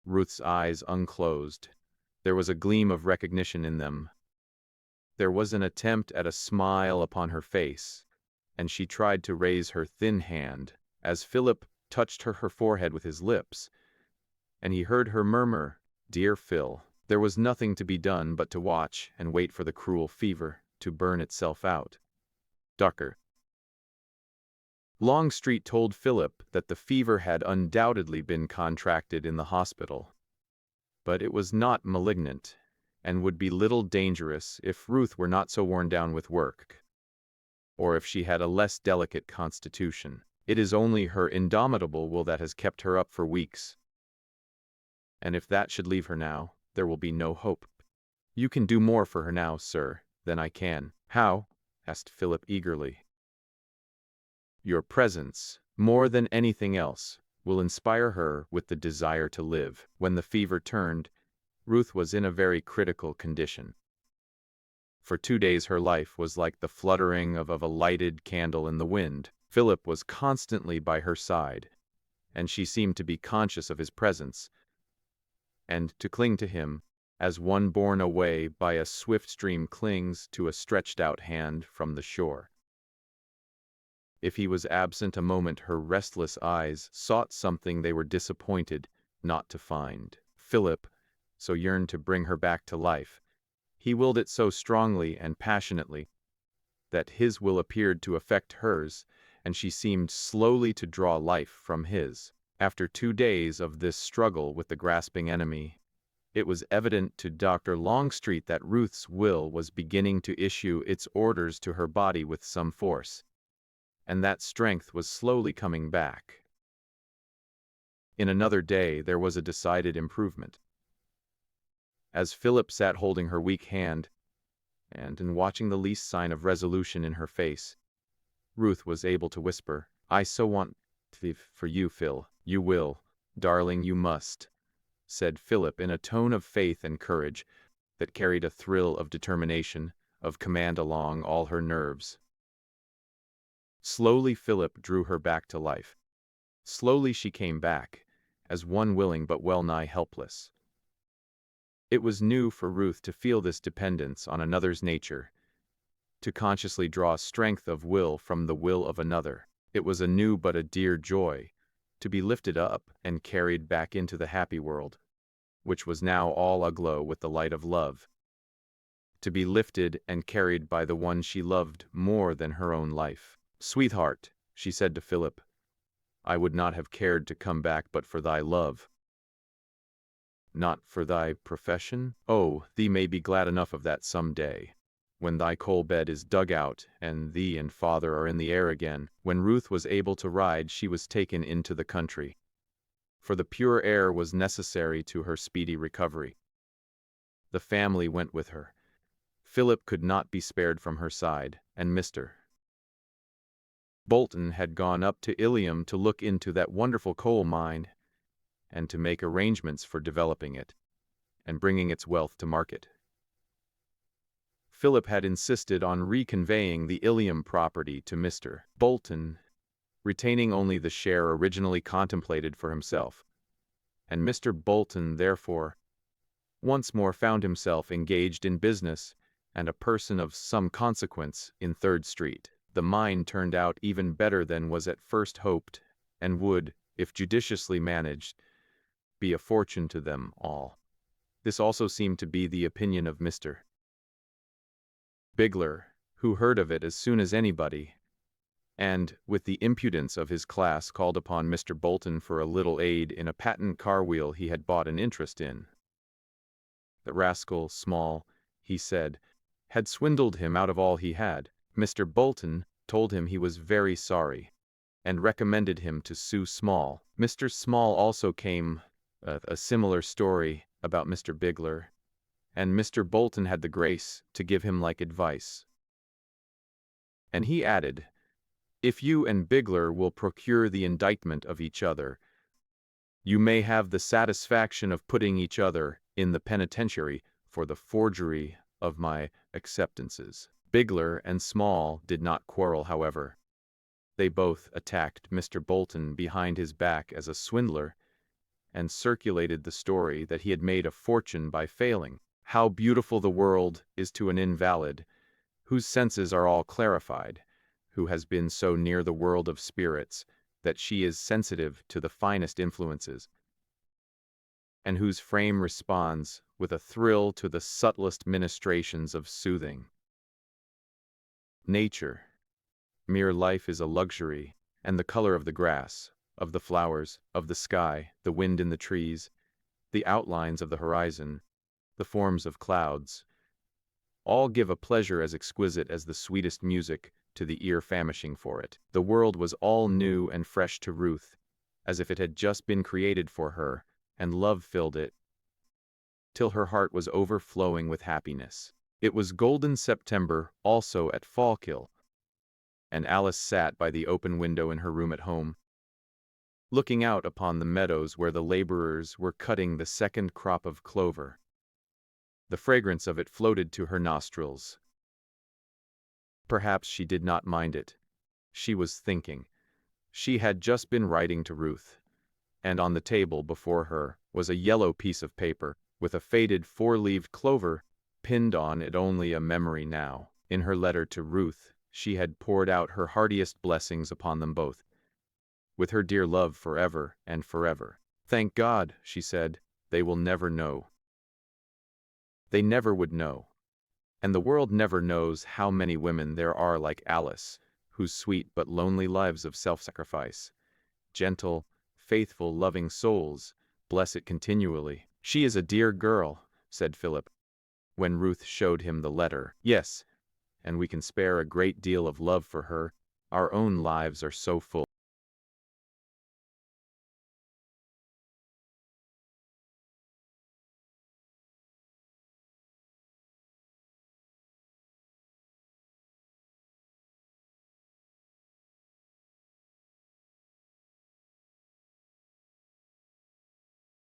Ruth's eyes unclosed. There was a gleam of recognition in them. There was an attempt at a smile upon her face, and she tried to raise her thin hand, as Philip touched her forehead with his lips, and he heard her murmur, "Dear Phil." There was nothing to be done but to watch and wait for the cruel fever to burn itself out. Ducker. Longstreet told Philip that the fever had undoubtedly been contracted in the hospital, but it was not malignant, and would be little dangerous if Ruth were not so worn down with work, or if she had a less delicate constitution. It is only her indomitable will that has kept her up for weeks. And if that should leave her now, there will be no hope. You can do more for her now, sir, than I can." "How?" asked Philip eagerly. "Your presence, more than anything else, will inspire her with the desire to live." When the fever turned, Ruth was in a very critical condition. For 2 days her life was like the fluttering of a lighted candle in the wind. Philip was constantly by her side, and she seemed to be conscious of his presence, and to cling to him, as one borne away by a swift stream clings to a stretched-out hand from the shore. If he was absent a moment, her restless eyes sought something they were disappointed not to find. Philip so yearned to bring her back to life. He willed it so strongly and passionately that his will appeared to affect hers, and she seemed slowly to draw life from his. After 2 days of this struggle with the grasping enemy, it was evident to Dr. Longstreet that Ruth's will was beginning to issue its orders to her body with some force, and that strength was slowly coming back. In another day there was a decided improvement. As Philip sat holding her weak hand, and in watching the least sign of resolution in her face, Ruth was able to whisper, "I so want for you, Phil." "You will, darling, you must," said Philip in a tone of faith and courage that carried a thrill of determination, of command along all her nerves. Slowly Philip drew her back to life. Slowly she came back, as one willing but well-nigh helpless. It was new for Ruth to feel this dependence on another's nature, to consciously draw strength of will from the will of another. It was a new but a dear joy, to be lifted up and carried back into the happy world, which was now all aglow with the light of love. To be lifted and carried by the one she loved more than her own life. "Sweetheart," she said to Philip, "I would not have cared to come back but for thy love." "Not for thy profession? Oh, thee may be glad enough of that some day, when thy coal bed is dug out and thee and father are in the air again." When Ruth was able to ride, she was taken into the country, for the pure air was necessary to her speedy recovery. The family went with her. Philip could not be spared from her side, and Mr. Bolton had gone up to Ilium to look into that wonderful coal mine, and to make arrangements for developing it, and bringing its wealth to market. Philip had insisted on reconveying the Ilium property to Mr. Bolton, retaining only the share originally contemplated for himself, and Mr. Bolton, therefore, once more found himself engaged in business and a person of some consequence in 3rd Street. The mine turned out even better than was at first hoped, and would, if judiciously managed, be a fortune to them all. This also seemed to be the opinion of Mr. Bigler, who heard of it as soon as anybody, and, with the impudence of his class, called upon Mr. Bolton for a little aid in a patent car wheel he had bought an interest in. The rascal, Small, he said, had swindled him out of all he had. Mr. Bolton told him he was very sorry, and recommended him to sue Small. Mr. Small also came a similar story about Mr. Bigler, and Mr. Bolton had the grace to give him like advice. And he added, "If you and Bigler will procure the indictment of each other, you may have the satisfaction of putting each other in the penitentiary for the forgery of my acceptances." Bigler and Small did not quarrel, however. They both attacked Mr. Bolton behind his back as a swindler, and circulated the story that he had made a fortune by failing. How beautiful the world is to an invalid, whose senses are all clarified, who has been so near the world of spirits that she is sensitive to the finest influences, and whose frame responds with a thrill to the subtlest ministrations of soothing. Nature, mere life, is a luxury, and the color of the grass, of the flowers, of the sky, the wind in the trees, the outlines of the horizon, the forms of clouds, all give a pleasure as exquisite as the sweetest music to the ear famishing for it. The world was all new and fresh to Ruth, as if it had just been created for her, and love filled it, till her heart was overflowing with happiness. It was golden September also at Fallkill, and Alice sat by the open window in her room at home, looking out upon the meadows where the laborers were cutting the second crop of clover. The fragrance of it floated to her nostrils. Perhaps she did not mind it. She was thinking. She had just been writing to Ruth, and on the table before her was a yellow piece of paper with a faded four-leaved clover pinned on it, only a memory now. In her letter to Ruth, she had poured out her heartiest blessings upon them both, with her dear love forever and forever. "Thank God," she said, "they will never know. They never would know. And the world never knows how many women there are like Alice, whose sweet but lonely lives of self-sacrifice, gentle, faithful, loving souls, bless it continually." "She is a dear girl," said Philip, when Ruth showed him the letter. "Yes, and we can spare a great deal of love for her. Our own lives are so full."